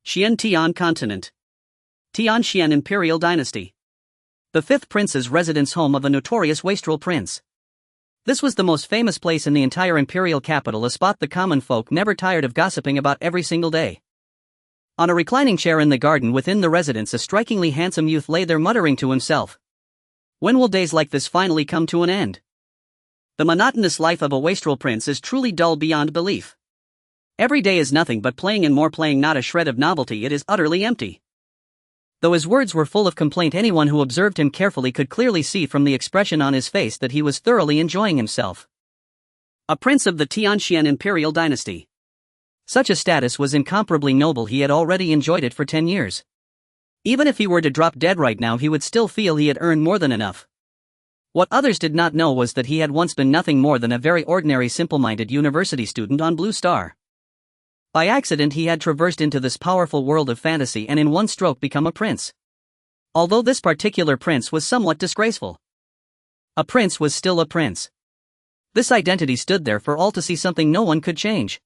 Xian Tian Continent. Tianxian Imperial Dynasty. The fifth prince's residence, home of a notorious wastrel prince. This was the most famous place in the entire imperial capital, a spot the common folk never tired of gossiping about every single day. On a reclining chair in the garden within the residence, a strikingly handsome youth lay there muttering to himself. When will days like this finally come to an end? The monotonous life of a wastrel prince is truly dull beyond belief. Every day is nothing but playing and more playing, not a shred of novelty, it is utterly empty. Though his words were full of complaint, anyone who observed him carefully could clearly see from the expression on his face that he was thoroughly enjoying himself. A prince of the Tianxian Imperial Dynasty. Such a status was incomparably noble. He had already enjoyed it for 10 years. Even if he were to drop dead right now, he would still feel he had earned more than enough. What others did not know was that he had once been nothing more than a very ordinary, simple-minded university student on Blue Star. By accident he had traversed into this powerful world of fantasy and in one stroke become a prince. Although this particular prince was somewhat disgraceful. A prince was still a prince. This identity stood there for all to see, something no one could change.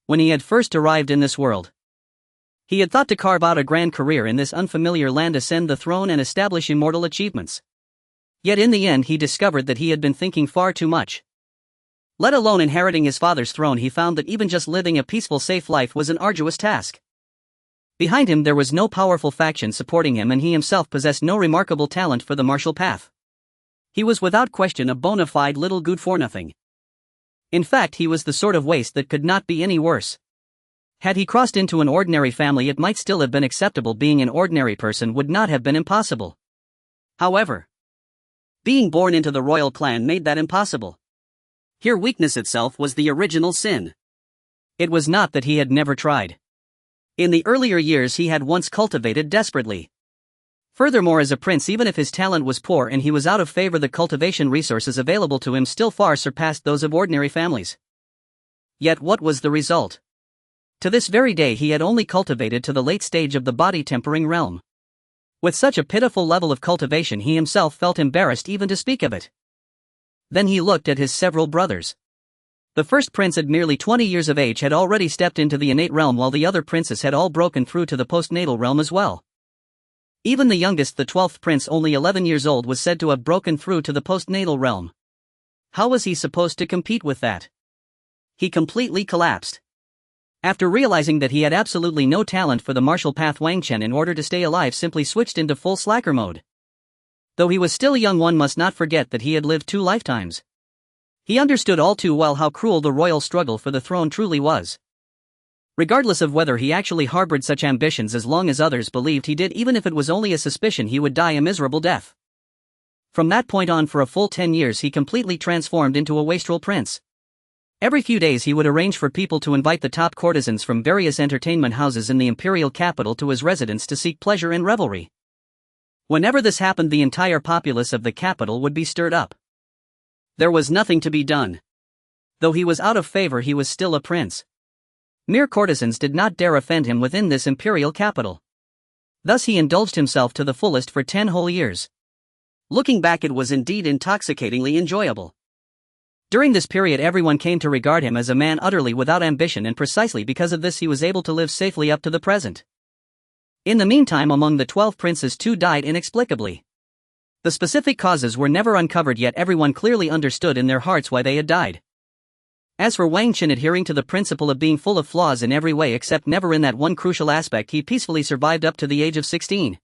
When he had first arrived in this world, he had thought to carve out a grand career in this unfamiliar land, ascend the throne and establish immortal achievements. Yet in the end he discovered that he had been thinking far too much. Let alone inheriting his father's throne, he found that even just living a peaceful, safe life was an arduous task. Behind him there was no powerful faction supporting him, and he himself possessed no remarkable talent for the martial path. He was without question a bona fide little good-for-nothing. In fact, he was the sort of waste that could not be any worse. Had he crossed into an ordinary family, it might still have been acceptable. Being an ordinary person would not have been impossible. However, being born into the royal clan made that impossible. Here weakness itself was the original sin. It was not that he had never tried. In the earlier years he had once cultivated desperately. Furthermore, as a prince, even if his talent was poor and he was out of favor, the cultivation resources available to him still far surpassed those of ordinary families. Yet what was the result? To this very day he had only cultivated to the late stage of the body tempering realm. With such a pitiful level of cultivation he himself felt embarrassed even to speak of it. Then he looked at his several brothers. The first prince, at merely 20 years of age, had already stepped into the innate realm, while the other princes had all broken through to the postnatal realm as well. Even the youngest, the 12th prince, only 11 years old, was said to have broken through to the postnatal realm. How was he supposed to compete with that? He completely collapsed. After realizing that he had absolutely no talent for the martial path, Wang Chen, in order to stay alive, simply switched into full slacker mode. Though he was still young, one must not forget that he had lived 2 lifetimes. He understood all too well how cruel the royal struggle for the throne truly was. Regardless of whether he actually harbored such ambitions, as long as others believed he did, even if it was only a suspicion, he would die a miserable death. From that point on, for a full 10 years he completely transformed into a wastrel prince. Every few days he would arrange for people to invite the top courtesans from various entertainment houses in the imperial capital to his residence to seek pleasure and revelry. Whenever this happened, the entire populace of the capital would be stirred up. There was nothing to be done. Though he was out of favor, he was still a prince. Mere courtesans did not dare offend him within this imperial capital. Thus he indulged himself to the fullest for 10 whole years. Looking back, it was indeed intoxicatingly enjoyable. During this period everyone came to regard him as a man utterly without ambition, and precisely because of this he was able to live safely up to the present. In the meantime, among the 12 princes, 2 died inexplicably. The specific causes were never uncovered, yet everyone clearly understood in their hearts why they had died. As for Wang Chen, adhering to the principle of being full of flaws in every way except never in that one crucial aspect, he peacefully survived up to the age of 16.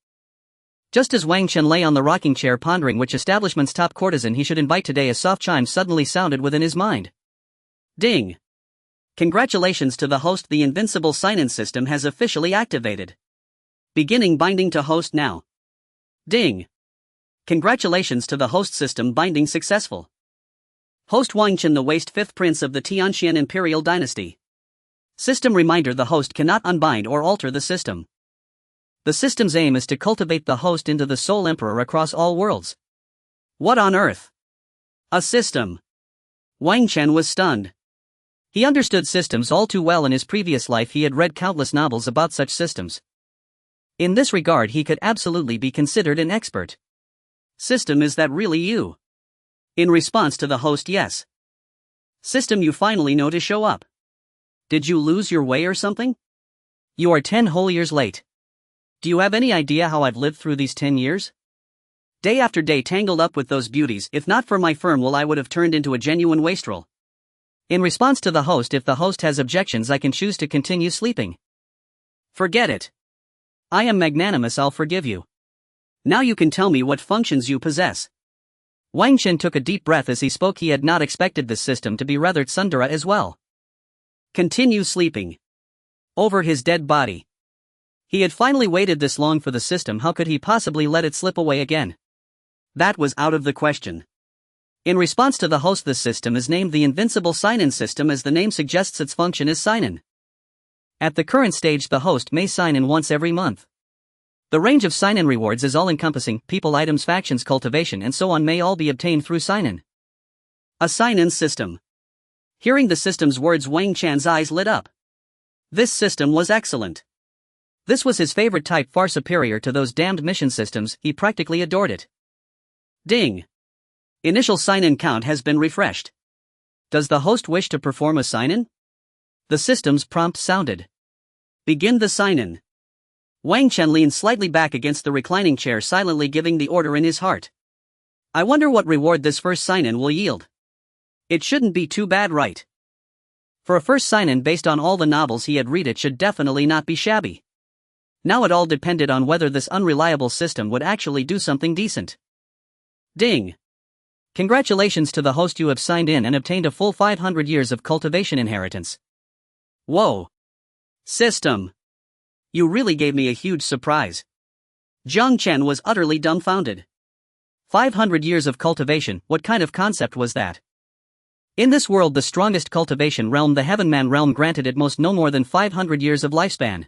Just as Wang Chen lay on the rocking chair pondering which establishment's top courtesan he should invite today, a soft chime suddenly sounded within his mind. Ding! Congratulations to the host, the invincible sign-in system has officially activated. Beginning binding to host now. Ding! Congratulations to the host, system binding successful. Host Wang Chen, the waste 5th prince of the Tianxian Imperial Dynasty. System reminder: the host cannot unbind or alter the system. The system's aim is to cultivate the host into the sole emperor across all worlds. What on earth? A system? Wang Chen was stunned. He understood systems all too well. In his previous life he had read countless novels about such systems. In this regard he could absolutely be considered an expert. System, is that really you? In response to the host: yes. System, you finally know to show up. Did you lose your way or something? You are 10 whole years late. Do you have any idea how I've lived through these 10 years? Day after day tangled up with those beauties. If not for my firm will, I would have turned into a genuine wastrel. In response to the host, if the host has objections, I can choose to continue sleeping. Forget it. I am magnanimous, I'll forgive you. Now you can tell me what functions you possess. Wang Chen took a deep breath as he spoke. He had not expected this system to be rather tsundere as well. Continue sleeping. Over his dead body. He had finally waited this long for the system. How could he possibly let it slip away again? That was out of the question. In response to the host, the system is named the Invincible Sign-In System. As the name suggests, its function is sign-in. At the current stage, the host may sign in once every month. The range of sign-in rewards is all-encompassing. People, items, factions, cultivation, and so on may all be obtained through sign-in. A sign-in system. Hearing the system's words, Wang Chan's eyes lit up. This system was excellent. This was his favorite type, far superior to those damned mission systems. He practically adored it. Ding. Initial sign-in count has been refreshed. Does the host wish to perform a sign-in? The system's prompt sounded. Begin the sign-in. Wang Chen leaned slightly back against the reclining chair, silently giving the order in his heart. I wonder what reward this first sign-in will yield. It shouldn't be too bad, right? For a first sign-in based on all the novels he had read, it should definitely not be shabby. Now it all depended on whether this unreliable system would actually do something decent. Ding. Congratulations to the host, you have signed in and obtained a full 500 years of cultivation inheritance. Whoa. System. You really gave me a huge surprise. Wang Chen was utterly dumbfounded. 500 years of cultivation, what kind of concept was that? In this world, the strongest cultivation realm, the Heavenman realm, granted at most no more than 500 years of lifespan.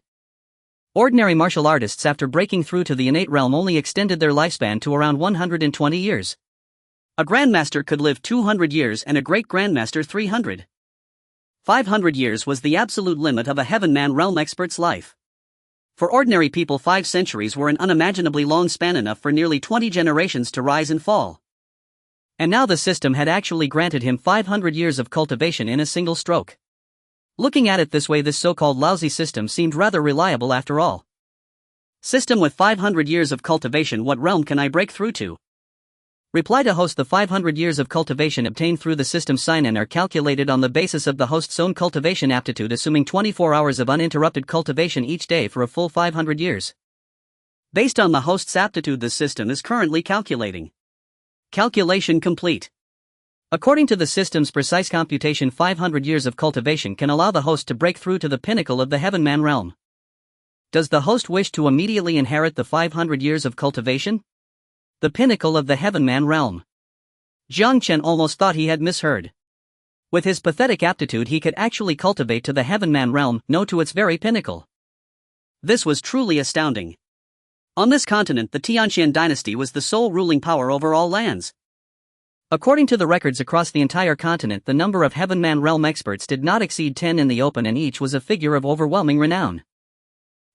Ordinary martial artists, after breaking through to the innate realm, only extended their lifespan to around 120 years. A grandmaster could live 200 years and a great grandmaster 300. 500 years was the absolute limit of a Heavenman realm expert's life. For ordinary people, 5 centuries were an unimaginably long span, enough for nearly 20 generations to rise and fall. And now the system had actually granted him 500 years of cultivation in a single stroke. Looking at it this way, this so-called lousy system seemed rather reliable after all. System with 500 years of cultivation, what realm can I break through to? Reply to host. The 500 years of cultivation obtained through the system sign-in are calculated on the basis of the host's own cultivation aptitude, assuming 24 hours of uninterrupted cultivation each day for a full 500 years. Based on the host's aptitude, the system is currently calculating. Calculation complete. According to the system's precise computation, 500 years of cultivation can allow the host to break through to the pinnacle of the Heavenman realm. Does the host wish to immediately inherit the 500 years of cultivation? The pinnacle of the Heavenman realm. Wang Chen almost thought he had misheard. With his pathetic aptitude, he could actually cultivate to the Heavenman realm, no, to its very pinnacle. This was truly astounding. On this continent, the Xuan Dynasty was the sole ruling power over all lands. According to the records across the entire continent, the number of Heavenman realm experts did not exceed 10 in the open, and each was a figure of overwhelming renown.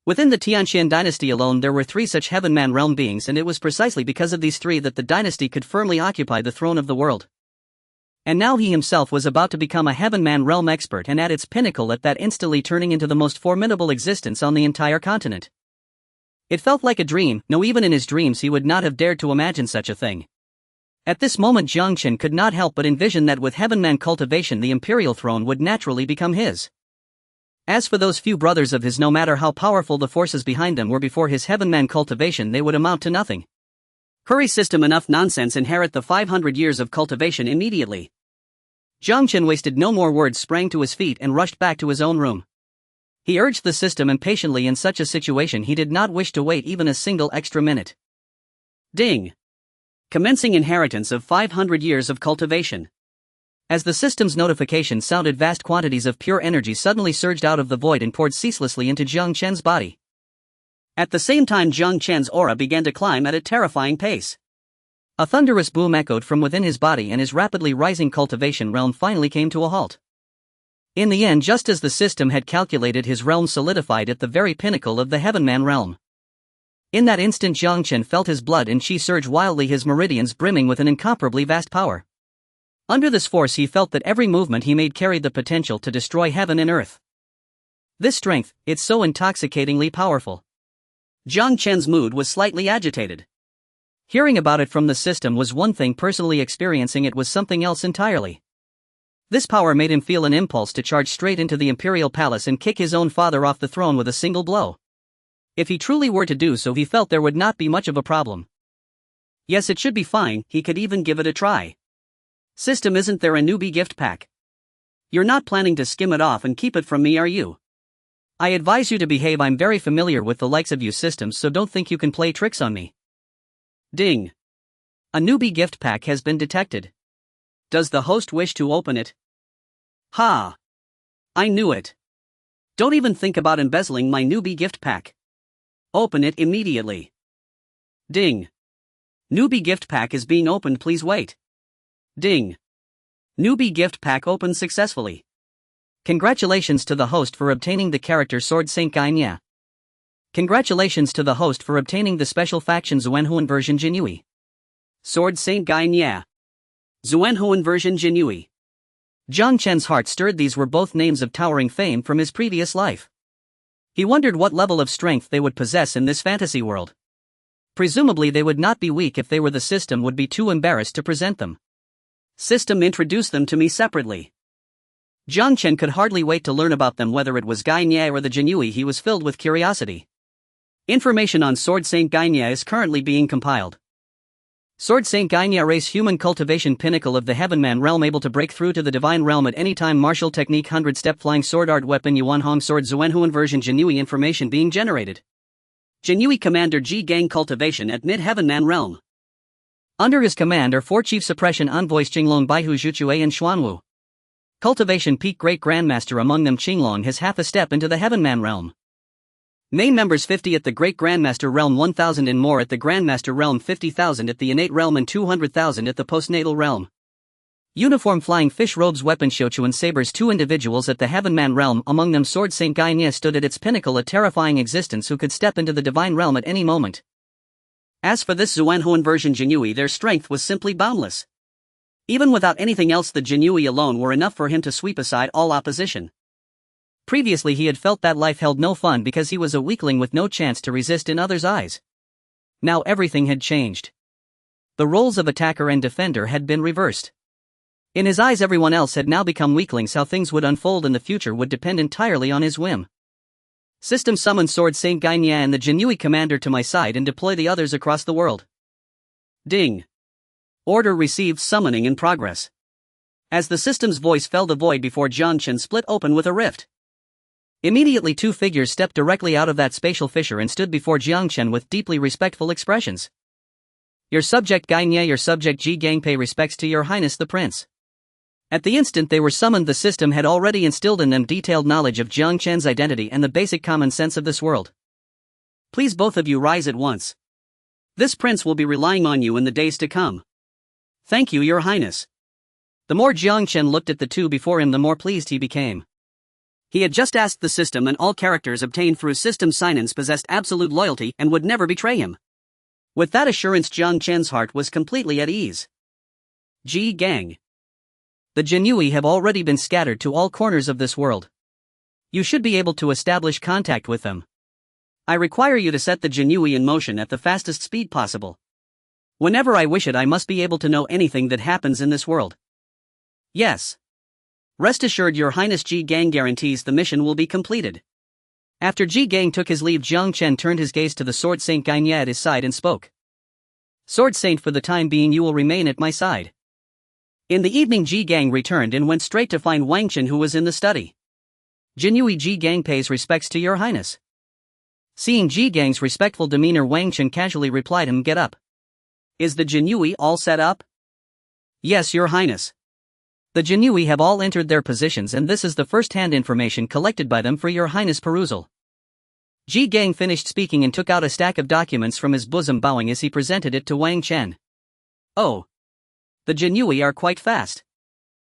Within the Xuan Dynasty alone, there were 3 such Heavenman realm beings, and it was precisely because of these 3 that the dynasty could firmly occupy the throne of the world. And now he himself was about to become a Heavenman realm expert, and at its pinnacle, at that instantly turning into the most formidable existence on the entire continent. It felt like a dream. No, even in his dreams he would not have dared to imagine such a thing. At this moment, Wang Chen could not help but envision that with Heavenman cultivation, the Imperial throne would naturally become his. As for those few brothers of his, no matter how powerful the forces behind them were before his Heavenman cultivation, they would amount to nothing. Hurry, system, enough nonsense, inherit the 500 years of cultivation immediately. Wang Chen wasted no more words, sprang to his feet and rushed back to his own room. He urged the system impatiently. In such a situation, he did not wish to wait even a single extra minute. Ding. Commencing inheritance of 500 years of cultivation. As the system's notification sounded, vast quantities of pure energy suddenly surged out of the void and poured ceaselessly into Wang Chen's body. At the same time, Wang Chen's aura began to climb at a terrifying pace. A thunderous boom echoed from within his body, and his rapidly rising cultivation realm finally came to a halt. In the end, just as the system had calculated, his realm solidified at the very pinnacle of the Heavenman realm. In that instant, Wang Chen felt his blood and chi surge wildly, his meridians brimming with an incomparably vast power. Under this force, he felt that every movement he made carried the potential to destroy heaven and earth. This strength, it's so intoxicatingly powerful. Wang Chen's mood was slightly agitated. Hearing about it from the system was one thing, personally experiencing it was something else entirely. This power made him feel an impulse to charge straight into the Imperial Palace and kick his own father off the throne with a single blow. If he truly were to do so, he felt there would not be much of a problem. Yes, it should be fine, he could even give it a try. System, isn't there a newbie gift pack? You're not planning to skim it off and keep it from me, are you? I advise you to behave. I'm very familiar with the likes of you systems, so don't think you can play tricks on me. Ding. A newbie gift pack has been detected. Does the host wish to open it? Ha! I knew it. Don't even think about embezzling my newbie gift pack. Open it immediately. Ding. Newbie gift pack is being opened, please wait. Ding. Newbie gift pack opened successfully. Congratulations to the host for obtaining the character Sword Saint Gainia. Congratulations to the host for obtaining the special faction Xuanhuan version Jinui. Sword Saint Gainia. Xuanhuan version Jinui. Wang Chen's heart stirred. These were both names of towering fame from his previous life. He wondered what level of strength they would possess in this fantasy world. Presumably they would not be weak. If they were, the system would be too embarrassed to present them. System, introduce them to me separately. Wang Chen could hardly wait to learn about them. Whether it was Gainia or the Jinui, he was filled with curiosity. Information on Sword Saint Gainia is currently being compiled. Sword Saint Gainia race, human cultivation, pinnacle of the Heavenman realm, able to break through to the divine realm at any time, martial technique, 100-step flying sword art weapon, Yuan Hong sword, Xuanhuan version Jinui. Information being generated. Jinui Commander Ji Gang, cultivation at mid-Heavenman realm. Under his command are 4 chief suppression envoys, Qinglong, Baihu, Zhuchue and Xuanwu. Cultivation peak, great grandmaster among them Qinglong has half a step into the Heavenman realm. Main members 50 at the Great Grandmaster realm, 1,000 and more at the Grandmaster realm, 50,000 at the Innate realm and 200,000 at the Postnatal realm. Uniform flying fish robes, weapon Shochuan sabers, 2 individuals at the Heavenman realm, among them Sword Saint Gainia stood at its pinnacle, a terrifying existence who could step into the divine realm at any moment. As for this Xuanhuan version Jinui, their strength was simply boundless. Even without anything else, the Jinui alone were enough for him to sweep aside all opposition. Previously he had felt that life held no fun because he was a weakling with no chance to resist in others' eyes. Now everything had changed. The roles of attacker and defender had been reversed. In his eyes everyone else had now become weaklings. How things would unfold in the future would depend entirely on his whim. System, summon Sword Saint Gainia and the Jinui commander to my side and deploy the others across the world. Ding. Order received, summoning in progress. As the system's voice fell, the void before Wang Chen split open with a rift. Immediately 2 figures stepped directly out of that spatial fissure and stood before Wang Chen with deeply respectful expressions. Your subject Gainia, your subject Ji Gang, pay respects to your highness the prince. At the instant they were summoned, the system had already instilled in them detailed knowledge of Wang Chen's identity and the basic common sense of this world. Please both of you rise at once. This prince will be relying on you in the days to come. Thank you, your highness. The more Wang Chen looked at the 2 before him, the more pleased he became. He had just asked the system, and all characters obtained through system sign-ins possessed absolute loyalty and would never betray him. With that assurance, Wang Chen's heart was completely at ease. Ji Gang. The Jinui have already been scattered to all corners of this world. You should be able to establish contact with them. I require you to set the Jinui in motion at the fastest speed possible. Whenever I wish it, I must be able to know anything that happens in this world. Yes. Rest assured, your highness, Ji Gang guarantees the mission will be completed. After Ji Gang took his leave, Wang Chen turned his gaze to the Sword Saint Gainia at his side and spoke. Sword Saint, for the time being you will remain at my side. In the evening, Ji Gang returned and went straight to find Wang Chen, who was in the study. Jinui, Ji Gang pays respects to your highness. Seeing Ji Gang's respectful demeanor, Wang Chen casually replied him, get up. Is the Jinui all set up? Yes, your highness. The Jinui have all entered their positions, and this is the first-hand information collected by them for your highness perusal. Ji Gang finished speaking and took out a stack of documents from his bosom, bowing as he presented it to Wang Chen. Oh. The Jinui are quite fast.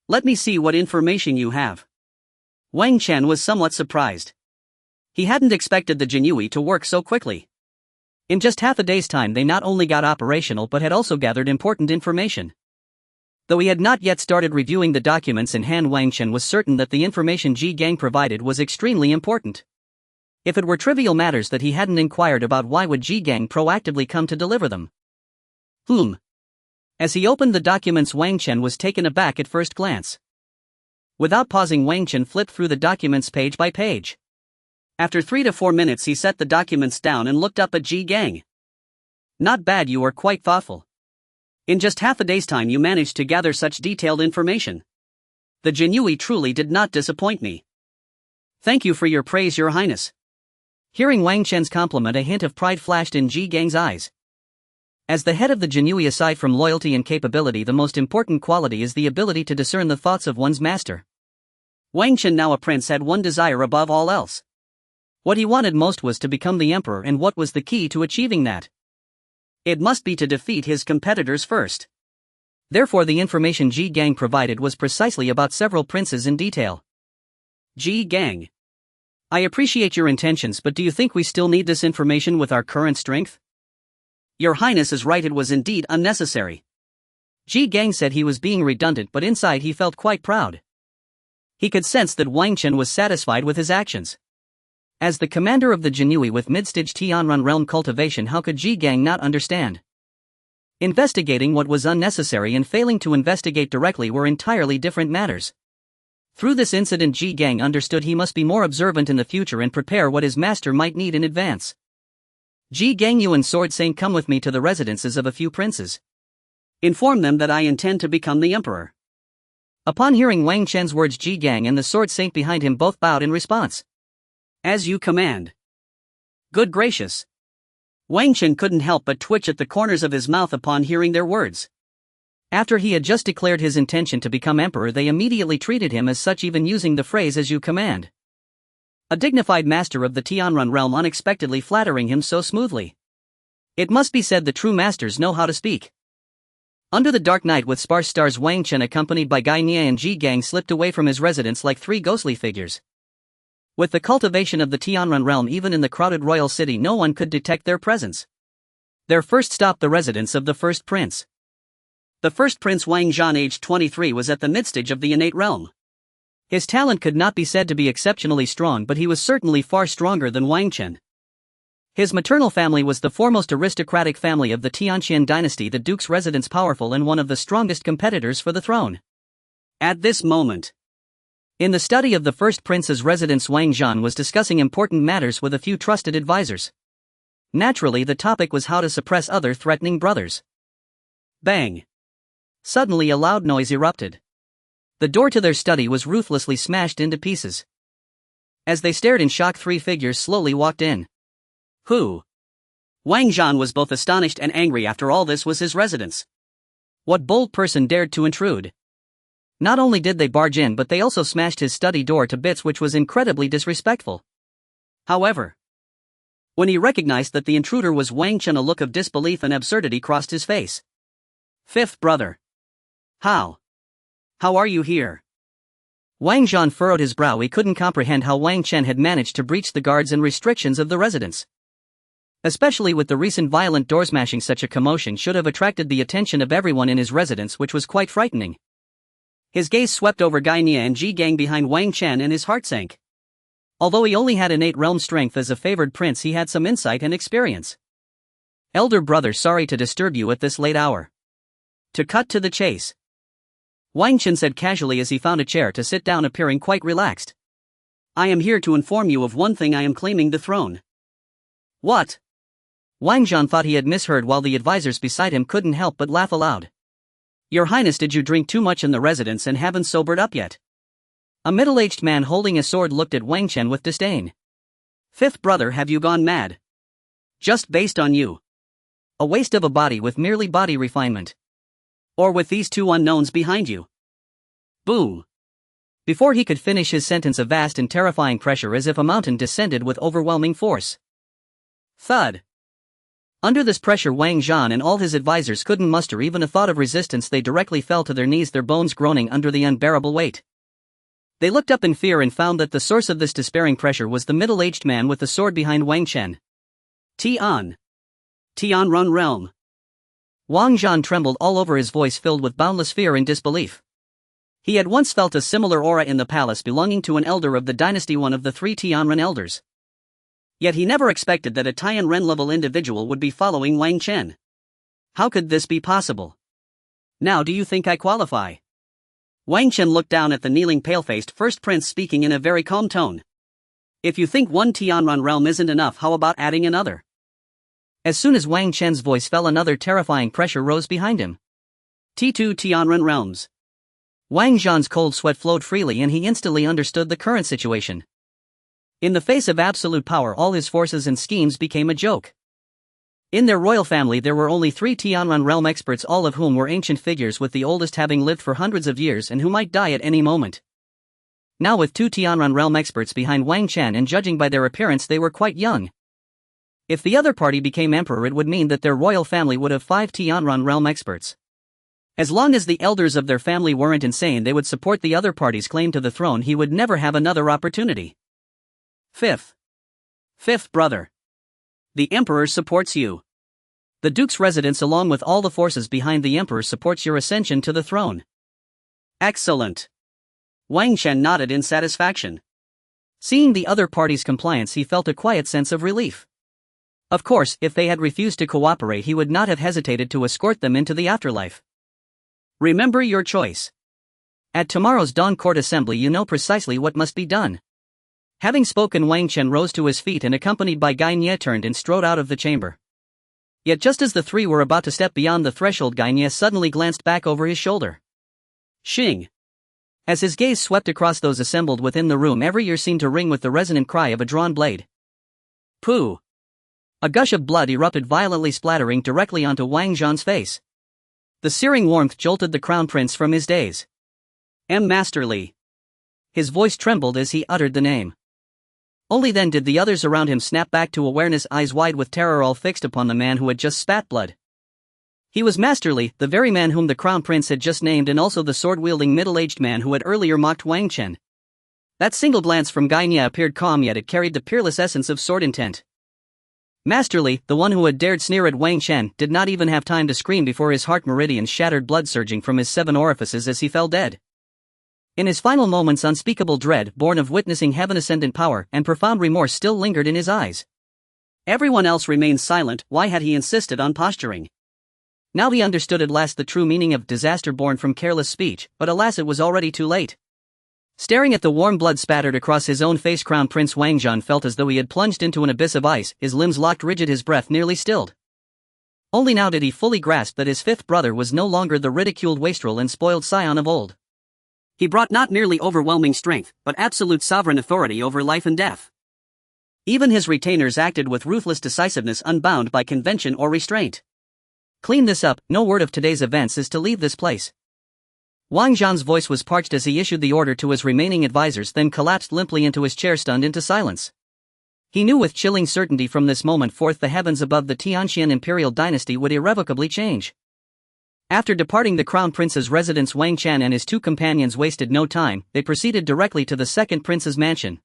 Let me see what information you have. Wang Chen was somewhat surprised. He hadn't expected the Jinui to work so quickly. In just half a day's time they not only got operational but had also gathered important information. Though he had not yet started reviewing the documents in hand, Wang Chen was certain that the information Ji Gang provided was extremely important. If it were trivial matters that he hadn't inquired about, why would Ji Gang proactively come to deliver them? As he opened the documents, Wang Chen was taken aback at first glance. Without pausing, Wang Chen flipped through the documents page by page. After 3 to 4 minutes, he set the documents down and looked up at Ji Gang. "Not bad, you are quite thoughtful. In just half a day's time you managed to gather such detailed information. The Jinui truly did not disappoint me. Thank you for your praise, Your Highness." Hearing Wang Chen's compliment, a hint of pride flashed in Ji Gang's eyes. As the head of the Jinui, aside from loyalty and capability, the most important quality is the ability to discern the thoughts of one's master. Wang Chen, now a prince, had one desire above all else. What he wanted most was to become the emperor, and what was the key to achieving that? It must be to defeat his competitors first. Therefore, the information Ji Gang provided was precisely about several princes in detail. "Ji Gang, I appreciate your intentions, but do you think we still need this information with our current strength?" "Your Highness is right, it was indeed unnecessary." Ji Gang said he was being redundant, but inside he felt quite proud. He could sense that Wang Chen was satisfied with his actions. As the commander of the Jinui with mid-stage Tianrun realm cultivation, how could Ji Gang not understand? Investigating what was unnecessary and failing to investigate directly were entirely different matters. Through this incident, Ji Gang understood he must be more observant in the future and prepare what his master might need in advance. "Ji Gang, you and Sword Saint, come with me to the residences of a few princes. Inform them that I intend to become the emperor." Upon hearing Wang Chen's words, Ji Gang and the Sword Saint behind him both bowed in response. "As you command." Good gracious. Wang Chen couldn't help but twitch at the corners of his mouth upon hearing their words. After he had just declared his intention to become emperor, they immediately treated him as such, even using the phrase "as you command." A dignified master of the Tianrun realm unexpectedly flattering him so smoothly. It must be said the true masters know how to speak. Under the dark night with sparse stars, Wang Chen, accompanied by Gai Nie and Ji Gang, slipped away from his residence like three ghostly figures. With the cultivation of the Tianrun realm, even in the crowded royal city, no one could detect their presence. Their first stop, the residence of the first prince. The first prince, Wang Zhan, aged 23, was at the midstage of the innate realm. His talent could not be said to be exceptionally strong, but he was certainly far stronger than Wang Chen. His maternal family was the foremost aristocratic family of the Xuan Dynasty, the duke's residence, powerful and one of the strongest competitors for the throne. At this moment, in the study of the first prince's residence, Wang Zhan was discussing important matters with a few trusted advisors. Naturally, the topic was how to suppress other threatening brothers. Bang! Suddenly a loud noise erupted. The door to their study was ruthlessly smashed into pieces. As they stared in shock, three figures slowly walked in. Who? Wang Zhan was both astonished and angry. After all, this was his residence. What bold person dared to intrude? Not only did they barge in, but they also smashed his study door to bits, which was incredibly disrespectful. However, when he recognized that the intruder was Wang Chen, a look of disbelief and absurdity crossed his face. "Fifth brother. How are you here?" Wang Zhan furrowed his brow. He couldn't comprehend how Wang Chen had managed to breach the guards and restrictions of the residence. Especially with the recent violent door smashing, such a commotion should have attracted the attention of everyone in his residence, which was quite frightening. His gaze swept over Gai Nie and Ji Gang behind Wang Chen, and his heart sank. Although he only had innate realm strength as a favored prince, he had some insight and experience. "Elder brother, sorry to disturb you at this late hour." To cut to the chase, Wang Chen said casually as he found a chair to sit down, appearing quite relaxed. "I am here to inform you of one thing. I am claiming the throne." "What?" Wang Zhan thought he had misheard, while the advisors beside him couldn't help but laugh aloud. "Your Highness, did you drink too much in the residence and haven't sobered up yet?" A middle-aged man holding a sword looked at Wang Chen with disdain. "Fifth brother, have you gone mad? Just based on you? A waste of a body with merely body refinement. Or with these two unknowns behind you?" Boom! Before he could finish his sentence, a vast and terrifying pressure, as if a mountain, descended with overwhelming force. Thud! Under this pressure, Wang Zhan and all his advisors couldn't muster even a thought of resistance. They directly fell to their knees, their bones groaning under the unbearable weight. They looked up in fear and found that the source of this despairing pressure was the middle-aged man with the sword behind Wang Chen. Tianrun realm. Wang Chen trembled all over, his voice filled with boundless fear and disbelief. He had once felt a similar aura in the palace belonging to an elder of the dynasty, one of the 3 Tianren elders. Yet he never expected that a Tianren-level individual would be following Wang Chen. How could this be possible? Now do you think I qualify? Wang Chen looked down at the kneeling pale-faced first prince, speaking in a very calm tone. If you think one Tianren realm isn't enough, how about adding another? As soon as Wang Chen's voice fell, another terrifying pressure rose behind him. T2 Tianren realms. Wang Zhan's cold sweat flowed freely, and he instantly understood the current situation. In the face of absolute power, all his forces and schemes became a joke. In their royal family there were only 3 Tianren realm experts, all of whom were ancient figures, with the oldest having lived for hundreds of years and who might die at any moment. Now with 2 Tianren realm experts behind Wang Chen, and judging by their appearance they were quite young. If the other party became emperor, it would mean that their royal family would have 5 Tianren realm experts. As long as the elders of their family weren't insane, they would support the other party's claim to the throne. He would never have another opportunity. Fifth brother. The emperor supports you. The duke's residence, along with all the forces behind the emperor, supports your ascension to the throne. Excellent. Wang Chen nodded in satisfaction. Seeing the other party's compliance, he felt a quiet sense of relief. Of course, if they had refused to cooperate, he would not have hesitated to escort them into the afterlife. Remember your choice. At tomorrow's dawn court assembly you know precisely what must be done. Having spoken, Wang Chen rose to his feet and, accompanied by Gai Nie, turned and strode out of the chamber. Yet just as the 3 were about to step beyond the threshold, Gai Nie suddenly glanced back over his shoulder. Xing. As his gaze swept across those assembled within the room, every ear seemed to ring with the resonant cry of a drawn blade. Pooh! A gush of blood erupted violently, splattering directly onto Wang Zhan's face. The searing warmth jolted the crown prince from his daze. Masterly. His voice trembled as he uttered the name. Only then did the others around him snap back to awareness, eyes wide with terror, all fixed upon the man who had just spat blood. He was Masterly, the very man whom the crown prince had just named, and also the sword-wielding middle-aged man who had earlier mocked Wang Chen. That single glance from Gai Nie appeared calm, yet it carried the peerless essence of sword intent. Masterly, the one who had dared sneer at Wang Chen, did not even have time to scream before his heart meridians shattered, blood surging from his 7 orifices as he fell dead. In his final moments, unspeakable dread, born of witnessing heaven-ascendant power, and profound remorse still lingered in his eyes. Everyone else remained silent. Why had he insisted on posturing? Now he understood at last the true meaning of disaster born from careless speech, but alas, it was already too late. Staring at the warm blood spattered across his own face, Crown Prince Wang Zhan felt as though he had plunged into an abyss of ice, his limbs locked rigid, his breath nearly stilled. Only now did he fully grasp that his 5th brother was no longer the ridiculed wastrel and spoiled scion of old. He brought not merely overwhelming strength, but absolute sovereign authority over life and death. Even his retainers acted with ruthless decisiveness, unbound by convention or restraint. Clean this up, no word of today's events is to leave this place. Wang Zhan's voice was parched as he issued the order to his remaining advisors, then collapsed limply into his chair, stunned into silence. He knew with chilling certainty from this moment forth the heavens above the Tianxian Imperial dynasty would irrevocably change. After departing the crown prince's residence, Wang Chen and his 2 companions wasted no time. They proceeded directly to the second prince's mansion.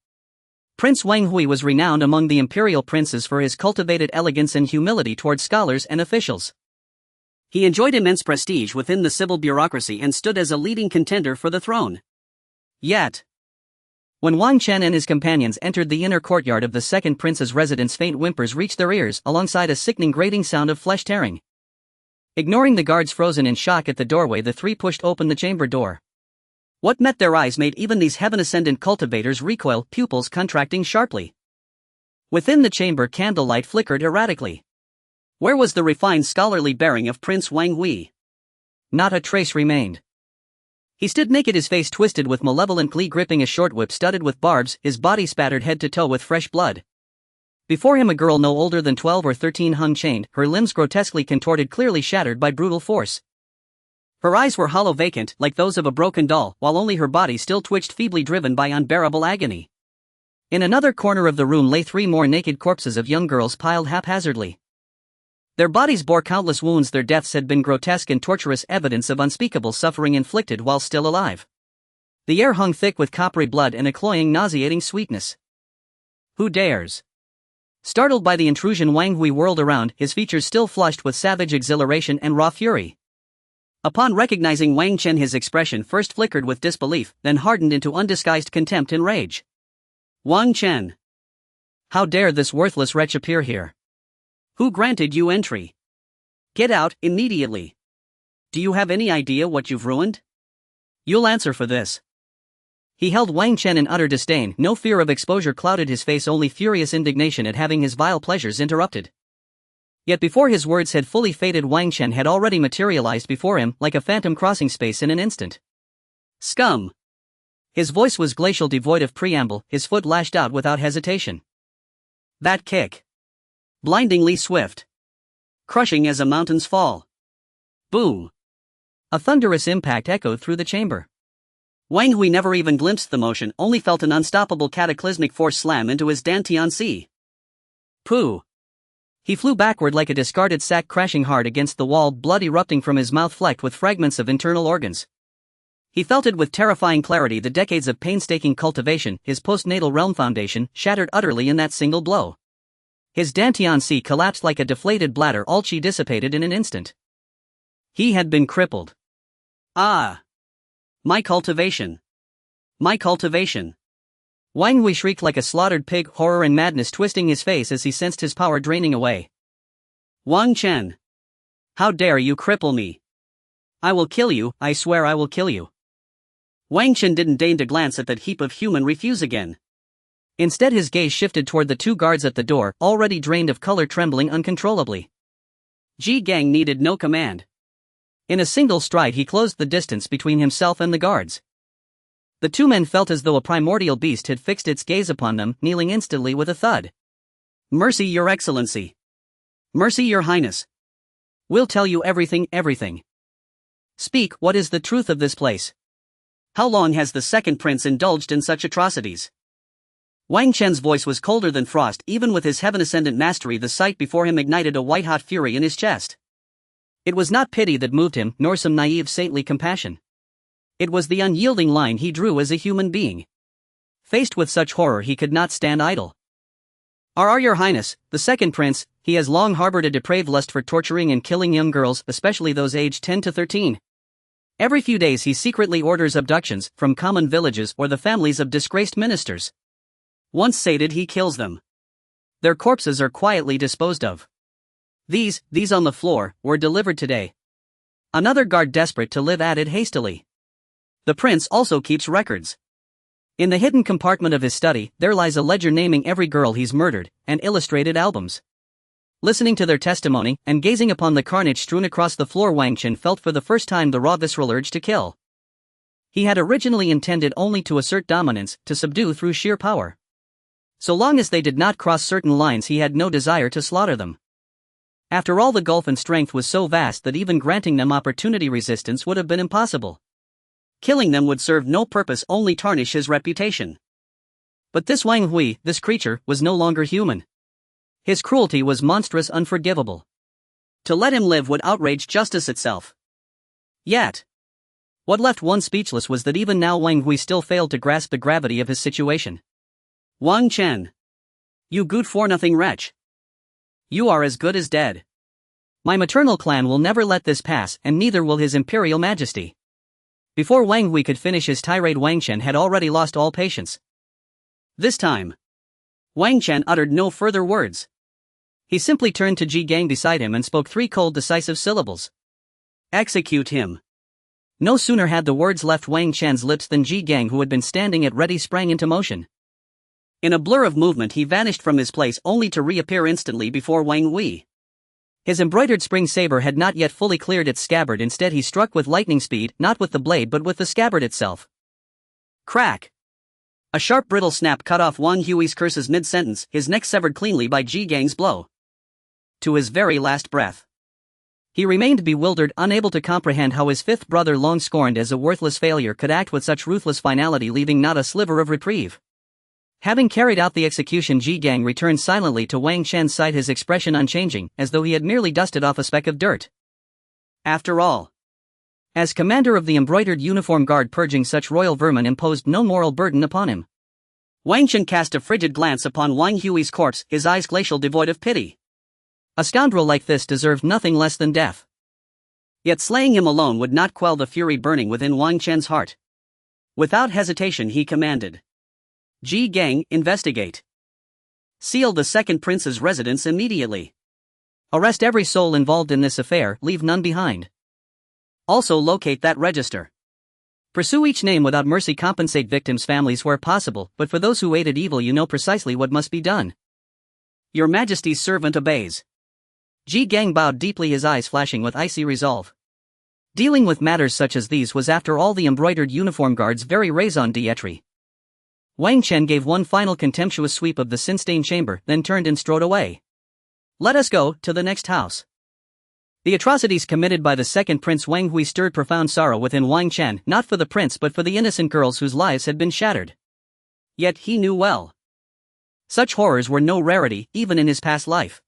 Prince Wang Hui was renowned among the imperial princes for his cultivated elegance and humility towards scholars and officials. He enjoyed immense prestige within the civil bureaucracy and stood as a leading contender for the throne. Yet, when Wang Chen and his companions entered the inner courtyard of the second prince's residence, faint whimpers reached their ears, alongside a sickening grating sound of flesh tearing. Ignoring the guards frozen in shock at the doorway, the 3 pushed open the chamber door. What met their eyes made even these heaven-ascendant cultivators recoil, pupils contracting sharply. Within the chamber, candlelight flickered erratically. Where was the refined scholarly bearing of Prince Wang Hui? Not a trace remained. He stood naked, his face twisted with malevolent glee, gripping a short whip studded with barbs, his body spattered head to toe with fresh blood. Before him a girl no older than 12 or 13 hung chained, her limbs grotesquely contorted, clearly shattered by brutal force. Her eyes were hollow, vacant, like those of a broken doll, while only her body still twitched feebly, driven by unbearable agony. In another corner of the room lay 3 more naked corpses of young girls piled haphazardly. Their bodies bore countless wounds. Their deaths had been grotesque and torturous, evidence of unspeakable suffering inflicted while still alive. The air hung thick with coppery blood and a cloying, nauseating sweetness. Who dares? Startled by the intrusion, Wang Hui whirled around, his features still flushed with savage exhilaration and raw fury. Upon recognizing Wang Chen, his expression first flickered with disbelief, then hardened into undisguised contempt and rage. Wang Chen! How dare this worthless wretch appear here? Who granted you entry? Get out, immediately! Do you have any idea what you've ruined? You'll answer for this. He held Wang Chen in utter disdain. No fear of exposure clouded his face, only furious indignation at having his vile pleasures interrupted. Yet before his words had fully faded, Wang Chen had already materialized before him like a phantom crossing space in an instant. Scum! His voice was glacial, devoid of preamble, his foot lashed out without hesitation. That kick! Blindingly swift. Crushing as a mountain's fall. Boom! A thunderous impact echoed through the chamber. Wang Hui never even glimpsed the motion, only felt an unstoppable cataclysmic force slam into his Dantian Si. Pooh! He flew backward like a discarded sack, crashing hard against the wall, blood erupting from his mouth flecked with fragments of internal organs. He felt it with terrifying clarity, the decades of painstaking cultivation, his postnatal realm foundation, shattered utterly in that single blow. His Dantian Si collapsed like a deflated bladder, all chi dissipated in an instant. He had been crippled. Ah! My cultivation! My cultivation! Wang Hui shrieked like a slaughtered pig, horror and madness twisting his face as he sensed his power draining away. Wang Chen! How dare you cripple me? I will kill you, I swear I will kill you. Wang Chen didn't deign to glance at that heap of human refuse again. Instead, his gaze shifted toward the two guards at the door, already drained of color, trembling uncontrollably. Ji Gang needed no command. In a single stride, he closed the distance between himself and the guards. The two men felt as though a primordial beast had fixed its gaze upon them, kneeling instantly with a thud. Mercy, Your Excellency. Mercy, Your Highness. We'll tell you everything, everything. Speak, what is the truth of this place? How long has the second prince indulged in such atrocities? Wang Chen's voice was colder than frost. Even with his heaven-ascendant mastery, the sight before him ignited a white-hot fury in his chest. It was not pity that moved him, nor some naive saintly compassion. It was the unyielding line he drew as a human being. Faced with such horror, he could not stand idle. Your Highness, the second prince, he has long harbored a depraved lust for torturing and killing young girls, especially those aged 10 to 13. Every few days he secretly orders abductions, from common villages or the families of disgraced ministers. Once sated, he kills them. Their corpses are quietly disposed of. These on the floor, were delivered today. Another guard, desperate to live, added hastily. The prince also keeps records. In the hidden compartment of his study, there lies a ledger naming every girl he's murdered, and illustrated albums. Listening to their testimony, and gazing upon the carnage strewn across the floor, Wang Chen felt for the first time the raw visceral urge to kill. He had originally intended only to assert dominance, to subdue through sheer power. So long as they did not cross certain lines, he had no desire to slaughter them. After all, the gulf in strength was so vast that even granting them opportunity, resistance would have been impossible. Killing them would serve no purpose, only tarnish his reputation. But this Wang Hui, this creature, was no longer human. His cruelty was monstrous, unforgivable. To let him live would outrage justice itself. Yet, what left one speechless was that even now Wang Hui still failed to grasp the gravity of his situation. Wang Chen! You good-for-nothing wretch! You are as good as dead. My maternal clan will never let this pass, and neither will His Imperial Majesty. Before Wang Hui could finish his tirade, Wang Chen had already lost all patience. This time, Wang Chen uttered no further words. He simply turned to Ji Gang beside him and spoke three cold, decisive syllables. Execute him. No sooner had the words left Wang Chen's lips than Ji Gang, who had been standing at ready, sprang into motion. In a blur of movement, he vanished from his place, only to reappear instantly before Wang Hui. His embroidered spring saber had not yet fully cleared its scabbard. Instead, he struck with lightning speed, not with the blade but with the scabbard itself. Crack! A sharp, brittle snap cut off Wang Hui's curses mid-sentence, his neck severed cleanly by Ji Gang's blow. To his very last breath, he remained bewildered, unable to comprehend how his fifth brother, long scorned as a worthless failure, could act with such ruthless finality, leaving not a sliver of reprieve. Having carried out the execution, Ji Gang returned silently to Wang Chen's side, his expression unchanging, as though he had merely dusted off a speck of dirt. After all, as commander of the embroidered uniform guard, purging such royal vermin imposed no moral burden upon him. Wang Chen cast a frigid glance upon Wang Hui's corpse, his eyes glacial, devoid of pity. A scoundrel like this deserved nothing less than death. Yet slaying him alone would not quell the fury burning within Wang Chen's heart. Without hesitation he commanded. Ji Gang, investigate. Seal the second prince's residence immediately. Arrest every soul involved in this affair, leave none behind. Also locate that register. Pursue each name without mercy, compensate victims' families where possible, but for those who aided evil you know precisely what must be done. Your Majesty's servant obeys. Ji Gang bowed deeply, his eyes flashing with icy resolve. Dealing with matters such as these was after all the embroidered uniform guard's very raison d'etre. Wang Chen gave one final contemptuous sweep of the sin-stained chamber, then turned and strode away. Let us go to the next house. The atrocities committed by the second prince Wang Hui stirred profound sorrow within Wang Chen, not for the prince but for the innocent girls whose lives had been shattered. Yet he knew well. Such horrors were no rarity, even in his past life.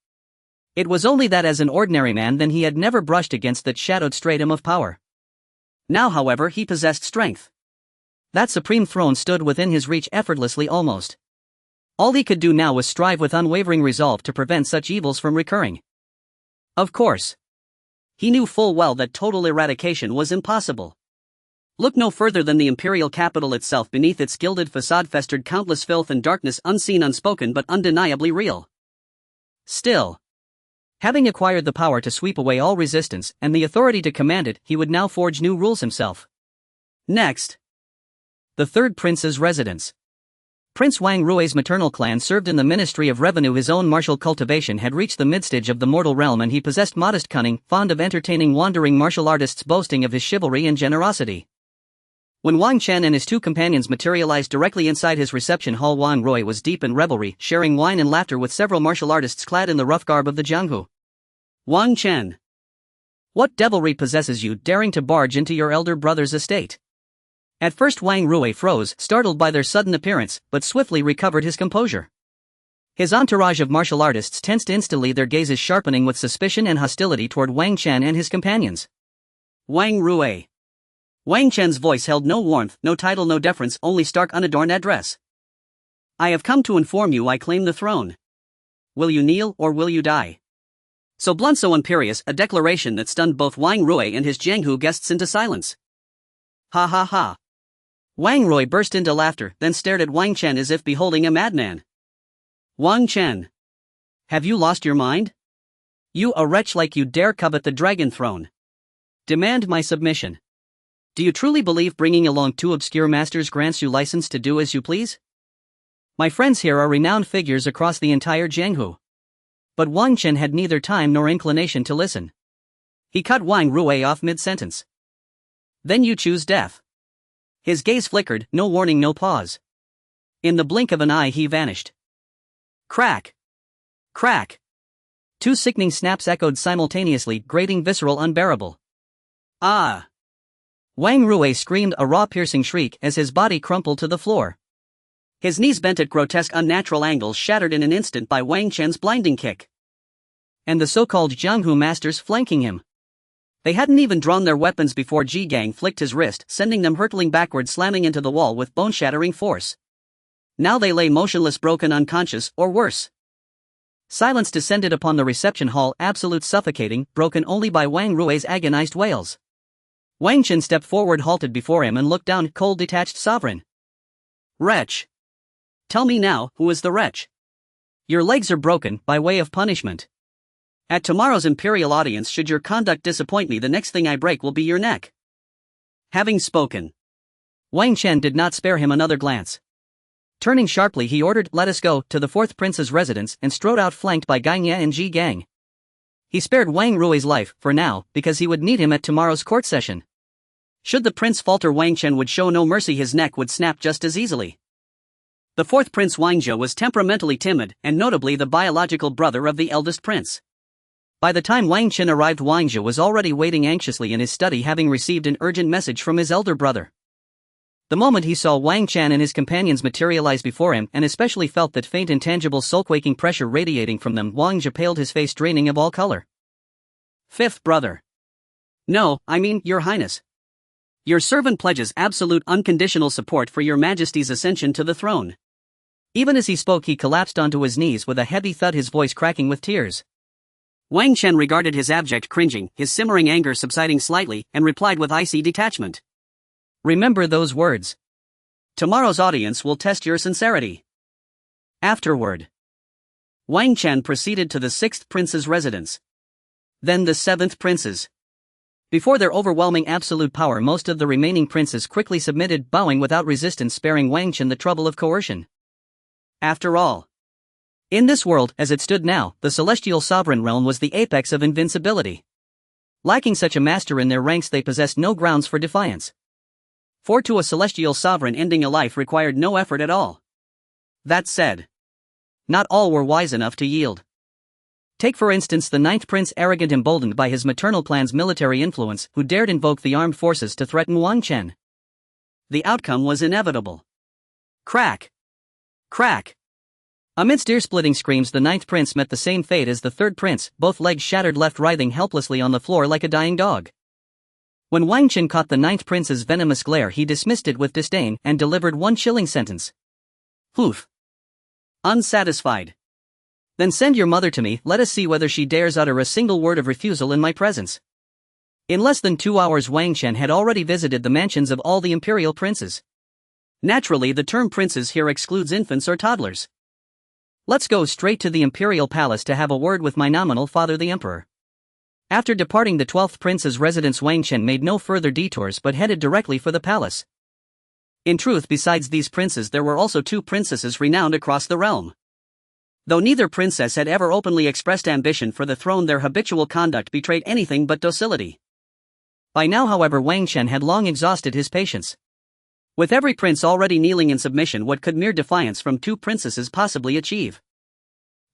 It was only that as an ordinary man then he had never brushed against that shadowed stratum of power. Now however he possessed strength. That supreme throne stood within his reach effortlessly almost. All he could do now was strive with unwavering resolve to prevent such evils from recurring. Of course. He knew full well that total eradication was impossible. Look no further than the imperial capital itself. Beneath its gilded facade festered countless filth and darkness, unseen, unspoken, but undeniably real. Still, having acquired the power to sweep away all resistance and the authority to command it, he would now forge new rules himself. Next, the third prince's residence. Prince Wang Rui's maternal clan served in the Ministry of Revenue. His own martial cultivation had reached the midstage of the mortal realm, and he possessed modest cunning, fond of entertaining wandering martial artists, boasting of his chivalry and generosity. When Wang Chen and his two companions materialized directly inside his reception hall, Wang Rui was deep in revelry, sharing wine and laughter with several martial artists clad in the rough garb of the Jianghu. Wang Chen, what devilry possesses you, daring to barge into your elder brother's estate? At first Wang Rui froze, startled by their sudden appearance, but swiftly recovered his composure. His entourage of martial artists tensed instantly, their gazes sharpening with suspicion and hostility toward Wang Chen and his companions. Wang Rui. Wang Chen's voice held no warmth, no title, no deference, only stark unadorned address. I have come to inform you I claim the throne. Will you kneel or will you die? So blunt, so imperious, a declaration that stunned both Wang Rui and his Jianghu guests into silence. Ha ha ha. Wang Rui burst into laughter, then stared at Wang Chen as if beholding a madman. Wang Chen. Have you lost your mind? You, a wretch like you, dare covet the dragon throne? Demand my submission. Do you truly believe bringing along two obscure masters grants you license to do as you please? My friends here are renowned figures across the entire Jianghu. But Wang Chen had neither time nor inclination to listen. He cut Wang Rui off mid-sentence. Then you choose death. His gaze flickered, no warning, no pause. In the blink of an eye he vanished. Crack! Crack! Two sickening snaps echoed simultaneously, grating, visceral, unbearable. Ah! Wang Rui screamed a raw, piercing shriek as his body crumpled to the floor. His knees bent at grotesque, unnatural angles, shattered in an instant by Wang Chen's blinding kick. And the so-called Jianghu masters flanking him. They hadn't even drawn their weapons before Ji Gang flicked his wrist, sending them hurtling backward, slamming into the wall with bone-shattering force. Now they lay motionless, broken, unconscious, or worse. Silence descended upon the reception hall, absolute, suffocating, broken only by Wang Rui's agonized wails. Wang Chen stepped forward, halted before him, and looked down, cold, detached, sovereign. Wretch! Tell me now, who is the wretch? Your legs are broken, by way of punishment. At tomorrow's Imperial audience, should your conduct disappoint me, the next thing I break will be your neck. Having spoken, Wang Chen did not spare him another glance. Turning sharply, he ordered, "Let us go," to the fourth prince's residence, and strode out flanked by Ganya and Ji Gang. He spared Wang Rui's life, for now, because he would need him at tomorrow's court session. Should the prince falter, Wang Chen would show no mercy, his neck would snap just as easily. The fourth prince Wangzhou was temperamentally timid, and notably the biological brother of the eldest prince. By the time Wang Chen arrived, Wangzhou was already waiting anxiously in his study, having received an urgent message from his elder brother. The moment he saw Wang Chen and his companions materialize before him, and especially felt that faint, intangible, soul-quaking pressure radiating from them, Wangzhou paled, his face draining of all color. Fifth brother. No, I mean, Your Highness. Your servant pledges absolute, unconditional support for Your Majesty's ascension to the throne. Even as he spoke, he collapsed onto his knees with a heavy thud, his voice cracking with tears. Wang Chen regarded his abject cringing, his simmering anger subsiding slightly, and replied with icy detachment. Remember those words. Tomorrow's audience will test your sincerity. Afterward, Wang Chen proceeded to the sixth prince's residence. Then the seventh prince's. Before their overwhelming absolute power, most of the remaining princes quickly submitted, bowing without resistance, sparing Wang Chen the trouble of coercion. After all, in this world, as it stood now, the celestial sovereign realm was the apex of invincibility. Lacking such a master in their ranks, they possessed no grounds for defiance. For to a celestial sovereign, ending a life required no effort at all. That said, not all were wise enough to yield. Take for instance the ninth prince, arrogant, emboldened by his maternal clan's military influence, who dared invoke the armed forces to threaten Wang Chen. The outcome was inevitable. Crack! Crack! Amidst ear-splitting screams, the ninth prince met the same fate as the third prince, both legs shattered, left writhing helplessly on the floor like a dying dog. When Wang Chen caught the ninth prince's venomous glare, he dismissed it with disdain and delivered one chilling sentence. Poof! Unsatisfied. Then send your mother to me, let us see whether she dares utter a single word of refusal in my presence. In less than 2 hours, Wang Chen had already visited the mansions of all the imperial princes. Naturally, the term princes here excludes infants or toddlers. Let's go straight to the imperial palace to have a word with my nominal father, the emperor. After departing the 12th prince's residence, Wang Chen made no further detours but headed directly for the palace. In truth, besides these princes, there were also 2 princesses renowned across the realm. Though neither princess had ever openly expressed ambition for the throne, their habitual conduct betrayed anything but docility. By now, however, Wang Chen had long exhausted his patience. With every prince already kneeling in submission, what could mere defiance from 2 princesses possibly achieve?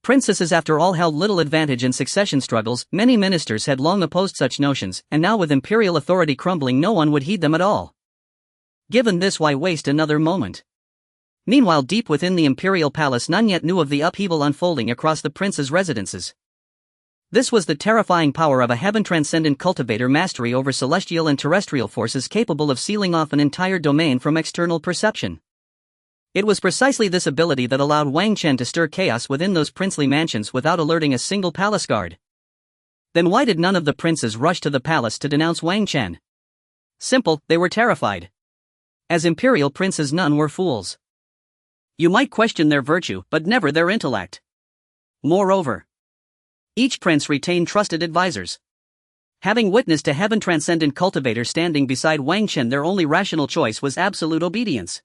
Princesses, after all, held little advantage in succession struggles. Many ministers had long opposed such notions, and now with imperial authority crumbling, no one would heed them at all. Given this, why waste another moment? Meanwhile, deep within the imperial palace, none yet knew of the upheaval unfolding across the princes' residences. This was the terrifying power of a heaven-transcendent cultivator, mastery over celestial and terrestrial forces capable of sealing off an entire domain from external perception. It was precisely this ability that allowed Wang Chen to stir chaos within those princely mansions without alerting a single palace guard. Then why did none of the princes rush to the palace to denounce Wang Chen? Simple, they were terrified. As imperial princes, none were fools. You might question their virtue, but never their intellect. Moreover, each prince retained trusted advisors. Having witnessed a heaven-transcendent cultivator standing beside Wang Chen, their only rational choice was absolute obedience.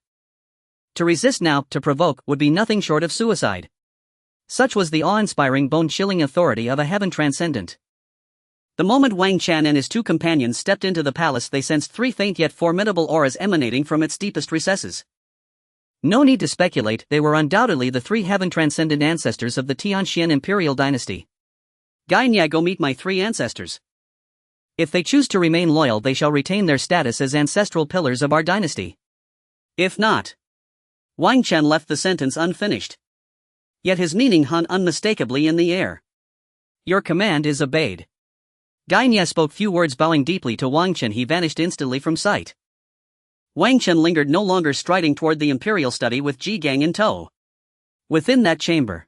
To resist now, to provoke, would be nothing short of suicide. Such was the awe-inspiring, bone-chilling authority of a heaven transcendent. The moment Wang Chen and his 2 companions stepped into the palace, they sensed 3 faint yet formidable auras emanating from its deepest recesses. No need to speculate, they were undoubtedly the 3 heaven-transcendent ancestors of the Tianxian Imperial Dynasty. Gainia, go meet my 3 ancestors. If they choose to remain loyal, they shall retain their status as ancestral pillars of our dynasty. If not... Wang Chen left the sentence unfinished. Yet his meaning hung unmistakably in the air. Your command is obeyed. Gainia spoke few words, bowing deeply to Wang Chen. He vanished instantly from sight. Wang Chen lingered no longer, striding toward the imperial study with Ji Gang in tow. Within that chamber,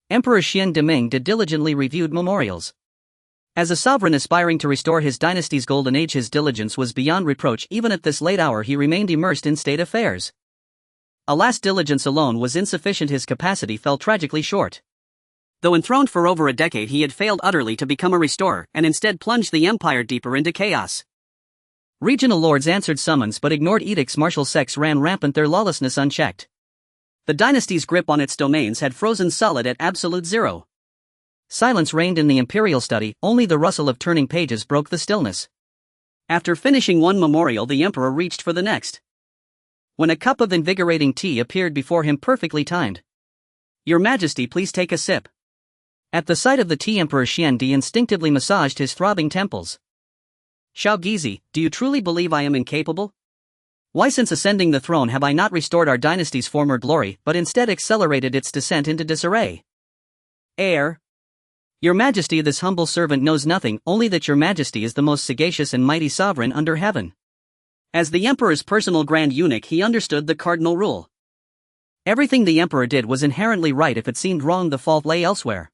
Emperor Xian Deming diligently reviewed memorials. As a sovereign aspiring to restore his dynasty's golden age, his diligence was beyond reproach. Even at this late hour, he remained immersed in state affairs. Alas, diligence alone was insufficient. His capacity fell tragically short. Though enthroned for over a decade, he had failed utterly to become a restorer, and instead plunged the empire deeper into chaos. Regional lords answered summons but ignored edicts. Martial sects ran rampant, their lawlessness unchecked. The dynasty's grip on its domains had frozen solid at absolute zero. Silence reigned in the imperial study, only the rustle of turning pages broke the stillness. After finishing one memorial, the emperor reached for the next. When a cup of invigorating tea appeared before him, perfectly timed. Your Majesty, please take a sip. At the sight of the tea, Emperor Xiandi instinctively massaged his throbbing temples. Xiao Gizi, do you truly believe I am incapable? Why, since ascending the throne, have I not restored our dynasty's former glory, but instead accelerated its descent into disarray? Heir. Your Majesty, this humble servant knows nothing, only that your Majesty is the most sagacious and mighty sovereign under heaven. As the emperor's personal grand eunuch, he understood the cardinal rule. Everything the emperor did was inherently right. If it seemed wrong, the fault lay elsewhere.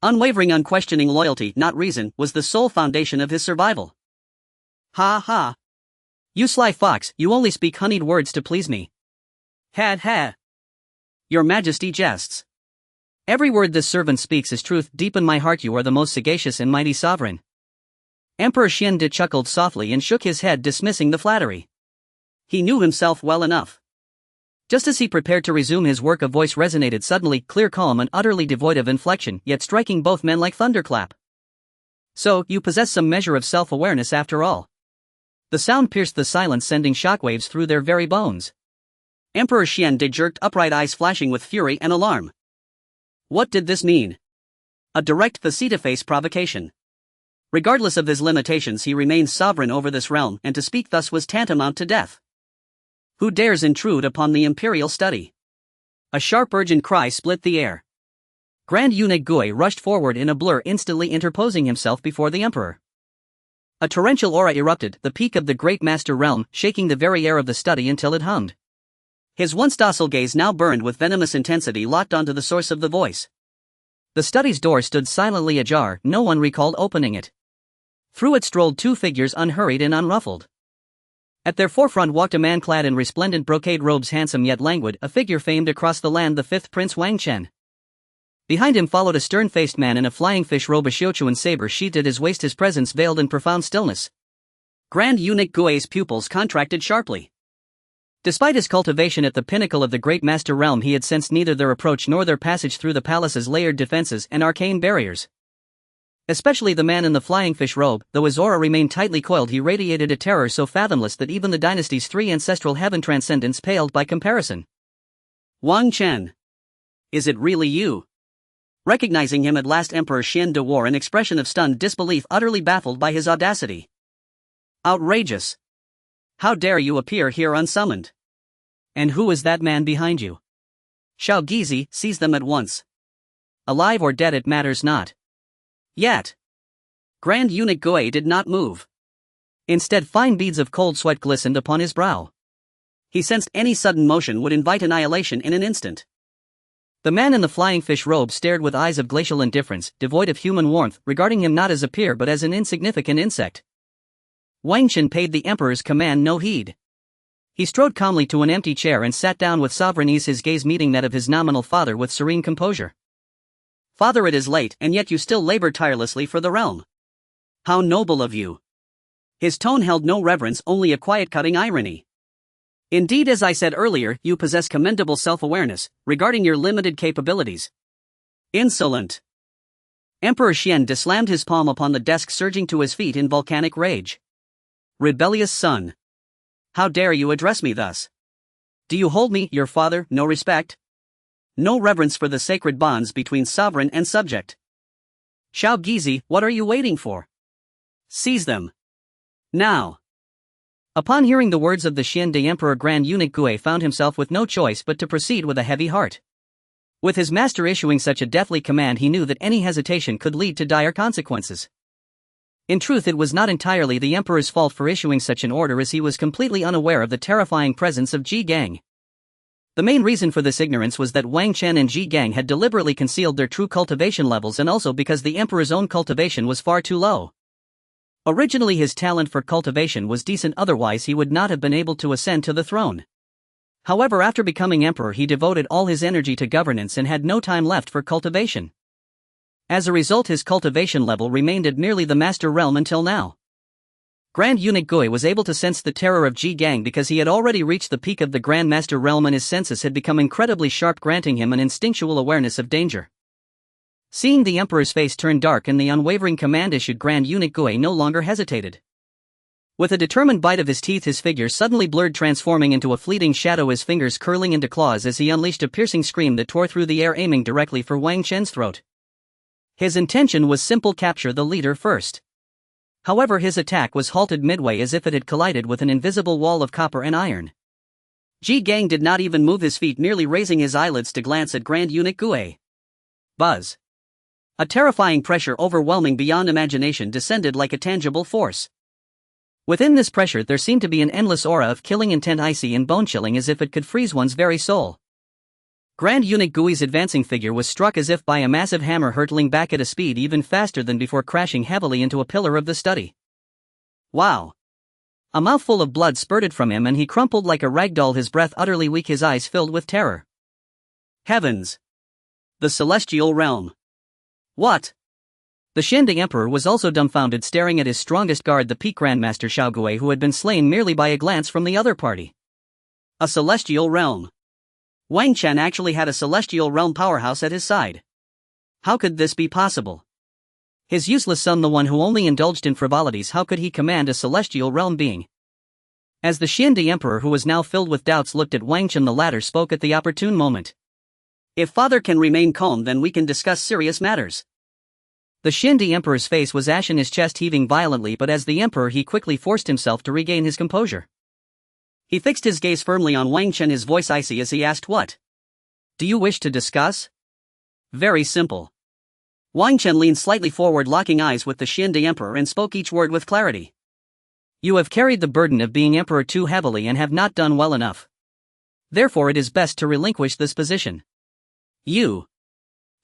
Unwavering, unquestioning loyalty, not reason, was the sole foundation of his survival. Ha ha. You sly fox, you only speak honeyed words to please me. Ha ha. Your Majesty jests. Every word this servant speaks is truth. Deep in my heart you are the most sagacious and mighty sovereign. Emperor Xian Di chuckled softly and shook his head, dismissing the flattery. He knew himself well enough. Just as he prepared to resume his work, a voice resonated suddenly, clear, calm, and utterly devoid of inflection, yet striking both men like thunderclap. So, you possess some measure of self-awareness after all. The sound pierced the silence, sending shockwaves through their very bones. Emperor Xian Di jerked upright, eyes flashing with fury and alarm. What did this mean? A direct face-to-face provocation. Regardless of his limitations, he remained sovereign over this realm, and to speak thus was tantamount to death. Who dares intrude upon the imperial study? A sharp, urgent cry split the air. Grand Eunuch Gui rushed forward in a blur, instantly interposing himself before the emperor. A torrential aura erupted, the peak of the great master realm, shaking the very air of the study until it hummed. His once docile gaze now burned with venomous intensity, locked onto the source of the voice. The study's door stood silently ajar, no one recalled opening it. Through it strolled two figures, unhurried and unruffled. At their forefront walked a man clad in resplendent brocade robes, handsome yet languid, a figure famed across the land, the fifth Prince Wang Chen. Behind him followed a stern-faced man in a flying fish robe, a Xiuquan saber sheathed at his waist, his presence veiled in profound stillness. Grand Eunuch Gui's pupils contracted sharply. Despite his cultivation at the pinnacle of the great master realm, he had sensed neither their approach nor their passage through the palace's layered defenses and arcane barriers. Especially the man in the flying fish robe, though his aura remained tightly coiled, he radiated a terror so fathomless that even the dynasty's three ancestral heaven transcendents paled by comparison. Wang Chen. Is it really you? Recognizing him at last, Emperor Xian Di wore an expression of stunned disbelief, utterly baffled by his audacity. Outrageous. How dare you appear here unsummoned? And who is that man behind you? Shao Gizi, seize them at once. Alive or dead, it matters not. Yet. Grand Eunuch Gui did not move. Instead, fine beads of cold sweat glistened upon his brow. He sensed any sudden motion would invite annihilation in an instant. The man in the flying fish robe stared with eyes of glacial indifference, devoid of human warmth, regarding him not as a peer but as an insignificant insect. Wang Chen paid the emperor's command no heed. He strode calmly to an empty chair and sat down with sovereign ease, his gaze meeting that of his nominal father with serene composure. Father, it is late, and yet you still labor tirelessly for the realm. How noble of you. His tone held no reverence, only a quiet cutting irony. Indeed, as I said earlier, you possess commendable self-awareness regarding your limited capabilities. Insolent. Emperor Xian Di slammed his palm upon the desk, surging to his feet in volcanic rage. Rebellious son. How dare you address me thus? Do you hold me, your father, no respect? No reverence for the sacred bonds between sovereign and subject? Shao Gizi, what are you waiting for? Seize them. Now. Upon hearing the words of the Xian Di Emperor, Grand Eunuch Gui found himself with no choice but to proceed with a heavy heart. With his master issuing such a deathly command, he knew that any hesitation could lead to dire consequences. In truth, it was not entirely the emperor's fault for issuing such an order, as he was completely unaware of the terrifying presence of Ji Gang. The main reason for this ignorance was that Wang Chen and Ji Gang had deliberately concealed their true cultivation levels, and also because the emperor's own cultivation was far too low. Originally his talent for cultivation was decent, otherwise he would not have been able to ascend to the throne. However, after becoming emperor, he devoted all his energy to governance and had no time left for cultivation. As a result, his cultivation level remained at merely the master realm until now. Grand Eunuch Gui was able to sense the terror of Ji Gang because he had already reached the peak of the Grand Master realm, and his senses had become incredibly sharp, granting him an instinctual awareness of danger. Seeing the emperor's face turn dark and the unwavering command issued, Grand Eunuch Gui no longer hesitated. With a determined bite of his teeth, his figure suddenly blurred, transforming into a fleeting shadow, his fingers curling into claws as he unleashed a piercing scream that tore through the air, aiming directly for Wang Chen's throat. His intention was simple: capture the leader first. However, his attack was halted midway as if it had collided with an invisible wall of copper and iron. Ji Gang did not even move his feet, merely raising his eyelids to glance at Grand Eunuch Gui. Buzz. A terrifying pressure, overwhelming beyond imagination, descended like a tangible force. Within this pressure there seemed to be an endless aura of killing intent, icy and bone-chilling, as if it could freeze one's very soul. Grand Eunuch Gui's advancing figure was struck as if by a massive hammer hurtling back at a speed even faster than before, crashing heavily into a pillar of the study. Wow! A mouthful of blood spurted from him and he crumpled like a rag doll, his breath utterly weak, his eyes filled with terror. Heavens! The celestial realm! What? The Xiande Emperor was also dumbfounded, staring at his strongest guard, the Peak Grandmaster Xiao Gui, who had been slain merely by a glance from the other party. A celestial realm! Wang Chen actually had a celestial realm powerhouse at his side. How could this be possible? His useless son, the one who only indulged in frivolities, how could he command a celestial realm being? As the Xiande Emperor, who was now filled with doubts, looked at Wang Chen, the latter spoke at the opportune moment. If father can remain calm, then we can discuss serious matters. The Xiande Emperor's face was ashen, his chest heaving violently, but as the emperor he quickly forced himself to regain his composure. He fixed his gaze firmly on Wang Chen, his voice icy as he asked, "What do you wish to discuss?" "Very simple." Wang Chen leaned slightly forward, locking eyes with the Xiande Emperor, and spoke each word with clarity. "You have carried the burden of being emperor too heavily and have not done well enough. Therefore it is best to relinquish this position. You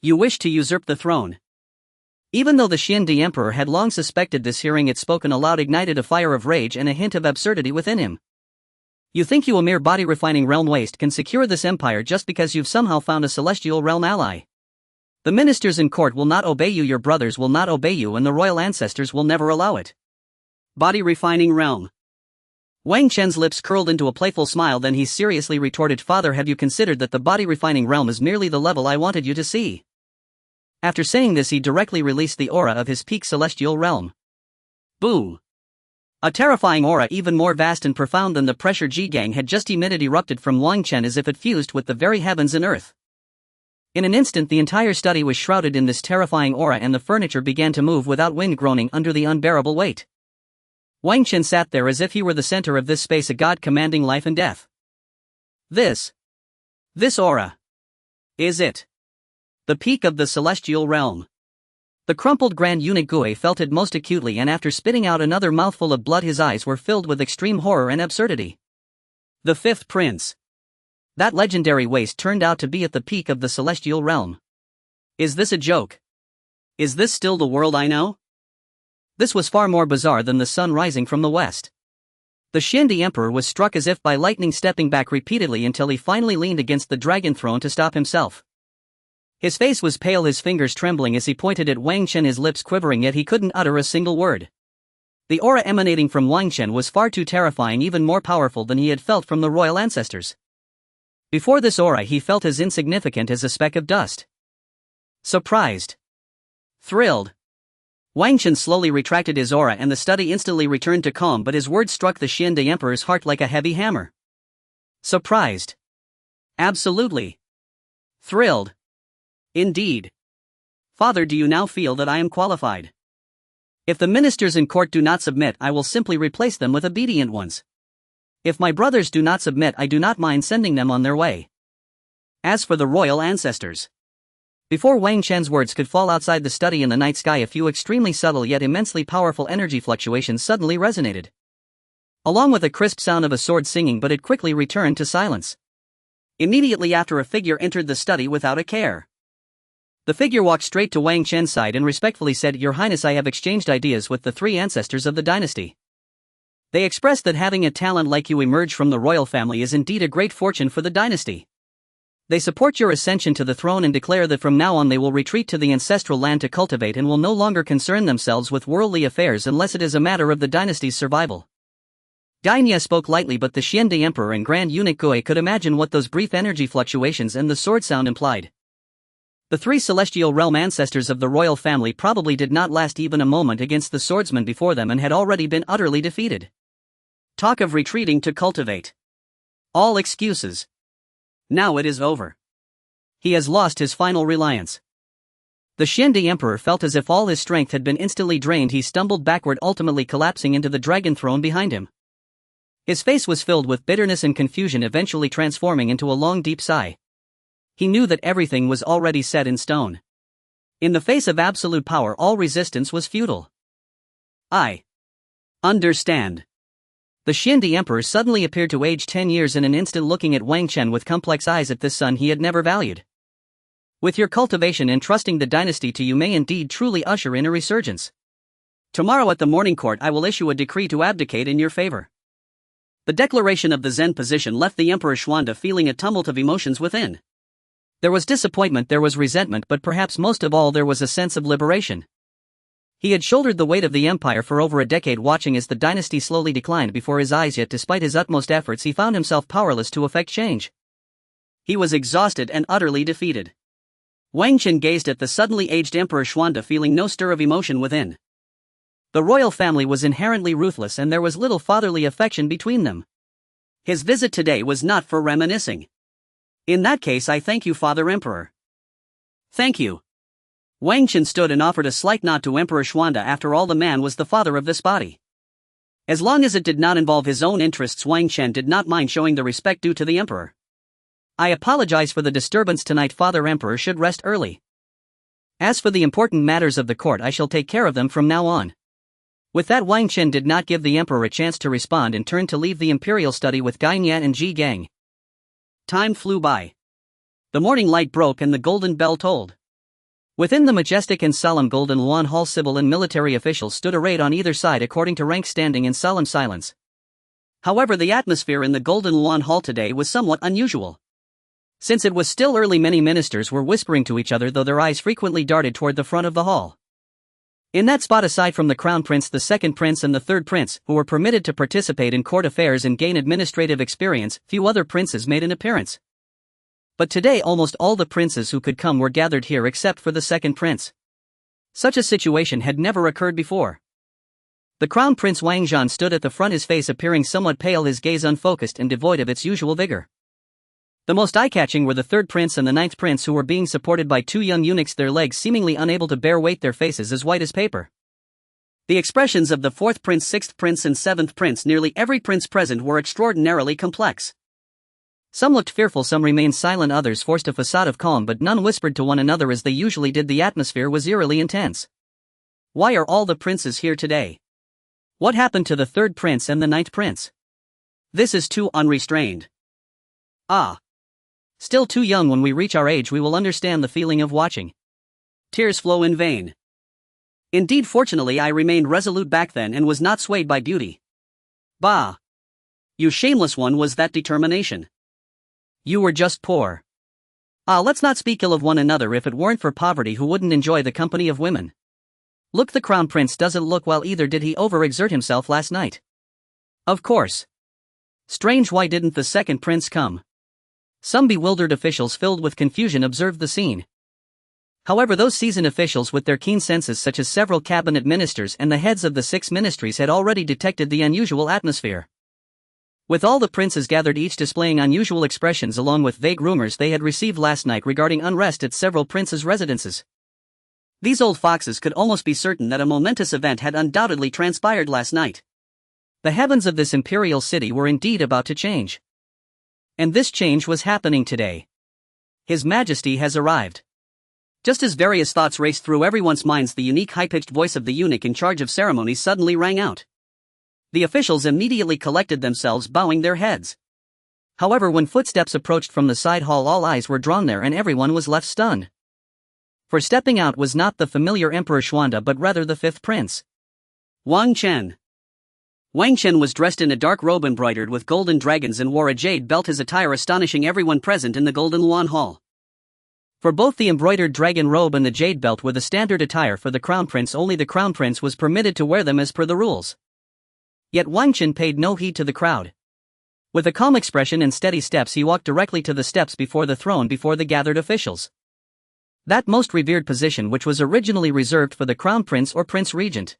wish to usurp the throne." Even though the Xiande Emperor had long suspected this, hearing it spoken aloud ignited a fire of rage and a hint of absurdity within him. You think you, a mere body-refining realm waste, can secure this empire just because you've somehow found a celestial realm ally? The ministers in court will not obey you, your brothers will not obey you, and the royal ancestors will never allow it. Body-refining realm. Wang Chen's lips curled into a playful smile, then he seriously retorted, "Father, have you considered that the body-refining realm is merely the level I wanted you to see?" After saying this, he directly released the aura of his peak celestial realm. Boom! A terrifying aura, even more vast and profound than the pressure Ji-gang had just emitted, erupted from Wang Chen as if it fused with the very heavens and earth. In an instant, the entire study was shrouded in this terrifying aura, and the furniture began to move without wind, groaning under the unbearable weight. Wang Chen sat there as if he were the center of this space, a god commanding life and death. This aura is it. The peak of the celestial realm. The crumpled Grand Eunuch Gui felt it most acutely, and after spitting out another mouthful of blood, his eyes were filled with extreme horror and absurdity. The fifth prince. That legendary waste turned out to be at the peak of the celestial realm. Is this a joke? Is this still the world I know? This was far more bizarre than the sun rising from the west. The Xiande Emperor was struck as if by lightning, stepping back repeatedly until he finally leaned against the dragon throne to stop himself. His face was pale, his fingers trembling as he pointed at Wang Chen, his lips quivering, yet he couldn't utter a single word. The aura emanating from Wang Chen was far too terrifying, even more powerful than he had felt from the royal ancestors. Before this aura, he felt as insignificant as a speck of dust. Surprised. Thrilled. Wang Chen slowly retracted his aura and the study instantly returned to calm, but his words struck the Xiande Emperor's heart like a heavy hammer. Surprised. Absolutely. Thrilled. Indeed. Father, do you now feel that I am qualified? If the ministers in court do not submit, I will simply replace them with obedient ones. If my brothers do not submit, I do not mind sending them on their way. As for the royal ancestors. Before Wang Chen's words could fall outside the study in the night sky, a few extremely subtle yet immensely powerful energy fluctuations suddenly resonated. Along with a crisp sound of a sword singing, but it quickly returned to silence. Immediately after, a figure entered the study without a care. The figure walked straight to Wang Chen's side and respectfully said, "Your Highness, I have exchanged ideas with the three ancestors of the dynasty. They expressed that having a talent like you emerge from the royal family is indeed a great fortune for the dynasty. They support your ascension to the throne and declare that from now on they will retreat to the ancestral land to cultivate and will no longer concern themselves with worldly affairs unless it is a matter of the dynasty's survival." Dainia spoke lightly, but the Xiande Emperor and Grand Eunuch Gui could imagine what those brief energy fluctuations and the sword sound implied. The three celestial realm ancestors of the royal family probably did not last even a moment against the swordsman before them and had already been utterly defeated. Talk of retreating to cultivate. All excuses. Now it is over. He has lost his final reliance. The Xiande Emperor felt as if all his strength had been instantly drained. He stumbled backward, ultimately collapsing into the dragon throne behind him. His face was filled with bitterness and confusion, eventually transforming into a long, deep sigh. He knew that everything was already set in stone. In the face of absolute power, all resistance was futile. I understand. The Xiandi Emperor suddenly appeared to age 10 years in an instant, looking at Wang Chen with complex eyes at this son he had never valued. With your cultivation, entrusting the dynasty to you may indeed truly usher in a resurgence. Tomorrow at the morning court I will issue a decree to abdicate in your favor. The declaration of the Zen position left the Emperor Xuanda feeling a tumult of emotions within. There was disappointment, there was resentment, but perhaps most of all there was a sense of liberation. He had shouldered the weight of the empire for over a decade, watching as the dynasty slowly declined before his eyes, yet despite his utmost efforts he found himself powerless to effect change. He was exhausted and utterly defeated. Wang Chen gazed at the suddenly aged Emperor Xuanda, feeling no stir of emotion within. The royal family was inherently ruthless and there was little fatherly affection between them. His visit today was not for reminiscing. In that case, I thank you, Father Emperor. Thank you. Wang Chen stood and offered a slight nod to Emperor Xuanda. After all, the man was the father of this body. As long as it did not involve his own interests, Wang Chen did not mind showing the respect due to the emperor. I apologize for the disturbance tonight. Father Emperor should rest early. As for the important matters of the court, I shall take care of them from now on. With that, Wang Chen did not give the emperor a chance to respond and turned to leave the imperial study with Gai Nian and Ji Gang. Time flew by. The morning light broke and the golden bell tolled. Within the majestic and solemn Golden Luan Hall, civil and military officials stood arrayed on either side according to rank, standing in solemn silence. However, the atmosphere in the Golden Luan Hall today was somewhat unusual. Since it was still early, many ministers were whispering to each other, though their eyes frequently darted toward the front of the hall. In that spot, aside from the Crown Prince, the Second Prince and the Third Prince, who were permitted to participate in court affairs and gain administrative experience, few other princes made an appearance. But today almost all the princes who could come were gathered here except for the Second Prince. Such a situation had never occurred before. The Crown Prince Wang Zhan stood at the front, his face appearing somewhat pale, his gaze unfocused and devoid of its usual vigor. The most eye-catching were the Third Prince and the Ninth Prince, who were being supported by two young eunuchs, their legs seemingly unable to bear weight, their faces as white as paper. The expressions of the Fourth Prince, Sixth Prince and Seventh Prince, nearly every prince present, were extraordinarily complex. Some looked fearful, some remained silent, others forced a facade of calm, but none whispered to one another as they usually did. The atmosphere was eerily intense. Why are all the princes here today? What happened to the Third Prince and the Ninth Prince? This is too unrestrained. Ah. Still too young. When we reach our age we will understand the feeling of watching tears flow in vain. Indeed, fortunately I remained resolute back then and was not swayed by beauty. Bah! You shameless one, was that determination? You were just poor. Ah, let's not speak ill of one another. If it weren't for poverty, who wouldn't enjoy the company of women? Look, the Crown Prince doesn't look well either. Did he overexert himself last night? Of course. Strange, why didn't the Second Prince come? Some bewildered officials filled with confusion observed the scene. However, those seasoned officials with their keen senses, such as several cabinet ministers and the heads of the 6 ministries, had already detected the unusual atmosphere. With all the princes gathered, each displaying unusual expressions along with vague rumors they had received last night regarding unrest at several princes' residences. These old foxes could almost be certain that a momentous event had undoubtedly transpired last night. The heavens of this imperial city were indeed about to change. And this change was happening today. His Majesty has arrived. Just as various thoughts raced through everyone's minds, the unique high-pitched voice of the eunuch in charge of ceremonies suddenly rang out. The officials immediately collected themselves, bowing their heads. However, when footsteps approached from the side hall, all eyes were drawn there and everyone was left stunned. For stepping out was not the familiar Emperor Xuanda but rather the 5th Prince, Wang Chen. Wang Chen was dressed in a dark robe embroidered with golden dragons and wore a jade belt, his attire astonishing everyone present in the Golden Luan Hall. For both the embroidered dragon robe and the jade belt were the standard attire for the Crown Prince, only the Crown Prince was permitted to wear them as per the rules. Yet Wang Chen paid no heed to the crowd. With a calm expression and steady steps he walked directly to the steps before the throne before the gathered officials. That most revered position which was originally reserved for the Crown Prince or Prince Regent.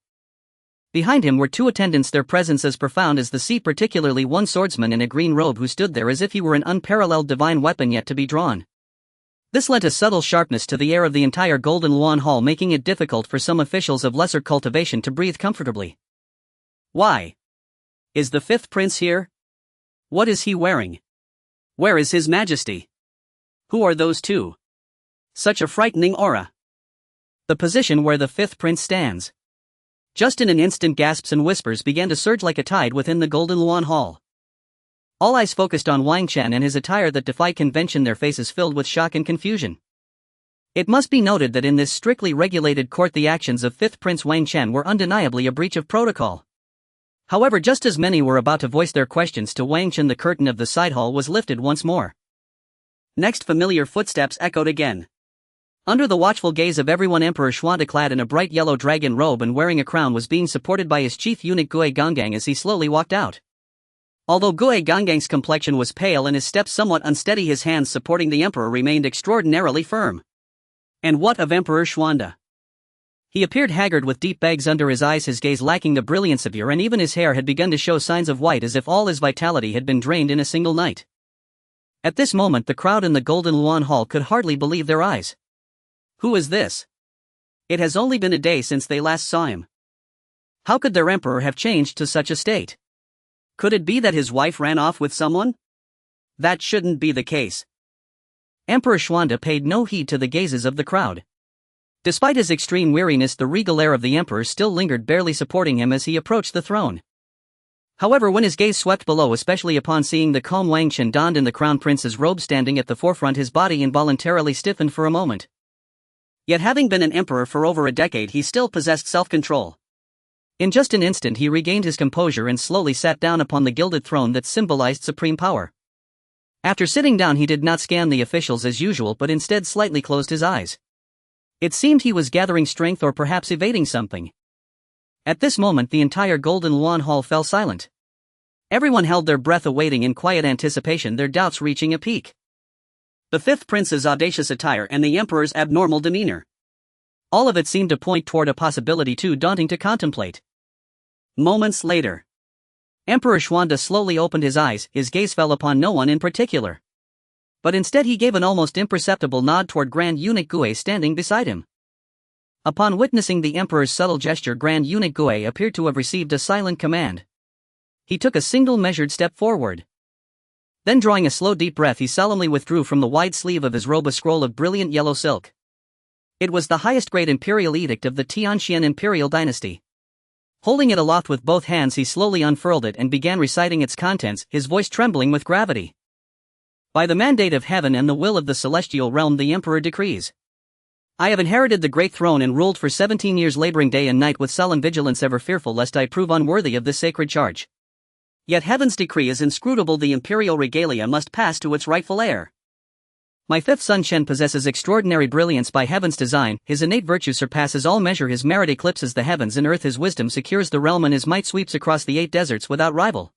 Behind him were 2 attendants, their presence as profound as the sea, particularly one swordsman in a green robe who stood there as if he were an unparalleled divine weapon yet to be drawn. This lent a subtle sharpness to the air of the entire Golden Luan Hall, making it difficult for some officials of lesser cultivation to breathe comfortably. Why? Is the 5th Prince here? What is he wearing? Where is His Majesty? Who are those 2? Such a frightening aura. The position where the 5th Prince stands. Just in an instant, gasps and whispers began to surge like a tide within the Golden Luan Hall. All eyes focused on Wang Chen and his attire that defied convention, their faces filled with shock and confusion. It must be noted that in this strictly regulated court the actions of 5th Prince Wang Chen were undeniably a breach of protocol. However, just as many were about to voice their questions to Wang Chen, the curtain of the side hall was lifted once more. Next, familiar footsteps echoed again. Under the watchful gaze of everyone, Emperor Xuan, clad in a bright yellow dragon robe and wearing a crown, was being supported by his chief eunuch Gui Gonggang as he slowly walked out. Although Gui Gonggang's complexion was pale and his steps somewhat unsteady, his hands supporting the emperor remained extraordinarily firm. And what of Emperor Xuan? He appeared haggard with deep bags under his eyes, his gaze lacking the brilliance of yore, and even his hair had begun to show signs of white, as if all his vitality had been drained in a single night. At this moment the crowd in the Golden Luan Hall could hardly believe their eyes. Who is this? It has only been a day since they last saw him. How could their emperor have changed to such a state? Could it be that his wife ran off with someone? That shouldn't be the case. Emperor Xuan paid no heed to the gazes of the crowd. Despite his extreme weariness, the regal air of the emperor still lingered, barely supporting him as he approached the throne. However, when his gaze swept below, especially upon seeing the calm Wang Chen donned in the crown prince's robe standing at the forefront, his body involuntarily stiffened for a moment. Yet, having been an emperor for over a decade, he still possessed self-control. In just an instant he regained his composure and slowly sat down upon the gilded throne that symbolized supreme power. After sitting down, he did not scan the officials as usual, but instead slightly closed his eyes. It seemed he was gathering strength, or perhaps evading something. At this moment the entire Golden Luan Hall fell silent. Everyone held their breath, awaiting in quiet anticipation, their doubts reaching a peak. The 5th Prince's audacious attire and the Emperor's abnormal demeanor. All of it seemed to point toward a possibility too daunting to contemplate. Moments later, Emperor Xuan slowly opened his eyes. His gaze fell upon no one in particular. But instead he gave an almost imperceptible nod toward Grand Eunuch Gui standing beside him. Upon witnessing the Emperor's subtle gesture, Grand Eunuch Gui appeared to have received a silent command. He took a single measured step forward. Then, drawing a slow deep breath, he solemnly withdrew from the wide sleeve of his robe a scroll of brilliant yellow silk. It was the highest grade imperial edict of the Tianxian Imperial Dynasty. Holding it aloft with both hands, he slowly unfurled it and began reciting its contents, his voice trembling with gravity. By the mandate of heaven and the will of the celestial realm, the Emperor decrees. I have inherited the great throne and ruled for 17 years, laboring day and night with solemn vigilance, ever fearful lest I prove unworthy of this sacred charge. Yet heaven's decree is inscrutable, the imperial regalia must pass to its rightful heir. My 5th son Chen possesses extraordinary brilliance by heaven's design, his innate virtue surpasses all measure, his merit eclipses the heavens and earth, his wisdom secures the realm, and his might sweeps across the 8 deserts without rival.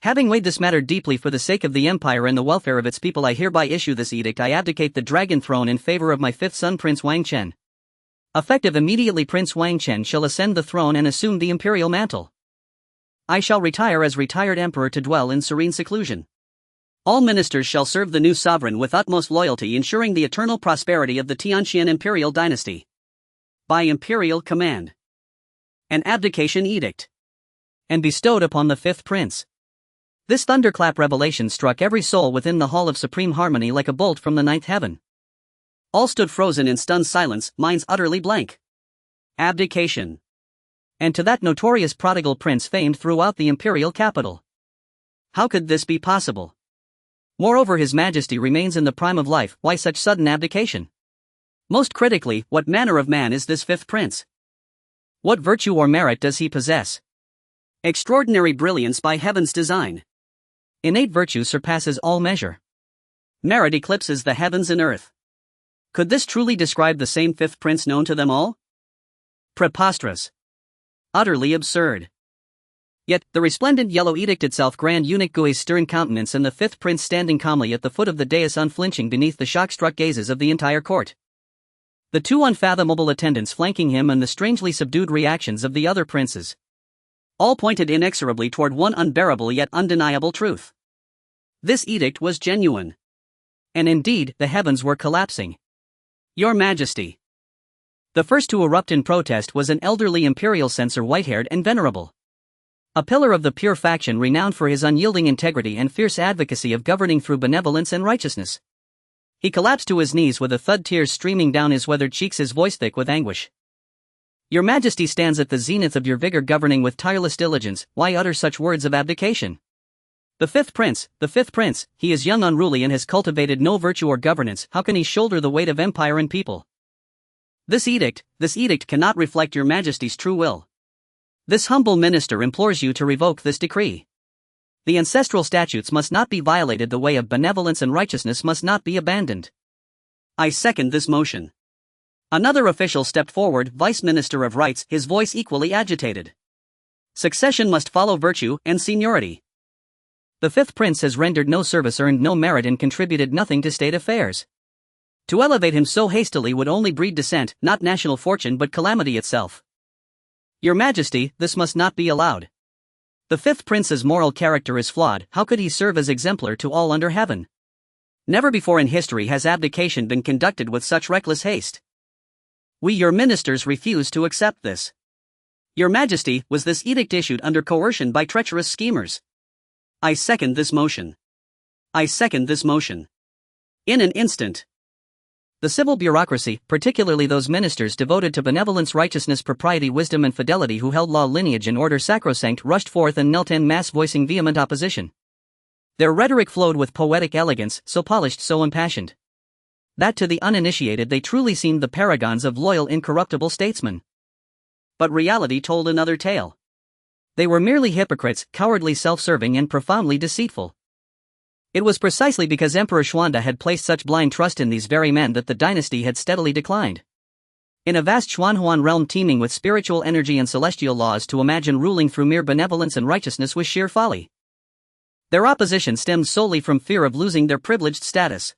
Having weighed this matter deeply for the sake of the empire and the welfare of its people, I hereby issue this edict. I abdicate the dragon throne in favor of my 5th son Prince Wang Chen. Effective immediately, Prince Wang Chen shall ascend the throne and assume the imperial mantle. I shall retire as retired emperor to dwell in serene seclusion. All ministers shall serve the new sovereign with utmost loyalty, ensuring the eternal prosperity of the Tianxian Imperial Dynasty. By imperial command. An abdication edict. And bestowed upon the 5th prince. This thunderclap revelation struck every soul within the Hall of Supreme Harmony like a bolt from the 9th heaven. All stood frozen in stunned silence, minds utterly blank. Abdication. And to that notorious prodigal prince famed throughout the imperial capital. How could this be possible? Moreover, his majesty remains in the prime of life, why such sudden abdication? Most critically, what manner of man is this 5th prince? What virtue or merit does he possess? Extraordinary brilliance by heaven's design. Innate virtue surpasses all measure. Merit eclipses the heavens and earth. Could this truly describe the same 5th prince known to them all? Preposterous. Utterly absurd. Yet, the resplendent yellow edict itself, Grand Eunuch Gui's stern countenance, and the 5th prince standing calmly at the foot of the dais, unflinching beneath the shock-struck gazes of the entire court. The 2 unfathomable attendants flanking him and the strangely subdued reactions of the other princes. All pointed inexorably toward one unbearable yet undeniable truth. This edict was genuine. And indeed, the heavens were collapsing. Your Majesty. The first to erupt in protest was an elderly imperial censor, white-haired and venerable. A pillar of the pure faction, renowned for his unyielding integrity and fierce advocacy of governing through benevolence and righteousness. He collapsed to his knees with a thud, tears streaming down his weathered cheeks, his voice thick with anguish. Your Majesty stands at the zenith of your vigor, governing with tireless diligence. Why utter such words of abdication? The fifth prince, he is young, unruly, and has cultivated no virtue or governance. How can he shoulder the weight of empire and people? This edict cannot reflect your Majesty's true will. This humble minister implores you to revoke this decree. The ancestral statutes must not be violated. The way of benevolence and righteousness must not be abandoned. I second this motion. Another official stepped forward, Vice Minister of Rights, his voice equally agitated. Succession must follow virtue and seniority. The fifth prince has rendered no service, earned no merit, and contributed nothing to state affairs. To elevate him so hastily would only breed dissent, not national fortune but calamity itself. Your Majesty, this must not be allowed. The fifth prince's moral character is flawed. How could he serve as exemplar to all under heaven? Never before in history has abdication been conducted with such reckless haste. We, your ministers, refuse to accept this. Your Majesty, was this edict issued under coercion by treacherous schemers? I second this motion. I second this motion. In an instant, the civil bureaucracy, particularly those ministers devoted to benevolence, righteousness, propriety, wisdom, and fidelity, who held law, lineage, and order sacrosanct, rushed forth and knelt en masse, voicing vehement opposition. Their rhetoric flowed with poetic elegance, so polished, so impassioned, that to the uninitiated they truly seemed the paragons of loyal, incorruptible statesmen. But reality told another tale. They were merely hypocrites, cowardly, self-serving, and profoundly deceitful. It was precisely because Emperor Xuanda had placed such blind trust in these very men that the dynasty had steadily declined. In a vast Xuanhuan realm teeming with spiritual energy and celestial laws, to imagine ruling through mere benevolence and righteousness was sheer folly. Their opposition stemmed solely from fear of losing their privileged status.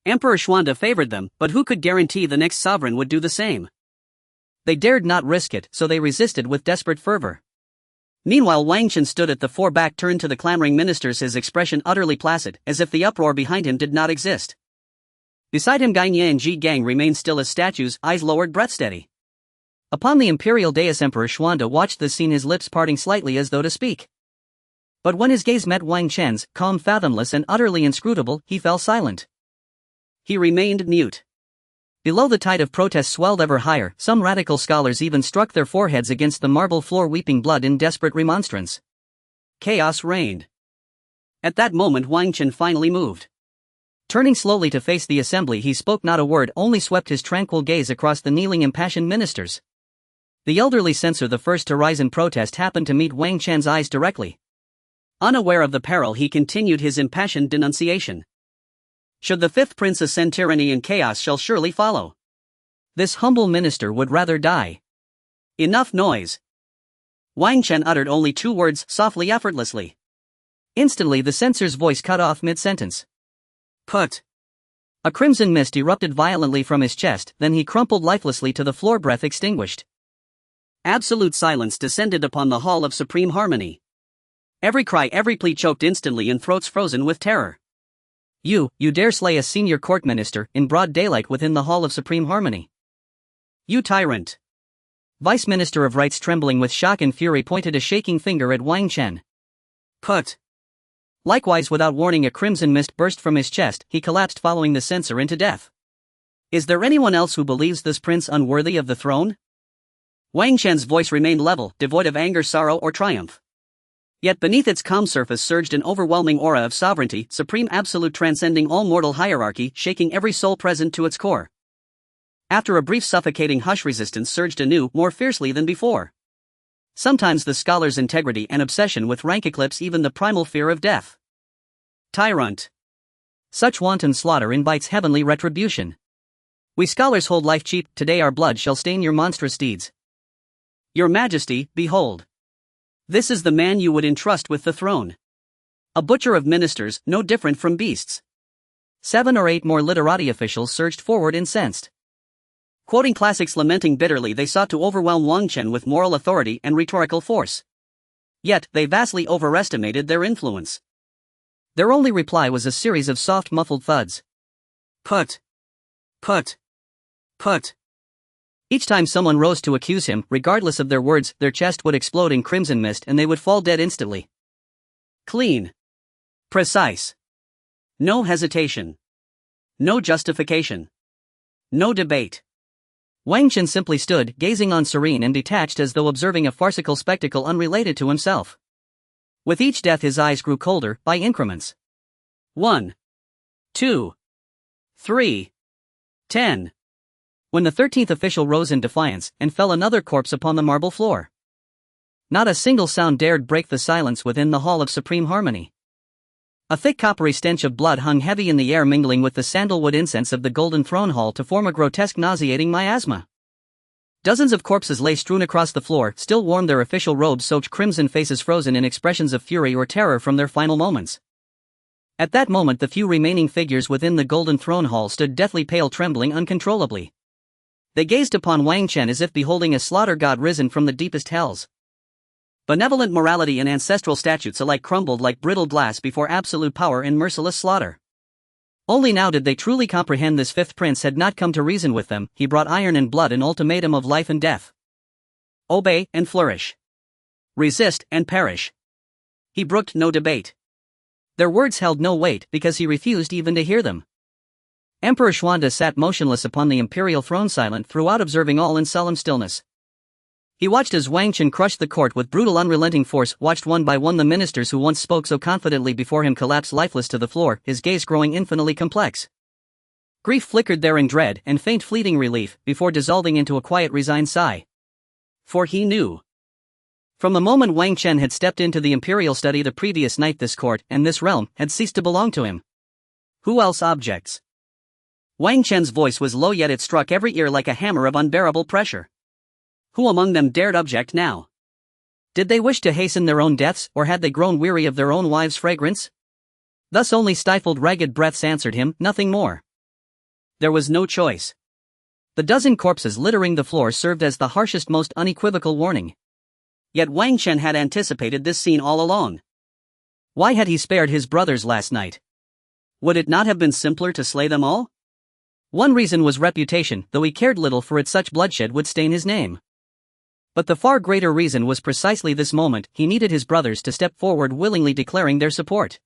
Emperor Xuanda favored them, but who could guarantee the next sovereign would do the same? They dared not risk it, so they resisted with desperate fervor. Meanwhile, Wang Chen stood at the fore, back turned to the clamoring ministers, his expression utterly placid, as if the uproar behind him did not exist. Beside him, Gainye and Ji Gang remained still as statues, eyes lowered, breath steady. Upon the imperial dais, Emperor Xuanda watched the scene, his lips parting slightly as though to speak. But when his gaze met Wang Chen's, calm, fathomless, and utterly inscrutable, he fell silent. He remained mute. Below, the tide of protest swelled ever higher. Some radical scholars even struck their foreheads against the marble floor, weeping blood in desperate remonstrance. Chaos reigned. At that moment, Wang Chen finally moved. Turning slowly to face the assembly, he spoke not a word, only swept his tranquil gaze across the kneeling, impassioned ministers. The elderly censor, the first to rise in protest, happened to meet Wang Chen's eyes directly. Unaware of the peril, he continued his impassioned denunciation. Should the fifth prince ascend, tyranny and chaos shall surely follow. This humble minister would rather die. Enough noise. Wang Chen uttered only two words, softly, effortlessly. Instantly, the censor's voice cut off mid-sentence. Put. A crimson mist erupted violently from his chest, then he crumpled lifelessly to the floor, breath extinguished. Absolute silence descended upon the hall of supreme harmony. Every cry, every plea choked instantly in throats frozen with terror. You dare slay a senior court minister in broad daylight within the hall of supreme harmony. You tyrant. Vice Minister of Rights, trembling with shock and fury, pointed a shaking finger at Wang Chen. Put. Likewise, without warning, a crimson mist burst from his chest. He collapsed, following the censor into death. Is there anyone else who believes this prince unworthy of the throne? Wang Chen's voice remained level, devoid of anger, sorrow, or triumph. Yet beneath its calm surface surged an overwhelming aura of sovereignty, supreme, absolute, transcending all mortal hierarchy, shaking every soul present to its core. After a brief suffocating hush, resistance surged anew, more fiercely than before. Sometimes the scholar's integrity and obsession with rank eclipse even the primal fear of death. Tyrant. Such wanton slaughter invites heavenly retribution. We scholars hold life cheap, today our blood shall stain your monstrous deeds. Your Majesty, behold. This is the man you would entrust with the throne. A butcher of ministers, no different from beasts. 7 or 8 more literati officials surged forward, incensed. Quoting classics, lamenting bitterly, they sought to overwhelm Wang Chen with moral authority and rhetorical force. Yet, they vastly overestimated their influence. Their only reply was a series of soft, muffled thuds. Put. Put. Put. Each time someone rose to accuse him, regardless of their words, their chest would explode in crimson mist and they would fall dead instantly. Clean. Precise. No hesitation. No justification. No debate. Wang Chen simply stood, gazing on serene and detached as though observing a farcical spectacle unrelated to himself. With each death his eyes grew colder, by increments. 1, 2, 3, 10. When the 13th official rose in defiance, and fell another corpse upon the marble floor. Not a single sound dared break the silence within the Hall of Supreme Harmony. A thick coppery stench of blood hung heavy in the air, mingling with the sandalwood incense of the Golden Throne Hall to form a grotesque nauseating miasma. Dozens of corpses lay strewn across the floor, still warm, their official robes soaked crimson, faces frozen in expressions of fury or terror from their final moments. At that moment the few remaining figures within the Golden Throne Hall stood deathly pale, trembling uncontrollably. They gazed upon Wang Chen as if beholding a slaughter god risen from the deepest hells. Benevolent morality and ancestral statutes alike crumbled like brittle glass before absolute power and merciless slaughter. Only now did they truly comprehend this fifth prince had not come to reason with them, he brought iron and blood, an ultimatum of life and death. Obey and flourish. Resist and perish. He brooked no debate. Their words held no weight because he refused even to hear them. Emperor Xuan sat motionless upon the imperial throne, silent throughout, observing all in solemn stillness. He watched as Wang Chen crushed the court with brutal, unrelenting force, watched one by one the ministers who once spoke so confidently before him collapse lifeless to the floor, his gaze growing infinitely complex. Grief flickered there in dread and faint fleeting relief, before dissolving into a quiet resigned sigh. For he knew. From the moment Wang Chen had stepped into the imperial study the previous night, this court and this realm had ceased to belong to him. Who else objects? Wang Chen's voice was low, yet it struck every ear like a hammer of unbearable pressure. Who among them dared object now? Did they wish to hasten their own deaths, or had they grown weary of their own wives' fragrance? Thus only stifled ragged breaths answered him, nothing more. There was no choice. The dozen corpses littering the floor served as the harshest, most unequivocal warning. Yet Wang Chen had anticipated this scene all along. Why had he spared his brothers last night? Would it not have been simpler to slay them all? One reason was reputation, though he cared little for it, such bloodshed would stain his name. But the far greater reason was precisely this moment: he needed his brothers to step forward, willingly declaring their support.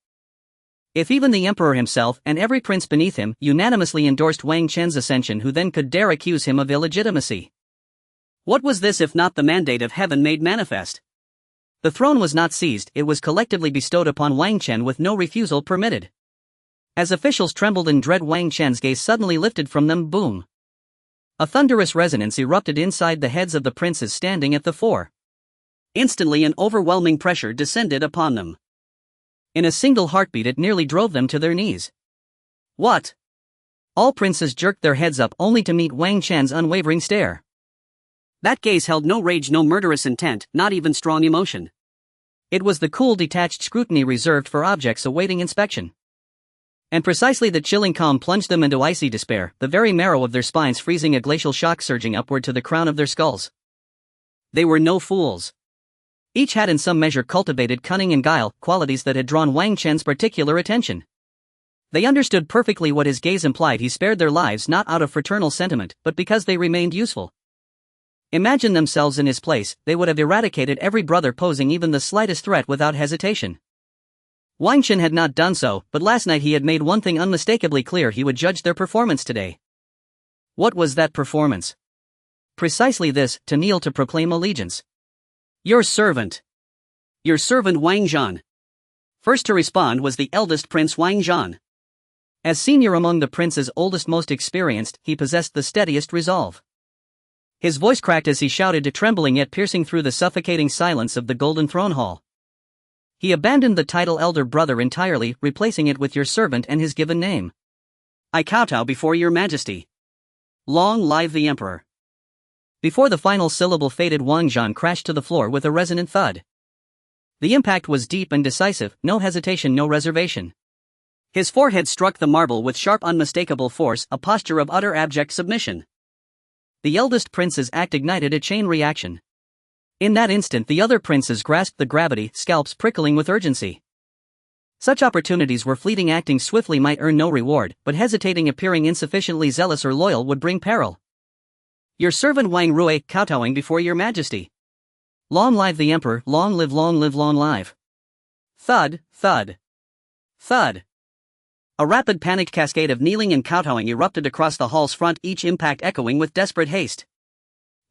If even the emperor himself and every prince beneath him unanimously endorsed Wang Chen's ascension, who then could dare accuse him of illegitimacy? What was this if not the mandate of heaven made manifest? The throne was not seized, it was collectively bestowed upon Wang Chen with no refusal permitted. As officials trembled in dread, Wang Chen's gaze suddenly lifted from them. Boom! A thunderous resonance erupted inside the heads of the princes standing at the fore. Instantly an overwhelming pressure descended upon them. In a single heartbeat it nearly drove them to their knees. What? All princes jerked their heads up, only to meet Wang Chen's unwavering stare. That gaze held no rage, no murderous intent, not even strong emotion. It was the cool, detached scrutiny reserved for objects awaiting inspection. And precisely the chilling calm plunged them into icy despair, the very marrow of their spines freezing, a glacial shock surging upward to the crown of their skulls. They were no fools. Each had in some measure cultivated cunning and guile, qualities that had drawn Wang Chen's particular attention. They understood perfectly what his gaze implied: he spared their lives not out of fraternal sentiment, but because they remained useful. Imagine themselves in his place, they would have eradicated every brother posing even the slightest threat without hesitation. Wang Chen had not done so, but last night he had made one thing unmistakably clear: he would judge their performance today. What was that performance? Precisely this: to kneel, to proclaim allegiance. Your servant. Your servant Wang Zhan. First to respond was the eldest prince, Wang Zhan. As senior among the princes, oldest, most experienced, he possessed the steadiest resolve. His voice cracked as he shouted, trembling yet piercing through the suffocating silence of the Golden Throne Hall. He abandoned the title elder brother entirely, replacing it with your servant and his given name. I kowtow before your majesty. Long live the emperor. Before the final syllable faded, Wang Zhan crashed to the floor with a resonant thud. The impact was deep and decisive, no hesitation, no reservation. His forehead struck the marble with sharp, unmistakable force, a posture of utter abject submission. The eldest prince's act ignited a chain reaction. In that instant the other princes grasped the gravity, scalps prickling with urgency. Such opportunities were fleeting: acting swiftly might earn no reward, but hesitating, appearing insufficiently zealous or loyal, would bring peril. Your servant Wang Rui, kowtowing before your majesty. Long live the emperor, long live, long live, long live. Thud, thud. Thud. A rapid panicked cascade of kneeling and kowtowing erupted across the hall's front, each impact echoing with desperate haste.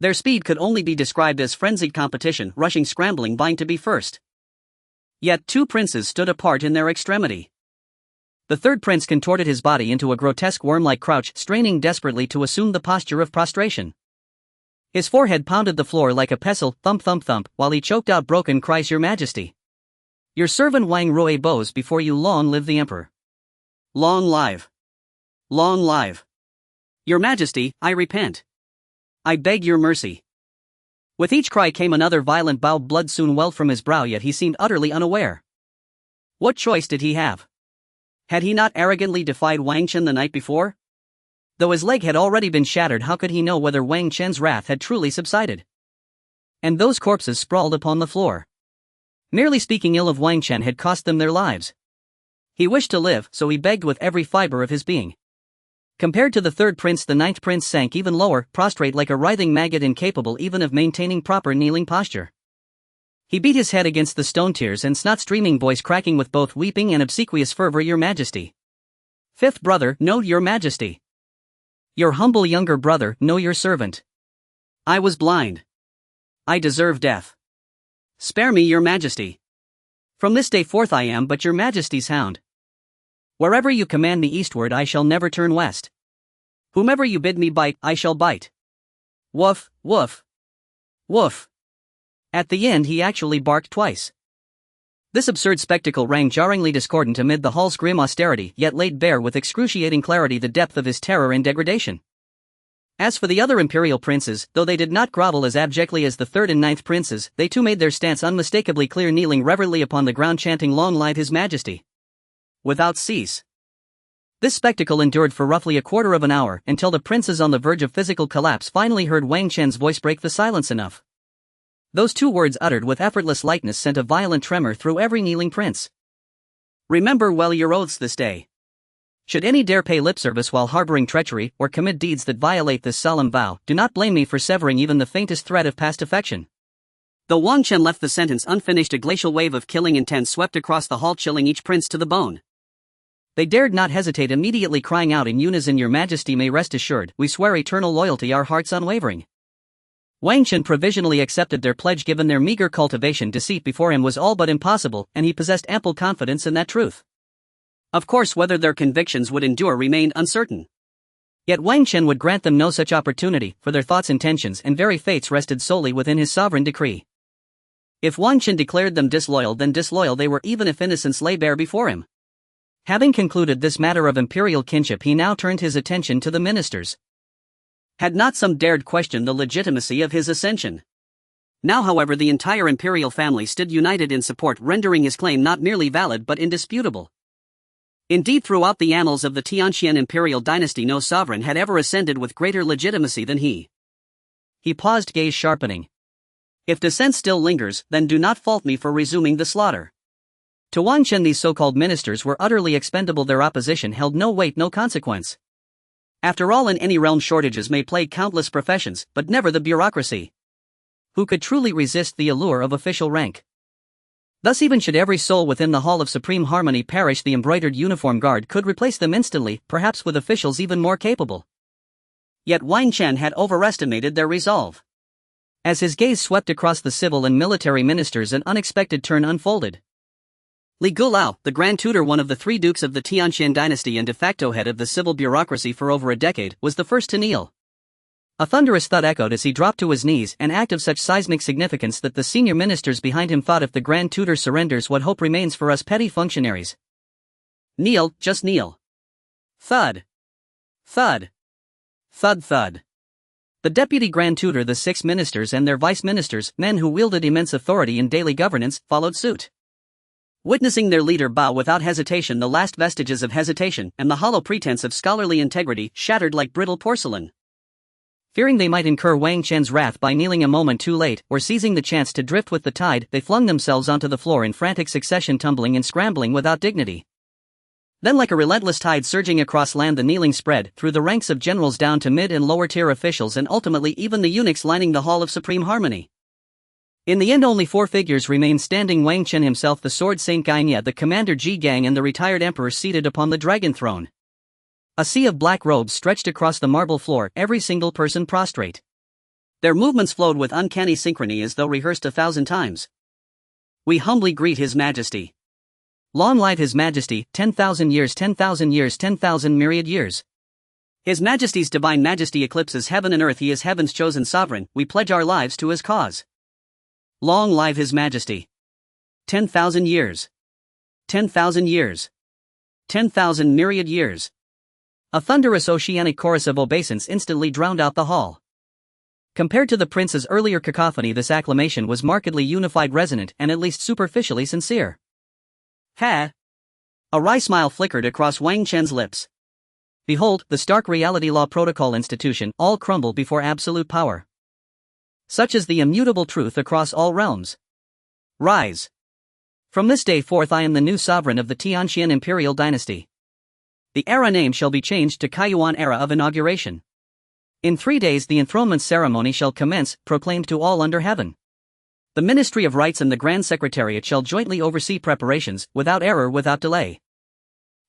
Their speed could only be described as frenzied competition, rushing, scrambling, vying to be first. Yet 2 princes stood apart in their extremity. The third prince contorted his body into a grotesque worm-like crouch, straining desperately to assume the posture of prostration. His forehead pounded the floor like a pestle, thump thump thump, while he choked out broken cries, "Your Majesty! Your servant Wang Rui bows before you, long live the Emperor! Long live! Long live! Your Majesty, I repent! I beg your mercy!" With each cry came another violent bow. Blood soon welled from his brow, yet he seemed utterly unaware. What choice did he have? Had he not arrogantly defied Wang Chen the night before? Though his leg had already been shattered, how could he know whether Wang Chen's wrath had truly subsided? And those corpses sprawled upon the floor. Merely speaking ill of Wang Chen had cost them their lives. He wished to live, so he begged with every fiber of his being. Compared to the third prince, the ninth prince sank even lower, prostrate like a writhing maggot, incapable even of maintaining proper kneeling posture. He beat his head against the stone, tears and snot streaming, voice cracking with both weeping and obsequious fervor. "Your Majesty! Fifth brother, no, Your Majesty! Your humble younger brother, no, your servant. I was blind. I deserve death. Spare me, Your Majesty. From this day forth I am but Your Majesty's hound. Wherever you command me eastward, I shall never turn west. Whomever you bid me bite, I shall bite. Woof, woof, woof." At the end he actually barked twice. This absurd spectacle rang jarringly discordant amid the hall's grim austerity, yet laid bare with excruciating clarity the depth of his terror and degradation. As for the other imperial princes, though they did not grovel as abjectly as the third and ninth princes, they too made their stance unmistakably clear, kneeling reverently upon the ground, chanting "Long live His Majesty!" without cease. This spectacle endured for roughly a quarter of an hour, until the princes on the verge of physical collapse finally heard Wang Chen's voice break the silence enough. Those 2 words, uttered with effortless lightness, sent a violent tremor through every kneeling prince. "Remember well your oaths this day. Should any dare pay lip service while harboring treachery, or commit deeds that violate this solemn vow, do not blame me for severing even the faintest thread of past affection." Though Wang Chen left the sentence unfinished, a glacial wave of killing intent swept across the hall, chilling each prince to the bone. They dared not hesitate, immediately crying out in unison, "Your Majesty may rest assured, we swear eternal loyalty, our hearts unwavering." Wang Chen provisionally accepted their pledge, given their meager cultivation. Deceit before him was all but impossible, and he possessed ample confidence in that truth. Of course, whether their convictions would endure remained uncertain. Yet Wang Chen would grant them no such opportunity, for their thoughts, intentions, and very fates rested solely within his sovereign decree. If Wang Chen declared them disloyal, then disloyal they were, even if innocence lay bare before him. Having concluded this matter of imperial kinship, he now turned his attention to the ministers. Had not some dared question the legitimacy of his ascension? Now, however, the entire imperial family stood united in support, rendering his claim not merely valid but indisputable. Indeed, throughout the annals of the Tianxian Imperial Dynasty, no sovereign had ever ascended with greater legitimacy than he. He paused, gaze sharpening. "If dissent still lingers, then do not fault me for resuming the slaughter." To Wang Chen these so-called ministers were utterly expendable, their opposition held no weight, no consequence. After all, in any realm shortages may plague countless professions, but never the bureaucracy. Who could truly resist the allure of official rank? Thus, even should every soul within the Hall of Supreme Harmony perish, the embroidered uniform guard could replace them instantly, perhaps with officials even more capable. Yet Wang Chen had overestimated their resolve. As his gaze swept across the civil and military ministers, an unexpected turn unfolded. Li Gulao, the Grand Tutor, one of the 3 dukes of the Tianxian dynasty and de facto head of the civil bureaucracy for over a decade, was the first to kneel. A thunderous thud echoed as he dropped to his knees, an act of such seismic significance that the senior ministers behind him thought, if the Grand Tutor surrenders, what hope remains for us petty functionaries? Kneel, just kneel. Thud. Thud. Thud thud. The Deputy Grand Tutor, the 6 ministers and their vice ministers, men who wielded immense authority in daily governance, followed suit. Witnessing their leader bow without hesitation, the last vestiges of hesitation and the hollow pretense of scholarly integrity shattered like brittle porcelain. Fearing they might incur Wang Chen's wrath by kneeling a moment too late, or seizing the chance to drift with the tide, they flung themselves onto the floor in frantic succession, tumbling and scrambling without dignity. Then, like a relentless tide surging across land, the kneeling spread through the ranks of generals down to mid and lower tier officials, and ultimately even the eunuchs lining the Hall of Supreme Harmony. In the end only 4 figures remained standing: Wang Chen himself, the Sword Saint Gainye, the commander Ji Gang, and the retired emperor seated upon the dragon throne. A sea of black robes stretched across the marble floor, every single person prostrate. Their movements flowed with uncanny synchrony as though rehearsed 1,000 times. We humbly greet His Majesty. Long live His Majesty, 10,000 years, 10,000 years, 10,000 myriad years. His Majesty's divine majesty eclipses heaven and earth. He is heaven's chosen sovereign. We pledge our lives to his cause. Long live His Majesty. 10,000 years. 10,000 years. 10,000 myriad years. A thunderous oceanic chorus of obeisance instantly drowned out the hall. Compared to the prince's earlier cacophony, this acclamation was markedly unified, resonant, and at least superficially sincere. Ha! A wry smile flickered across Wang Chen's lips. Behold, the stark reality law protocol institution, all crumble before absolute power. Such is the immutable truth across all realms. Rise. From this day forth I am the new sovereign of the Tianxian Imperial Dynasty. The era name shall be changed to Kaiyuan Era of Inauguration. In 3 days the enthronement ceremony shall commence, proclaimed to all under heaven. The Ministry of Rights and the Grand Secretariat shall jointly oversee preparations, without error, without delay.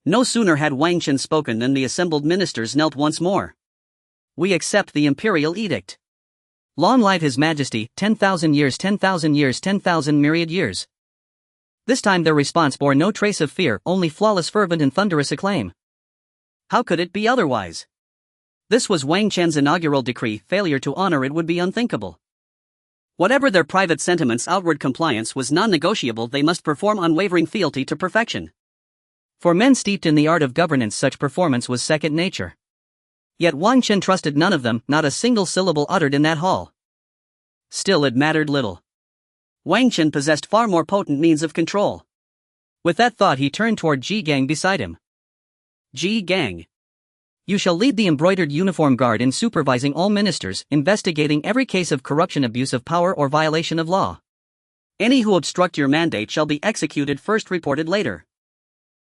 No sooner had Wang Chen spoken than the assembled ministers knelt once more. We accept the imperial edict. Long live His Majesty, 10,000 years, 10,000 years, 10,000 myriad years. This time their response bore no trace of fear, only flawless, fervent, and thunderous acclaim. How could it be otherwise? This was Wang Chen's inaugural decree. Failure to honor it would be unthinkable. Whatever their private sentiments, outward compliance was non-negotiable. They must perform unwavering fealty to perfection. For men steeped in the art of governance, such performance was second nature. Yet Wang Chen trusted none of them, not a single syllable uttered in that hall. Still, it mattered little. Wang Chen possessed far more potent means of control. With that thought he turned toward Ji Gang beside him. Ji Gang. You shall lead the embroidered uniform guard in supervising all ministers, investigating every case of corruption, abuse of power, or violation of law. Any who obstruct your mandate shall be executed first, reported later.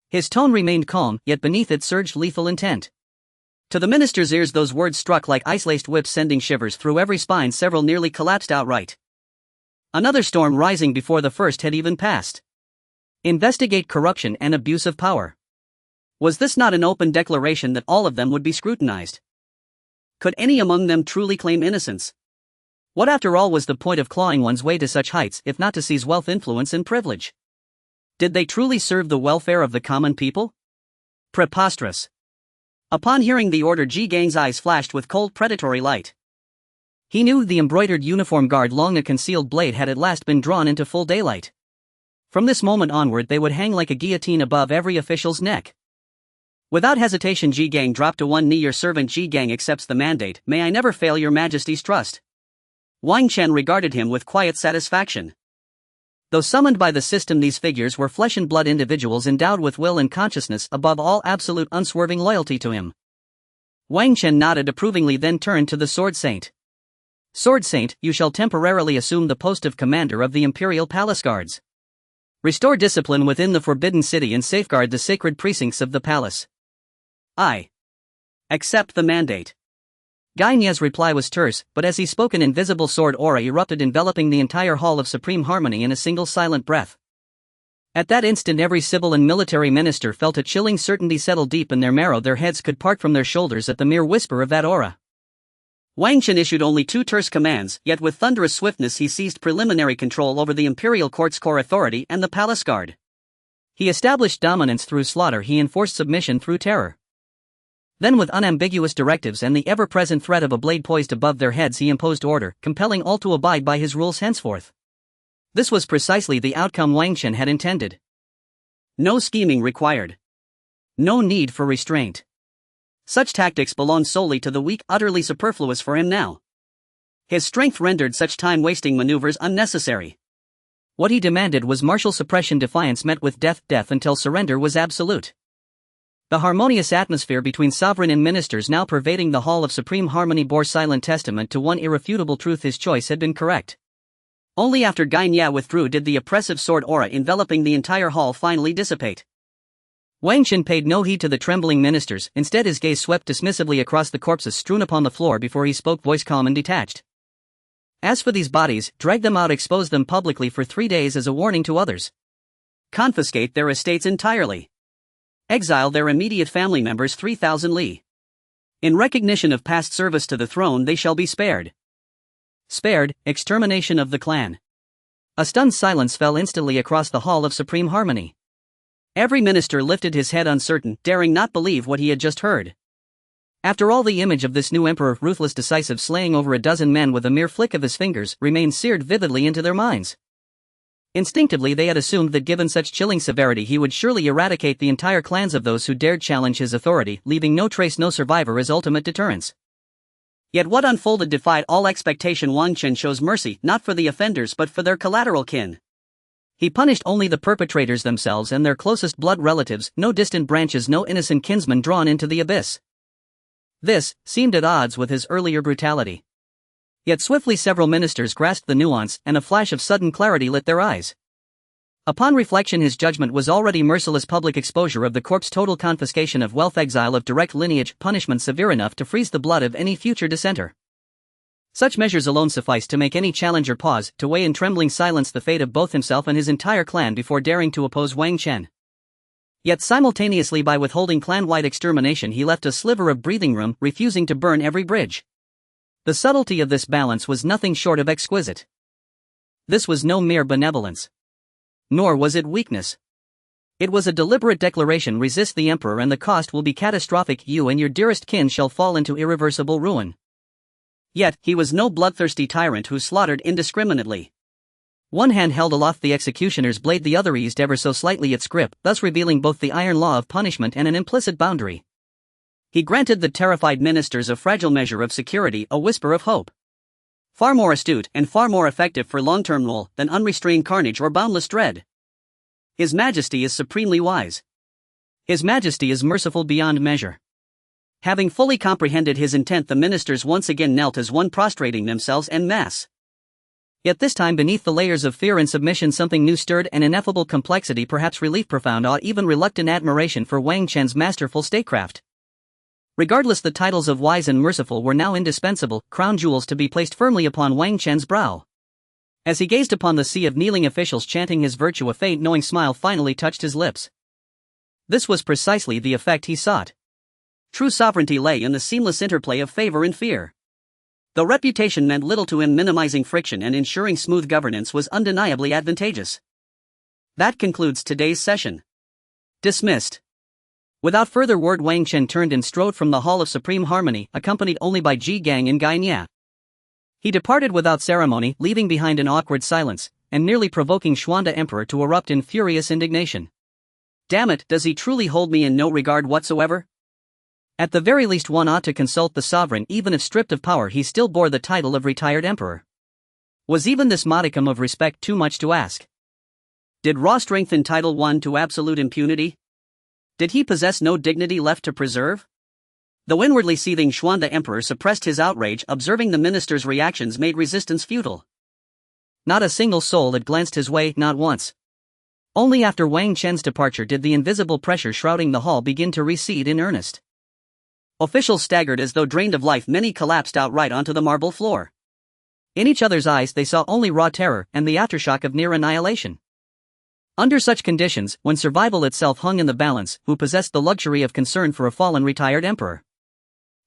His tone remained calm, yet beneath it surged lethal intent. To the minister's ears those words struck like ice-laced whips, sending shivers through every spine. Several nearly collapsed outright. Another storm rising before the first had even passed. Investigate corruption and abuse of power. Was this not an open declaration that all of them would be scrutinized? Could any among them truly claim innocence? What after all was the point of clawing one's way to such heights, if not to seize wealth, influence, and privilege? Did they truly serve the welfare of the common people? Preposterous. Upon hearing the order, Ji Gang's eyes flashed with cold, predatory light. He knew the embroidered uniform guard, long a concealed blade, had at last been drawn into full daylight. From this moment onward they would hang like a guillotine above every official's neck. Without hesitation Ji Gang dropped to one knee. Your servant Ji Gang accepts the mandate. May I never fail your Majesty's trust. Wang Chen regarded him with quiet satisfaction. Though summoned by the system, these figures were flesh and blood individuals endowed with will and consciousness, above all absolute unswerving loyalty to him. Wang Chen nodded approvingly, then turned to the Sword Saint. Sword Saint, you shall temporarily assume the post of commander of the Imperial Palace Guards. Restore discipline within the Forbidden City and safeguard the sacred precincts of the palace. I accept the mandate. Gainye's reply was terse, but as he spoke an invisible sword aura erupted, enveloping the entire Hall of Supreme Harmony in a single silent breath. At that instant every civil and military minister felt a chilling certainty settle deep in their marrow. Their heads could part from their shoulders at the mere whisper of that aura. Wang Chen issued only 2 terse commands, yet with thunderous swiftness he seized preliminary control over the Imperial Court's core authority and the Palace Guard. He established dominance through slaughter, he enforced submission through terror. Then with unambiguous directives and the ever-present threat of a blade poised above their heads he imposed order, compelling all to abide by his rules henceforth. This was precisely the outcome Wang Chen had intended. No scheming required. No need for restraint. Such tactics belonged solely to the weak, utterly superfluous for him now. His strength rendered such time-wasting maneuvers unnecessary. What he demanded was martial suppression, defiance met with death until surrender was absolute. The harmonious atmosphere between sovereign and ministers now pervading the Hall of Supreme Harmony bore silent testament to one irrefutable truth: his choice had been correct. Only after Gainye withdrew did the oppressive sword aura enveloping the entire hall finally dissipate. Wang Chen paid no heed to the trembling ministers, instead his gaze swept dismissively across the corpses strewn upon the floor before he spoke, voice calm and detached. As for these bodies, drag them out, expose them publicly for 3 days as a warning to others. Confiscate their estates entirely. Exile their immediate family members 3,000 li. In recognition of past service to the throne, they shall be spared. Spared, extermination of the clan. A stunned silence fell instantly across the Hall of Supreme Harmony. Every minister lifted his head uncertain, daring not believe what he had just heard. After all, the image of this new emperor, ruthless, decisive, slaying over a dozen men with a mere flick of his fingers, remained seared vividly into their minds. Instinctively they had assumed that given such chilling severity he would surely eradicate the entire clans of those who dared challenge his authority, leaving no trace, no survivor as ultimate deterrence. Yet what unfolded defied all expectation. Wang Chen shows mercy, not for the offenders but for their collateral kin. He punished only the perpetrators themselves and their closest blood relatives, no distant branches, no innocent kinsmen drawn into the abyss. This seemed at odds with his earlier brutality. Yet swiftly several ministers grasped the nuance, and a flash of sudden clarity lit their eyes. Upon reflection, his judgment was already merciless: public exposure of the corpse, total confiscation of wealth, exile of direct lineage, punishment severe enough to freeze the blood of any future dissenter. Such measures alone sufficed to make any challenger pause, to weigh in trembling silence the fate of both himself and his entire clan before daring to oppose Wang Chen. Yet simultaneously, by withholding clan-wide extermination, he left a sliver of breathing room, refusing to burn every bridge. The subtlety of this balance was nothing short of exquisite. This was no mere benevolence. Nor was it weakness. It was a deliberate declaration: resist the emperor and the cost will be catastrophic. You and your dearest kin shall fall into irreversible ruin. Yet, he was no bloodthirsty tyrant who slaughtered indiscriminately. One hand held aloft the executioner's blade, the other eased ever so slightly its grip, thus revealing both the iron law of punishment and an implicit boundary. He granted the terrified ministers a fragile measure of security, a whisper of hope. Far more astute and far more effective for long-term rule than unrestrained carnage or boundless dread. His Majesty is supremely wise. His Majesty is merciful beyond measure. Having fully comprehended his intent, the ministers once again knelt as one, prostrating themselves en masse. Yet this time, beneath the layers of fear and submission, something new stirred: an ineffable complexity, perhaps relief, profound awe, even reluctant admiration for Wang Chen's masterful statecraft. Regardless, the titles of wise and merciful were now indispensable, crown jewels to be placed firmly upon Wang Chen's brow. As he gazed upon the sea of kneeling officials chanting his virtue, a faint knowing smile finally touched his lips. This was precisely the effect he sought. True sovereignty lay in the seamless interplay of favor and fear. Though reputation meant little to him, minimizing friction and ensuring smooth governance was undeniably advantageous. That concludes today's session. Dismissed. Without further word, Wang Chen turned and strode from the Hall of Supreme Harmony, accompanied only by Ji Gang and Gai Nia. He departed without ceremony, leaving behind an awkward silence, and nearly provoking Xuan Emperor to erupt in furious indignation. Damn it, does he truly hold me in no regard whatsoever? At the very least one ought to consult the sovereign. Even if stripped of power, he still bore the title of retired emperor. Was even this modicum of respect too much to ask? Did raw strength entitle one to absolute impunity? Did he possess no dignity left to preserve? Though inwardly seething, Xuan Emperor suppressed his outrage. Observing the minister's reactions made resistance futile. Not a single soul had glanced his way, not once. Only after Wang Chen's departure did the invisible pressure shrouding the hall begin to recede in earnest. Officials staggered as though drained of life, many collapsed outright onto the marble floor. In each other's eyes they saw only raw terror and the aftershock of near annihilation. Under such conditions, when survival itself hung in the balance, who possessed the luxury of concern for a fallen retired emperor?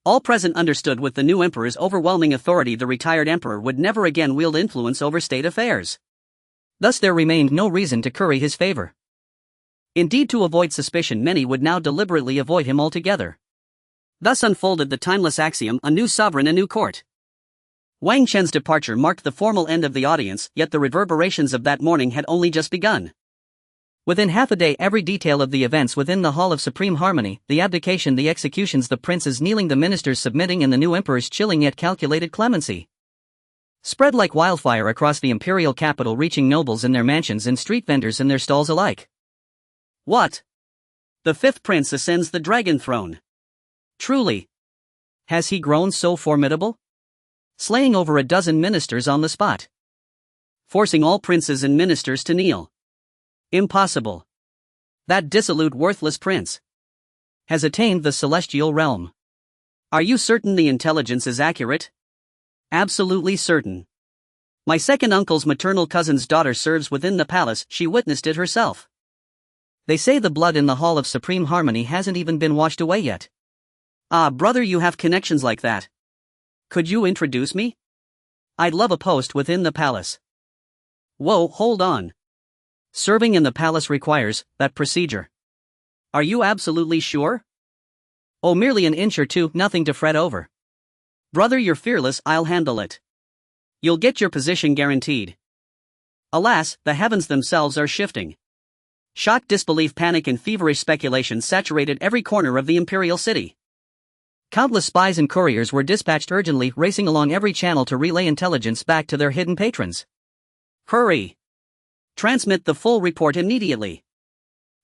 All present understood with the new emperor's overwhelming authority the retired emperor would never again wield influence over state affairs. Thus there remained no reason to curry his favor. Indeed, to avoid suspicion, many would now deliberately avoid him altogether. Thus unfolded the timeless axiom: a new sovereign, a new court. Wang Chen's departure marked the formal end of the audience, yet the reverberations of that morning had only just begun. Within half a day, every detail of the events within the Hall of Supreme Harmony, the abdication, the executions, the princes kneeling, the ministers submitting, and the new emperor's chilling yet calculated clemency, spread like wildfire across the imperial capital, reaching nobles in their mansions and street vendors in their stalls alike. What? The fifth prince ascends the dragon throne. Truly. Has he grown so formidable? Slaying over a dozen ministers on the spot. Forcing all princes and ministers to kneel. Impossible. That dissolute, worthless prince has attained the celestial realm. Are you certain the intelligence is accurate? Absolutely certain. My second uncle's maternal cousin's daughter serves within the palace, she witnessed it herself. They say the blood in the Hall of Supreme Harmony hasn't even been washed away yet. Ah, brother, you have connections like that. Could you introduce me? I'd love a post within the palace. Whoa, hold on. Serving in the palace requires that procedure. Are you absolutely sure? Oh, merely an inch or two, nothing to fret over. Brother, you're fearless, I'll handle it. You'll get your position guaranteed. Alas, the heavens themselves are shifting. Shock, disbelief, panic, and feverish speculation saturated every corner of the Imperial city. Countless spies and couriers were dispatched urgently, racing along every channel to relay intelligence back to their hidden patrons. Hurry! Transmit the full report immediately.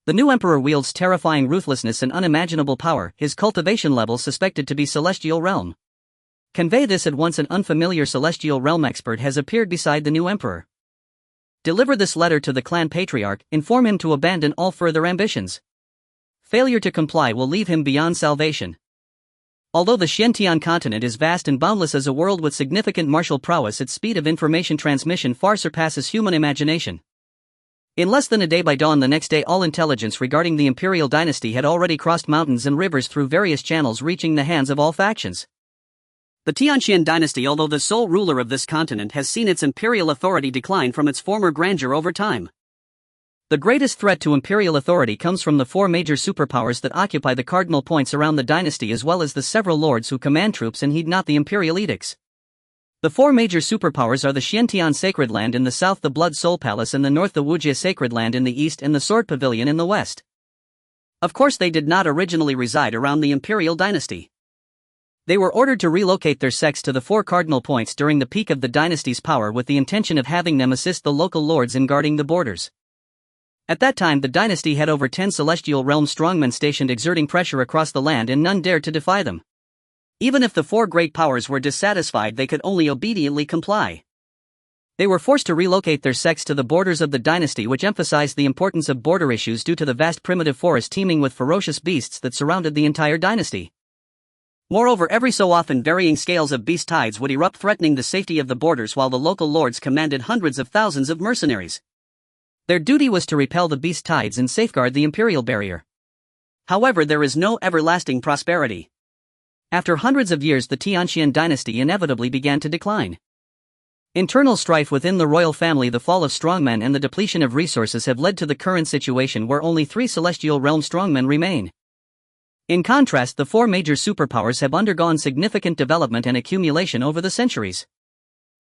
The new emperor wields terrifying ruthlessness and unimaginable power, his cultivation level suspected to be celestial realm. Convey this at once. An unfamiliar celestial realm expert has appeared beside the new emperor. Deliver this letter to the clan patriarch, inform him to abandon all further ambitions. Failure to comply will leave him beyond salvation. Although the Xiantian continent is vast and boundless as a world with significant martial prowess, its speed of information transmission far surpasses human imagination. In less than a day by dawn the next day, all intelligence regarding the Imperial dynasty had already crossed mountains and rivers through various channels, reaching the hands of all factions. The Tianxian dynasty, although the sole ruler of this continent, has seen its imperial authority decline from its former grandeur over time. The greatest threat to imperial authority comes from the four major superpowers that occupy the cardinal points around the dynasty, as well as the several lords who command troops and heed not the imperial edicts. The four major superpowers are the Xiantian Sacred Land in the south, the Blood Soul Palace in the north, the Wujie Sacred Land in the east, and the Sword Pavilion in the west. Of course, they did not originally reside around the imperial dynasty. They were ordered to relocate their sects to the four cardinal points during the peak of the dynasty's power, with the intention of having them assist the local lords in guarding the borders. At that time, the dynasty had over 10 celestial realm strongmen stationed, exerting pressure across the land, and none dared to defy them. Even if the four great powers were dissatisfied, they could only obediently comply. They were forced to relocate their sects to the borders of the dynasty, which emphasized the importance of border issues due to the vast primitive forest teeming with ferocious beasts that surrounded the entire dynasty. Moreover, every so often varying scales of beast tides would erupt, threatening the safety of the borders, while the local lords commanded hundreds of thousands of mercenaries. Their duty was to repel the beast tides and safeguard the imperial barrier. However, there is no everlasting prosperity. After hundreds of years, the Tianxian dynasty inevitably began to decline. Internal strife within the royal family, the fall of strongmen, and the depletion of resources have led to the current situation where only 3 celestial realm strongmen remain. In contrast, the 4 major superpowers have undergone significant development and accumulation over the centuries.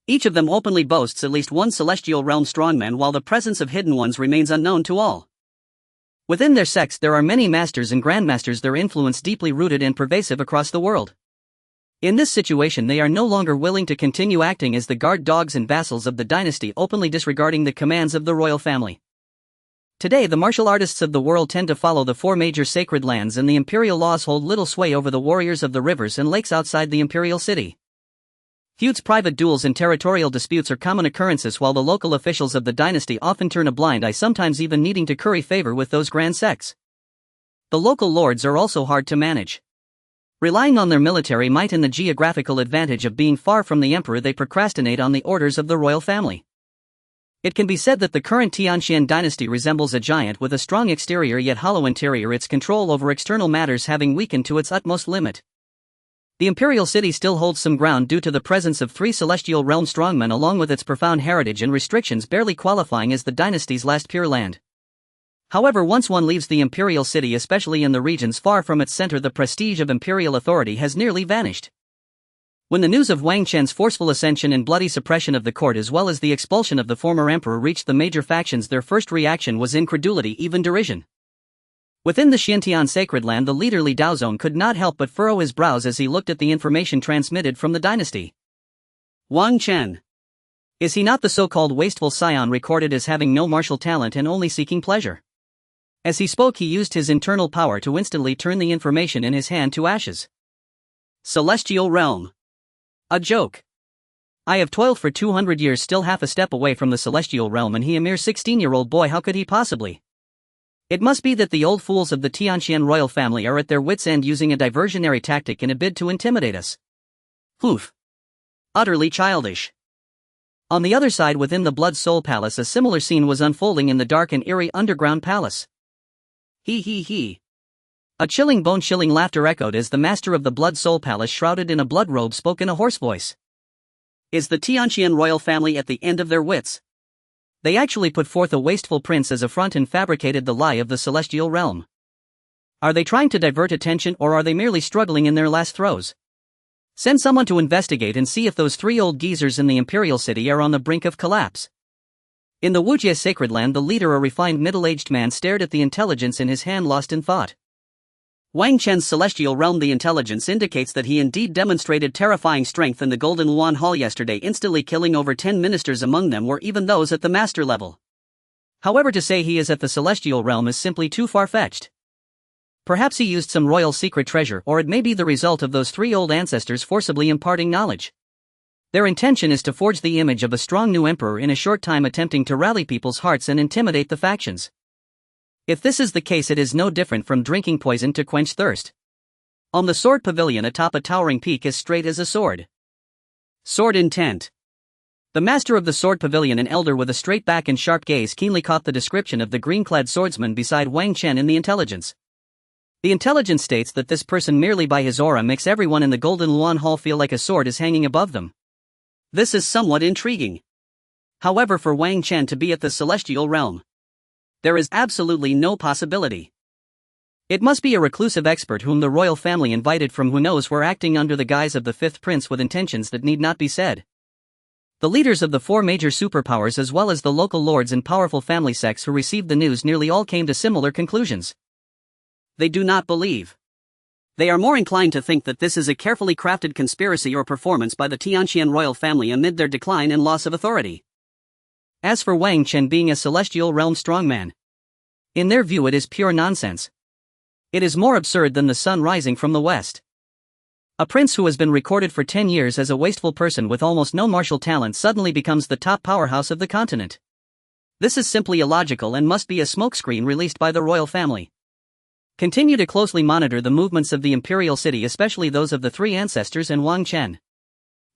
Each of them openly boasts at least 1 celestial realm strongman, while the presence of hidden ones remains unknown to all. Within their sects there are many masters and grandmasters, their influence deeply rooted and pervasive across the world. In this situation, they are no longer willing to continue acting as the guard dogs and vassals of the dynasty, openly disregarding the commands of the royal family. Today, the martial artists of the world tend to follow the 4 major sacred lands, and the imperial laws hold little sway over the warriors of the rivers and lakes outside the imperial city. Feuds, private duels, and territorial disputes are common occurrences, while the local officials of the dynasty often turn a blind eye, sometimes even needing to curry favor with those grand sects. The local lords are also hard to manage. Relying on their military might and the geographical advantage of being far from the emperor, they procrastinate on the orders of the royal family. It can be said that the current Tianxian dynasty resembles a giant with a strong exterior yet hollow interior, its control over external matters having weakened to its utmost limit. The imperial city still holds some ground due to the presence of 3 celestial realm strongmen, along with its profound heritage and restrictions, barely qualifying as the dynasty's last pure land. However, once one leaves the imperial city, especially in the regions far from its center, the prestige of imperial authority has nearly vanished. When the news of Wang Chen's forceful ascension and bloody suppression of the court, as well as the expulsion of the former emperor, reached the major factions, their first reaction was incredulity, even derision. Within the Xiantian Sacred Land, the leader Li Daozong could not help but furrow his brows as he looked at the information transmitted from the dynasty. Wang Chen. Is he not the so-called wasteful scion recorded as having no martial talent and only seeking pleasure? As he spoke, he used his internal power to instantly turn the information in his hand to ashes. Celestial Realm. A joke. I have toiled for 200 years, still half a step away from the celestial realm, and he a mere 16-year-old boy. How could he possibly? It must be that the old fools of the Tianxian royal family are at their wits' end, using a diversionary tactic in a bid to intimidate us. Oof. Utterly childish. On the other side within the Blood Soul Palace a similar scene was unfolding in the dark and eerie underground palace. He he he. A chilling bone-chilling laughter echoed as the master of the Blood Soul Palace shrouded in a blood robe spoke in a hoarse voice. Is the Tianqian royal family at the end of their wits? They actually put forth a wasteful prince as a front and fabricated the lie of the celestial realm. Are they trying to divert attention or are they merely struggling in their last throes? Send someone to investigate and see if those three old geezers in the Imperial city are on the brink of collapse. In the Wujie sacred land the leader, a refined middle-aged man, stared at the intelligence in his hand lost in thought. Wang Chen's celestial realm. The intelligence indicates that he indeed demonstrated terrifying strength in the Golden Luan Hall yesterday, instantly killing over 10 ministers. Among them were even those at the master level. However, to say he is at the celestial realm is simply too far-fetched. Perhaps he used some royal secret treasure, or it may be the result of those three old ancestors forcibly imparting knowledge. Their intention is to forge the image of a strong new emperor in a short time, attempting to rally people's hearts and intimidate the factions. If this is the case, it is no different from drinking poison to quench thirst. On the sword pavilion atop a towering peak as straight as a sword. Sword intent. The master of the sword pavilion, an elder with a straight back and sharp gaze, keenly caught the description of the green-clad swordsman beside Wang Chen in the intelligence. The intelligence states that this person merely by his aura makes everyone in the Golden Luan Hall feel like a sword is hanging above them. This is somewhat intriguing. However, for Wang Chen to be at the celestial realm, there is absolutely no possibility. It must be a reclusive expert whom the royal family invited from who knows where, acting under the guise of the fifth prince with intentions that need not be said. The leaders of the four major superpowers as well as the local lords and powerful family sects who received the news nearly all came to similar conclusions. They do not believe. They are more inclined to think that this is a carefully crafted conspiracy or performance by the Tianqian royal family amid their decline and loss of authority. As for Wang Chen being a celestial realm strongman, in their view it is pure nonsense. It is more absurd than the sun rising from the west. A prince who has been recorded for 10 years as a wasteful person with almost no martial talent suddenly becomes the top powerhouse of the continent. This is simply illogical and must be a smokescreen released by the royal family. Continue to closely monitor the movements of the Imperial city, especially those of the three ancestors and Wang Chen.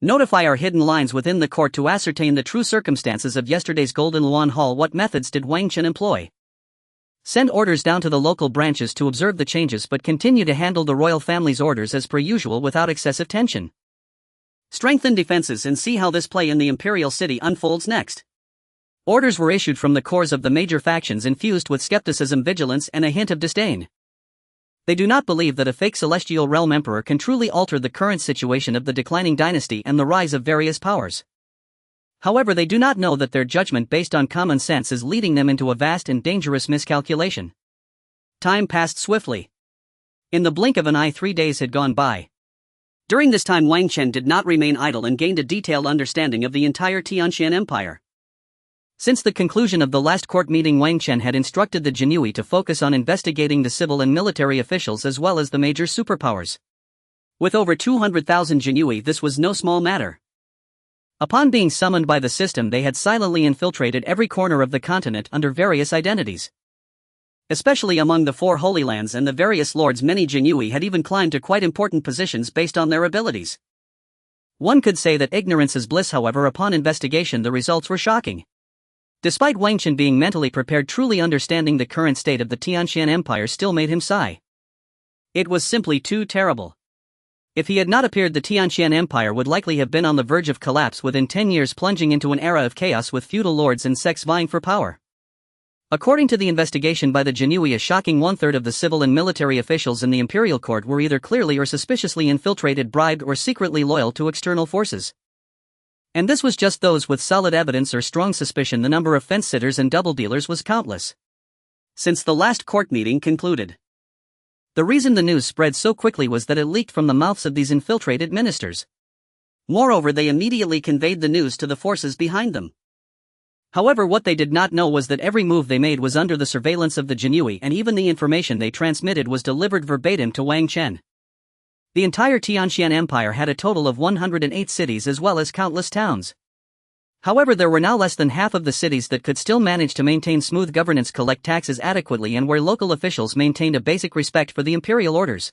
Notify our hidden lines within the court to ascertain the true circumstances of yesterday's Golden Luan Hall. What methods did Wang Chen employ? Send orders down to the local branches to observe the changes, but continue to handle the royal family's orders as per usual without excessive tension. Strengthen defenses and see how this play in the Imperial city unfolds next. Orders were issued from the cores of the major factions, infused with skepticism, vigilance, and a hint of disdain. They do not believe that a fake celestial realm emperor can truly alter the current situation of the declining dynasty and the rise of various powers. However, they do not know that their judgment based on common sense is leading them into a vast and dangerous miscalculation. Time passed swiftly. In the blink of an eye 3 days had gone by. During this time Wang Chen did not remain idle and gained a detailed understanding of the entire Tianqian Empire. Since the conclusion of the last court meeting, Wang Chen had instructed the Jinui to focus on investigating the civil and military officials as well as the major superpowers. With over 200,000 Jinui, this was no small matter. Upon being summoned by the system, they had silently infiltrated every corner of the continent under various identities. Especially among the four Holy Lands and the various lords, many Jinui had even climbed to quite important positions based on their abilities. One could say that ignorance is bliss. However, upon investigation the results were shocking. Despite Wang Chen being mentally prepared, truly understanding the current state of the Tianqian Empire still made him sigh. It was simply too terrible. If he had not appeared, the Tianqian Empire would likely have been on the verge of collapse within 10 years, plunging into an era of chaos with feudal lords and sects vying for power. According to the investigation by the Jinui, a shocking 1/3 of the civil and military officials in the imperial court were either clearly or suspiciously infiltrated, bribed, or secretly loyal to external forces. And this was just those with solid evidence or strong suspicion. The number of fence-sitters and double dealers was countless. Since the last court meeting concluded, the reason the news spread so quickly was that it leaked from the mouths of these infiltrated ministers. Moreover, they immediately conveyed the news to the forces behind them. However, what they did not know was that every move they made was under the surveillance of the Jinui, and even the information they transmitted was delivered verbatim to Wang Chen. The entire Tianqian Empire had a total of 108 cities as well as countless towns. However, there were now less than half of the cities that could still manage to maintain smooth governance, collect taxes adequately, and where local officials maintained a basic respect for the imperial orders.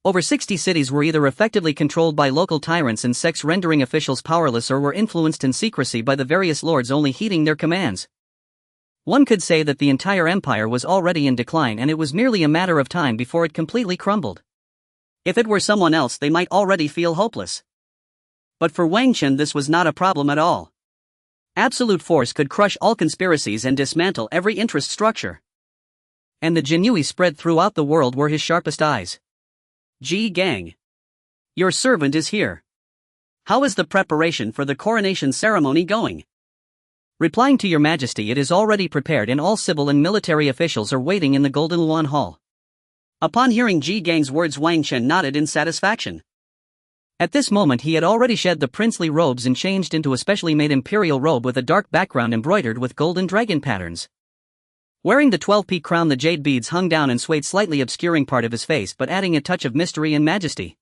Over 60 cities were either effectively controlled by local tyrants and sects rendering officials powerless or were influenced in secrecy by the various lords only heeding their commands. One could say that the entire empire was already in decline and it was merely a matter of time before it completely crumbled. If it were someone else they might already feel hopeless. But for Wang Chen this was not a problem at all. Absolute force could crush all conspiracies and dismantle every interest structure. And the Jinui spread throughout the world were his sharpest eyes. Ji Gang. Your servant is here. How is the preparation for the coronation ceremony going? Replying to your majesty, it is already prepared and all civil and military officials are waiting in the Golden Luan Hall. Upon hearing Ji Gang's words, Wang Chen nodded in satisfaction. At this moment he had already shed the princely robes and changed into a specially made imperial robe with a dark background embroidered with golden dragon patterns. Wearing the 12-peak crown, the jade beads hung down and swayed slightly, obscuring part of his face but adding a touch of mystery and majesty.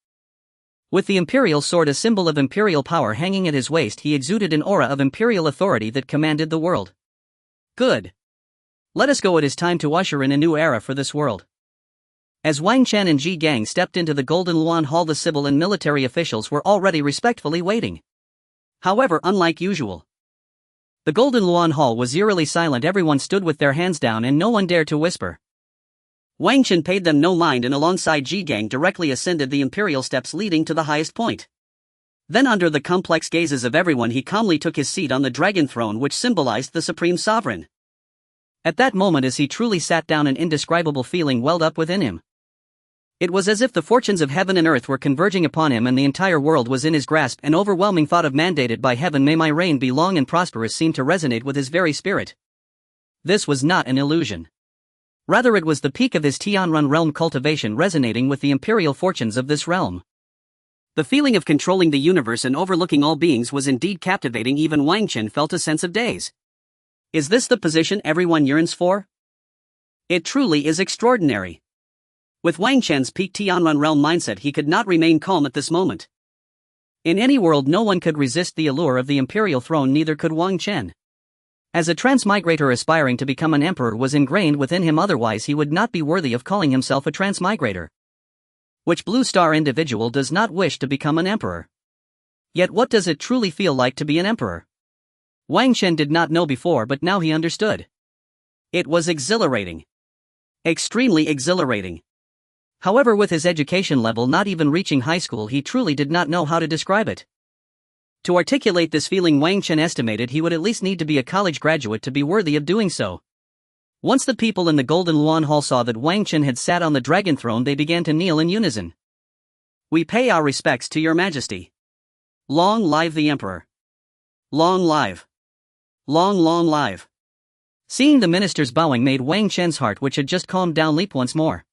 With the imperial sword, a symbol of imperial power, hanging at his waist, he exuded an aura of imperial authority that commanded the world. Good. Let us go, it is time to usher in a new era for this world. As Wang Chen and Ji Gang stepped into the Golden Luan Hall, the civil and military officials were already respectfully waiting. However, unlike usual, the Golden Luan Hall was eerily silent. Everyone stood with their hands down and no one dared to whisper. Wang Chen paid them no mind and alongside Ji Gang directly ascended the imperial steps leading to the highest point. Then under the complex gazes of everyone he calmly took his seat on the dragon throne, which symbolized the supreme sovereign. At that moment, as he truly sat down, an indescribable feeling welled up within him. It was as if the fortunes of heaven and earth were converging upon him and the entire world was in his grasp. An overwhelming thought of mandated by heaven, may my reign be long and prosperous, seemed to resonate with his very spirit. This was not an illusion. Rather, it was the peak of his Tianrun realm cultivation resonating with the imperial fortunes of this realm. The feeling of controlling the universe and overlooking all beings was indeed captivating. Even Wang Chen felt a sense of daze. Is this the position everyone yearns for? It truly is extraordinary. With Wang Chen's peak Tianrun realm mindset, he could not remain calm at this moment. In any world, no one could resist the allure of the imperial throne, neither could Wang Chen. As a transmigrator aspiring to become an emperor was ingrained within him, otherwise he would not be worthy of calling himself a transmigrator. Which blue star individual does not wish to become an emperor? Yet what does it truly feel like to be an emperor? Wang Chen did not know before, but now he understood. It was exhilarating. Extremely exhilarating. However, with his education level not even reaching high school, he truly did not know how to describe it. To articulate this feeling, Wang Chen estimated he would at least need to be a college graduate to be worthy of doing so. Once the people in the Golden Luan Hall saw that Wang Chen had sat on the dragon throne, they began to kneel in unison. We pay our respects to your majesty. Long live the emperor. Long live. Long, long live. Seeing the ministers bowing made Wang Chen's heart, which had just calmed down, leap once more.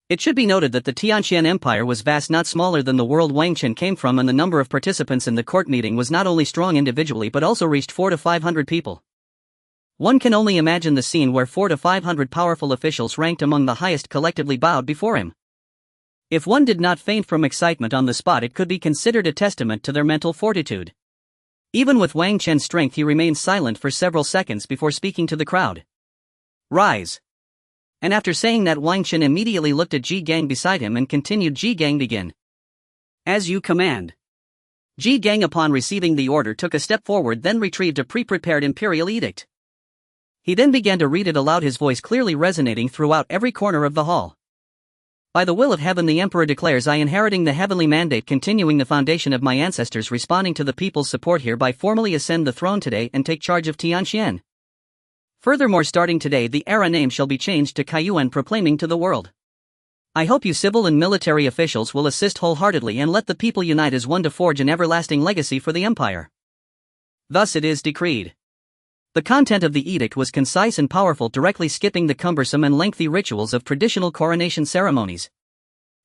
It should be noted that the Tianxian Empire was vast, not smaller than the world Wang Chen came from, and the number of participants in the court meeting was not only strong individually but also reached 400 to 500 people. One can only imagine the scene where 400 to 500 powerful officials ranked among the highest collectively bowed before him. If one did not faint from excitement on the spot, it could be considered a testament to their mental fortitude. Even with Wang Chen's strength, he remained silent for several seconds before speaking to the crowd. Rise. And after saying that, Wang Chen immediately looked at Ji Gang beside him and continued, Ji Gang, begin. As you command. Ji Gang, upon receiving the order, took a step forward, then retrieved a pre-prepared imperial edict. He then began to read it aloud, his voice clearly resonating throughout every corner of the hall. By the will of heaven, the emperor declares, I, inheriting the heavenly mandate, continuing the foundation of my ancestors, responding to the people's support, hereby formally ascend the throne today and take charge of Tianxian. Furthermore, starting today, the era name shall be changed to Kaiyuan, proclaiming to the world. I hope you civil and military officials will assist wholeheartedly and let the people unite as one to forge an everlasting legacy for the empire. Thus it is decreed. The content of the edict was concise and powerful, directly skipping the cumbersome and lengthy rituals of traditional coronation ceremonies.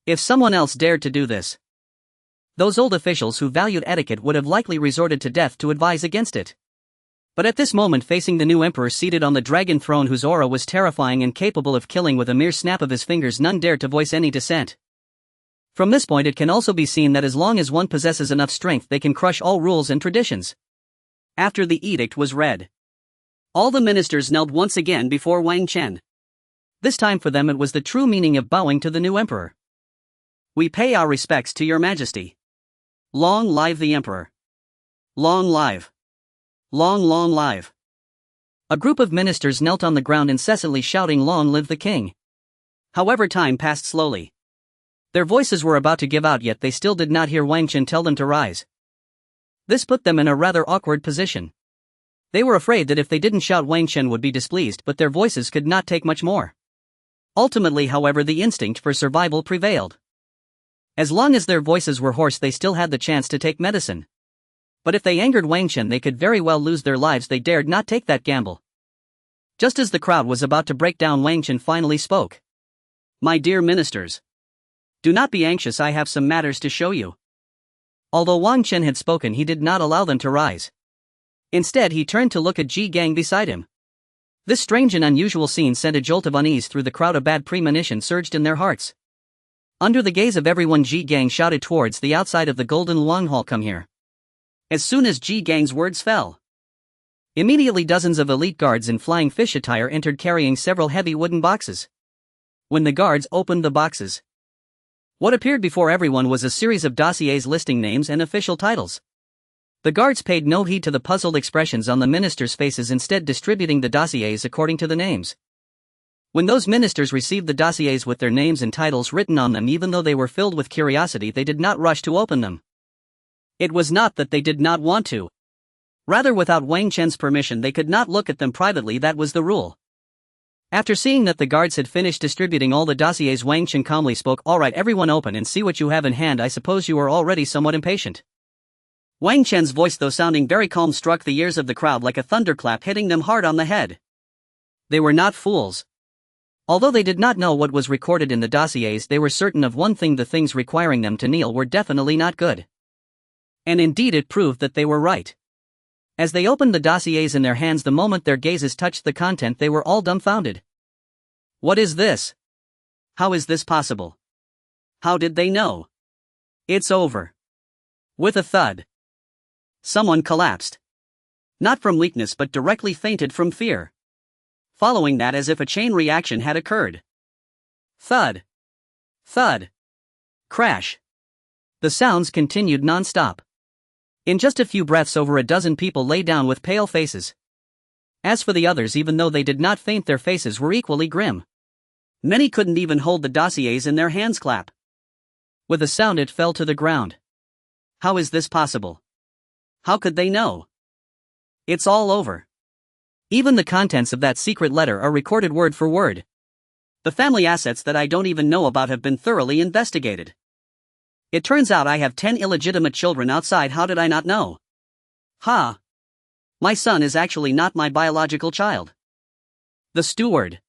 If someone else dared to do this, those old officials who valued etiquette would have likely resorted to death to advise against it. But at this moment, facing the new emperor seated on the dragon throne, whose aura was terrifying and capable of killing with a mere snap of his fingers, none dared to voice any dissent. From this point, it can also be seen that as long as one possesses enough strength, they can crush all rules and traditions. After the edict was read, all the ministers knelt once again before Wang Chen. This time for them it was the true meaning of bowing to the new emperor. We pay our respects to your majesty. Long live the emperor. Long live. Long live. A group of ministers knelt on the ground incessantly shouting long live the king. However, time passed slowly. Their voices were about to give out, yet they still did not hear Wang Chen tell them to rise. This put them in a rather awkward position. They were afraid that if they didn't shout, Wang Chen would be displeased, but their voices could not take much more. Ultimately, however, the instinct for survival prevailed. As long as their voices were hoarse, they still had the chance to take medicine. But if they angered Wang Chen, they could very well lose their lives. They dared not take that gamble. Just as the crowd was about to break down, Wang Chen finally spoke. My dear ministers, do not be anxious, I have some matters to show you. Although Wang Chen had spoken, he did not allow them to rise. Instead, he turned to look at Ji Gang beside him. This strange and unusual scene sent a jolt of unease through the crowd. A bad premonition surged in their hearts. Under the gaze of everyone, Ji Gang shouted towards the outside of the Golden Luang Hall, come here. As soon as Ji Gang's words fell, immediately dozens of elite guards in flying fish attire entered, carrying several heavy wooden boxes. When the guards opened the boxes, what appeared before everyone was a series of dossiers listing names and official titles. The guards paid no heed to the puzzled expressions on the ministers' faces, instead distributing the dossiers according to the names. When those ministers received the dossiers with their names and titles written on them, even though they were filled with curiosity, they did not rush to open them. It was not that they did not want to. Rather, without Wang Chen's permission, they could not look at them privately. That was the rule. After seeing that the guards had finished distributing all the dossiers, Wang Chen calmly spoke, all right, everyone, open and see what you have in hand. I suppose you are already somewhat impatient. Wang Chen's voice, though sounding very calm, struck the ears of the crowd like a thunderclap, hitting them hard on the head. They were not fools. Although they did not know what was recorded in the dossiers, they were certain of one thing: the things requiring them to kneel were definitely not good. And indeed it proved that they were right. As they opened the dossiers in their hands, the moment their gazes touched the content, they were all dumbfounded. What is this? How is this possible? How did they know? It's over. With a thud, someone collapsed. Not from weakness, but directly fainted from fear. Following that, as if a chain reaction had occurred. Thud. Thud. Crash. The sounds continued non-stop. In just a few breaths, over a dozen people lay down with pale faces. As for the others, even though they did not faint, their faces were equally grim. Many couldn't even hold the dossiers in their hands. Clap. With a sound, it fell to the ground. How is this possible? How could they know? It's all over. Even the contents of that secret letter are recorded word for word. The family assets that I don't even know about have been thoroughly investigated. It turns out I have 10 illegitimate children outside. How did I not know? Ha! My son is actually not my biological child. The steward.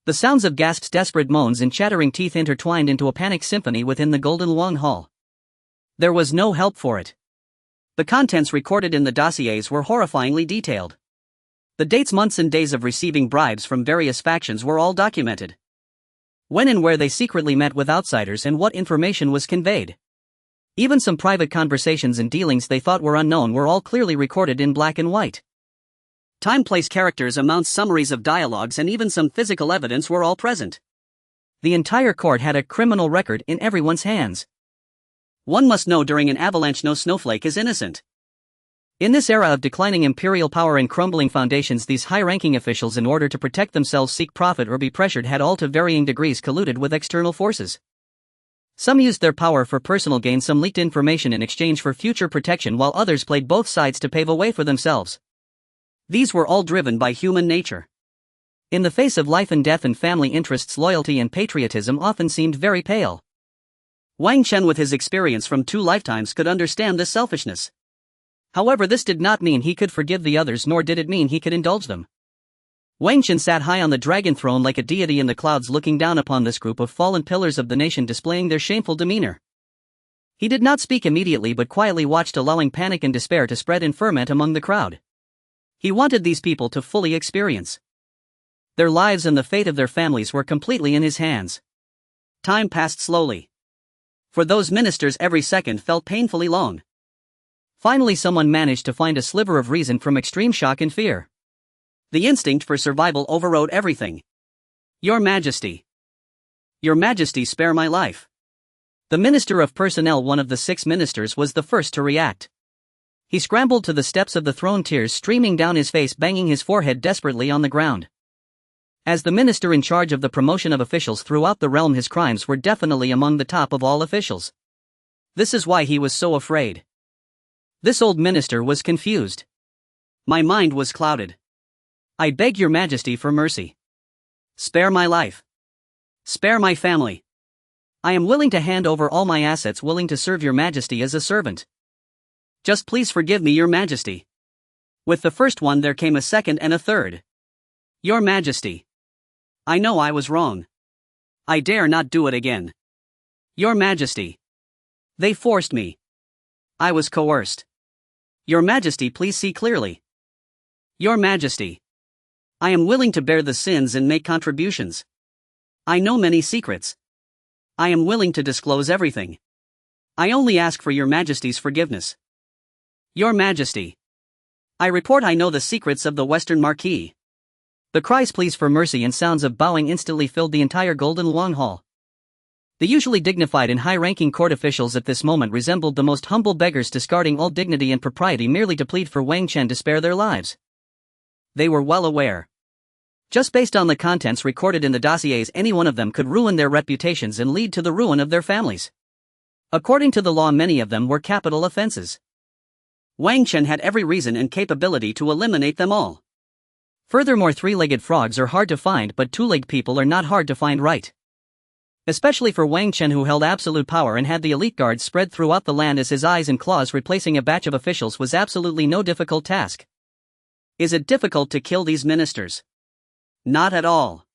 The sounds of gasps, desperate moans, and chattering teeth intertwined into a panic symphony within the Golden Luang Hall. There was no help for it. The contents recorded in the dossiers were horrifyingly detailed. The dates, months, and days of receiving bribes from various factions were all documented. When and where they secretly met with outsiders and what information was conveyed. Even some private conversations and dealings they thought were unknown were all clearly recorded in black and white. Time, place, characters, amounts, summaries of dialogues, and even some physical evidence were all present. The entire court had a criminal record in everyone's hands. One must know during an avalanche no snowflake is innocent. In this era of declining imperial power and crumbling foundations, these high-ranking officials, in order to protect themselves, seek profit, or be pressured, had all to varying degrees colluded with external forces. Some used their power for personal gain, some leaked information in exchange for future protection, while others played both sides to pave a way for themselves. These were all driven by human nature. In the face of life and death and family interests, loyalty and patriotism often seemed very pale. Wang Chen, with his experience from 2 lifetimes, could understand this selfishness. However, this did not mean he could forgive the others, nor did it mean he could indulge them. Wang Chen sat high on the dragon throne like a deity in the clouds, looking down upon this group of fallen pillars of the nation, displaying their shameful demeanor. He did not speak immediately, but quietly watched, allowing panic and despair to spread and ferment among the crowd. He wanted these people to fully experience. Their lives and the fate of their families were completely in his hands. Time passed slowly. For those ministers, every second felt painfully long. Finally, someone managed to find a sliver of reason from extreme shock and fear. The instinct for survival overrode everything. Your Majesty. Your Majesty, spare my life. The Minister of Personnel, one of the 6 ministers, was the first to react. He scrambled to the steps of the throne, tears streaming down his face, banging his forehead desperately on the ground. As the minister in charge of the promotion of officials throughout the realm, his crimes were definitely among the top of all officials. This is why he was so afraid. This old minister was confused. My mind was clouded. I beg your majesty for mercy. Spare my life. Spare my family. I am willing to hand over all my assets, willing to serve your majesty as a servant. Just please forgive me, your majesty. With the first one there came a second and a third. Your majesty. I know I was wrong. I dare not do it again. Your majesty. They forced me. I was coerced. Your majesty, please see clearly. Your majesty. I am willing to bear the sins and make contributions. I know many secrets. I am willing to disclose everything. I only ask for your majesty's forgiveness. Your majesty. I report I know the secrets of the Western Marquis. The cries pleas for mercy and sounds of bowing instantly filled the entire Golden Long Hall. The usually dignified and high-ranking court officials at this moment resembled the most humble beggars, discarding all dignity and propriety merely to plead for Wang Chen to spare their lives. They were well aware. Just based on the contents recorded in the dossiers, any one of them could ruin their reputations and lead to the ruin of their families. According to the law, many of them were capital offenses. Wang Chen had every reason and capability to eliminate them all. Furthermore, 3-legged frogs are hard to find, but 2-legged people are not hard to find, right? Especially for Wang Chen, who held absolute power and had the elite guards spread throughout the land as his eyes and claws. Replacing a batch of officials was absolutely no difficult task. Is it difficult to kill these ministers? Not at all.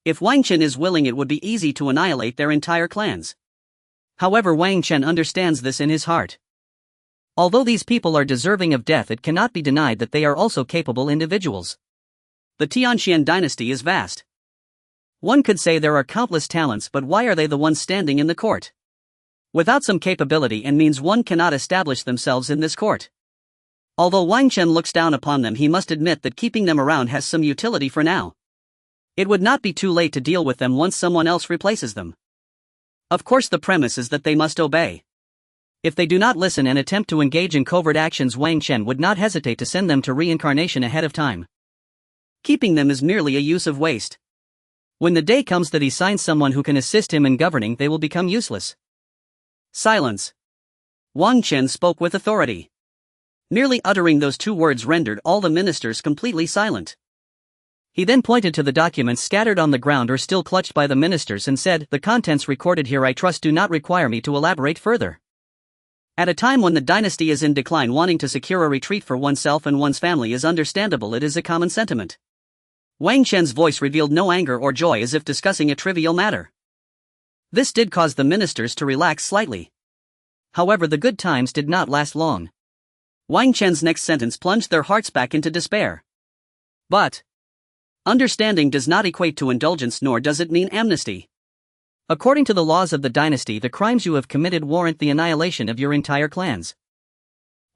If Wang Chen is willing, it would be easy to annihilate their entire clans. However, Wang Chen understands this in his heart. Although these people are deserving of death, it cannot be denied that they are also capable individuals. The Tianxian dynasty is vast. One could say there are countless talents, but why are they the ones standing in the court? Without some capability and means, one cannot establish themselves in this court. Although Wang Chen looks down upon them, he must admit that keeping them around has some utility for now. It would not be too late to deal with them once someone else replaces them. Of course, the premise is that they must obey. If they do not listen and attempt to engage in covert actions, Wang Chen would not hesitate to send them to reincarnation ahead of time. Keeping them is merely a use of waste. When the day comes that he signs someone who can assist him in governing, they will become useless. Silence. Wang Chen spoke with authority. Merely uttering those 2 words rendered all the ministers completely silent. He then pointed to the documents scattered on the ground or still clutched by the ministers and said, "The contents recorded here I trust do not require me to elaborate further." At a time when the dynasty is in decline, wanting to secure a retreat for oneself and one's family is understandable. It is a common sentiment. Wang Chen's voice revealed no anger or joy, as if discussing a trivial matter. This did cause the ministers to relax slightly. However, the good times did not last long. Wang Chen's next sentence plunged their hearts back into despair. But understanding does not equate to indulgence, nor does it mean amnesty. According to the laws of the dynasty, the crimes you have committed warrant the annihilation of your entire clans.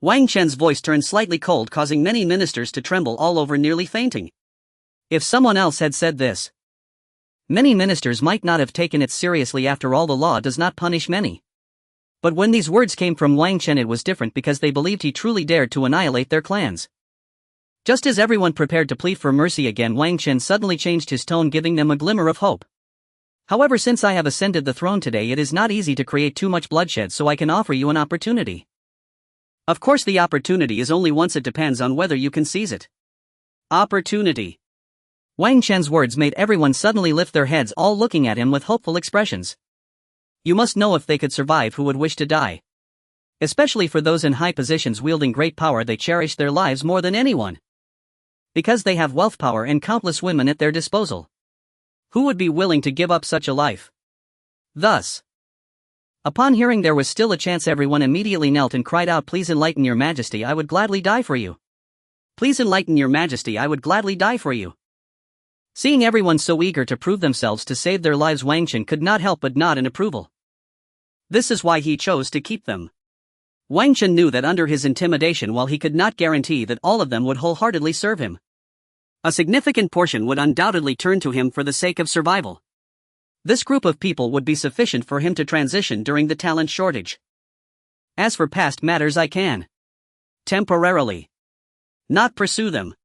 Wang Chen's voice turned slightly cold, causing many ministers to tremble all over, nearly fainting. If someone else had said this, many ministers might not have taken it seriously. After all, the law does not punish many. But when these words came from Wang Chen, it was different, because they believed he truly dared to annihilate their clans. Just as everyone prepared to plead for mercy again, Wang Chen suddenly changed his tone, giving them a glimmer of hope. However, since I have ascended the throne today, it is not easy to create too much bloodshed, so I can offer you an opportunity. Of course, the opportunity is only once. It depends on whether you can seize it. Opportunity. Wang Chen's words made everyone suddenly lift their heads, all looking at him with hopeful expressions. You must know, if they could survive, who would wish to die? Especially for those in high positions wielding great power, they cherish their lives more than anyone. Because they have wealth, power, and countless women at their disposal. Who would be willing to give up such a life? Thus, upon hearing there was still a chance, everyone immediately knelt and cried out, "Please enlighten your majesty, I would gladly die for you. Please enlighten your majesty, I would gladly die for you." Seeing everyone so eager to prove themselves to save their lives, Wang Chen could not help but nod in approval. This is why he chose to keep them. Wang Chen knew that under his intimidation, while he could not guarantee that all of them would wholeheartedly serve him, a significant portion would undoubtedly turn to him for the sake of survival. This group of people would be sufficient for him to transition during the talent shortage. As for past matters, I can temporarily not pursue them.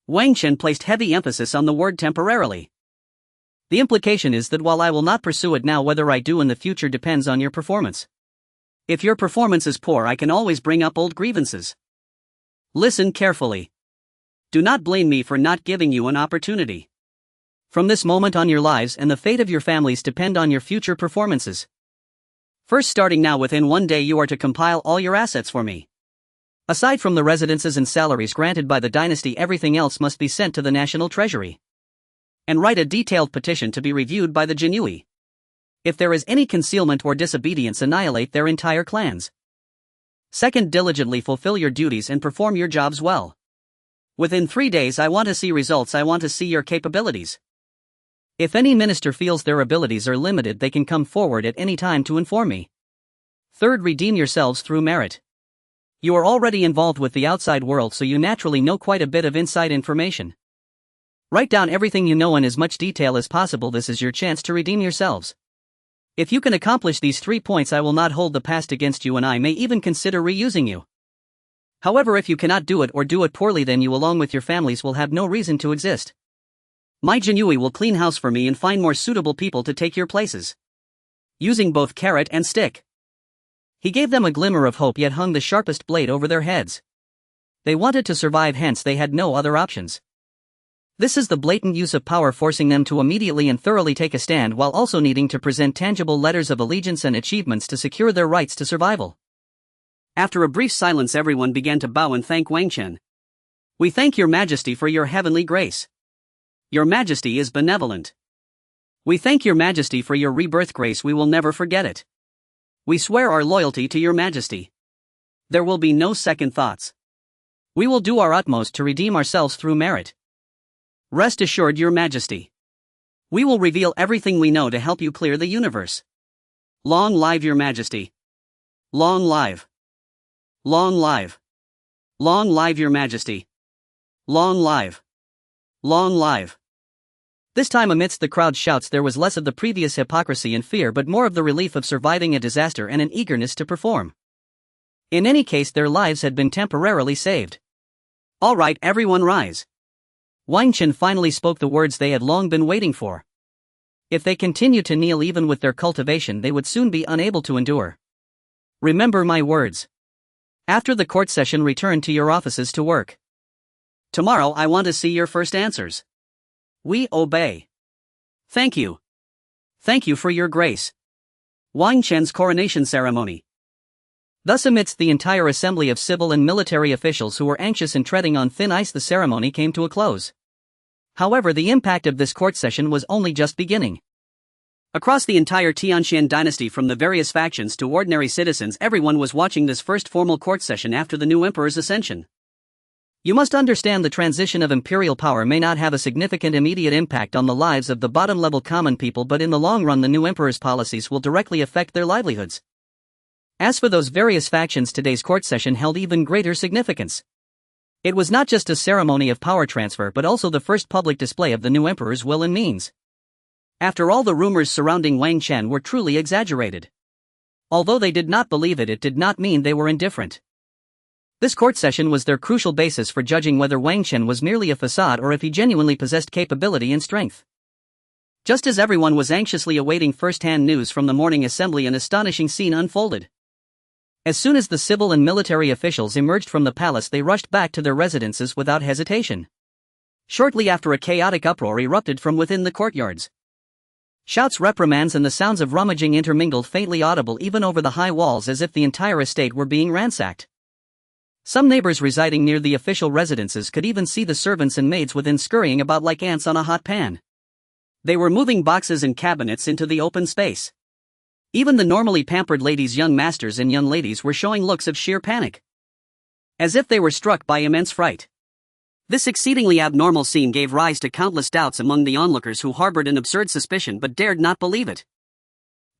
Wang Chen placed heavy emphasis on the word temporarily. The implication is that while I will not pursue it now, whether I do in the future depends on your performance. If your performance is poor, I can always bring up old grievances. Listen carefully. Do not blame me for not giving you an opportunity. From this moment on, your lives and the fate of your families depend on your future performances. First, starting now, within 1 day you are to compile all your assets for me. Aside from the residences and salaries granted by the dynasty, everything else must be sent to the national treasury. And write a detailed petition to be reviewed by the Jinui. If there is any concealment or disobedience, annihilate their entire clans. Second, diligently fulfill your duties and perform your jobs well. Within 3 days I want to see results. I want to see your capabilities. If any minister feels their abilities are limited, they can come forward at any time to inform me. Third, redeem yourselves through merit. You are already involved with the outside world, so you naturally know quite a bit of inside information. Write down everything you know in as much detail as possible. This is your chance to redeem yourselves. If you can accomplish these 3 points, I will not hold the past against you, and I may even consider reusing you. However, if you cannot do it or do it poorly, then you along with your families will have no reason to exist. My Jinui will clean house for me and find more suitable people to take your places. Using both carrot and stick. He gave them a glimmer of hope, yet hung the sharpest blade over their heads. They wanted to survive, hence they had no other options. This is the blatant use of power, forcing them to immediately and thoroughly take a stand while also needing to present tangible letters of allegiance and achievements to secure their rights to survival. After a brief silence, everyone began to bow and thank Wang Chen. We thank your Majesty for your heavenly grace. Your Majesty is benevolent. We thank your Majesty for your rebirth grace. We will never forget it. We swear our loyalty to your Majesty. There will be no second thoughts. We will do our utmost to redeem ourselves through merit. Rest assured, your Majesty. We will reveal everything we know to help you clear the universe. Long live your Majesty. Long live. Long live. Long live your Majesty. Long live. Long live. This time, amidst the crowd's shouts, there was less of the previous hypocrisy and fear, but more of the relief of surviving a disaster and an eagerness to perform. In any case, their lives had been temporarily saved. All right, everyone rise. Wang Chen finally spoke the words they had long been waiting for. If they continued to kneel even with their cultivation, they would soon be unable to endure. Remember my words. After the court session, return to your offices to work. Tomorrow I want to see your first answers. We obey. Thank you. Thank you for your grace. Wang Chen's coronation ceremony. Thus, amidst the entire assembly of civil and military officials who were anxious and treading on thin ice, the ceremony came to a close. However, the impact of this court session was only just beginning. Across the entire Tianxian dynasty, from the various factions to ordinary citizens, everyone was watching this first formal court session after the new emperor's ascension. You must understand, the transition of imperial power may not have a significant immediate impact on the lives of the bottom-level common people, but in the long run the new emperor's policies will directly affect their livelihoods. As for those various factions, today's court session held even greater significance. It was not just a ceremony of power transfer, but also the first public display of the new emperor's will and means. After all, the rumors surrounding Wang Chen were truly exaggerated. Although they did not believe it, it did not mean they were indifferent. This court session was their crucial basis for judging whether Wang Chen was merely a facade or if he genuinely possessed capability and strength. Just as everyone was anxiously awaiting first-hand news from the morning assembly, an astonishing scene unfolded. As soon as the civil and military officials emerged from the palace, they rushed back to their residences without hesitation. Shortly after, a chaotic uproar erupted from within the courtyards. Shouts, reprimands, and the sounds of rummaging intermingled, faintly audible even over the high walls, as if the entire estate were being ransacked. Some neighbors residing near the official residences could even see the servants and maids within scurrying about like ants on a hot pan. They were moving boxes and cabinets into the open space. Even the normally pampered ladies, young masters and young ladies, were showing looks of sheer panic, as if they were struck by immense fright. This exceedingly abnormal scene gave rise to countless doubts among the onlookers, who harbored an absurd suspicion but dared not believe it.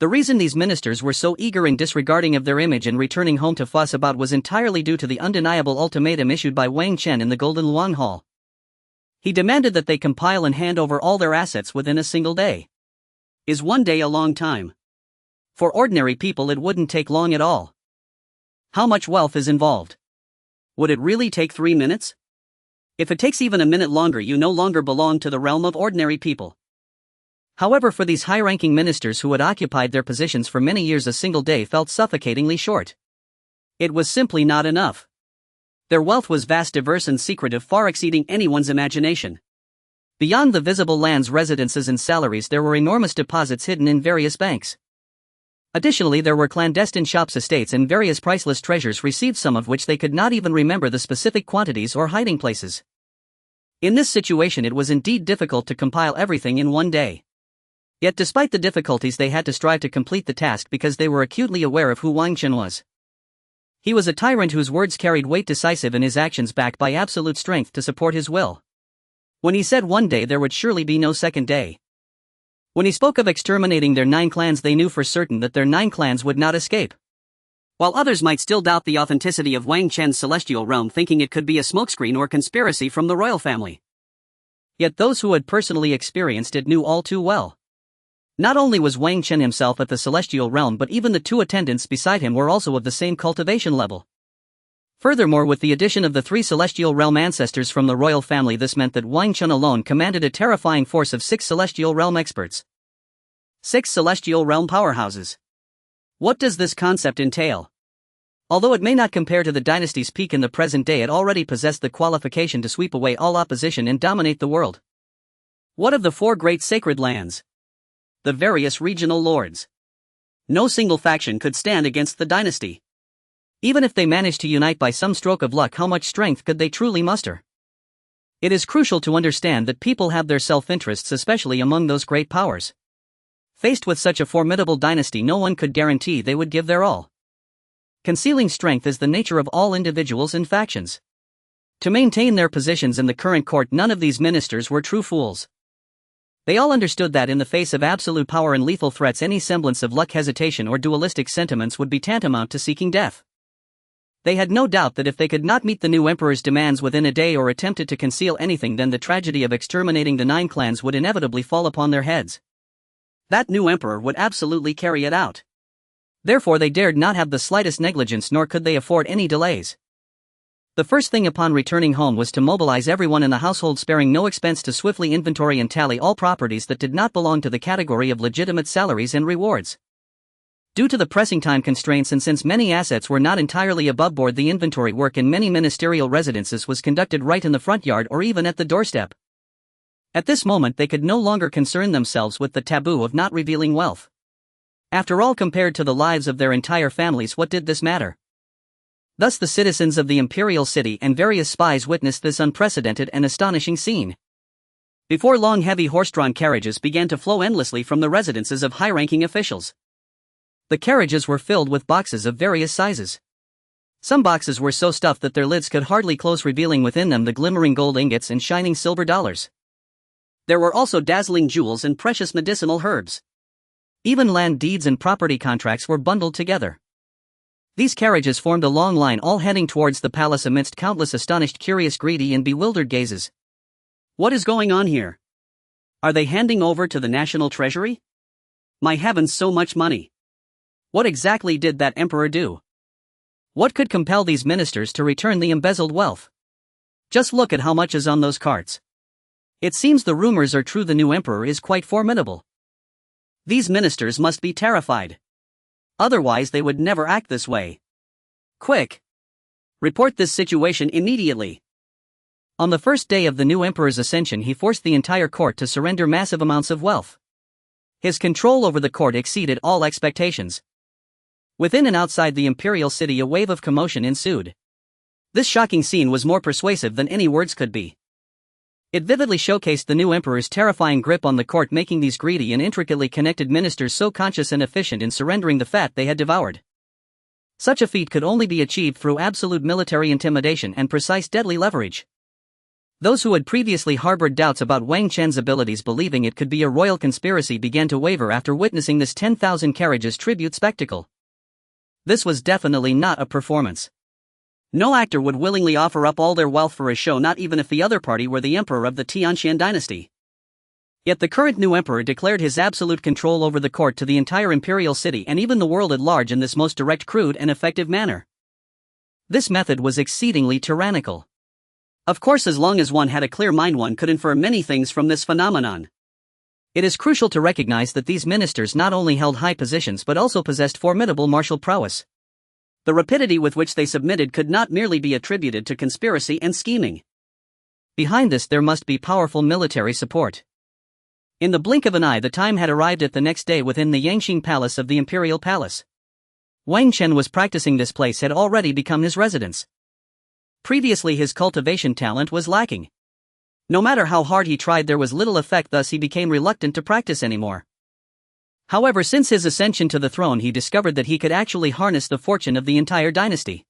The reason these ministers were so eager in disregarding of their image and returning home to fuss about was entirely due to the undeniable ultimatum issued by Wang Chen in the Golden Luang Hall. He demanded that they compile and hand over all their assets within a single day. Is one day a long time? For ordinary people, it wouldn't take long at all. How much wealth is involved? Would it really take 3 minutes? If it takes even a minute longer, you no longer belong to the realm of ordinary people. However, for these high-ranking ministers who had occupied their positions for many years, a single day felt suffocatingly short. It was simply not enough. Their wealth was vast, diverse, and secretive, far exceeding anyone's imagination. Beyond the visible lands, residences, and salaries, there were enormous deposits hidden in various banks. Additionally, there were clandestine shops, estates, and various priceless treasures received, some of which they could not even remember the specific quantities or hiding places. In this situation, it was indeed difficult to compile everything in one day. Yet despite the difficulties, they had to strive to complete the task because they were acutely aware of who Wang Chen was. He was a tyrant whose words carried weight, decisive, and his actions backed by absolute strength to support his will. When he said one day, there would surely be no second day. When he spoke of exterminating their 9 clans, they knew for certain that their 9 clans would not escape. While others might still doubt the authenticity of Wang Chen's celestial realm, thinking it could be a smokescreen or conspiracy from the royal family. Yet those who had personally experienced it knew all too well. Not only was Wang Chen himself at the celestial realm, but even the 2 attendants beside him were also of the same cultivation level. Furthermore, with the addition of the 3 celestial realm ancestors from the royal family, this meant that Wang Chen alone commanded a terrifying force of 6 celestial realm experts. 6 celestial realm powerhouses. What does this concept entail? Although it may not compare to the dynasty's peak in the present day, it already possessed the qualification to sweep away all opposition and dominate the world. What of the 4 great sacred lands? The various regional lords. No single faction could stand against the dynasty. Even if they managed to unite by some stroke of luck, how much strength could they truly muster? It is crucial to understand that people have their self-interests, especially among those great powers. Faced with such a formidable dynasty, no one could guarantee they would give their all. Concealing strength is the nature of all individuals and factions. To maintain their positions in the current court, none of these ministers were true fools. They all understood that in the face of absolute power and lethal threats, any semblance of luck, hesitation, or dualistic sentiments would be tantamount to seeking death. They had no doubt that if they could not meet the new emperor's demands within a day or attempted to conceal anything, then the tragedy of exterminating the 9 clans would inevitably fall upon their heads. That new emperor would absolutely carry it out. Therefore, they dared not have the slightest negligence, nor could they afford any delays. The first thing upon returning home was to mobilize everyone in the household, sparing no expense, to swiftly inventory and tally all properties that did not belong to the category of legitimate salaries and rewards. Due to the pressing time constraints, and since many assets were not entirely above board, the inventory work in many ministerial residences was conducted right in the front yard or even at the doorstep. At this moment, they could no longer concern themselves with the taboo of not revealing wealth. After all, compared to the lives of their entire families, what did this matter? Thus the citizens of the Imperial city and various spies witnessed this unprecedented and astonishing scene. Before long, heavy horse-drawn carriages began to flow endlessly from the residences of high-ranking officials. The carriages were filled with boxes of various sizes. Some boxes were so stuffed that their lids could hardly close, revealing within them the glimmering gold ingots and shining silver dollars. There were also dazzling jewels and precious medicinal herbs. Even land deeds and property contracts were bundled together. These carriages formed a long line, all heading towards the palace amidst countless astonished, curious, greedy, and bewildered gazes. What is going on here? Are they handing over to the national treasury? My heavens, so much money! What exactly did that emperor do? What could compel these ministers to return the embezzled wealth? Just look at how much is on those carts. It seems the rumors are true. The new emperor is quite formidable. These ministers must be terrified. Otherwise, they would never act this way. Quick! Report this situation immediately. On the first day of the new emperor's ascension, he forced the entire court to surrender massive amounts of wealth. His control over the court exceeded all expectations. Within and outside the Imperial city, a wave of commotion ensued. This shocking scene was more persuasive than any words could be. It vividly showcased the new emperor's terrifying grip on the court, making these greedy and intricately connected ministers so conscious and efficient in surrendering the fat they had devoured. Such a feat could only be achieved through absolute military intimidation and precise, deadly leverage. Those who had previously harbored doubts about Wang Chen's abilities, believing it could be a royal conspiracy, began to waver after witnessing this 10,000 carriages tribute spectacle. This was definitely not a performance. No actor would willingly offer up all their wealth for a show, not even if the other party were the emperor of the Xuan Dynasty. Yet the current new emperor declared his absolute control over the court to the entire imperial city and even the world at large in this most direct, crude, and effective manner. This method was exceedingly tyrannical. Of course, as long as one had a clear mind, one could infer many things from this phenomenon. It is crucial to recognize that these ministers not only held high positions but also possessed formidable martial prowess. The rapidity with which they submitted could not merely be attributed to conspiracy and scheming. Behind this there must be powerful military support. In the blink of an eye, the time had arrived at the next day within the Yangxing Palace of the Imperial Palace. Wang Chen was practicing. This place had already become his residence. Previously his cultivation talent was lacking. No matter how hard he tried, there was little effect, thus he became reluctant to practice anymore. However, since his ascension to the throne, he discovered that he could actually harness the fortune of the entire dynasty.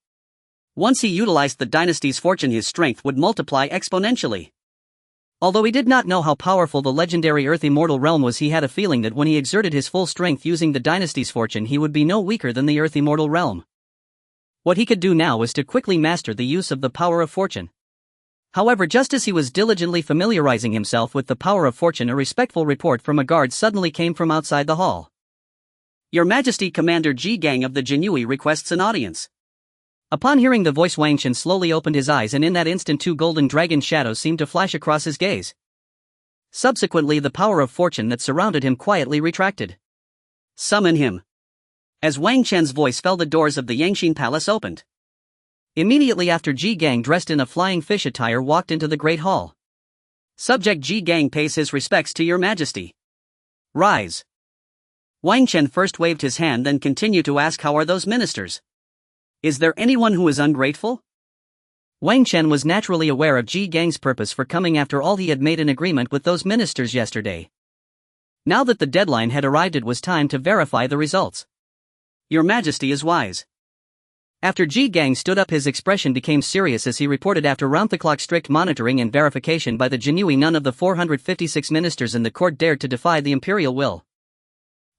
Once he utilized the dynasty's fortune, his strength would multiply exponentially. Although he did not know how powerful the legendary Earth Immortal realm was, he had a feeling that when he exerted his full strength using the dynasty's fortune, he would be no weaker than the Earth Immortal realm. What he could do now was to quickly master the use of the power of fortune. However, just as he was diligently familiarizing himself with the power of fortune, a respectful report from a guard suddenly came from outside the hall. "Your Majesty, Commander Ji Gang of the Jinui requests an audience." Upon hearing the voice, Wang Chen slowly opened his eyes, and in that instant 2 golden dragon shadows seemed to flash across his gaze. Subsequently, the power of fortune that surrounded him quietly retracted. "Summon him." As Wang Chen's voice fell, the doors of the Yangxing Palace opened. Immediately after, Ji Gang, dressed in a flying fish attire, walked into the Great Hall. "Subject Ji Gang pays his respects to your Majesty. Rise." Wang Chen first waved his hand, then continued to ask, "How are those ministers? Is there anyone who is ungrateful?" Wang Chen was naturally aware of Ji Gang's purpose for coming. After all, he had made an agreement with those ministers yesterday. Now that the deadline had arrived, it was time to verify the results. "Your Majesty is wise." After Ji Gang stood up, his expression became serious as he reported, after round-the-clock strict monitoring and verification by the Jinui, none of the 456 ministers in the court dared to defy the imperial will.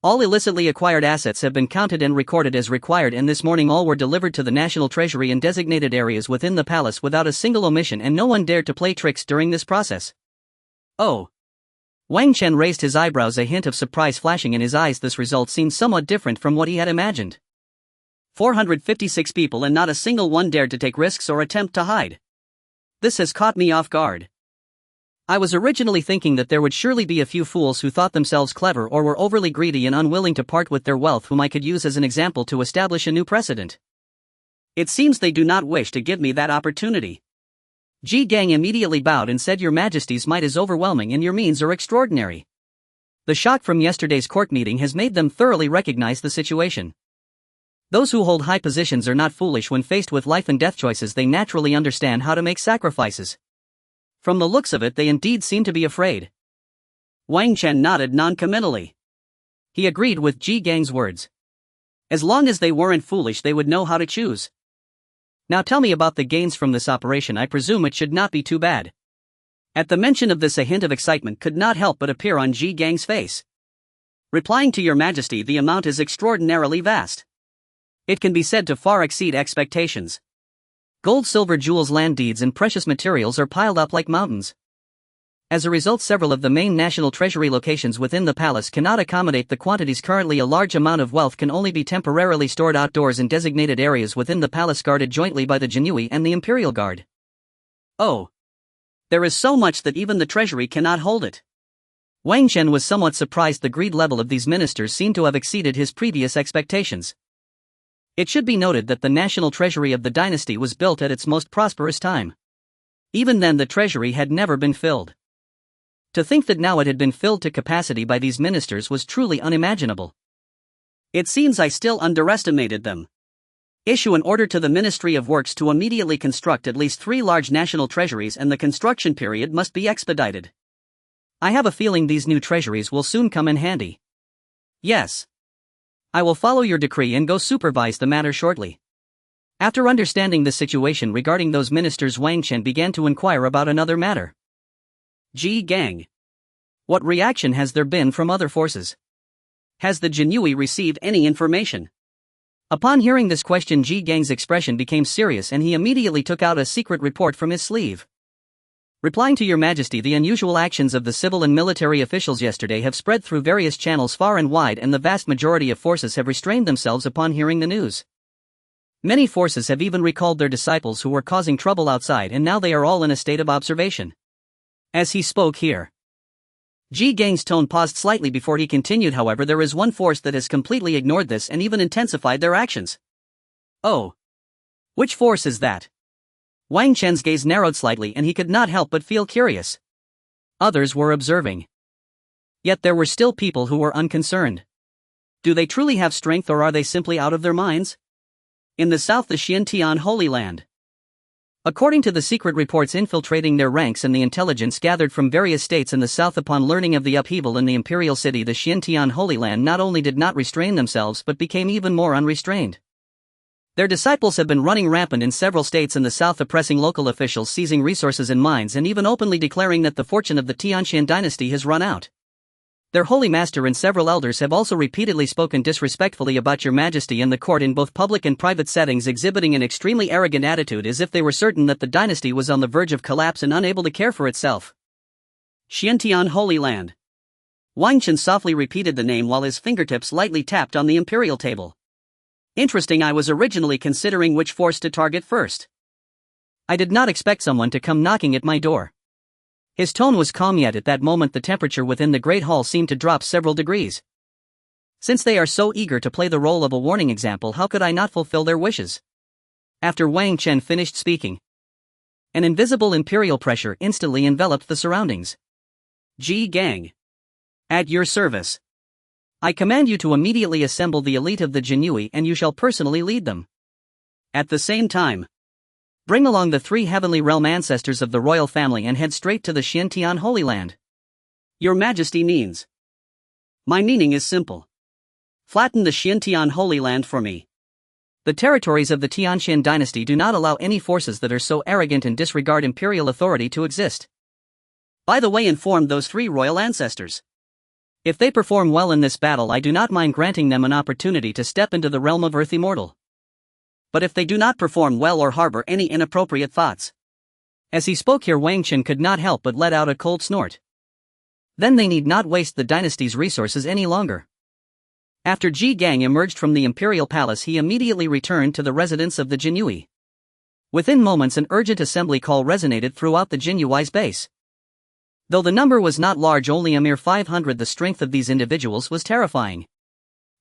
All illicitly acquired assets have been counted and recorded as required, and this morning all were delivered to the national treasury in designated areas within the palace without a single omission, and no one dared to play tricks during this process. "Oh." Wang Chen raised his eyebrows, a hint of surprise flashing in his eyes. This result seemed somewhat different from what he had imagined. 456 people and not a single one dared to take risks or attempt to hide. This has caught me off guard. I was originally thinking that there would surely be a few fools who thought themselves clever or were overly greedy and unwilling to part with their wealth, whom I could use as an example to establish a new precedent. It seems they do not wish to give me that opportunity." Ji Gang immediately bowed and said, "Your Majesty's might is overwhelming and your means are extraordinary. The shock from yesterday's court meeting has made them thoroughly recognize the situation. Those who hold high positions are not foolish. When faced with life and death choices, they naturally understand how to make sacrifices. From the looks of it, they indeed seem to be afraid." Wang Chen nodded non-committally. He agreed with Ji Gang's words. As long as they weren't foolish, they would know how to choose. "Now tell me about the gains from this operation. I presume it should not be too bad." At the mention of this, a hint of excitement could not help but appear on Ji Gang's face. "Replying to your Majesty, the amount is extraordinarily vast. It can be said to far exceed expectations. Gold, silver, jewels, land deeds, and precious materials are piled up like mountains. As a result, several of the main national treasury locations within the palace cannot accommodate the quantities currently. A large amount of wealth can only be temporarily stored outdoors in designated areas within the palace, guarded jointly by the Jinui and the Imperial Guard." "Oh. There is so much that even the treasury cannot hold it." Wang Chen was somewhat surprised. The greed level of these ministers seemed to have exceeded his previous expectations. It should be noted that the national treasury of the dynasty was built at its most prosperous time. Even then, the treasury had never been filled. To think that now it had been filled to capacity by these ministers was truly unimaginable. "It seems I still underestimated them. Issue an order to the Ministry of Works to immediately construct at least 3 large national treasuries, and the construction period must be expedited. I have a feeling these new treasuries will soon come in handy." "Yes. I will follow your decree and go supervise the matter shortly." After understanding the situation regarding those ministers, Wang Chen began to inquire about another matter. "Ji Gang. What reaction has there been from other forces? Has the Jinui received any information?" Upon hearing this question, Ji Gang's expression became serious and he immediately took out a secret report from his sleeve. Replying to your majesty, the unusual actions of the civil and military officials yesterday have spread through various channels far and wide, and the vast majority of forces have restrained themselves upon hearing the news. Many forces have even recalled their disciples who were causing trouble outside, and now they are all in a state of observation. As he spoke here, Ji Gang's tone paused slightly before he continued. However, there is one force that has completely ignored this and even intensified their actions. Oh. Which force is that? Wang Chen's gaze narrowed slightly and he could not help but feel curious. Others were observing. Yet there were still people who were unconcerned. Do they truly have strength, or are they simply out of their minds? In the south, the Xintian Holy Land. According to the secret reports infiltrating their ranks and the intelligence gathered from various states in the south upon learning of the upheaval in the imperial city, the Xintian Holy Land not only did not restrain themselves but became even more unrestrained. Their disciples have been running rampant in several states in the south, oppressing local officials, seizing resources and mines, and even openly declaring that the fortune of the Tianxian dynasty has run out. Their holy master and several elders have also repeatedly spoken disrespectfully about your majesty in the court in both public and private settings, exhibiting an extremely arrogant attitude as if they were certain that the dynasty was on the verge of collapse and unable to care for itself. Xintian Holy Land. Wang Chen softly repeated the name while his fingertips lightly tapped on the imperial table. Interesting. I was originally considering which force to target first. I did not expect someone to come knocking at my door. His tone was calm, yet at that moment the temperature within the great hall seemed to drop several degrees. Since they are so eager to play the role of a warning example, how could I not fulfill their wishes? After Wang Chen finished speaking, an invisible imperial pressure instantly enveloped the surroundings. Ji Gang. At your service. I command you to immediately assemble the elite of the Jinui, and you shall personally lead them. At the same time, bring along the 3 heavenly realm ancestors of the royal family and head straight to the Xintian Holy Land. Your Majesty means. My meaning is simple. Flatten the Xintian Holy Land for me. The territories of the Tianxian dynasty do not allow any forces that are so arrogant and disregard imperial authority to exist. By the way, inform those 3 royal ancestors. If they perform well in this battle, I do not mind granting them an opportunity to step into the realm of Earth Immortal. But if they do not perform well or harbor any inappropriate thoughts. As he spoke here, Wang Chen could not help but let out a cold snort. Then they need not waste the dynasty's resources any longer. After Ji Gang emerged from the imperial palace, he immediately returned to the residence of the Jinui. Within moments, an urgent assembly call resonated throughout the Jinui's base. Though the number was not large, only a mere 500, the strength of these individuals was terrifying.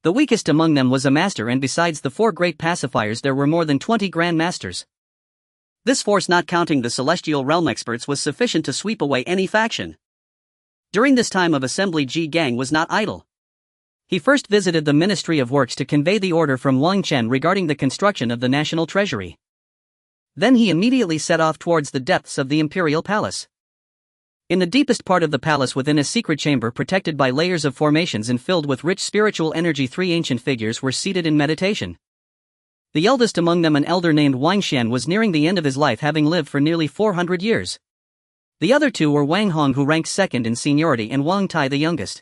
The weakest among them was a master, and besides the 4 great pacifiers there were more than 20 grand masters. This force, not counting the celestial realm experts, was sufficient to sweep away any faction. During this time of assembly, Ji Gang was not idle. He first visited the Ministry of Works to convey the order from Wang Chen regarding the construction of the national treasury. Then he immediately set off towards the depths of the imperial palace. In the deepest part of the palace, within a secret chamber protected by layers of formations and filled with rich spiritual energy, 3 ancient figures were seated in meditation. The eldest among them, an elder named Wang Xian, was nearing the end of his life, having lived for nearly 400 years. The other 2 were Wang Hong, who ranked second in seniority, and Wang Tai, the youngest.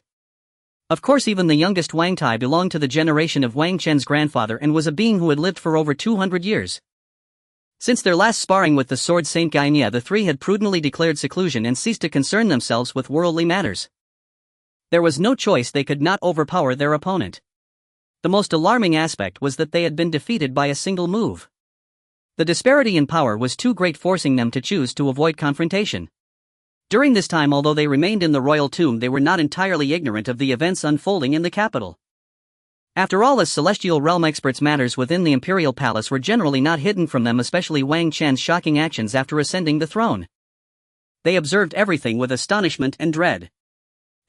Of course, even the youngest Wang Tai belonged to the generation of Wang Chen's grandfather and was a being who had lived for over 200 years. Since their last sparring with the sword Saint Gainia, the 3 had prudently declared seclusion and ceased to concern themselves with worldly matters. There was no choice; they could not overpower their opponent. The most alarming aspect was that they had been defeated by a single move. The disparity in power was too great, forcing them to choose to avoid confrontation. During this time, although they remained in the royal tomb, they were not entirely ignorant of the events unfolding in the capital. After all, as celestial realm experts, matters within the imperial palace were generally not hidden from them, especially Wang Chen's shocking actions after ascending the throne. They observed everything with astonishment and dread.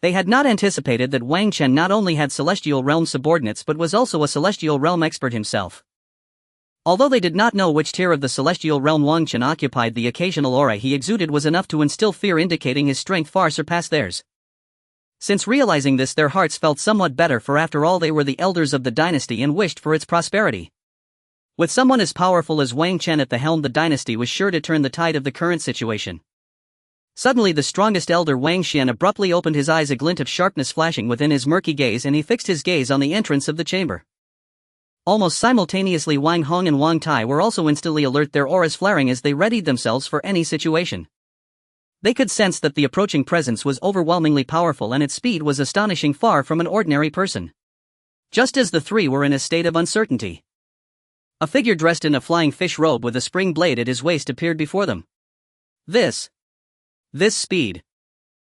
They had not anticipated that Wang Chen not only had celestial realm subordinates but was also a celestial realm expert himself. Although they did not know which tier of the celestial realm Wang Chen occupied, the occasional aura he exuded was enough to instill fear, indicating his strength far surpassed theirs. Since realizing this, their hearts felt somewhat better, for after all they were the elders of the dynasty and wished for its prosperity. With someone as powerful as Wang Chen at the helm, the dynasty was sure to turn the tide of the current situation. Suddenly the strongest elder, Wang Xian, abruptly opened his eyes, a glint of sharpness flashing within his murky gaze, and he fixed his gaze on the entrance of the chamber. Almost simultaneously, Wang Hong and Wang Tai were also instantly alert, their auras flaring as they readied themselves for any situation. They could sense that the approaching presence was overwhelmingly powerful and its speed was astonishing, far from an ordinary person. Just as the three were in a state of uncertainty, a figure dressed in a flying fish robe with a spring blade at his waist appeared before them. This speed.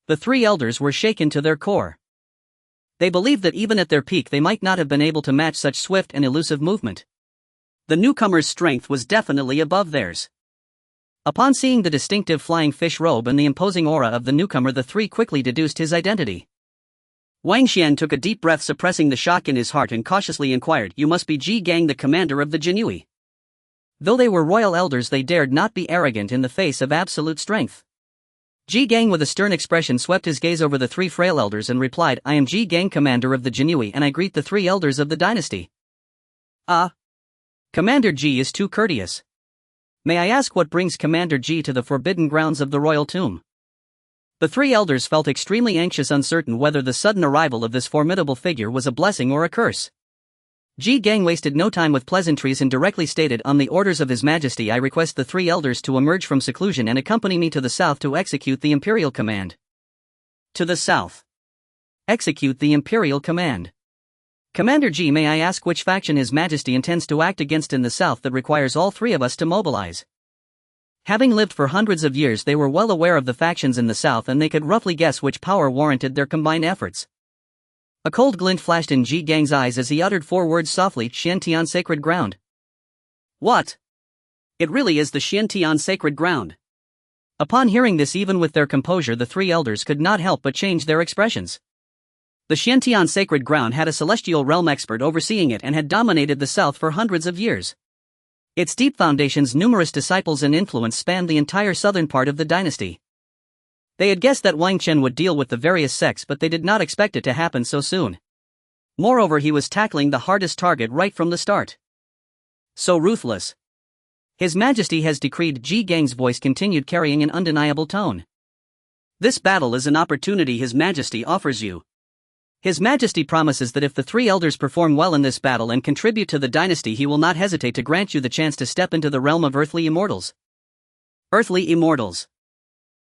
The three elders were shaken to their core. They believed that even at their peak they might not have been able to match such swift and elusive movement. The newcomer's strength was definitely above theirs. Upon seeing the distinctive flying fish robe and the imposing aura of the newcomer, the three quickly deduced his identity. Wang Chen took a deep breath, suppressing the shock in his heart, and cautiously inquired, "You must be Ji Gang, the commander of the Jinui." Though they were royal elders, they dared not be arrogant in the face of absolute strength. Ji Gang with a stern expression swept his gaze over the three frail elders and replied, "I am Ji Gang, commander of the Jinui, and I greet the three elders of the dynasty." "Ah. Commander Ji is too courteous. May I ask what brings Commander Ji to the forbidden grounds of the royal tomb?" The three elders felt extremely anxious, uncertain whether the sudden arrival of this formidable figure was a blessing or a curse. Ji Gang wasted no time with pleasantries and directly stated, "On the orders of His Majesty, I request the three elders to emerge from seclusion and accompany me to the south to execute the Imperial command." To the south. Execute the Imperial command. Commander Ji, may I ask which faction His Majesty intends to act against in the south that requires all three of us to mobilize? Having lived for hundreds of years, they were well aware of the factions in the south, and they could roughly guess which power warranted their combined efforts. A cold glint flashed in Ji Gang's eyes as he uttered four words softly, "Xiantian sacred ground." What? It really is the Xiantian sacred ground. Upon hearing this, even with their composure, the three elders could not help but change their expressions. The Xiantian sacred ground had a celestial realm expert overseeing it and had dominated the south for hundreds of years. Its deep foundations, numerous disciples, and influence spanned the entire southern part of the dynasty. They had guessed that Wang Chen would deal with the various sects, but they did not expect it to happen so soon. Moreover, he was tackling the hardest target right from the start. So ruthless. His Majesty has decreed, Ji Gang's voice continued, carrying an undeniable tone. "This battle is an opportunity His Majesty offers you. His Majesty promises that if the three elders perform well in this battle and contribute to the dynasty, he will not hesitate to grant you the chance to step into the realm of earthly immortals." Earthly immortals.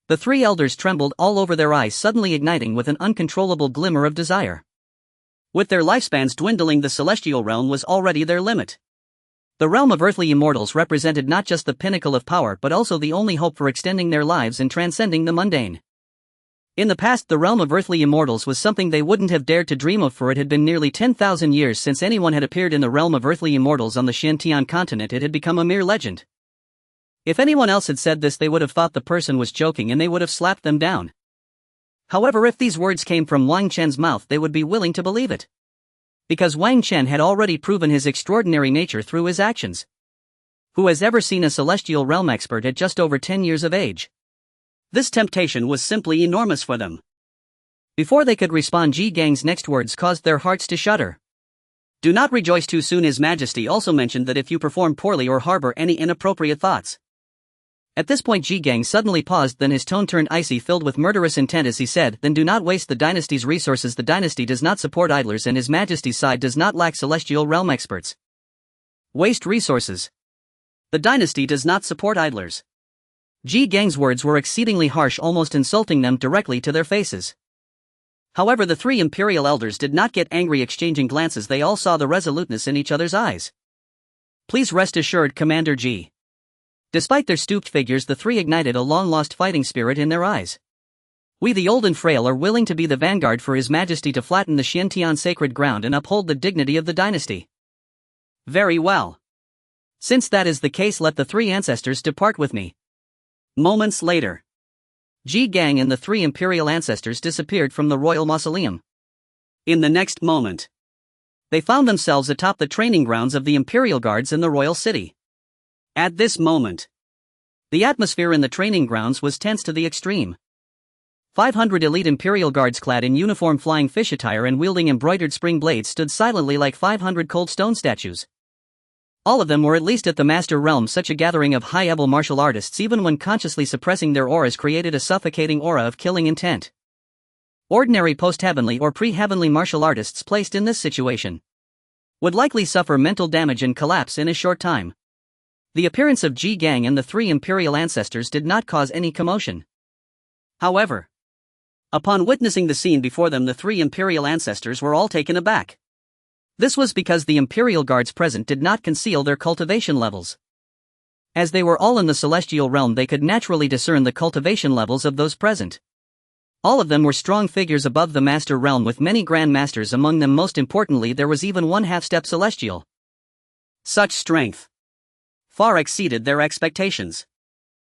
The three elders trembled all over, their eyes suddenly igniting with an uncontrollable glimmer of desire. With their lifespans dwindling, the celestial realm was already their limit. The realm of earthly immortals represented not just the pinnacle of power but also the only hope for extending their lives and transcending the mundane. In the past, the realm of earthly immortals was something they wouldn't have dared to dream of, for it had been nearly 10,000 years since anyone had appeared in the realm of earthly immortals on the Xiantian continent. It had become a mere legend. If anyone else had said this, they would have thought the person was joking and they would have slapped them down. However, if these words came from Wang Chen's mouth, they would be willing to believe it. Because Wang Chen had already proven his extraordinary nature through his actions. Who has ever seen a celestial realm expert at just over 10 years of age? This temptation was simply enormous for them. Before they could respond, Ji Gang's next words caused their hearts to shudder. "Do not rejoice too soon. His Majesty also mentioned that if you perform poorly or harbor any inappropriate thoughts." At this point, Ji Gang suddenly paused, then his tone turned icy, filled with murderous intent as he said, "Then do not waste the dynasty's resources. The dynasty does not support idlers, and His Majesty's side does not lack celestial realm experts." Waste resources. The dynasty does not support idlers. Ji Gang's words were exceedingly harsh, almost insulting them directly to their faces. However, the three Imperial elders did not get angry, exchanging glances. They all saw the resoluteness in each other's eyes. "Please rest assured, Commander Ji." Despite their stooped figures, the three ignited a long-lost fighting spirit in their eyes. "We, the old and frail, are willing to be the vanguard for His Majesty to flatten the Xiantian sacred ground and uphold the dignity of the dynasty." "Very well. Since that is the case, let the three ancestors depart with me." Moments later, Ji Gang and the three Imperial ancestors disappeared from the royal mausoleum. In the next moment, they found themselves atop the training grounds of the Imperial Guards in the royal city. At this moment, the atmosphere in the training grounds was tense to the extreme. 500 elite Imperial Guards clad in uniform flying fish attire and wielding embroidered spring blades stood silently like 500 cold stone statues. All of them were at least at the master realm. Such a gathering of high-level martial artists, even when consciously suppressing their auras, created a suffocating aura of killing intent. Ordinary post-heavenly or pre-heavenly martial artists placed in this situation would likely suffer mental damage and collapse in a short time. The appearance of Ji Gang and the three Imperial ancestors did not cause any commotion. However, upon witnessing the scene before them, the three Imperial ancestors were all taken aback. This was because the Imperial guards present did not conceal their cultivation levels. As they were all in the celestial realm, they could naturally discern the cultivation levels of those present. All of them were strong figures above the master realm, with many grand masters among them. Most importantly, there was even one half-step celestial. Such strength far exceeded their expectations.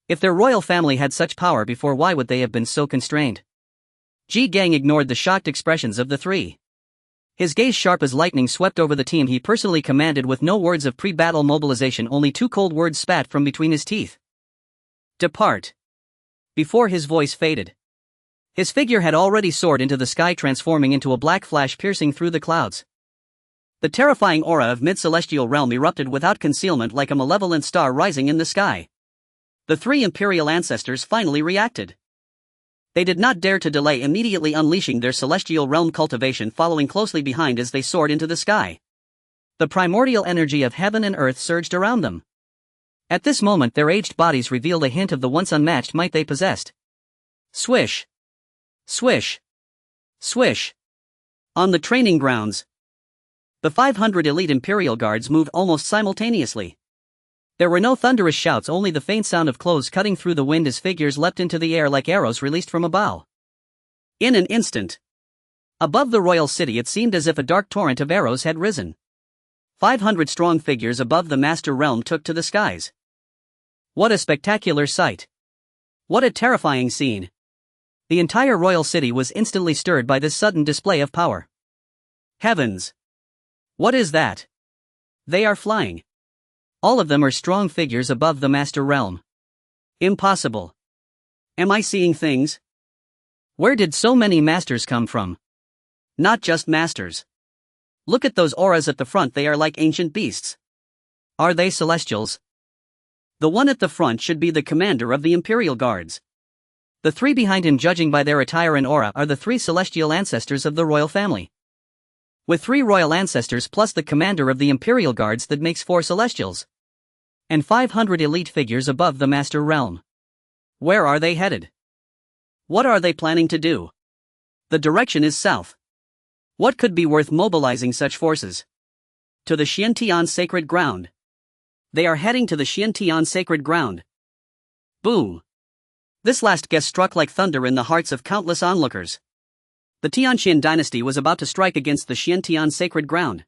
If their royal family had such power before, why would they have been so constrained? Ji Gang ignored the shocked expressions of the three. His gaze, sharp as lightning, swept over the team he personally commanded with no words of pre-battle mobilization, only two cold words spat from between his teeth. Depart. Before his voice faded, his figure had already soared into the sky, transforming into a black flash piercing through the clouds. The terrifying aura of mid-celestial realm erupted without concealment, like a malevolent star rising in the sky. The three Imperial ancestors finally reacted. They did not dare to delay, immediately unleashing their celestial realm cultivation, following closely behind as they soared into the sky. The primordial energy of heaven and earth surged around them. At this moment, their aged bodies revealed a hint of the once unmatched might they possessed. Swish! Swish! Swish! On the training grounds, the 500 elite Imperial guards moved almost simultaneously. There were no thunderous shouts, only the faint sound of clothes cutting through the wind as figures leapt into the air like arrows released from a bow. In an instant, above the royal city, it seemed as if a dark torrent of arrows had risen. 500 strong figures above the master realm took to the skies. What a spectacular sight! What a terrifying scene! The entire royal city was instantly stirred by this sudden display of power. Heavens! What is that? They are flying. All of them are strong figures above the master realm. Impossible. Am I seeing things? Where did so many masters come from? Not just masters. Look at those auras at the front, they are like ancient beasts. Are they celestials? The one at the front should be the commander of the Imperial Guards. The three behind him, judging by their attire and aura, are the three celestial ancestors of the royal family. With three royal ancestors plus the commander of the Imperial Guards, that makes 4 celestials. And 500 elite figures above the master realm. Where are they headed? What are they planning to do? The direction is south. What could be worth mobilizing such forces? To the Xiantian sacred ground. They are heading to the Xiantian sacred ground. Boom! This last guess struck like thunder in the hearts of countless onlookers. The Tianxian dynasty was about to strike against the Xiantian sacred ground.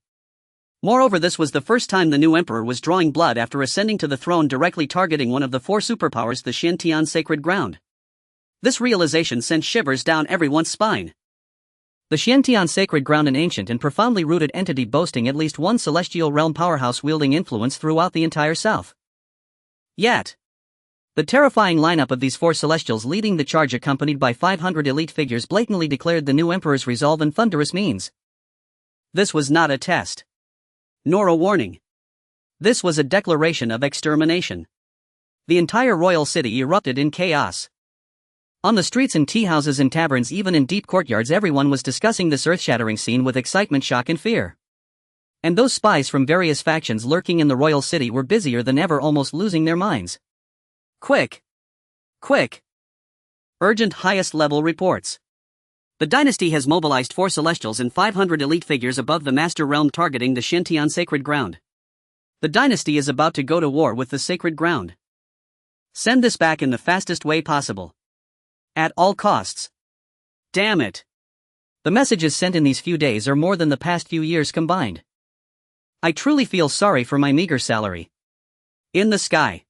Moreover, this was the first time the new emperor was drawing blood after ascending to the throne, directly targeting one of the 4 superpowers, the Xiantian sacred ground. This realization sent shivers down everyone's spine. The Xiantian sacred ground, an ancient and profoundly rooted entity boasting at least one celestial realm powerhouse wielding influence throughout the entire south. Yet, the terrifying lineup of these 4 celestials leading the charge, accompanied by 500 elite figures, blatantly declared the new emperor's resolve in thunderous means. This was not a test, nor a warning. This was a declaration of extermination. The entire royal city erupted in chaos. On the streets, in tea houses, in taverns, even in deep courtyards, everyone was discussing this earth-shattering scene with excitement, shock, and fear. And those spies from various factions lurking in the royal city were busier than ever, almost losing their minds. Quick! Quick! Urgent highest-level reports. The dynasty has mobilized 4 celestials and 500 elite figures above the master realm targeting the Xiantian sacred ground. The dynasty is about to go to war with the sacred ground. Send this back in the fastest way possible. At all costs. Damn it! The messages sent in these few days are more than the past few years combined. I truly feel sorry for my meager salary. In the sky,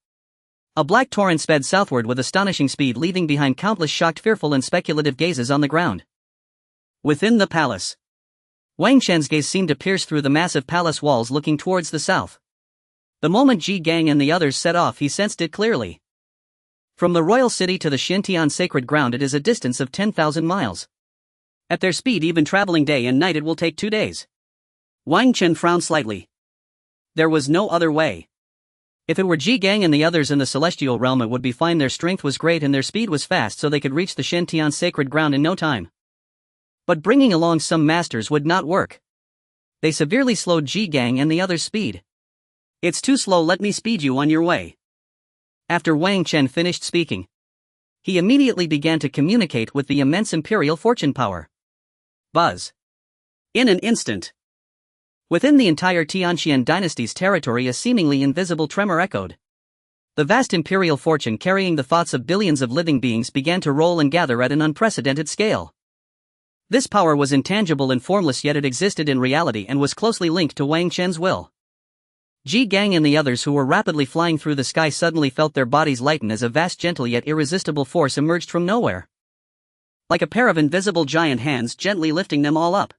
a black torrent sped southward with astonishing speed, leaving behind countless shocked, fearful, and speculative gazes on the ground. Within the palace, Wang Chen's gaze seemed to pierce through the massive palace walls, looking towards the south. The moment Ji Gang and the others set off, he sensed it clearly. From the royal city to the Xiantian sacred ground, it is a distance of 10,000 miles. At their speed, even traveling day and night, it will take 2 days. Wang Chen frowned slightly. There was no other way. If it were Ji Gang and the others in the celestial realm, it would be fine. Their strength was great and their speed was fast, so they could reach the Xiantian sacred ground in no time. But bringing along some masters would not work. They severely slowed Ji Gang and the others' speed. It's too slow, let me speed you on your way. After Wang Chen finished speaking, he immediately began to communicate with the immense imperial fortune power. Buzz. In an instant. Within the entire Tianxian dynasty's territory, a seemingly invisible tremor echoed. The vast imperial fortune carrying the thoughts of billions of living beings began to roll and gather at an unprecedented scale. This power was intangible and formless, yet it existed in reality and was closely linked to Wang Chen's will. Ji Gang and the others who were rapidly flying through the sky suddenly felt their bodies lighten as a vast, gentle yet irresistible force emerged from nowhere. Like a pair of invisible giant hands gently lifting them all up.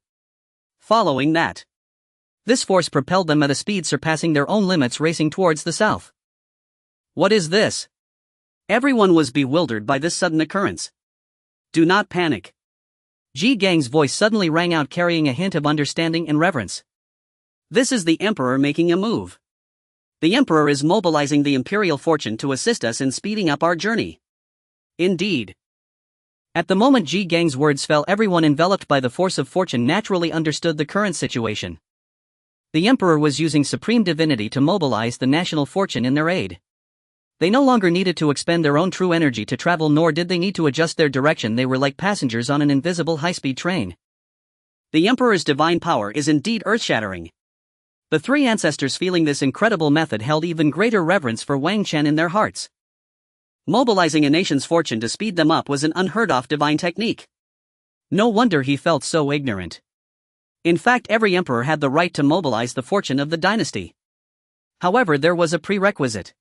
Following that, this force propelled them at a speed surpassing their own limits, racing towards the south. What is this? Everyone was bewildered by this sudden occurrence. Do not panic. Ji Gang's voice suddenly rang out, carrying a hint of understanding and reverence. This is the Emperor making a move. The Emperor is mobilizing the imperial fortune to assist us in speeding up our journey. Indeed. At the moment Ji Gang's words fell, everyone enveloped by the force of fortune naturally understood the current situation. The Emperor was using supreme divinity to mobilize the national fortune in their aid. They no longer needed to expend their own true energy to travel, nor did they need to adjust their direction. They were like passengers on an invisible high-speed train. The Emperor's divine power is indeed earth-shattering. The three ancestors, feeling this incredible method, held even greater reverence for Wang Chen in their hearts. Mobilizing a nation's fortune to speed them up was an unheard-of divine technique. No wonder he felt so ignorant. In fact, every emperor had the right to mobilize the fortune of the dynasty. However, there was a prerequisite.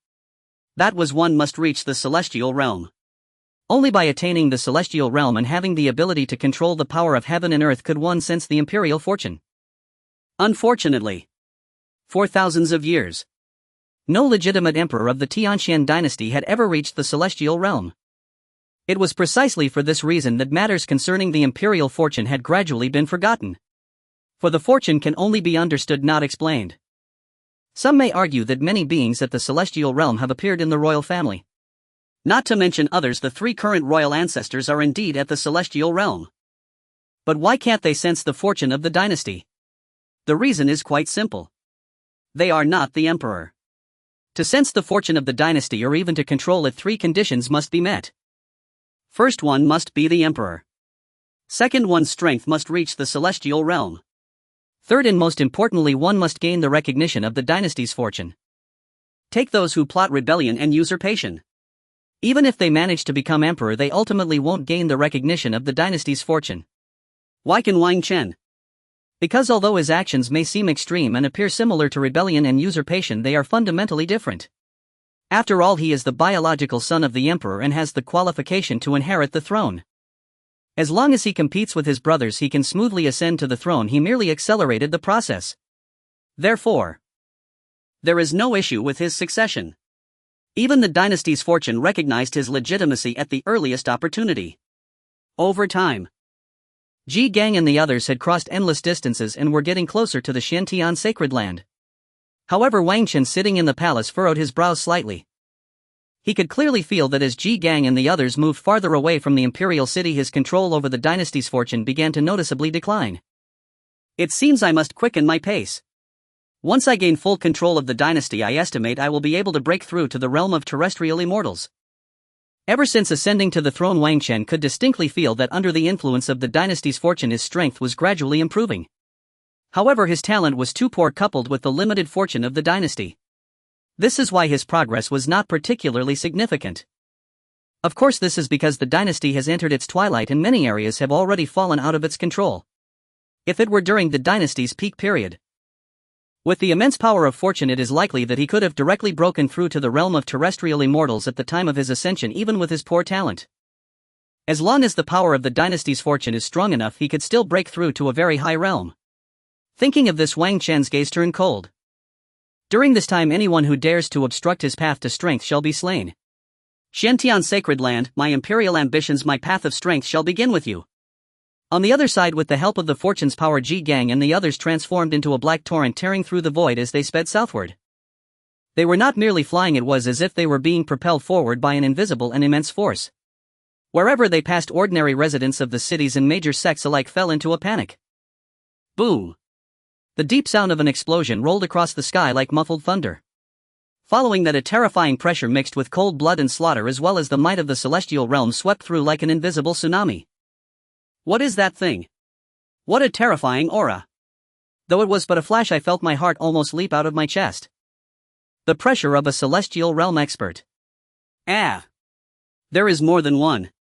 That was one must reach the celestial realm. Only by attaining the celestial realm and having the ability to control the power of heaven and earth could one sense the imperial fortune. Unfortunately, for thousands of years, no legitimate emperor of the Tianxian dynasty had ever reached the celestial realm. It was precisely for this reason that matters concerning the imperial fortune had gradually been forgotten. For the fortune can only be understood, not explained. Some may argue that many beings at the celestial realm have appeared in the royal family. Not to mention others, the three current royal ancestors are indeed at the celestial realm. But why can't they sense the fortune of the dynasty? The reason is quite simple. They are not the emperor. To sense the fortune of the dynasty or even to control it, three conditions must be met. First one must be the emperor. Second, one's strength must reach the celestial realm. Third and most importantly, one must gain the recognition of the dynasty's fortune. Take those who plot rebellion and usurpation. Even if they manage to become emperor, they ultimately won't gain the recognition of the dynasty's fortune. Why can Wang Chen? Because although his actions may seem extreme and appear similar to rebellion and usurpation, they are fundamentally different. After all, he is the biological son of the emperor and has the qualification to inherit the throne. As long as he competes with his brothers, he can smoothly ascend to the throne. He merely accelerated the process. Therefore, there is no issue with his succession. Even the dynasty's fortune recognized his legitimacy at the earliest opportunity. Over time, Ji Gang and the others had crossed endless distances and were getting closer to the Shantian sacred land. However, Wang Chen, sitting in the palace, furrowed his brows slightly. He could clearly feel that as Ji Gang and the others moved farther away from the imperial city, his control over the dynasty's fortune began to noticeably decline. It seems I must quicken my pace. Once I gain full control of the dynasty, I estimate I will be able to break through to the realm of terrestrial immortals. Ever since ascending to the throne, Wang Chen could distinctly feel that under the influence of the dynasty's fortune his strength was gradually improving. However, his talent was too poor, coupled with the limited fortune of the dynasty. This is why his progress was not particularly significant. Of course, this is because the dynasty has entered its twilight and many areas have already fallen out of its control. If it were during the dynasty's peak period, with the immense power of fortune, it is likely that he could have directly broken through to the realm of terrestrial immortals at the time of his ascension, even with his poor talent. As long as the power of the dynasty's fortune is strong enough, he could still break through to a very high realm. Thinking of this, Wang Chen's gaze turned cold. During this time, anyone who dares to obstruct his path to strength shall be slain. Shantian sacred land, my imperial ambitions, my path of strength shall begin with you. On the other side, with the help of the fortune's power, Ji Gang and the others transformed into a black torrent, tearing through the void as they sped southward. They were not merely flying, it was as if they were being propelled forward by an invisible and immense force. Wherever they passed, ordinary residents of the cities and major sects alike fell into a panic. Boom! The deep sound of an explosion rolled across the sky like muffled thunder. Following that, a terrifying pressure mixed with cold blood and slaughter as well as the might of the celestial realm swept through like an invisible tsunami. What is that thing? What a terrifying aura! Though it was but a flash, I felt my heart almost leap out of my chest. The pressure of a celestial realm expert. Ah! There is more than one.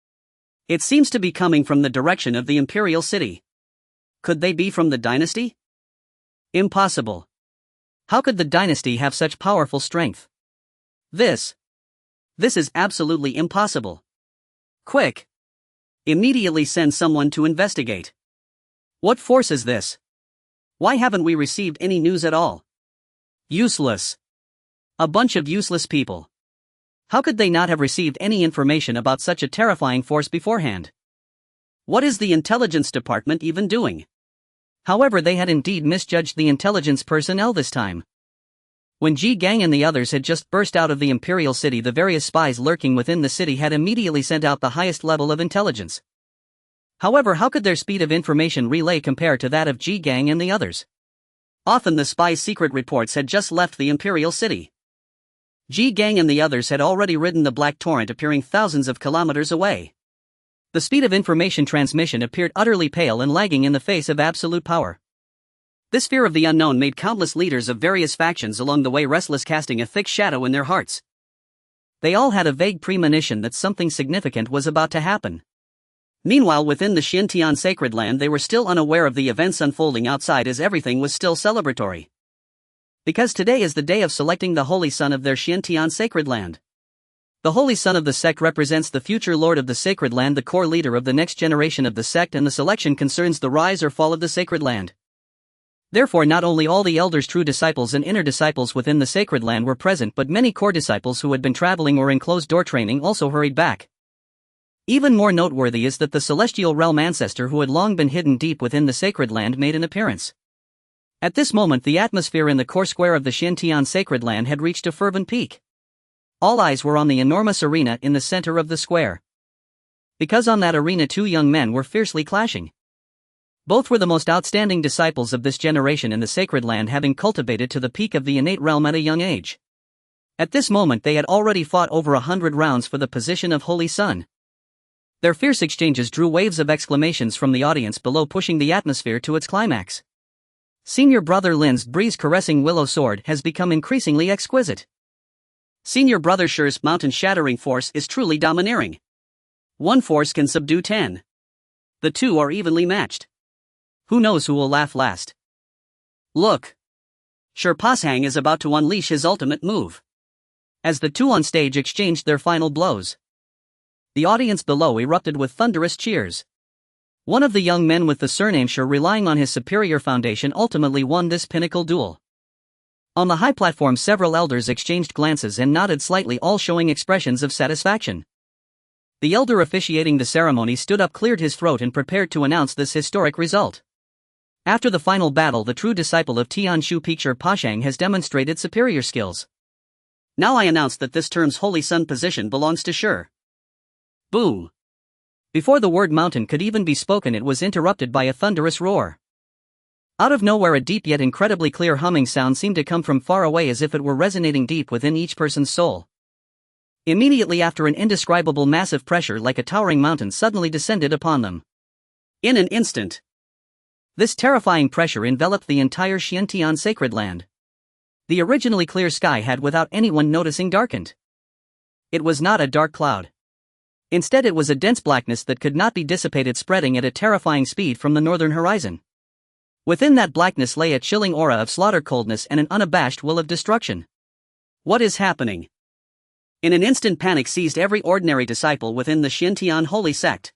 It seems to be coming from the direction of the Imperial city. Could they be from the dynasty? Impossible. How could the dynasty have such powerful strength? This is absolutely impossible. Quick! Immediately send someone to investigate. What force is this? Why haven't we received any news at all? Useless. A bunch of useless people. How could they not have received any information about such a terrifying force beforehand? What is the intelligence department even doing? However, they had indeed misjudged the intelligence personnel this time. When Ji Gang and the others had just burst out of the Imperial city, the various spies lurking within the city had immediately sent out the highest level of intelligence. However, how could their speed of information relay compare to that of Ji Gang and the others? Often the spies' secret reports had just left the Imperial city. Ji Gang and the others had already ridden the Black Torrent, appearing thousands of kilometers away. The speed of information transmission appeared utterly pale and lagging in the face of absolute power. This fear of the unknown made countless leaders of various factions along the way restless, casting a thick shadow in their hearts. They all had a vague premonition that something significant was about to happen. Meanwhile, within the Xintian sacred land, they were still unaware of the events unfolding outside, as everything was still celebratory. Because today is the day of selecting the Holy Son of their Xintian sacred land. The Holy Son of the sect represents the future Lord of the Sacred Land, the core leader of the next generation of the sect, and the selection concerns the rise or fall of the Sacred Land. Therefore, not only all the elders, true disciples and inner disciples within the Sacred Land were present, but many core disciples who had been traveling or in closed-door training also hurried back. Even more noteworthy is that the Celestial Realm ancestor who had long been hidden deep within the Sacred Land made an appearance. At this moment, the atmosphere in the core square of the Xintian Sacred Land had reached a fervent peak. All eyes were on the enormous arena in the center of the square. Because on that arena two young men were fiercely clashing. Both were the most outstanding disciples of this generation in the Sacred Land, having cultivated to the peak of the innate realm at a young age. At this moment they had already fought over 100 rounds for the position of Holy Son. Their fierce exchanges drew waves of exclamations from the audience below, pushing the atmosphere to its climax. Senior Brother Lin's breeze caressing willow sword has become increasingly exquisite. Senior Brother Shi's mountain shattering force is truly domineering. One force can subdue 10. The two are evenly matched. Who knows who will laugh last? Look! Shi Pashang is about to unleash his ultimate move. As the two on stage exchanged their final blows, the audience below erupted with thunderous cheers. One of the young men with the surname Shi, relying on his superior foundation, ultimately won this pinnacle duel. On the high platform, several elders exchanged glances and nodded slightly, all showing expressions of satisfaction. The elder officiating the ceremony stood up, cleared his throat, and prepared to announce this historic result. After the final battle, the true disciple of Tianshu Peak, Shi Pashang, has demonstrated superior skills. Now I announce that this term's Holy Son position belongs to Shi. Boom! Before the word mountain could even be spoken, it was interrupted by a thunderous roar. Out of nowhere, a deep yet incredibly clear humming sound seemed to come from far away, as if it were resonating deep within each person's soul. Immediately after, an indescribable massive pressure like a towering mountain suddenly descended upon them. In an instant, this terrifying pressure enveloped the entire Xintian sacred land. The originally clear sky had, without anyone noticing, darkened. It was not a dark cloud. Instead, it was a dense blackness that could not be dissipated, spreading at a terrifying speed from the northern horizon. Within that blackness lay a chilling aura of slaughter, coldness, and an unabashed will of destruction. What is happening? In an instant, panic seized every ordinary disciple within the Xintian holy sect.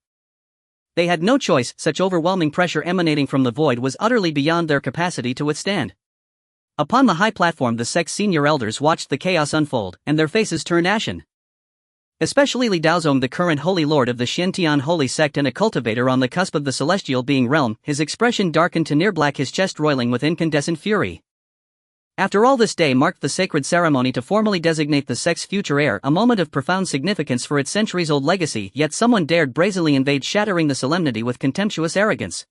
They had no choice. Such overwhelming pressure emanating from the void was utterly beyond their capacity to withstand. Upon the high platform, the sect's senior elders watched the chaos unfold, and their faces turned ashen. Especially Li Daozong, the current Holy Lord of the Xintian Holy Sect and a cultivator on the cusp of the celestial being realm, his expression darkened to near black, his chest roiling with incandescent fury. After all, this day marked the sacred ceremony to formally designate the sect's future heir, a moment of profound significance for its centuries-old legacy, yet someone dared brazenly invade, shattering the solemnity with contemptuous arrogance.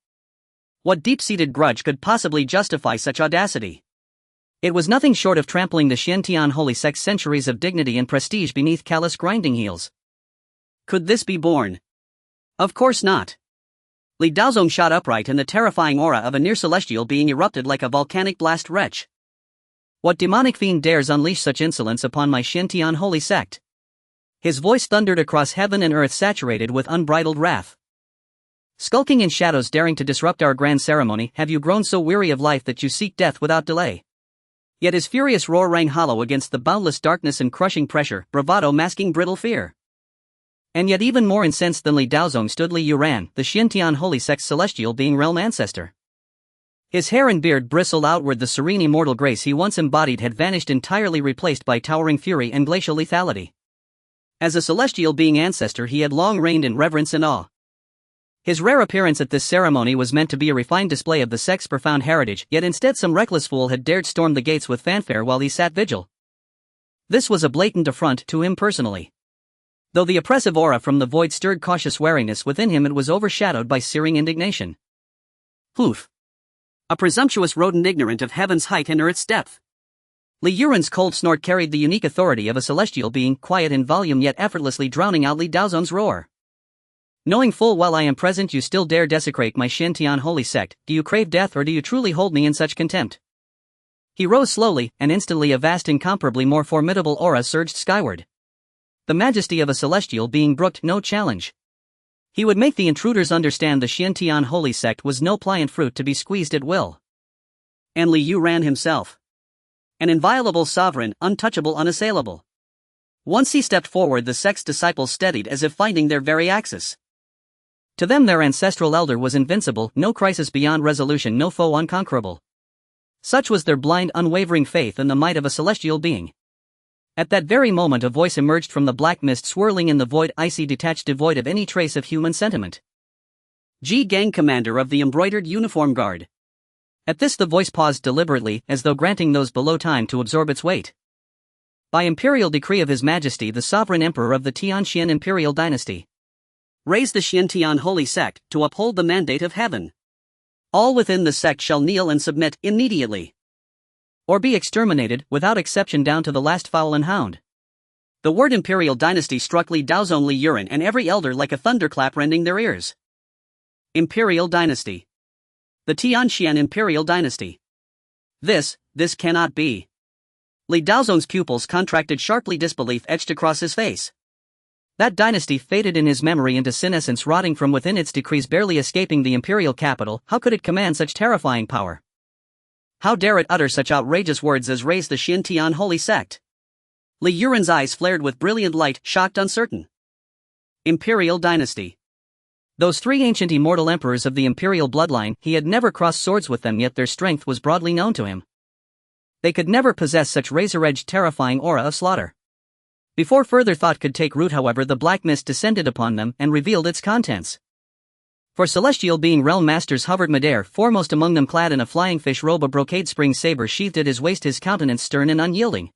What deep-seated grudge could possibly justify such audacity? It was nothing short of trampling the Xiantian holy sect's centuries of dignity and prestige beneath callous grinding heels. Could this be borne? Of course not. Li Daozong shot upright and the terrifying aura of a near-celestial being erupted like a volcanic blast. Wretch! What demonic fiend dares unleash such insolence upon my Xiantian holy sect? His voice thundered across heaven and earth, saturated with unbridled wrath. Skulking in shadows, daring to disrupt our grand ceremony, have you grown so weary of life that you seek death without delay? Yet his furious roar rang hollow against the boundless darkness and crushing pressure, bravado masking brittle fear. And yet even more incensed than Li Daozong stood Li Yuran, the Xiantian holy sect's celestial being realm ancestor. His hair and beard bristled outward, the serene immortal grace he once embodied had vanished entirely, replaced by towering fury and glacial lethality. As a celestial being ancestor, he had long reigned in reverence and awe. His rare appearance at this ceremony was meant to be a refined display of the sect's profound heritage, yet instead some reckless fool had dared storm the gates with fanfare while he sat vigil. This was a blatant affront to him personally. Though the oppressive aura from the void stirred cautious wariness within him, it was overshadowed by searing indignation. Poof! A presumptuous rodent ignorant of heaven's height and earth's depth. Li Yuran's cold snort carried the unique authority of a celestial being, quiet in volume yet effortlessly drowning out Li Daozong's roar. Knowing full well I am present, you still dare desecrate my Xiantian holy sect. Do you crave death, or do you truly hold me in such contempt? He rose slowly, and instantly a vast, incomparably more formidable aura surged skyward. The majesty of a celestial being brooked no challenge. He would make the intruders understand the Xiantian holy sect was no pliant fruit to be squeezed at will. And Li Yuran himself. An inviolable sovereign, untouchable, unassailable. Once he stepped forward, the sect's disciples steadied as if finding their very axis. To them their ancestral elder was invincible, no crisis beyond resolution, no foe unconquerable. Such was their blind, unwavering faith in the might of a celestial being. At that very moment a voice emerged from the black mist swirling in the void, icy, detached, devoid of any trace of human sentiment. Ji Gang, commander of the embroidered uniform guard. At this the voice paused deliberately, as though granting those below time to absorb its weight. By imperial decree of His Majesty the Sovereign Emperor of the Tianxian Imperial Dynasty. Raise the Xiantian holy sect to uphold the mandate of heaven. All within the sect shall kneel and submit immediately, or be exterminated, without exception, down to the last fowl and hound. The word Imperial Dynasty struck Li Daozong, Li Yuran, and every elder like a thunderclap, rending their ears. Imperial Dynasty. The Tianxian Imperial Dynasty. This cannot be. Li Daozong's pupils contracted sharply, disbelief etched across his face. That dynasty faded in his memory into senescence, rotting from within, its decrees barely escaping the imperial capital. How could it command such terrifying power? How dare it utter such outrageous words as raise the Xiantian holy sect? Li Yuran's eyes flared with brilliant light, shocked, uncertain. Imperial Dynasty. Those three ancient immortal emperors of the imperial bloodline, he had never crossed swords with them, yet their strength was broadly known to him. They could never possess such razor-edged, terrifying aura of slaughter. Before further thought could take root, however, the black mist descended upon them and revealed its contents. For celestial being realm masters hovered midair, foremost among them clad in a flying fish robe, a brocade spring saber sheathed at his waist, his countenance stern and unyielding.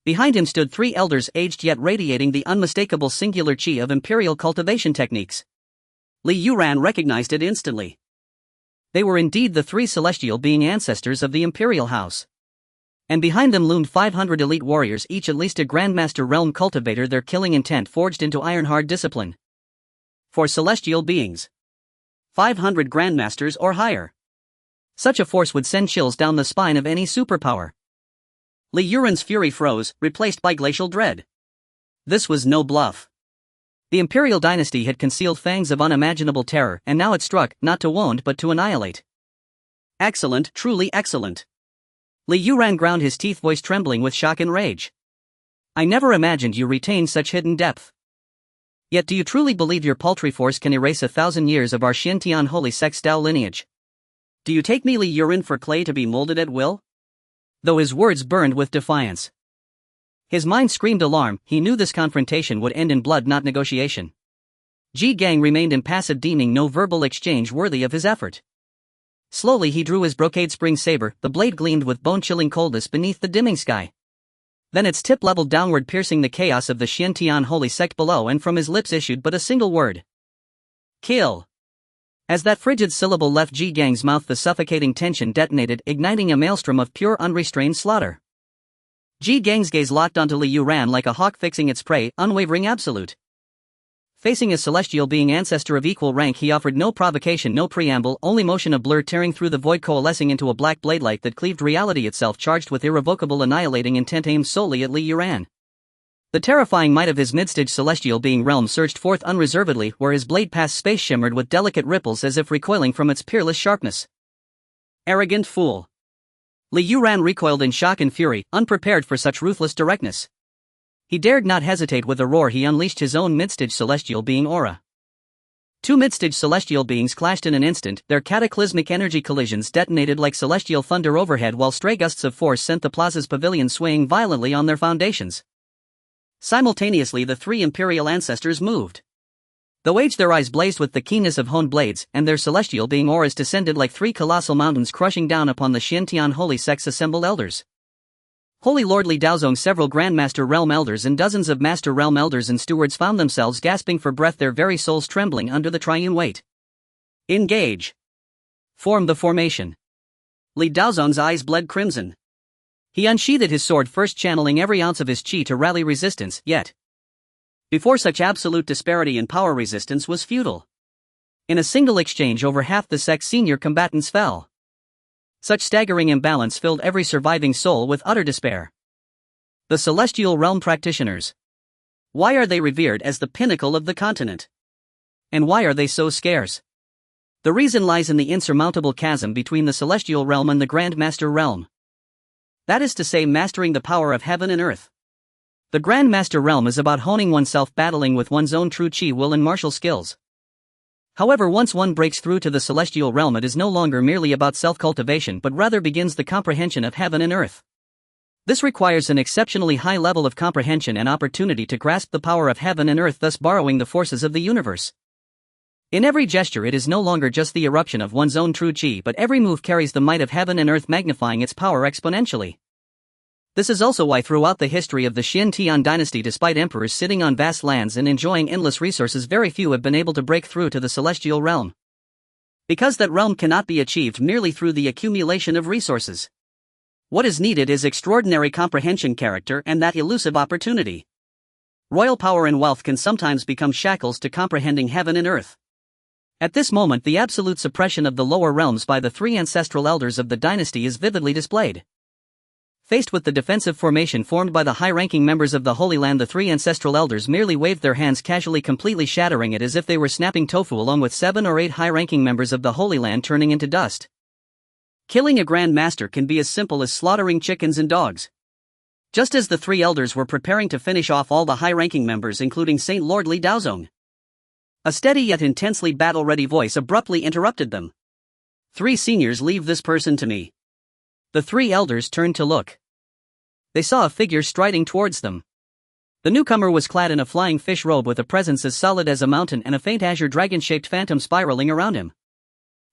Behind him stood three elders, aged yet radiating the unmistakable singular chi of imperial cultivation techniques. Li Yuran recognized it instantly. They were indeed the three celestial being ancestors of the imperial house. And behind them loomed 500 elite warriors, each at least a grandmaster realm cultivator, their killing intent forged into iron-hard discipline. For celestial beings, 500 grandmasters or higher. Such a force would send chills down the spine of any superpower. Li Yuran's fury froze, replaced by glacial dread. This was no bluff. The imperial dynasty had concealed fangs of unimaginable terror, and now it struck, not to wound but to annihilate. Excellent, truly excellent. Li Yuran ground his teeth, voice trembling with shock and rage. I never imagined you retained such hidden depth. Yet do you truly believe your paltry force can erase 1,000 years of our Xiantian holy sect's Tao lineage? Do you take me, Li Yuran, for clay to be molded at will? Though his words burned with defiance, his mind screamed alarm. He knew this confrontation would end in blood, not negotiation. Ji Gang remained impassive, deeming no verbal exchange worthy of his effort. Slowly he drew his brocade spring saber, the blade gleamed with bone-chilling coldness beneath the dimming sky. Then its tip leveled downward, piercing the chaos of the Xiantian holy sect below, and from his lips issued but a single word. Kill. As that frigid syllable left Ji Gang's mouth, the suffocating tension detonated, igniting a maelstrom of pure unrestrained slaughter. Ji Gang's gaze locked onto Li Yuran like a hawk fixing its prey, unwavering, absolute. Facing a celestial being ancestor of equal rank, he offered no provocation, no preamble, only motion, a blur tearing through the void, coalescing into a black blade light that cleaved reality itself, charged with irrevocable annihilating intent aimed solely at Li Yuran. The terrifying might of his mid-stage celestial being realm surged forth unreservedly, where his blade past space shimmered with delicate ripples as if recoiling from its peerless sharpness. Arrogant fool. Li Yuran recoiled in shock and fury, unprepared for such ruthless directness. He dared not hesitate. With a roar, he unleashed his own mid-stage celestial being aura. Two mid-stage celestial beings clashed in an instant, their cataclysmic energy collisions detonated like celestial thunder overhead, while stray gusts of force sent the plaza's pavilion swaying violently on their foundations. Simultaneously, the three Imperial ancestors moved. Though aged, their eyes blazed with the keenness of honed blades, and their celestial being auras descended like three colossal mountains, crushing down upon the Xiantian holy sect's assembled elders. Holy Lord Li Daozong, several Grandmaster Realm Elders and dozens of Master Realm Elders and Stewards found themselves gasping for breath, their very souls trembling under the triune weight. Engage. Form the formation. Li Daozong's eyes bled crimson. He unsheathed his sword, first channeling every ounce of his chi to rally resistance, yet before such absolute disparity in power, resistance was futile. In a single exchange, over half the sect's senior combatants fell. Such staggering imbalance filled every surviving soul with utter despair. The Celestial Realm Practitioners. Why are they revered as the pinnacle of the continent? And why are they so scarce? The reason lies in the insurmountable chasm between the Celestial Realm and the Grand Master Realm. That is to say, mastering the power of heaven and earth. The Grand Master Realm is about honing oneself, battling with one's own true chi, will, and martial skills. However, once one breaks through to the Celestial Realm, it is no longer merely about self-cultivation, but rather begins the comprehension of heaven and earth. This requires an exceptionally high level of comprehension and opportunity to grasp the power of heaven and earth, thus borrowing the forces of the universe. In every gesture, it is no longer just the eruption of one's own true chi, but every move carries the might of heaven and earth, magnifying its power exponentially. This is also why throughout the history of the Xuan Dynasty, despite emperors sitting on vast lands and enjoying endless resources, very few have been able to break through to the Celestial Realm. Because that realm cannot be achieved merely through the accumulation of resources. What is needed is extraordinary comprehension, character, and that elusive opportunity. Royal power and wealth can sometimes become shackles to comprehending heaven and earth. At this moment, the absolute suppression of the lower realms by the three ancestral elders of the dynasty is vividly displayed. Faced with the defensive formation formed by the high-ranking members of the Holy Land, the three ancestral elders merely waved their hands casually, completely shattering it as if they were snapping tofu, along with 7 or 8 high-ranking members of the Holy Land turning into dust. Killing a Grand Master can be as simple as slaughtering chickens and dogs. Just as the three elders were preparing to finish off all the high-ranking members, including Saint Lord Li Daozong, a steady yet intensely battle-ready voice abruptly interrupted them. "Three seniors, leave this person to me." The three elders turned to look. They saw a figure striding towards them. The newcomer was clad in a flying fish robe with a presence as solid as a mountain and a faint azure dragon-shaped phantom spiraling around him.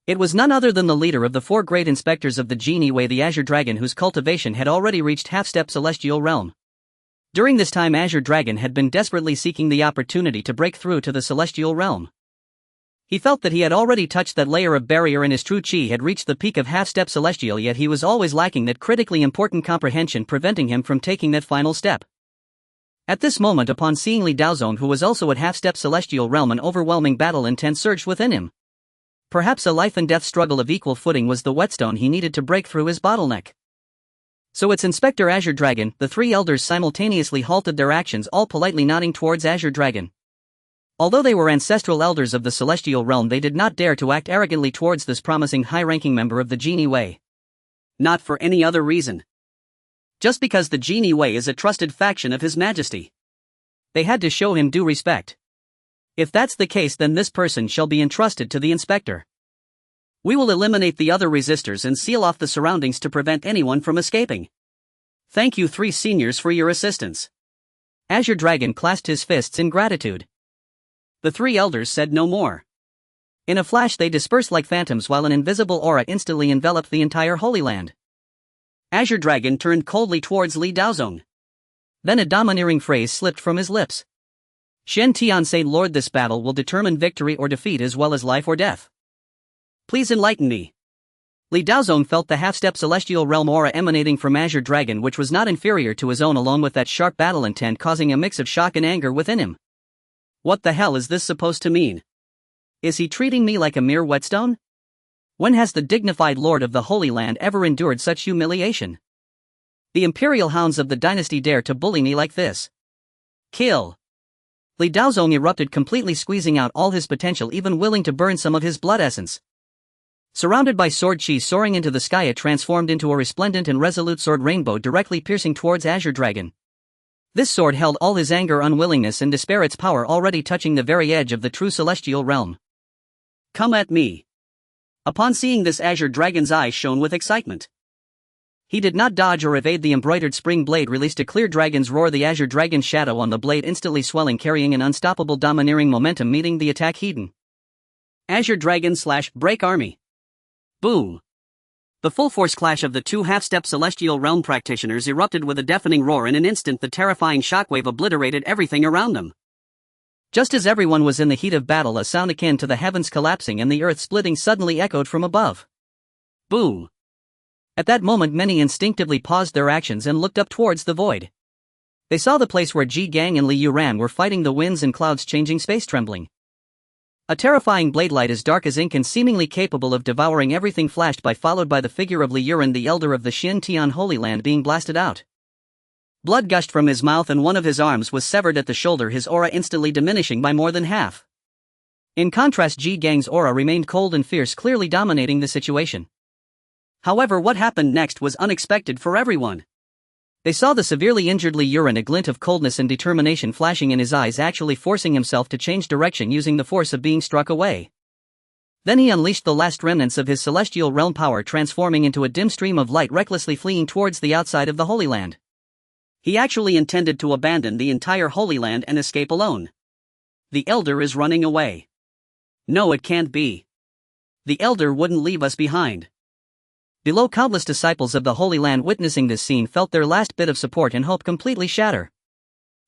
It was none other than the leader of the 4 great inspectors of the Genie Way, the Azure Dragon, whose cultivation had already reached half-step celestial realm. During this time, Azure Dragon had been desperately seeking the opportunity to break through to the celestial realm. He felt that he had already touched that layer of barrier and his true chi had reached the peak of half-step celestial, yet he was always lacking that critically important comprehension, preventing him from taking that final step. At this moment, upon seeing Li Daozong, who was also at half-step celestial realm, an overwhelming battle intent surged within him. Perhaps a life-and-death struggle of equal footing was the whetstone he needed to break through his bottleneck. So it's Inspector Azure Dragon. The three elders simultaneously halted their actions, all politely nodding towards Azure Dragon. Although they were ancestral elders of the celestial realm, they did not dare to act arrogantly towards this promising high-ranking member of the Genie Way. Not for any other reason. Just because the Genie Way is a trusted faction of His Majesty. They had to show him due respect. If that's the case, then this person shall be entrusted to the inspector. We will eliminate the other resistors and seal off the surroundings to prevent anyone from escaping. Thank you, three seniors, for your assistance. Azure Dragon clasped his fists in gratitude. The three elders said no more. In a flash they dispersed like phantoms, while an invisible aura instantly enveloped the entire Holy Land. Azure Dragon turned coldly towards Li Daozong. Then a domineering phrase slipped from his lips. "Shen Tian, Saint Lord, this battle will determine victory or defeat, as well as life or death. Please enlighten me. Li Daozong felt the half-step celestial realm aura emanating from Azure Dragon, which was not inferior to his own, along with that sharp battle intent, causing a mix of shock and anger within him. What the hell is this supposed to mean? Is he treating me like a mere whetstone? When has the dignified lord of the Holy Land ever endured such humiliation? The Imperial hounds of the dynasty dare to bully me like this. Kill! Li Daozong erupted, completely squeezing out all his potential, even willing to burn some of his blood essence. Surrounded by sword chi soaring into the sky, it transformed into a resplendent and resolute sword rainbow directly piercing towards Azure Dragon. This sword held all his anger, unwillingness and despair, its power already touching the very edge of the true celestial realm. Come at me. Upon seeing this, Azure Dragon's eyes shone with excitement. He did not dodge or evade. The embroidered spring blade released a clear dragon's roar, the Azure Dragon's shadow on the blade instantly swelling, carrying an unstoppable domineering momentum, meeting the attack head-on. Azure Dragon / Break Army. Boom! The full-force clash of the two half-step celestial realm practitioners erupted with a deafening roar. In an instant, the terrifying shockwave obliterated everything around them. Just as everyone was in the heat of battle, a sound akin to the heavens collapsing and the earth splitting suddenly echoed from above. Boom! At that moment, many instinctively paused their actions and looked up towards the void. They saw the place where Ji Gang and Li Yuran were fighting, the winds and clouds changing, space trembling. A terrifying blade light as dark as ink and seemingly capable of devouring everything flashed by, followed by the figure of Li Yuran, the elder of the Tian Holy Land, being blasted out. Blood gushed from his mouth and one of his arms was severed at the shoulder, his aura instantly diminishing by more than half. In contrast, Ji Gang's aura remained cold and fierce, clearly dominating the situation. However, what happened next was unexpected for everyone. They saw the severely injured Li Yuran, a glint of coldness and determination flashing in his eyes, actually forcing himself to change direction using the force of being struck away. Then he unleashed the last remnants of his celestial realm power, transforming into a dim stream of light, recklessly fleeing towards the outside of the Holy Land. He actually intended to abandon the entire Holy Land and escape alone. The Elder is running away. No, it can't be. The Elder wouldn't leave us behind. Below, countless disciples of the Holy Land witnessing this scene felt their last bit of support and hope completely shatter.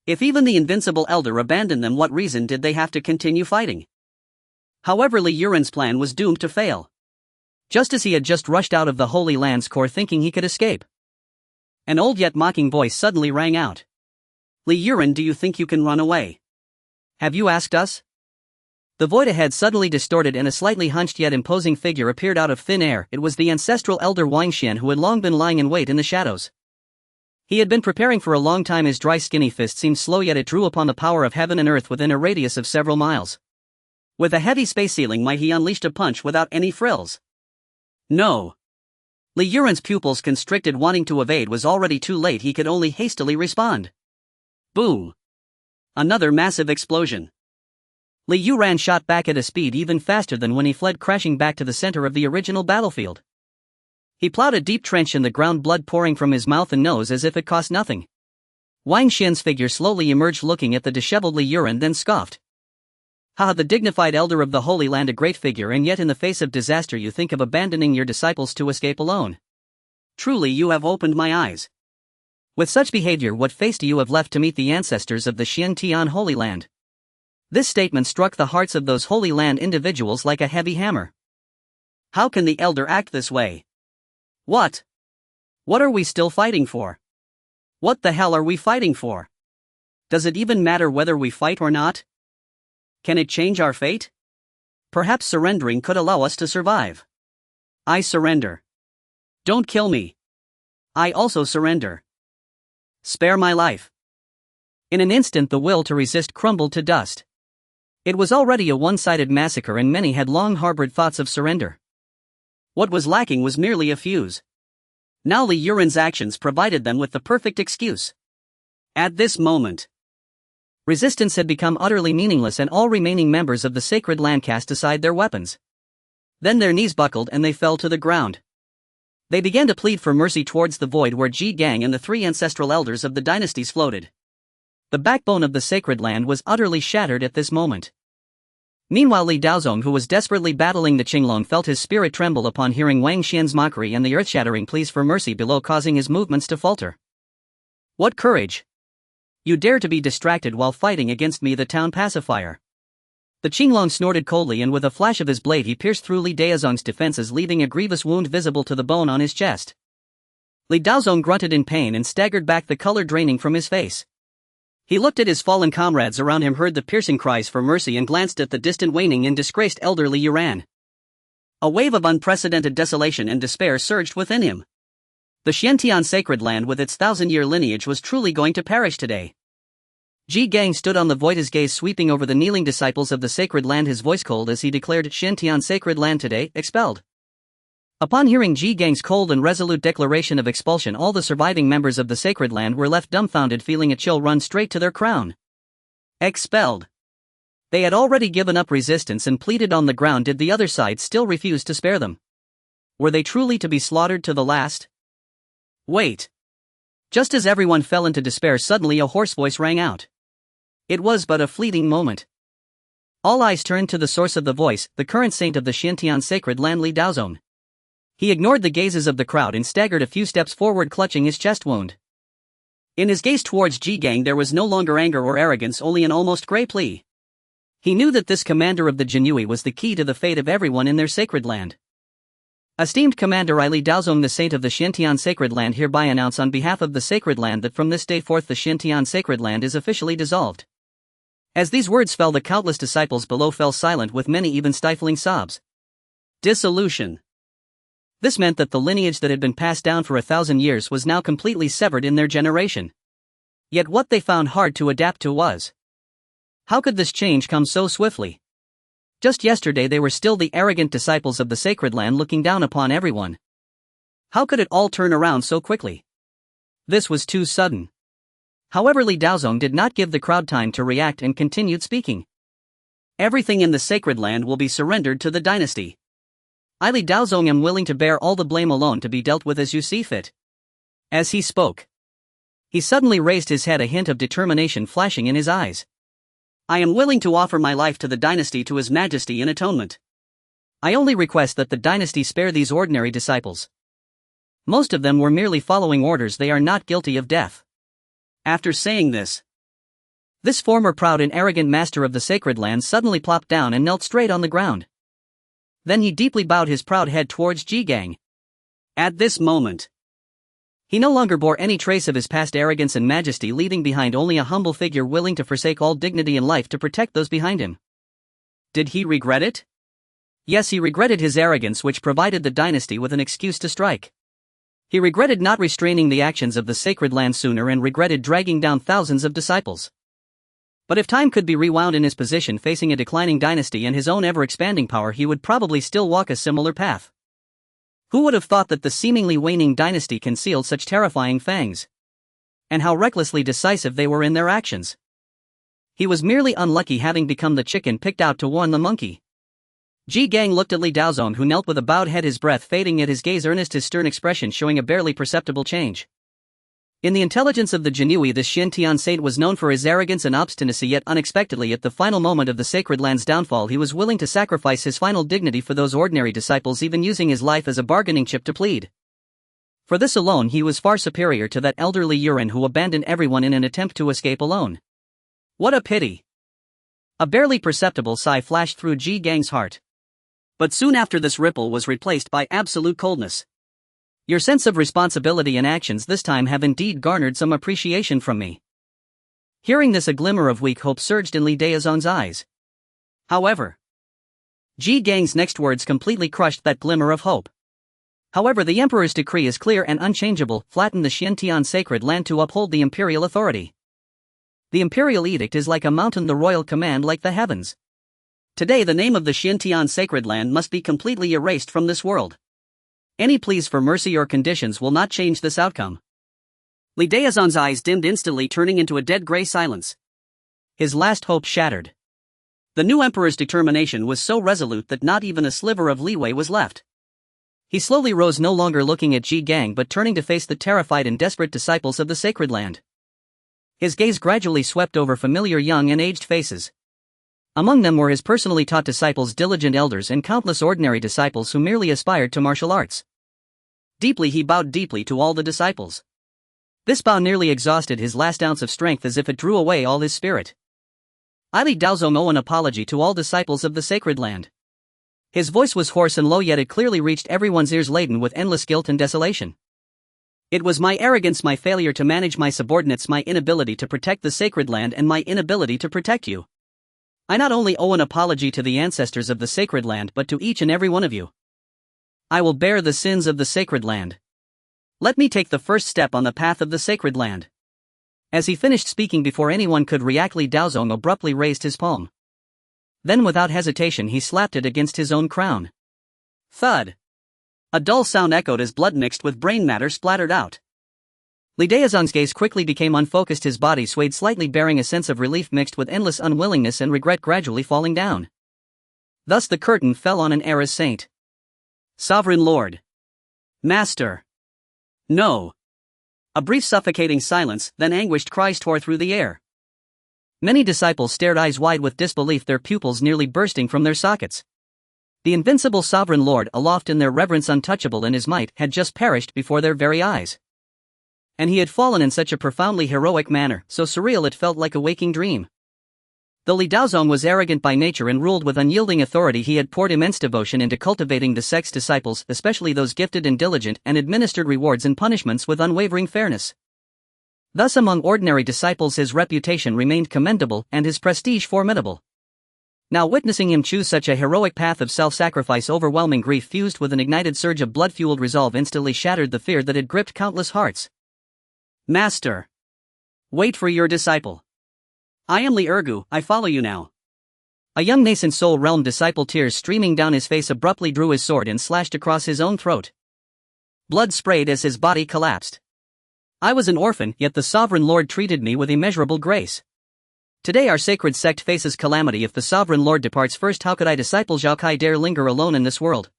If even the invincible Elder abandoned them, what reason did they have to continue fighting? However, Li Yuran's plan was doomed to fail. Just as he had just rushed out of the Holy Land's core thinking he could escape, an old yet mocking voice suddenly rang out. Li Yuran, do you think you can run away? Have you asked us? The void ahead suddenly distorted and a slightly hunched yet imposing figure appeared out of thin air. It was the ancestral elder Wang Chen, who had long been lying in wait in the shadows. He had been preparing for a long time. His dry, skinny fist seemed slow, yet it drew upon the power of heaven and earth within a radius of several miles. With a heavy space ceiling, might he unleashed a punch without any frills? No. Li Yuran's pupils constricted, wanting to evade was already too late. He could only hastily respond. Boom! Another massive explosion. Li Yuran shot back at a speed even faster than when he fled, crashing back to the center of the original battlefield. He plowed a deep trench in the ground, blood pouring from his mouth and nose as if it cost nothing. Wang Xian's figure slowly emerged, looking at the disheveled Li Yuran, then scoffed. Haha, the dignified elder of the Holy Land, a great figure, and yet in the face of disaster you think of abandoning your disciples to escape alone. Truly, you have opened my eyes. With such behavior, what face do you have left to meet the ancestors of the Tian Holy Land? This statement struck the hearts of those Holy Land individuals like a heavy hammer. How can the elder act this way? What? What are we still fighting for? What the hell are we fighting for? Does it even matter whether we fight or not? Can it change our fate? Perhaps surrendering could allow us to survive. I surrender. Don't kill me. I also surrender. Spare my life. In an instant, the will to resist crumbled to dust. It was already a one-sided massacre, and many had long harbored thoughts of surrender. What was lacking was merely a fuse. Now Li Yuran's actions provided them with the perfect excuse. At this moment, resistance had become utterly meaningless, and all remaining members of the sacred land cast aside their weapons. Then their knees buckled and they fell to the ground. They began to plead for mercy towards the void where Ji Gang and the three ancestral elders of the dynasties floated. The backbone of the sacred land was utterly shattered at this moment. Meanwhile, Li Daozong, who was desperately battling the Qinglong, felt his spirit tremble upon hearing Wang Xian's mockery and the earth-shattering pleas for mercy below, causing his movements to falter. What courage! You dare to be distracted while fighting against me, the town pacifier. The Qinglong snorted coldly, and with a flash of his blade he pierced through Li Daozong's defenses, leaving a grievous wound visible to the bone on his chest. Li Daozong grunted in pain and staggered back, the color draining from his face. He looked at his fallen comrades around him, heard the piercing cries for mercy, and glanced at the distant, waning and disgraced elderly Yuan. A wave of unprecedented desolation and despair surged within him. The Xiantian sacred land with its 1,000-year lineage was truly going to perish today. Ji Gang stood on the void, his gaze sweeping over the kneeling disciples of the sacred land, his voice cold as he declared, "Xiantian sacred land today, expelled." Upon hearing Ji Gang's cold and resolute declaration of expulsion, all the surviving members of the sacred land were left dumbfounded, feeling a chill run straight to their crown. Expelled. They had already given up resistance and pleaded on the ground. Did the other side still refuse to spare them? Were they truly to be slaughtered to the last? Wait. Just as everyone fell into despair, suddenly a hoarse voice rang out. It was but a fleeting moment. All eyes turned to the source of the voice, the current saint of the Xiantian sacred land, Li Daozong. He ignored the gazes of the crowd and staggered a few steps forward, clutching his chest wound. In his gaze towards Ji Gang there was no longer anger or arrogance, only an almost grey plea. He knew that this commander of the Jinui was the key to the fate of everyone in their sacred land. Esteemed Commander, I, Li Daozong, the saint of the Xiantian sacred land, hereby announce on behalf of the sacred land that from this day forth the Xiantian sacred land is officially dissolved. As these words fell, the countless disciples below fell silent, with many even stifling sobs. Dissolution. This meant that the lineage that had been passed down for 1,000 years was now completely severed in their generation. Yet what they found hard to adapt to was, how could this change come so swiftly? Just yesterday they were still the arrogant disciples of the sacred land, looking down upon everyone. How could it all turn around so quickly? This was too sudden. However, Li Daozong did not give the crowd time to react and continued speaking. Everything in the sacred land will be surrendered to the dynasty. I, Li Daozong, am willing to bear all the blame alone, to be dealt with as you see fit. As he spoke, he suddenly raised his head, a hint of determination flashing in his eyes. I am willing to offer my life to the dynasty, to His Majesty, in atonement. I only request that the dynasty spare these ordinary disciples. Most of them were merely following orders, they are not guilty of death. After saying this former proud and arrogant master of the sacred land suddenly plopped down and knelt straight on the ground. Then he deeply bowed his proud head towards Ji Gang. At this moment, he no longer bore any trace of his past arrogance and majesty, leaving behind only a humble figure willing to forsake all dignity and life to protect those behind him. Did he regret it? Yes, he regretted his arrogance, which provided the dynasty with an excuse to strike. He regretted not restraining the actions of the sacred land sooner, and regretted dragging down thousands of disciples. But if time could be rewound in his position, facing a declining dynasty and his own ever-expanding power, he would probably still walk a similar path. Who would have thought that the seemingly waning dynasty concealed such terrifying fangs? And how recklessly decisive they were in their actions. He was merely unlucky, having become the chicken picked out to warn the monkey. Ji Gang looked at Li Daozong, who knelt with a bowed head, his breath fading, yet his gaze earnest, his stern expression showing a barely perceptible change. In the intelligence of the Jinui, this Xiantian saint was known for his arrogance and obstinacy, yet unexpectedly at the final moment of the sacred land's downfall he was willing to sacrifice his final dignity for those ordinary disciples, even using his life as a bargaining chip to plead. For this alone he was far superior to that elderly Yuan who abandoned everyone in an attempt to escape alone. What a pity! A barely perceptible sigh flashed through Ji Gang's heart. But soon after, this ripple was replaced by absolute coldness. Your sense of responsibility and actions this time have indeed garnered some appreciation from me. Hearing this, a glimmer of weak hope surged in Li Daozong's eyes. However, Ji Gang's next words completely crushed that glimmer of hope. However, the Emperor's decree is clear and unchangeable: flatten the Xiantian sacred land to uphold the Imperial authority. The Imperial edict is like a mountain, the royal command like the heavens. Today the name of the Xiantian sacred land must be completely erased from this world. Any pleas for mercy or conditions will not change this outcome. Li Daozong's eyes dimmed instantly, turning into a dead gray silence. His last hope shattered. The new emperor's determination was so resolute that not even a sliver of leeway was left. He slowly rose, no longer looking at Ji Gang but turning to face the terrified and desperate disciples of the sacred land. His gaze gradually swept over familiar young and aged faces. Among them were his personally taught disciples, diligent elders, and countless ordinary disciples who merely aspired to martial arts. Deeply he bowed deeply to all the disciples. This bow nearly exhausted his last ounce of strength, as if it drew away all his spirit. Li Daozong owe an apology to all disciples of the sacred land. His voice was hoarse and low, yet it clearly reached everyone's ears, laden with endless guilt and desolation. It was my arrogance, my failure to manage my subordinates, my inability to protect the sacred land, and my inability to protect you. I not only owe an apology to the ancestors of the sacred land, but to each and every one of you. I will bear the sins of the sacred land. Let me take the first step on the path of the sacred land. As he finished speaking, before anyone could react, Li Daozong abruptly raised his palm. Then without hesitation he slapped it against his own crown. Thud! A dull sound echoed as blood mixed with brain matter splattered out. Li Daozong's gaze quickly became unfocused, his body swayed slightly, bearing a sense of relief mixed with endless unwillingness and regret gradually falling down. Thus the curtain fell on an era's saint. Sovereign Lord. Master. No. A brief suffocating silence, then anguished cries tore through the air. Many disciples stared eyes wide with disbelief, their pupils nearly bursting from their sockets. The invincible sovereign lord, aloft in their reverence, untouchable in his might, had just perished before their very eyes. And he had fallen in such a profoundly heroic manner, so surreal it felt like a waking dream. Though Li Daozong was arrogant by nature and ruled with unyielding authority, he had poured immense devotion into cultivating the sect's disciples, especially those gifted and diligent, and administered rewards and punishments with unwavering fairness. Thus among ordinary disciples his reputation remained commendable and his prestige formidable. Now witnessing him choose such a heroic path of self-sacrifice, overwhelming grief fused with an ignited surge of blood-fueled resolve instantly shattered the fear that had gripped countless hearts. Master. Wait for your disciple. I am Li Ergu, I follow you now. A young nascent soul realm disciple, tears streaming down his face, abruptly drew his sword and slashed across his own throat. Blood sprayed as his body collapsed. I was an orphan, yet the sovereign lord treated me with immeasurable grace. Today our sacred sect faces calamity. If the sovereign lord departs first, how could I, disciple Zhao Kai, dare linger alone in this world?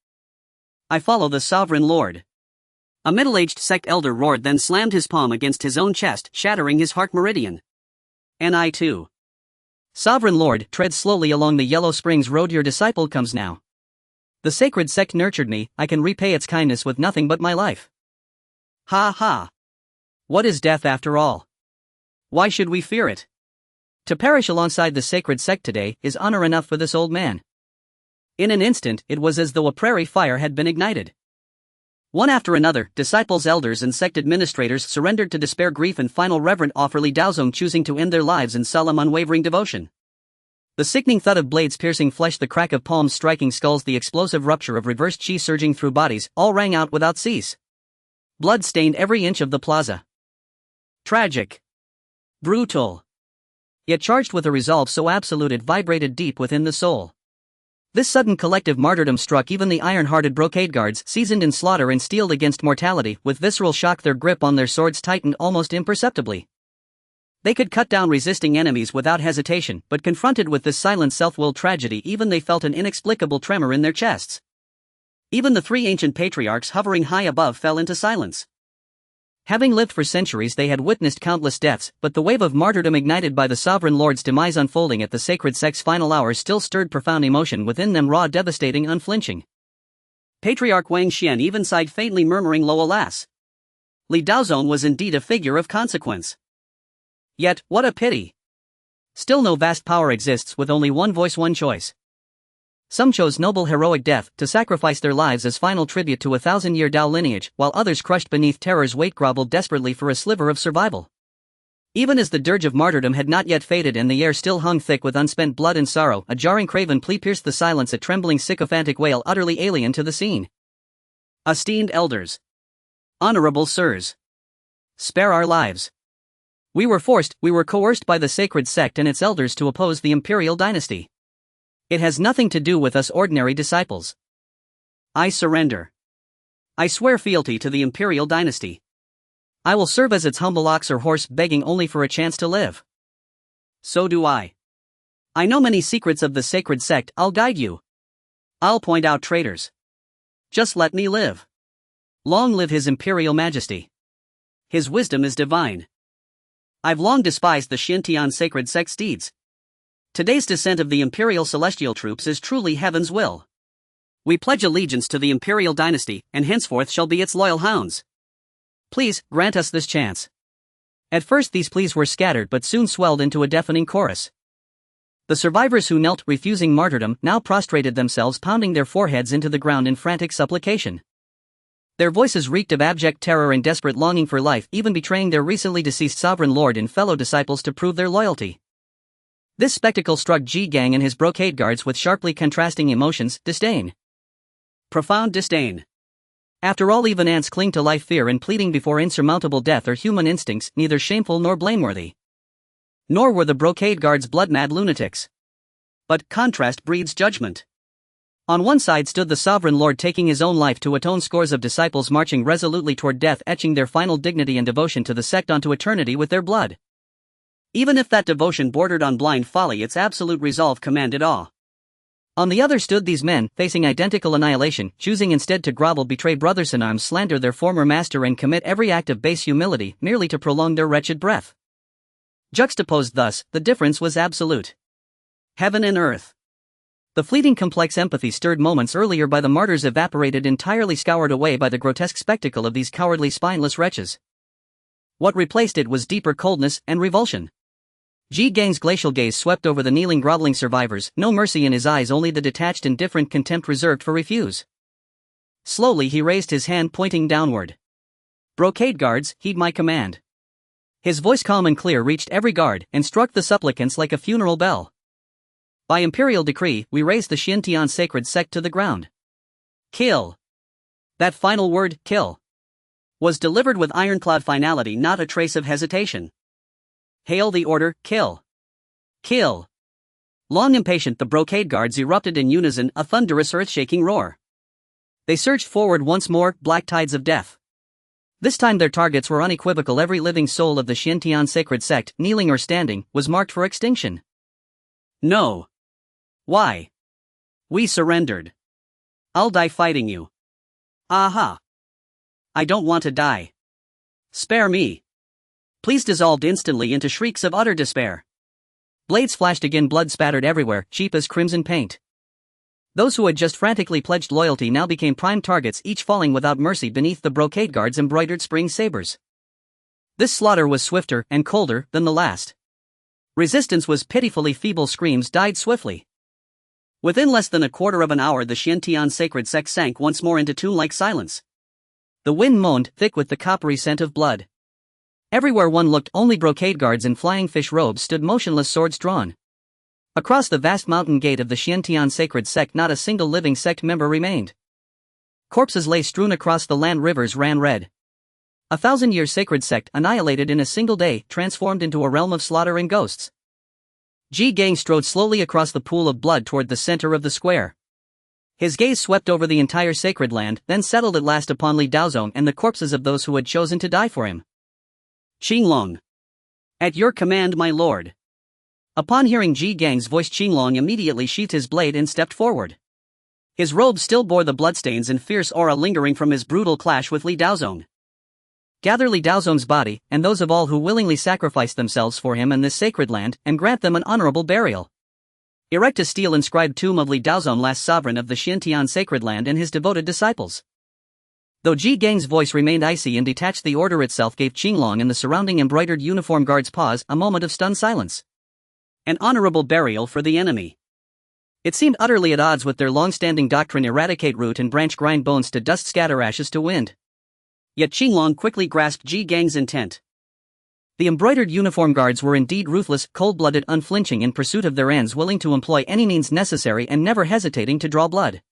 I follow the sovereign lord. A middle-aged sect elder roared, then slammed his palm against his own chest, shattering his heart meridian. And I too. Sovereign lord, tread slowly along the Yellow Springs road, your disciple comes now. The sacred sect nurtured me, I can repay its kindness with nothing but my life. Ha ha. What is death after all? Why should we fear it? To perish alongside the sacred sect today is honor enough for this old man. In an instant, it was as though a prairie fire had been ignited. One after another, disciples, elders, and sect administrators surrendered to despair, grief, and final reverent offer, Li Daozong choosing to end their lives in solemn, unwavering devotion. The sickening thud of blades piercing flesh, the crack of palms striking skulls, the explosive rupture of reversed chi surging through bodies, all rang out without cease. Blood stained every inch of the plaza. Tragic. Brutal. Yet charged with a resolve so absolute it vibrated deep within the soul. This sudden collective martyrdom struck even the iron-hearted brocade guards, seasoned in slaughter and steeled against mortality, with visceral shock. Their grip on their swords tightened almost imperceptibly. They could cut down resisting enemies without hesitation, but confronted with this silent self-willed tragedy, even they felt an inexplicable tremor in their chests. Even the three ancient patriarchs hovering high above fell into silence. Having lived for centuries, they had witnessed countless deaths, but the wave of martyrdom ignited by the sovereign lord's demise unfolding at the sacred sect's final hours still stirred profound emotion within them, raw, devastating, unflinching. Patriarch Wang Chen even sighed faintly, murmuring low, alas. Li Daozong was indeed a figure of consequence. Yet, what a pity. Still no vast power exists with only one voice, one choice. Some chose noble heroic death, to sacrifice their lives as final tribute to a 1,000-year Dao lineage, while others crushed beneath terror's weight groveled desperately for a sliver of survival. Even as the dirge of martyrdom had not yet faded and the air still hung thick with unspent blood and sorrow, a jarring craven plea pierced the silence, a trembling sycophantic wail utterly alien to the scene. Esteemed elders. Honorable sirs. Spare our lives. We were coerced by the sacred sect and its elders to oppose the Imperial dynasty. It has nothing to do with us ordinary disciples. I surrender. I swear fealty to the Imperial dynasty. I will serve as its humble ox or horse, begging only for a chance to live. So do I. I know many secrets of the sacred sect, I'll guide you. I'll point out traitors. Just let me live. Long live His Imperial Majesty. His wisdom is divine. I've long despised the Xintian sacred sect's deeds. Today's descent of the Imperial celestial troops is truly heaven's will. We pledge allegiance to the Imperial dynasty, and henceforth shall be its loyal hounds. Please, grant us this chance. At first these pleas were scattered but soon swelled into a deafening chorus. The survivors who knelt, refusing martyrdom, now prostrated themselves, pounding their foreheads into the ground in frantic supplication. Their voices reeked of abject terror and desperate longing for life, even betraying their recently deceased sovereign lord and fellow disciples to prove their loyalty. This spectacle struck Ji Gang and his brocade guards with sharply contrasting emotions: disdain. Profound disdain. After all, even ants cling to life, fear, and pleading before insurmountable death are human instincts, neither shameful nor blameworthy. Nor were the brocade guards blood-mad lunatics. But contrast breeds judgment. On one side stood the sovereign lord, taking his own life to atone, scores of disciples marching resolutely toward death, etching their final dignity and devotion to the sect onto eternity with their blood. Even if that devotion bordered on blind folly, its absolute resolve commanded awe. On the other stood these men, facing identical annihilation, choosing instead to grovel, betray brothers in arms, slander their former master, and commit every act of base humility, merely to prolong their wretched breath. Juxtaposed thus, the difference was absolute. Heaven and earth. The fleeting complex empathy stirred moments earlier by the martyrs evaporated, entirely scoured away by the grotesque spectacle of these cowardly, spineless wretches. What replaced it was deeper coldness and revulsion. Ji Gang's glacial gaze swept over the kneeling, groveling survivors, no mercy in his eyes, only the detached, indifferent contempt reserved for refuse. Slowly he raised his hand, pointing downward. "Brocade guards, heed my command." His voice, calm and clear, reached every guard, and struck the supplicants like a funeral bell. "By imperial decree, we raise the Xintian sacred sect to the ground. Kill." That final word, kill, was delivered with ironclad finality, not a trace of hesitation. Hail the order, kill. Kill. Long impatient, the brocade guards erupted in unison, a thunderous, earth-shaking roar. They surged forward once more, black tides of death. This time their targets were unequivocal. Every living soul of the Xintian sacred sect, kneeling or standing, was marked for extinction. No. Why? We surrendered. I'll die fighting you. Aha. I don't want to die. Spare me. Please. Dissolved instantly into shrieks of utter despair. Blades flashed again, blood spattered everywhere, cheap as crimson paint. Those who had just frantically pledged loyalty now became prime targets, each falling without mercy beneath the brocade guards' embroidered spring sabers. This slaughter was swifter and colder than the last. Resistance was pitifully feeble, screams died swiftly. Within less than a quarter of an hour, the Xintian sacred sect sank once more into tomb-like silence. The wind moaned, thick with the coppery scent of blood. Everywhere one looked, only brocade guards in flying fish robes stood motionless, swords drawn. Across the vast mountain gate of the Xintian sacred sect, not a single living sect member remained. Corpses lay strewn across the land, rivers ran red. 1,000-year sacred sect annihilated in a single day, transformed into a realm of slaughter and ghosts. Ji Gang strode slowly across the pool of blood toward the center of the square. His gaze swept over the entire sacred land, then settled at last upon Li Daozong and the corpses of those who had chosen to die for him. "Qinglong. At your command, my lord." Upon hearing Ji Gang's voice, Qinglong immediately sheathed his blade and stepped forward. His robe still bore the bloodstains and fierce aura lingering from his brutal clash with Li Daozong. "Gather Li Daozong's body, and those of all who willingly sacrificed themselves for him and this sacred land, and grant them an honorable burial. Erect a steel-inscribed tomb of Li Daozong, last sovereign of the Xintian sacred land, and his devoted disciples." Though Ji Gang's voice remained icy and detached, the order itself gave Qinglong and the surrounding embroidered uniform guards pause, a moment of stunned silence. An honorable burial for the enemy. It seemed utterly at odds with their long-standing doctrine: eradicate root and branch, grind bones to dust, scatter ashes to wind. Yet Qinglong quickly grasped Ji Gang's intent. The embroidered uniform guards were indeed ruthless, cold-blooded, unflinching in pursuit of their ends, willing to employ any means necessary and never hesitating to draw blood.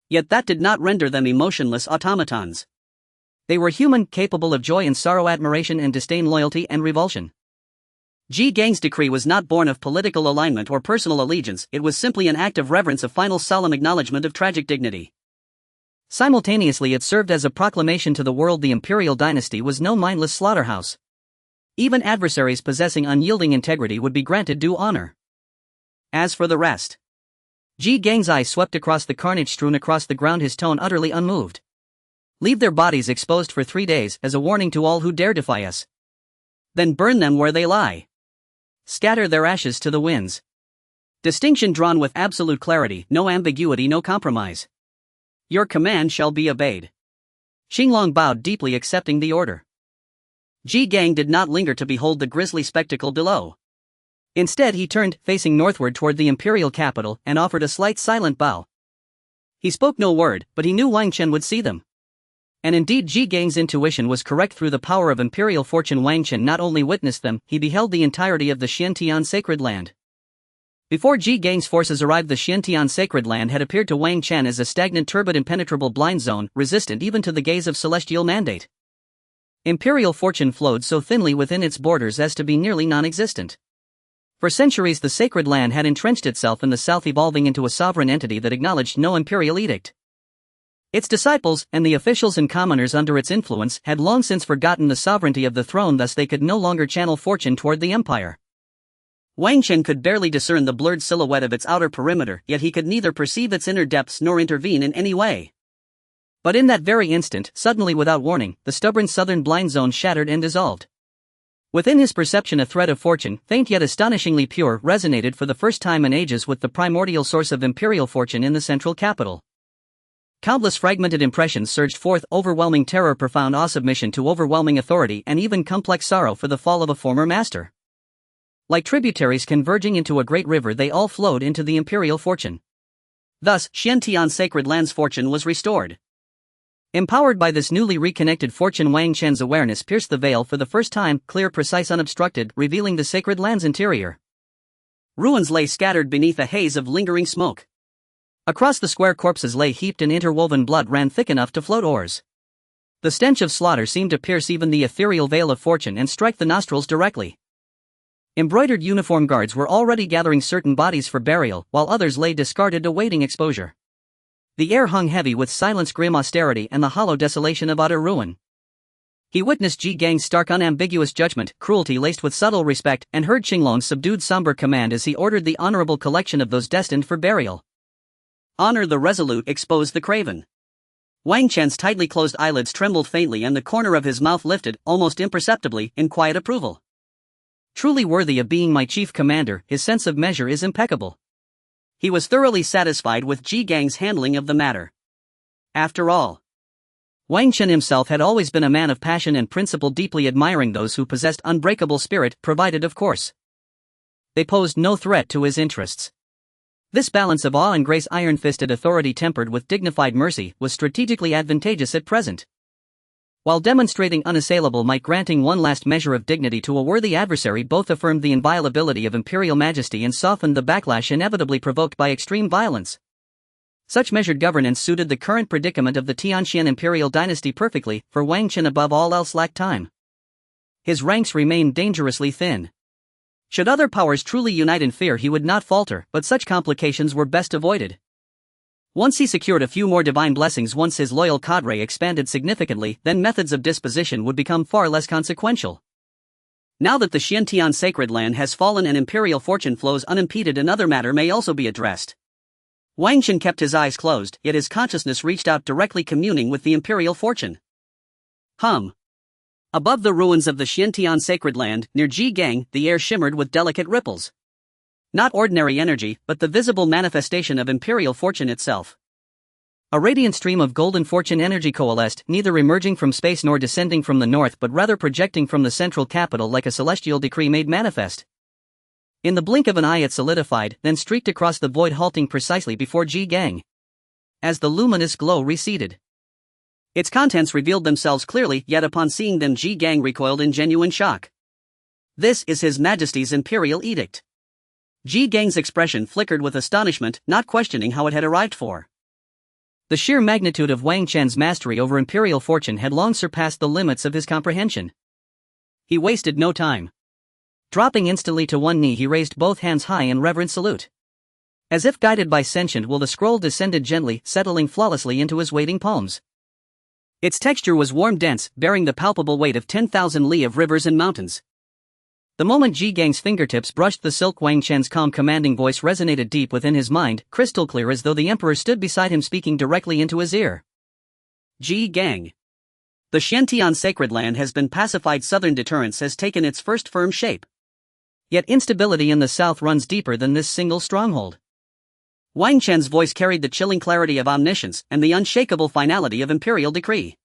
Yet that did not render them emotionless automatons. They were human, capable of joy and sorrow, admiration and disdain, loyalty and revulsion. Ji Gang's decree was not born of political alignment or personal allegiance, it was simply an act of reverence, a final solemn acknowledgement of tragic dignity. Simultaneously it served as a proclamation to the world: the Imperial dynasty was no mindless slaughterhouse. Even adversaries possessing unyielding integrity would be granted due honor. As for the rest, Ji Gang's eye swept across the carnage strewn across the ground, his tone utterly unmoved. "Leave their bodies exposed for 3 days, as a warning to all who dare defy us. Then burn them where they lie. Scatter their ashes to the winds." Distinction drawn with absolute clarity, no ambiguity, no compromise. "Your command shall be obeyed." Qinglong bowed deeply, accepting the order. Ji Gang did not linger to behold the grisly spectacle below. Instead he turned, facing northward toward the imperial capital, and offered a slight silent bow. He spoke no word, but he knew Wang Chen would see them. And indeed Ji Gang's intuition was correct. Through the power of imperial fortune, Wang Chen not only witnessed them, he beheld the entirety of the Xiantian sacred land. Before Ji Gang's forces arrived, the Xiantian sacred land had appeared to Wang Chen as a stagnant, turbid, impenetrable blind zone, resistant even to the gaze of celestial mandate. Imperial fortune flowed so thinly within its borders as to be nearly non-existent. For centuries the sacred land had entrenched itself in the south, evolving into a sovereign entity that acknowledged no imperial edict. Its disciples, and the officials and commoners under its influence, had long since forgotten the sovereignty of the throne, thus they could no longer channel fortune toward the empire. Wang Chen could barely discern the blurred silhouette of its outer perimeter, yet he could neither perceive its inner depths nor intervene in any way. But in that very instant, suddenly without warning, the stubborn southern blind zone shattered and dissolved. Within his perception a thread of fortune, faint yet astonishingly pure, resonated for the first time in ages with the primordial source of imperial fortune in the central capital. Countless fragmented impressions surged forth: overwhelming terror, profound awe, submission to overwhelming authority, and even complex sorrow for the fall of a former master. Like tributaries converging into a great river, they all flowed into the imperial fortune. Thus, Xiantian sacred land's fortune was restored. Empowered by this newly reconnected fortune, Wang Chen's awareness pierced the veil for the first time, clear, precise, unobstructed, revealing the sacred land's interior. Ruins lay scattered beneath a haze of lingering smoke. Across the square, corpses lay heaped, and interwoven blood ran thick enough to float oars. The stench of slaughter seemed to pierce even the ethereal veil of fortune and strike the nostrils directly. Embroidered uniform guards were already gathering certain bodies for burial, while others lay discarded, awaiting exposure. The air hung heavy with silence, grim austerity, and the hollow desolation of utter ruin. He witnessed Ji Gang's stark, unambiguous judgment, cruelty laced with subtle respect, and heard Qinglong's subdued, somber command as he ordered the honorable collection of those destined for burial. Honor the resolute, expose the craven. Wang Chen's tightly closed eyelids trembled faintly, and the corner of his mouth lifted, almost imperceptibly, in quiet approval. Truly worthy of being my chief commander, his sense of measure is impeccable. He was thoroughly satisfied with Ji Gang's handling of the matter. After all, Wang Chen himself had always been a man of passion and principle, deeply admiring those who possessed unbreakable spirit, provided, of course, they posed no threat to his interests. This balance of awe and grace, iron-fisted authority tempered with dignified mercy, was strategically advantageous at present. While demonstrating unassailable might, granting one last measure of dignity to a worthy adversary, both affirmed the inviolability of imperial majesty and softened the backlash inevitably provoked by extreme violence. Such measured governance suited the current predicament of the Tianxian Imperial Dynasty perfectly, for Wang Chen above all else lacked time. His ranks remained dangerously thin. Should other powers truly unite in fear, he would not falter, but such complications were best avoided. Once he secured a few more divine blessings, once his loyal cadre expanded significantly, then methods of disposition would become far less consequential. Now that the Xiantian sacred land has fallen and imperial fortune flows unimpeded, another matter may also be addressed. Wang Chen kept his eyes closed, yet his consciousness reached out, directly communing with the imperial fortune. Above the ruins of the Xiantian sacred land, near Ji Gang, the air shimmered with delicate ripples. Not ordinary energy, but the visible manifestation of imperial fortune itself. A radiant stream of golden fortune energy coalesced, neither emerging from space nor descending from the north, but rather projecting from the central capital like a celestial decree made manifest. In the blink of an eye it solidified, then streaked across the void, halting precisely before Ji Gang. As the luminous glow receded, its contents revealed themselves clearly, yet upon seeing them Ji Gang recoiled in genuine shock. This is His Majesty's Imperial Edict. Ji Gang's expression flickered with astonishment, not questioning how it had arrived for. The sheer magnitude of Wang Chen's mastery over imperial fortune had long surpassed the limits of his comprehension. He wasted no time. Dropping instantly to one knee, he raised both hands high in reverent salute. As if guided by sentient will, the scroll descended gently, settling flawlessly into his waiting palms. Its texture was warm, dense, bearing the palpable weight of 10,000 li of rivers and mountains. The moment Ji Gang's fingertips brushed the silk, Wang Chen's calm, commanding voice resonated deep within his mind, crystal clear, as though the emperor stood beside him, speaking directly into his ear. Ji Gang. The Xiantian sacred land has been pacified. Southern deterrence has taken its first firm shape. Yet instability in the south runs deeper than this single stronghold. Wang Chen's voice carried the chilling clarity of omniscience and the unshakable finality of imperial decree.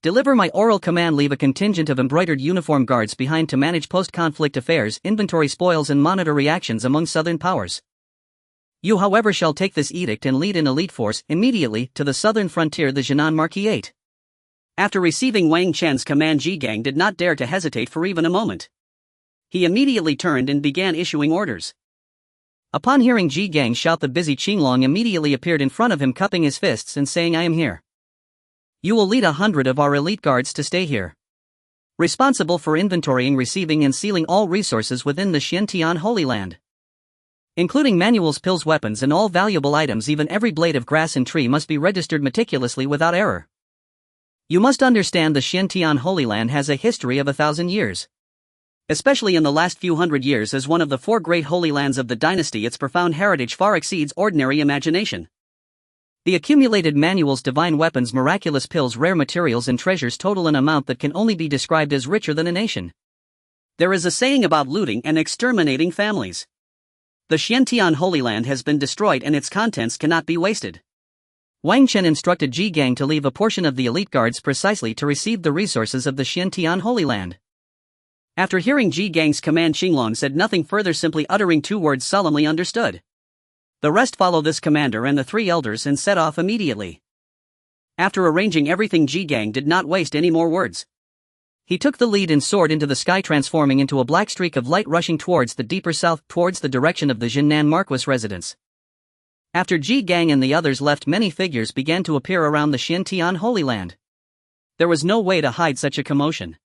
Deliver my oral command. Leave a contingent of embroidered uniform guards behind to manage post-conflict affairs, inventory spoils and monitor reactions among southern powers. You however shall take this edict and lead an elite force immediately to the southern frontier. The Jinan Marquis 8. After receiving Wang Chen's command, Ji Gang did not dare to hesitate for even a moment. He immediately turned and began issuing orders. Upon hearing Ji Gang shout, the busy Qinglong immediately appeared in front of him, cupping his fists and saying, "I am here. You will lead 100 of our elite guards to stay here, responsible for inventorying, receiving and sealing all resources within the Xiantian Holy Land, including manuals, pills, weapons and all valuable items. Even every blade of grass and tree must be registered meticulously without error. You must understand the Xiantian Holy Land has a history of 1,000 years. Especially in the last few hundred years, as one of the 4 great holy lands of the dynasty, its profound heritage far exceeds ordinary imagination. The accumulated manuals, divine weapons, miraculous pills, rare materials and treasures total an amount that can only be described as richer than a nation. There is a saying about looting and exterminating families. The Xiantian Holy Land has been destroyed and its contents cannot be wasted." Wang Chen instructed Ji Gang to leave a portion of the elite guards precisely to receive the resources of the Xiantian Holy Land. After hearing Ji Gang's command, Qinglong said nothing further, simply uttering 2 words solemnly, "Understood." The rest follow this commander and the 3 elders and set off immediately. After arranging everything, Ji Gang did not waste any more words. He took the lead and soared into the sky, transforming into a black streak of light rushing towards the deeper south, towards the direction of the Jinan Marquis residence. After Ji Gang and the others left, many figures began to appear around the Xiantian Holy Land. There was no way to hide such a commotion.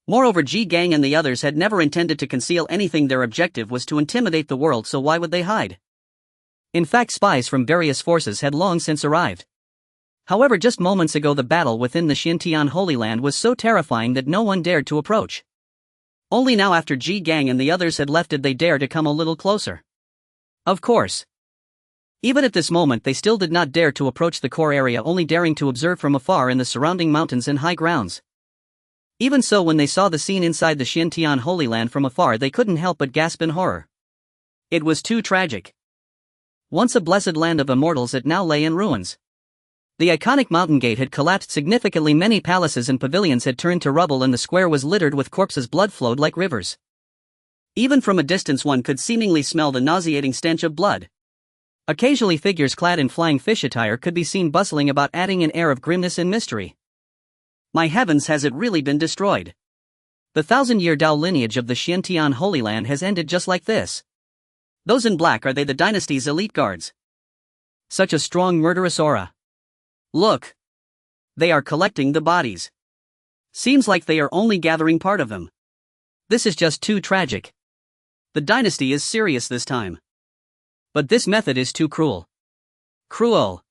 Moreover, Ji Gang and the others had never intended to conceal anything. Their objective was to intimidate the world, so why would they hide? In fact, spies from various forces had long since arrived. However, just moments ago the battle within the Xiantian Holy Land was so terrifying that no one dared to approach. Only now, after Ji Gang and the others had left, did they dare to come a little closer. Of course. Even at this moment they still did not dare to approach the core area, only daring to observe from afar in the surrounding mountains and high grounds. Even so, when they saw the scene inside the Xiantian Holy Land from afar, they couldn't help but gasp in horror. It was too tragic. Once a blessed land of immortals, it now lay in ruins. The iconic mountain gate had collapsed significantly, many palaces and pavilions had turned to rubble, and the square was littered with corpses. Blood flowed like rivers. Even from a distance one could seemingly smell the nauseating stench of blood. Occasionally figures clad in flying fish attire could be seen bustling about, adding an air of grimness and mystery. My heavens, has it really been destroyed? The 1,000-year Dao lineage of the Xiantian Holy Land has ended just like this. Those in black, are they the dynasty's elite guards? Such a strong, murderous aura. Look. They are collecting the bodies. Seems like they are only gathering part of them. This is just too tragic. The dynasty is serious this time. But this method is too cruel. Cruel.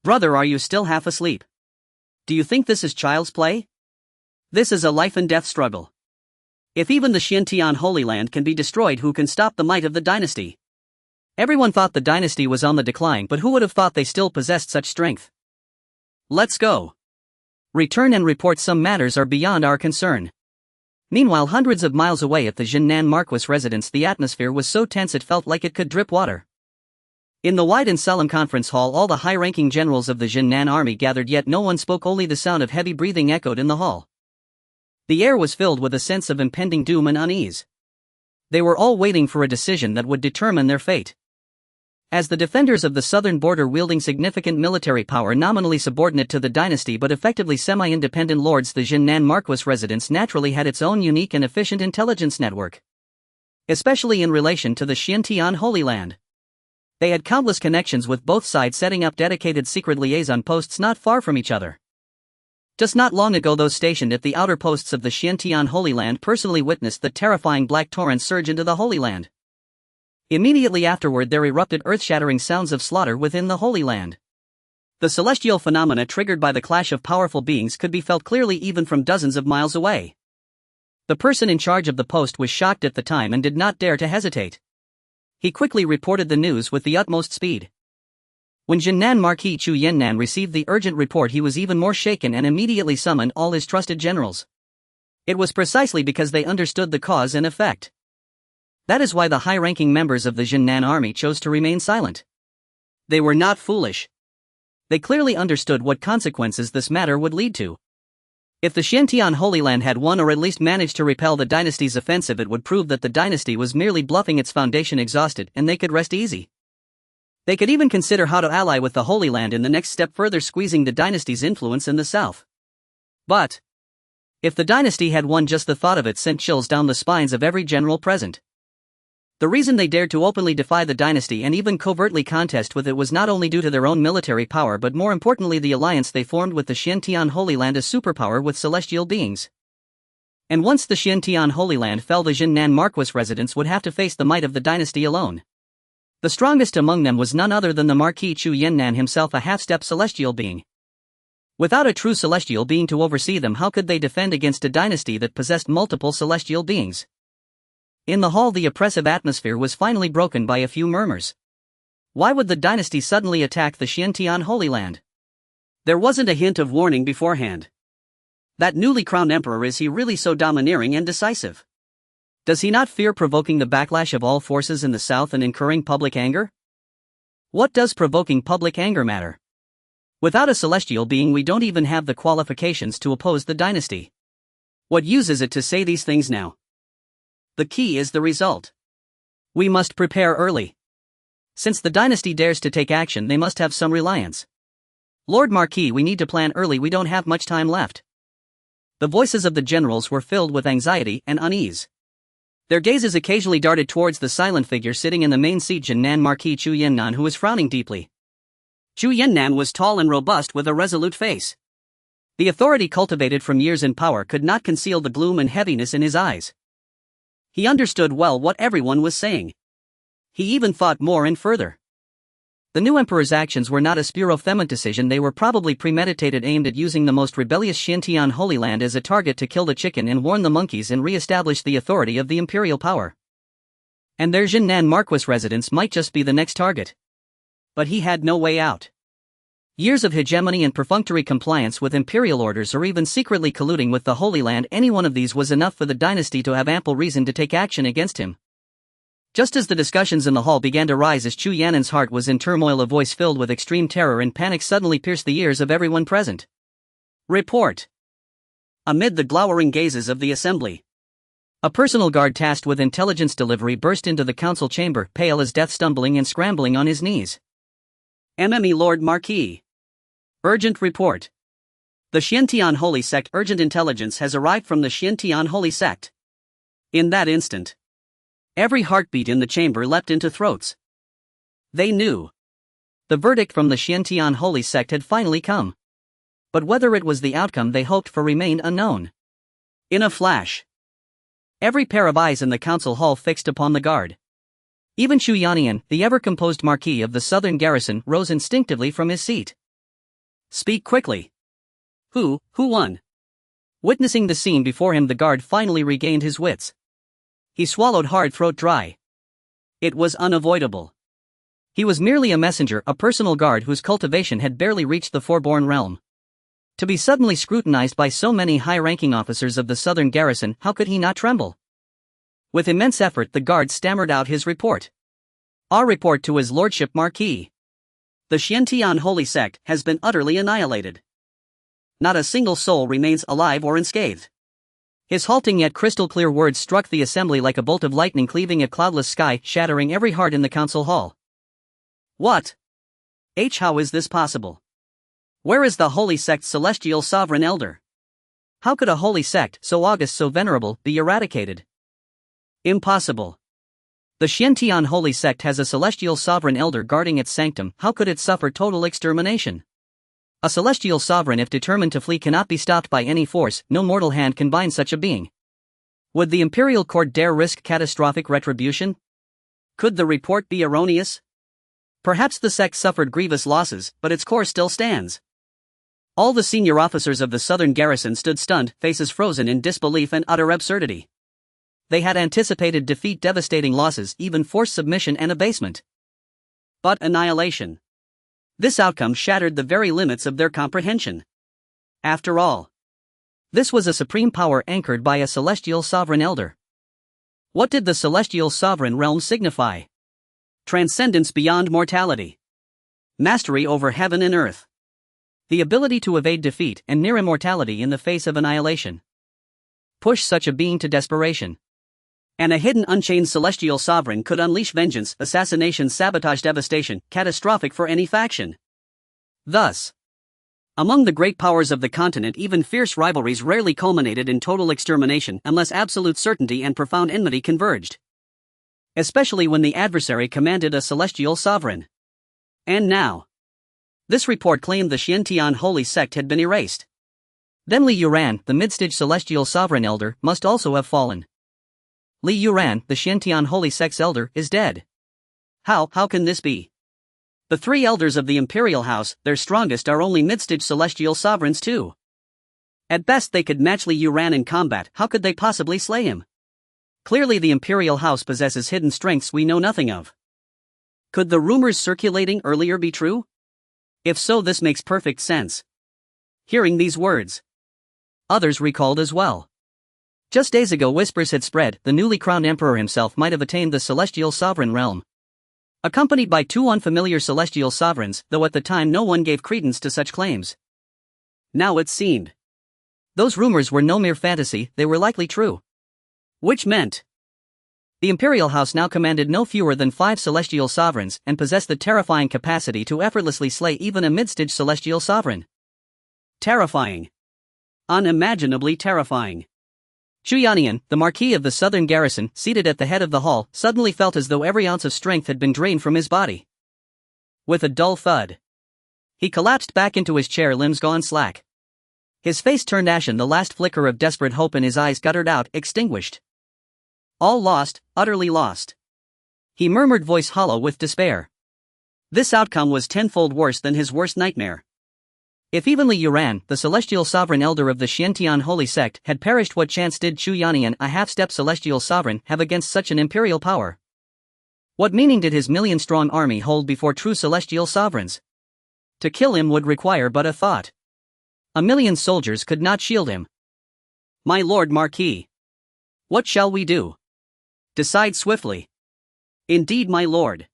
Brother, are you still half asleep? Do you think this is child's play? This is a life and death struggle. If even the Xiantian Holy Land can be destroyed, who can stop the might of the dynasty? Everyone thought the dynasty was on the decline, but who would have thought they still possessed such strength? Let's go. Return and report. Some matters are beyond our concern. Meanwhile, hundreds of miles away at the Jinan Marquis residence, the atmosphere was so tense it felt like it could drip water. In the wide and solemn conference hall, all the high-ranking generals of the Jinan army gathered, yet no one spoke. Only the sound of heavy breathing echoed in the hall. The air was filled with a sense of impending doom and unease. They were all waiting for a decision that would determine their fate. As the defenders of the southern border, wielding significant military power, nominally subordinate to the dynasty but effectively semi-independent lords, the Jinan Marquis residence naturally had its own unique and efficient intelligence network. Especially in relation to the Xiantian Holy Land. They had countless connections with both sides, setting up dedicated secret liaison posts not far from each other. Just not long ago, those stationed at the outer posts of the Xiantian Holy Land personally witnessed the terrifying black torrent surge into the Holy Land. Immediately afterward, there erupted earth-shattering sounds of slaughter within the Holy Land. The celestial phenomena triggered by the clash of powerful beings could be felt clearly even from dozens of miles away. The person in charge of the post was shocked at the time and did not dare to hesitate. He quickly reported the news with the utmost speed. When Jinan Marquis Chu Yannan received the urgent report, he was even more shaken and immediately summoned all his trusted generals. It was precisely because they understood the cause and effect. That is why the high-ranking members of the Jinan army chose to remain silent. They were not foolish. They clearly understood what consequences this matter would lead to. If the Xiantian Holy Land had won or at least managed to repel the dynasty's offensive, it would prove that the dynasty was merely bluffing, its foundation exhausted, and they could rest easy. They could even consider how to ally with the Holy Land in the next step, further squeezing the dynasty's influence in the south. But if the dynasty had won, just the thought of it sent chills down the spines of every general present. The reason they dared to openly defy the dynasty and even covertly contest with it was not only due to their own military power, but more importantly the alliance they formed with the Xiantian Holy Land, a superpower with celestial beings. And once the Xiantian Holy Land fell, the Jinnan Marquis residents would have to face the might of the dynasty alone. The strongest among them was none other than the Marquis Chu Yannan himself, a half-step celestial being. Without a true celestial being to oversee them, how could they defend against a dynasty that possessed multiple celestial beings? In the hall, the oppressive atmosphere was finally broken by a few murmurs. Why would the dynasty suddenly attack the Xiantian Holy Land? There wasn't a hint of warning beforehand. That newly crowned emperor, is he really so domineering and decisive? Does he not fear provoking the backlash of all forces in the south and incurring public anger? What does provoking public anger matter? Without a celestial being, we don't even have the qualifications to oppose the dynasty. What use is it to say these things now? The key is the result. We must prepare early. Since the dynasty dares to take action, they must have some reliance. Lord Marquis, we need to plan early, we don't have much time left. The voices of the generals were filled with anxiety and unease. Their gazes occasionally darted towards the silent figure sitting in the main seat, Jinnan Marquis Chu Yannan, who was frowning deeply. Chu Yannan was tall and robust with a resolute face. The authority cultivated from years in power could not conceal the gloom and heaviness in his eyes. He understood well what everyone was saying. He even thought more and further. The new emperor's actions were not a spur-of-the-moment decision, they were probably premeditated, aimed at using the most rebellious Xiantian Holy Land as a target to kill the chicken and warn the monkeys and re-establish the authority of the imperial power. And their Jinnan Marquis residence might just be the next target. But he had no way out. Years of hegemony and perfunctory compliance with imperial orders, or even secretly colluding with the Holy Land, any one of these was enough for the dynasty to have ample reason to take action against him. Just as the discussions in the hall began to rise, as Chu Yannan's heart was in turmoil, a voice filled with extreme terror and panic suddenly pierced the ears of everyone present. Report! Amid the glowering gazes of the assembly, a personal guard tasked with intelligence delivery burst into the council chamber, pale as death, stumbling and scrambling on his knees. MME Lord Marquis. Urgent report. The Xiantian Holy Sect. Urgent intelligence has arrived from the Xiantian Holy Sect. In that instant, every heartbeat in the chamber leapt into throats. They knew. The verdict from the Xiantian Holy Sect had finally come. But whether it was the outcome they hoped for remained unknown. In a flash, every pair of eyes in the council hall fixed upon the guard. Even Chu Yannian, the ever-composed Marquis of the Southern Garrison, rose instinctively from his seat. Speak quickly. Who won? Witnessing the scene before him, the guard finally regained his wits. He swallowed hard, throat dry. It was unavoidable. He was merely a messenger, a personal guard whose cultivation had barely reached the foreborn realm. To be suddenly scrutinized by so many high-ranking officers of the Southern Garrison, how could he not tremble? With immense effort, the guard stammered out his report. Our report to His Lordship Marquis. The Xiantian Holy Sect has been utterly annihilated. Not a single soul remains alive or unscathed. His halting yet crystal-clear words struck the assembly like a bolt of lightning cleaving a cloudless sky, shattering every heart in the council hall. What? How is this possible? Where is the Holy Sect's celestial sovereign elder? How could a holy sect, so august, so venerable, be eradicated? Impossible. The Xiantian Holy Sect has a celestial sovereign elder guarding its sanctum. How could it suffer total extermination? A celestial sovereign, if determined to flee, cannot be stopped by any force. No mortal hand can bind such a being. Would the imperial court dare risk catastrophic retribution? Could the report be erroneous? Perhaps the sect suffered grievous losses, but its core still stands. All the senior officers of the Southern Garrison stood stunned, faces frozen in disbelief and utter absurdity. They had anticipated defeat, devastating losses, even forced submission and abasement. But annihilation. This outcome shattered the very limits of their comprehension. After all, this was a supreme power anchored by a celestial sovereign elder. What did the celestial sovereign realm signify? Transcendence beyond mortality. Mastery over heaven and earth. The ability to evade defeat and near immortality in the face of annihilation. Push such a being to desperation. And a hidden unchained celestial sovereign could unleash vengeance, assassination, sabotage, devastation, catastrophic for any faction. Thus, among the great powers of the continent, even fierce rivalries rarely culminated in total extermination unless absolute certainty and profound enmity converged. Especially when the adversary commanded a celestial sovereign. And now, this report claimed the Xiantian holy sect had been erased. Then Li Yuran, the mid-stage celestial sovereign elder, must also have fallen. Li Yuran, the Xiantian holy sect's elder, is dead. How can this be? The three elders of the Imperial House, their strongest, are only mid-stage celestial sovereigns too. At best they could match Li Yuran in combat. How could they possibly slay him? Clearly the Imperial House possesses hidden strengths we know nothing of. Could the rumors circulating earlier be true? If so, this makes perfect sense. Hearing these words, others recalled as well. Just days ago whispers had spread the newly crowned emperor himself might have attained the celestial sovereign realm. Accompanied by two unfamiliar celestial sovereigns, though at the time no one gave credence to such claims. Now it seemed those rumors were no mere fantasy, they were likely true. Which meant the Imperial House now commanded no fewer than 5 celestial sovereigns and possessed the terrifying capacity to effortlessly slay even a mid-stage celestial sovereign. Terrifying. Unimaginably terrifying. Xu Yannian, the Marquis of the Southern Garrison, seated at the head of the hall, suddenly felt as though every ounce of strength had been drained from his body. With a dull thud, he collapsed back into his chair, limbs gone slack. His face turned ashen, the last flicker of desperate hope in his eyes guttered out, extinguished. All lost, utterly lost. He murmured, voice hollow with despair. This outcome was tenfold worse than his worst nightmare. If even Li Yuran, the celestial sovereign elder of the Xiantian holy sect, had perished, what chance did Xu Yannian, a half-step celestial sovereign, have against such an imperial power? What meaning did his million-strong army hold before true celestial sovereigns? To kill him would require but a thought. 1,000,000 soldiers could not shield him. My lord Marquis, what shall we do? Decide swiftly. Indeed, my lord.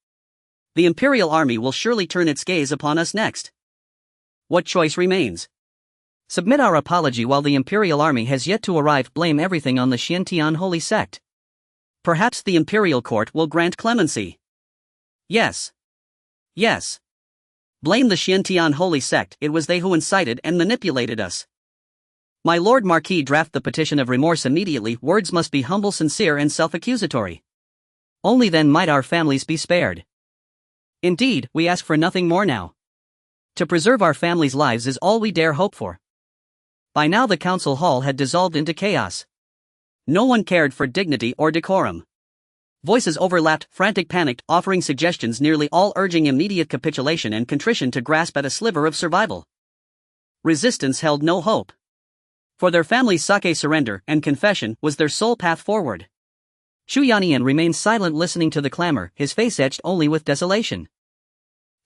The Imperial army will surely turn its gaze upon us next. What choice remains? Submit our apology while the Imperial army has yet to arrive. Blame everything on the Xiantian holy sect. Perhaps the Imperial court will grant clemency. Yes. Yes. Blame the Xiantian holy sect, it was they who incited and manipulated us. My lord Marquis, draft the petition of remorse immediately. Words must be humble, sincere and self-accusatory. Only then might our families be spared. Indeed, we ask for nothing more now. To preserve our families' lives is all we dare hope for. By now the council hall had dissolved into chaos. No one cared for dignity or decorum. Voices overlapped, frantic, panicked, offering suggestions, nearly all urging immediate capitulation and contrition to grasp at a sliver of survival. Resistance held no hope. For their families, sake surrender and confession was their sole path forward. Xu Yannian remained silent, listening to the clamor, his face etched only with desolation.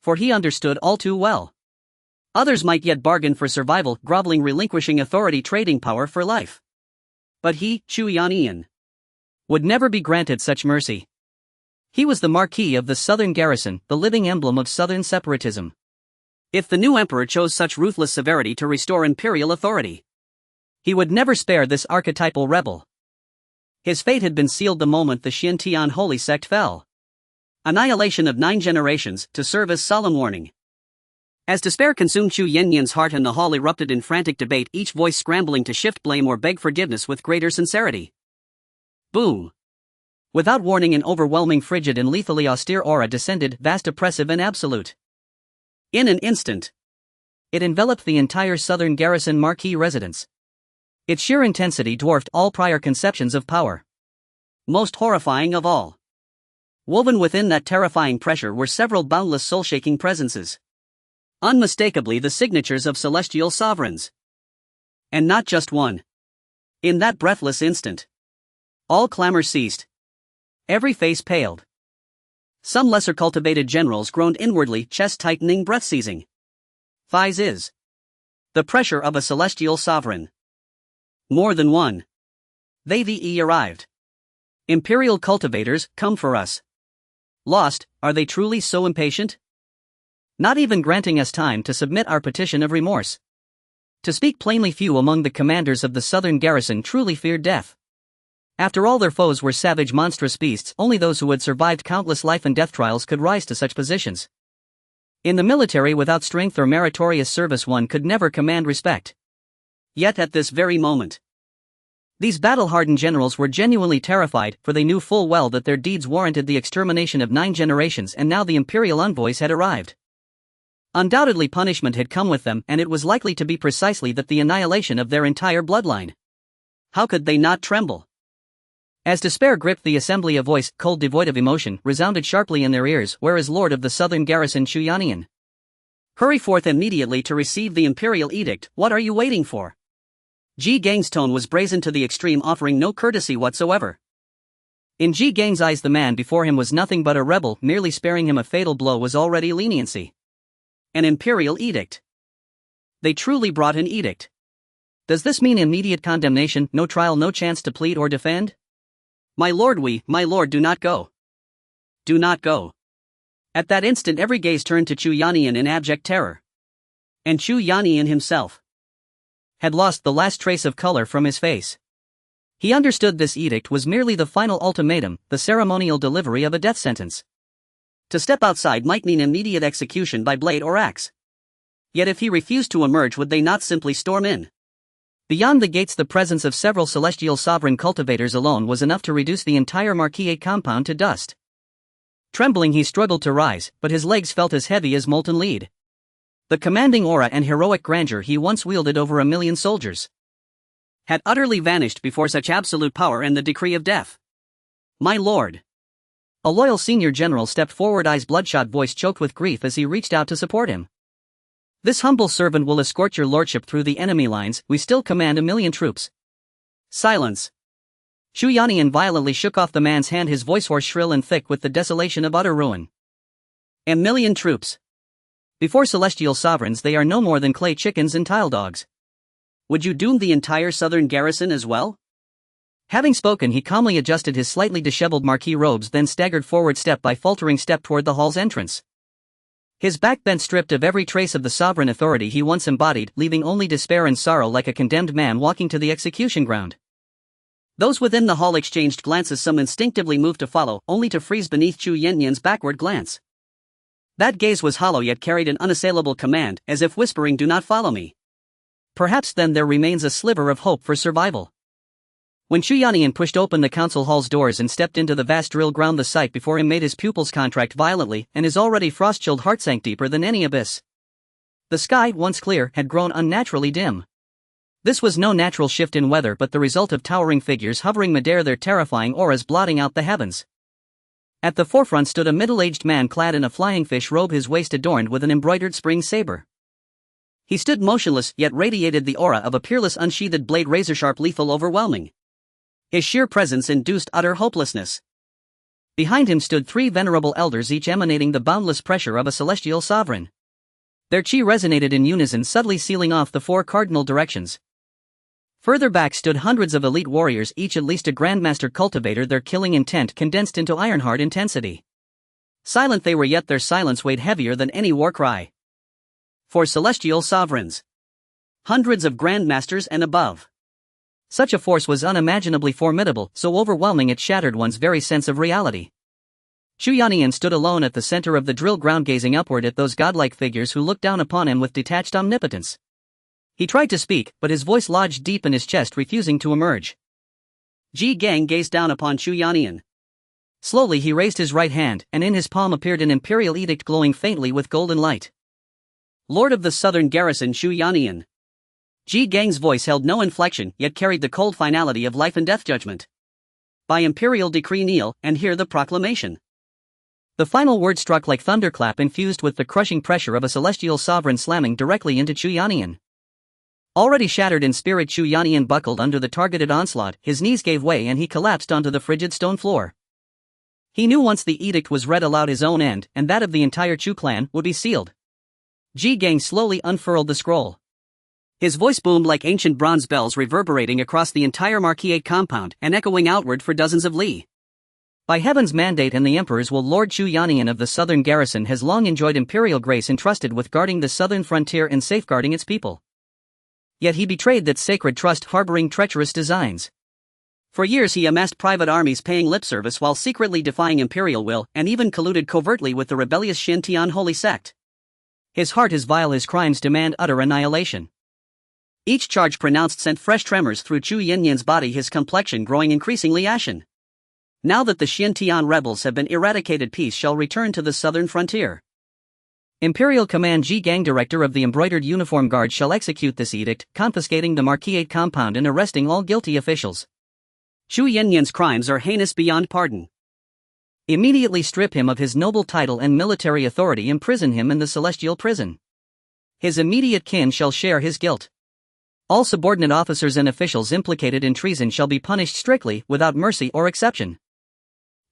For he understood all too well. Others might yet bargain for survival, groveling, relinquishing authority, trading power for life. But he, Xu Yannian, would never be granted such mercy. He was the Marquis of the Southern Garrison, the living emblem of Southern separatism. If the new emperor chose such ruthless severity to restore imperial authority, he would never spare this archetypal rebel. His fate had been sealed the moment the Xiantian holy sect fell. Annihilation of 9 generations, to serve as solemn warning. As despair consumed Xu Yannian's heart and the hall erupted in frantic debate, each voice scrambling to shift blame or beg forgiveness with greater sincerity. Boom! Without warning, an overwhelming, frigid and lethally austere aura descended, vast, oppressive and absolute. In an instant, it enveloped the entire Southern Garrison Marquis residence. Its sheer intensity dwarfed all prior conceptions of power. Most horrifying of all, woven within that terrifying pressure were several boundless, soul-shaking presences. Unmistakably the signatures of celestial sovereigns. And not just one. In that breathless instant, all clamor ceased. Every face paled. Some lesser cultivated generals groaned inwardly, chest tightening, breath seizing. Thighs is the pressure of a celestial sovereign. More than one. They arrived. Imperial cultivators, come for us. Lost, are they truly so impatient? not even granting us time to submit our petition of remorse. To speak plainly, few among the commanders of the southern garrison truly feared death. After all, their foes were savage, monstrous beasts. Only those who had survived countless life and death trials could rise to such positions. In the military, without strength or meritorious service, one could never command respect. Yet at this very moment, these battle-hardened generals were genuinely terrified, for they knew full well that their deeds warranted the extermination of 9 generations, and now the Imperial envoys had arrived. Undoubtedly punishment had come with them, and it was likely to be precisely that, the annihilation of their entire bloodline. How could they not tremble? As despair gripped the assembly, a voice, cold, devoid of emotion, resounded sharply in their ears. "Where is Lord of the Southern Garrison Xuan? Hurry forth immediately to receive the Imperial edict. What are you waiting for?" Ji Gang's tone was brazen to the extreme, offering no courtesy whatsoever. In Ji Gang's eyes, the man before him was nothing but a rebel. Merely sparing him a fatal blow was already leniency. An Imperial edict. They truly brought an edict. Does this mean immediate condemnation, no trial, no chance to plead or defend? My lord, do not go. Do not go. At that instant, every gaze turned to Chu Yannian in abject terror. And Chu Yannian himself had lost the last trace of color from his face. He understood this edict was merely the final ultimatum, the ceremonial delivery of a death sentence. To step outside might mean immediate execution by blade or axe. Yet if he refused to emerge, would they not simply storm in? Beyond the gates, the presence of several celestial sovereign cultivators alone was enough to reduce the entire Marquis compound to dust. Trembling, he struggled to rise, but his legs felt as heavy as molten lead. The commanding aura and heroic grandeur he once wielded over 1,000,000 soldiers had utterly vanished before such absolute power and the decree of death. My lord. A loyal senior general stepped forward, eyes bloodshot, voice choked with grief as he reached out to support him. This humble servant will escort your lordship through the enemy lines. We still command 1,000,000 troops. Silence. Chu Yannian violently shook off the man's hand, his voice hoarse, shrill and thick with the desolation of utter ruin. 1,000,000 troops. Before celestial sovereigns, they are no more than clay chickens and tile dogs. Would you doom the entire southern garrison as well? Having spoken, he calmly adjusted his slightly disheveled Marquis robes, then staggered forward step by faltering step toward the hall's entrance. His back bent, stripped of every trace of the sovereign authority he once embodied, leaving only despair and sorrow, like a condemned man walking to the execution ground. Those within the hall exchanged glances, some instinctively moved to follow, only to freeze beneath Chu Yannian's backward glance. That gaze was hollow, yet carried an unassailable command, as if whispering, "Do not follow me." Perhaps then there remains a sliver of hope for survival. When Chu Yannian pushed open the council hall's doors and stepped into the vast drill ground, the sight before him made his pupils contract violently, and his already frost-chilled heart sank deeper than any abyss. The sky, once clear, had grown unnaturally dim. This was no natural shift in weather, but the result of towering figures hovering midair, their terrifying auras blotting out the heavens. At the forefront stood a middle-aged man clad in a flying fish robe, his waist adorned with an embroidered spring saber. He stood motionless, yet radiated the aura of a peerless unsheathed blade, razor-sharp, lethal, overwhelming. His sheer presence induced utter hopelessness. Behind him stood 3 venerable elders, each emanating the boundless pressure of a celestial sovereign. Their chi resonated in unison, subtly sealing off the 4 cardinal directions. Further back stood hundreds of elite warriors, each at least a grandmaster cultivator, their killing intent condensed into iron-hard intensity. Silent they were, yet their silence weighed heavier than any war cry. For celestial sovereigns, hundreds of grandmasters and above, such a force was unimaginably formidable, so overwhelming it shattered one's very sense of reality. Chu Yannian stood alone at the center of the drill ground, gazing upward at those godlike figures who looked down upon him with detached omnipotence. He tried to speak, but his voice lodged deep in his chest, refusing to emerge. Ji Gang gazed down upon Chu Yannian. Slowly he raised his right hand, and in his palm appeared an imperial edict glowing faintly with golden light. Lord of the Southern Garrison Chu Yannian. Ji Gang's voice held no inflection, yet carried the cold finality of life and death judgment. By imperial decree kneel, and hear the proclamation. The final word struck like thunderclap, infused with the crushing pressure of a celestial sovereign slamming directly into Chu Yannian. Already shattered in spirit, Chu Yannian buckled under the targeted onslaught, his knees gave way and he collapsed onto the frigid stone floor. He knew once the edict was read aloud, his own end, and that of the entire Chu clan, would be sealed. Ji Gang slowly unfurled the scroll. His voice boomed like ancient bronze bells, reverberating across the entire Marquis compound and echoing outward for dozens of li. By heaven's mandate and the emperor's will, Lord Chu Yannian of the southern garrison has long enjoyed imperial grace entrusted with guarding the southern frontier and safeguarding its people. Yet he betrayed that sacred trust, harboring treacherous designs. For years he amassed private armies paying lip service while secretly defying imperial will, and even colluded covertly with the rebellious Xintian holy sect. His heart is vile, his crimes demand utter annihilation. Each charge pronounced sent fresh tremors through Chu Yannian's body, his complexion growing increasingly ashen. Now that the Xintian rebels have been eradicated, peace shall return to the southern frontier. Imperial Command Ji Gang, director of the Embroidered Uniform Guard, shall execute this edict, confiscating the Marquisate compound and arresting all guilty officials. Chu Yannian's crimes are heinous beyond pardon. Immediately strip him of his noble title and military authority, imprison him in the celestial prison. His immediate kin shall share his guilt. All subordinate officers and officials implicated in treason shall be punished strictly, without mercy or exception.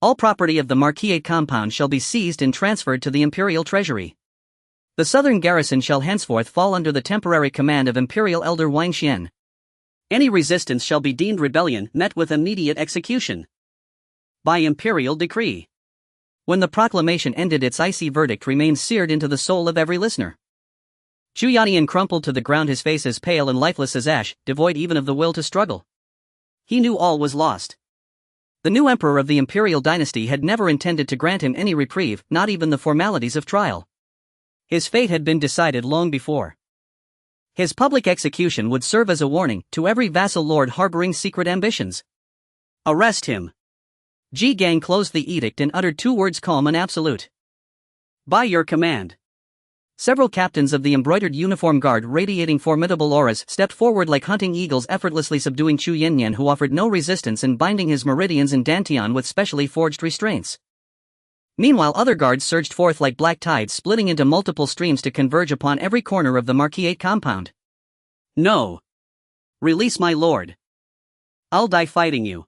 All property of the Marquisate compound shall be seized and transferred to the imperial treasury. The southern garrison shall henceforth fall under the temporary command of Imperial Elder Wang Chen. Any resistance shall be deemed rebellion, met with immediate execution. By imperial decree. When the proclamation ended, its icy verdict remained seared into the soul of every listener. Chu Yannian crumpled to the ground, his face as pale and lifeless as ash, devoid even of the will to struggle. He knew all was lost. The new emperor of the Imperial dynasty had never intended to grant him any reprieve, not even the formalities of trial. His fate had been decided long before. His public execution would serve as a warning to every vassal lord harboring secret ambitions. Arrest him. Ji Gang closed the edict and uttered two words, calm and absolute. By your command. Several captains of the Embroidered Uniform Guard, radiating formidable auras, stepped forward like hunting eagles, effortlessly subduing Chu Yannian, who offered no resistance, and binding his meridians and dantian with specially forged restraints. Meanwhile, other guards surged forth like black tides, splitting into multiple streams to converge upon every corner of the Marquisate compound. No. Release my lord. I'll die fighting you.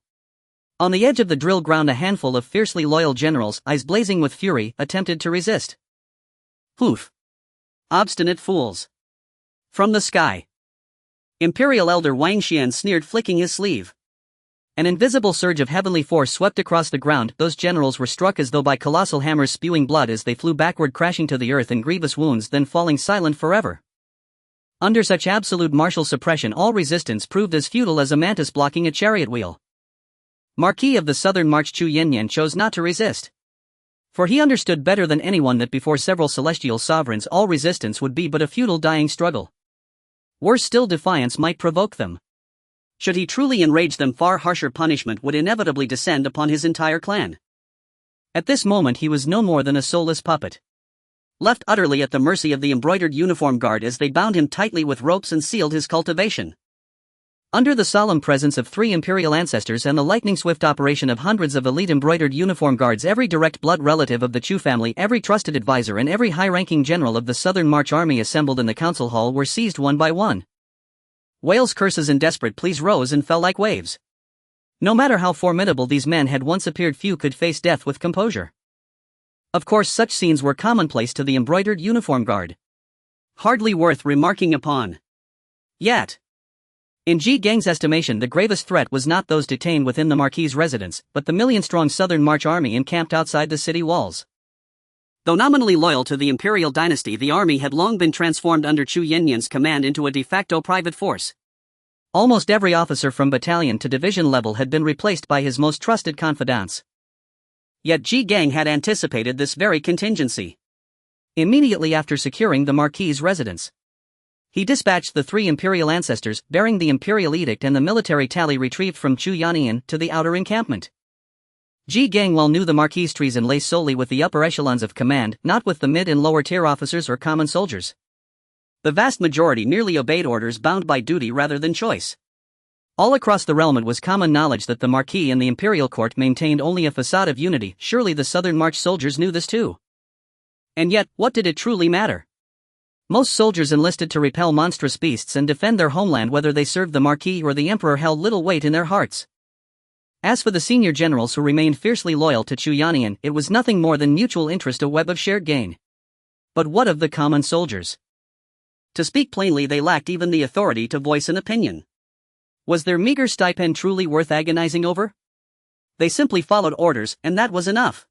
On the edge of the drill ground, a handful of fiercely loyal generals, eyes blazing with fury, attempted to resist. Poof. Obstinate fools. From the sky. Imperial Elder Wang Chen sneered, flicking his sleeve. An invisible surge of heavenly force swept across the ground. Those generals were struck as though by colossal hammers, spewing blood as they flew backward, crashing to the earth in grievous wounds, then falling silent forever. Under such absolute martial suppression, all resistance proved as futile as a mantis blocking a chariot wheel. Marquis of the Southern March Chu Yannian chose not to resist. For he understood better than anyone that before several celestial sovereigns all resistance would be but a futile dying struggle. Worse still, defiance might provoke them. Should he truly enrage them, far harsher punishment would inevitably descend upon his entire clan. At this moment he was no more than a soulless puppet. Left utterly at the mercy of the Embroidered Uniform Guard as they bound him tightly with ropes and sealed his cultivation. Under the solemn presence of 3 imperial ancestors and the lightning-swift operation of hundreds of elite Embroidered Uniform Guards, every direct blood relative of the Chu family, every trusted advisor, and every high-ranking general of the Southern March Army assembled in the council hall were seized one by one. Wails, curses, and desperate pleas rose and fell like waves. No matter how formidable these men had once appeared, few could face death with composure. Of course, such scenes were commonplace to the Embroidered Uniform Guard. Hardly worth remarking upon. Yet, in Ji Gang's estimation, the gravest threat was not those detained within the Marquis's residence, but the million-strong Southern March Army encamped outside the city walls. Though nominally loyal to the Imperial dynasty, the army had long been transformed under Chu Yannian's command into a de facto private force. Almost every officer from battalion to division level had been replaced by his most trusted confidants. Yet Ji Gang had anticipated this very contingency. Immediately after securing the Marquis's residence, he dispatched the 3 imperial ancestors, bearing the imperial edict and the military tally retrieved from Chu Yannian, to the outer encampment. Ji Gang well knew the Marquis's treason lay solely with the upper echelons of command, not with the mid and lower tier officers or common soldiers. The vast majority merely obeyed orders, bound by duty rather than choice. All across the realm it was common knowledge that the Marquis and the imperial court maintained only a facade of unity. Surely the Southern March soldiers knew this too. And yet, what did it truly matter? Most soldiers enlisted to repel monstrous beasts and defend their homeland, whether they served the Marquis or the Emperor held little weight in their hearts. As for the senior generals who remained fiercely loyal to Chu Yannian, it was nothing more than mutual interest, a web of shared gain. But what of the common soldiers? To speak plainly, they lacked even the authority to voice an opinion. Was their meager stipend truly worth agonizing over? They simply followed orders, and that was enough.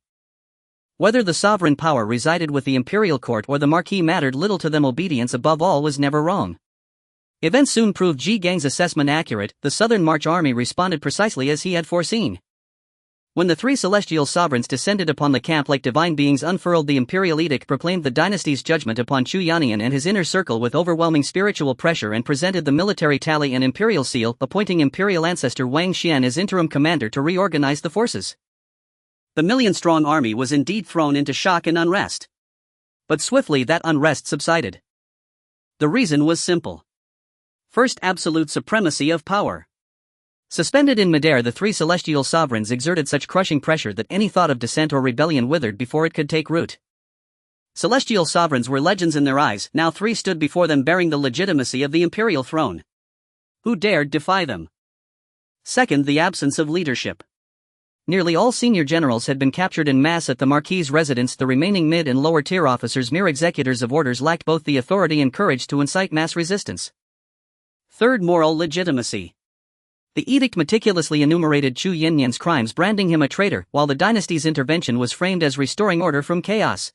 Whether the sovereign power resided with the imperial court or the marquis mattered little to them. Obedience above all was never wrong. Events soon proved Ji Gang's assessment accurate. The Southern March army responded precisely as he had foreseen. When the three celestial sovereigns descended upon the camp like divine beings, unfurled the imperial edict, proclaimed the dynasty's judgment upon Chu Yannian and his inner circle with overwhelming spiritual pressure, and presented the military tally and imperial seal, appointing imperial ancestor Wang Chen as interim commander to reorganize the forces. The million-strong army was indeed thrown into shock and unrest. But swiftly that unrest subsided. The reason was simple. First, absolute supremacy of power. Suspended in midair, the three celestial sovereigns exerted such crushing pressure that any thought of dissent or rebellion withered before it could take root. Celestial sovereigns were legends in their eyes. Now three stood before them bearing the legitimacy of the imperial throne. Who dared defy them? Second, the absence of leadership. Nearly all senior generals had been captured en masse at the Marquis' residence. The remaining mid and lower tier officers, mere executors of orders, lacked both the authority and courage to incite mass resistance. Third, moral legitimacy. The edict meticulously enumerated Chu Yannian's crimes, branding him a traitor, while the dynasty's intervention was framed as restoring order from chaos.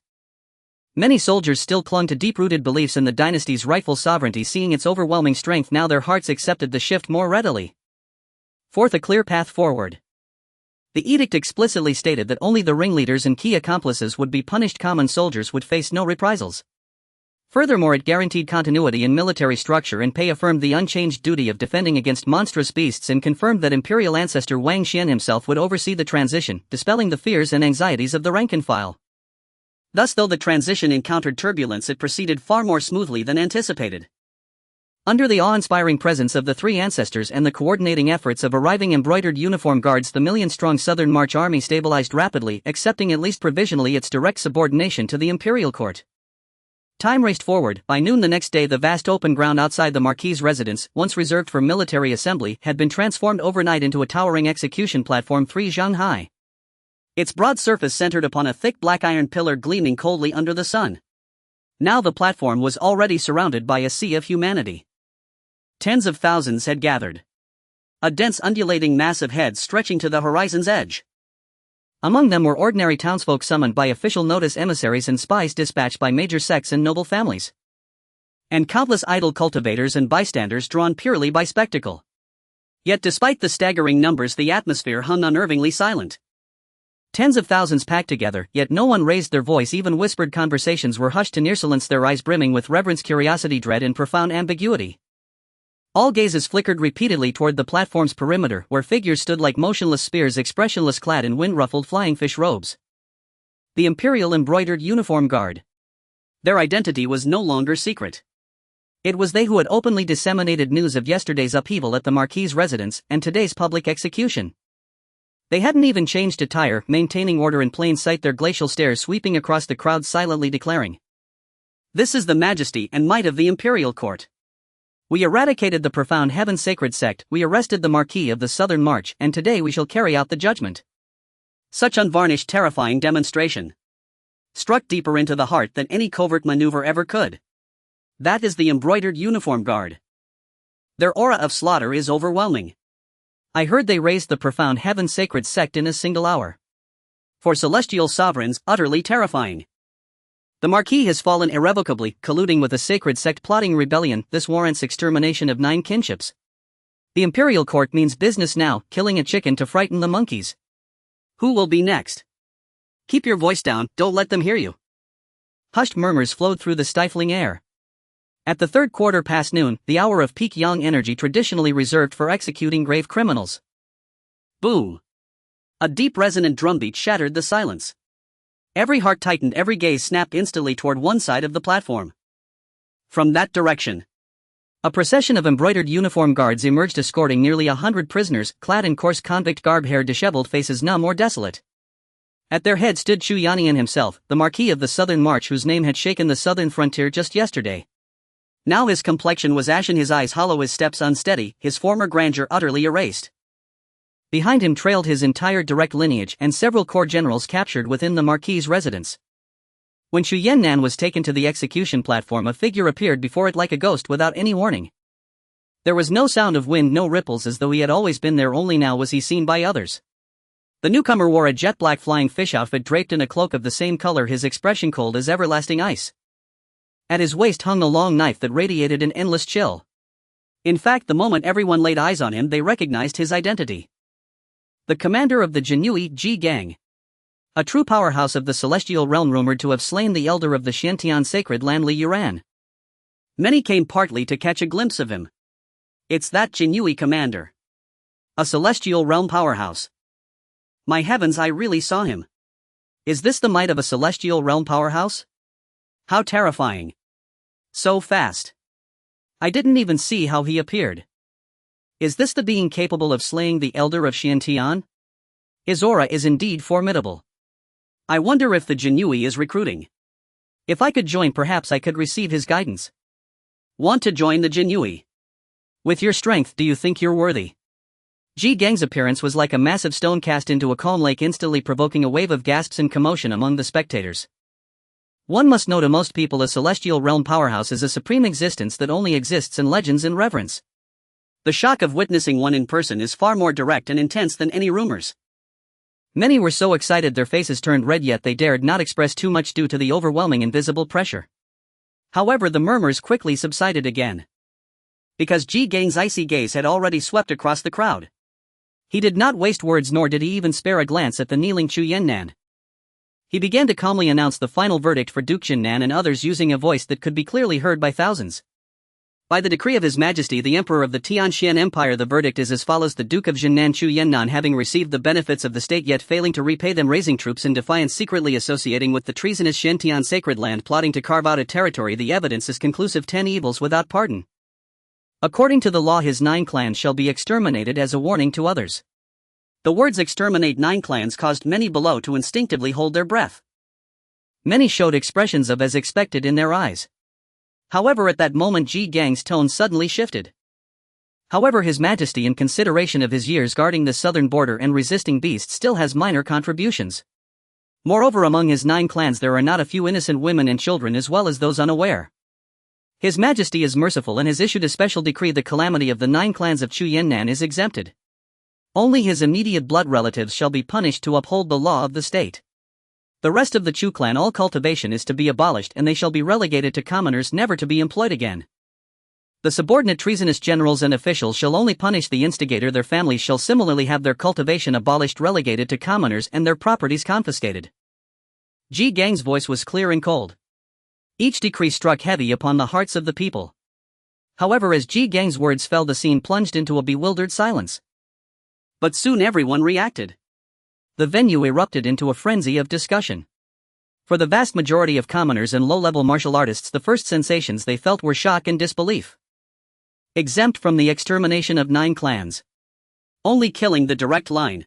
Many soldiers still clung to deep-rooted beliefs in the dynasty's rightful sovereignty. Seeing its overwhelming strength now, their hearts accepted the shift more readily. Fourth, a clear path forward. The edict explicitly stated that only the ringleaders and key accomplices would be punished. Common soldiers would face no reprisals. Furthermore, it guaranteed continuity in military structure and pay, affirmed the unchanged duty of defending against monstrous beasts, and confirmed that imperial ancestor Wang Chen himself would oversee the transition, dispelling the fears and anxieties of the rank and file. Thus, though the transition encountered turbulence, it proceeded far more smoothly than anticipated. Under the awe-inspiring presence of the three ancestors and the coordinating efforts of arriving embroidered uniform guards, the million-strong Southern March army stabilized rapidly, accepting at least provisionally its direct subordination to the imperial court. Time raced forward. By noon the next day, the vast open ground outside the Marquis' residence, once reserved for military assembly, had been transformed overnight into a towering execution platform 3 zhang high. Its broad surface centered upon a thick black iron pillar gleaming coldly under the sun. Now the platform was already surrounded by a sea of humanity. Tens of thousands had gathered. A dense undulating mass of heads stretching to the horizon's edge. Among them were ordinary townsfolk summoned by official notice, emissaries and spies dispatched by major sects and noble families. And countless idle cultivators and bystanders drawn purely by spectacle. Yet despite the staggering numbers, the atmosphere hung unnervingly silent. Tens of thousands packed together, yet no one raised their voice. Even whispered conversations were hushed to near silence, their eyes brimming with reverence, curiosity, dread and profound ambiguity. All gazes flickered repeatedly toward the platform's perimeter, where figures stood like motionless spears, expressionless, clad in wind-ruffled flying fish robes. The Imperial embroidered uniform guard. Their identity was no longer secret. It was they who had openly disseminated news of yesterday's upheaval at the Marquis' residence and today's public execution. They hadn't even changed attire, maintaining order in plain sight, their glacial stares sweeping across the crowd, silently declaring, "This is the majesty and might of the Imperial Court. We eradicated the profound heaven-sacred sect, we arrested the Marquis of the Southern March, and today we shall carry out the judgment." Such unvarnished, terrifying demonstration struck deeper into the heart than any covert maneuver ever could. That is the embroidered uniform guard. Their aura of slaughter is overwhelming. I heard they raised the profound heaven-sacred sect in a single hour. For celestial sovereigns, utterly terrifying. The Marquis has fallen irrevocably, colluding with a sacred sect, plotting rebellion. This warrants extermination of 9 kinships. The Imperial Court means business now, killing a chicken to frighten the monkeys. Who will be next? Keep your voice down, don't let them hear you. Hushed murmurs flowed through the stifling air. At the 3rd quarter past noon, the hour of peak yang energy traditionally reserved for executing grave criminals. Boom! A deep resonant drumbeat shattered the silence. Every heart tightened, every gaze snapped instantly toward one side of the platform. From that direction, a procession of embroidered uniform guards emerged, escorting nearly 100 prisoners, clad in coarse convict garb, hair disheveled, faces numb or desolate. At their head stood Chu Yannian himself, the Marquis of the Southern March, whose name had shaken the southern frontier just yesterday. Now his complexion was ashen, his eyes hollow, his steps unsteady, his former grandeur utterly erased. Behind him trailed his entire direct lineage and several core generals captured within the Marquis' residence. When Chu Yannian was taken to the execution platform, a figure appeared before it like a ghost without any warning. There was no sound of wind, no ripples, as though he had always been there, only now was he seen by others. The newcomer wore a jet-black flying fish outfit draped in a cloak of the same color, his expression cold as everlasting ice. At his waist hung a long knife that radiated an endless chill. In fact, the moment everyone laid eyes on him, they recognized his identity. The commander of the Jinui Ji Gang. A true powerhouse of the celestial realm, rumored to have slain the elder of the Xiantian sacred land Li Yuran. Many came partly to catch a glimpse of him. It's that Jinui commander. A celestial realm powerhouse. My heavens, I really saw him. Is this the might of a celestial realm powerhouse? How terrifying. So fast. I didn't even see how he appeared. Is this the being capable of slaying the elder of Xiantian? His aura is indeed formidable. I wonder if the Jinui is recruiting. If I could join, perhaps I could receive his guidance. Want to join the Jinui? With your strength, do you think you're worthy? Ji Gang's appearance was like a massive stone cast into a calm lake, instantly provoking a wave of gasps and commotion among the spectators. One must know, to most people, a celestial realm powerhouse is a supreme existence that only exists in legends and reverence. The shock of witnessing one in person is far more direct and intense than any rumors. Many were so excited their faces turned red, yet they dared not express too much due to the overwhelming invisible pressure. However, the murmurs quickly subsided again. Because Ji Gang's icy gaze had already swept across the crowd. He did not waste words, nor did he even spare a glance at the kneeling Chu Yannan. He began to calmly announce the final verdict for Duke Jinnan and others, using a voice that could be clearly heard by thousands. By the decree of His Majesty the Emperor of the Tianxian Empire, the verdict is as follows: the Duke of Jinnan Chu Yannan, having received the benefits of the state yet failing to repay them, raising troops in defiance, secretly associating with the treasonous Xiantian sacred land, plotting to carve out a territory, the evidence is conclusive, 10 evils without pardon. According to the law, his 9 clans shall be exterminated as a warning to others. The words exterminate 9 clans caused many below to instinctively hold their breath. Many showed expressions of as expected in their eyes. However, at that moment Ji Gang's tone suddenly shifted. However, His Majesty, in consideration of his years guarding the southern border and resisting beasts, still has minor contributions. Moreover, among his 9 clans there are not a few innocent women and children, as well as those unaware. His Majesty is merciful and has issued a special decree: the calamity of the 9 clans of Chu Yannan is exempted. Only his immediate blood relatives shall be punished to uphold the law of the state. The rest of the Chu clan, all cultivation is to be abolished, and they shall be relegated to commoners, never to be employed again. The subordinate treasonous generals and officials shall only punish the instigator. Their families shall similarly have their cultivation abolished, relegated to commoners, and their properties confiscated. Ji Gang's voice was clear and cold. Each decree struck heavy upon the hearts of the people. However, as Ji Gang's words fell, the scene plunged into a bewildered silence. But soon everyone reacted. The venue erupted into a frenzy of discussion. For the vast majority of commoners and low-level martial artists, the first sensations they felt were shock and disbelief. Exempt from the extermination of 9 clans. Only killing the direct line.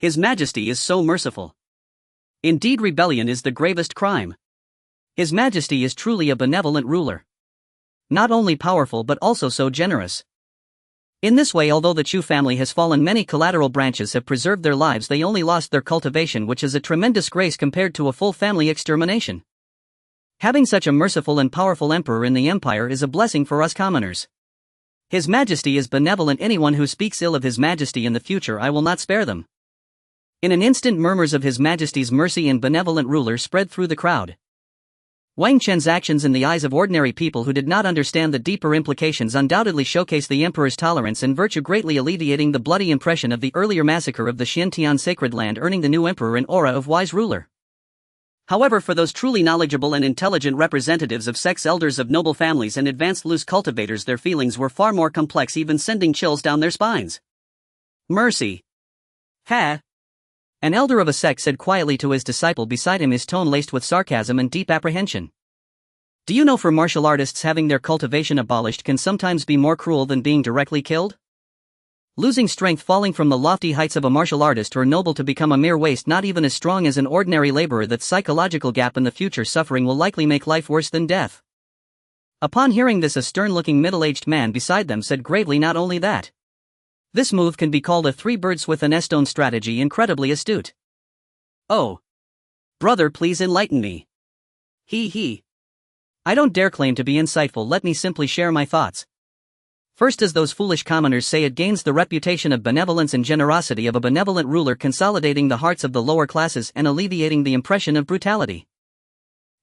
His Majesty is so merciful. Indeed, rebellion is the gravest crime. His Majesty is truly a benevolent ruler. Not only powerful but also so generous. In this way, although the Chu family has fallen, many collateral branches have preserved their lives. They only lost their cultivation, which is a tremendous grace compared to a full family extermination. Having such a merciful and powerful emperor in the empire is a blessing for us commoners. His Majesty is benevolent. Anyone who speaks ill of His Majesty in the future, I will not spare them. In an instant, murmurs of His Majesty's mercy and benevolent ruler spread through the crowd. Wang Chen's actions in the eyes of ordinary people who did not understand the deeper implications undoubtedly showcase the emperor's tolerance and virtue, greatly alleviating the bloody impression of the earlier massacre of the Xiantian sacred land, earning the new emperor an aura of wise ruler. However, for those truly knowledgeable and intelligent representatives of sects, elders of noble families, and advanced loose cultivators, their feelings were far more complex, even sending chills down their spines. Mercy. Ha! An elder of a sect said quietly to his disciple beside him, his tone laced with sarcasm and deep apprehension. Do you know, for martial artists, having their cultivation abolished can sometimes be more cruel than being directly killed? Losing strength, falling from the lofty heights of a martial artist or noble to become a mere waste, not even as strong as an ordinary laborer, that psychological gap in the future suffering will likely make life worse than death. Upon hearing this, a stern-looking middle-aged man beside them said gravely, not only that. This move can be called a 3 birds with an stone strategy, incredibly astute. Oh. Brother, please enlighten me. He. I don't dare claim to be insightful, let me simply share my thoughts. First, as those foolish commoners say, it gains the reputation of benevolence and generosity of a benevolent ruler, consolidating the hearts of the lower classes and alleviating the impression of brutality.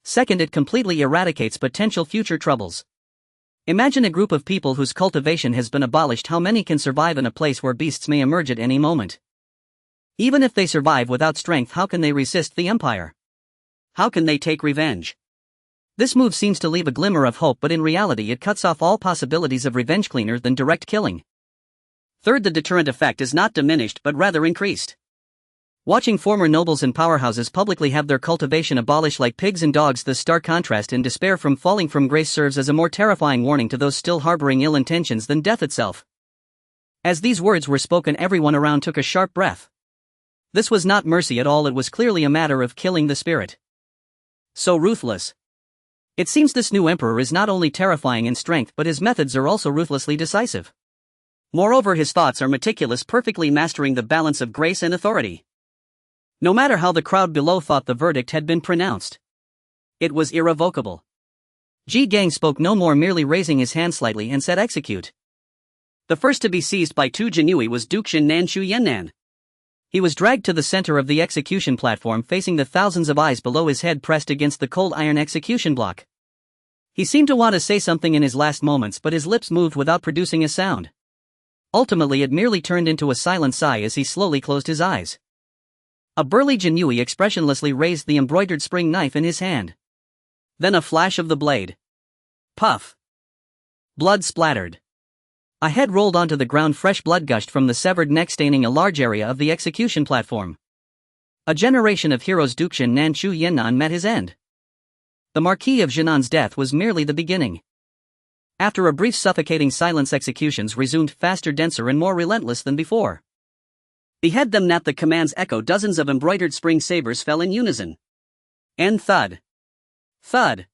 Second, it completely eradicates potential future troubles. Imagine a group of people whose cultivation has been abolished. How many can survive in a place where beasts may emerge at any moment? Even if they survive without strength, how can they resist the empire? How can they take revenge? This move seems to leave a glimmer of hope, but in reality it cuts off all possibilities of revenge cleaner than direct killing. Third, the deterrent effect is not diminished but rather increased. Watching former nobles and powerhouses publicly have their cultivation abolished like pigs and dogs, the stark contrast and despair from falling from grace serves as a more terrifying warning to those still harboring ill intentions than death itself. As these words were spoken, everyone around took a sharp breath. This was not mercy at all, it was clearly a matter of killing the spirit. So ruthless. It seems this new emperor is not only terrifying in strength, but his methods are also ruthlessly decisive. Moreover, his thoughts are meticulous, perfectly mastering the balance of grace and authority. No matter how the crowd below thought the verdict had been pronounced, it was irrevocable. Ji Gang spoke no more, merely raising his hand slightly and said, "Execute." The first to be seized by Tu Jinui was Duke Xin Nan Shu Yannan. He was dragged to the center of the execution platform, facing the thousands of eyes below, his head pressed against the cold iron execution block. He seemed to want to say something in his last moments, but his lips moved without producing a sound. Ultimately, it merely turned into a silent sigh as he slowly closed his eyes. A burly Jinui expressionlessly raised the embroidered spring knife in his hand. Then a flash of the blade. Puff. Blood splattered. A head rolled onto the ground, fresh blood gushed from the severed neck, staining a large area of the execution platform. A generation of heroes, Duke Xin Nan Shu Yannan, met his end. The Marquis of Jinan's death was merely the beginning. After a brief suffocating silence, executions resumed, faster, denser and more relentless than before. "Behead them!" At the command's echo, dozens of embroidered spring sabers fell in unison. And thud. Thud.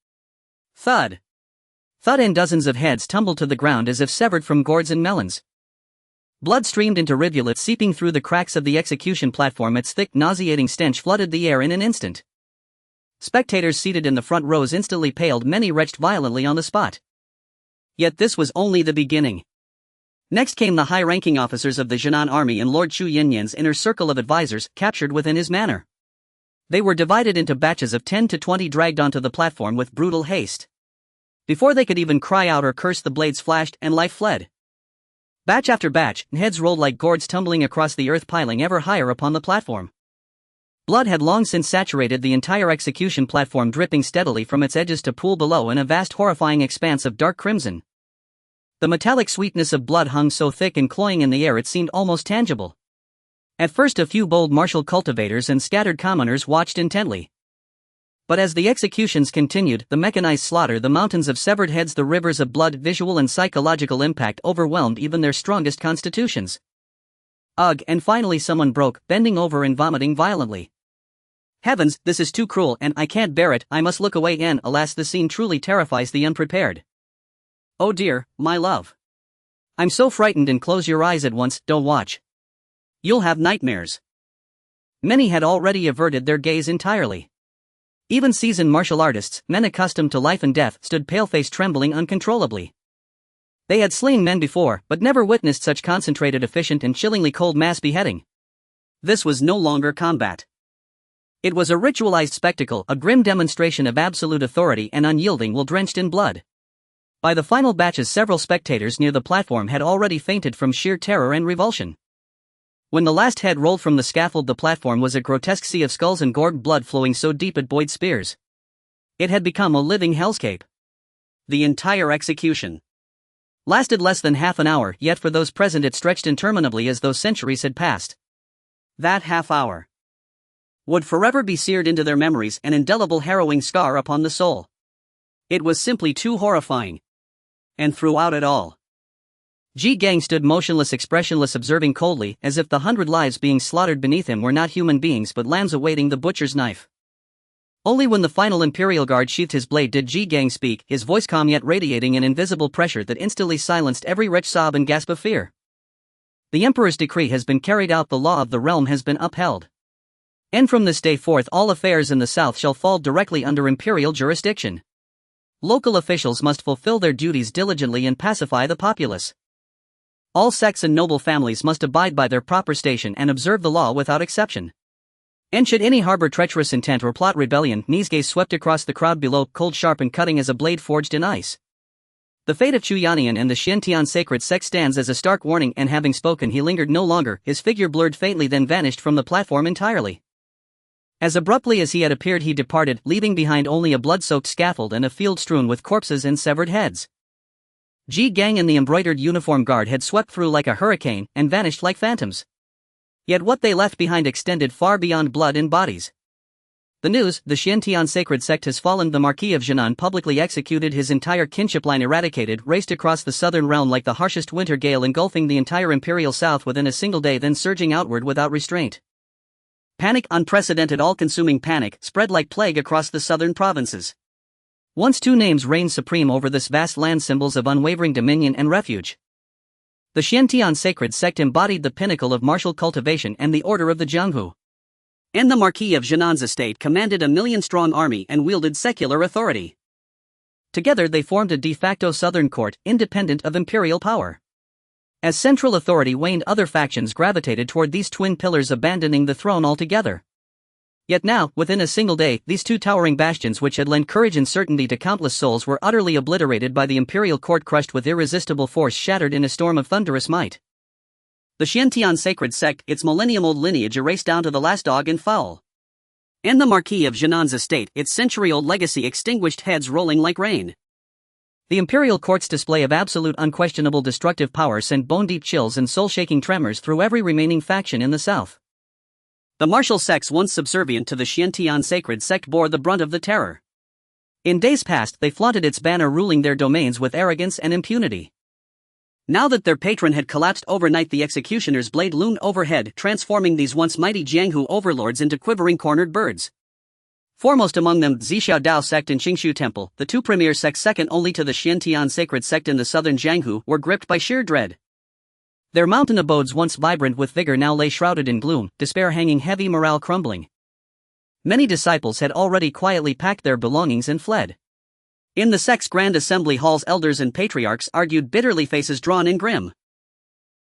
Thud. Thud, and dozens of heads tumbled to the ground as if severed from gourds and melons. Blood streamed into rivulets, seeping through the cracks of the execution platform. Its thick, nauseating stench flooded the air in an instant. Spectators seated in the front rows instantly paled, many retched violently on the spot. Yet this was only the beginning. Next came the high-ranking officers of the Jinan army and Lord Chu Yinyan's inner circle of advisors, captured within his manor. They were divided into batches of 10 to 20, dragged onto the platform with brutal haste. Before they could even cry out or curse, the blades flashed and life fled. Batch after batch, heads rolled like gourds, tumbling across the earth, piling ever higher upon the platform. Blood had long since saturated the entire execution platform, dripping steadily from its edges to pool below in a vast, horrifying expanse of dark crimson. The metallic sweetness of blood hung so thick and cloying in the air it seemed almost tangible. At first, a few bold martial cultivators and scattered commoners watched intently. But as the executions continued, the mechanized slaughter, the mountains of severed heads, the rivers of blood, visual and psychological impact overwhelmed even their strongest constitutions. Ugh! And finally someone broke, bending over and vomiting violently. "Heavens, this is too cruel, and I can't bear it, I must look away." And alas, the scene truly terrifies the unprepared. "Oh dear, my love. I'm so frightened." "And close your eyes at once, don't watch. You'll have nightmares." Many had already averted their gaze entirely. Even seasoned martial artists, men accustomed to life and death, stood pale-faced, trembling uncontrollably. They had slain men before, but never witnessed such concentrated, efficient and chillingly cold mass beheading. This was no longer combat. It was a ritualized spectacle, a grim demonstration of absolute authority and unyielding will drenched in blood. By the final batches, several spectators near the platform had already fainted from sheer terror and revulsion. When the last head rolled from the scaffold, the platform was a grotesque sea of skulls and gored, blood flowing so deep it buoyed spears. It had become a living hellscape. The entire execution lasted less than half an hour, yet for those present it stretched interminably, as though centuries had passed. That half hour would forever be seared into their memories, an indelible, harrowing scar upon the soul. It was simply too horrifying. And throughout it all, Ji Gang stood motionless, expressionless, observing coldly, as if the 100 lives being slaughtered beneath him were not human beings but lambs awaiting the butcher's knife. Only when the final Imperial guard sheathed his blade did Ji Gang speak, his voice calm yet radiating an invisible pressure that instantly silenced every wretched sob and gasp of fear. "The Emperor's decree has been carried out, the law of the realm has been upheld. And from this day forth all affairs in the south shall fall directly under Imperial jurisdiction. Local officials must fulfill their duties diligently and pacify the populace. All sects and noble families must abide by their proper station and observe the law without exception. And should any harbor treacherous intent or plot rebellion, knees gaze swept across the crowd below, cold, sharp and cutting as a blade forged in ice. The fate of Chu Yannian and the Xiantian sacred sect stands as a stark warning, and having spoken he lingered no longer, his figure blurred faintly then vanished from the platform entirely. As abruptly as he had appeared he departed, leaving behind only a blood-soaked scaffold and a field strewn with corpses and severed heads. Ji Gang and the embroidered uniform guard had swept through like a hurricane and vanished like phantoms. Yet what they left behind extended far beyond blood and bodies. The news: the Xiantian sacred sect has fallen. The Marquis of Jinan publicly executed, his entire kinship line eradicated, raced across the southern realm like the harshest winter gale, engulfing the entire imperial south within a single day, then surging outward without restraint. Panic, unprecedented all-consuming panic, spread like plague across the southern provinces. Once two names reigned supreme over this vast land, symbols of unwavering dominion and refuge. The Xiantian sacred sect embodied the pinnacle of martial cultivation and the order of the Jianghu. And the Marquis of Jinan's estate commanded a million-strong army and wielded secular authority. Together they formed a de facto southern court, independent of imperial power. As central authority waned, other factions gravitated toward these twin pillars, abandoning the throne altogether. Yet now, within a single day, these two towering bastions which had lent courage and certainty to countless souls were utterly obliterated by the imperial court, crushed with irresistible force, shattered in a storm of thunderous might. The Xiantian sacred sect, its millennium-old lineage erased down to the last dog and fowl. And the Marquis of Jinan's estate, its century-old legacy extinguished, heads rolling like rain. The imperial court's display of absolute unquestionable destructive power sent bone-deep chills and soul-shaking tremors through every remaining faction in the south. The martial sects once subservient to the Xiantian sacred sect bore the brunt of the terror. In days past they flaunted its banner, ruling their domains with arrogance and impunity. Now that their patron had collapsed overnight, the executioner's blade loomed overhead, transforming these once mighty Jianghu overlords into quivering cornered birds. Foremost among them, Zhixiao Dao sect and Qingshu Temple, the two premier sects second only to the Xiantian sacred sect in the southern Jianghu, were gripped by sheer dread. Their mountain abodes, once vibrant with vigor, now lay shrouded in gloom, despair hanging heavy, morale crumbling. Many disciples had already quietly packed their belongings and fled. In the sect's grand assembly halls, elders and patriarchs argued bitterly, faces drawn and grim.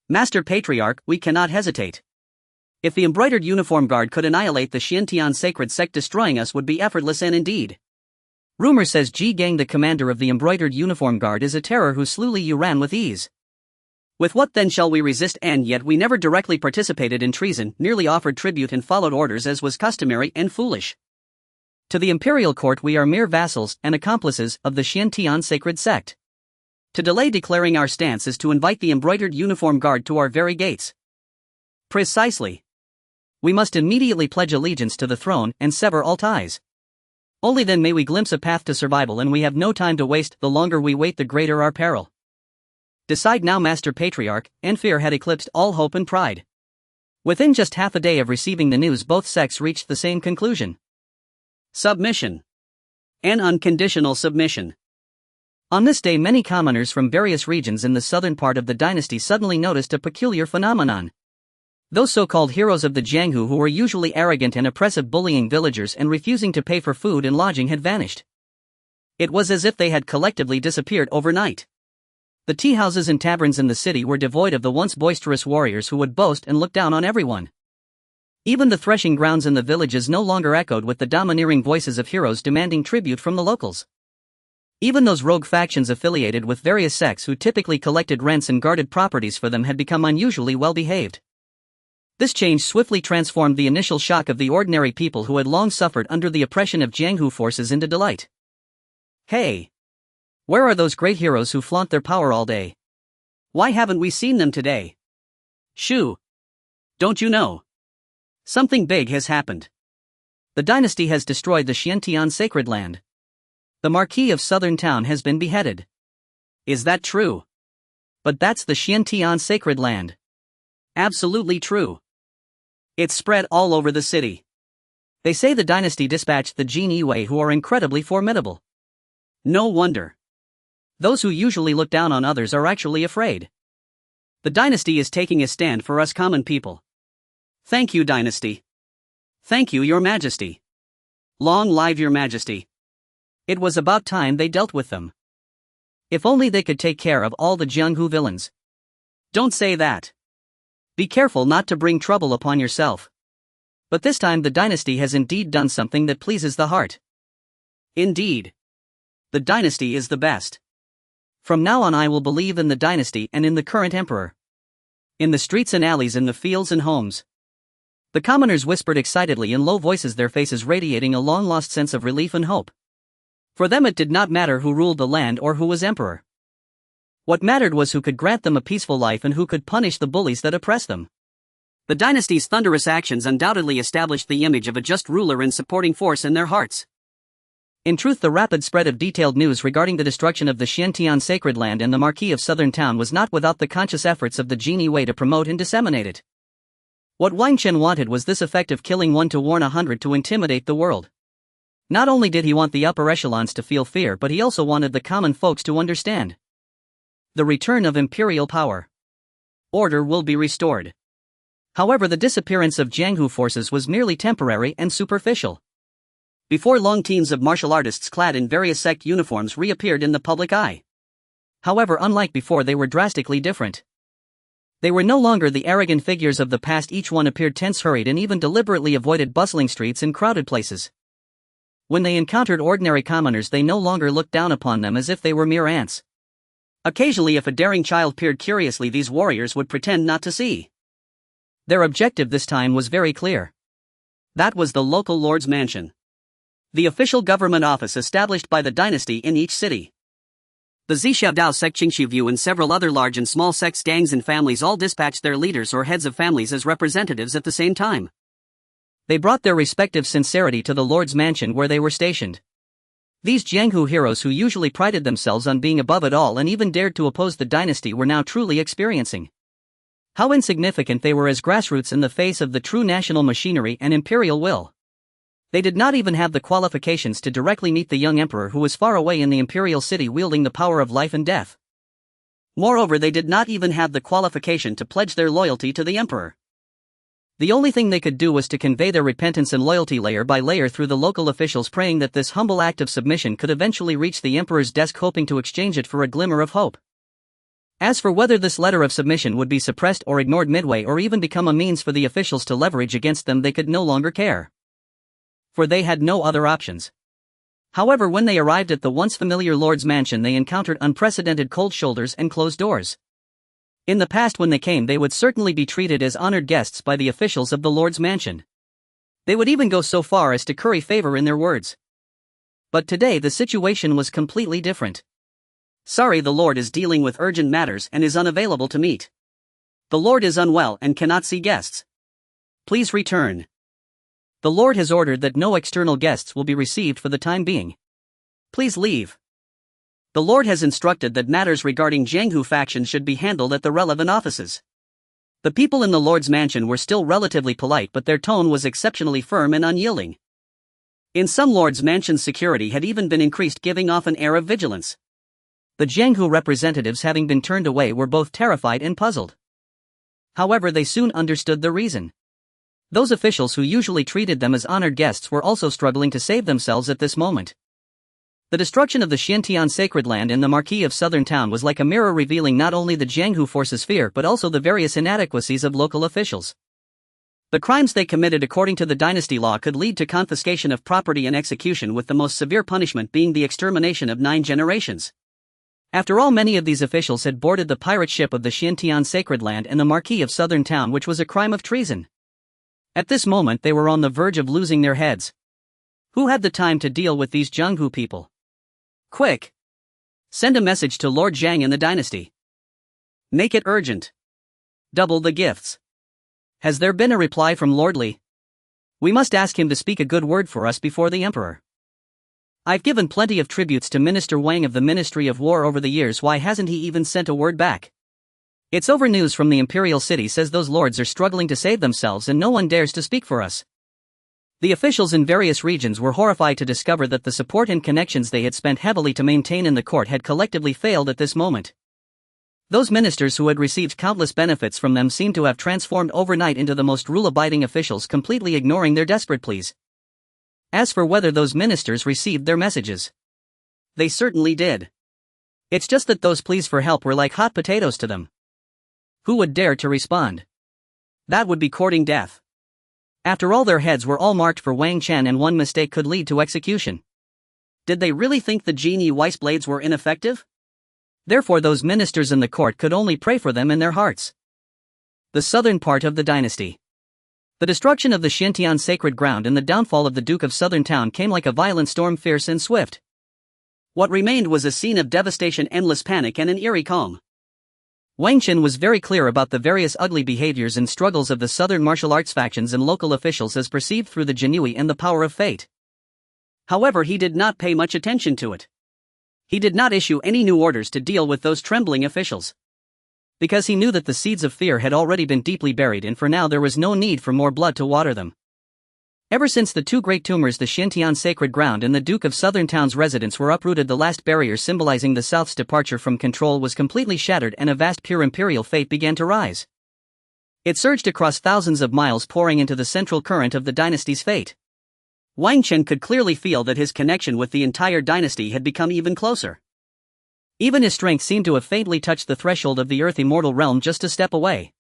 Master Patriarch, we cannot hesitate. If the embroidered uniform guard could annihilate the Xiantian sacred sect, destroying us would be effortless, and indeed. Rumor says Ji Gang, the commander of the embroidered uniform guard, is a terror who slew you ran with ease. With what then shall we resist? And yet we never directly participated in treason, merely offered tribute and followed orders as was customary and foolish. To the imperial court we are mere vassals and accomplices of the Xiantian sacred sect. To delay declaring our stance is to invite the embroidered uniform guard to our very gates. Precisely. We must immediately pledge allegiance to the throne and sever all ties. Only then may we glimpse a path to survival, and we have no time to waste. The longer we wait, the greater our peril. Decide now, Master Patriarch, and fear had eclipsed all hope and pride. Within just half a day of receiving the news, both sects reached the same conclusion. Submission. An unconditional submission. On this day, many commoners from various regions in the southern part of the dynasty suddenly noticed a peculiar phenomenon. Those so-called heroes of the Jianghu, who were usually arrogant and oppressive, bullying villagers and refusing to pay for food and lodging, had vanished. It was as if they had collectively disappeared overnight. The tea houses and taverns in the city were devoid of the once boisterous warriors who would boast and look down on everyone. Even the threshing grounds in the villages no longer echoed with the domineering voices of heroes demanding tribute from the locals. Even those rogue factions affiliated with various sects who typically collected rents and guarded properties for them had become unusually well behaved. This change swiftly transformed the initial shock of the ordinary people who had long suffered under the oppression of Jianghu forces into delight. Hey! Where are those great heroes who flaunt their power all day? Why haven't we seen them today? Shoo! Don't you know? Something big has happened. The dynasty has destroyed the Xiantian sacred land. The Marquis of Southern Town has been beheaded. Is that true? But that's the Xiantian sacred land. Absolutely true. It's spread all over the city. They say the dynasty dispatched the Jin Yiwei, who are incredibly formidable. No wonder. Those who usually look down on others are actually afraid. The dynasty is taking a stand for us common people. Thank you, Dynasty. Thank you, Your Majesty. Long live Your Majesty. It was about time they dealt with them. If only they could take care of all the Jianghu villains. Don't say that. Be careful not to bring trouble upon yourself. But this time the dynasty has indeed done something that pleases the heart. Indeed. The dynasty is the best. From now on I will believe in the dynasty and in the current emperor. In the streets and alleys, in the fields and homes. The commoners whispered excitedly in low voices, their faces radiating a long-lost sense of relief and hope. For them it did not matter who ruled the land or who was emperor. What mattered was who could grant them a peaceful life and who could punish the bullies that oppressed them. The dynasty's thunderous actions undoubtedly established the image of a just ruler and supporting force in their hearts. In truth, the rapid spread of detailed news regarding the destruction of the Xiantian sacred land and the Marquis of Southern Town was not without the conscious efforts of the genie Wei to promote and disseminate it. What Wang Chen wanted was this effect of killing one to warn 100 to intimidate the world. Not only did he want the upper echelons to feel fear, but he also wanted the common folks to understand. The return of imperial power. Order will be restored. However, the disappearance of Jianghu forces was merely temporary and superficial. Before long, teams of martial artists clad in various sect uniforms reappeared in the public eye. However, unlike before, they were drastically different. They were no longer the arrogant figures of the past. Each one appeared tense, hurried, and even deliberately avoided bustling streets and crowded places. When they encountered ordinary commoners, they no longer looked down upon them as if they were mere ants. Occasionally, if a daring child peered curiously, these warriors would pretend not to see. Their objective this time was very clear. That was the local lord's mansion. The official government office established by the dynasty in each city. The Zhixiaodao sect, Qingxivu, and several other large and small sects, gangs, and families all dispatched their leaders or heads of families as representatives at the same time. They brought their respective sincerity to the lord's mansion where they were stationed. These Jianghu heroes, who usually prided themselves on being above it all and even dared to oppose the dynasty, were now truly experiencing how insignificant they were as grassroots in the face of the true national machinery and imperial will. They did not even have the qualifications to directly meet the young emperor, who was far away in the imperial city wielding the power of life and death. Moreover, they did not even have the qualification to pledge their loyalty to the emperor. The only thing they could do was to convey their repentance and loyalty layer by layer through the local officials, praying that this humble act of submission could eventually reach the emperor's desk, hoping to exchange it for a glimmer of hope. As for whether this letter of submission would be suppressed or ignored midway, or even become a means for the officials to leverage against them, they could no longer care. For they had no other options. However, when they arrived at the once familiar lord's mansion, they encountered unprecedented cold shoulders and closed doors. In the past, when they came, they would certainly be treated as honored guests by the officials of the lord's mansion. They would even go so far as to curry favor in their words. But today the situation was completely different. Sorry, the lord is dealing with urgent matters and is unavailable to meet. The lord is unwell and cannot see guests. Please return. The lord has ordered that no external guests will be received for the time being. Please leave. The lord has instructed that matters regarding Jianghu factions should be handled at the relevant offices. The people in the lord's mansion were still relatively polite, but their tone was exceptionally firm and unyielding. In some lords' mansions, security had even been increased, giving off an air of vigilance. The Jianghu representatives, having been turned away, were both terrified and puzzled. However, they soon understood the reason. Those officials who usually treated them as honored guests were also struggling to save themselves at this moment. The destruction of the Xiantian sacred land and the Marquis of Southern Town was like a mirror, revealing not only the Jianghu forces' fear but also the various inadequacies of local officials. The crimes they committed according to the dynasty law could lead to confiscation of property and execution, with the most severe punishment being the extermination of 9 generations. After all, many of these officials had boarded the pirate ship of the Xiantian sacred land and the Marquis of Southern Town, which was a crime of treason. At this moment they were on the verge of losing their heads. Who had the time to deal with these Jianghu people? Quick! Send a message to Lord Zhang in the dynasty. Make it urgent. Double the gifts. Has there been a reply from Lord Li? We must ask him to speak a good word for us before the emperor. I've given plenty of tributes to Minister Wang of the Ministry of War over the years. Why hasn't he even sent a word back? It's over. News from the Imperial city says those lords are struggling to save themselves and no one dares to speak for us. The officials in various regions were horrified to discover that the support and connections they had spent heavily to maintain in the court had collectively failed at this moment. Those ministers who had received countless benefits from them seemed to have transformed overnight into the most rule-abiding officials, completely ignoring their desperate pleas. As for whether those ministers received their messages, they certainly did. It's just that those pleas for help were like hot potatoes to them. Who would dare to respond? That would be courting death. After all, their heads were all marked for Wang Chen, and one mistake could lead to execution. Did they really think the genie Weiss blades were ineffective? Therefore those ministers in the court could only pray for them in their hearts. The southern part of the dynasty. The destruction of the Xintian sacred ground and the downfall of the Duke of Southern Town came like a violent storm, fierce and swift. What remained was a scene of devastation, endless panic, and an eerie calm. Wang Chen was very clear about the various ugly behaviors and struggles of the southern martial arts factions and local officials as perceived through the Jinui and the power of fate. However, he did not pay much attention to it. He did not issue any new orders to deal with those trembling officials, because he knew that the seeds of fear had already been deeply buried, and for now there was no need for more blood to water them. Ever since the two great tumors, the Xintian sacred ground and the Duke of Southern Town's residence, were uprooted, the last barrier symbolizing the South's departure from control was completely shattered, and a vast pure imperial fate began to rise. It surged across thousands of miles, pouring into the central current of the dynasty's fate. Wang Chen could clearly feel that his connection with the entire dynasty had become even closer. Even his strength seemed to have faintly touched the threshold of the earth immortal realm just a step away.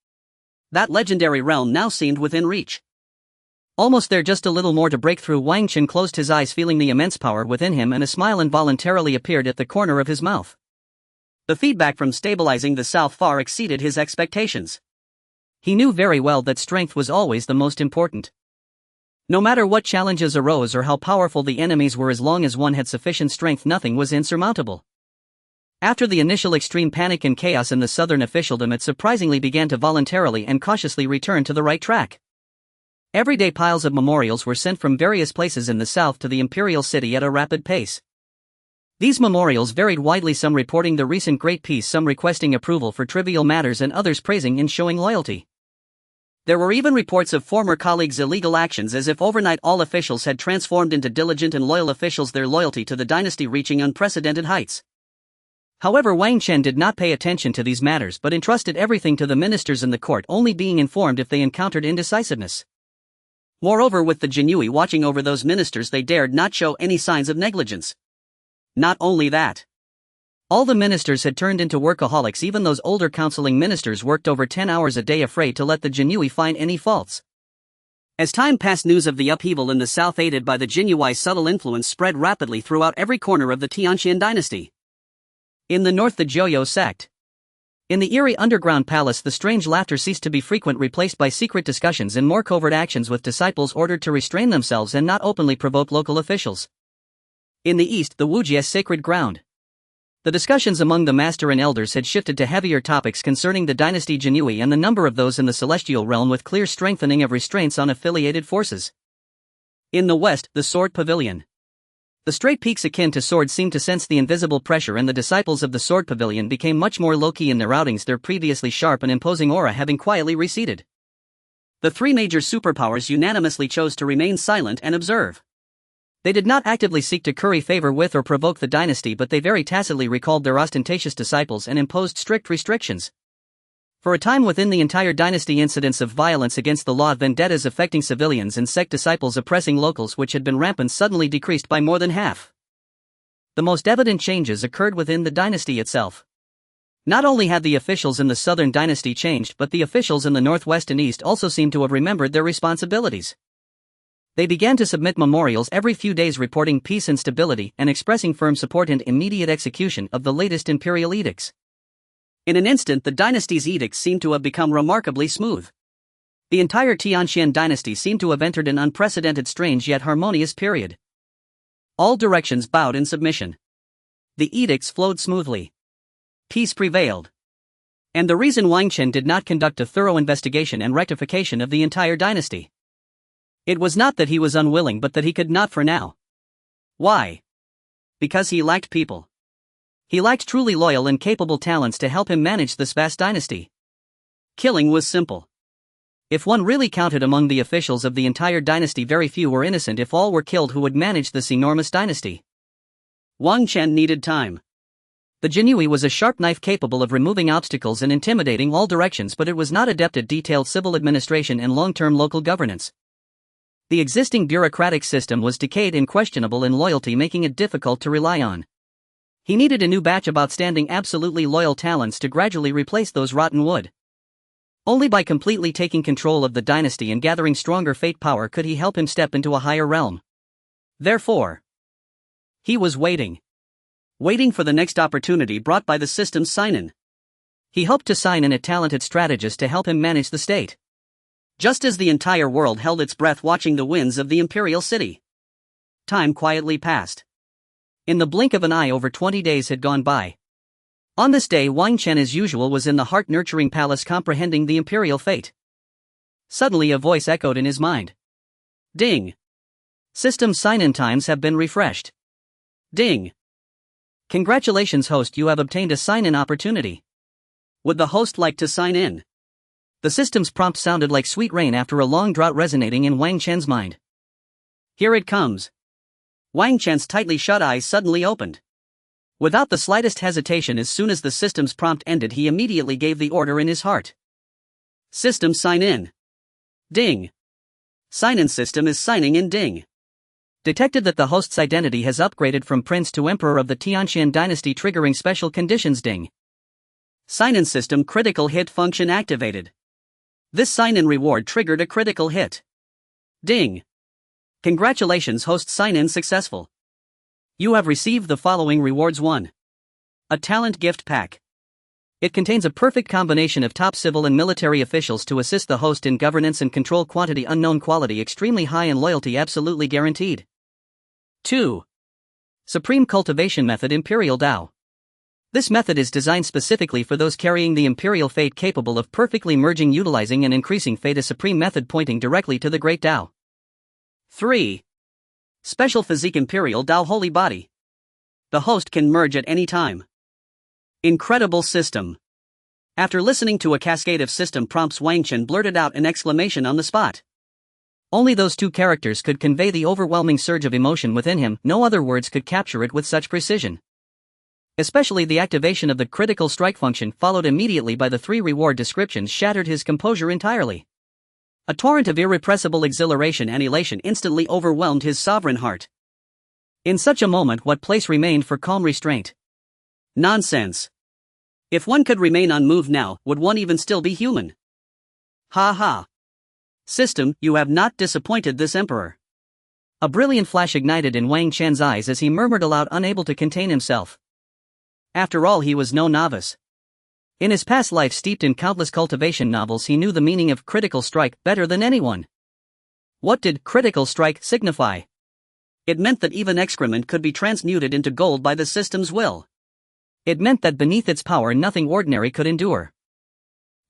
That legendary realm now seemed within reach. Almost there, just a little more to break through. Wang Chen closed his eyes, feeling the immense power within him, and a smile involuntarily appeared at the corner of his mouth. The feedback from stabilizing the South far exceeded his expectations. He knew very well that strength was always the most important. No matter what challenges arose or how powerful the enemies were, as long as one had sufficient strength, nothing was insurmountable. After the initial extreme panic and chaos in the southern officialdom, it surprisingly began to voluntarily and cautiously return to the right track. Everyday piles of memorials were sent from various places in the south to the imperial city at a rapid pace. These memorials varied widely, some reporting the recent great peace, some requesting approval for trivial matters, and others praising and showing loyalty. There were even reports of former colleagues' illegal actions, as if overnight all officials had transformed into diligent and loyal officials, their loyalty to the dynasty reaching unprecedented heights. However, Wang Chen did not pay attention to these matters, but entrusted everything to the ministers in the court, only being informed if they encountered indecisiveness. Moreover, with the Jinui watching over those ministers, they dared not show any signs of negligence. Not only that, all the ministers had turned into workaholics. Even those older counseling ministers worked over 10 hours a day, afraid to let the Jinui find any faults. As time passed, news of the upheaval in the south, aided by the Jinui's subtle influence, spread rapidly throughout every corner of the Tianxian dynasty. In the north, the Jiuyo sect. In the eerie underground palace, the strange laughter ceased to be frequent, replaced by secret discussions and more covert actions, with disciples ordered to restrain themselves and not openly provoke local officials. In the east, the Wujia's sacred ground. The discussions among the master and elders had shifted to heavier topics concerning the dynasty Jinui and the number of those in the celestial realm, with clear strengthening of restraints on affiliated forces. In the west, the sword pavilion. The straight peaks akin to swords seemed to sense the invisible pressure, and the disciples of the sword pavilion became much more low-key in their outings, their previously sharp and imposing aura having quietly receded. The three major superpowers unanimously chose to remain silent and observe. They did not actively seek to curry favor with or provoke the dynasty, but they very tacitly recalled their ostentatious disciples and imposed strict restrictions. For a time within the entire dynasty, incidents of violence against the law, vendettas affecting civilians and sect disciples oppressing locals, which had been rampant, suddenly decreased by more than half. The most evident changes occurred within the dynasty itself. Not only had the officials in the southern dynasty changed, but the officials in the northwest and east also seemed to have remembered their responsibilities. They began to submit memorials every few days, reporting peace and stability and expressing firm support and immediate execution of the latest imperial edicts. In an instant, the dynasty's edicts seemed to have become remarkably smooth. The entire Tianxian dynasty seemed to have entered an unprecedented, strange yet harmonious period. All directions bowed in submission. The edicts flowed smoothly. Peace prevailed. And the reason Wang Chen did not conduct a thorough investigation and rectification of the entire dynasty. It was not that he was unwilling, but that he could not for now. Why? Because he lacked people. He lacked truly loyal and capable talents to help him manage this vast dynasty. Killing was simple. If one really counted among the officials of the entire dynasty, very few were innocent. If all were killed, who would manage this enormous dynasty? Wang Chen needed time. The Jinui was a sharp knife capable of removing obstacles and intimidating all directions, but it was not adept at detailed civil administration and long-term local governance. The existing bureaucratic system was decayed and questionable in loyalty, making it difficult to rely on. He needed a new batch of outstanding, absolutely loyal talents to gradually replace those rotten wood. Only by completely taking control of the dynasty and gathering stronger fate power could he help him step into a higher realm. Therefore, he was waiting for the next opportunity brought by the system's sign-in. He hoped to sign in a talented strategist to help him manage the state. Just as the entire world held its breath watching the winds of the Imperial city, time quietly passed. In the blink of an eye, over 20 days had gone by. On this day, Wang Chen as usual was in the heart-nurturing palace comprehending the Imperial fate. Suddenly a voice echoed in his mind. Ding! System sign-in times have been refreshed. Ding! Congratulations host, you have obtained a sign-in opportunity. Would the host like to sign in? The system's prompt sounded like sweet rain after a long drought resonating in Wang Chen's mind. Here it comes. Wang Chen's tightly shut eyes suddenly opened. Without the slightest hesitation, as soon as the system's prompt ended, he immediately gave the order in his heart. System sign in. Ding. Sign-in system is signing in. Ding. Detected that the host's identity has upgraded from prince to emperor of the Xuan Dynasty, triggering special conditions. Ding. Sign-in system critical hit function activated. This sign-in reward triggered a critical hit. Ding. Congratulations host, sign-in successful. You have received the following rewards. 1. A talent gift pack. It contains a perfect combination of top civil and military officials to assist the host in governance and control. Quantity unknown, quality extremely high, and loyalty absolutely guaranteed. 2. Supreme Cultivation Method Imperial Dao. This method is designed specifically for those carrying the Imperial fate, capable of perfectly merging, utilizing, and increasing fate. A supreme method pointing directly to the Great Dao. 3. Special Physique Imperial Dao Holy Body. The host can merge at any time. Incredible system. After listening to a cascade of system prompts, Wang Chen blurted out an exclamation on the spot. Only those two characters could convey the overwhelming surge of emotion within him, no other words could capture it with such precision. Especially the activation of the critical strike function, followed immediately by the 3 reward descriptions, shattered his composure entirely. A torrent of irrepressible exhilaration and elation instantly overwhelmed his sovereign heart. In such a moment, what place remained for calm restraint? Nonsense. If one could remain unmoved now, would one even still be human? Ha ha. System, you have not disappointed this emperor. A brilliant flash ignited in Wang Chen's eyes as he murmured aloud, unable to contain himself. After all, he was no novice. In his past life, steeped in countless cultivation novels, he knew the meaning of critical strike better than anyone. What did critical strike signify? It meant that even excrement could be transmuted into gold by the system's will. It meant that beneath its power nothing ordinary could endure.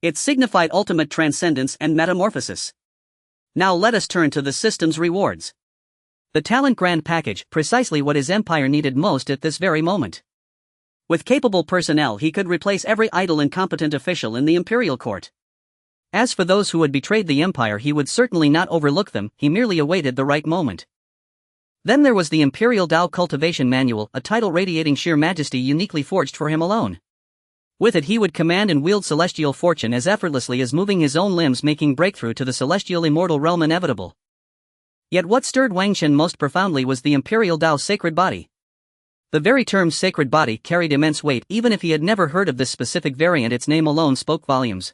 It signified ultimate transcendence and metamorphosis. Now let us turn to the system's rewards. The Talent Grand Package, precisely what his empire needed most at this very moment. With capable personnel, he could replace every idle, incompetent official in the imperial court. As for those who had betrayed the empire, he would certainly not overlook them, he merely awaited the right moment. Then there was the Imperial Dao Cultivation Manual, a title radiating sheer majesty uniquely forged for him alone. With it he would command and wield celestial fortune as effortlessly as moving his own limbs, making breakthrough to the celestial immortal realm inevitable. Yet what stirred Wang Chen most profoundly was the Imperial Dao Sacred Body. The very term sacred body carried immense weight, even if he had never heard of this specific variant. Its name alone spoke volumes.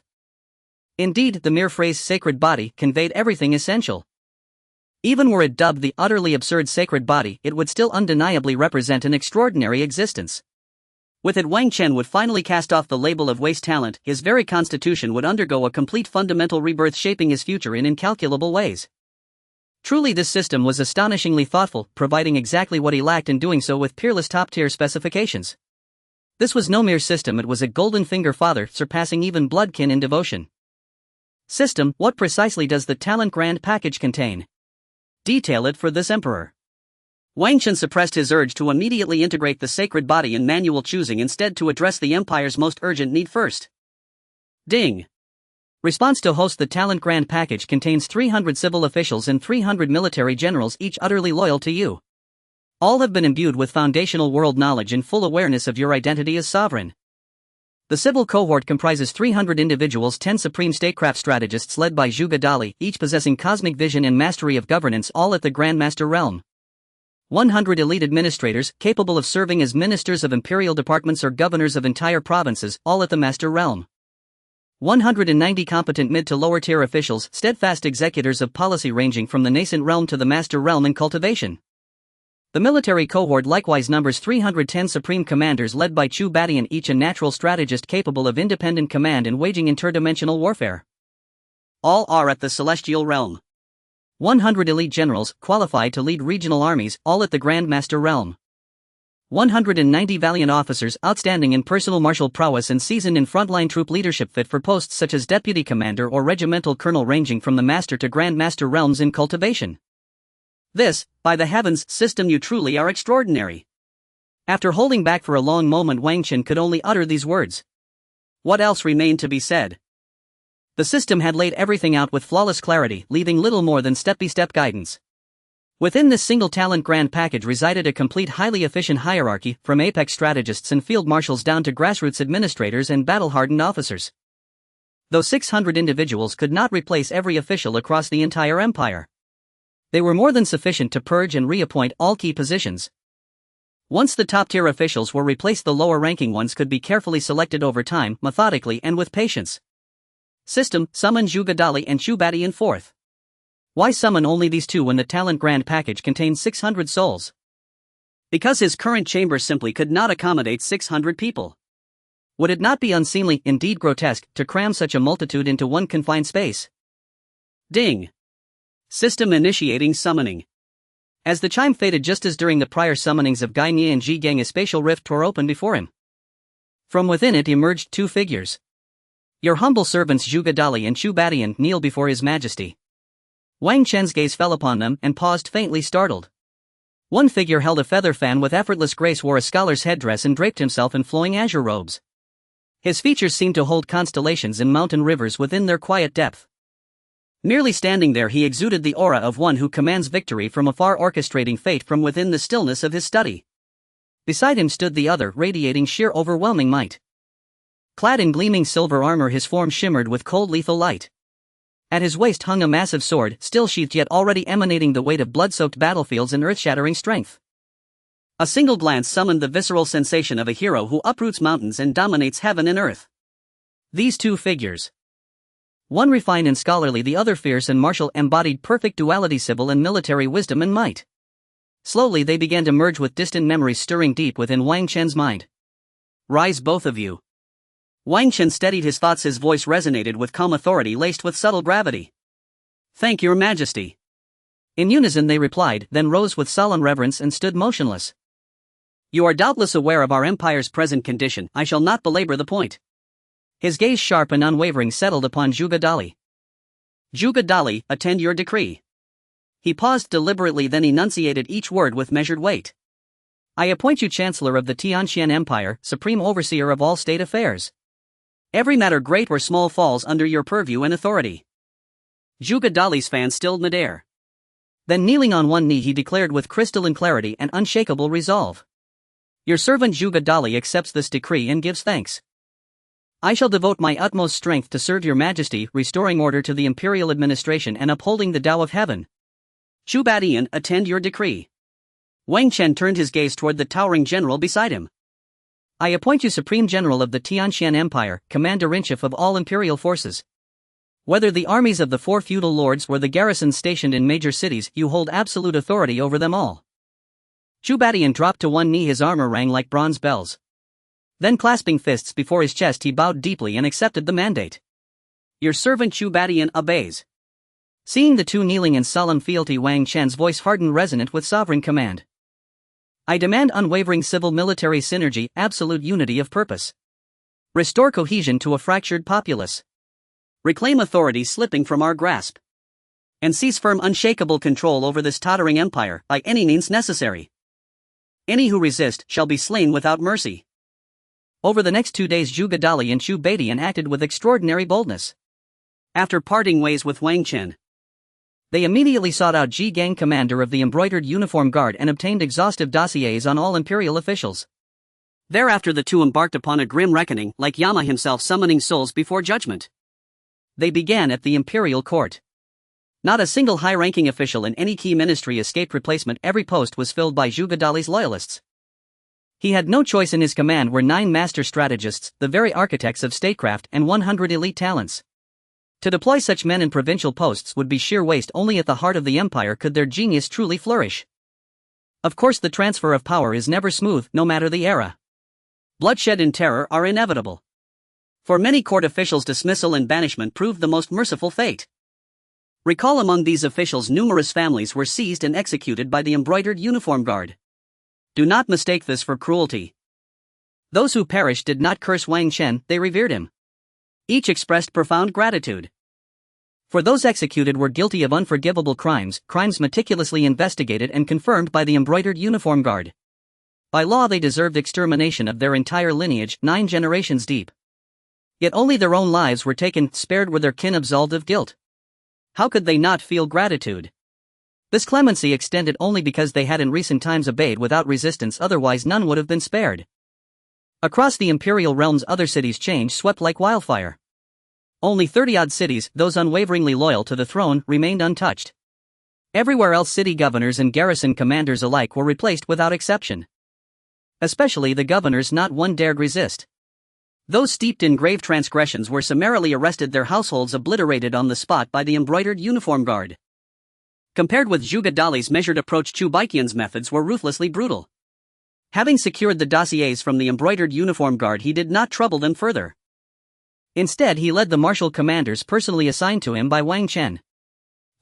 Indeed, the mere phrase sacred body conveyed everything essential. Even were it dubbed the utterly absurd sacred body, it would still undeniably represent an extraordinary existence. With it, Wang Chen would finally cast off the label of waste talent. His very constitution would undergo a complete fundamental rebirth, shaping his future in incalculable ways. Truly, this system was astonishingly thoughtful, providing exactly what he lacked, and doing so with peerless top-tier specifications. This was no mere system, it was a golden finger father, surpassing even bloodkin in devotion. System, what precisely does the Talent Grand Package contain? Detail it for this emperor. Wang Chen suppressed his urge to immediately integrate the sacred body in manual, choosing instead to address the empire's most urgent need first. Ding. Response to host. The Talent Grand Package contains 300 civil officials and 300 military generals, each utterly loyal to you. All have been imbued with foundational world knowledge and full awareness of your identity as sovereign. The civil cohort comprises 300 individuals, 10 supreme statecraft strategists led by Zhuge Dali, each possessing cosmic vision and mastery of governance, all at the Grand Master realm. 100 elite administrators, capable of serving as ministers of imperial departments or governors of entire provinces, all at the Master realm. 190 competent mid to lower tier officials, steadfast executors of policy ranging from the nascent realm to the master realm in cultivation. The military cohort likewise numbers 310 supreme commanders led by Chu Badian, each a natural strategist capable of independent command and waging interdimensional warfare. All are at the celestial realm. 100 elite generals, qualified to lead regional armies, all at the Grand Master realm. 190 valiant officers, outstanding in personal martial prowess and seasoned in frontline troop leadership, fit for posts such as deputy commander or regimental colonel, ranging from the master to Grand Master realms in cultivation. This, by the heavens, system, you truly are extraordinary. After holding back for a long moment, Wang Chen could only utter these words. What else remained to be said? The system had laid everything out with flawless clarity, leaving little more than step-by-step guidance. Within this single talent grand package resided a complete, highly efficient hierarchy, from apex strategists and field marshals down to grassroots administrators and battle-hardened officers. Though 600 individuals could not replace every official across the entire empire, they were more than sufficient to purge and reappoint all key positions. Once the top-tier officials were replaced, the lower-ranking ones could be carefully selected over time, methodically and with patience. System: summon Zhuge Dali and Chu Badian forth. Why summon only these two when the talent grand package contained 600 souls? Because his current chamber simply could not accommodate 600 people. Would it not be unseemly, indeed grotesque, to cram such a multitude into one confined space? Ding! System initiating summoning. As the chime faded, just as during the prior summonings of Gai Nye and Ji Gang, a spatial rift tore open before him. From within it emerged two figures. Your humble servants Zhuge Dali and Chu Badian kneel before His Majesty. Wang Chen's gaze fell upon them and paused, faintly startled. One figure held a feather fan with effortless grace, wore a scholar's headdress and draped himself in flowing azure robes. His features seemed to hold constellations and mountain rivers within their quiet depth. Merely standing there, he exuded the aura of one who commands victory from afar, orchestrating fate from within the stillness of his study. Beside him stood the other, radiating sheer overwhelming might. Clad in gleaming silver armor, his form shimmered with cold lethal light. At his waist hung a massive sword, still sheathed yet already emanating the weight of blood-soaked battlefields and earth-shattering strength. A single glance summoned the visceral sensation of a hero who uproots mountains and dominates heaven and earth. These two figures. One refined and scholarly, the other fierce and martial, embodied perfect duality, civil and military wisdom and might. Slowly they began to merge, with distant memories stirring deep within Wang Chen's mind. Rise, both of you. Wang Chen steadied his thoughts, his voice resonated with calm authority laced with subtle gravity. Thank your Majesty. In unison they replied, then rose with solemn reverence and stood motionless. You are doubtless aware of our empire's present condition, I shall not belabor the point. His gaze, sharp and unwavering, settled upon Zhuge Dali. Zhuge Dali, attend your decree. He paused deliberately, then enunciated each word with measured weight. I appoint you Chancellor of the Tianxian Empire, Supreme Overseer of all state affairs. Every matter, great or small, falls under your purview and authority. Zhuge Dali's fan stilled midair. Then, kneeling on one knee, he declared with crystalline clarity and unshakable resolve. Your servant Zhuge Dali accepts this decree and gives thanks. I shall devote my utmost strength to serve your Majesty, restoring order to the Imperial administration and upholding the Tao of Heaven. Chu Badian, attend your decree. Wang Chen turned his gaze toward the towering general beside him. I appoint you Supreme General of the Tianxian Empire, Commander-in-Chief of all Imperial forces. Whether the armies of the four feudal lords or the garrisons stationed in major cities, you hold absolute authority over them all. Chu Badian dropped to one knee, his armor rang like bronze bells. Then, clasping fists before his chest, he bowed deeply and accepted the mandate. Your servant Chu Badian obeys. Seeing the two kneeling in solemn fealty, Wang Chen's voice hardened, resonant with sovereign command. I demand unwavering civil-military synergy, absolute unity of purpose. Restore cohesion to a fractured populace. Reclaim authority slipping from our grasp. And seize firm, unshakable control over this tottering empire, by any means necessary. Any who resist shall be slain without mercy. Over the next 2 days, Zhuge Dali and Chu Badian acted with extraordinary boldness. After parting ways with Wang Chen, they immediately sought out Ji Gang, commander of the embroidered uniform guard, and obtained exhaustive dossiers on all imperial officials. Thereafter the two embarked upon a grim reckoning, like Yama himself summoning souls before judgment. They began at the imperial court. Not a single high-ranking official in any key ministry escaped replacement. Every post was filled by Zhuge Dali's loyalists. He had no choice. In his command were 9 master strategists, the very architects of statecraft, and 100 elite talents. To deploy such men in provincial posts would be sheer waste. Only at the heart of the empire could their genius truly flourish. Of course, the transfer of power is never smooth, no matter the era. Bloodshed and terror are inevitable. For many court officials, dismissal and banishment proved the most merciful fate. Recall among these officials, numerous families were seized and executed by the embroidered uniform guard. Do not mistake this for cruelty. Those who perished did not curse Wang Chen, they revered him. Each expressed profound gratitude. For those executed were guilty of unforgivable crimes, crimes meticulously investigated and confirmed by the embroidered uniform guard. By law they deserved extermination of their entire lineage, 9 generations deep. Yet only their own lives were taken, spared were their kin absolved of guilt. How could they not feel gratitude? This clemency extended only because they had in recent times obeyed without resistance, otherwise none would have been spared. Across the imperial realms other cities' change swept like wildfire. Only 30-odd cities, those unwaveringly loyal to the throne, remained untouched. Everywhere else city governors and garrison commanders alike were replaced without exception. Especially the governors, not one dared resist. Those steeped in grave transgressions were summarily arrested, their households obliterated on the spot by the embroidered uniform guard. Compared with Zhuge Dali's measured approach, Chu Baiqian's methods were ruthlessly brutal. Having secured the dossiers from the embroidered uniform guard, he did not trouble them further. Instead, he led the martial commanders personally assigned to him by Wang Chen.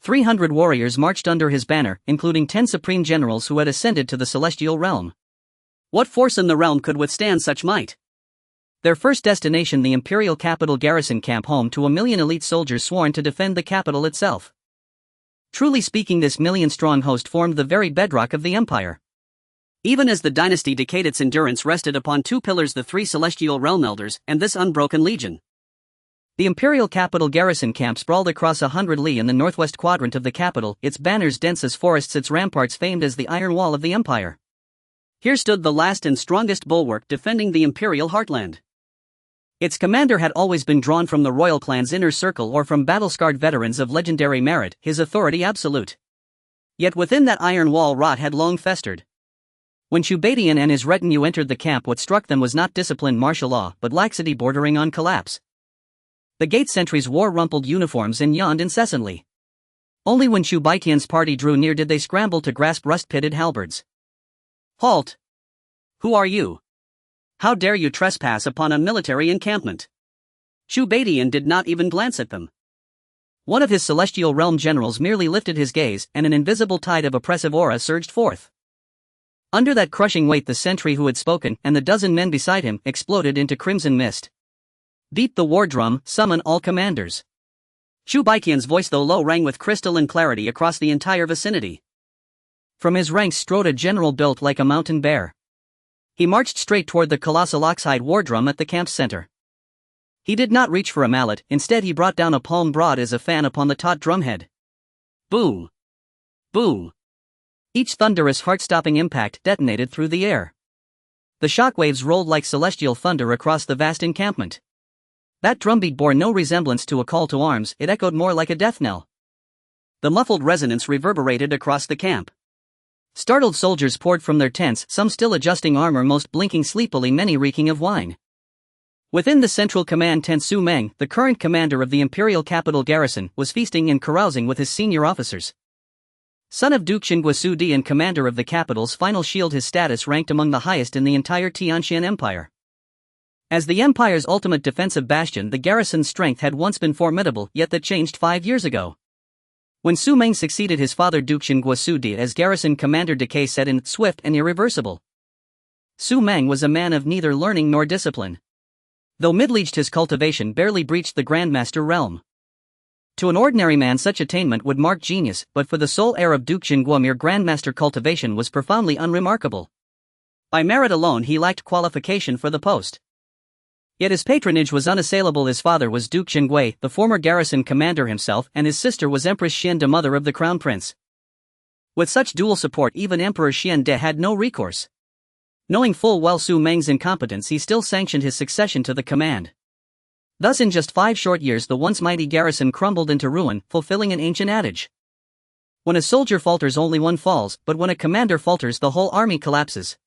300 warriors marched under his banner, including 10 supreme generals who had ascended to the celestial realm. What force in the realm could withstand such might? Their first destination, the imperial capital garrison camp, home to 1 million elite soldiers sworn to defend the capital itself. Truly speaking, this million-strong host formed the very bedrock of the empire. Even as the dynasty decayed, its endurance rested upon 2 pillars: the 3 celestial realm elders, and this unbroken legion. The imperial capital garrison camp sprawled across 100 li in the northwest quadrant of the capital, its banners dense as forests, its ramparts famed as the iron wall of the empire. Here stood the last and strongest bulwark defending the imperial heartland. Its commander had always been drawn from the royal clan's inner circle or from battle-scarred veterans of legendary merit, his authority absolute. Yet within that iron wall rot had long festered. When Chu Baiqian and his retinue entered the camp, what struck them was not disciplined martial law, but laxity bordering on collapse. The gate sentries wore rumpled uniforms and yawned incessantly. Only when Chu Baiqian's party drew near did they scramble to grasp rust-pitted halberds. Halt! Who are you? How dare you trespass upon a military encampment? Chu Baiqian did not even glance at them. One of his celestial realm generals merely lifted his gaze, and an invisible tide of oppressive aura surged forth. Under that crushing weight, the sentry who had spoken, and the dozen men beside him, exploded into crimson mist. Beat the war drum, summon all commanders. Chu Baiqian's voice, though low, rang with crystalline clarity across the entire vicinity. From his ranks strode a general built like a mountain bear. He marched straight toward the colossal oxhide war drum at the camp's center. He did not reach for a mallet, instead he brought down a palm broad as a fan upon the taut drumhead. Boom! Boom! Each thunderous, heart-stopping impact detonated through the air. The shockwaves rolled like celestial thunder across the vast encampment. That drumbeat bore no resemblance to a call to arms, it echoed more like a death knell. The muffled resonance reverberated across the camp. Startled soldiers poured from their tents, some still adjusting armor, most blinking sleepily, many reeking of wine. Within the central command tent, Su Meng, the current commander of the imperial capital garrison, was feasting and carousing with his senior officers. Son of Duke Xingguo and commander of the capital's final shield, his status ranked among the highest in the entire Tianxian Empire. As the empire's ultimate defensive bastion, the garrison's strength had once been formidable, yet that changed 5 years ago. When Su Meng succeeded his father Duke Xingguo as garrison commander, decay set in, swift and irreversible. Su Meng was a man of neither learning nor discipline. Though middle-aged, his cultivation barely breached the grandmaster realm. To an ordinary man, such attainment would mark genius, but for the sole heir of Duke Xingguo, mere grandmaster cultivation was profoundly unremarkable. By merit alone, he lacked qualification for the post. Yet his patronage was unassailable. His father was Duke Xingguo, the former garrison commander himself, and his sister was Empress Xian de, mother of the crown prince. With such dual support, even Emperor Xian de had no recourse. Knowing full well Su Meng's incompetence, he still sanctioned his succession to the command. Thus in just 5 short years the once mighty garrison crumbled into ruin, fulfilling an ancient adage. When a soldier falters, only one falls, but when a commander falters, the whole army collapses.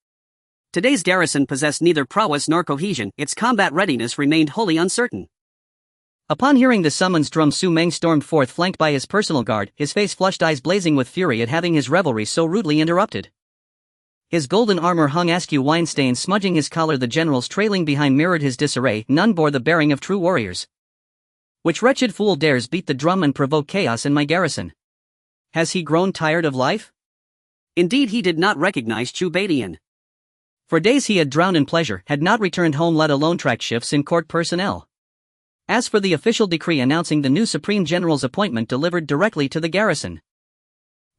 Today's garrison possessed neither prowess nor cohesion, its combat readiness remained wholly uncertain. Upon hearing the summons drum, Su Meng stormed forth flanked by his personal guard, his face flushed, eyes blazing with fury at having his revelry so rudely interrupted. His golden armor hung askew, wine stains smudging his collar, the generals trailing behind mirrored his disarray, none bore the bearing of true warriors. Which wretched fool dares beat the drum and provoke chaos in my garrison? Has he grown tired of life? Indeed, he did not recognize Chu Badian. For days he had drowned in pleasure, had not returned home, let alone track shifts in court personnel. As for the official decree announcing the new Supreme General's appointment delivered directly to the garrison,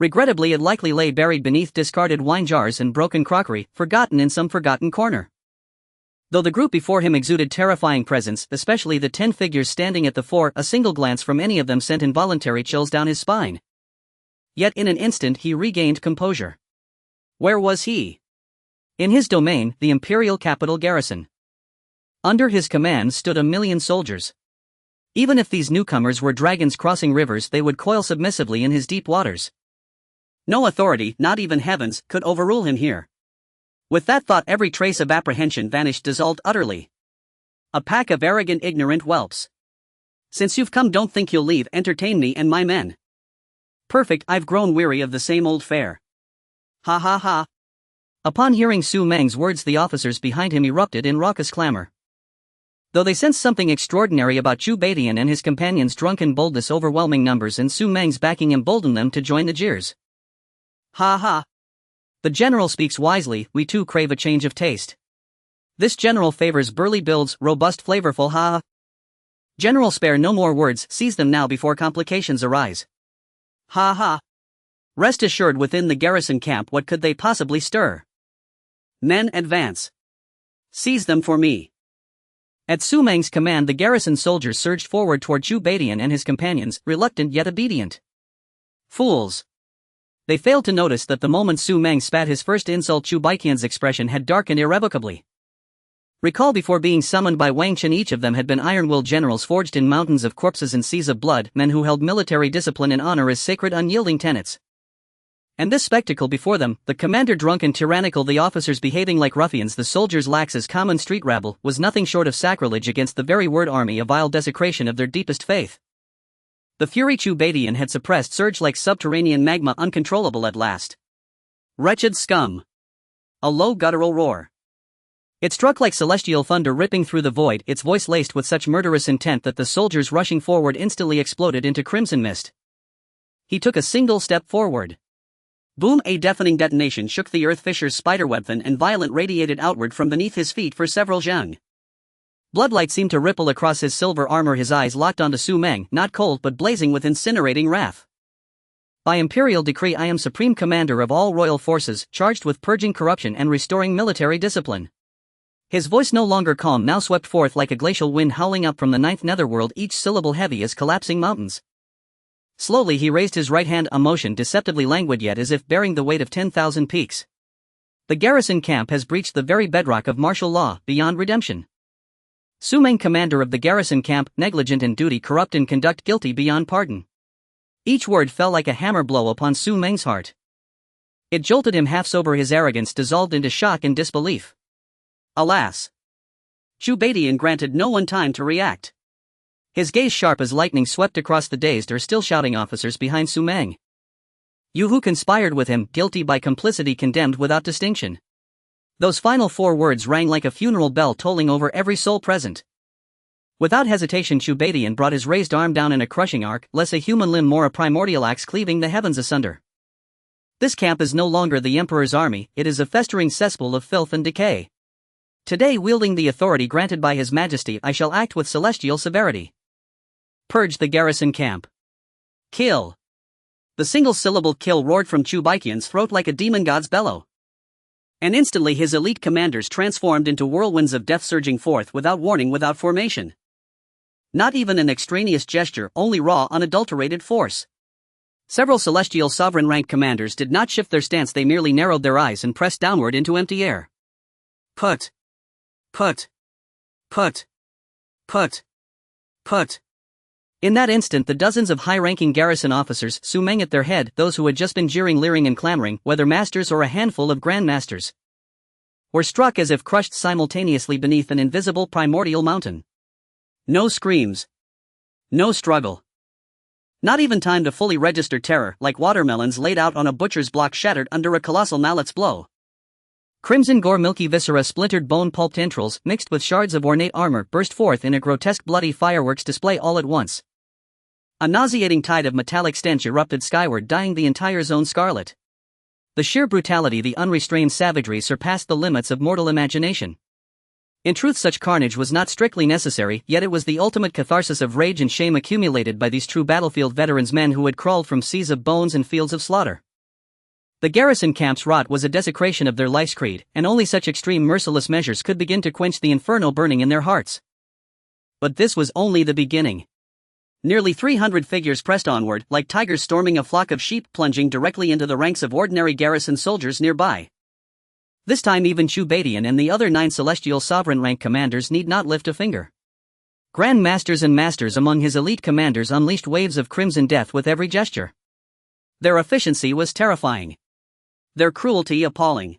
regrettably it likely lay buried beneath discarded wine jars and broken crockery, forgotten in some forgotten corner. Though the group before him exuded terrifying presence, especially the 10 figures standing at the fore, a single glance from any of them sent involuntary chills down his spine. Yet in an instant he regained composure. Where was he? In his domain, the Imperial capital garrison. Under his command stood 1,000,000 soldiers. Even if these newcomers were dragons crossing rivers, they would coil submissively in his deep waters. No authority, not even heavens, could overrule him here. With that thought, every trace of apprehension vanished, dissolved utterly. A pack of arrogant, ignorant whelps. Since you've come, don't think you'll leave, entertain me and my men. Perfect, I've grown weary of the same old fare. Ha ha ha. Upon hearing Su Meng's words, the officers behind him erupted in raucous clamor. Though they sensed something extraordinary about Chu Badian and his companions' drunken boldness, overwhelming numbers and Su Meng's backing emboldened them to join the jeers. Ha ha. The general speaks wisely, we too crave a change of taste. This general favors burly builds, robust, flavorful, ha. General, spare no more words, seize them now before complications arise. Ha ha. Rest assured, within the garrison camp what could they possibly stir? Men, advance. Seize them for me. At Su Meng's command, the garrison soldiers surged forward toward Chu Badian and his companions, reluctant yet obedient. Fools. They failed to notice that the moment Su Meng spat his first insult, Chu Baiqian's expression had darkened irrevocably. Recall, before being summoned by Wang Chen, each of them had been iron-willed generals forged in mountains of corpses and seas of blood, men who held military discipline and honor as sacred, unyielding tenets. And this spectacle before them, the commander drunk and tyrannical, the officers behaving like ruffians, the soldiers lax as common street rabble, was nothing short of sacrilege against the very word army, a vile desecration of their deepest faith. The fury Chu Badian had suppressed surged like subterranean magma, uncontrollable at last. Wretched scum! A low guttural roar. It struck like celestial thunder ripping through the void, its voice laced with such murderous intent that the soldiers rushing forward instantly exploded into crimson mist. He took a single step forward. Boom! A deafening detonation shook the earth. Fisher's spiderweb thin and violent radiated outward from beneath his feet for several zhang. Bloodlight seemed to ripple across his silver armor, his eyes locked onto Su Meng, not cold but blazing with incinerating wrath. By imperial decree, I am supreme commander of all royal forces, charged with purging corruption and restoring military discipline. His voice, no longer calm, now swept forth like a glacial wind howling up from the ninth netherworld, each syllable heavy as collapsing mountains. Slowly he raised his right hand, a motion deceptively languid yet as if bearing the weight of 10,000 peaks. The garrison camp has breached the very bedrock of martial law, beyond redemption. Su Meng, commander of the garrison camp, negligent in duty, corrupt in conduct, guilty beyond pardon. Each word fell like a hammer blow upon Su Meng's heart. It jolted him half sober, his arrogance dissolved into shock and disbelief. Alas! Chu Badian granted no one time to react. His gaze sharp as lightning swept across the dazed or still shouting officers behind Su Meng. You who conspired with him, guilty by complicity, condemned without distinction. Those final 4 words rang like a funeral bell tolling over every soul present. Without hesitation, Chu Badian brought his raised arm down in a crushing arc, less a human limb, more a primordial axe cleaving the heavens asunder. This camp is no longer the Emperor's army, it is a festering cesspool of filth and decay. Today, wielding the authority granted by His Majesty, I shall act with celestial severity. Purge the garrison camp. Kill. The single-syllable kill roared from Chu Baiqian's throat like a demon god's bellow. And instantly his elite commanders transformed into whirlwinds of death, surging forth without warning, without formation. Not even an extraneous gesture, only raw, unadulterated force. Several celestial sovereign-ranked commanders did not shift their stance, they merely narrowed their eyes and pressed downward into empty air. Put. Put. Put. Put. Put. In that instant, the dozens of high-ranking garrison officers, Su Meng at their head, those who had just been jeering, leering and clamoring, whether masters or a handful of grandmasters, were struck as if crushed simultaneously beneath an invisible primordial mountain. No screams. No struggle. Not even time to fully register terror, like watermelons laid out on a butcher's block shattered under a colossal mallet's blow. Crimson gore, milky viscera, splintered bone, pulped entrails, mixed with shards of ornate armor, burst forth in a grotesque bloody fireworks display all at once. A nauseating tide of metallic stench erupted skyward, dyeing the entire zone scarlet. The sheer brutality, the unrestrained savagery surpassed the limits of mortal imagination. In truth, such carnage was not strictly necessary, yet it was the ultimate catharsis of rage and shame accumulated by these true battlefield veterans, men who had crawled from seas of bones and fields of slaughter. The garrison camp's rot was a desecration of their life's creed, and only such extreme merciless measures could begin to quench the inferno burning in their hearts. But this was only the beginning. Nearly 300 figures pressed onward, like tigers storming a flock of sheep, plunging directly into the ranks of ordinary garrison soldiers nearby. This time even Cultivation and the other 9 celestial sovereign rank commanders need not lift a finger. Grand masters and masters among his elite commanders unleashed waves of crimson death with every gesture. Their efficiency was terrifying. Their cruelty appalling.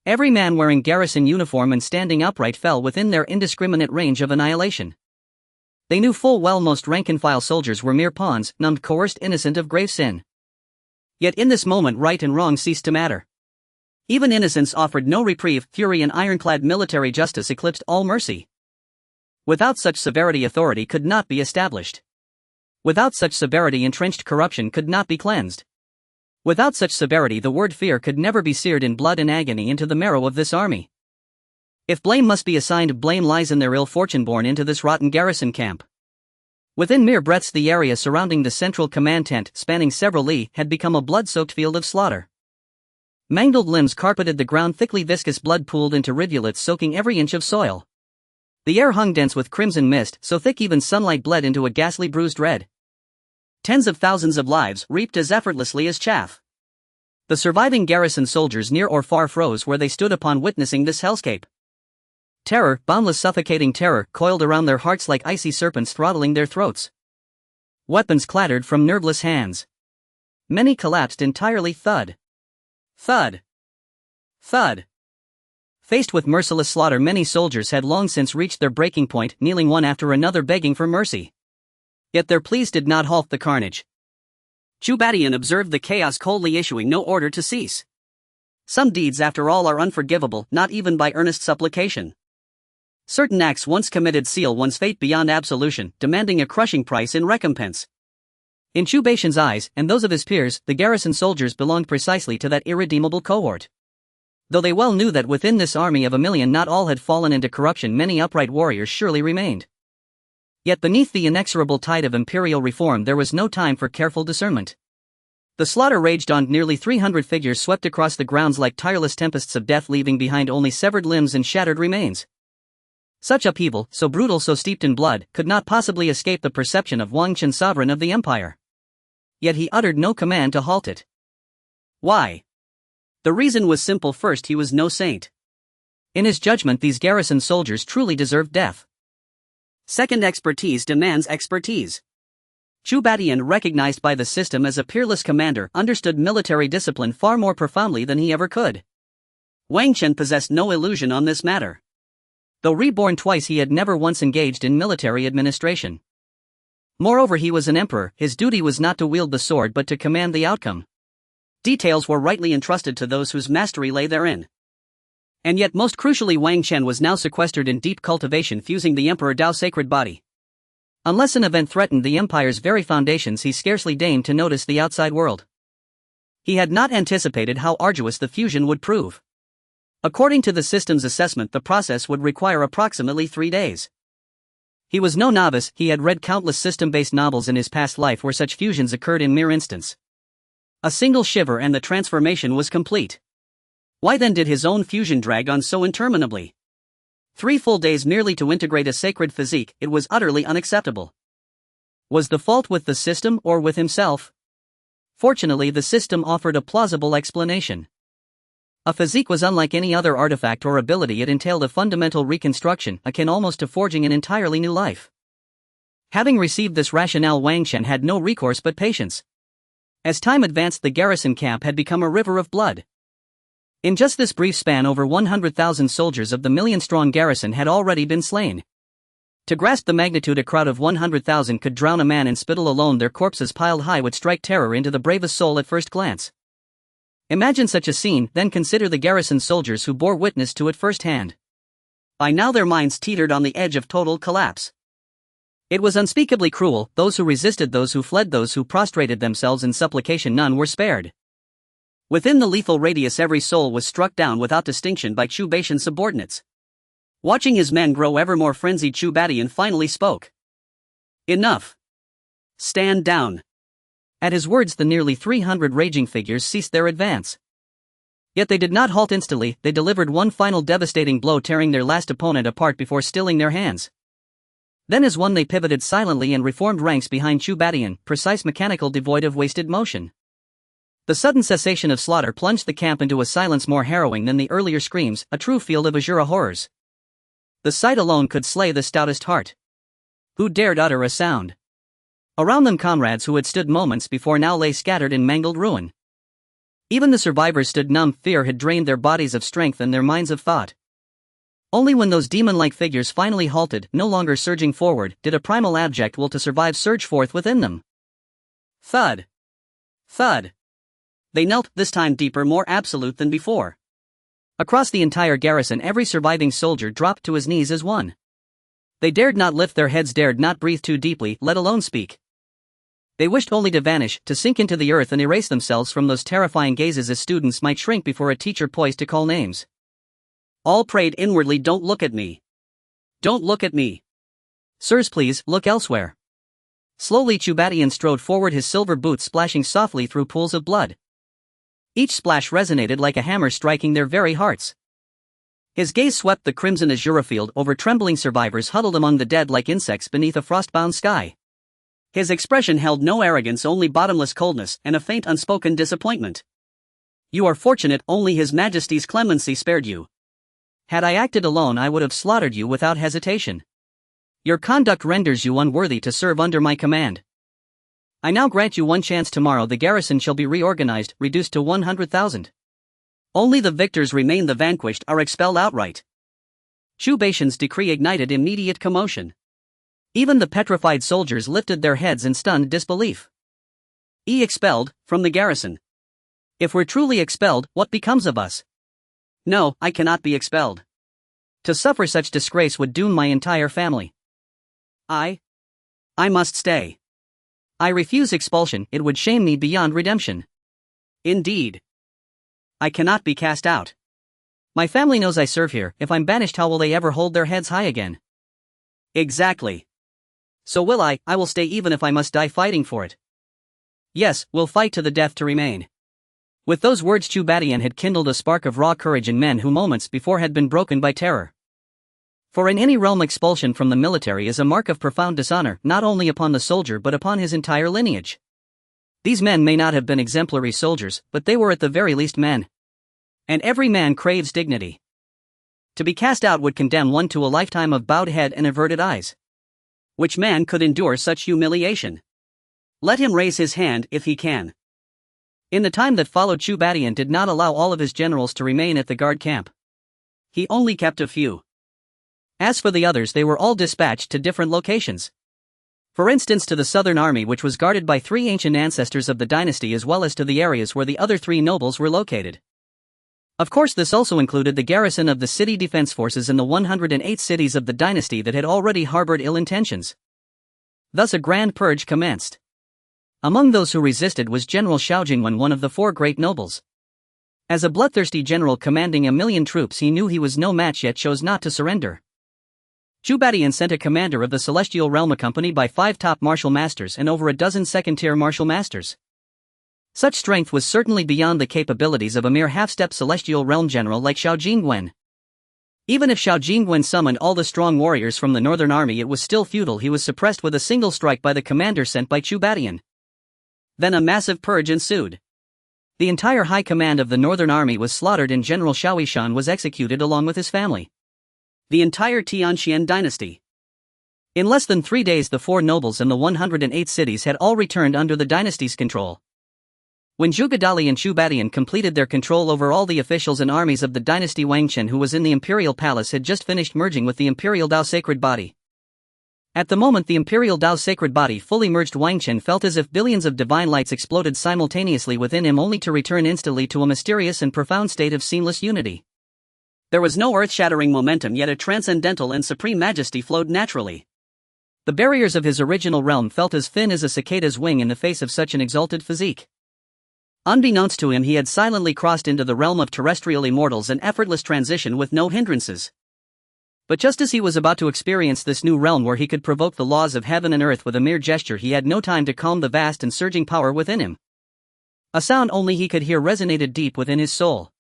Every man wearing garrison uniform and standing upright fell within their indiscriminate range of annihilation. They knew full well most rank-and-file soldiers were mere pawns, numbed, coerced, innocent of grave sin. Yet in this moment right and wrong ceased to matter. Even innocence offered no reprieve, fury and ironclad military justice eclipsed all mercy. Without such severity, authority could not be established. Without such severity, entrenched corruption could not be cleansed. Without such severity, the word fear could never be seared in blood and agony into the marrow of this army. If blame must be assigned, blame lies in their ill fortune born into this rotten garrison camp. Within mere breaths, the area surrounding the central command tent, spanning several li, had become a blood-soaked field of slaughter. Mangled limbs carpeted the ground, thickly viscous blood pooled into rivulets, soaking every inch of soil. The air hung dense with crimson mist, so thick even sunlight bled into a ghastly bruised red. Tens of thousands of lives reaped as effortlessly as chaff. The surviving garrison soldiers near or far froze where they stood upon witnessing this hellscape. Terror, boundless suffocating terror, coiled around their hearts like icy serpents throttling their throats. Weapons clattered from nerveless hands. Many collapsed entirely. Thud. Thud. Thud. Faced with merciless slaughter, many soldiers had long since reached their breaking point, kneeling one after another begging for mercy. Yet their pleas did not halt the carnage. Cultivation observed the chaos, coldly issuing no order to cease. Some deeds, after all, are unforgivable, not even by earnest supplication. Certain acts once committed seal one's fate beyond absolution, demanding a crushing price in recompense. In Cultivation's eyes, and those of his peers, the garrison soldiers belonged precisely to that irredeemable cohort. Though they well knew that within this army of 1,000,000 not all had fallen into corruption, many upright warriors surely remained. Yet beneath the inexorable tide of imperial reform there was no time for careful discernment. The slaughter raged on. Nearly 300 figures swept across the grounds like tireless tempests of death, leaving behind only severed limbs and shattered remains. Such upheaval, so brutal, so steeped in blood, could not possibly escape the perception of Wang Chen, sovereign of the empire. Yet he uttered no command to halt it. Why? The reason was simple. First, he was no saint. In his judgment, these garrison soldiers truly deserved death. Second, expertise demands expertise. Cultivation, recognized by the system as a peerless commander, understood military discipline far more profoundly than he ever could. Wang Chen possessed no illusion on this matter. Though reborn twice, he had never once engaged in military administration. Moreover, he was an emperor. His duty was not to wield the sword but to command the outcome. Details were rightly entrusted to those whose mastery lay therein. And yet, most crucially, Wang Chen was now sequestered in deep cultivation, fusing the Emperor Dao's sacred body. Unless an event threatened the empire's very foundations, he scarcely deigned to notice the outside world. He had not anticipated how arduous the fusion would prove. According to the system's assessment, the process would require approximately 3 days. He was no novice. He had read countless system-based novels in his past life where such fusions occurred in mere instants. A single shiver and the transformation was complete. Why then did his own fusion drag on so interminably? 3 full days merely to integrate a sacred physique, it was utterly unacceptable. Was the fault with the system or with himself? Fortunately, the system offered a plausible explanation. A physique was unlike any other artifact or ability. It entailed a fundamental reconstruction, akin almost to forging an entirely new life. Having received this rationale, Wang Chen had no recourse but patience. As time advanced, the garrison camp had become a river of blood. In just this brief span, over 100,000 soldiers of the million-strong garrison had already been slain. To grasp the magnitude, a crowd of 100,000 could drown a man in spittle alone. Their corpses piled high would strike terror into the bravest soul at first glance. Imagine such a scene, then consider the garrison soldiers who bore witness to it firsthand. By now their minds teetered on the edge of total collapse. It was unspeakably cruel. Those who resisted, those who fled, those who prostrated themselves in supplication, none were spared. Within the lethal radius, every soul was struck down without distinction by Cultivation's subordinates. Watching his men grow ever more frenzied, Cultivation finally spoke. Enough. Stand down. At his words, the nearly 300 raging figures ceased their advance. Yet they did not halt instantly. They delivered one final devastating blow, tearing their last opponent apart before stilling their hands. Then as one they pivoted silently and reformed ranks behind Cultivation, precise, mechanical, devoid of wasted motion. The sudden cessation of slaughter plunged the camp into a silence more harrowing than the earlier screams, a true field of azure horrors. The sight alone could slay the stoutest heart. Who dared utter a sound? Around them, comrades who had stood moments before now lay scattered in mangled ruin. Even the survivors stood numb. Fear had drained their bodies of strength and their minds of thought. Only when those demon-like figures finally halted, no longer surging forward, did a primal abject will to survive surge forth within them. Thud. Thud. They knelt, this time deeper, more absolute than before. Across the entire garrison, every surviving soldier dropped to his knees as one. They dared not lift their heads, dared not breathe too deeply, let alone speak. They wished only to vanish, to sink into the earth and erase themselves from those terrifying gazes, as students might shrink before a teacher poised to call names. All prayed inwardly, "Don't look at me. Don't look at me. Sirs, please, look elsewhere." Slowly Cultivation strode forward, his silver boots splashing softly through pools of blood. Each splash resonated like a hammer, striking their very hearts. His gaze swept the crimson azure field over trembling survivors huddled among the dead like insects beneath a frostbound sky. His expression held no arrogance, only bottomless coldness and a faint unspoken disappointment. "You are fortunate, only His Majesty's clemency spared you. Had I acted alone, I would have slaughtered you without hesitation. Your conduct renders you unworthy to serve under my command. I now grant you one chance. Tomorrow the garrison shall be reorganized, reduced to 100,000. Only the victors remain, the vanquished are expelled outright." Cultivation's decree ignited immediate commotion. Even the petrified soldiers lifted their heads in stunned disbelief. Expelled from the garrison. If we're truly expelled, what becomes of us? No, I cannot be expelled. To suffer such disgrace would doom my entire family. I must stay. I refuse expulsion, it would shame me beyond redemption. Indeed. I cannot be cast out. My family knows I serve here. If I'm banished, how will they ever hold their heads high again? Exactly. So will I will stay even if I must die fighting for it. Yes, we'll fight to the death to remain. With those words, Cultivation had kindled a spark of raw courage in men who moments before had been broken by terror. For in any realm, expulsion from the military is a mark of profound dishonor, not only upon the soldier but upon his entire lineage. These men may not have been exemplary soldiers, but they were at the very least men. And every man craves dignity. To be cast out would condemn one to a lifetime of bowed head and averted eyes. Which man could endure such humiliation? Let him raise his hand if he can. In the time that followed, Cultivation did not allow all of his generals to remain at the guard camp. He only kept a few. As for the others, they were all dispatched to different locations. For instance, to the southern army, which was guarded by 3 ancient ancestors of the dynasty, as well as to the areas where the other 3 nobles were located. Of course, this also included the garrison of the city defense forces in the 108 cities of the dynasty that had already harbored ill intentions. Thus a grand purge commenced. Among those who resisted was General Xiaojingwen, one of the 4 great nobles. As a bloodthirsty general commanding 1,000,000 troops, he knew he was no match, yet chose not to surrender. Cultivation sent a commander of the Celestial Realm accompanied by 5 top martial masters and over a dozen second-tier martial masters. Such strength was certainly beyond the capabilities of a mere half-step Celestial Realm general like Xiaojingwen. Even if Xiaojingwen summoned all the strong warriors from the northern army, it was still futile. He was suppressed with a single strike by the commander sent by Cultivation. Then a massive purge ensued. The entire high command of the northern army was slaughtered and General Xiaoishan was executed along with his family. The entire Tianxian dynasty. In less than 3 days, the 4 nobles in the 108 cities had all returned under the dynasty's control. When Zhuge Dali and Chu Badian completed their control over all the officials and armies of the dynasty, Wang Chen, who was in the Imperial Palace, had just finished merging with the Imperial Dao sacred body. At the moment the Imperial Dao sacred body fully merged, Wang Chen felt as if billions of divine lights exploded simultaneously within him, only to return instantly to a mysterious and profound state of seamless unity. There was no earth-shattering momentum, yet a transcendental and supreme majesty flowed naturally. The barriers of his original realm felt as thin as a cicada's wing in the face of such an exalted physique. Unbeknownst to him, he had silently crossed into the realm of terrestrial immortals, an effortless transition with no hindrances. But just as he was about to experience this new realm where he could provoke the laws of heaven and earth with a mere gesture, he had no time to calm the vast and surging power within him. A sound only he could hear resonated deep within his soul.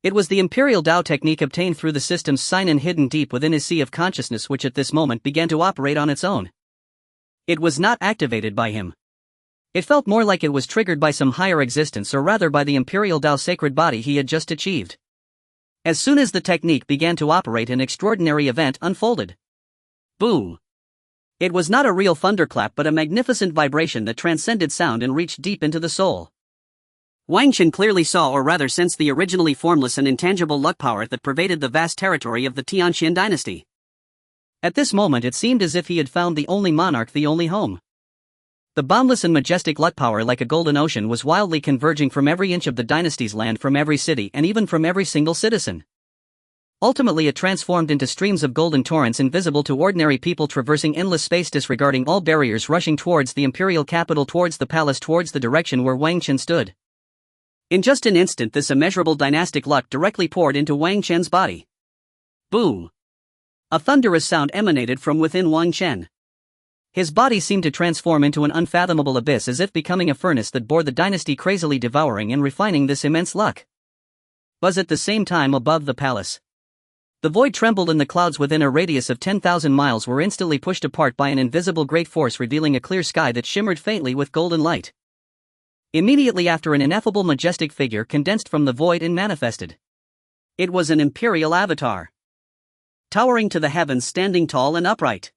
It was the Imperial Dao technique obtained through the system's sign and hidden deep within his sea of consciousness, which at this moment began to operate on its own. It was not activated by him. It felt more like it was triggered by some higher existence, or rather by the Imperial Dao sacred body he had just achieved. As soon as the technique began to operate, an extraordinary event unfolded. Boom! It was not a real thunderclap but a magnificent vibration that transcended sound and reached deep into the soul. Wang Chen clearly saw, or rather sensed, the originally formless and intangible luck power that pervaded the vast territory of the Xuan Dynasty. At this moment it seemed as if he had found the only monarch, the only home. The boundless and majestic luck power, like a golden ocean, was wildly converging from every inch of the dynasty's land, from every city, and even from every single citizen. Ultimately it transformed into streams of golden torrents invisible to ordinary people, traversing endless space, disregarding all barriers, rushing towards the imperial capital, towards the palace, towards the direction where Wang Chen stood. In just an instant this immeasurable dynastic luck directly poured into Wang Chen's body. Boom! A thunderous sound emanated from within Wang Chen. His body seemed to transform into an unfathomable abyss, as if becoming a furnace that bore the dynasty, crazily devouring and refining this immense luck. Buzz at the same time above the palace. The void trembled, and the clouds within a radius of 10,000 miles were instantly pushed apart by an invisible great force, revealing a clear sky that shimmered faintly with golden light. Immediately after, an ineffable majestic figure condensed from the void and manifested. It was an imperial avatar. Towering to the heavens, standing tall and upright.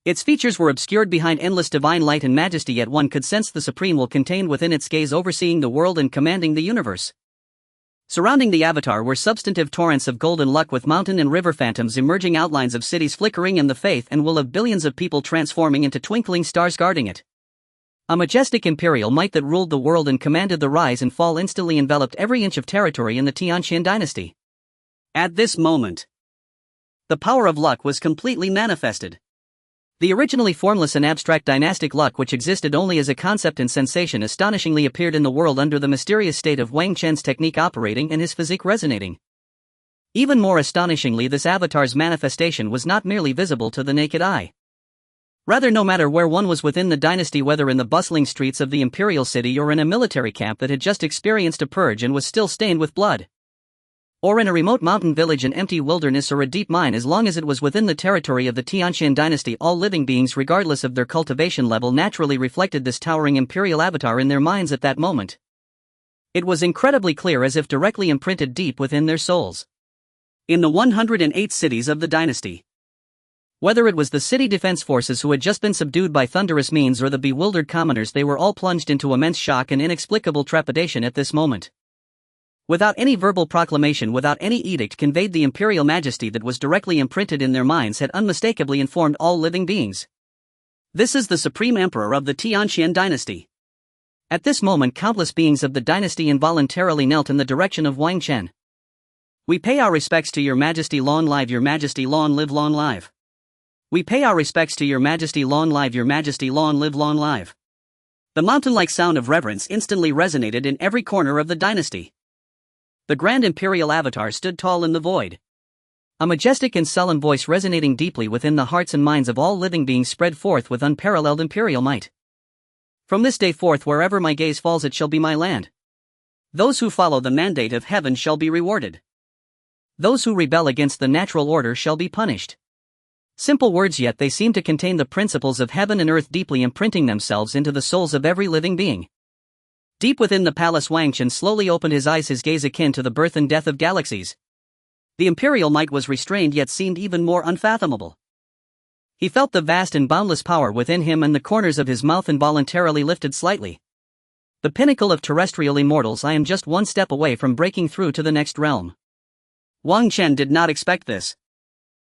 Its features were obscured behind endless divine light and majesty, yet one could sense the supreme will contained within its gaze, overseeing the world and commanding the universe. Surrounding the avatar were substantive torrents of golden luck, with mountain and river phantoms emerging, outlines of cities flickering, and the faith and will of billions of people transforming into twinkling stars guarding it. A majestic imperial might that ruled the world and commanded the rise and fall instantly enveloped every inch of territory in the Xuan Dynasty. At this moment, the power of luck was completely manifested. The originally formless and abstract dynastic luck, which existed only as a concept and sensation, astonishingly appeared in the world under the mysterious state of Wang Chen's technique operating and his physique resonating. Even more astonishingly, this avatar's manifestation was not merely visible to the naked eye. Rather, no matter where one was within the dynasty, whether in the bustling streets of the imperial city or in a military camp that had just experienced a purge and was still stained with blood, or in a remote mountain village, an empty wilderness, or a deep mine, as long as it was within the territory of the Xuan Dynasty, all living beings, regardless of their cultivation level, naturally reflected this towering imperial avatar in their minds at that moment. It was incredibly clear, as if directly imprinted deep within their souls. In the 108 cities of the dynasty, whether it was the city defense forces who had just been subdued by thunderous means, or the bewildered commoners, they were all plunged into immense shock and inexplicable trepidation at this moment. Without any verbal proclamation, without any edict conveyed, the imperial majesty that was directly imprinted in their minds had unmistakably informed all living beings. This is the supreme emperor of the Xuan Dynasty. At this moment, countless beings of the dynasty involuntarily knelt in the direction of Wang Chen. We pay our respects to your majesty, long live your majesty, long live, long live. We pay our respects to your majesty, long live your majesty, long live, long live. The mountain-like sound of reverence instantly resonated in every corner of the dynasty. The grand imperial avatar stood tall in the void. A majestic and sullen voice resonating deeply within the hearts and minds of all living beings spread forth with unparalleled imperial might. From this day forth, wherever my gaze falls, it shall be my land. Those who follow the mandate of heaven shall be rewarded. Those who rebel against the natural order shall be punished. Simple words, yet they seem to contain the principles of heaven and earth, deeply imprinting themselves into the souls of every living being. Deep within the palace, Wang Chen slowly opened his eyes, his gaze akin to the birth and death of galaxies. The imperial might was restrained, yet seemed even more unfathomable. He felt the vast and boundless power within him, and the corners of his mouth involuntarily lifted slightly. The pinnacle of terrestrial immortals. I am just one step away from breaking through to the next realm. Wang Chen did not expect this.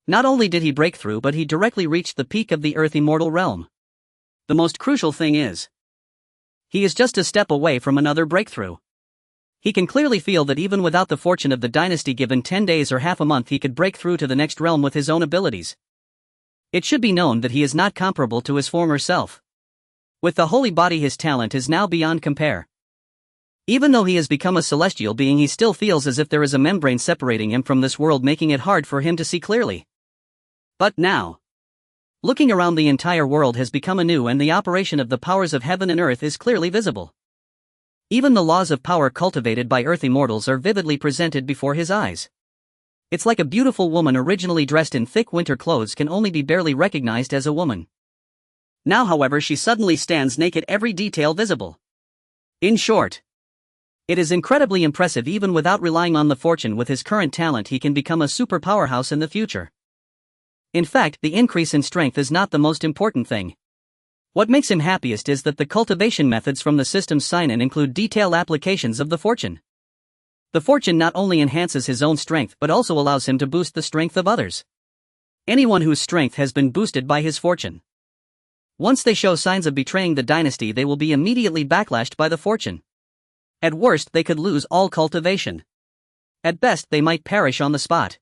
Not only did he break through, but he directly reached the peak of the Earth immortal realm. The most crucial thing is, he is just a step away from another breakthrough. He can clearly feel that even without the fortune of the dynasty, given 10 days or half a month, he could break through to the next realm with his own abilities. It should be known that he is not comparable to his former self. With the holy body, his talent is now beyond compare. Even though he has become a celestial being, he still feels as if there is a membrane separating him from this world, making it hard for him to see clearly. But now, looking around, the entire world has become anew, and the operation of the powers of heaven and earth is clearly visible. Even the laws of power cultivated by earth immortals are vividly presented before his eyes. It's like a beautiful woman originally dressed in thick winter clothes can only be barely recognized as a woman. Now, however, she suddenly stands naked, every detail visible. In short, it is incredibly impressive. Even without relying on the fortune, with his current talent, he can become a super powerhouse in the future. In fact, the increase in strength is not the most important thing. What makes him happiest is that the cultivation methods from the system's sign-in include detailed applications of the fortune. The fortune not only enhances his own strength but also allows him to boost the strength of others. Anyone whose strength has been boosted by his fortune, once they show signs of betraying the dynasty, they will be immediately backlashed by the fortune. At worst, they could lose all cultivation. At best, they might perish on the spot.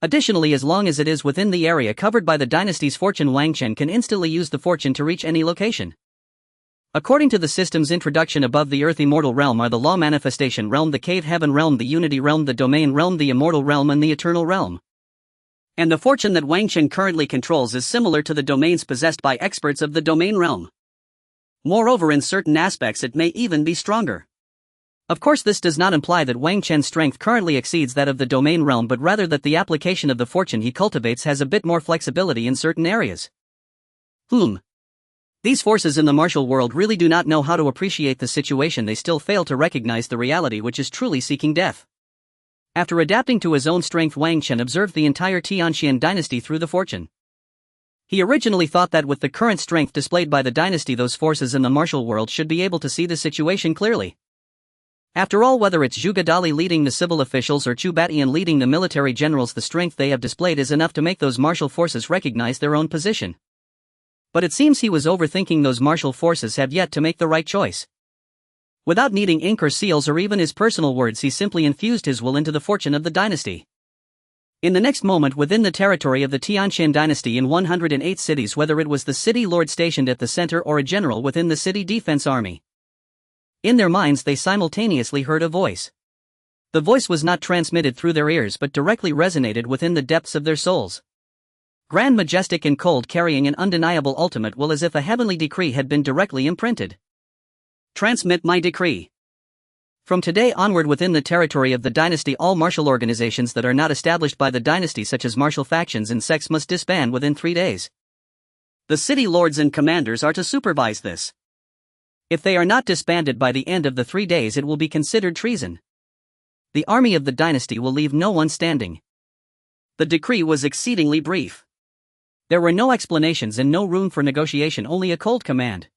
Additionally, as long as it is within the area covered by the dynasty's fortune, Wang Chen can instantly use the fortune to reach any location. According to the system's introduction, above the earth immortal realm are the law manifestation realm, the cave heaven realm, the unity realm, the domain realm, the immortal realm, and the eternal realm. And the fortune that Wang Chen currently controls is similar to the domains possessed by experts of the domain realm. Moreover, in certain aspects it may even be stronger. Of course, this does not imply that Wang Chen's strength currently exceeds that of the domain realm, but rather that the application of the fortune he cultivates has a bit more flexibility in certain areas. These forces in the martial world really do not know how to appreciate the situation. They still fail to recognize the reality, which is truly seeking death. After adapting to his own strength, Wang Chen observed the entire Tianxian dynasty through the fortune. He originally thought that with the current strength displayed by the dynasty, those forces in the martial world should be able to see the situation clearly. After all, whether it's Zhuge Dali leading the civil officials or Chu Batian leading the military generals, the strength they have displayed is enough to make those martial forces recognize their own position. But it seems he was overthinking. Those martial forces have yet to make the right choice. Without needing ink or seals or even his personal words, he simply infused his will into the fortune of the dynasty. In the next moment, within the territory of the Tianxian dynasty in 108 cities, whether it was the city lord stationed at the center or a general within the city defense army, in their minds they simultaneously heard a voice. The voice was not transmitted through their ears but directly resonated within the depths of their souls. Grand, majestic and cold, carrying an undeniable ultimate will, as if a heavenly decree had been directly imprinted. Transmit my decree. From today onward, within the territory of the dynasty, all martial organizations that are not established by the dynasty, such as martial factions and sects, must disband within 3 days. The city lords and commanders are to supervise this. If they are not disbanded by the end of the 3 days, it will be considered treason. The army of the dynasty will leave no one standing. The decree was exceedingly brief. There were no explanations and no room for negotiation, only a cold command.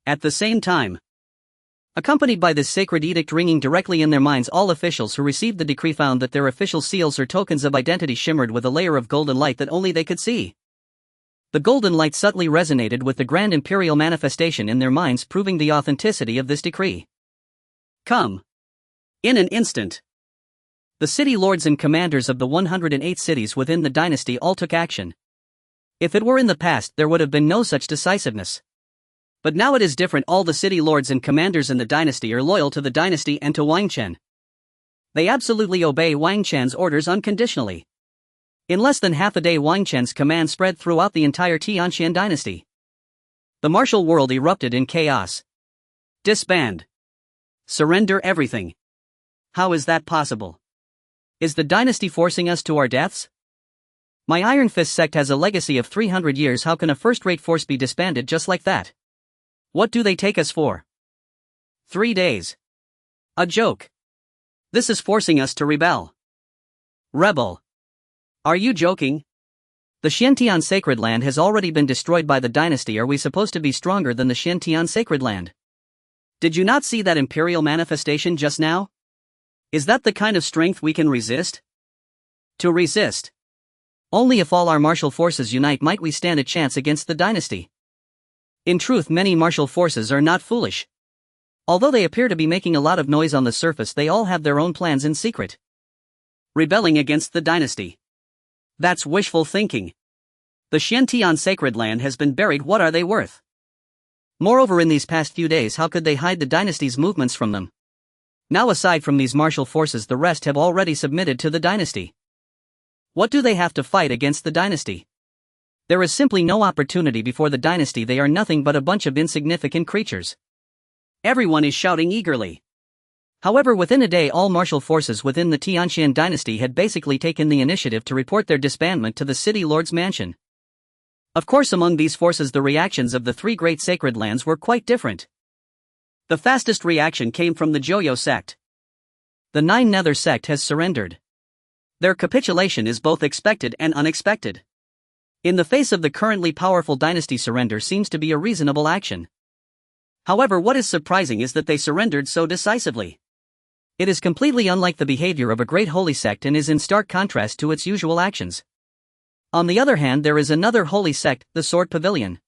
At the same time, accompanied by this sacred edict ringing directly in their minds, all officials who received the decree found that their official seals or tokens of identity shimmered with a layer of golden light that only they could see. The golden light subtly resonated with the grand imperial manifestation in their minds, proving the authenticity of this decree. Come. In an instant, the city lords and commanders of the 108 cities within the dynasty all took action. If it were in the past, there would have been no such decisiveness. But now it is different. All the city lords and commanders in the dynasty are loyal to the dynasty and to Wang Chen. They absolutely obey Wang Chen's orders unconditionally. In less than half a day, Wang Chen's command spread throughout the entire Tianxian dynasty. The martial world erupted in chaos. Disband. Surrender everything. How is that possible? Is the dynasty forcing us to our deaths? My Iron Fist sect has a legacy of 300 years. How can a first-rate force be disbanded just like that? What do they take us for? 3 days. A joke. This is forcing us to rebel. Rebel. Are you joking? The Xiantian sacred land has already been destroyed by the dynasty. Are we supposed to be stronger than the Xiantian sacred land? Did you not see that Imperial manifestation just now? Is that the kind of strength we can resist? To resist. Only if all our martial forces unite might we stand a chance against the dynasty. In truth, many martial forces are not foolish. Although they appear to be making a lot of noise on the surface, they all have their own plans in secret. Rebelling against the dynasty. That's wishful thinking. The Xiantian sacred land has been buried, what are they worth? Moreover, in these past few days, how could they hide the dynasty's movements from them? Now, aside from these martial forces, the rest have already submitted to the dynasty. What do they have to fight against the dynasty? There is simply no opportunity before the dynasty. They are nothing but a bunch of insignificant creatures. Everyone is shouting eagerly. However, within a day, all martial forces within the Tianxian dynasty had basically taken the initiative to report their disbandment to the city lord's mansion. Of course, among these forces, the reactions of the three great sacred lands were quite different. The fastest reaction came from the Joyo sect. The Nine Nether sect has surrendered. Their capitulation is both expected and unexpected. In the face of the currently powerful dynasty, surrender seems to be a reasonable action. However, what is surprising is that they surrendered so decisively. It is completely unlike the behavior of a great holy sect and is in stark contrast to its usual actions. On the other hand, there is another holy sect, the Sword Pavilion.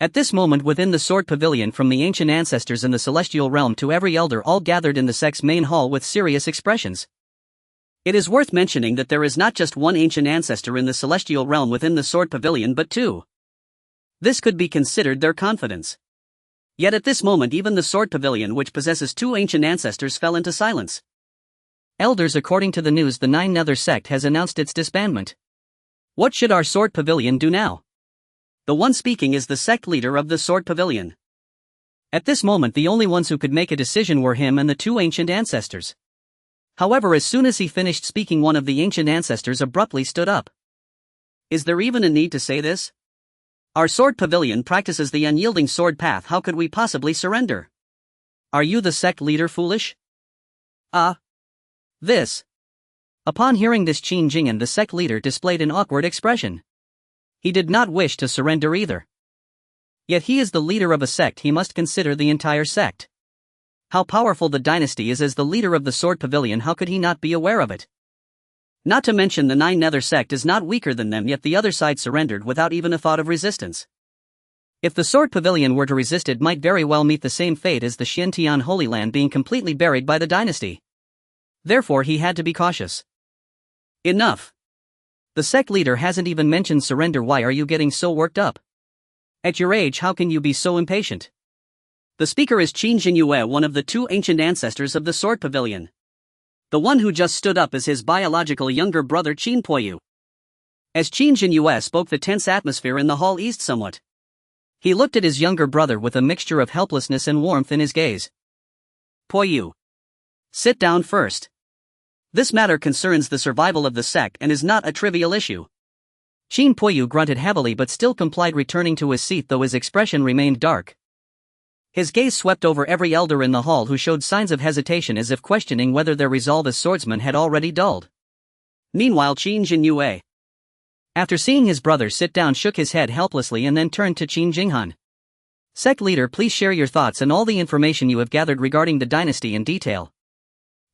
At this moment, within the Sword Pavilion, from the ancient ancestors in the celestial realm to every elder, all gathered in the sect's main hall with serious expressions. It is worth mentioning that there is not just one ancient ancestor in the celestial realm within the Sword Pavilion, but two. This could be considered their confidence. Yet at this moment, even the Sword Pavilion, which possesses two ancient ancestors, fell into silence. Elders, according to the news, the Nine Nether sect has announced its disbandment. What should our Sword Pavilion do now? The one speaking is the sect leader of the Sword Pavilion. At this moment, the only ones who could make a decision were him and the two ancient ancestors. However, as soon as he finished speaking, one of the ancient ancestors abruptly stood up. Is there even a need to say this? Our Sword Pavilion practices the unyielding sword path. How could we possibly surrender? Are you the sect leader foolish? This. Upon hearing this, Qin Jing'an, the sect leader, displayed an awkward expression. He did not wish to surrender either. Yet he is the leader of a sect, he must consider the entire sect. How powerful the dynasty is. As the leader of the Sword Pavilion, how could he not be aware of it? Not to mention the Nine Nether sect is not weaker than them, yet the other side surrendered without even a thought of resistance. If the Sword Pavilion were to resist, it might very well meet the same fate as the Xiantian Holy Land, being completely buried by the dynasty. Therefore, he had to be cautious. Enough. The sect leader hasn't even mentioned surrender. Why are you getting so worked up? At your age, how can you be so impatient? The speaker is Qin Jingyue, one of the two ancient ancestors of the Sword Pavilion. The one who just stood up is his biological younger brother, Qin Poyu. As Qin Jingyue spoke, the tense atmosphere in the hall eased somewhat. He looked at his younger brother with a mixture of helplessness and warmth in his gaze. Poyu. Sit down first. This matter concerns the survival of the sect and is not a trivial issue. Qin Poyu grunted heavily but still complied, returning to his seat, though his expression remained dark. His gaze swept over every elder in the hall, who showed signs of hesitation, as if questioning whether their resolve as swordsmen had already dulled. Meanwhile, Qin Jingyue, after seeing his brother sit down, shook his head helplessly and then turned to Qin Jinghan. Sect leader, please share your thoughts and all the information you have gathered regarding the dynasty in detail.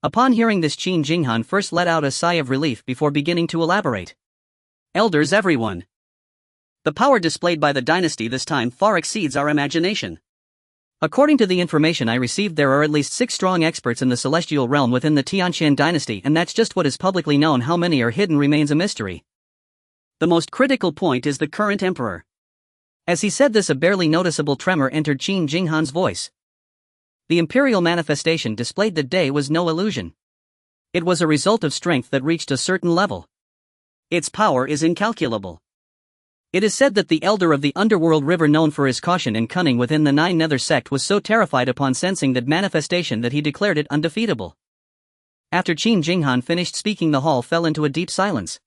Upon hearing this, Qin Jinghan first let out a sigh of relief before beginning to elaborate. Elders, everyone. The power displayed by the dynasty this time far exceeds our imagination. According to the information I received, there are at least 6 strong experts in the celestial realm within the Tianxian dynasty, and that's just what is publicly known. How many are hidden remains a mystery. The most critical point is the current emperor. As he said this, a barely noticeable tremor entered Qin Jinghan's voice. The Imperial manifestation displayed that day was no illusion. It was a result of strength that reached a certain level. Its power is incalculable. It is said that the elder of the underworld river, known for his caution and cunning within the Nine Nether sect, was so terrified upon sensing that manifestation that he declared it undefeatable. After Qin Jinghan finished speaking, the hall fell into a deep silence.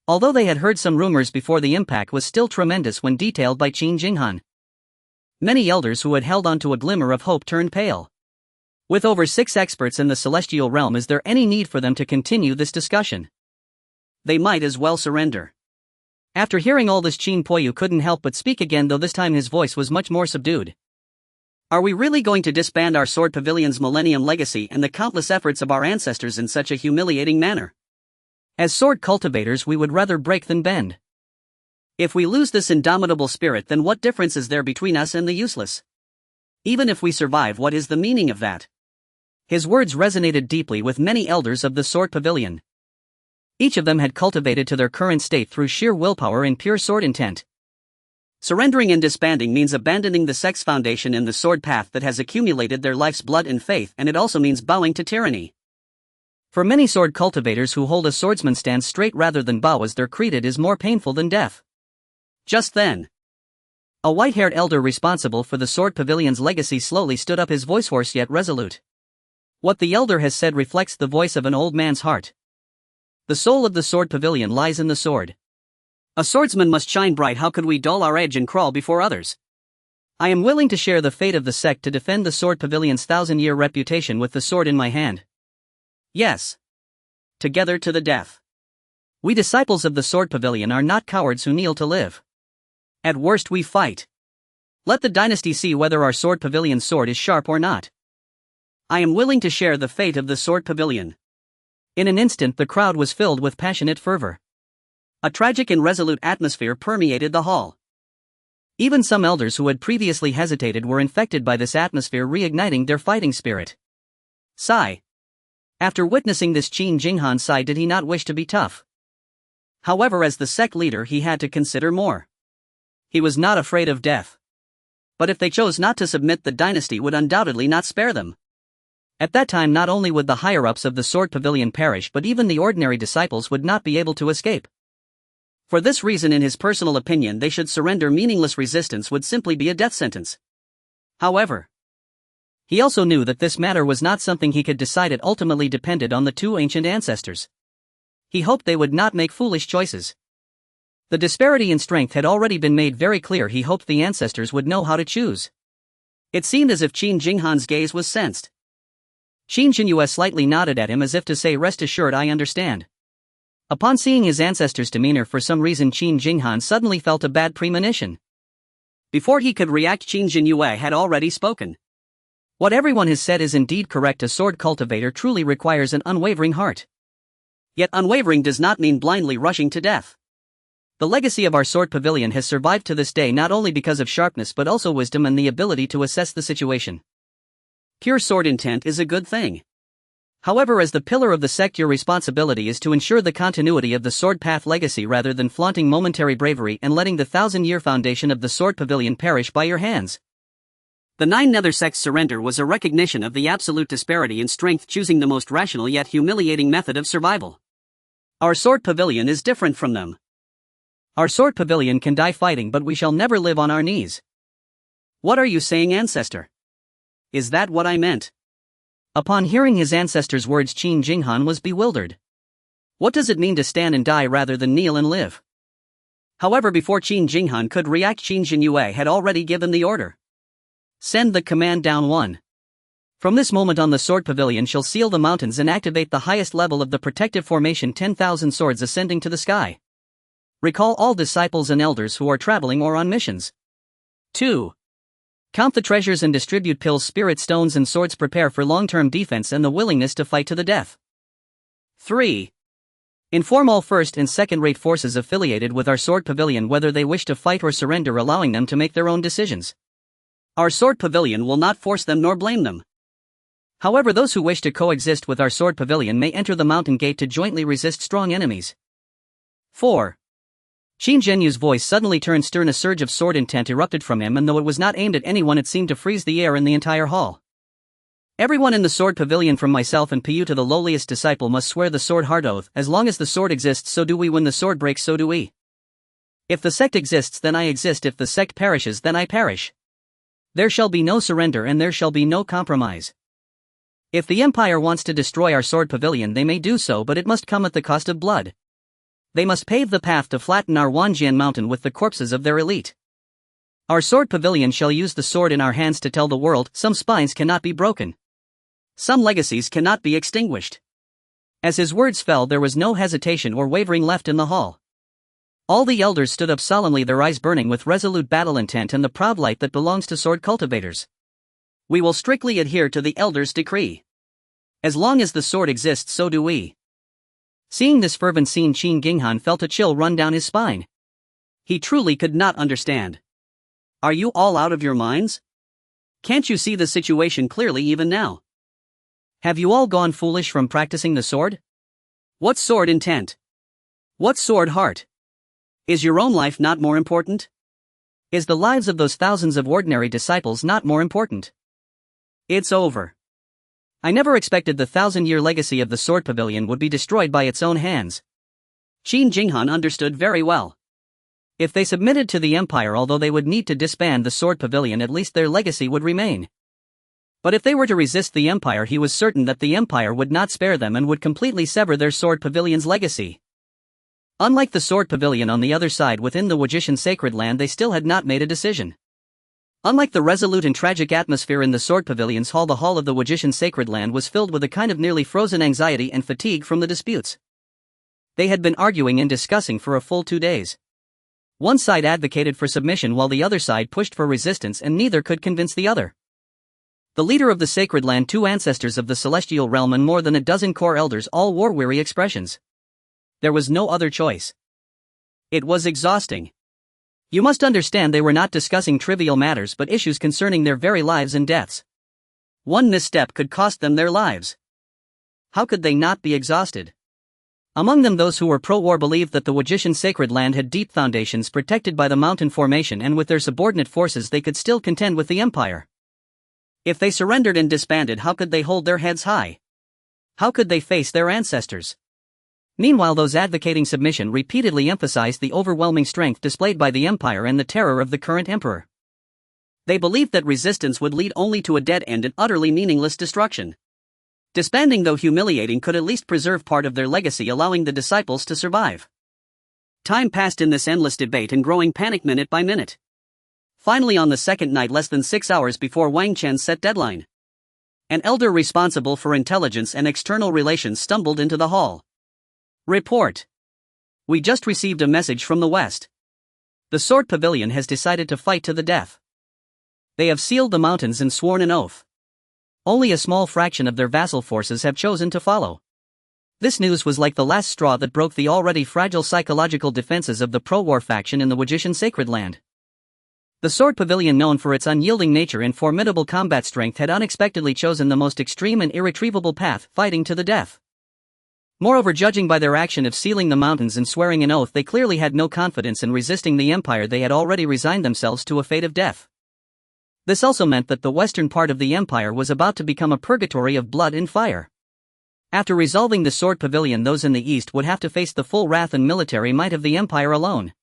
Although they had heard some rumors before, the impact was still tremendous when detailed by Qin Jinghan. Many elders who had held on to a glimmer of hope turned pale. With over 6 experts in the celestial realm, is there any need for them to continue this discussion? They might as well surrender. After hearing all this, Qin Poyu couldn't help but speak again, though this time his voice was much more subdued. Are we really going to disband our sword pavilion's millennium legacy and the countless efforts of our ancestors in such a humiliating manner? As sword cultivators, we would rather break than bend. If we lose this indomitable spirit, then what difference is there between us and the useless? Even if we survive, what is the meaning of that? His words resonated deeply with many elders of the sword pavilion. Each of them had cultivated to their current state through sheer willpower and pure sword intent. Surrendering and disbanding means abandoning the sect's foundation in the sword path that has accumulated their life's blood and faith, and it also means bowing to tyranny. For many sword cultivators who hold a swordsman stand straight rather than bow as their creed, it is more painful than death. Just then, a white-haired elder responsible for the sword pavilion's legacy slowly stood up, his voice hoarse yet resolute. What the elder has said reflects the voice of an old man's heart. The soul of the sword pavilion lies in the sword. A swordsman must shine bright. How could we dull our edge and crawl before others? I am willing to share the fate of the sect to defend the sword pavilion's 1,000-year reputation with the sword in my hand. Yes. Together to the death. We disciples of the sword pavilion are not cowards who kneel to live. At worst we fight. Let the dynasty see whether our sword pavilion's sword is sharp or not. I am willing to share the fate of the sword pavilion. In an instant the crowd was filled with passionate fervor. A tragic and resolute atmosphere permeated the hall. Even some elders who had previously hesitated were infected by this atmosphere, reigniting their fighting spirit. Sigh. After witnessing this, Qin Jinghan sighed. Did he not wish to be tough? However, as the sect leader, he had to consider more. He was not afraid of death. But if they chose not to submit, the dynasty would undoubtedly not spare them. At that time, not only would the higher-ups of the sword pavilion perish, but even the ordinary disciples would not be able to escape. For this reason, in his personal opinion, they should surrender. Meaningless resistance would simply be a death sentence. However, he also knew that this matter was not something he could decide. It ultimately depended on the two ancient ancestors. He hoped they would not make foolish choices. The disparity in strength had already been made very clear. He hoped the ancestors would know how to choose. It seemed as if Qin Jinghan's gaze was sensed. Qin Jinyue slightly nodded at him as if to say, "Rest assured, I understand." Upon seeing his ancestor's demeanor, for some reason Qin Jinghan suddenly felt a bad premonition. Before he could react, Qin Jinyue had already spoken. What everyone has said is indeed correct. A sword cultivator truly requires an unwavering heart. Yet unwavering does not mean blindly rushing to death. The legacy of our sword pavilion has survived to this day not only because of sharpness but also wisdom and the ability to assess the situation. Pure sword intent is a good thing. However, as the pillar of the sect, your responsibility is to ensure the continuity of the sword path legacy rather than flaunting momentary bravery and letting the 1,000-year foundation of the sword pavilion perish by your hands. The 9 nether sects' surrender was a recognition of the absolute disparity in strength, choosing the most rational yet humiliating method of survival. Our sword pavilion is different from them. Our sword pavilion can die fighting, but we shall never live on our knees. What are you saying, ancestor? Is that what I meant? Upon hearing his ancestor's words, Qin Jinghan was bewildered. What does it mean to stand and die rather than kneel and live? However, before Qin Jinghan could react, Qin Jinyue had already given the order. Send the command down 1. From this moment on, the sword pavilion shall seal the mountains and activate the highest level of the protective formation, 10,000 swords ascending to the sky. Recall all disciples and elders who are traveling or on missions. 2. Count the treasures and distribute pills, spirit stones and swords. Prepare for long-term defense and the willingness to fight to the death. 3. Inform all first and second-rate forces affiliated with our sword pavilion whether they wish to fight or surrender, allowing them to make their own decisions. Our sword pavilion will not force them nor blame them. However, those who wish to coexist with our sword pavilion may enter the mountain gate to jointly resist strong enemies. 4. Qin Jinyue's voice suddenly turned stern. A surge of sword intent erupted from him, and though it was not aimed at anyone, it seemed to freeze the air in the entire hall. Everyone in the sword pavilion, from myself and Piyu to the lowliest disciple, must swear the sword hard oath. As long as the sword exists, so do we. When the sword breaks, so do we. If the sect exists, then I exist. If the sect perishes, then I perish. There shall be no surrender and there shall be no compromise. If the Empire wants to destroy our sword pavilion, they may do so, but it must come at the cost of blood. They must pave the path to flatten our Wanjian mountain with the corpses of their elite. Our sword pavilion shall use the sword in our hands to tell the world, some spines cannot be broken. Some legacies cannot be extinguished. As his words fell, there was no hesitation or wavering left in the hall. All the elders stood up solemnly, their eyes burning with resolute battle intent and the proud light that belongs to sword cultivators. We will strictly adhere to the Elder's decree. As long as the sword exists, so do we. Seeing this fervent scene, Qin Ginghan felt a chill run down his spine. He truly could not understand. Are you all out of your minds? Can't you see the situation clearly even now? Have you all gone foolish from practicing the sword? What sword intent? What sword heart? Is your own life not more important? Is the lives of those thousands of ordinary disciples not more important? It's over. I never expected the 1,000-year legacy of the Sword Pavilion would be destroyed by its own hands. Qin Ginghan understood very well. If they submitted to the Empire, although they would need to disband the Sword Pavilion, at least their legacy would remain. But if they were to resist the Empire, he was certain that the Empire would not spare them and would completely sever their Sword Pavilion's legacy. Unlike the Sword Pavilion on the other side within the Wajishan Sacred Land, they still had not made a decision. Unlike the resolute and tragic atmosphere in the Sword Pavilion's hall, the hall of the Wajishan Sacred Land was filled with a kind of nearly frozen anxiety and fatigue from the disputes. They had been arguing and discussing for a full 2 days. One side advocated for submission while the other side pushed for resistance, and neither could convince the other. The leader of the Sacred Land, 2 ancestors of the Celestial Realm, and more than a dozen core elders, all wore weary expressions. There was no other choice. It was exhausting. You must understand, they were not discussing trivial matters but issues concerning their very lives and deaths. One misstep could cost them their lives. How could they not be exhausted? Among them, those who were pro-war believed that the Wajishan Sacred Land had deep foundations protected by the mountain formation, and with their subordinate forces they could still contend with the Empire. If they surrendered and disbanded, how could they hold their heads high? How could they face their ancestors? Meanwhile, those advocating submission repeatedly emphasized the overwhelming strength displayed by the Empire and the terror of the current emperor. They believed that resistance would lead only to a dead end and utterly meaningless destruction. Disbanding, though humiliating, could at least preserve part of their legacy, allowing the disciples to survive. Time passed in this endless debate and growing panic minute by minute. Finally, on the second night, less than 6 hours before Wang Chen's set deadline, an elder responsible for intelligence and external relations stumbled into the hall. Report. We just received a message from the West. The Sword Pavilion has decided to fight to the death. They have sealed the mountains and sworn an oath. Only a small fraction of their vassal forces have chosen to follow. This news was like the last straw that broke the already fragile psychological defenses of the pro-war faction in the Wajishan Sacred Land. The Sword Pavilion, known for its unyielding nature and formidable combat strength, had unexpectedly chosen the most extreme and irretrievable path, fighting to the death. Moreover, judging by their action of sealing the mountains and swearing an oath, they clearly had no confidence in resisting the Empire. They had already resigned themselves to a fate of death. This also meant that the western part of the Empire was about to become a purgatory of blood and fire. After resolving the Sword Pavilion, those in the east would have to face the full wrath and military might of the Empire alone.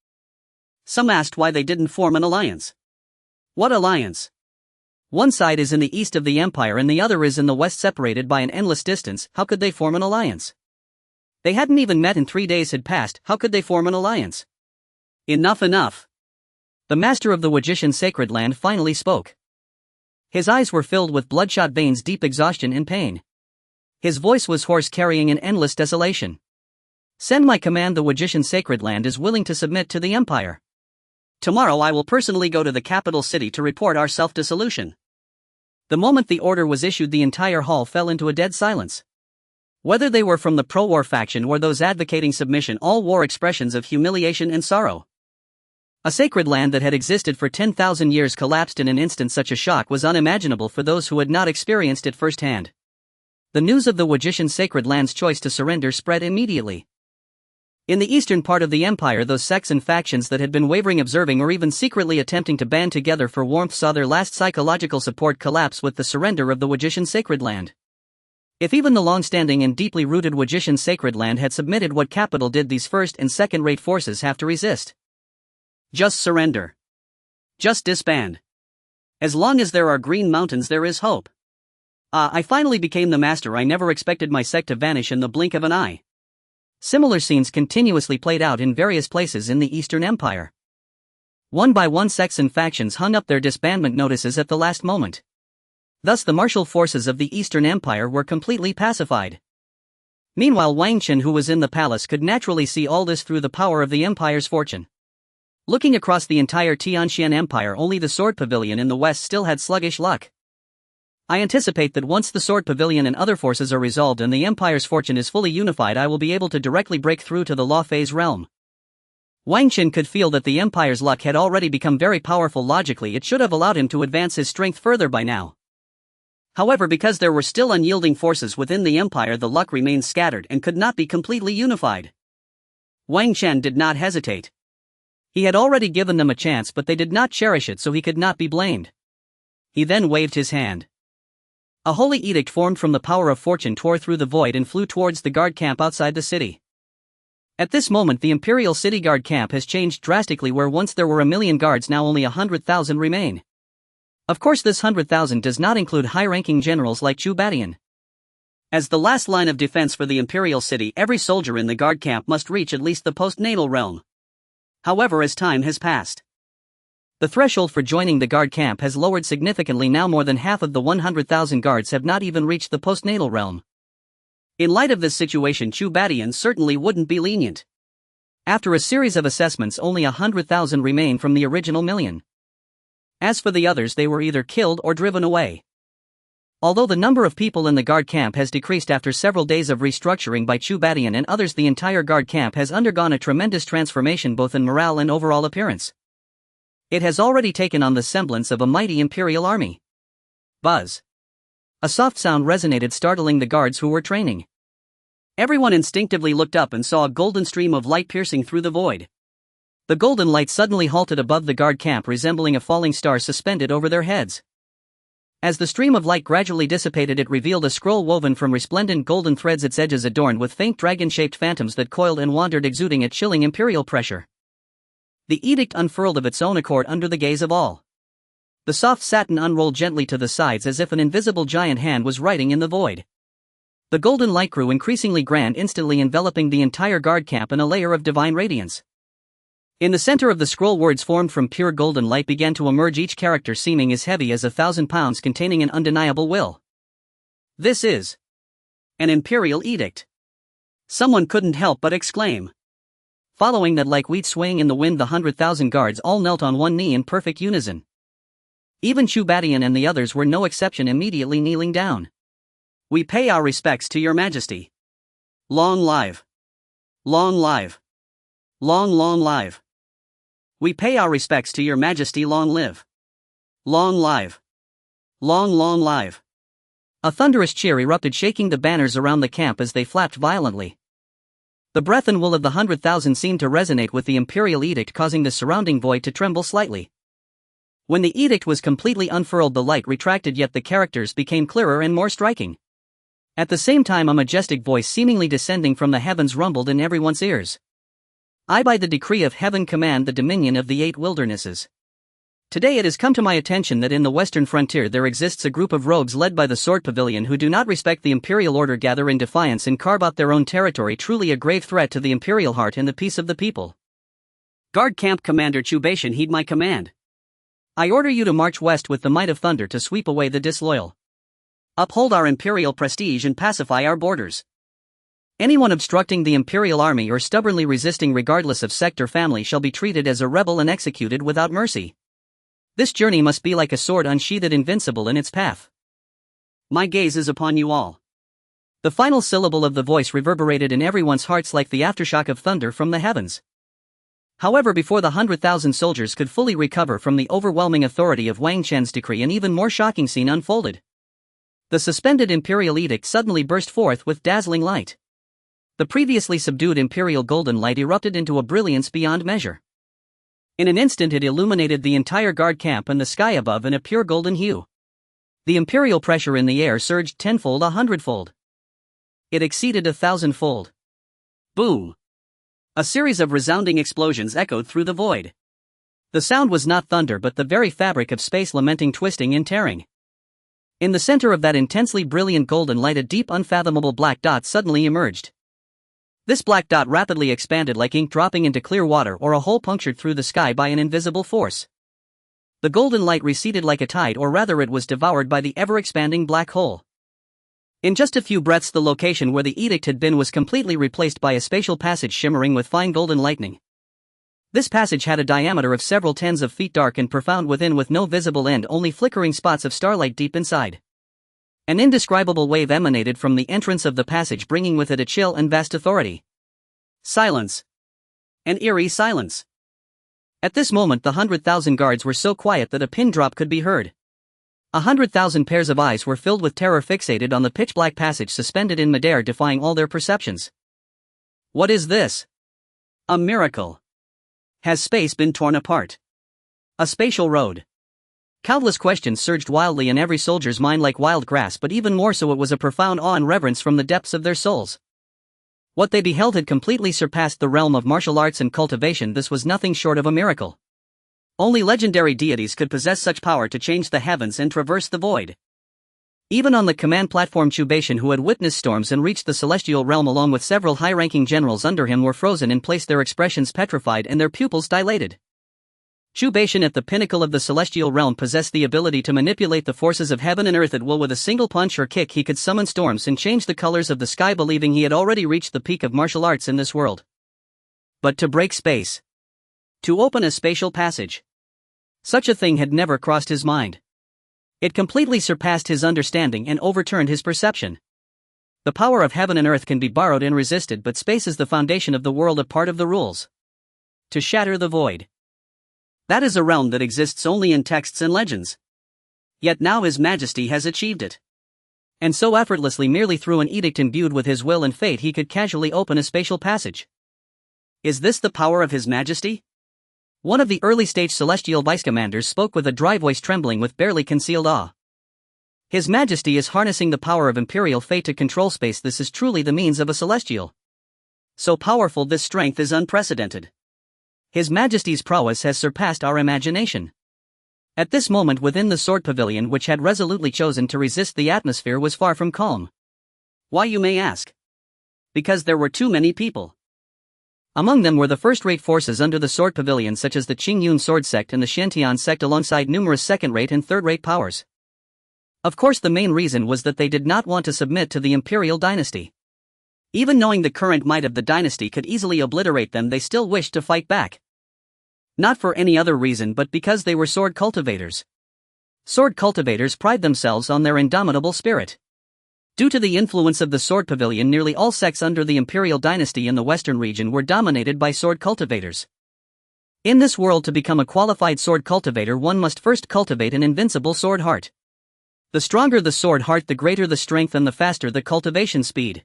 Some asked why they didn't form an alliance. What alliance? One side is in the east of the Empire and the other is in the west, separated by an endless distance. How could they form an alliance? They hadn't even met and 3 days had passed. How could they form an alliance? Enough, enough. The master of the Wajishan Sacred Land finally spoke. His eyes were filled with bloodshot veins, deep exhaustion and pain. His voice was hoarse, carrying an endless desolation. Send my command. The Wajishan Sacred Land is willing to submit to the Empire. Tomorrow I will personally go to the capital city to report our self-dissolution. The moment the order was issued, the entire hall fell into a dead silence. Whether they were from the pro-war faction or those advocating submission, all wore expressions of humiliation and sorrow. A sacred land that had existed for 10,000 years collapsed in an instant. Such a shock was unimaginable for those who had not experienced it firsthand. The news of the Wajishan Sacred Land's choice to surrender spread immediately. In the eastern part of the Empire, those sects and factions that had been wavering, observing, or even secretly attempting to band together for warmth saw their last psychological support collapse with the surrender of the Wajishan Sacred Land. If even the long-standing and deeply rooted Wajishan Sacred Land had submitted, what capital did these first- and second-rate forces have to resist? Just surrender. Just disband. As long as there are green mountains, there is hope. I finally became the master. I never expected my sect to vanish in the blink of an eye. Similar scenes continuously played out in various places in the Eastern Empire. One by one, sects and factions hung up their disbandment notices at the last moment. Thus the martial forces of the Eastern Empire were completely pacified. Meanwhile, Wang Chen, who was in the palace, could naturally see all this through the power of the Empire's fortune. Looking across the entire Tianxian Empire, only the Sword Pavilion in the west still had sluggish luck. I anticipate that once the Sword Pavilion and other forces are resolved and the Empire's fortune is fully unified, I will be able to directly break through to the Law Phase realm. Wang Chen could feel that the Empire's luck had already become very powerful. Logically, it should have allowed him to advance his strength further by now. However, because there were still unyielding forces within the Empire, the luck remained scattered and could not be completely unified. Wang Chen did not hesitate. He had already given them a chance, but they did not cherish it, so he could not be blamed. He then waved his hand. A holy edict formed from the power of fortune tore through the void and flew towards the guard camp outside the city. At this moment, the Imperial City Guard camp has changed drastically. Where once there were 1,000,000 guards, now only 100,000 remain. Of course, this 100,000 does not include high-ranking generals like Chu Badian. As the last line of defense for the Imperial City, every soldier in the guard camp must reach at least the postnatal realm. However, as time has passed, the threshold for joining the guard camp has lowered significantly. Now more than half of the 100,000 guards have not even reached the postnatal realm. In light of this situation, Chu Badian certainly wouldn't be lenient. After a series of assessments, only 100,000 remain from the original 1,000,000. As for the others, they were either killed or driven away. Although the number of people in the guard camp has decreased after several days of restructuring by Chu Badian and others, the entire guard camp has undergone a tremendous transformation both in morale and overall appearance. It has already taken on the semblance of a mighty Imperial army. Buzz. A soft sound resonated, startling the guards who were training. Everyone instinctively looked up and saw a golden stream of light piercing through the void. The golden light suddenly halted above the guard camp, resembling a falling star suspended over their heads. As the stream of light gradually dissipated, it revealed a scroll woven from resplendent golden threads, its edges adorned with faint dragon-shaped phantoms that coiled and wandered, exuding a chilling imperial pressure. The edict unfurled of its own accord under the gaze of all. The soft satin unrolled gently to the sides as if an invisible giant hand was writing in the void. The golden light grew increasingly grand, instantly enveloping the entire guard camp in a layer of divine radiance. In the center of the scroll, words formed from pure golden light began to emerge, each character seeming as heavy as 1,000 pounds, containing an undeniable will. This is an Imperial edict. Someone couldn't help but exclaim. Following that, like wheat swaying in the wind, the 100,000 guards all knelt on one knee in perfect unison. Even Chu Badian and the others were no exception, immediately kneeling down. We pay our respects to your majesty. Long live. Long live. Long, long live. We pay our respects to your majesty. Long live. Long live. Long, long live. A thunderous cheer erupted, shaking the banners around the camp as they flapped violently. The breath and will of the 100,000 seemed to resonate with the Imperial edict, causing the surrounding void to tremble slightly. When the edict was completely unfurled, the light retracted, yet the characters became clearer and more striking. At the same time, a majestic voice seemingly descending from the heavens rumbled in everyone's ears. I, by the decree of heaven, command the dominion of the 8 wildernesses. Today it has come to my attention that in the western frontier there exists a group of rogues led by the Sword Pavilion who do not respect the Imperial order, gather in defiance and carve out their own territory, truly a grave threat to the Imperial heart and the peace of the people. Guard Camp Commander Cultivation, heed my command. I order you to march west with the might of thunder to sweep away the disloyal. Uphold our Imperial prestige and pacify our borders. Anyone obstructing the Imperial army or stubbornly resisting, regardless of sect or family, shall be treated as a rebel and executed without mercy. This journey must be like a sword unsheathed, invincible in its path. My gaze is upon you all. The final syllable of the voice reverberated in everyone's hearts like the aftershock of thunder from the heavens. However, before the 100,000 soldiers could fully recover from the overwhelming authority of Wang Chen's decree, an even more shocking scene unfolded. The suspended Imperial edict suddenly burst forth with dazzling light. The previously subdued Imperial golden light erupted into a brilliance beyond measure. In an instant it illuminated the entire guard camp and the sky above in a pure golden hue. The Imperial pressure in the air surged tenfold, 100-fold. It exceeded 1,000-fold. Boom! A series of resounding explosions echoed through the void. The sound was not thunder but the very fabric of space lamenting, twisting and tearing. In the center of that intensely brilliant golden light, a deep, unfathomable black dot suddenly emerged. This black dot rapidly expanded like ink dropping into clear water or a hole punctured through the sky by an invisible force. The golden light receded like a tide, or rather it was devoured by the ever-expanding black hole. In just a few breaths, the location where the edict had been was completely replaced by a spatial passage shimmering with fine golden lightning. This passage had a diameter of several tens of feet, dark and profound within, with no visible end, only flickering spots of starlight deep inside. An indescribable wave emanated from the entrance of the passage, bringing with it a chill and vast authority. Silence. An eerie silence. At this moment the 100,000 guards were so quiet that a pin drop could be heard. 100,000 pairs of eyes were filled with terror, fixated on the pitch-black passage suspended in midair, defying all their perceptions. What is this? A miracle. Has space been torn apart? A spatial road? Countless questions surged wildly in every soldier's mind like wild grass, but even more so it was a profound awe and reverence from the depths of their souls. What they beheld had completely surpassed the realm of martial arts and cultivation. This was nothing short of a miracle. Only legendary deities could possess such power to change the heavens and traverse the void. Even on the command platform, Cultivation, who had witnessed storms and reached the celestial realm along with several high-ranking generals under him, were frozen in place, their expressions petrified and their pupils dilated. Cultivation, at the pinnacle of the celestial realm, possessed the ability to manipulate the forces of heaven and earth at will. With a single punch or kick he could summon storms and change the colors of the sky, believing he had already reached the peak of martial arts in this world. But to break space, to open a spatial passage, such a thing had never crossed his mind. It completely surpassed his understanding and overturned his perception. The power of heaven and earth can be borrowed and resisted, but space is the foundation of the world, a part of the rules. To shatter the void, that is a realm that exists only in texts and legends. Yet now His Majesty has achieved it. And so effortlessly, merely through an edict imbued with his will and fate, he could casually open a spatial passage. Is this the power of His Majesty? One of the early-stage celestial vice-commanders spoke with a dry voice, trembling with barely concealed awe. His Majesty is harnessing the power of Imperial fate to control space. This is truly the means of a celestial. So powerful, this strength is unprecedented. His Majesty's prowess has surpassed our imagination. At this moment, within the sword pavilion, which had resolutely chosen to resist, the atmosphere was far from calm. Why, you may ask? Because there were too many people. Among them were the first-rate forces under the sword pavilion, such as the Qingyun sword sect and the Shantian sect, alongside numerous second-rate and third-rate powers. Of course, the main reason was that they did not want to submit to the Imperial dynasty. Even knowing the current might of the dynasty could easily obliterate them, they still wished to fight back. Not for any other reason but because they were sword cultivators. Sword cultivators pride themselves on their indomitable spirit. Due to the influence of the sword pavilion, nearly all sects under the Imperial dynasty in the western region were dominated by sword cultivators. In this world, to become a qualified sword cultivator, one must first cultivate an invincible sword heart. The stronger the sword heart, the greater the strength and the faster the cultivation speed.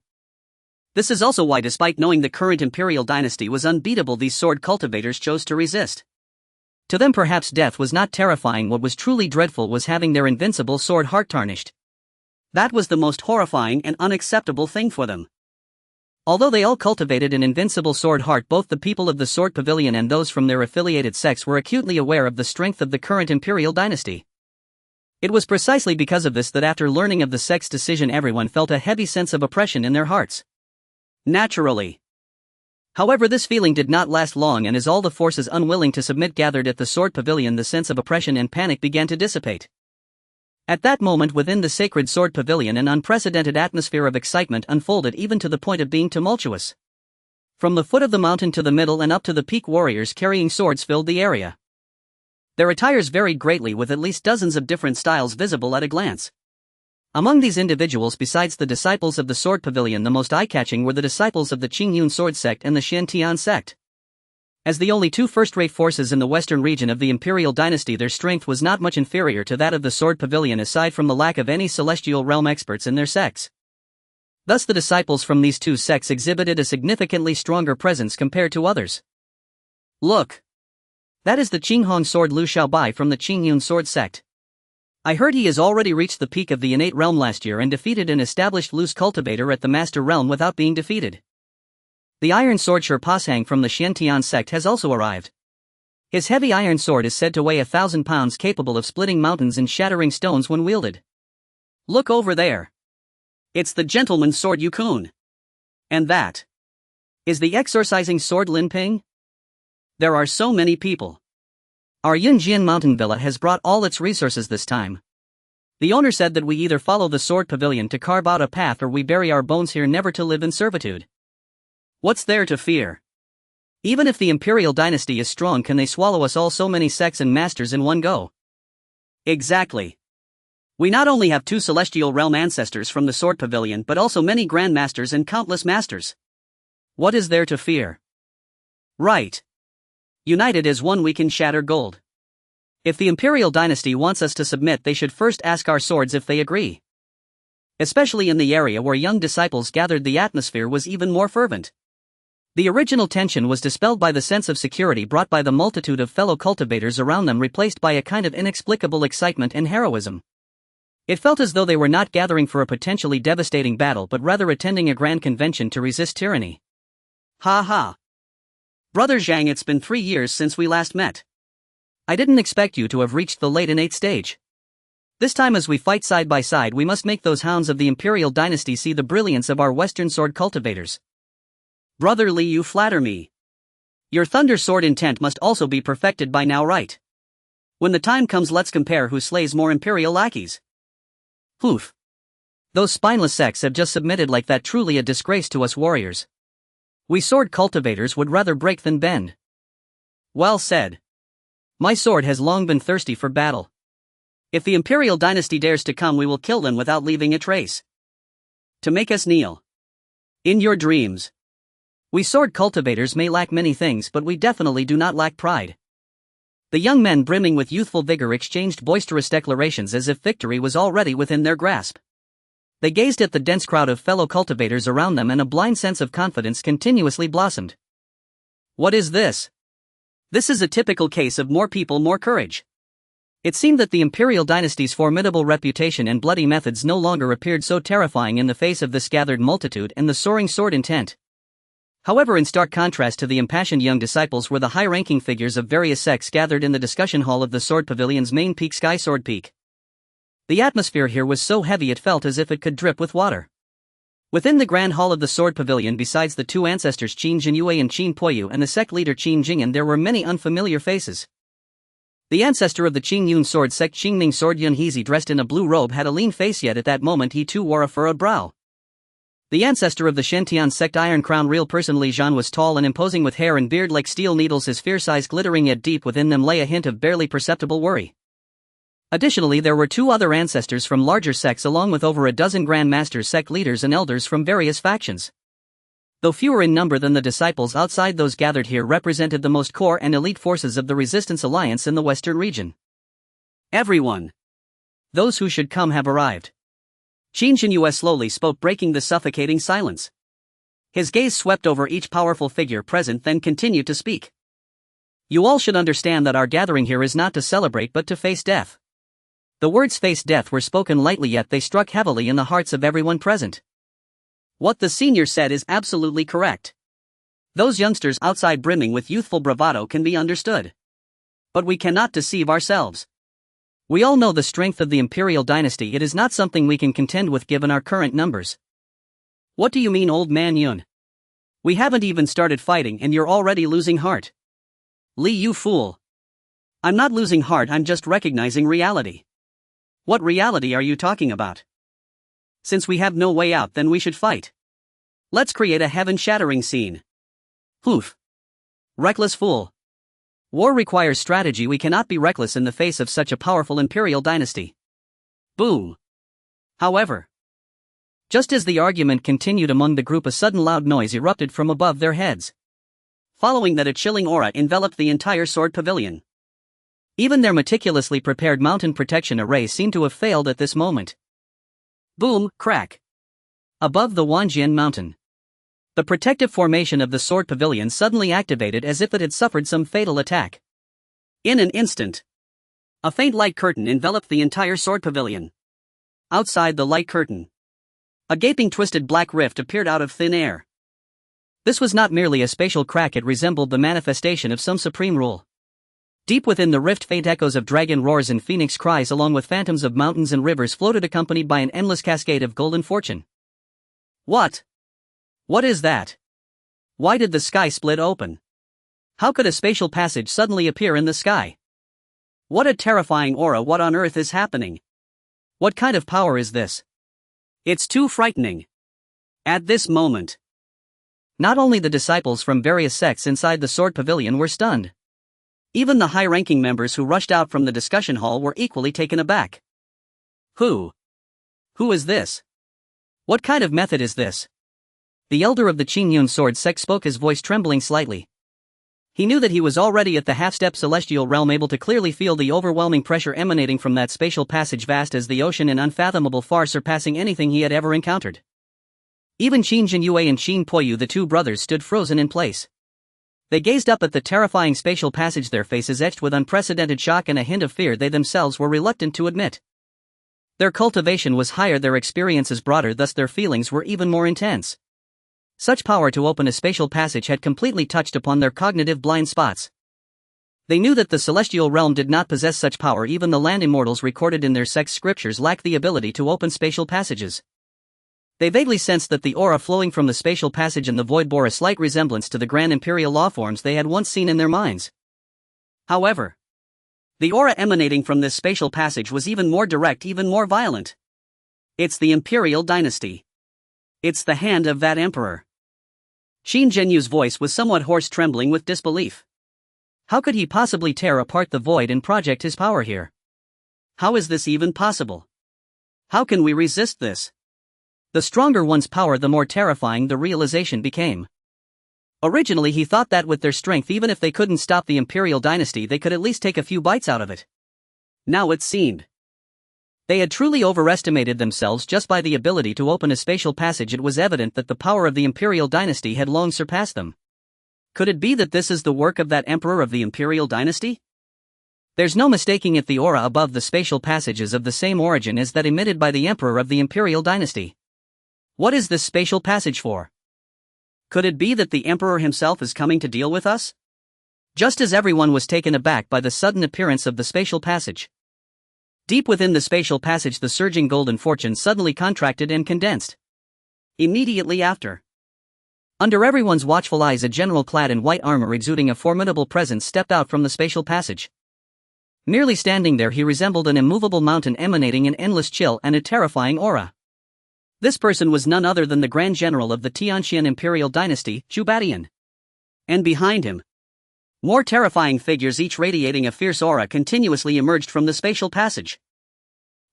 This is also why, despite knowing the current Imperial dynasty was unbeatable, these sword cultivators chose to resist. To them, perhaps death was not terrifying. What was truly dreadful was having their invincible sword heart tarnished. That was the most horrifying and unacceptable thing for them. Although they all cultivated an invincible sword heart, both the people of the sword pavilion and those from their affiliated sects were acutely aware of the strength of the current Imperial dynasty. It was precisely because of this that, after learning of the sect's decision, everyone felt a heavy sense of oppression in their hearts. Naturally. However, this feeling did not last long, and as all the forces unwilling to submit gathered at the sword pavilion, the sense of oppression and panic began to dissipate. At that moment, within the sacred sword pavilion, an unprecedented atmosphere of excitement unfolded, even to the point of being tumultuous. From the foot of the mountain to the middle and up to the peak, warriors carrying swords filled the area. Their attires varied greatly, with at least dozens of different styles visible at a glance. Among these individuals, besides the disciples of the sword pavilion, the most eye-catching were the disciples of the Qingyun sword sect and the Shantian sect. As the only two first-rate forces in the western region of the Imperial dynasty, their strength was not much inferior to that of the sword pavilion, aside from the lack of any celestial realm experts in their sects. Thus the disciples from these two sects exhibited a significantly stronger presence compared to others. Look! That is the Qinghong sword Lu Xiaobai from the Qingyun sword sect. I heard he has already reached the peak of the innate realm last year and defeated an established loose cultivator at the master realm without being defeated. The iron sword Pasang from the Shantian sect has also arrived. His heavy iron sword is said to weigh 1,000 pounds, capable of splitting mountains and shattering stones when wielded. Look over there. It's the gentleman's sword Yukun. And that is the exorcising sword Lin Ping. There are so many people. Our Yunjian mountain villa has brought all its resources this time. The owner said that we either follow the sword pavilion to carve out a path, or we bury our bones here, never to live in servitude. What's there to fear? Even if the Imperial dynasty is strong, can they swallow us all, so many sects and masters in one go? Exactly. We not only have two celestial realm ancestors from the Sword Pavilion but also many Grand Masters and countless Masters. What is there to fear? Right. United as one we can shatter gold. If the Imperial Dynasty wants us to submit, they should first ask our swords if they agree. Especially in the area where young disciples gathered, the atmosphere was even more fervent. The original tension was dispelled by the sense of security brought by the multitude of fellow cultivators around them, replaced by a kind of inexplicable excitement and heroism. It felt as though they were not gathering for a potentially devastating battle but rather attending a grand convention to resist tyranny. Ha ha. Brother Zhang, it's been 3 years since we last met. I didn't expect you to have reached the late innate stage. This time, as we fight side by side, we must make those hounds of the Imperial Dynasty see the brilliance of our Western sword cultivators. Brother Li, you flatter me. Your thunder sword intent must also be perfected by now, right? When the time comes, let's compare who slays more Imperial lackeys. Poof. Those spineless sects have just submitted like that, truly a disgrace to us warriors. We sword cultivators would rather break than bend. Well said. My sword has long been thirsty for battle. If the Imperial Dynasty dares to come, we will kill them without leaving a trace. To make us kneel. In your dreams. We sword cultivators may lack many things, but we definitely do not lack pride. The young men, brimming with youthful vigor, exchanged boisterous declarations as if victory was already within their grasp. They gazed at the dense crowd of fellow cultivators around them, and a blind sense of confidence continuously blossomed. What is this? This is a typical case of more people, more courage. It seemed that the Imperial Dynasty's formidable reputation and bloody methods no longer appeared so terrifying in the face of this gathered multitude and the soaring sword intent. However, in stark contrast to the impassioned young disciples were the high-ranking figures of various sects gathered in the discussion hall of the Sword Pavilion's main peak, Sky Sword Peak. The atmosphere here was so heavy it felt as if it could drip with water. Within the grand hall of the Sword Pavilion, besides the two ancestors Qin Jinyue and Qin Poyu and the sect leader Qin Jingyan, there were many unfamiliar faces. The ancestor of the Qin Yun sword sect, Qingning Sword Yun Hezi, dressed in a blue robe, had a lean face, yet at that moment he too wore a furrowed brow. The ancestor of the Shentian sect, Iron Crown real person Li Zhan, was tall and imposing with hair and beard like steel needles, his fierce eyes glittering, yet deep within them lay a hint of barely perceptible worry. Additionally, there were two other ancestors from larger sects, along with over a dozen Grand Masters, sect leaders and elders from various factions. Though fewer in number than the disciples outside, those gathered here represented the most core and elite forces of the Resistance Alliance in the Western region. Everyone. Those who should come have arrived. Qin Jinyue slowly spoke, breaking the suffocating silence. His gaze swept over each powerful figure present, then continued to speak. You all should understand that our gathering here is not to celebrate but to face death. The words face death were spoken lightly, yet they struck heavily in the hearts of everyone present. What the senior said is absolutely correct. Those youngsters outside brimming with youthful bravado can be understood. But we cannot deceive ourselves. We all know the strength of the Imperial Dynasty. It is not something we can contend with given our current numbers. What do you mean, old man Yun? We haven't even started fighting and you're already losing heart. Li, you fool. I'm not losing heart, I'm just recognizing reality. What reality are you talking about? Since we have no way out, then we should fight. Let's create a heaven-shattering scene. Poof. Reckless fool. War requires strategy. We cannot be reckless in the face of such a powerful Imperial Dynasty. Boom. However, just as the argument continued among the group, a sudden loud noise erupted from above their heads. Following that, a chilling aura enveloped the entire Sword Pavilion. Even their meticulously prepared mountain protection array seemed to have failed at this moment. Boom, crack. Above the Wanjian mountain, the protective formation of the Sword Pavilion suddenly activated as if it had suffered some fatal attack. In an instant, a faint light curtain enveloped the entire Sword Pavilion. Outside the light curtain, a gaping twisted black rift appeared out of thin air. This was not merely a spatial crack, it resembled the manifestation of some supreme rule. Deep within the rift, faint echoes of dragon roars and phoenix cries along with phantoms of mountains and rivers floated, accompanied by an endless cascade of golden fortune. What? What is that? Why did the sky split open? How could a spatial passage suddenly appear in the sky? What a terrifying aura! What on earth is happening? What kind of power is this? It's too frightening. At this moment, not only the disciples from various sects inside the Sword Pavilion were stunned. Even the high-ranking members who rushed out from the discussion hall were equally taken aback. Who? Who is this? What kind of method is this? The elder of the Qingyun sword sect spoke, his voice trembling slightly. He knew that he was already at the half-step celestial realm, able to clearly feel the overwhelming pressure emanating from that spatial passage, vast as the ocean and unfathomable, far surpassing anything he had ever encountered. Even Qin Jinyue and Qin Poyu, the two brothers, stood frozen in place. They gazed up at the terrifying spatial passage, their faces etched with unprecedented shock and a hint of fear they themselves were reluctant to admit. Their cultivation was higher, their experiences broader, thus their feelings were even more intense. Such power to open a spatial passage had completely touched upon their cognitive blind spots. They knew that the celestial realm did not possess such power. Even the land immortals recorded in their sect's scriptures lacked the ability to open spatial passages. They vaguely sensed that the aura flowing from the spatial passage in the void bore a slight resemblance to the grand imperial lawforms they had once seen in their minds. However, the aura emanating from this spatial passage was even more direct, even more violent. It's the Imperial Dynasty. It's the hand of that emperor. Qin Jinyu's voice was somewhat hoarse, trembling with disbelief. How could he possibly tear apart the void and project his power here? How is this even possible? How can we resist this? The stronger one's power, the more terrifying the realization became. Originally he thought that with their strength, even if they couldn't stop the Imperial Dynasty, they could at least take a few bites out of it. Now it seemed they had truly overestimated themselves just by the ability to open a spatial passage. It was evident that the power of the Imperial Dynasty had long surpassed them. Could it be that this is the work of that emperor of the Imperial Dynasty? There's no mistaking it, the aura above the spatial passage is of the same origin as that emitted by the emperor of the Imperial Dynasty. What is this spatial passage for? Could it be that the emperor himself is coming to deal with us? Just as everyone was taken aback by the sudden appearance of the spatial passage, deep within the spatial passage the surging golden fortune suddenly contracted and condensed. Immediately after, under everyone's watchful eyes, a general clad in white armor exuding a formidable presence stepped out from the spatial passage. Merely standing there, he resembled an immovable mountain emanating an endless chill and a terrifying aura. This person was none other than the Grand General of the Tianqian Imperial Dynasty, Zhu Badian. And behind him, more terrifying figures, each radiating a fierce aura, continuously emerged from the spatial passage.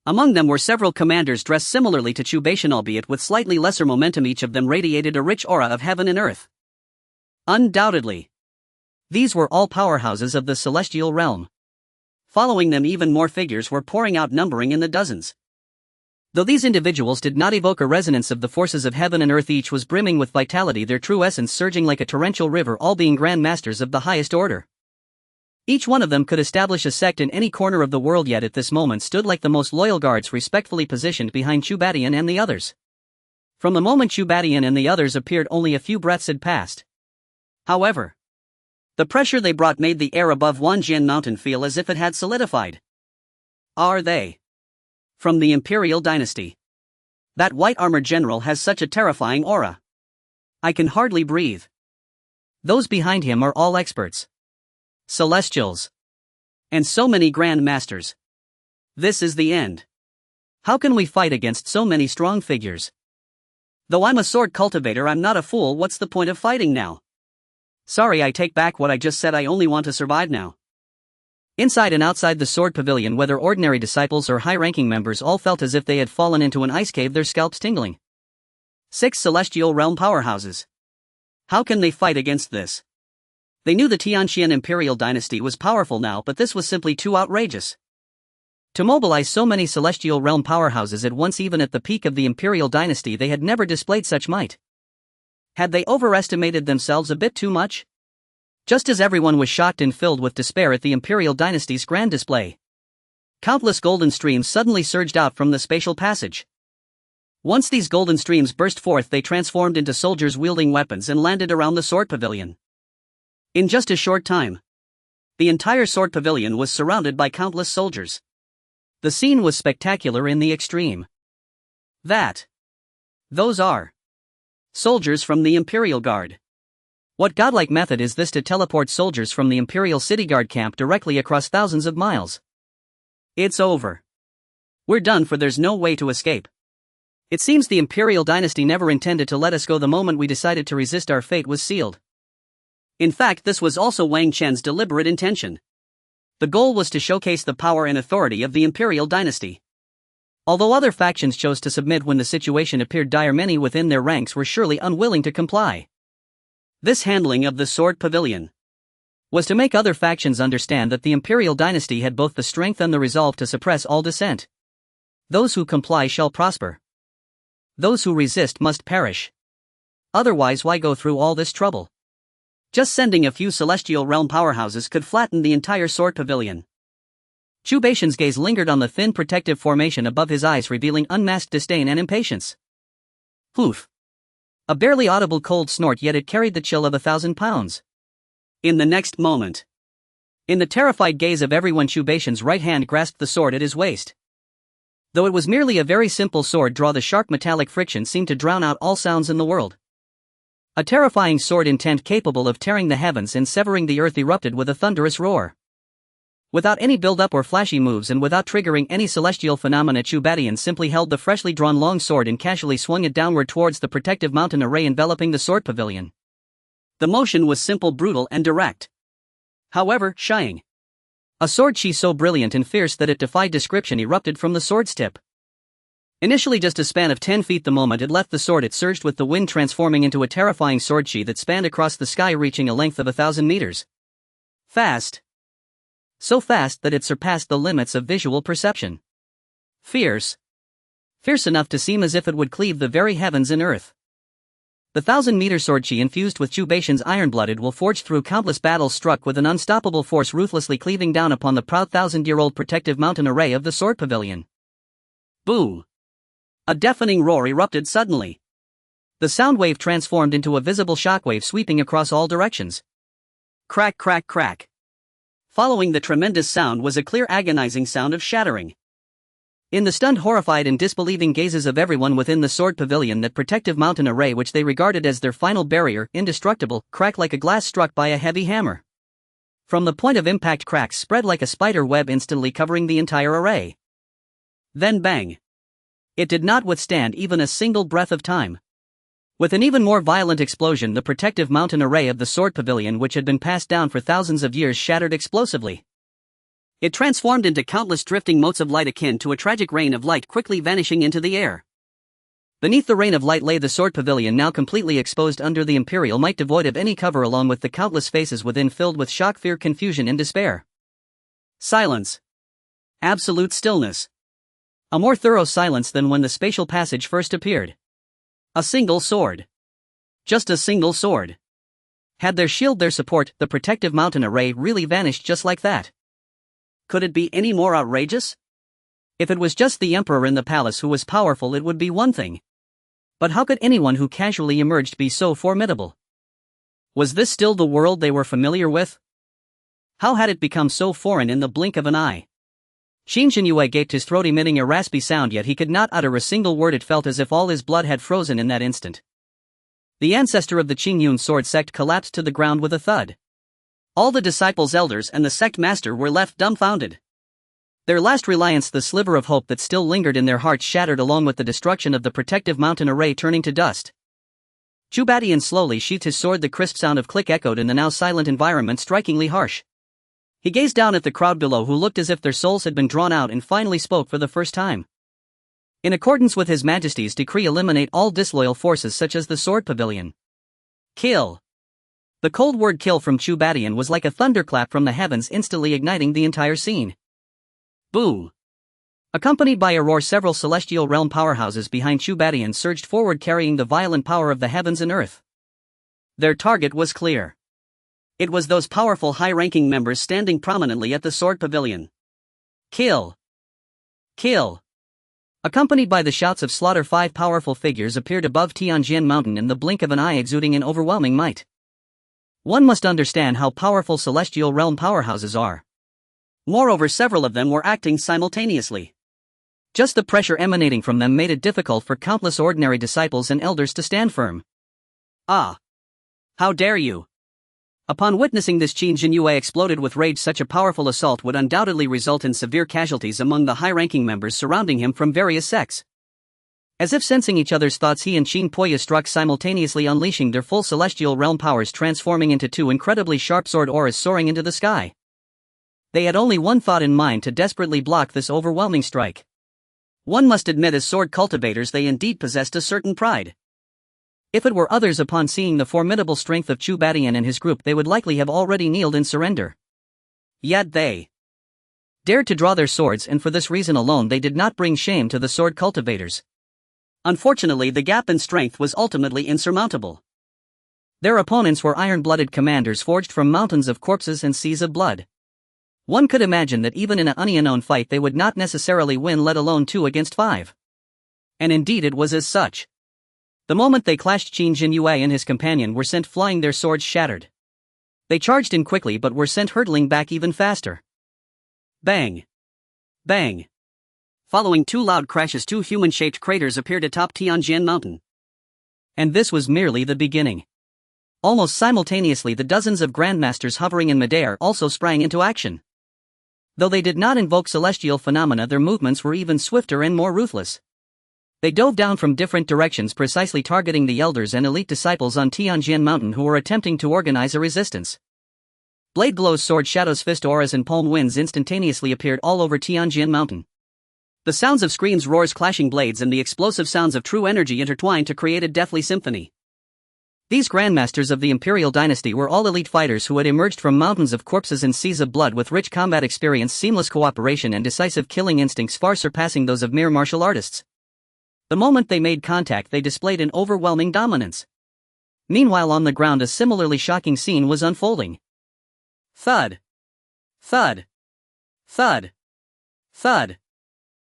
Among them were several commanders dressed similarly to Zhu Badian, albeit with slightly lesser momentum. Each of them radiated a rich aura of heaven and earth. Undoubtedly, these were all powerhouses of the celestial realm. Following them, even more figures were pouring out, numbering in the dozens. Though these individuals did not evoke a resonance of the forces of heaven and earth, each was brimming with vitality, their true essence surging like a torrential river, all being grand masters of the highest order. Each one of them could establish a sect in any corner of the world, yet at this moment stood like the most loyal guards, respectfully positioned behind Zhu Badian and the others. From the moment Zhu Badian and the others appeared, only a few breaths had passed. However, the pressure they brought made the air above Wanjian Mountain feel as if it had solidified. Are they from the Imperial Dynasty? That white-armored general has such a terrifying aura. I can hardly breathe. Those behind him are all experts, celestials, and so many grand masters. This is the end. How can we fight against so many strong figures? Though I'm a sword cultivator, I'm not a fool. What's the point of fighting now? Sorry, I take back what I just said. I only want to survive now. Inside and outside the sword pavilion, whether ordinary disciples or high-ranking members, all felt as if they had fallen into an ice cave, their scalps tingling. 6 celestial realm powerhouses. How can they fight against this? They knew the Tianqian Imperial Dynasty was powerful now, but this was simply too outrageous. To mobilize so many celestial realm powerhouses at once, even at the peak of the Imperial Dynasty, they had never displayed such might. Had they overestimated themselves a bit too much? Just as everyone was shocked and filled with despair at the Imperial Dynasty's grand display, countless golden streams suddenly surged out from the spatial passage. Once these golden streams burst forth, they transformed into soldiers wielding weapons and landed around the sword pavilion. In just a short time, the entire sword pavilion was surrounded by countless soldiers. The scene was spectacular in the extreme. Those are soldiers from the Imperial Guard. What godlike method is this to teleport soldiers from the Imperial City Guard camp directly across thousands of miles? It's over. We're done for. There's no way to escape. It seems the Imperial Dynasty never intended to let us go. The moment we decided to resist, our fate was sealed. In fact, this was also Wang Chen's deliberate intention. The goal was to showcase the power and authority of the Imperial Dynasty. Although other factions chose to submit when the situation appeared dire, many within their ranks were surely unwilling to comply. This handling of the sword pavilion was to make other factions understand that the Imperial dynasty had both the strength and the resolve to suppress all dissent. Those who comply shall prosper. Those who resist must perish. Otherwise, why go through all this trouble? Just sending a few celestial realm powerhouses could flatten the entire sword pavilion. Chu Baishan's gaze lingered on the thin protective formation above his eyes, revealing unmasked disdain and impatience. Poof! A barely audible cold snort, yet it carried the chill of 1,000 pounds. In the next moment, in the terrified gaze of everyone, Chu Baishan's right hand grasped the sword at his waist. Though it was merely a very simple sword draw, the sharp metallic friction seemed to drown out all sounds in the world. A terrifying sword intent capable of tearing the heavens and severing the earth erupted with a thunderous roar. Without any build-up or flashy moves and without triggering any celestial phenomena, Chu Badian simply held the freshly drawn long sword and casually swung it downward towards the protective mountain array enveloping the sword pavilion. The motion was simple, brutal, and direct. However, shying. A sword chi so brilliant and fierce that it defied description erupted from the sword's tip. Initially just a span of 10 feet, the moment it left the sword it surged with the wind, transforming into a terrifying sword chi that spanned across the sky, reaching a length of 1,000 meters. Fast. So fast that it surpassed the limits of visual perception. Fierce. Fierce enough to seem as if it would cleave the very heavens and earth. The 1,000-meter sword chi infused with Chu Baishan's iron-blooded will forged through countless battles, struck with an unstoppable force, ruthlessly cleaving down upon the proud 1,000-year-old protective mountain array of the sword pavilion. Boom! A deafening roar erupted suddenly. The sound wave transformed into a visible shockwave, sweeping across all directions. Crack, crack, crack. Following the tremendous sound was a clear, agonizing sound of shattering. In the stunned, horrified, and disbelieving gazes of everyone within the sword pavilion, that protective mountain array, which they regarded as their final barrier, indestructible, cracked like a glass struck by a heavy hammer. From the point of impact, cracks spread like a spider web, instantly covering the entire array. Then bang! It did not withstand even a single breath of time. With an even more violent explosion, the protective mountain array of the sword pavilion, which had been passed down for thousands of years, shattered explosively. It transformed into countless drifting motes of light, akin to a tragic rain of light, quickly vanishing into the air. Beneath the rain of light lay the sword pavilion, now completely exposed under the Imperial might, devoid of any cover, along with the countless faces within filled with shock, fear, confusion, and despair. Silence. Absolute stillness. A more thorough silence than when the spatial passage first appeared. A single sword. Just a single sword. Had their shield, their support, the protective mountain array, really vanished just like that? Could it be any more outrageous? If it was just the emperor in the palace who was powerful, it would be one thing. But how could anyone who casually emerged be so formidable? Was this still the world they were familiar with? How had it become so foreign in the blink of an eye? Qin Jinyue gaped, his throat emitting a raspy sound, yet he could not utter a single word. It felt as if all his blood had frozen in that instant. The ancestor of the Qingyun sword sect collapsed to the ground with a thud. All the disciples, elders, and the sect master were left dumbfounded. Their last reliance, the sliver of hope that still lingered in their hearts, shattered along with the destruction of the protective mountain array, turning to dust. Chu Badian slowly sheathed his sword. The crisp sound of click echoed in the now silent environment, strikingly harsh. He gazed down at the crowd below, who looked as if their souls had been drawn out, and finally spoke for the first time. In accordance with His Majesty's decree, eliminate all disloyal forces such as the sword pavilion. Kill. The cold word kill from Chu Badian was like a thunderclap from the heavens, instantly igniting the entire scene. Boom! Accompanied by a roar, several celestial realm powerhouses behind Chu Badian surged forward, carrying the violent power of the heavens and earth. Their target was clear. It was those powerful high-ranking members standing prominently at the sword pavilion. Kill! Kill! Accompanied by the shouts of slaughter, 5 powerful figures appeared above Tianjin Mountain in the blink of an eye, exuding an overwhelming might. One must understand how powerful celestial realm powerhouses are. Moreover, several of them were acting simultaneously. Just the pressure emanating from them made it difficult for countless ordinary disciples and elders to stand firm. Ah! How dare you! Upon witnessing this, Qin Jinyue exploded with rage. Such a powerful assault would undoubtedly result in severe casualties among the high-ranking members surrounding him from various sects. As if sensing each other's thoughts, he and Qin Poya struck simultaneously, unleashing their full celestial realm powers, transforming into 2 incredibly sharp sword auras soaring into the sky. They had only one thought in mind: to desperately block this overwhelming strike. One must admit, as sword cultivators, they indeed possessed a certain pride. If it were others, upon seeing the formidable strength of Chu Badian and his group, they would likely have already kneeled in surrender. Yet they dared to draw their swords, and for this reason alone they did not bring shame to the sword cultivators. Unfortunately, the gap in strength was ultimately insurmountable. Their opponents were iron-blooded commanders forged from mountains of corpses and seas of blood. One could imagine that even in an unknown fight they would not necessarily win, let alone 2 against 5. And indeed it was as such. The moment they clashed, Qin Jinyue and his companion were sent flying, their swords shattered. They charged in quickly but were sent hurtling back even faster. Bang! Bang! Following 2 loud crashes, 2 human-shaped craters appeared atop Tianjian Mountain. And this was merely the beginning. Almost simultaneously, the dozens of grandmasters hovering in midair also sprang into action. Though they did not invoke celestial phenomena, their movements were even swifter and more ruthless. They dove down from different directions, precisely targeting the elders and elite disciples on Tianjian Mountain who were attempting to organize a resistance. Blade blows, sword shadows, fist auras, and palm winds instantaneously appeared all over Tianjian Mountain. The sounds of screams, roars, clashing blades, and the explosive sounds of true energy intertwined to create a deathly symphony. These grandmasters of the Imperial Dynasty were all elite fighters who had emerged from mountains of corpses and seas of blood with rich combat experience, seamless cooperation, and decisive killing instincts far surpassing those of mere martial artists. The moment they made contact, they displayed an overwhelming dominance. Meanwhile, on the ground, a similarly shocking scene was unfolding. Thud! Thud! Thud! Thud!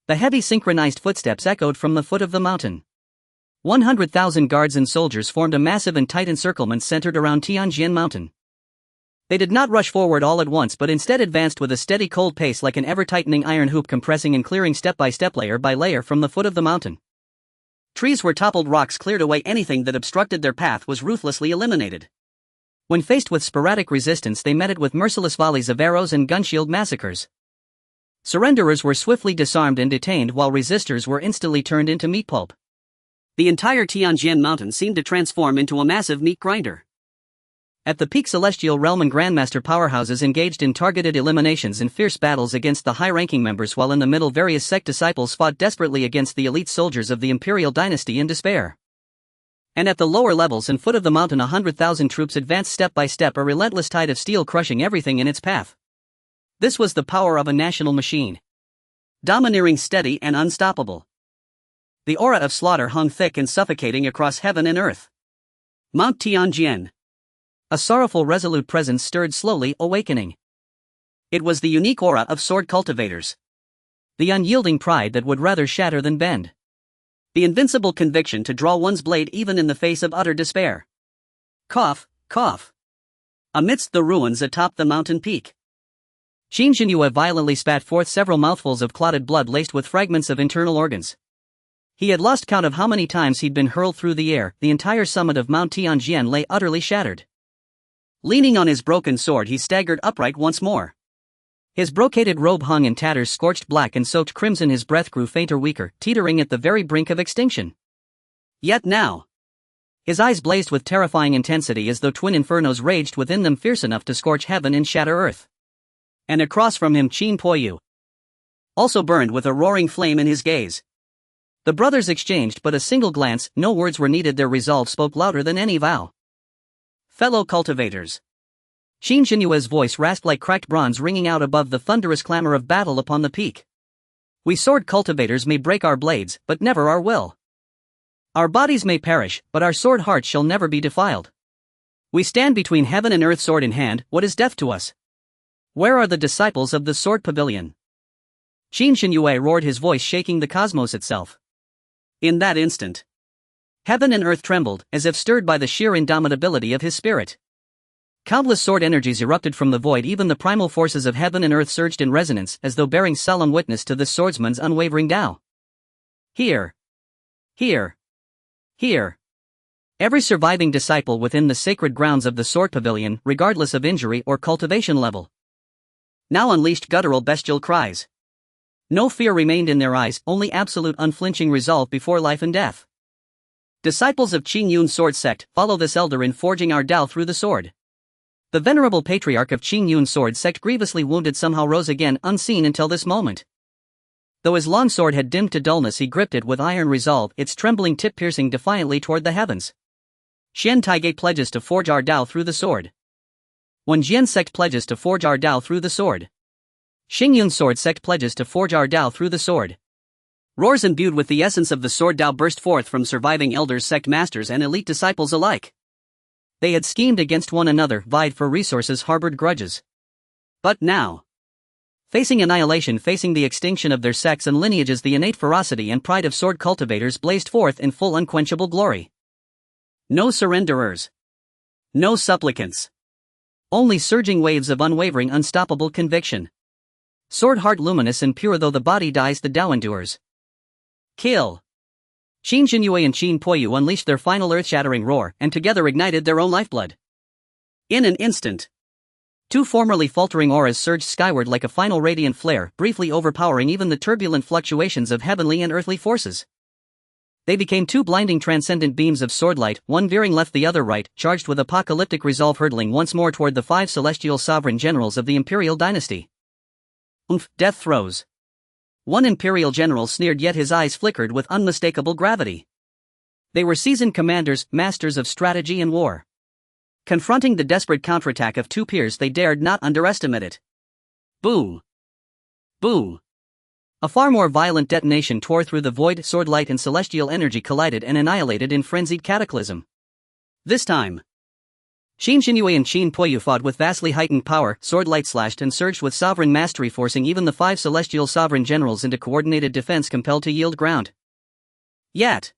The heavy synchronized footsteps echoed from the foot of the mountain. 100,000 guards and soldiers formed a massive and tight encirclement centered around Tianjian Mountain. They did not rush forward all at once, but instead advanced with a steady, cold pace, like an ever-tightening iron hoop, compressing and clearing step by step, layer by layer, from the foot of the mountain. Trees were toppled, rocks cleared away, anything that obstructed their path was ruthlessly eliminated. When faced with sporadic resistance, they met it with merciless volleys of arrows and gunshield massacres. Surrenderers were swiftly disarmed and detained, while resistors were instantly turned into meat pulp. The entire Tianjian Mountain seemed to transform into a massive meat grinder. At the peak, celestial realm and grandmaster powerhouses engaged in targeted eliminations and fierce battles against the high-ranking members, while in the middle various sect disciples fought desperately against the elite soldiers of the Imperial Dynasty in despair. And at the lower levels and foot of the mountain, 100,000 troops advanced step by step, a relentless tide of steel crushing everything in its path. This was the power of a national machine. Domineering, steady, and unstoppable. The aura of slaughter hung thick and suffocating across heaven and earth. Mount Tianjian. A sorrowful, resolute presence stirred slowly, awakening. It was the unique aura of sword cultivators. The unyielding pride that would rather shatter than bend. The invincible conviction to draw one's blade even in the face of utter despair. Cough, cough. Amidst the ruins atop the mountain peak, Qin Jinyue violently spat forth several mouthfuls of clotted blood laced with fragments of internal organs. He had lost count of how many times he'd been hurled through the air. The entire summit of Mount Tianjian lay utterly shattered. Leaning on his broken sword, he staggered upright once more. His brocaded robe hung in tatters, scorched black and soaked crimson. His breath grew fainter, weaker, teetering at the very brink of extinction. Yet now, his eyes blazed with terrifying intensity, as though twin infernos raged within them, fierce enough to scorch heaven and shatter earth. And across from him, Qin Poyu also burned with a roaring flame in his gaze. The brothers exchanged but a single glance. No words were needed, their resolve spoke louder than any vow. Fellow cultivators. Qin Jinyue's voice rasped like cracked bronze, ringing out above the thunderous clamor of battle upon the peak. We sword cultivators may break our blades, but never our will. Our bodies may perish, but our sword hearts shall never be defiled. We stand between heaven and earth, sword in hand. What is death to us? Where are the disciples of the sword pavilion? Qin Jinyue roared, his voice shaking the cosmos itself. In that instant, heaven and earth trembled, as if stirred by the sheer indomitability of his spirit. Countless sword energies erupted from the void. Even the primal forces of heaven and earth surged in resonance, as though bearing solemn witness to this swordsman's unwavering Tao. Here. Here. Here. Every surviving disciple within the sacred grounds of the sword pavilion, regardless of injury or cultivation level, now unleashed guttural, bestial cries. No fear remained in their eyes, only absolute, unflinching resolve before life and death. Disciples of Qin Yun's sword sect, follow this elder in forging our Tao through the sword. The venerable patriarch of Qin Yun's sword sect, grievously wounded, somehow rose again, unseen until this moment. Though his long sword had dimmed to dullness, he gripped it with iron resolve, its trembling tip piercing defiantly toward the heavens. Xian Taigate pledges to forge our Dao through the sword. Wen Jian sect pledges to forge our Dao through the sword. Xingyun sword sect pledges to forge our Dao through the sword. Roars imbued with the essence of the sword Dao burst forth from surviving elders, sect masters, and elite disciples alike. They had schemed against one another, vied for resources, harbored grudges. But now, facing annihilation, facing the extinction of their sects and lineages, the innate ferocity and pride of sword cultivators blazed forth in full unquenchable glory. No surrenderers. No supplicants. Only surging waves of unwavering, unstoppable conviction. Sword heart luminous and pure, though the body dies, the Dao endures. Kill. Qin Jinyue and Qin Poyu unleashed their final earth-shattering roar, and together ignited their own lifeblood. In an instant, two formerly faltering auras surged skyward like a final radiant flare, briefly overpowering even the turbulent fluctuations of heavenly and earthly forces. They became two blinding transcendent beams of swordlight, one veering left, the other right, charged with apocalyptic resolve, hurtling once more toward the 5 celestial sovereign generals of the Imperial Dynasty. Death throes. One Imperial general sneered, yet his eyes flickered with unmistakable gravity. They were seasoned commanders, masters of strategy and war. Confronting the desperate counterattack of two peers, they dared not underestimate it. Boom! Boom! A far more violent detonation tore through the void. Sword light and celestial energy collided and annihilated in frenzied cataclysm. This time, Qin Jinyue and Qin Poyu fought with vastly heightened power. Sword light slashed and surged with sovereign mastery, forcing even the 5 celestial sovereign generals into coordinated defense, compelled to yield ground. Yet,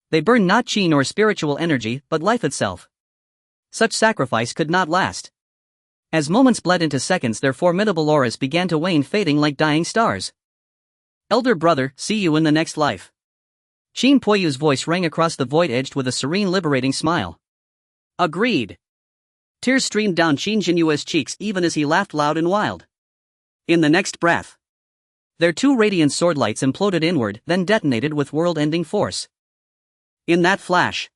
they burned not qi nor spiritual energy, but life itself. Such sacrifice could not last. As moments bled into seconds, their formidable auras began to wane, fading like dying stars. Elder brother, see you in the next life. Qin Poyu's voice rang across the void, edged with a serene, liberating smile. Agreed. Tears streamed down Qin Jinyue's cheeks even as he laughed loud and wild. In the next breath, their two radiant sword lights imploded inward, then detonated with world-ending force. In that flash,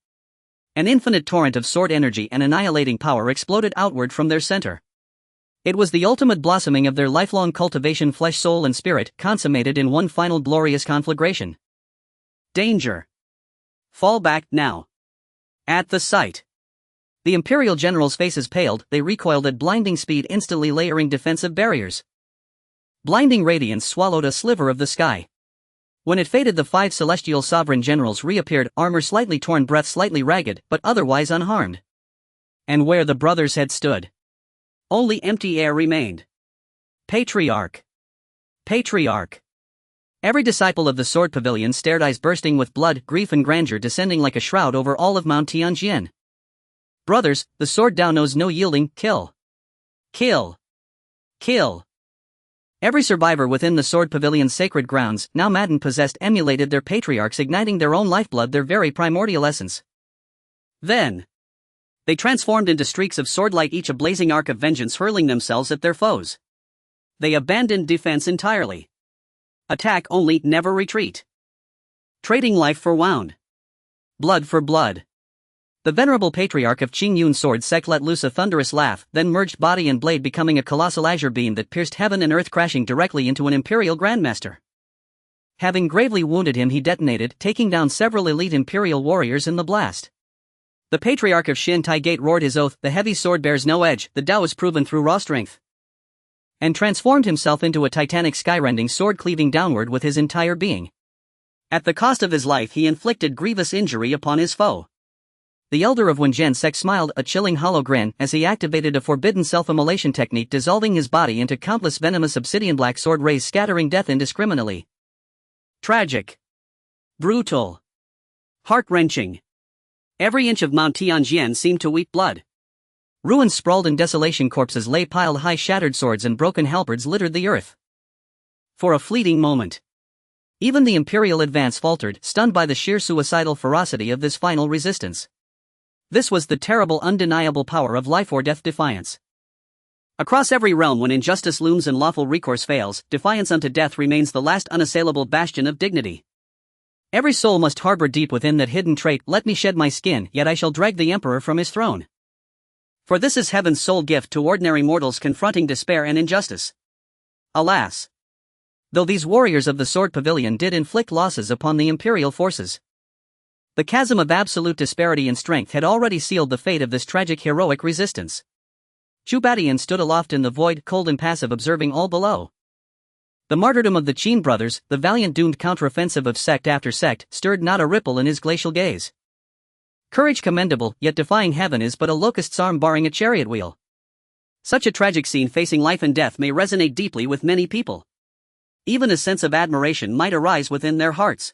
an infinite torrent of sword energy and annihilating power exploded outward from their center. It was the ultimate blossoming of their lifelong cultivation, flesh, soul, and spirit, consummated in one final glorious conflagration. Danger! Fall back now. At the sight, the Imperial generals' faces paled. They recoiled at blinding speed, instantly layering defensive barriers. Blinding radiance swallowed a sliver of the sky. When it faded, the 5 celestial sovereign generals reappeared, armor slightly torn, breath slightly ragged, but otherwise unharmed. And where the brothers had stood, only empty air remained. Patriarch! Patriarch! Every disciple of the Sword Pavilion stared, eyes bursting with blood, grief, and grandeur descending like a shroud over all of Mount Tianjin. Brothers, the sword Dao knows no yielding. Kill! Kill! Kill! Every survivor within the Sword Pavilion's sacred grounds, now maddened, possessed, emulated their patriarchs, igniting their own lifeblood, their very primordial essence. Then, they transformed into streaks of swordlight, each a blazing arc of vengeance, hurling themselves at their foes. They abandoned defense entirely. Attack only, never retreat. Trading life for wound. Blood for blood. The venerable patriarch of Qingyun's sword sect let loose a thunderous laugh, then merged body and blade, becoming a colossal azure beam that pierced heaven and earth, crashing directly into an Imperial grandmaster. Having gravely wounded him, he detonated, taking down several elite Imperial warriors in the blast. The patriarch of Xian Taigate roared his oath. The heavy sword bears no edge, the Dao is proven through raw strength. And transformed himself into a titanic, skyrending sword, cleaving downward with his entire being. At the cost of his life, he inflicted grievous injury upon his foe. The elder of Wang Chen sect smiled, a chilling hollow grin, as he activated a forbidden self-immolation technique, dissolving his body into countless venomous obsidian black sword rays, scattering death indiscriminately. Tragic. Brutal. Heart-wrenching. Every inch of Mount Tianjin seemed to weep blood. Ruins sprawled in desolation, corpses lay piled high, shattered swords and broken halberds littered the earth. For a fleeting moment, even the Imperial advance faltered, stunned by the sheer suicidal ferocity of this final resistance. This was the terrible, undeniable power of life or death defiance. Across every realm, when injustice looms and lawful recourse fails, defiance unto death remains the last unassailable bastion of dignity. Every soul must harbor deep within that hidden trait: let me shed my skin, yet I shall drag the emperor from his throne. For this is heaven's sole gift to ordinary mortals confronting despair and injustice. Alas! though these warriors of the Sword Pavilion did inflict losses upon the Imperial forces. The chasm of absolute disparity in strength had already sealed the fate of this tragic heroic resistance. Chu Badian stood aloft in the void, cold and passive, observing all below. The martyrdom of the Qin brothers, the valiant doomed counteroffensive of sect after sect, stirred not a ripple in his glacial gaze. Courage commendable, yet defying heaven is but a locust's arm barring a chariot wheel. Such a tragic scene facing life and death may resonate deeply with many people. Even a sense of admiration might arise within their hearts.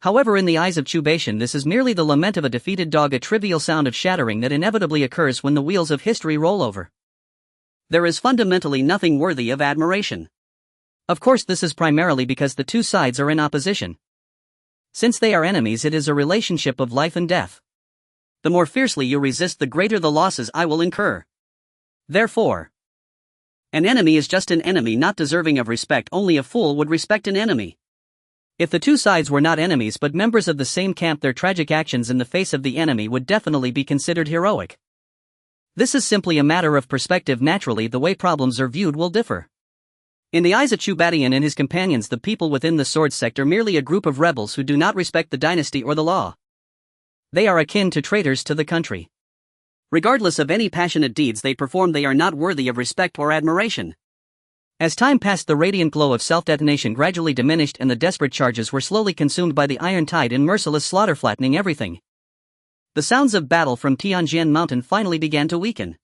However, in the eyes of Cultivation, this is merely the lament of a defeated dog, a trivial sound of shattering that inevitably occurs when the wheels of history roll over. There is fundamentally nothing worthy of admiration. Of course, this is primarily because the two sides are in opposition. Since they are enemies, it is a relationship of life and death. The more fiercely you resist, the greater the losses I will incur. Therefore, an enemy is just an enemy, not deserving of respect. Only a fool would respect an enemy. If the two sides were not enemies but members of the same camp, their tragic actions in the face of the enemy would definitely be considered heroic. This is simply a matter of perspective. Naturally, the way problems are viewed will differ. In the eyes of Chu Badian and his companions, the people within the sword sect are merely a group of rebels who do not respect the dynasty or the law. They are akin to traitors to the country. Regardless of any passionate deeds they perform, they are not worthy of respect or admiration. As time passed, the radiant glow of self-detonation gradually diminished and the desperate charges were slowly consumed by the iron tide in merciless slaughter, flattening everything. The sounds of battle from Tianjian Mountain finally began to weaken.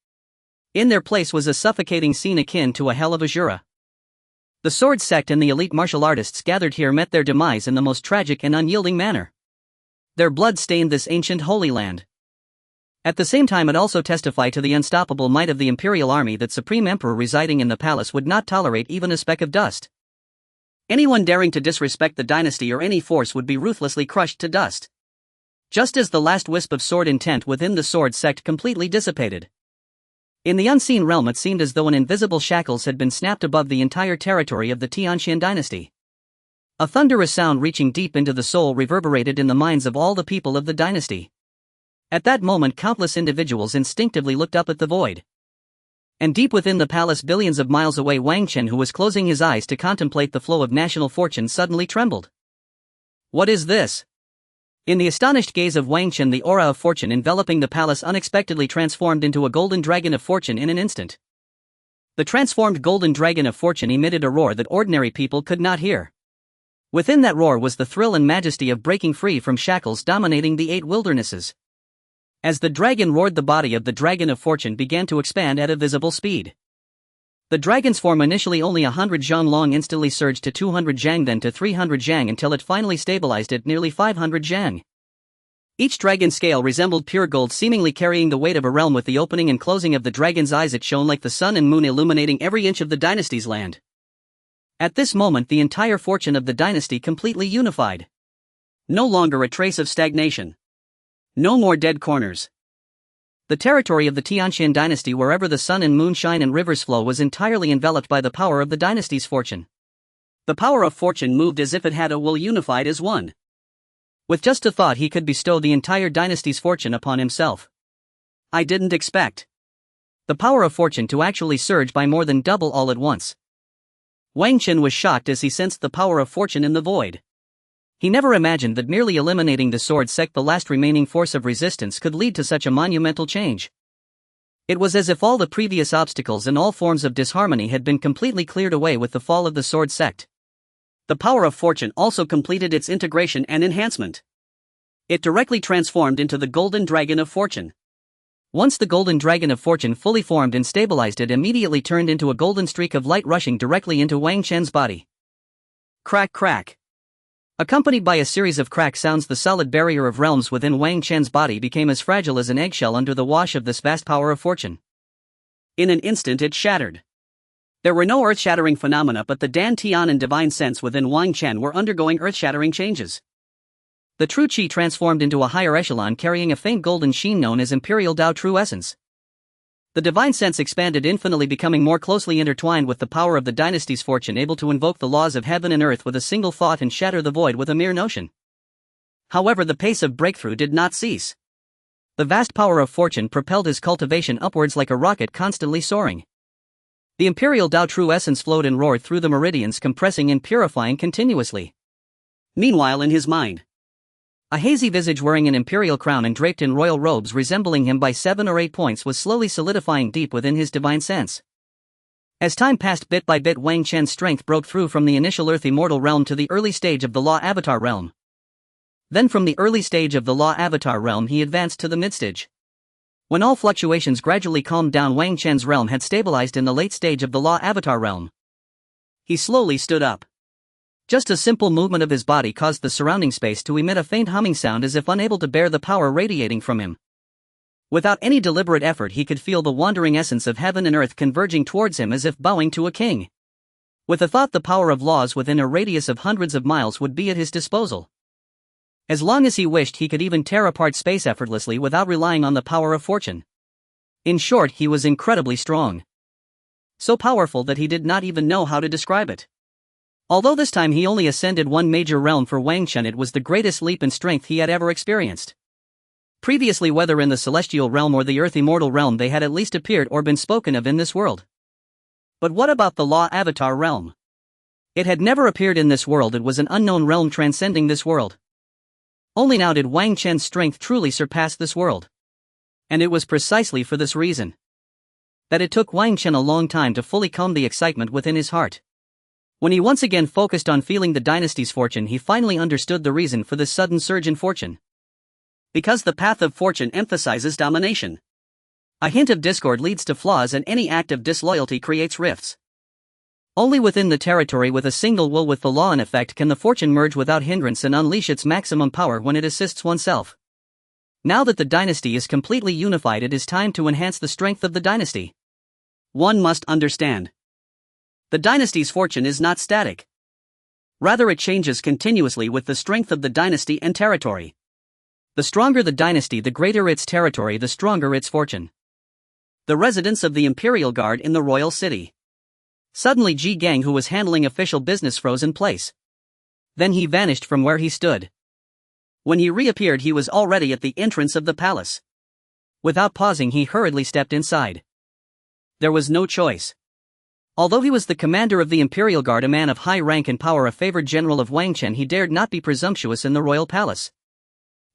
In their place was a suffocating scene akin to a hell of Azura. The sword sect and the elite martial artists gathered here met their demise in the most tragic and unyielding manner. Their blood stained this ancient holy land. At the same time, it also testified to the unstoppable might of the Imperial army. That supreme emperor residing in the palace would not tolerate even a speck of dust. Anyone daring to disrespect the dynasty or any force would be ruthlessly crushed to dust. Just as the last wisp of sword intent within the sword sect completely dissipated. In the unseen realm, it seemed as though an invisible shackles had been snapped above the entire territory of the Tianjian dynasty. A thunderous sound reaching deep into the soul reverberated in the minds of all the people of the dynasty. At that moment, countless individuals instinctively looked up at the void. And deep within the palace, billions of miles away, Wang Chen, who was closing his eyes to contemplate the flow of national fortune, suddenly trembled. What is this? In the astonished gaze of Wang Chen, the aura of fortune enveloping the palace unexpectedly transformed into a golden dragon of fortune in an instant. The transformed golden dragon of fortune emitted a roar that ordinary people could not hear. Within that roar was the thrill and majesty of breaking free from shackles dominating the 8 wildernesses. As the dragon roared, the body of the dragon of fortune began to expand at a visible speed. The dragon's form, initially only 100 zhang long, instantly surged to 200 zhang, then to 300 zhang, until it finally stabilized at nearly 500 zhang. Each dragon's scale resembled pure gold, seemingly carrying the weight of a realm. With the opening and closing of the dragon's eyes, it shone like the sun and moon, illuminating every inch of the dynasty's land. At this moment, the entire fortune of the dynasty completely unified. No longer a trace of stagnation. No more dead corners. The territory of the Tianjian dynasty, wherever the sun and moon shine and rivers flow, was entirely enveloped by the power of the dynasty's fortune. The power of fortune moved as if it had a will, unified as one. With just a thought, he could bestow the entire dynasty's fortune upon himself. I didn't expect the power of fortune to actually surge by more than double all at once. Wang Chen was shocked as he sensed the power of fortune in the void. He never imagined that merely eliminating the sword sect, the last remaining force of resistance, could lead to such a monumental change. It was as if all the previous obstacles and all forms of disharmony had been completely cleared away with the fall of the sword sect. The power of fortune also completed its integration and enhancement. It directly transformed into the golden dragon of fortune. Once the golden dragon of fortune fully formed and stabilized, it immediately turned into a golden streak of light rushing directly into Wang Chen's body. Crack, crack. Accompanied by a series of crack sounds, the solid barrier of realms within Wang Chen's body became as fragile as an eggshell under the wash of this vast power of fortune. In an instant it shattered. There were no earth-shattering phenomena, but the Dan Tian and divine sense within Wang Chen were undergoing earth-shattering changes. The true Qi transformed into a higher echelon, carrying a faint golden sheen known as Imperial Tao True Essence. The divine sense expanded infinitely, becoming more closely intertwined with the power of the dynasty's fortune, able to invoke the laws of heaven and earth with a single thought and shatter the void with a mere notion. However, the pace of breakthrough did not cease. The vast power of fortune propelled his cultivation upwards like a rocket, constantly soaring. The Imperial Tao true essence flowed and roared through the meridians, compressing and purifying continuously. Meanwhile, in his mind, a hazy visage wearing an imperial crown and draped in royal robes resembling him by 7 or 8 points was slowly solidifying deep within his divine sense. As time passed, bit by bit, Wang Chen's strength broke through from the initial Earth immortal realm to the early stage of the Law Avatar realm. Then from the early stage of the Law Avatar realm he advanced to the midstage. When all fluctuations gradually calmed down, Wang Chen's realm had stabilized in the late stage of the Law Avatar realm. He slowly stood up. Just a simple movement of his body caused the surrounding space to emit a faint humming sound as if unable to bear the power radiating from him. Without any deliberate effort, he could feel the wandering essence of heaven and earth converging towards him as if bowing to a king. With the thought, the power of laws within a radius of hundreds of miles would be at his disposal. As long as he wished, he could even tear apart space effortlessly without relying on the power of fortune. In short, he was incredibly strong. So powerful that he did not even know how to describe it. Although this time he only ascended one major realm for Wang Chen, it was the greatest leap in strength he had ever experienced. Previously, whether in the celestial realm or the earth immortal realm, they had at least appeared or been spoken of in this world. But what about the Law Avatar realm? It had never appeared in this world. It was an unknown realm transcending this world. Only now did Wang Chen's strength truly surpass this world. And it was precisely for this reason that it took Wang Chen a long time to fully calm the excitement within his heart. When he once again focused on feeling the dynasty's fortune, he finally understood the reason for this sudden surge in fortune. Because the path of fortune emphasizes domination. A hint of discord leads to flaws, and any act of disloyalty creates rifts. Only within the territory with a single will with the law in effect can the fortune merge without hindrance and unleash its maximum power when it assists oneself. Now that the dynasty is completely unified, it is time to enhance the strength of the dynasty. One must understand. The dynasty's fortune is not static. Rather, it changes continuously with the strength of the dynasty and territory. The stronger the dynasty, the greater its territory, the stronger its fortune. The residence of the Imperial Guard in the royal city. Suddenly, Ji Gang, who was handling official business, froze in place. Then he vanished from where he stood. When he reappeared, he was already at the entrance of the palace. Without pausing, he hurriedly stepped inside. There was no choice. Although he was the commander of the Imperial Guard, a man of high rank and power, a favored general of Wang Chen, he dared not be presumptuous in the royal palace.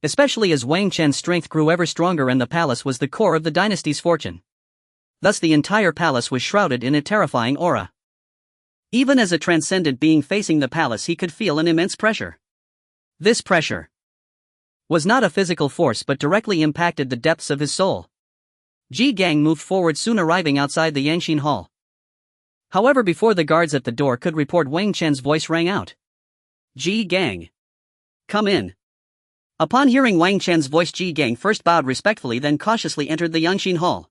Especially as Wang Chen's strength grew ever stronger and the palace was the core of the dynasty's fortune. Thus the entire palace was shrouded in a terrifying aura. Even as a transcendent being facing the palace, he could feel an immense pressure. This pressure was not a physical force but directly impacted the depths of his soul. Ji Gang moved forward, soon arriving outside the Yanshin Hall. However, before the guards at the door could report, Wang Chen's voice rang out. Ji Gang. Come in. Upon hearing Wang Chen's voice, Ji Gang first bowed respectfully, then cautiously entered the Yanshin Hall.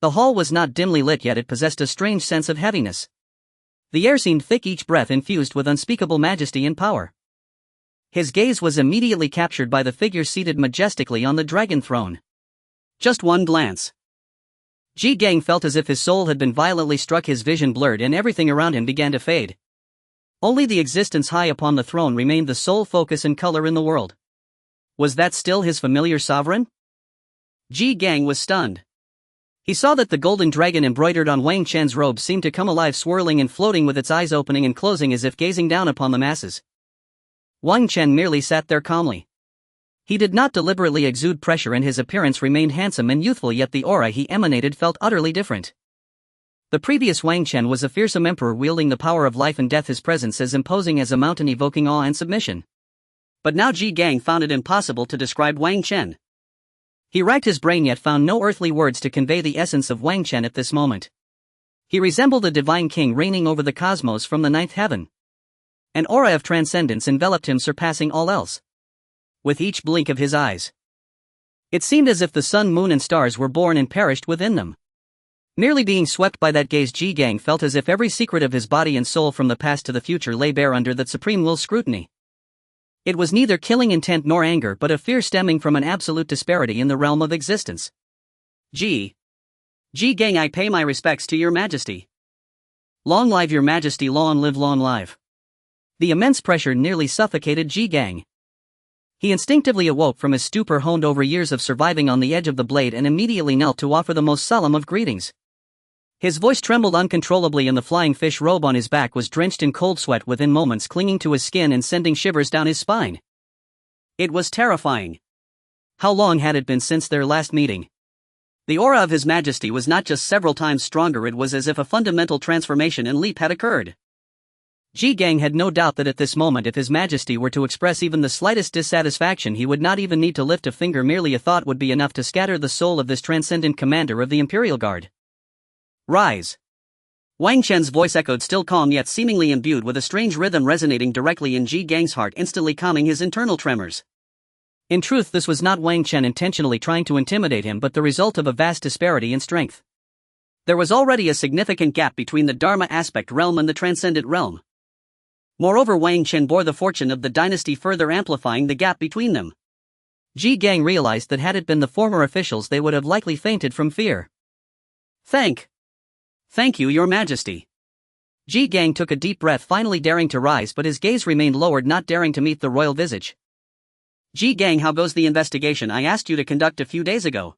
The hall was not dimly lit, yet it possessed a strange sense of heaviness. The air seemed thick, each breath infused with unspeakable majesty and power. His gaze was immediately captured by the figure seated majestically on the dragon throne. Just one glance. Ji Gang felt as if his soul had been violently struck, his vision blurred and everything around him began to fade. Only the existence high upon the throne remained the sole focus and color in the world. Was that still his familiar sovereign? Ji Gang was stunned. He saw that the golden dragon embroidered on Wang Chen's robe seemed to come alive, swirling and floating with its eyes opening and closing as if gazing down upon the masses. Wang Chen merely sat there calmly. He did not deliberately exude pressure and his appearance remained handsome and youthful, yet the aura he emanated felt utterly different. The previous Wang Chen was a fearsome emperor wielding the power of life and death, his presence as imposing as a mountain, evoking awe and submission. But now Ji Gang found it impossible to describe Wang Chen. He racked his brain yet found no earthly words to convey the essence of Wang Chen at this moment. He resembled a divine king reigning over the cosmos from the ninth heaven. An aura of transcendence enveloped him, surpassing all else. With each blink of his eyes, it seemed as if the sun, moon and stars were born and perished within them. Merely being swept by that gaze, Ji Gang felt as if every secret of his body and soul from the past to the future lay bare under that supreme will's scrutiny. It was neither killing intent nor anger but a fear stemming from an absolute disparity in the realm of existence. Ji Gang, I pay my respects to your majesty. Long live your majesty, long live, long live. The immense pressure nearly suffocated Ji Gang. He instinctively awoke from his stupor, honed over years of surviving on the edge of the blade, and immediately knelt to offer the most solemn of greetings. His voice trembled uncontrollably and the flying fish robe on his back was drenched in cold sweat within moments, clinging to his skin and sending shivers down his spine. It was terrifying. How long had it been since their last meeting? The aura of His Majesty was not just several times stronger, it was as if a fundamental transformation and leap had occurred. Ji Gang had no doubt that at this moment, if His Majesty were to express even the slightest dissatisfaction, he would not even need to lift a finger. Merely a thought would be enough to scatter the soul of this transcendent commander of the Imperial Guard. Rise. Wang Chen's voice echoed, still calm yet seemingly imbued with a strange rhythm resonating directly in Ji Gang's heart, instantly calming his internal tremors. In truth, this was not Wang Chen intentionally trying to intimidate him, but the result of a vast disparity in strength. There was already a significant gap between the Dharma aspect realm and the transcendent realm. Moreover, Wang Chen bore the fortune of the dynasty, further amplifying the gap between them. Ji Gang realized that had it been the former officials, they would have likely fainted from fear. Thank you, Your Majesty. Ji Gang took a deep breath, finally daring to rise, but his gaze remained lowered, not daring to meet the royal visage. Ji Gang, how goes the investigation I asked you to conduct a few days ago?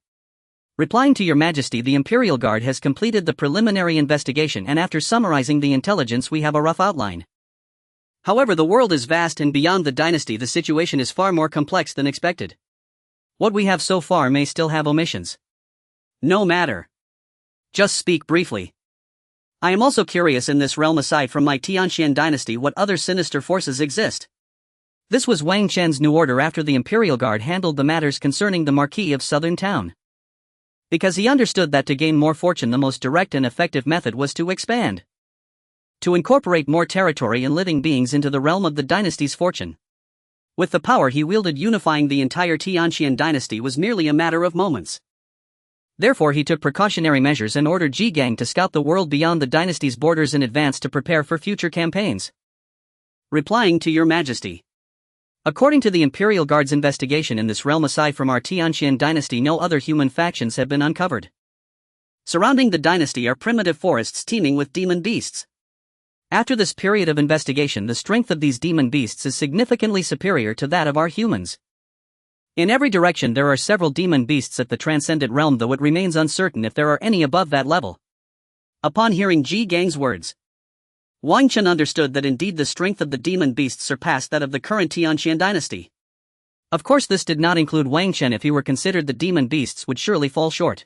Replying to Your Majesty, the Imperial Guard has completed the preliminary investigation, and after summarizing the intelligence, we have a rough outline. However, the world is vast, and beyond the dynasty the situation is far more complex than expected. What we have so far may still have omissions. No matter. Just speak briefly. I am also curious, in this realm aside from my Tianxian dynasty, what other sinister forces exist? This was Wang Chen's new order after the Imperial Guard handled the matters concerning the Marquis of Southern Town. Because he understood that to gain more fortune, the most direct and effective method was to expand. To incorporate more territory and living beings into the realm of the dynasty's fortune. With the power he wielded, unifying the entire Tianxian dynasty was merely a matter of moments. Therefore, he took precautionary measures and ordered Ji Gang to scout the world beyond the dynasty's borders in advance to prepare for future campaigns. Replying to Your Majesty. According to the Imperial Guard's investigation, in this realm aside from our Tianxian dynasty, no other human factions have been uncovered. Surrounding the dynasty are primitive forests teeming with demon beasts. After this period of investigation, the strength of these demon beasts is significantly superior to that of our humans. In every direction there are several demon beasts at the transcendent realm, though it remains uncertain if there are any above that level. Upon hearing Ji Gang's words, Wang Chen understood that indeed the strength of the demon beasts surpassed that of the current Tianxian dynasty. Of course, this did not include Wang Chen. If he were considered, the demon beasts would surely fall short.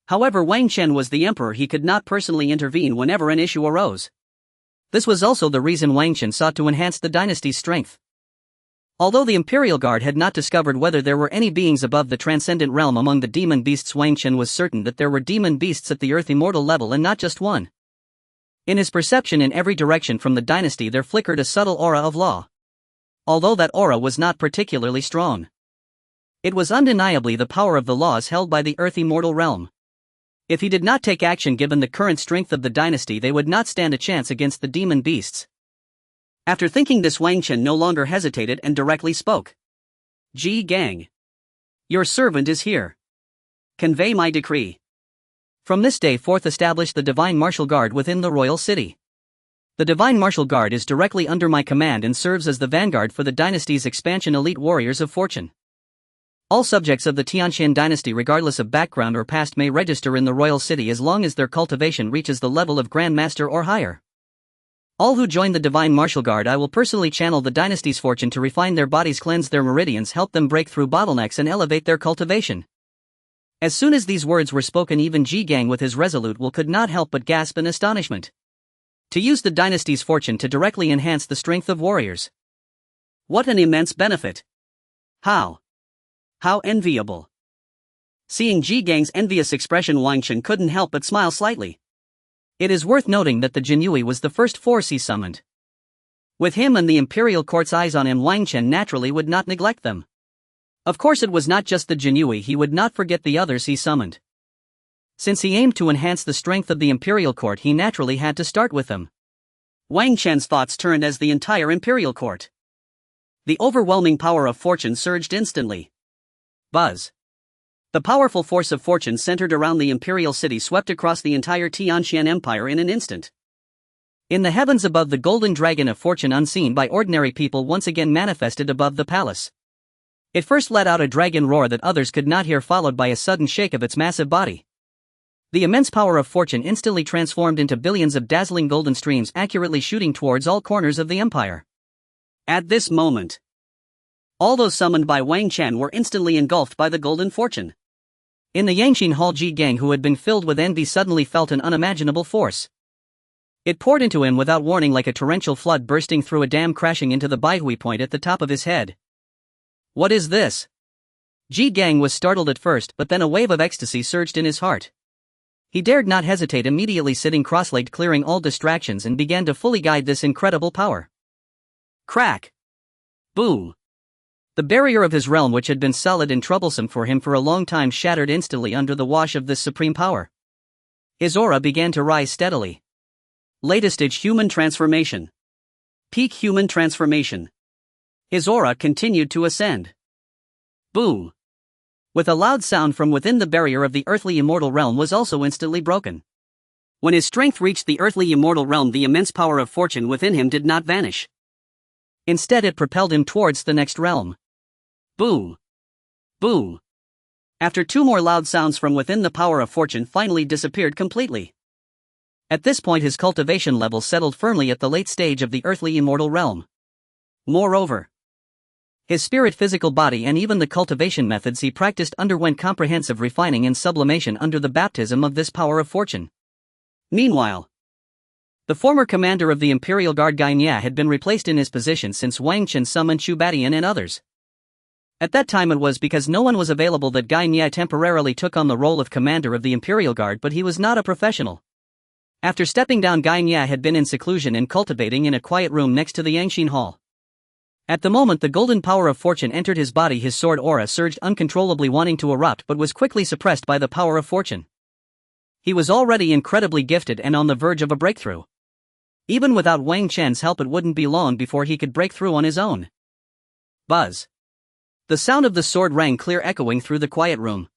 However, Wang Chen was the emperor, he could not personally intervene whenever an issue arose. This was also the reason Wang Chen sought to enhance the dynasty's strength. Although the Imperial Guard had not discovered whether there were any beings above the transcendent realm among the demon beasts, Wang Chen was certain that there were demon beasts at the earth immortal level, and not just one. In his perception, in every direction from the dynasty there flickered a subtle aura of law. Although that aura was not particularly strong, it was undeniably the power of the laws held by the earth immortal realm. If he did not take action, given the current strength of the dynasty, they would not stand a chance against the demon beasts. After thinking this, Wang Chen no longer hesitated and directly spoke. Ji Gang, your servant is here. Convey my decree. From this day forth establish the Divine Martial Guard within the royal city. The Divine Martial Guard is directly under my command and serves as the vanguard for the dynasty's expansion, elite warriors of fortune. All subjects of the Tianxian dynasty, regardless of background or past, may register in the royal city as long as their cultivation reaches the level of Grand Master or higher. All who join the Divine Martial Guard, I will personally channel the dynasty's fortune to refine their bodies, cleanse their meridians, help them break through bottlenecks, and elevate their cultivation. As soon as these words were spoken, even Ji Gang with his resolute will could not help but gasp in astonishment. To use the dynasty's fortune to directly enhance the strength of warriors. What an immense benefit! How enviable! Seeing Ji Gang's envious expression, Wang Chen couldn't help but smile slightly. It is worth noting that the Jinyui was the first force he summoned. With him and the Imperial Court's eyes on him, Wang Chen naturally would not neglect them. Of course, it was not just the Jinyui, he would not forget the others he summoned. Since he aimed to enhance the strength of the Imperial Court, he naturally had to start with them. Wang Chen's thoughts turned as the entire Imperial Court. The overwhelming power of fortune surged instantly. Buzz. The powerful force of fortune centered around the Imperial City swept across the entire Tianxian Empire in an instant. In the heavens above, the golden dragon of fortune, unseen by ordinary people, once again manifested above the palace. It first let out a dragon roar that others could not hear, followed by a sudden shake of its massive body. The immense power of fortune instantly transformed into billions of dazzling golden streams accurately shooting towards all corners of the empire. At this moment, all those summoned by Wang Chen were instantly engulfed by the golden fortune. In the Yangqin Hall, Ji Gang, who had been filled with envy, suddenly felt an unimaginable force. It poured into him without warning, like a torrential flood bursting through a dam, crashing into the Baihui point at the top of his head. What is this? Ji Gang was startled at first, but then a wave of ecstasy surged in his heart. He dared not hesitate, immediately sitting cross-legged, clearing all distractions, and began to fully guide this incredible power. Crack! Boom! The barrier of his realm, which had been solid and troublesome for him for a long time, shattered instantly under the wash of this supreme power. His aura began to rise steadily. Latest stage human transformation. Peak human transformation. His aura continued to ascend. Boom! With a loud sound from within, the barrier of the earthly immortal realm was also instantly broken. When his strength reached the earthly immortal realm, the immense power of fortune within him did not vanish. Instead, it propelled him towards the next realm. Boom! Boom! After two more loud sounds from within, the power of fortune finally disappeared completely. At this point, his cultivation level settled firmly at the late stage of the earthly immortal realm. Moreover, his spirit, physical body, and even the cultivation methods he practiced underwent comprehensive refining and sublimation under the baptism of this power of fortune. Meanwhile, the former commander of the Imperial Guard, Guy Nya, had been replaced in his position since Wang Chen summoned Chu Badian and others. At that time, it was because no one was available that Guy Nya temporarily took on the role of commander of the Imperial Guard, but he was not a professional. After stepping down, Guy Nya had been in seclusion and cultivating in a quiet room next to the Yangqin Hall. At the moment the golden power of fortune entered his body, his sword aura surged uncontrollably, wanting to erupt, but was quickly suppressed by the power of fortune. He was already incredibly gifted and on the verge of a breakthrough. Even without Wang Chen's help, it wouldn't be long before he could break through on his own. Buzz! The sound of the sword rang clear, echoing through the quiet room.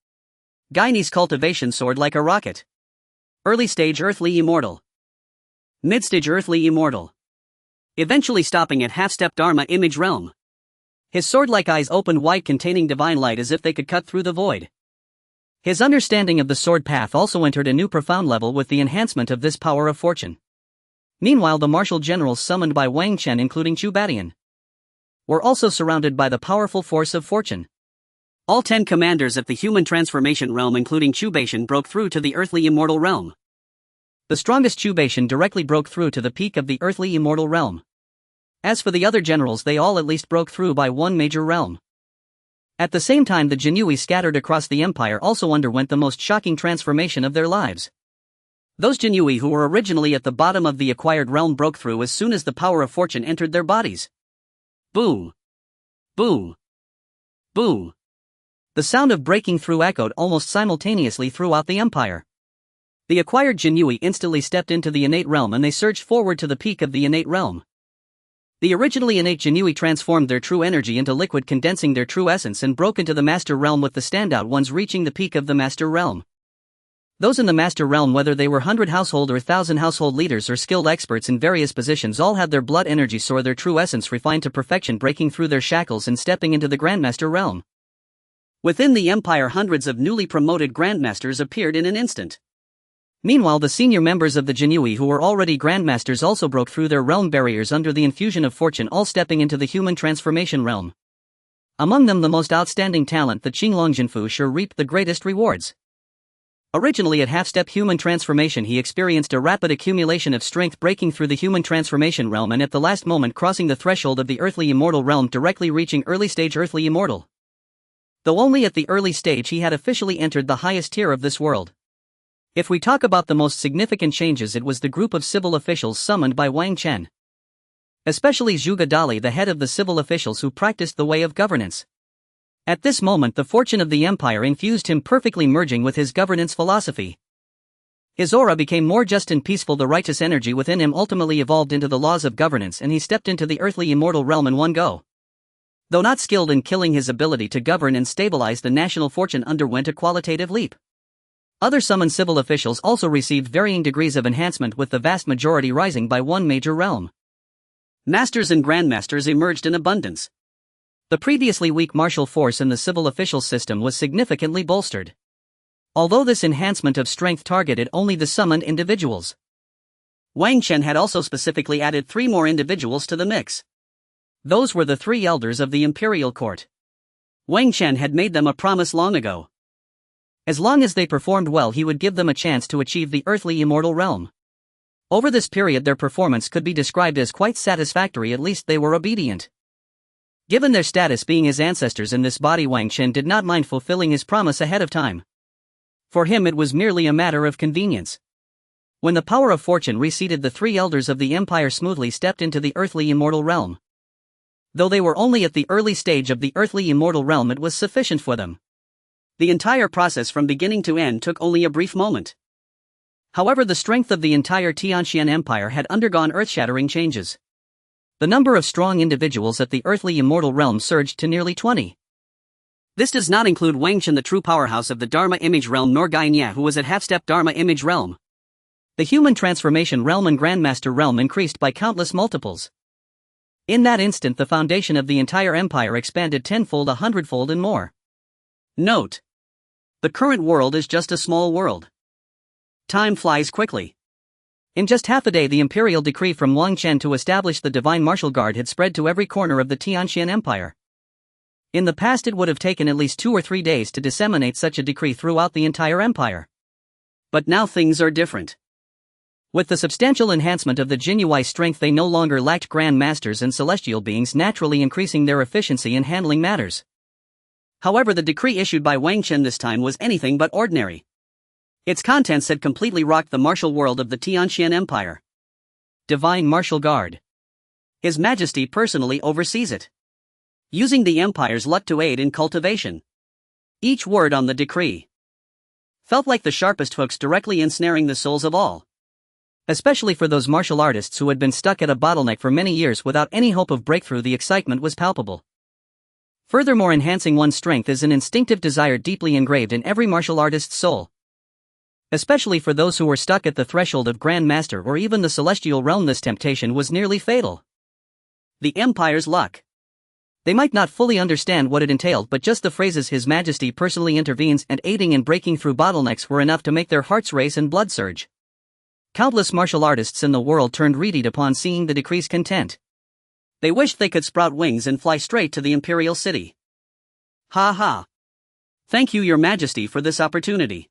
Guy Nya's cultivation soared like a rocket. Early stage earthly immortal. Mid-stage earthly immortal. Eventually stopping at half-step Dharma image realm. His sword-like eyes opened wide, containing divine light as if they could cut through the void. His understanding of the sword path also entered a new profound level with the enhancement of this power of fortune. Meanwhile, the martial generals summoned by Wang Chen, including Chu Badian, were also surrounded by the powerful force of fortune. All 10 commanders of the human transformation realm, including Chu Badian, broke through to the earthly immortal realm. The strongest Chu Badian directly broke through to the peak of the earthly immortal realm. As for the other generals, they all at least broke through by one major realm. At the same time, the Jinui scattered across the empire also underwent the most shocking transformation of their lives. Those Jinui who were originally at the bottom of the acquired realm broke through as soon as the power of fortune entered their bodies. Boom! Boom! Boom! The sound of breaking through echoed almost simultaneously throughout the empire. The acquired Jinui instantly stepped into the innate realm and they surged forward to the peak of the innate realm. The originally innate Jinui transformed their true energy into liquid, condensing their true essence, and broke into the master realm, with the standout ones reaching the peak of the master realm. Those in the master realm, whether they were 100 household or 1,000 household leaders or skilled experts in various positions, all had their blood energy soar, their true essence refined to perfection, breaking through their shackles and stepping into the Grandmaster realm. Within the empire, hundreds of newly promoted Grandmasters appeared in an instant. Meanwhile, the senior members of the Jinui who were already Grandmasters also broke through their realm barriers under the infusion of fortune, all stepping into the human transformation realm. Among them, the most outstanding talent, the Qinglong Jinfu, sure reaped the greatest rewards. Originally at half-step human transformation, he experienced a rapid accumulation of strength, breaking through the human transformation realm and at the last moment crossing the threshold of the earthly immortal realm, directly reaching early stage earthly immortal. Though only at the early stage, he had officially entered the highest tier of this world. If we talk about the most significant changes, it was the group of civil officials summoned by Wang Chen. Especially Zhuge Dali, the head of the civil officials who practiced the way of governance. At this moment, the fortune of the empire infused him, perfectly merging with his governance philosophy. His aura became more just and peaceful, the righteous energy within him ultimately evolved into the laws of governance, and he stepped into the earthly immortal realm in one go. Though not skilled in killing, his ability to govern and stabilize the national fortune underwent a qualitative leap. Other summoned civil officials also received varying degrees of enhancement, with the vast majority rising by one major realm. Masters and Grandmasters emerged in abundance. The previously weak martial force in the civil official system was significantly bolstered. Although this enhancement of strength targeted only the summoned individuals, Wang Chen had also specifically added 3 more individuals to the mix. Those were the 3 elders of the Imperial court. Wang Chen had made them a promise long ago. As long as they performed well, he would give them a chance to achieve the earthly immortal realm. Over this period their performance could be described as quite satisfactory, at least they were obedient. Given their status being his ancestors in this body, Wang Chen did not mind fulfilling his promise ahead of time. For him it was merely a matter of convenience. When the power of fortune reseated, the 3 elders of the empire smoothly stepped into the earthly immortal realm. Though they were only at the early stage of the earthly immortal realm, it was sufficient for them. The entire process from beginning to end took only a brief moment. However, the strength of the entire Tianxian Empire had undergone earth-shattering changes. The number of strong individuals at the earthly immortal realm surged to nearly 20. This does not include Wang Chen, the true powerhouse of the Dharma image realm, nor Gai Nya, who was at half-step Dharma image realm. The human transformation realm and Grandmaster realm increased by countless multiples. In that instant, the foundation of the entire empire expanded tenfold, 100-fold, and more. Note: the current world is just a small world. Time flies quickly. In just half a day, the imperial decree from Wang Chen to establish the Divine Martial Guard had spread to every corner of the Tianxian Empire. In the past, it would have taken at least 2 or 3 days to disseminate such a decree throughout the entire empire. But now things are different. With the substantial enhancement of the Jinyuai strength, they no longer lacked Grand Masters and Celestial beings, naturally increasing their efficiency in handling matters. However, the decree issued by Wang Chen this time was anything but ordinary. Its contents had completely rocked the martial world of the Tianxian Empire. Divine Martial Guard. His Majesty personally oversees it, using the Empire's luck to aid in cultivation. Each word on the decree felt like the sharpest hooks, directly ensnaring the souls of all. Especially for those martial artists who had been stuck at a bottleneck for many years without any hope of breakthrough, the excitement was palpable. Furthermore, enhancing one's strength is an instinctive desire deeply engraved in every martial artist's soul. Especially for those who were stuck at the threshold of Grand Master or even the Celestial Realm, this temptation was nearly fatal. The Empire's luck. They might not fully understand what it entailed, but just the phrases "His Majesty personally intervenes" and "aiding in breaking through bottlenecks" were enough to make their hearts race and blood surge. Countless martial artists in the world turned reedy upon seeing the decree's content. They wished they could sprout wings and fly straight to the Imperial city. Ha ha. Thank you, Your Majesty, for this opportunity.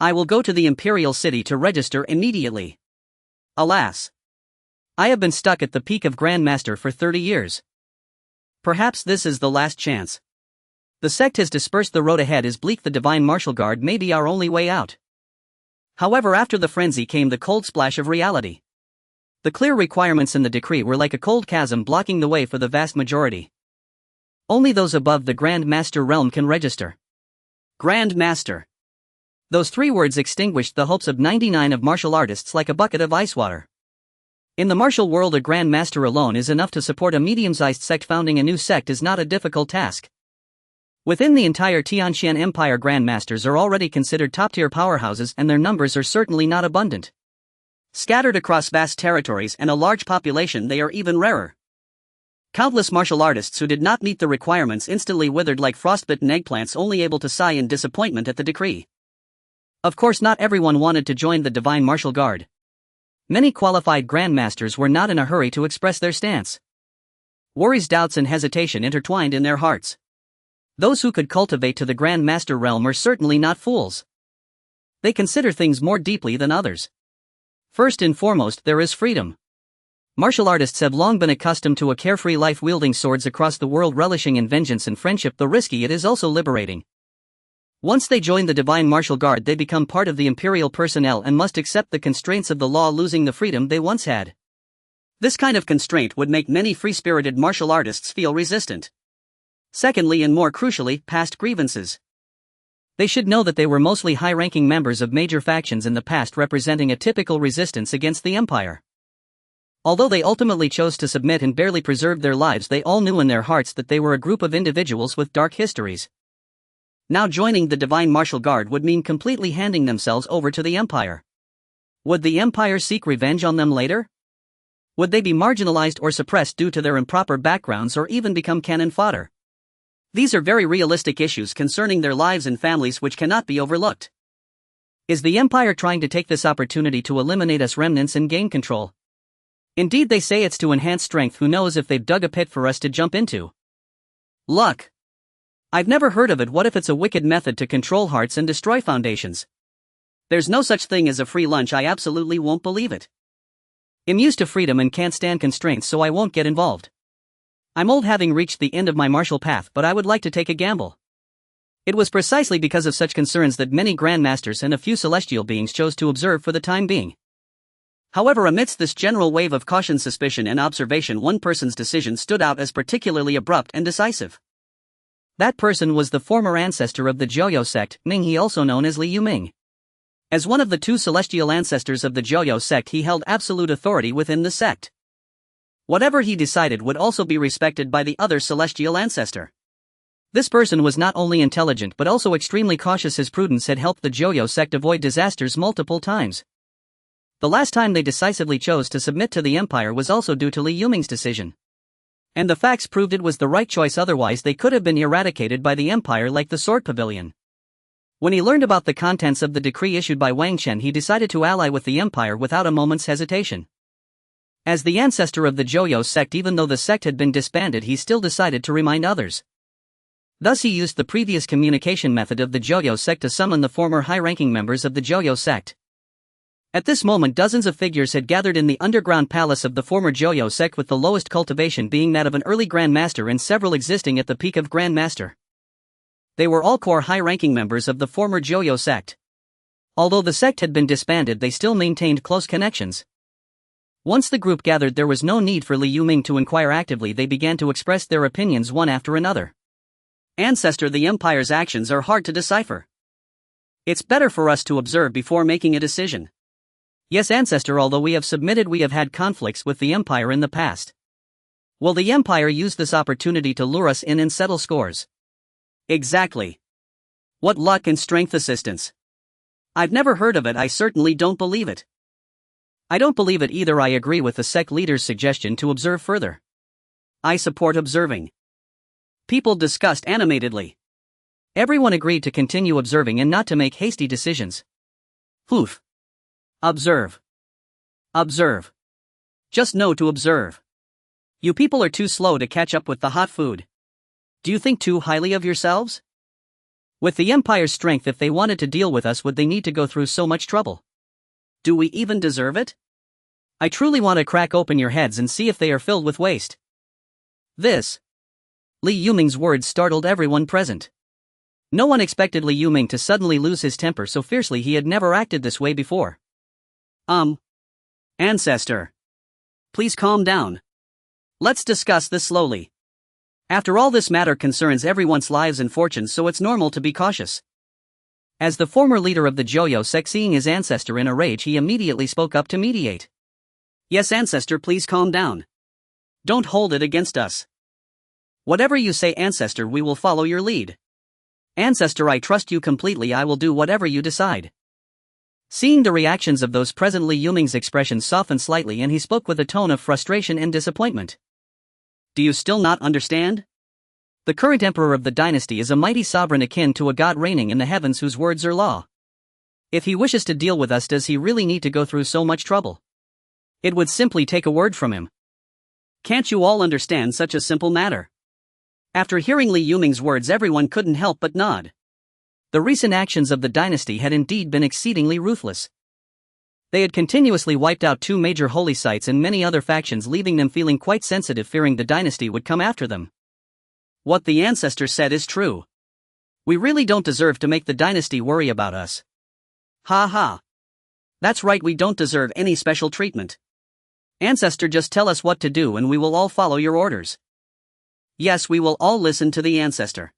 I will go to the Imperial city to register immediately. Alas, I have been stuck at the peak of Grand Master for 30 years. Perhaps this is the last chance. The sect has dispersed, the road ahead is bleak, the Divine Martial Guard may be our only way out. However, after the frenzy came the cold splash of reality. The clear requirements in the decree were like a cold chasm blocking the way for the vast majority. Only those above the Grand Master realm can register. Grand Master. Those 3 words extinguished the hopes of 99 of martial artists like a bucket of ice water. In the martial world, a Grand Master alone is enough to support a medium-sized sect. Founding a new sect is not a difficult task. Within the entire Tianxian Empire, Grand Masters are already considered top-tier powerhouses, and their numbers are certainly not abundant. Scattered across vast territories and a large population, they are even rarer. Countless martial artists who did not meet the requirements instantly withered like frostbitten eggplants, only able to sigh in disappointment at the decree. Of course, not everyone wanted to join the Divine Martial Guard. Many qualified Grandmasters were not in a hurry to express their stance. Worries, doubts, and hesitation intertwined in their hearts. Those who could cultivate to the Grand Master realm are certainly not fools. They consider things more deeply than others. First and foremost, there is freedom. Martial artists have long been accustomed to a carefree life, wielding swords across the world, relishing in vengeance and friendship, though risky, it is also liberating. Once they join the Divine Martial Guard, they become part of the Imperial personnel and must accept the constraints of the law, losing the freedom they once had. This kind of constraint would make many free-spirited martial artists feel resistant. Secondly, and more crucially, past grievances. They should know that they were mostly high-ranking members of major factions in the past, representing a typical resistance against the Empire. Although they ultimately chose to submit and barely preserved their lives, they all knew in their hearts that they were a group of individuals with dark histories. Now joining the Divine Martial Guard would mean completely handing themselves over to the Empire. Would the Empire seek revenge on them later? Would they be marginalized or suppressed due to their improper backgrounds, or even become cannon fodder? These are very realistic issues concerning their lives and families which cannot be overlooked. Is the Empire trying to take this opportunity to eliminate us remnants and gain control? Indeed, they say it's to enhance strength. Who knows if they've dug a pit for us to jump into? Luck. I've never heard of it. What if it's a wicked method to control hearts and destroy foundations? There's no such thing as a free lunch. I absolutely won't believe it. I'm used to freedom and can't stand constraints, so I won't get involved. I'm old, having reached the end of my martial path, but I would like to take a gamble. It was precisely because of such concerns that many grandmasters and a few celestial beings chose to observe for the time being. However, amidst this general wave of caution, suspicion, and observation, one person's decision stood out as particularly abrupt and decisive. That person was the former ancestor of the Joyo sect, Ming, he also known as Li Yuming. As one of the two celestial ancestors of the Joyo sect, he held absolute authority within the sect. Whatever he decided would also be respected by the other celestial ancestor. This person was not only intelligent but also extremely cautious. His prudence had helped the Joyo sect avoid disasters multiple times. The last time they decisively chose to submit to the Empire was also due to Li Yuming's decision. And the facts proved it was the right choice, otherwise they could have been eradicated by the Empire like the Sword Pavilion. When he learned about the contents of the decree issued by Wang Chen, he decided to ally with the Empire without a moment's hesitation. As the ancestor of the Joyo sect, even though the sect had been disbanded, he still decided to remind others. Thus he used the previous communication method of the Joyo sect to summon the former high-ranking members of the Joyo sect. At this moment, dozens of figures had gathered in the underground palace of the former Joyo sect, with the lowest cultivation being that of an early Grand Master and several existing at the peak of Grand Master. They were all core high-ranking members of the former Joyo sect. Although the sect had been disbanded, they still maintained close connections. Once the group gathered, there was no need for Li Yuming to inquire actively. They began to express their opinions one after another. Ancestor, the Empire's actions are hard to decipher. It's better for us to observe before making a decision. Yes, Ancestor, although we have submitted, we have had conflicts with the Empire in the past. Will the Empire use this opportunity to lure us in and settle scores? Exactly. What luck and strength assistance. I've never heard of it. I certainly don't believe it. I don't believe it either. I agree with the sect leader's suggestion to observe further. I support observing. People discussed animatedly. Everyone agreed to continue observing and not to make hasty decisions. Poof. Observe. Observe. Just know to observe. You people are too slow to catch up with the hot food. Do you think too highly of yourselves? With the Empire's strength, if they wanted to deal with us, would they need to go through so much trouble? Do we even deserve it? I truly want to crack open your heads and see if they are filled with waste. This. Li Yuming's words startled everyone present. No one expected Li Yuming to suddenly lose his temper so fiercely. He had never acted this way before. Ancestor. Please calm down. Let's discuss this slowly. After all, this matter concerns everyone's lives and fortunes, so it's normal to be cautious. As the former leader of the Joyo sect, seeing his ancestor in a rage, he immediately spoke up to mediate. Yes, Ancestor, please calm down. Don't hold it against us. Whatever you say, Ancestor, we will follow your lead. Ancestor, I trust you completely. I will do whatever you decide. Seeing the reactions of those present, Li Yuming's expression softened slightly and he spoke with a tone of frustration and disappointment. Do you still not understand? The current emperor of the dynasty is a mighty sovereign akin to a god reigning in the heavens whose words are law. If he wishes to deal with us, does he really need to go through so much trouble? It would simply take a word from him. Can't you all understand such a simple matter? After hearing Li Yuming's words, everyone couldn't help but nod. The recent actions of the dynasty had indeed been exceedingly ruthless. They had continuously wiped out 2 major holy sites and many other factions, leaving them feeling quite sensitive, fearing the dynasty would come after them. What the ancestor said is true. We really don't deserve to make the dynasty worry about us. Ha ha. That's right, we don't deserve any special treatment. Ancestor, just tell us what to do and we will all follow your orders. Yes, we will all listen to the ancestor.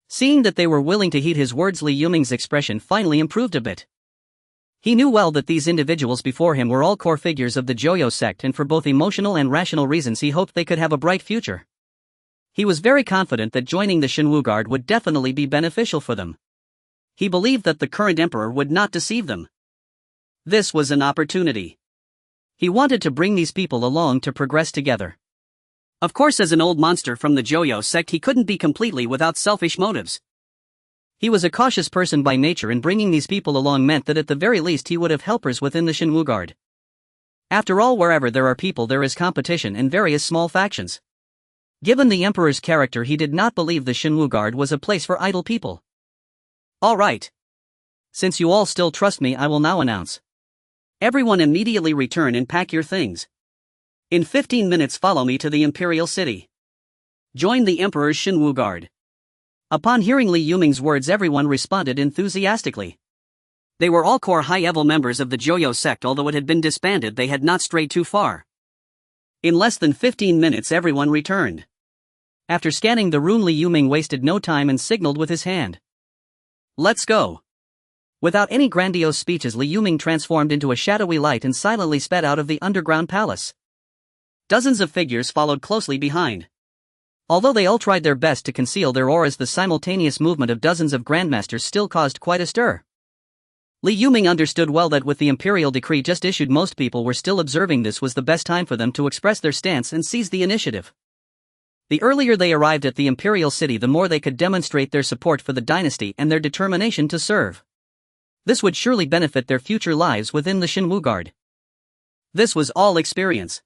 Seeing that they were willing to heed his words, Li Yuming's expression finally improved a bit. He knew well that these individuals before him were all core figures of the Joyo sect, and for both emotional and rational reasons he hoped they could have a bright future. He was very confident that joining the Shenwu Guard would definitely be beneficial for them. He believed that the current emperor would not deceive them. This was an opportunity. He wanted to bring these people along to progress together. Of course, as an old monster from the Joyo sect, he couldn't be completely without selfish motives. He was a cautious person by nature, and bringing these people along meant that at the very least he would have helpers within the Shinwu Guard. After all, wherever there are people there is competition and various small factions. Given the Emperor's character, he did not believe the Shinwu Guard was a place for idle people. Alright. Since you all still trust me, I will now announce. Everyone immediately return and pack your things. In 15 minutes follow me to the Imperial City. Join the Emperor's Shinwu Guard. Upon hearing Li Yuming's words, everyone responded enthusiastically. They were all core high-level members of the Joyo sect. Although it had been disbanded, they had not strayed too far. In less than 15 minutes everyone returned. After scanning the room, Li Yuming wasted no time and signaled with his hand. Let's go. Without any grandiose speeches, Li Yuming transformed into a shadowy light and silently sped out of the underground palace. Dozens of figures followed closely behind. Although they all tried their best to conceal their auras, the simultaneous movement of dozens of grandmasters still caused quite a stir. Li Yuming understood well that with the imperial decree just issued, most people were still observing. This was the best time for them to express their stance and seize the initiative. The earlier they arrived at the imperial city, the more they could demonstrate their support for the dynasty and their determination to serve. This would surely benefit their future lives within the Shinwu Guard. This was all experience.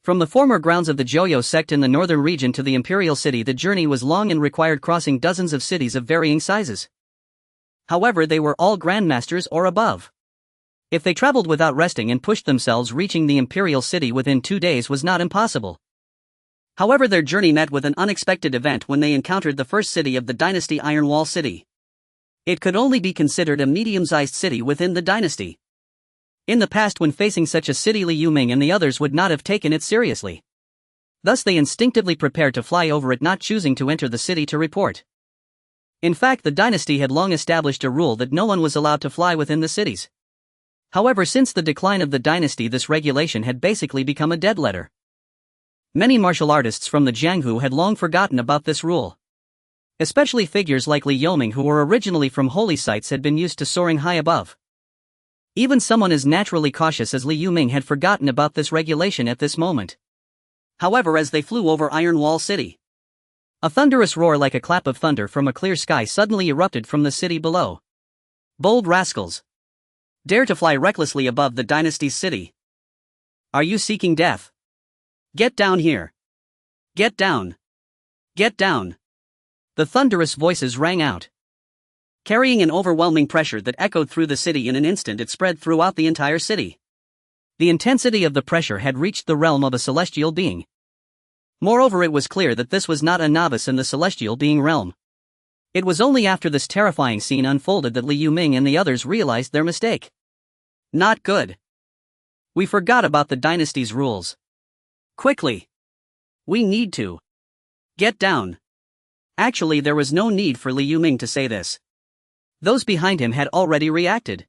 From the former grounds of the Joyo sect in the northern region to the imperial city, the journey was long and required crossing dozens of cities of varying sizes. However, they were all grandmasters or above. If they traveled without resting and pushed themselves, reaching the imperial city within 2 days was not impossible. However, their journey met with an unexpected event when they encountered the first city of the dynasty, Iron Wall City. It could only be considered a medium-sized city within the dynasty. In the past, when facing such a city, Li Yuming and the others would not have taken it seriously. Thus they instinctively prepared to fly over it, not choosing to enter the city to report. In fact, the dynasty had long established a rule that no one was allowed to fly within the cities. However, since the decline of the dynasty, this regulation had basically become a dead letter. Many martial artists from the Jianghu had long forgotten about this rule. Especially figures like Li Yuming, who were originally from holy sites, had been used to soaring high above. Even someone as naturally cautious as Li Yuming had forgotten about this regulation at this moment. However, as they flew over Iron Wall City, a thunderous roar like a clap of thunder from a clear sky suddenly erupted from the city below. Bold rascals! Dare to fly recklessly above the dynasty's city. Are you seeking death? Get down here! Get down! Get down! The thunderous voices rang out, carrying an overwhelming pressure that echoed through the city. In an instant it spread throughout the entire city. The intensity of the pressure had reached the realm of a celestial being. Moreover, it was clear that this was not a novice in the celestial being realm. It was only after this terrifying scene unfolded that Li Yuming and the others realized their mistake. Not good. We forgot about the dynasty's rules. Quickly! We need to get down. Actually, there was no need for Li Yuming to say this. Those behind him had already reacted.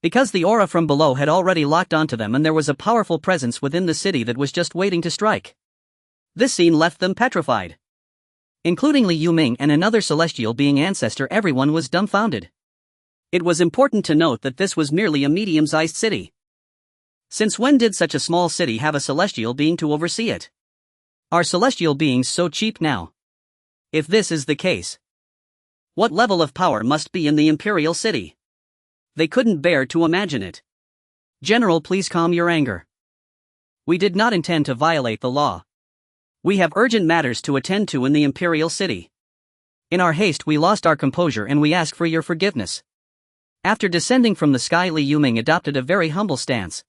Because the aura from below had already locked onto them, and there was a powerful presence within the city that was just waiting to strike. This scene left them petrified. Including Li Yuming and another celestial being ancestor, everyone was dumbfounded. It was important to note that this was merely a medium-sized city. Since when did such a small city have a celestial being to oversee it? Are celestial beings so cheap now? If this is the case, what level of power must be in the Imperial City? They couldn't bear to imagine it. General, please calm your anger. We did not intend to violate the law. We have urgent matters to attend to in the Imperial City. In our haste we lost our composure and we ask for your forgiveness. After descending from the sky, Li Yuming adopted a very humble stance.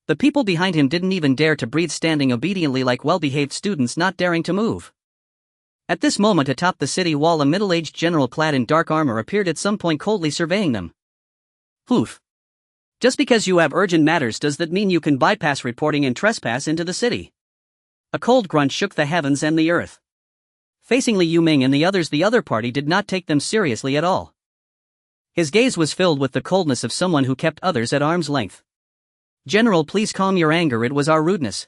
The people behind him didn't even dare to breathe, standing obediently like well-behaved students, not daring to move. At this moment, atop the city wall, a middle-aged general clad in dark armor appeared at some point, coldly surveying them. Oof. Just because you have urgent matters, does that mean you can bypass reporting and trespass into the city? A cold grunt shook the heavens and the earth. Facing Li Yuming and the others, the other party did not take them seriously at all. His gaze was filled with the coldness of someone who kept others at arm's length. General, please calm your anger, it was our rudeness.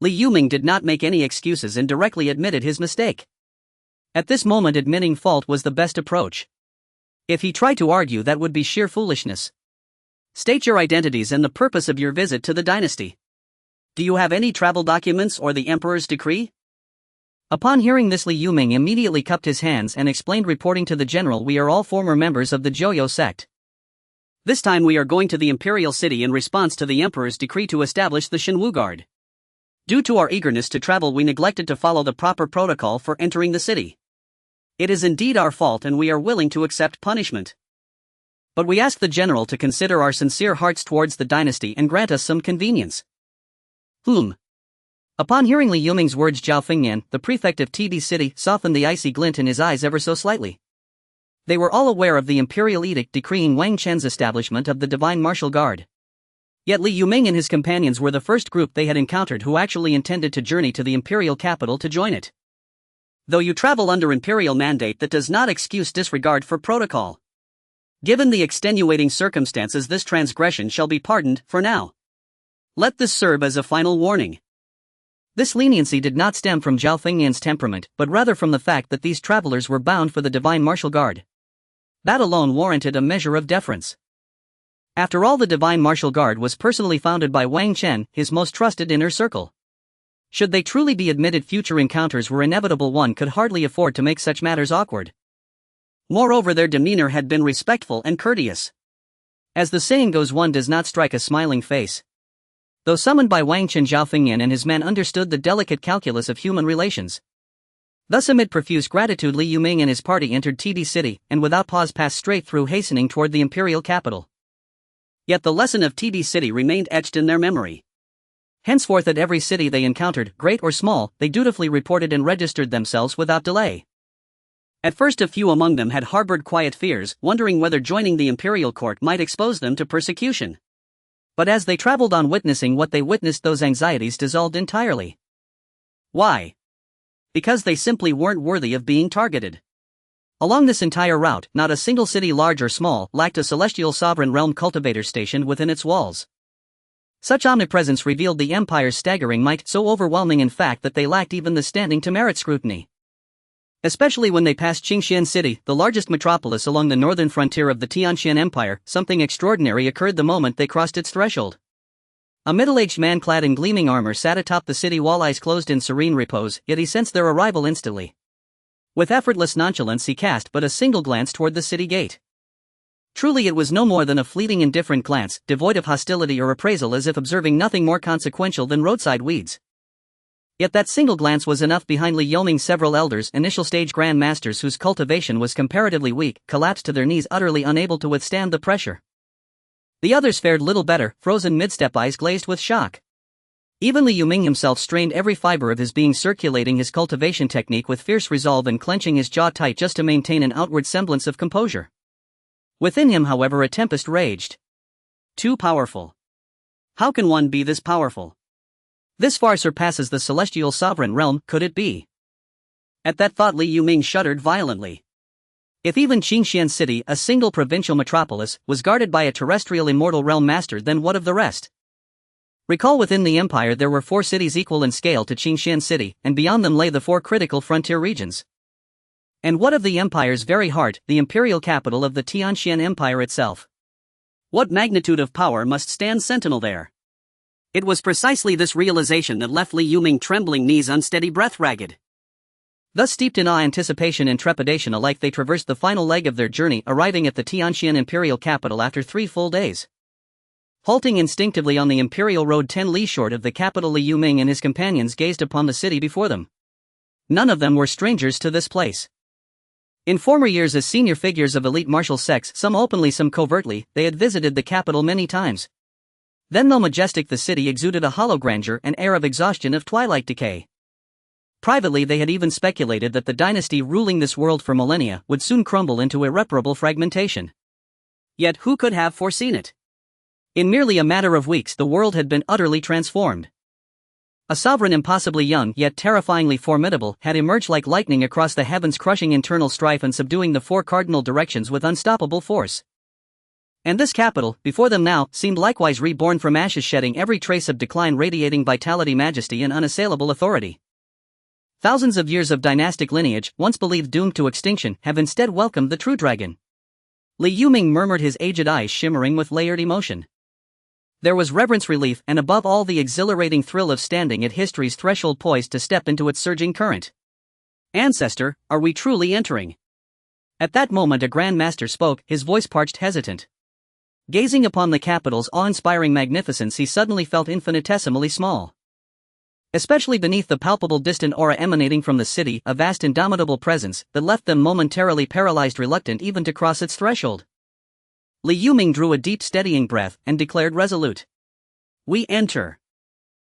Li Yuming did not make any excuses and directly admitted his mistake. At this moment, admitting fault was the best approach. If he tried to argue, that would be sheer foolishness. State your identities and the purpose of your visit to the dynasty. Do you have any travel documents or the Emperor's decree? Upon hearing this, Li Yuming immediately cupped his hands and explained, reporting to the general, we are all former members of the Joyo sect. This time we are going to the Imperial City in response to the Emperor's decree to establish the Shenwu Guard. Due to our eagerness to travel, we neglected to follow the proper protocol for entering the city. It is indeed our fault and we are willing to accept punishment. But we ask the general to consider our sincere hearts towards the dynasty and grant us some convenience. Upon hearing Li Yuming's words, Zhao Fengyan, the prefect of TD City, softened the icy glint in his eyes ever so slightly. They were all aware of the imperial edict decreeing Wang Chen's establishment of the Divine Martial Guard. Yet Li Yuming and his companions were the first group they had encountered who actually intended to journey to the imperial capital to join it. Though you travel under imperial mandate, that does not excuse disregard for protocol. Given the extenuating circumstances, this transgression shall be pardoned for now. Let this serve as a final warning. This leniency did not stem from Zhao Fengyan's temperament, but rather from the fact that these travelers were bound for the Divine Martial Guard. That alone warranted a measure of deference. After all, the Divine Martial Guard was personally founded by Wang Chen, his most trusted inner circle. Should they truly be admitted, future encounters were inevitable. One could hardly afford to make such matters awkward. Moreover, their demeanor had been respectful and courteous. As the saying goes, one does not strike a smiling face. Though summoned by Wang Chen, Zhao Fengyan and his men understood the delicate calculus of human relations. Thus, amid profuse gratitude, Li Yuming and his party entered TD City, and without pause passed straight through, hastening toward the imperial capital. Yet the lesson of TD City remained etched in their memory. Henceforth, at every city they encountered, great or small, they dutifully reported and registered themselves without delay. At first, a few among them had harbored quiet fears, wondering whether joining the imperial court might expose them to persecution. But as they traveled on, witnessing what they witnessed, those anxieties dissolved entirely. Why? Because they simply weren't worthy of being targeted. Along this entire route, not a single city, large or small, lacked a celestial sovereign realm cultivator stationed within its walls. Such omnipresence revealed the empire's staggering might, so overwhelming in fact that they lacked even the standing to merit scrutiny. Especially when they passed Qingxian City, the largest metropolis along the northern frontier of the Tianxian Empire, something extraordinary occurred the moment they crossed its threshold. A middle-aged man clad in gleaming armor sat atop the city wall, eyes closed in serene repose, yet he sensed their arrival instantly. With effortless nonchalance he cast but a single glance toward the city gate. Truly it was no more than a fleeting indifferent glance, devoid of hostility or appraisal, as if observing nothing more consequential than roadside weeds. Yet that single glance was enough. Behind Li Yuming, several elders, initial stage grand masters whose cultivation was comparatively weak, collapsed to their knees, utterly unable to withstand the pressure. The others fared little better, frozen mid-step, eyes glazed with shock. Even Li Yuming himself strained every fiber of his being, circulating his cultivation technique with fierce resolve and clenching his jaw tight just to maintain an outward semblance of composure. Within him, however, a tempest raged. Too powerful. How can one be this powerful? This far surpasses the celestial sovereign realm, could it be? At that thought, Li Yuming shuddered violently. If even Qingxian City, a single provincial metropolis, was guarded by a terrestrial immortal realm master, then what of the rest? Recall, within the empire there were 4 cities equal in scale to Qingxian City, and beyond them lay the 4 critical frontier regions. And what of the empire's very heart, the imperial capital of the Tianxian Empire itself? What magnitude of power must stand sentinel there? It was precisely this realization that left Li Yuming trembling knees, unsteady breath, ragged. Thus, steeped in awe, anticipation and trepidation alike, they traversed the final leg of their journey, arriving at the Tianxian imperial capital after 3 full days. Halting instinctively on the imperial road 10 li short of the capital, Li Yuming and his companions gazed upon the city before them. None of them were strangers to this place. In former years, as senior figures of elite martial sects, some openly, some covertly, they had visited the capital many times. Then, though majestic, the city exuded a hollow grandeur, an air of exhaustion, of twilight decay. Privately, they had even speculated that the dynasty ruling this world for millennia would soon crumble into irreparable fragmentation. Yet who could have foreseen it? In merely a matter of weeks, the world had been utterly transformed. A sovereign impossibly young, yet terrifyingly formidable, had emerged like lightning across the heavens, crushing internal strife and subduing the 4 cardinal directions with unstoppable force. And this capital, before them now, seemed likewise reborn from ashes, shedding every trace of decline, radiating vitality, majesty and unassailable authority. Thousands of years of dynastic lineage, once believed doomed to extinction, have instead welcomed the true dragon. Li Yuming murmured, his aged eyes shimmering with layered emotion. There was reverence, relief, and above all the exhilarating thrill of standing at history's threshold, poised to step into its surging current. Ancestor, are we truly entering? At that moment a Grand Master spoke, his voice parched, hesitant. Gazing upon the capital's awe-inspiring magnificence, he suddenly felt infinitesimally small. Especially beneath the palpable distant aura emanating from the city, a vast indomitable presence that left them momentarily paralyzed, reluctant even to cross its threshold. Li Yuming drew a deep steadying breath and declared resolute. We enter.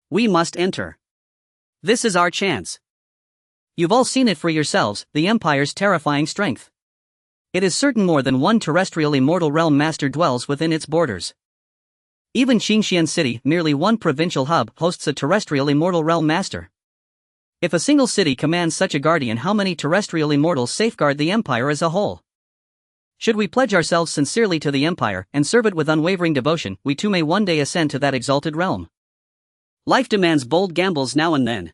We must enter. This is our chance. You've all seen it for yourselves, the Empire's terrifying strength. It is certain more than one terrestrial immortal realm master dwells within its borders. Even Qingxian City, merely one provincial hub, hosts a terrestrial immortal realm master. If a single city commands such a guardian, how many terrestrial immortals safeguard the Empire as a whole? Should we pledge ourselves sincerely to the Empire and serve it with unwavering devotion, we too may one day ascend to that exalted realm. Life demands bold gambles now and then.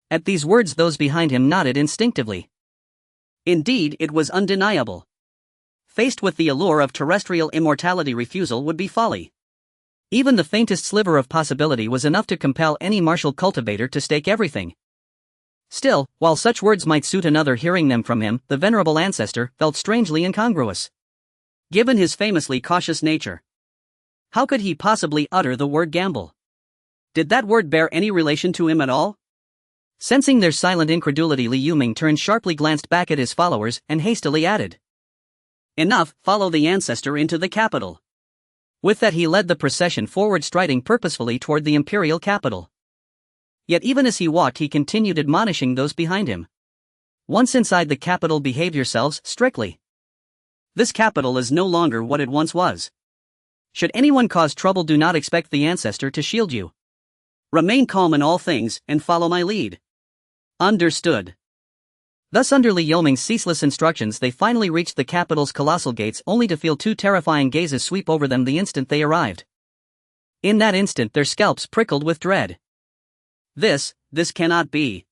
At these words those behind him nodded instinctively. Indeed, it was undeniable. Faced with the allure of terrestrial immortality, refusal would be folly. Even the faintest sliver of possibility was enough to compel any martial cultivator to stake everything. Still, while such words might suit another hearing them from him, the venerable ancestor felt strangely incongruous. Given his famously cautious nature, how could he possibly utter the word gamble? Did that word bear any relation to him at all? Sensing their silent incredulity, Li Yuming turned sharply, glanced back at his followers, and hastily added, Enough, follow the ancestor into the capital. With that he led the procession forward, striding purposefully toward the imperial capital. Yet even as he walked he continued admonishing those behind him. Once inside the capital, behave yourselves strictly. This capital is no longer what it once was. Should anyone cause trouble, do not expect the ancestor to shield you. Remain calm in all things, and follow my lead. Understood. Thus, under Li Yuming's ceaseless instructions, they finally reached the capital's colossal gates, only to feel two terrifying gazes sweep over them the instant they arrived. In that instant their scalps prickled with dread. This cannot be.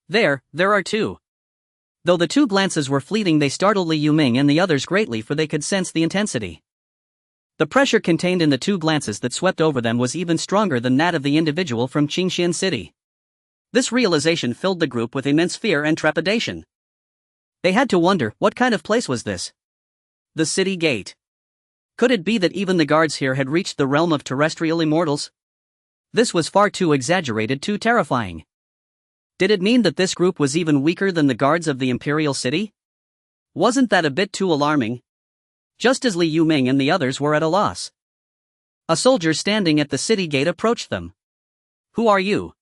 There are two. Though the two glances were fleeting, they startled Li Yuming and the others greatly, for they could sense the intensity. The pressure contained in the two glances that swept over them was even stronger than that of the individual from Qingxian City. This realization filled the group with immense fear and trepidation. They had to wonder, what kind of place was this? The city gate. Could it be that even the guards here had reached the realm of terrestrial immortals? This was far too exaggerated, too terrifying. Did it mean that this group was even weaker than the guards of the Imperial City? Wasn't that a bit too alarming? Just as Li Yuming and the others were at a loss, a soldier standing at the city gate approached them. Who are you?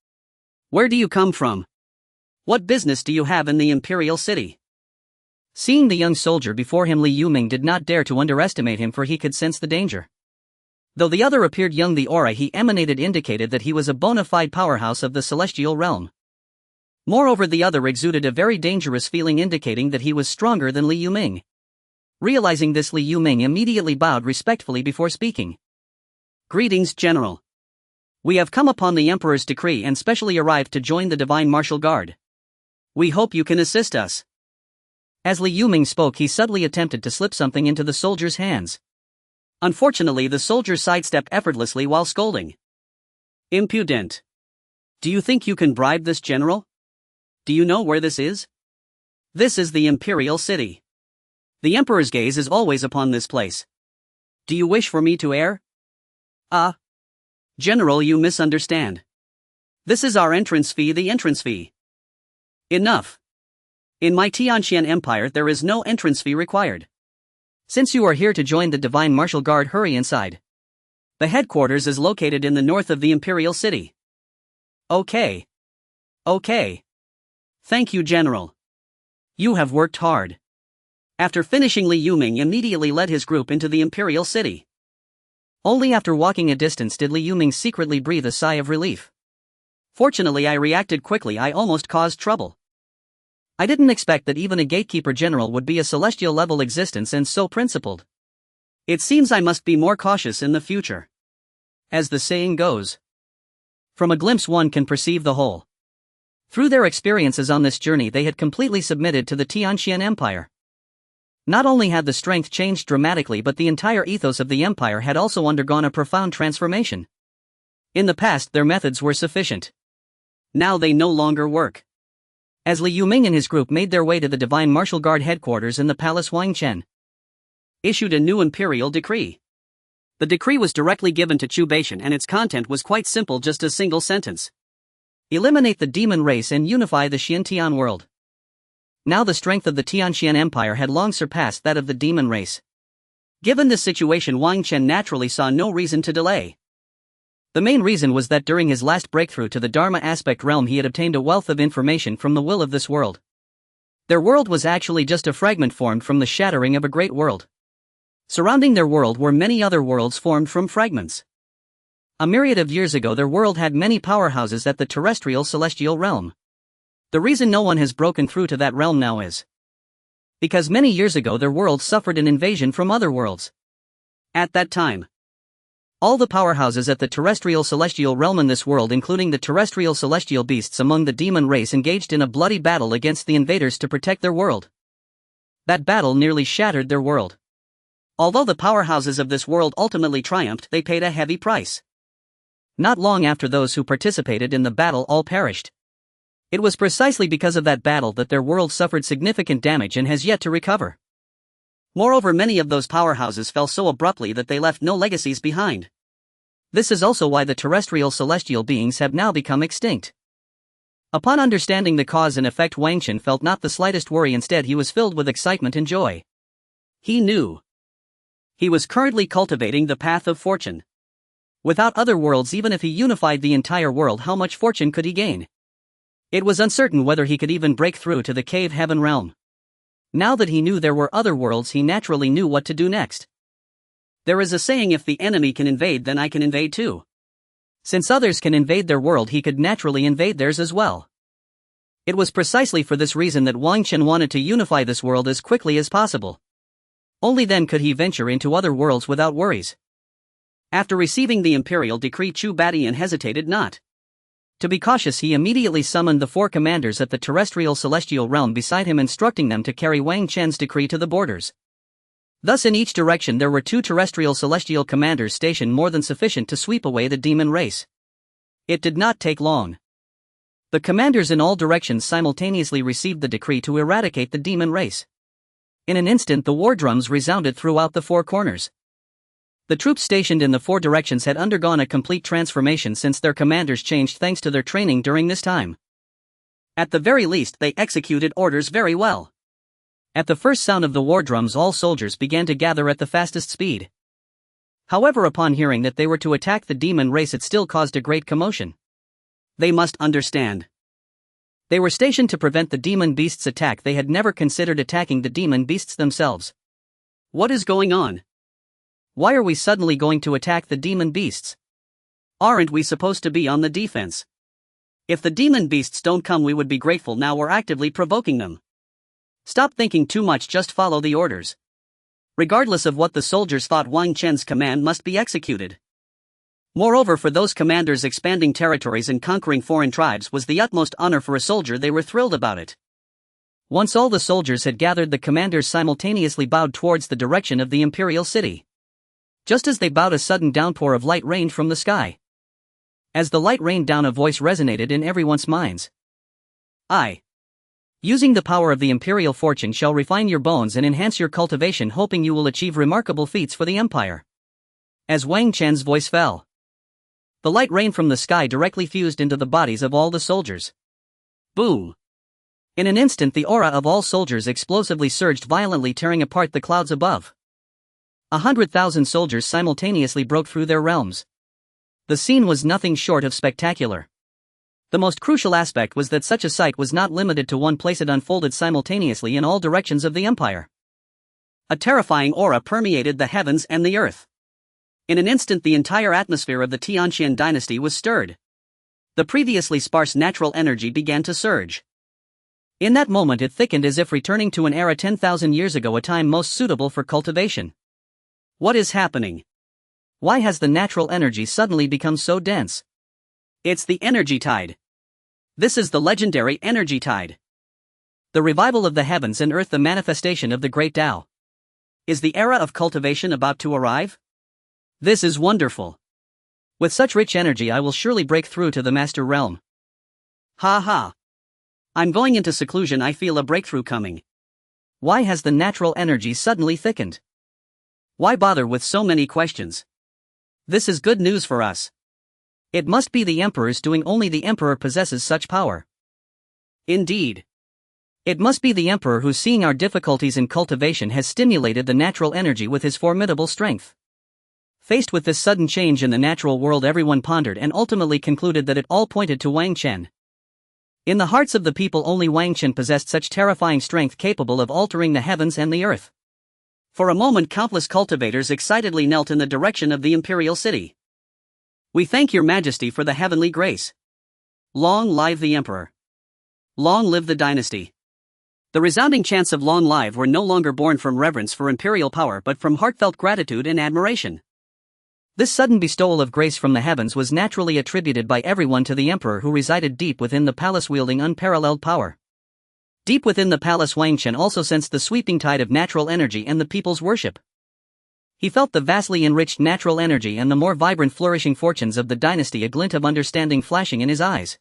Where do you come from? What business do you have in the Imperial City? Seeing the young soldier before him, Li Yuming did not dare to underestimate him, for he could sense the danger. Though the other appeared young, the aura he emanated indicated that he was a bona fide powerhouse of the celestial realm. Moreover, the other exuded a very dangerous feeling, indicating that he was stronger than Li Yuming. Realizing this, Li Yuming immediately bowed respectfully before speaking. Greetings, General. We have come upon the Emperor's decree and specially arrived to join the Divine Martial Guard. We hope you can assist us. As Li Yuming spoke, he subtly attempted to slip something into the soldier's hands. Unfortunately, the soldier sidestepped effortlessly while scolding. Impudent. Do you think you can bribe this general? Do you know where this is? This is the Imperial City. The Emperor's gaze is always upon this place. Do you wish for me to err? General, you misunderstand. This is our entrance fee, the entrance fee. Enough. In my Tianxian Empire there is no entrance fee required. Since you are here to join the Divine Martial Guard, hurry inside. The headquarters is located in the north of the Imperial City. Okay. Thank you, General. You have worked hard. After finishing, Li Yuming immediately led his group into the Imperial City. Only after walking a distance did Li Yuming secretly breathe a sigh of relief. Fortunately, I reacted quickly. I almost caused trouble. I didn't expect that even a gatekeeper general would be a celestial level existence and so principled. It seems I must be more cautious in the future. As the saying goes, from a glimpse one can perceive the whole. Through their experiences on this journey, they had completely submitted to the Tianxian Empire. Not only had the strength changed dramatically, but the entire ethos of the empire had also undergone a profound transformation. In the past, their methods were sufficient. Now they no longer work. As Li Yuming and his group made their way to the Divine Martial Guard headquarters in the palace, Wang Chen issued a new imperial decree. The decree was directly given to Cultivation, and its content was quite simple, just a single sentence. Eliminate the demon race and unify the Xiantian world. Now the strength of the Tianxian Empire had long surpassed that of the demon race. Given this situation, Wang Chen naturally saw no reason to delay. The main reason was that during his last breakthrough to the Dharma aspect realm, he had obtained a wealth of information from the will of this world. Their world was actually just a fragment formed from the shattering of a great world. Surrounding their world were many other worlds formed from fragments. A myriad of years ago, their world had many powerhouses at the terrestrial celestial realm. The reason no one has broken through to that realm now is because many years ago their world suffered an invasion from other worlds. At that time, all the powerhouses at the terrestrial celestial realm in this world, including the terrestrial celestial beasts among the demon race, engaged in a bloody battle against the invaders to protect their world. That battle nearly shattered their world. Although the powerhouses of this world ultimately triumphed, they paid a heavy price. Not long after, those who participated in the battle all perished. It was precisely because of that battle that their world suffered significant damage and has yet to recover. Moreover, many of those powerhouses fell so abruptly that they left no legacies behind. This is also why the terrestrial celestial beings have now become extinct. Upon understanding the cause and effect, Wang Chen felt not the slightest worry. Instead, he was filled with excitement and joy. He knew he was currently cultivating the path of fortune. Without other worlds, even if he unified the entire world, how much fortune could he gain? It was uncertain whether he could even break through to the cave heaven realm. Now that he knew there were other worlds, he naturally knew what to do next. There is a saying, if the enemy can invade, then I can invade too. Since others can invade their world, he could naturally invade theirs as well. It was precisely for this reason that Wang Chen wanted to unify this world as quickly as possible. Only then could he venture into other worlds without worries. After receiving the imperial decree, Cultivation hesitated not. To be cautious, he immediately summoned the 4 commanders at the terrestrial celestial realm beside him, instructing them to carry Wang Chen's decree to the borders. Thus, in each direction there were 2 terrestrial celestial commanders stationed, more than sufficient to sweep away the demon race. It did not take long. The commanders in all directions simultaneously received the decree to eradicate the demon race. In an instant, the war drums resounded throughout the 4 corners. The troops stationed in the 4 directions had undergone a complete transformation since their commanders changed thanks to their training during this time. At the very least, they executed orders very well. At the first sound of the war drums, all soldiers began to gather at the fastest speed. However, upon hearing that they were to attack the demon race, it still caused a great commotion. They must understand. They were stationed to prevent the demon beasts' attack. They had never considered attacking the demon beasts themselves. What is going on? Why are we suddenly going to attack the demon beasts? Aren't we supposed to be on the defense? If the demon beasts don't come, we would be grateful. Now we're actively provoking them. Stop thinking too much, just follow the orders. Regardless of what the soldiers thought, Wang Chen's command must be executed. Moreover, for those commanders, expanding territories and conquering foreign tribes was the utmost honor for a soldier. They were thrilled about it. Once all the soldiers had gathered, the commanders simultaneously bowed towards the direction of the imperial city. Just as they bowed, a sudden downpour of light rained from the sky. As the light rained down, a voice resonated in everyone's minds. I, using the power of the imperial fortune, shall refine your bones and enhance your cultivation, hoping you will achieve remarkable feats for the empire. As Wang Chen's voice fell, the light rain from the sky directly fused into the bodies of all the soldiers. Boom! In an instant, the aura of all soldiers explosively surged, violently tearing apart the clouds above. 100,000 soldiers simultaneously broke through their realms. The scene was nothing short of spectacular. The most crucial aspect was that such a sight was not limited to one place. It unfolded simultaneously in all directions of the empire. A terrifying aura permeated the heavens and the earth. In an instant, the entire atmosphere of the Tianxian dynasty was stirred. The previously sparse natural energy began to surge. In that moment, it thickened as if returning to an era 10,000 years ago, a time most suitable for cultivation. What is happening? Why has the natural energy suddenly become so dense? It's the energy tide. This is the legendary energy tide. The revival of the heavens and earth, the manifestation of the great Tao. Is the era of cultivation about to arrive? This is wonderful. With such rich energy I will surely break through to the master realm. Ha ha. I'm going into seclusion. I feel a breakthrough coming. Why has the natural energy suddenly thickened? Why bother with so many questions? This is good news for us. It must be the Emperor's doing. Only the Emperor possesses such power. Indeed. It must be the Emperor who, seeing our difficulties in cultivation, has stimulated the natural energy with his formidable strength. Faced with this sudden change in the natural world, everyone pondered and ultimately concluded that it all pointed to Wang Chen. In the hearts of the people, only Wang Chen possessed such terrifying strength capable of altering the heavens and the earth. For a moment, countless cultivators excitedly knelt in the direction of the Imperial city. We thank your Majesty for the heavenly grace. Long live the Emperor. Long live the dynasty. The resounding chants of long live were no longer born from reverence for imperial power but from heartfelt gratitude and admiration. This sudden bestowal of grace from the heavens was naturally attributed by everyone to the Emperor, who resided deep within the palace wielding unparalleled power. Deep within the palace, Wang Chen also sensed the sweeping tide of natural energy and the people's worship. He felt the vastly enriched natural energy and the more vibrant flourishing fortunes of the dynasty, a glint of understanding flashing in his eyes.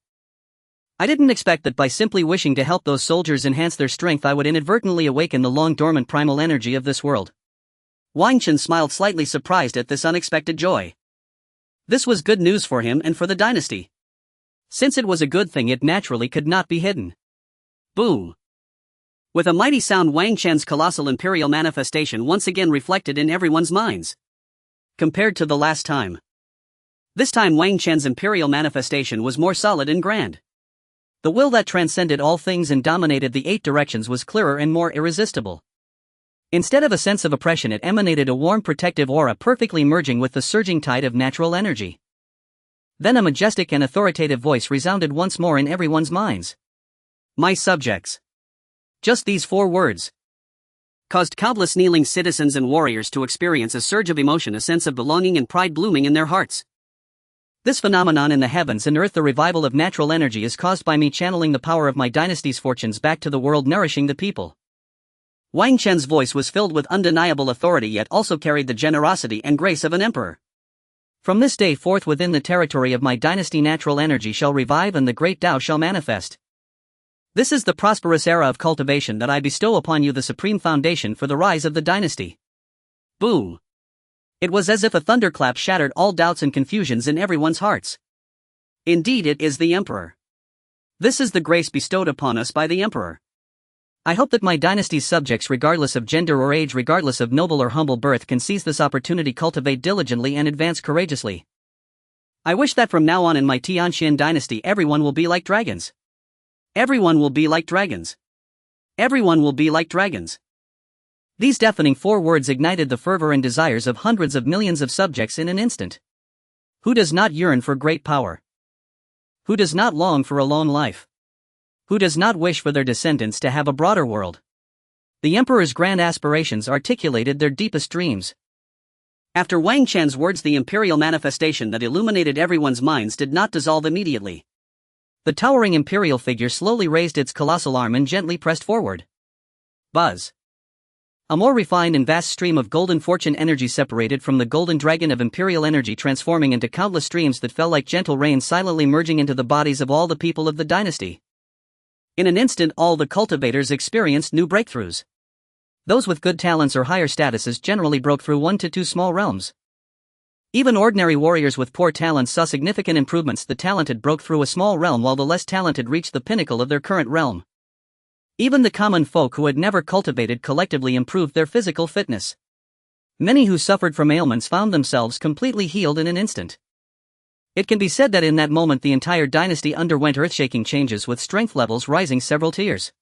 I didn't expect that by simply wishing to help those soldiers enhance their strength I would inadvertently awaken the long-dormant primal energy of this world. Wang Chen smiled, slightly surprised at this unexpected joy. This was good news for him and for the dynasty. Since it was a good thing, it naturally could not be hidden. Boom! With a mighty sound, Wang Chen's colossal imperial manifestation once again reflected in everyone's minds. Compared to the last time, this time Wang Chen's imperial manifestation was more solid and grand. The will that transcended all things and dominated the 8 directions was clearer and more irresistible. Instead of a sense of oppression, it emanated a warm protective aura, perfectly merging with the surging tide of natural energy. Then a majestic and authoritative voice resounded once more in everyone's minds. My subjects. Just these 4 words caused countless kneeling citizens and warriors to experience a surge of emotion, a sense of belonging and pride blooming in their hearts. This phenomenon in the heavens and earth, the revival of natural energy, is caused by me channeling the power of my dynasty's fortunes back to the world, nourishing the people. Wang Chen's voice was filled with undeniable authority, yet also carried the generosity and grace of an emperor. From this day forth, within the territory of my dynasty, natural energy shall revive and the great Tao shall manifest. This is the prosperous era of cultivation that I bestow upon you, the supreme foundation for the rise of the dynasty. Boom! It was as if a thunderclap shattered all doubts and confusions in everyone's hearts. Indeed, it is the Emperor. This is the grace bestowed upon us by the Emperor. I hope that my dynasty's subjects, regardless of gender or age, regardless of noble or humble birth, can seize this opportunity, cultivate diligently, and advance courageously. I wish that from now on in my Tianxian dynasty everyone will be like dragons. Everyone will be like dragons. Everyone will be like dragons. These deafening 4 words ignited the fervor and desires of hundreds of millions of subjects in an instant. Who does not yearn for great power? Who does not long for a long life? Who does not wish for their descendants to have a broader world? The Emperor's grand aspirations articulated their deepest dreams. After Wang Chen's words, the imperial manifestation that illuminated everyone's minds did not dissolve immediately. The towering imperial figure slowly raised its colossal arm and gently pressed forward. Buzz! A more refined and vast stream of golden fortune energy separated from the golden dragon of imperial energy, transforming into countless streams that fell like gentle rain, silently merging into the bodies of all the people of the dynasty. In an instant, all the cultivators experienced new breakthroughs. Those with good talents or higher statuses generally broke through 1 to 2 small realms. Even ordinary warriors with poor talents saw significant improvements. The talented broke through a small realm while the less talented reached the pinnacle of their current realm. Even the common folk who had never cultivated collectively improved their physical fitness. Many who suffered from ailments found themselves completely healed in an instant. It can be said that in that moment the entire dynasty underwent earth-shaking changes, with strength levels rising several tiers.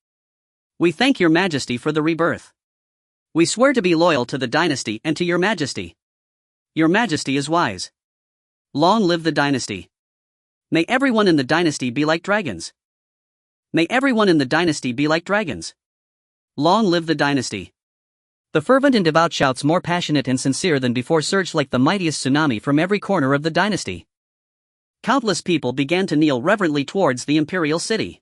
We thank your Majesty for the rebirth. We swear to be loyal to the dynasty and to your Majesty. Your Majesty is wise. Long live the dynasty. May everyone in the dynasty be like dragons. May everyone in the dynasty be like dragons. Long live the dynasty. The fervent and devout shouts, more passionate and sincere than before, surged like the mightiest tsunami from every corner of the dynasty. Countless people began to kneel reverently towards the imperial city.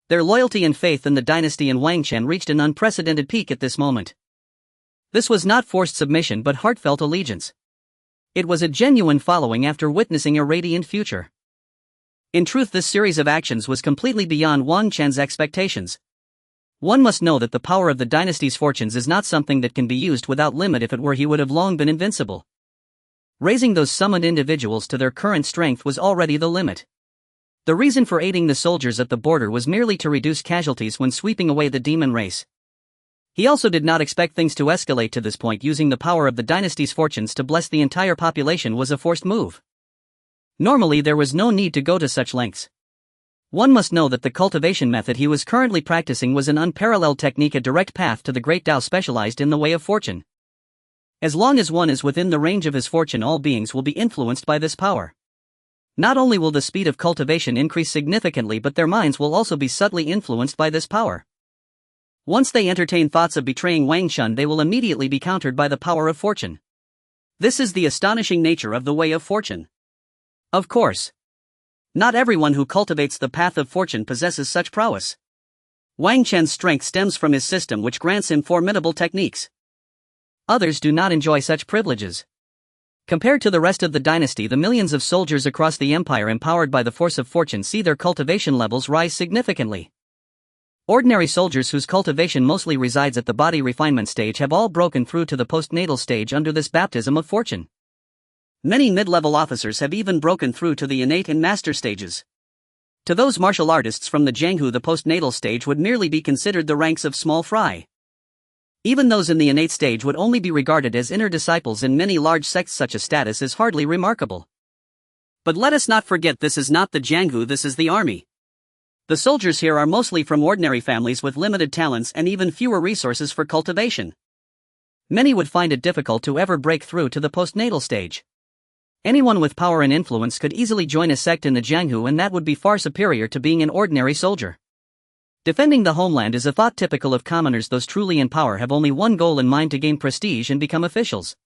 Their loyalty and faith in the dynasty and Wang Chen reached an unprecedented peak at this moment. This was not forced submission but heartfelt allegiance. It was a genuine following after witnessing a radiant future. In truth, this series of actions was completely beyond Wang Chen's expectations. One must know that the power of the dynasty's fortunes is not something that can be used without limit. If it were, he would have long been invincible. Raising those summoned individuals to their current strength was already the limit. The reason for aiding the soldiers at the border was merely to reduce casualties when sweeping away the demon race. He also did not expect things to escalate to this point. Using the power of the dynasty's fortunes to bless the entire population was a forced move. Normally there was no need to go to such lengths. One must know that the cultivation method he was currently practicing was an unparalleled technique, a direct path to the great Tao specialized in the way of fortune. As long as one is within the range of his fortune, all beings will be influenced by this power. Not only will the speed of cultivation increase significantly, but their minds will also be subtly influenced by this power. Once they entertain thoughts of betraying Wang Chen, they will immediately be countered by the power of fortune. This is the astonishing nature of the way of fortune. Of course, not everyone who cultivates the path of fortune possesses such prowess. Wang Chen's strength stems from his system, which grants him formidable techniques. Others do not enjoy such privileges. Compared to the rest of the dynasty, the millions of soldiers across the empire empowered by the force of fortune see their cultivation levels rise significantly. Ordinary soldiers whose cultivation mostly resides at the body refinement stage have all broken through to the postnatal stage under this baptism of fortune. Many mid-level officers have even broken through to the innate and master stages. To those martial artists from the Jianghu, the postnatal stage would merely be considered the ranks of small fry. Even those in the innate stage would only be regarded as inner disciples. In many large sects, such a status is hardly remarkable. But let us not forget, this is not the Jianghu, this is the army. The soldiers here are mostly from ordinary families with limited talents and even fewer resources for cultivation. Many would find it difficult to ever break through to the postnatal stage. Anyone with power and influence could easily join a sect in the Jianghu, and that would be far superior to being an ordinary soldier. Defending the homeland is a thought typical of commoners. Those truly in power have only one goal in mind: to gain prestige and become officials.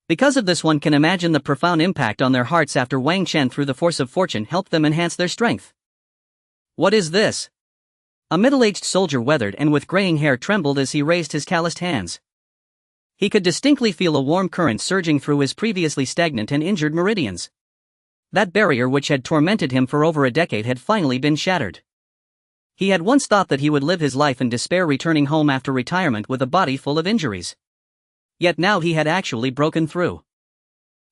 Because of this, one can imagine the profound impact on their hearts after Wang Chen, through the force of fortune, helped them enhance their strength. What is this? A middle-aged soldier, weathered and with graying hair, trembled as he raised his calloused hands. He could distinctly feel a warm current surging through his previously stagnant and injured meridians. That barrier which had tormented him for over a decade had finally been shattered. He had once thought that he would live his life in despair, returning home after retirement with a body full of injuries. Yet now he had actually broken through.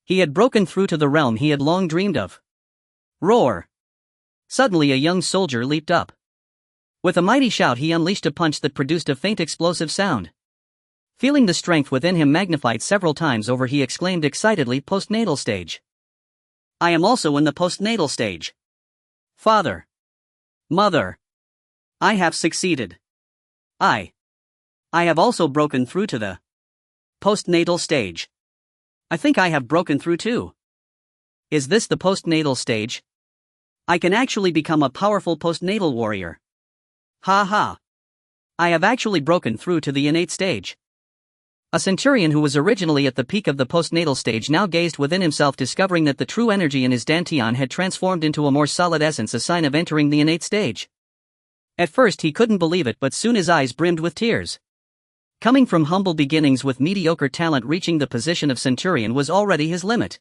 He had broken through to the realm he had long dreamed of. Roar! Suddenly a young soldier leaped up. With a mighty shout, he unleashed a punch that produced a faint explosive sound. Feeling the strength within him magnified several times over, he exclaimed excitedly, "Postnatal stage. I am also in the postnatal stage. Father. Mother. I have succeeded. I have also broken through to the postnatal stage. I think I have broken through too. Is this the postnatal stage? I can actually become a powerful postnatal warrior. Ha ha. I have actually broken through to the innate stage." A centurion who was originally at the peak of the postnatal stage now gazed within himself, discovering that the true energy in his dantian had transformed into a more solid essence, a sign of entering the innate stage. At first he couldn't believe it, but soon his eyes brimmed with tears. Coming from humble beginnings with mediocre talent, reaching the position of centurion was already his limit.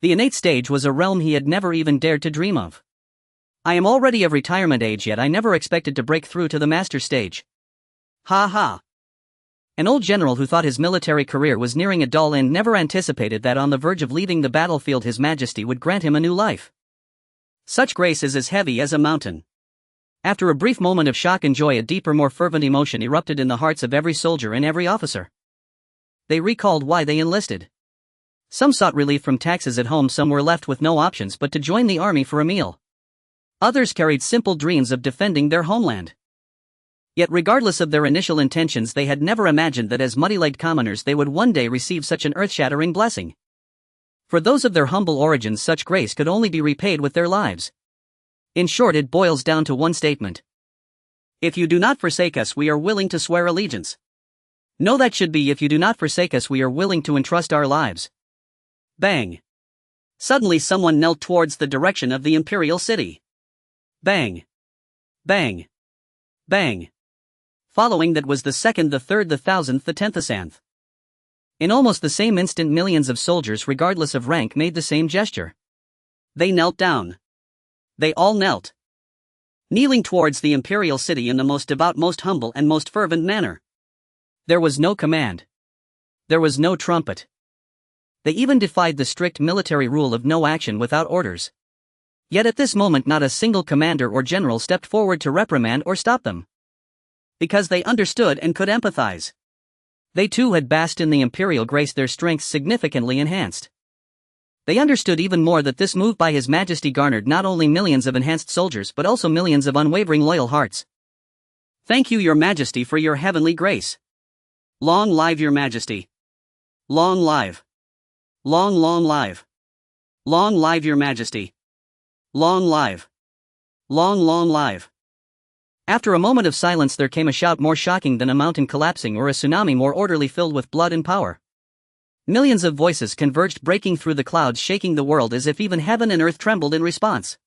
The innate stage was a realm he had never even dared to dream of. I am already of retirement age, yet I never expected to break through to the master stage. Ha ha. An old general who thought his military career was nearing a dull end never anticipated that on the verge of leaving the battlefield His Majesty would grant him a new life. Such grace is as heavy as a mountain. After a brief moment of shock and joy, a deeper, more fervent emotion erupted in the hearts of every soldier and every officer. They recalled why they enlisted. Some sought relief from taxes at home, some were left with no options but to join the army for a meal. Others carried simple dreams of defending their homeland. Yet regardless of their initial intentions, they had never imagined that as muddy-legged commoners they would one day receive such an earth-shattering blessing. For those of their humble origins, such grace could only be repaid with their lives. In short, it boils down to one statement. If you do not forsake us, we are willing to swear allegiance. No, that should be, if you do not forsake us, we are willing to entrust our lives. Bang! Suddenly someone knelt towards the direction of the Imperial city. Bang! Bang! Bang! Following that was the second, the third, the thousandth, the tenth, assanth. In almost the same instant, millions of soldiers, regardless of rank, made the same gesture. They knelt down. They all knelt, kneeling towards the imperial city in the most devout, most humble, and most fervent manner. There was no command. There was no trumpet. They even defied the strict military rule of no action without orders. Yet at this moment not a single commander or general stepped forward to reprimand or stop them. Because they understood and could empathize. They too had basked in the imperial grace, their strength significantly enhanced. They understood even more that this move by His Majesty garnered not only millions of enhanced soldiers but also millions of unwavering loyal hearts. Thank you, Your Majesty, for your heavenly grace. Long live Your Majesty. Long live. Long live. Long live Your Majesty. Long live. Long live. After a moment of silence there came a shout more shocking than a mountain collapsing or a tsunami more orderly, filled with blood and power. Millions of voices converged, breaking through the clouds, shaking the world as if even heaven and earth trembled in response.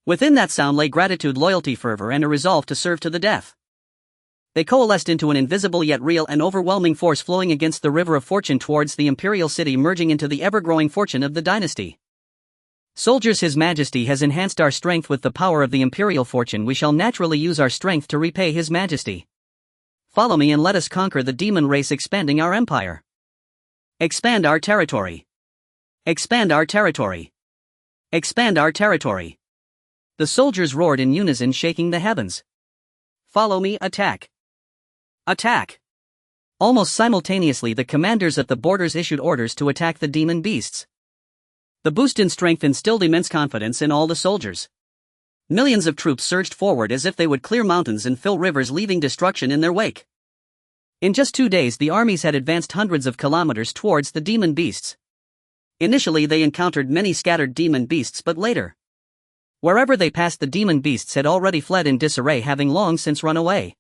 Within that sound lay gratitude, loyalty, fervor, and a resolve to serve to the death. They coalesced into an invisible yet real and overwhelming force flowing against the river of fortune towards the imperial city, merging into the ever-growing fortune of the dynasty. Soldiers, His Majesty has enhanced our strength with the power of the imperial fortune. We shall naturally use our strength to repay His Majesty. Follow me and let us conquer the demon race, expanding our empire. Expand our territory. Expand our territory. Expand our territory. The soldiers roared in unison, shaking the heavens. Follow me, attack. Attack. Almost simultaneously the commanders at the borders issued orders to attack the demon beasts. The boost in strength instilled immense confidence in all the soldiers. Millions of troops surged forward as if they would clear mountains and fill rivers, leaving destruction in their wake. In just 2 days the armies had advanced hundreds of kilometers towards the demon beasts. Initially they encountered many scattered demon beasts, but later, wherever they passed, the demon beasts had already fled in disarray, having long since run away.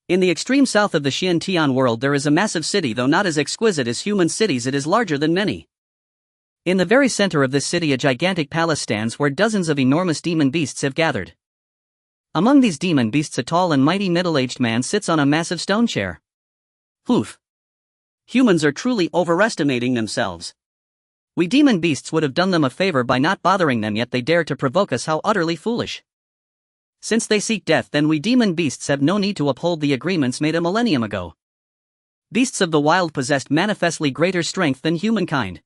In the extreme south of the Xiantian world there is a massive city. Though not as exquisite as human cities, it is larger than many. In the very center of this city a gigantic palace stands where dozens of enormous demon beasts have gathered. Among these demon beasts a tall and mighty middle-aged man sits on a massive stone chair. Oof. Humans are truly overestimating themselves. We demon beasts would have done them a favor by not bothering them, yet they dare to provoke us. How utterly foolish. Since they seek death, then we demon beasts have no need to uphold the agreements made a millennium ago. Beasts of the wild possessed manifestly greater strength than humankind.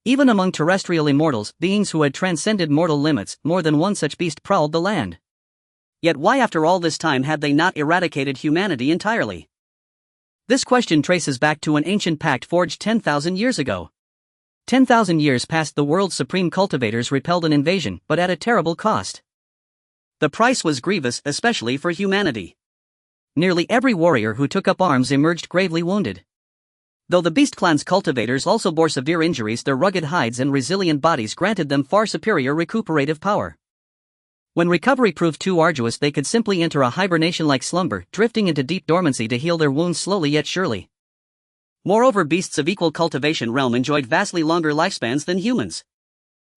Even among terrestrial immortals, beings who had transcended mortal limits, more than one such beast prowled the land. Yet why, after all this time, had they not eradicated humanity entirely? This question traces back to an ancient pact forged 10,000 years ago. 10,000 years past, the world's supreme cultivators repelled an invasion, but at a terrible cost. The price was grievous, especially for humanity. Nearly every warrior who took up arms emerged gravely wounded. Though the Beast Clan's cultivators also bore severe injuries, their rugged hides and resilient bodies granted them far superior recuperative power. When recovery proved too arduous, they could simply enter a hibernation-like slumber, drifting into deep dormancy to heal their wounds slowly yet surely. Moreover, beasts of equal cultivation realm enjoyed vastly longer lifespans than humans.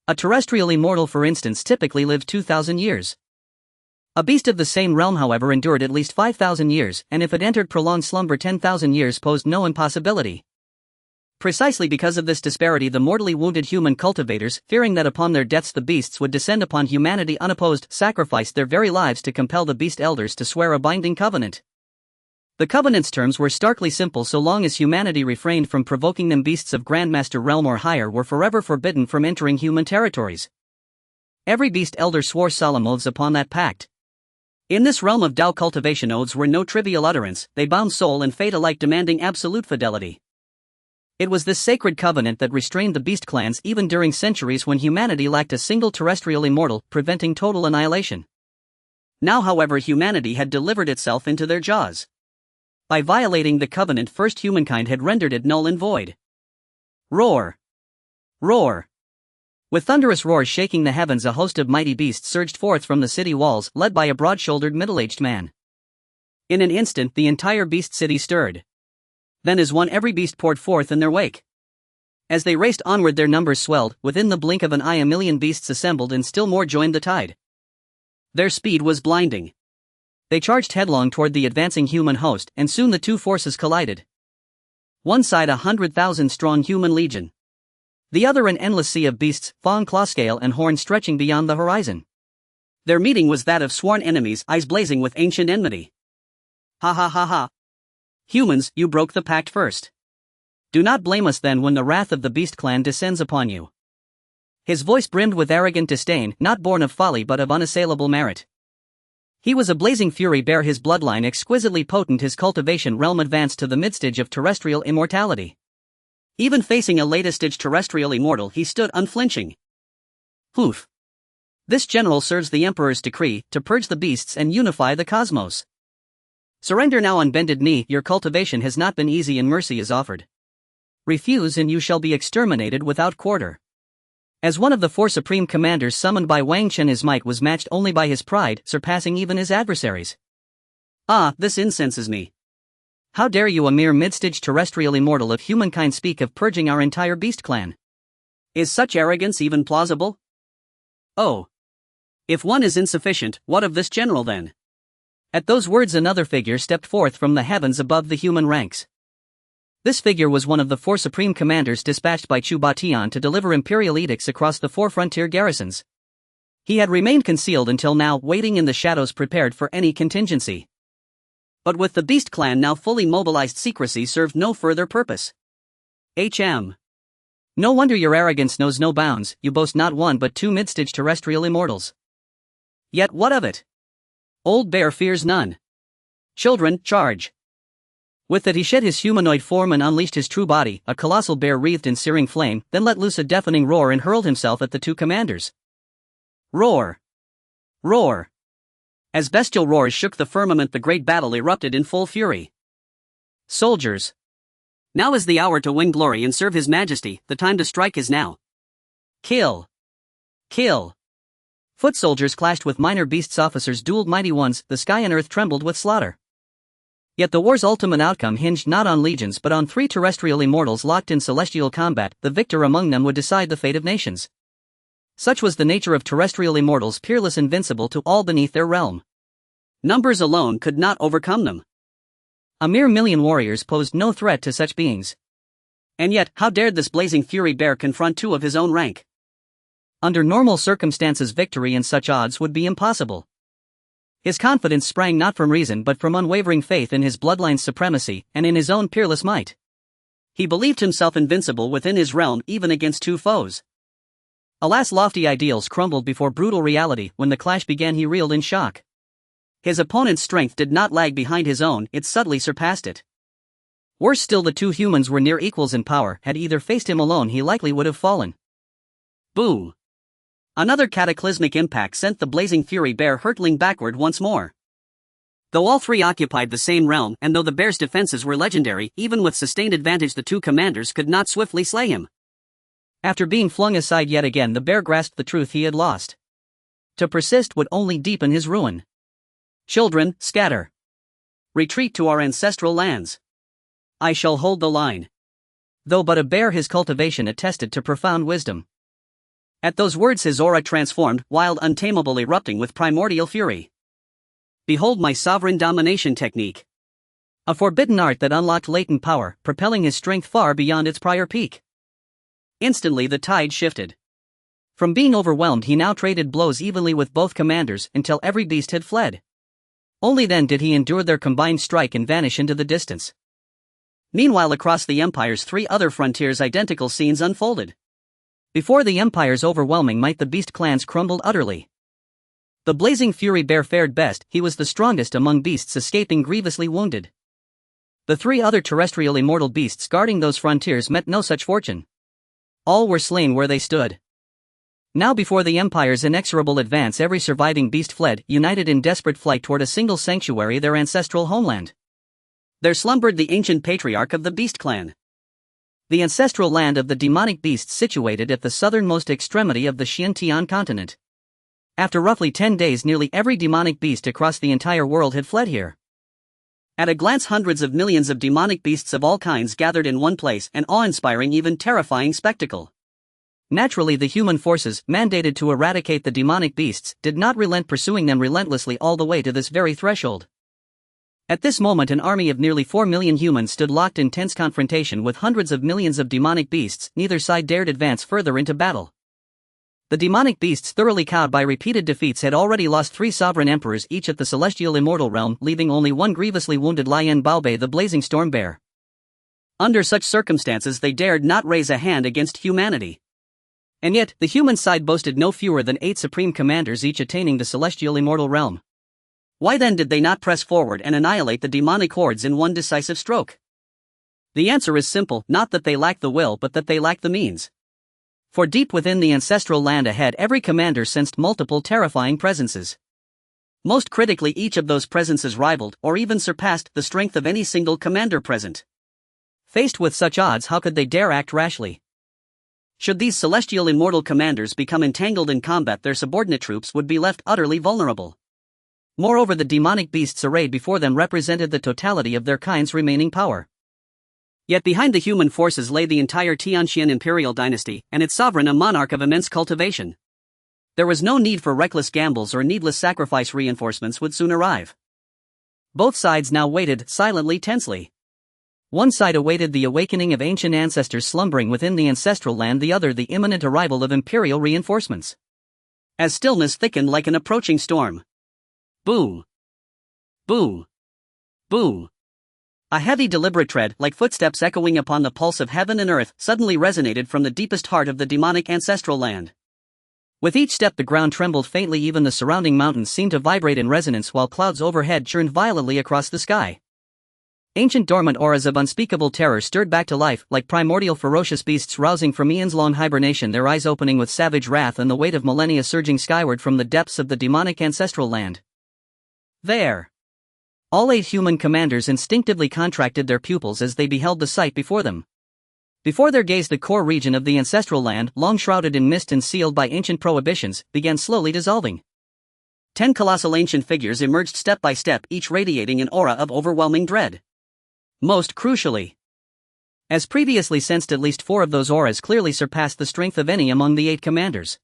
A terrestrial immortal, for instance, typically lived 2,000 years. A beast of the same realm, however, endured at least 5,000 years, and if it entered prolonged slumber, 10,000 years posed no impossibility. Precisely because of this disparity, the mortally wounded human cultivators, fearing that upon their deaths the beasts would descend upon humanity unopposed, sacrificed their very lives to compel the beast elders to swear a binding covenant. The covenant's terms were starkly simple: so long as humanity refrained from provoking them, beasts of Grandmaster realm or higher were forever forbidden from entering human territories. Every beast elder swore solemn oaths upon that pact. In this realm of Tao cultivation, oaths were no trivial utterance, they bound soul and fate alike, demanding absolute fidelity. It was this sacred covenant that restrained the beast clans even during centuries when humanity lacked a single terrestrial immortal, preventing total annihilation. Now, however, humanity had delivered itself into their jaws. By violating the covenant, first humankind had rendered it null and void. Roar! Roar! With thunderous roars shaking the heavens, a host of mighty beasts surged forth from the city walls, led by a broad-shouldered middle-aged man. In an instant the entire beast city stirred. Then as one every beast poured forth in their wake. As they raced onward their numbers swelled, within the blink of an eye a million beasts assembled and still more joined the tide. Their speed was blinding. They charged headlong toward the advancing human host, and soon the two forces collided. One side 100,000-strong human legion. The other an endless sea of beasts, fang clawscale and horn stretching beyond the horizon. Their meeting was that of sworn enemies, eyes blazing with ancient enmity. Ha ha ha ha. Humans, you broke the pact first. Do not blame us then when the wrath of the beast clan descends upon you. His voice brimmed with arrogant disdain, not born of folly but of unassailable merit. He was a blazing fury bear, his bloodline exquisitely potent, his cultivation realm advanced to the midstage of terrestrial immortality. Even facing a later-stage terrestrial immortal, he stood unflinching. Poof. This general serves the Emperor's decree, to purge the beasts and unify the cosmos. Surrender now on bended knee, your cultivation has not been easy and mercy is offered. Refuse and you shall be exterminated without quarter. As one of the four supreme commanders summoned by Wang Chen, his might was matched only by his pride, surpassing even his adversaries. Ah, this incenses me. How dare you, a mere mid-stage terrestrial immortal of humankind, speak of purging our entire beast clan? Is such arrogance even plausible? Oh. If one is insufficient, what of this general then? At those words another figure stepped forth from the heavens above the human ranks. This figure was one of the four supreme commanders dispatched by Chu Batian to deliver imperial edicts across the four frontier garrisons. He had remained concealed until now, waiting in the shadows, prepared for any contingency. But with the beast clan now fully mobilized, secrecy served no further purpose. No wonder your arrogance knows no bounds, you boast not one but two mid-stage terrestrial immortals. Yet what of it? Old Bear fears none. Children, charge. With that he shed his humanoid form and unleashed his true body, a colossal bear wreathed in searing flame, then let loose a deafening roar and hurled himself at the two commanders. Roar! Roar! As bestial roars shook the firmament, the great battle erupted in full fury. Soldiers! Now is the hour to win glory and serve His Majesty, the time to strike is now. Kill! Kill! Foot soldiers clashed with minor beasts, officers dueled mighty ones, the sky and earth trembled with slaughter. Yet the war's ultimate outcome hinged not on legions but on three terrestrial immortals locked in celestial combat. The victor among them would decide the fate of nations. Such was the nature of terrestrial immortals, peerless, invincible to all beneath their realm. Numbers alone could not overcome them. A mere million warriors posed no threat to such beings. And yet, how dared this blazing fury bear confront two of his own rank? Under normal circumstances, victory in such odds would be impossible. His confidence sprang not from reason but from unwavering faith in his bloodline's supremacy and in his own peerless might. He believed himself invincible within his realm, even against two foes. Alas, lofty ideals crumbled before brutal reality. When the clash began, he reeled in shock. His opponent's strength did not lag behind his own, it subtly surpassed it. Worse still, the two humans were near equals in power. Had either faced him alone, he likely would have fallen. Boom! Another cataclysmic impact sent the blazing fury bear hurtling backward once more. Though all three occupied the same realm, and though the bear's defenses were legendary, even with sustained advantage the two commanders could not swiftly slay him. After being flung aside yet again, the bear grasped the truth he had lost. To persist would only deepen his ruin. Children, scatter. Retreat to our ancestral lands. I shall hold the line. Though but a bear, his cultivation attested to profound wisdom. At those words his aura transformed, wild, untamable, erupting with primordial fury. Behold my sovereign domination technique. A forbidden art that unlocked latent power, propelling his strength far beyond its prior peak. Instantly the tide shifted. From being overwhelmed, he now traded blows evenly with both commanders until every beast had fled. Only then did he endure their combined strike and vanish into the distance. Meanwhile, across the Empire's three other frontiers, identical scenes unfolded. Before the Empire's overwhelming might, the beast clans crumbled utterly. The blazing fury bear fared best, he was the strongest among beasts, escaping grievously wounded. The three other terrestrial immortal beasts guarding those frontiers met no such fortune. All were slain where they stood. Now before the Empire's inexorable advance, every surviving beast fled, united in desperate flight toward a single sanctuary, their ancestral homeland. There slumbered the ancient patriarch of the beast clan. The ancestral land of the demonic beasts, situated at the southernmost extremity of the Xiantian continent. After roughly 10 days, nearly every demonic beast across the entire world had fled here. At a glance, hundreds of millions of demonic beasts of all kinds gathered in one place, an awe-inspiring, even terrifying spectacle. Naturally, the human forces, mandated to eradicate the demonic beasts, did not relent pursuing them relentlessly all the way to this very threshold. At this moment, an army of nearly 4 million humans stood locked in tense confrontation with hundreds of millions of demonic beasts. Neither side dared advance further into battle. The demonic beasts, thoroughly cowed by repeated defeats, had already lost 3 sovereign emperors each at the celestial immortal realm, leaving only one grievously wounded Lian Baobei, the blazing storm bear. Under such circumstances, they dared not raise a hand against humanity. And yet, the human side boasted no fewer than 8 supreme commanders, each attaining the celestial immortal realm. Why then did they not press forward and annihilate the demonic hordes in one decisive stroke? The answer is simple: not that they lack the will, but that they lack the means. For deep within the ancestral land ahead, every commander sensed multiple terrifying presences. Most critically, each of those presences rivaled, or even surpassed, the strength of any single commander present. Faced with such odds, how could they dare act rashly? Should these celestial immortal commanders become entangled in combat, their subordinate troops would be left utterly vulnerable. Moreover, the demonic beasts arrayed before them represented the totality of their kind's remaining power. Yet behind the human forces lay the entire Tianxian Imperial Dynasty, and its sovereign, a monarch of immense cultivation. There was no need for reckless gambles or needless sacrifice. Reinforcements would soon arrive. Both sides now waited, silently, tensely. One side awaited the awakening of ancient ancestors slumbering within the ancestral land, the other the imminent arrival of imperial reinforcements. As stillness thickened like an approaching storm. Boom! Boom! Boom! A heavy, deliberate tread, like footsteps echoing upon the pulse of heaven and earth, suddenly resonated from the deepest heart of the demonic ancestral land. With each step the ground trembled faintly, even the surrounding mountains seemed to vibrate in resonance, while clouds overhead churned violently across the sky. Ancient dormant auras of unspeakable terror stirred back to life, like primordial ferocious beasts rousing from eons-long hibernation, their eyes opening with savage wrath and the weight of millennia surging skyward from the depths of the demonic ancestral land. There! All 8 human commanders instinctively contracted their pupils as they beheld the sight before them. Before their gaze, the core region of the ancestral land, long shrouded in mist and sealed by ancient prohibitions, began slowly dissolving. 10 colossal ancient figures emerged step by step, each radiating an aura of overwhelming dread. Most crucially, as previously sensed, at least 4 of those auras clearly surpassed the strength of any among the 8 commanders.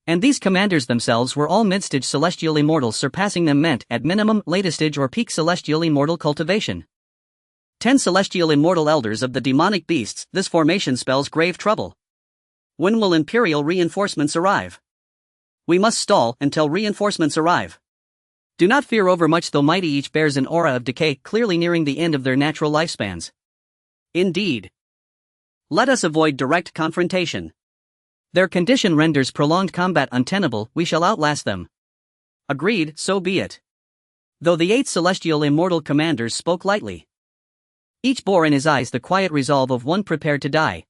And these commanders themselves were all mid-stage celestial immortals, surpassing them meant, at minimum, latest-stage or peak celestial immortal cultivation. 10 celestial immortal elders of the demonic beasts. This formation spells grave trouble. When will imperial reinforcements arrive? We must stall until reinforcements arrive. Do not fear overmuch, though mighty, each bears an aura of decay, clearly nearing the end of their natural lifespans. Indeed. Let us avoid direct confrontation. Their condition renders prolonged combat untenable. We shall outlast them. Agreed, so be it. Though the 8 celestial immortal commanders spoke lightly, each bore in his eyes the quiet resolve of one prepared to die.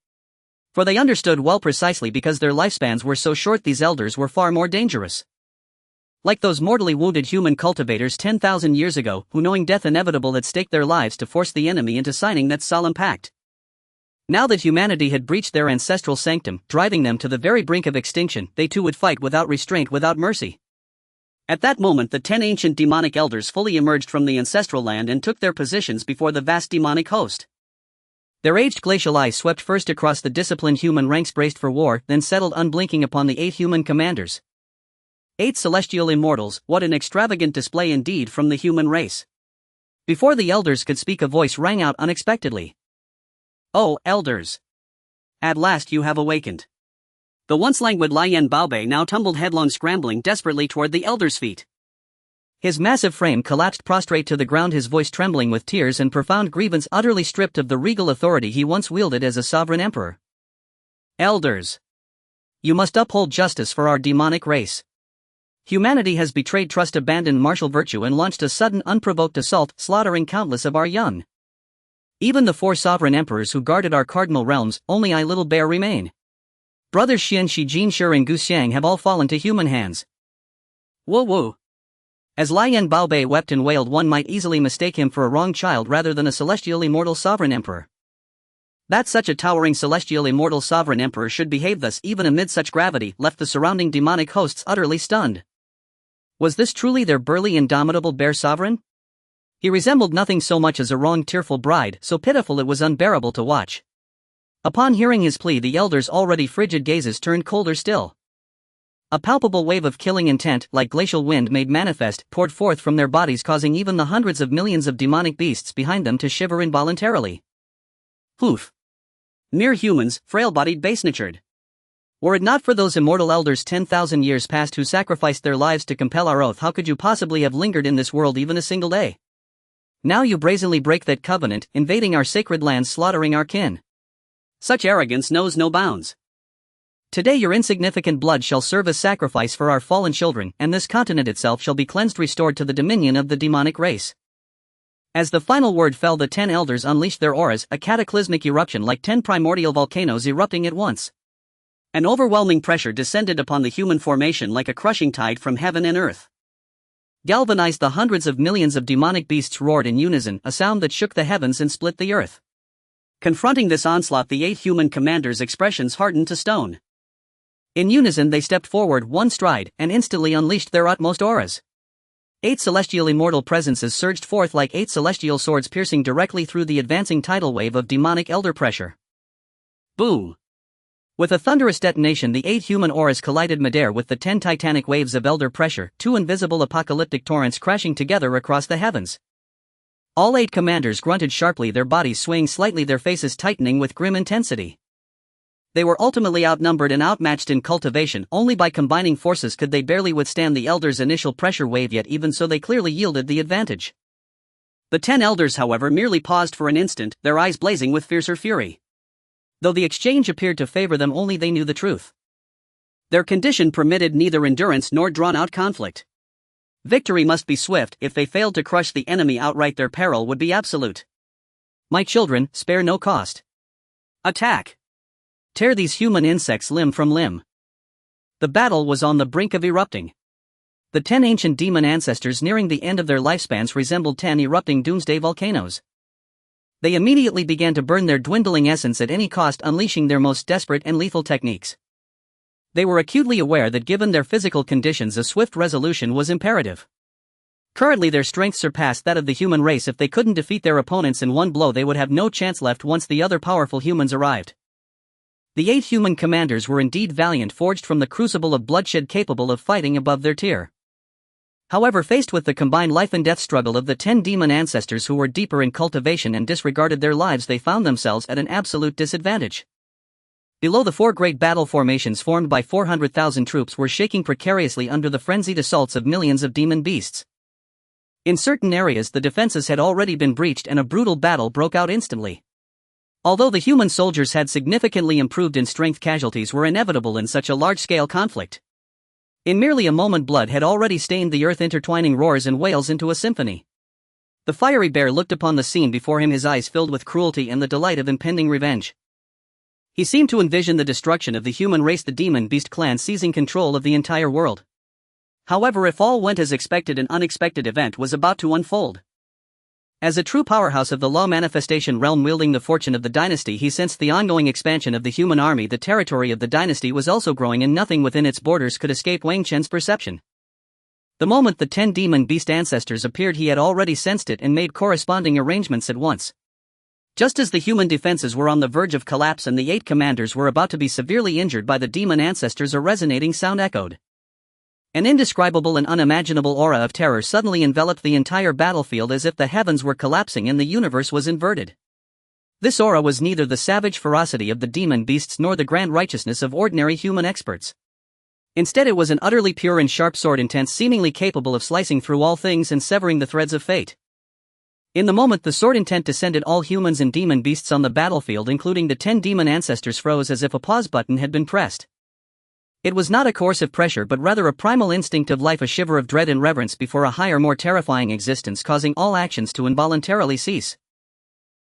For they understood well, precisely because their lifespans were so short, these elders were far more dangerous. Like those mortally wounded human cultivators 10,000 years ago, who, knowing death inevitable, had staked their lives to force the enemy into signing that solemn pact. Now that humanity had breached their ancestral sanctum, driving them to the very brink of extinction, they too would fight without restraint, without mercy. At that moment, the 10 ancient demonic elders fully emerged from the ancestral land and took their positions before the vast demonic host. Their aged glacial eyes swept first across the disciplined human ranks braced for war, then settled unblinking upon the 8 human commanders. 8 celestial immortals, what an extravagant display indeed from the human race. Before the elders could speak, a voice rang out unexpectedly. Oh, elders! At last you have awakened. The once languid Lian Baobei now tumbled headlong, scrambling desperately toward the elders' feet. His massive frame collapsed prostrate to the ground, his voice trembling with tears and profound grievance, utterly stripped of the regal authority he once wielded as a sovereign emperor. Elders! You must uphold justice for our demonic race. Humanity has betrayed trust, abandoned martial virtue, and launched a sudden, unprovoked assault, slaughtering countless of our young. Even the 4 sovereign emperors who guarded our cardinal realms, only I, Little Bear, remain. Brothers Xian, Shi Jin, Shi and Gu Xiang have all fallen to human hands. Woo woo. As Lian Baobei wept and wailed, one might easily mistake him for a wrong child rather than a celestial immortal sovereign emperor. That such a towering celestial immortal sovereign emperor should behave thus, even amid such gravity, left the surrounding demonic hosts utterly stunned. Was this truly their burly, indomitable bear sovereign? He resembled nothing so much as a wronged, tearful bride, so pitiful it was unbearable to watch. Upon hearing his plea, the elders' already frigid gazes turned colder still. A palpable wave of killing intent, like glacial wind made manifest, poured forth from their bodies, causing even the hundreds of millions of demonic beasts behind them to shiver involuntarily. Poof. Mere humans, frail-bodied, base-natured. Were it not for those immortal elders 10,000 years past who sacrificed their lives to compel our oath, how could you possibly have lingered in this world even a single day? Now you brazenly break that covenant, invading our sacred lands, slaughtering our kin. Such arrogance knows no bounds. Today your insignificant blood shall serve as sacrifice for our fallen children, and this continent itself shall be cleansed, restored to the dominion of the demonic race. As the final word fell, the 10 elders unleashed their auras, a cataclysmic eruption like 10 primordial volcanoes erupting at once. An overwhelming pressure descended upon the human formation like a crushing tide from heaven and earth. Galvanized, the hundreds of millions of demonic beasts roared in unison, a sound that shook the heavens and split the earth. Confronting this onslaught, the 8 human commanders' expressions hardened to stone. In unison they stepped forward one stride, and instantly unleashed their utmost auras. 8 celestial immortal presences surged forth like 8 celestial swords, piercing directly through the advancing tidal wave of demonic elder pressure. Boom! With a thunderous detonation, the 8 human auras collided midair with the 10 titanic waves of elder pressure, 2 invisible apocalyptic torrents crashing together across the heavens. All 8 commanders grunted sharply, their bodies swaying slightly, their faces tightening with grim intensity. They were ultimately outnumbered and outmatched in cultivation. Only by combining forces could they barely withstand the elders' initial pressure wave, yet even so they clearly yielded the advantage. The 10 elders, however, merely paused for an instant, their eyes blazing with fiercer fury. Though the exchange appeared to favor them, only they knew the truth. Their condition permitted neither endurance nor drawn-out conflict. Victory must be swift. If they failed to crush the enemy outright, their peril would be absolute. My children, spare no cost. Attack! Tear these human insects limb from limb. The battle was on the brink of erupting. The 10 ancient demon ancestors, nearing the end of their lifespans, resembled 10 erupting doomsday volcanoes. They immediately began to burn their dwindling essence at any cost, unleashing their most desperate and lethal techniques. They were acutely aware that given their physical conditions, a swift resolution was imperative. Currently their strength surpassed that of the human race. If they couldn't defeat their opponents in one blow, they would have no chance left once the other powerful humans arrived. The 8 human commanders were indeed valiant, forged from the crucible of bloodshed, capable of fighting above their tier. However, faced with the combined life and death struggle of the 10 demon ancestors who were deeper in cultivation and disregarded their lives, they found themselves at an absolute disadvantage. Below, the 4 great battle formations formed by 400,000 troops were shaking precariously under the frenzied assaults of millions of demon beasts. In certain areas the defenses had already been breached and a brutal battle broke out instantly. Although the human soldiers had significantly improved in strength, casualties were inevitable in such a large-scale conflict. In merely a moment, blood had already stained the earth, intertwining roars and wails into a symphony. The fiery bear looked upon the scene before him, his eyes filled with cruelty and the delight of impending revenge. He seemed to envision the destruction of the human race, the demon beast clan seizing control of the entire world. However, if all went as expected, an unexpected event was about to unfold. As a true powerhouse of the law manifestation realm, wielding the fortune of the dynasty, he sensed the ongoing expansion of the human army. The territory of the dynasty was also growing, and nothing within its borders could escape Wang Chen's perception. The moment the 10 demon beast ancestors appeared, he had already sensed it and made corresponding arrangements at once. Just as the human defenses were on the verge of collapse and the 8 commanders were about to be severely injured by the demon ancestors, a resonating sound echoed. An indescribable and unimaginable aura of terror suddenly enveloped the entire battlefield, as if the heavens were collapsing and the universe was inverted. This aura was neither the savage ferocity of the demon beasts nor the grand righteousness of ordinary human experts. Instead, it was an utterly pure and sharp sword, intense, seemingly capable of slicing through all things and severing the threads of fate. In the moment the sword intent descended, all humans and demon beasts on the battlefield, including the 10 demon ancestors, froze as if a pause button had been pressed. It was not a coercive pressure, but rather a primal instinct of life, a shiver of dread and reverence before a higher, more terrifying existence, causing all actions to involuntarily cease.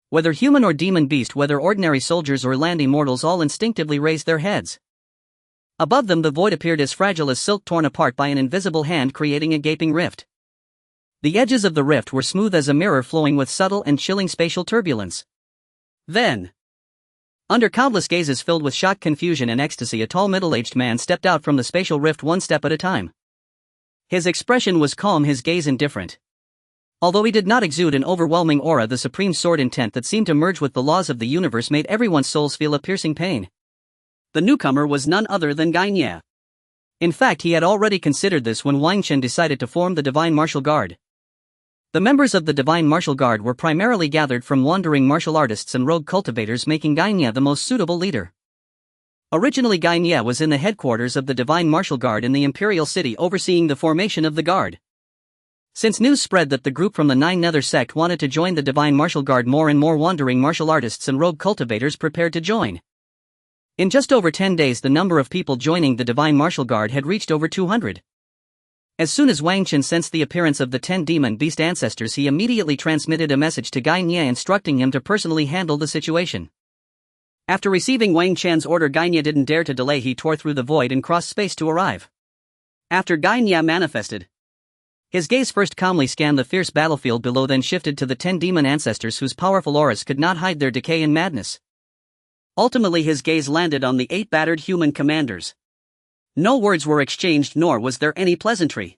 Whether human or demon beast, whether ordinary soldiers or land immortals, all instinctively raised their heads. Above them the void appeared as fragile as silk torn apart by an invisible hand, creating a gaping rift. The edges of the rift were smooth as a mirror, flowing with subtle and chilling spatial turbulence. Then, under countless gazes filled with shock, confusion and ecstasy, a tall middle-aged man stepped out from the spatial rift, one step at a time. His expression was calm, his gaze indifferent. Although he did not exude an overwhelming aura, the supreme sword intent that seemed to merge with the laws of the universe made everyone's souls feel a piercing pain. The newcomer was none other than Gainye. In fact, he had already considered this when Wang Chen decided to form the Divine Martial Guard. The members of the Divine Martial Guard were primarily gathered from wandering martial artists and rogue cultivators, making Gainye the most suitable leader. Originally, Gainye was in the headquarters of the Divine Martial Guard in the Imperial City, overseeing the formation of the Guard. Since news spread that the group from the Nine Nether sect wanted to join the Divine Martial Guard, more and more wandering martial artists and rogue cultivators prepared to join. In just over 10 days, the number of people joining the Divine Martial Guard had reached over 200. As soon as Wang Chen sensed the appearance of the 10 demon beast ancestors, he immediately transmitted a message to Gainye instructing him to personally handle the situation. After receiving Wang Chen's order, Gainye didn't dare to delay. He tore through the void and crossed space to arrive. After Gainye manifested, his gaze first calmly scanned the fierce battlefield below, then shifted to the 10 demon ancestors whose powerful auras could not hide their decay and madness. Ultimately, his gaze landed on the 8 battered human commanders. No words were exchanged, nor was there any pleasantry.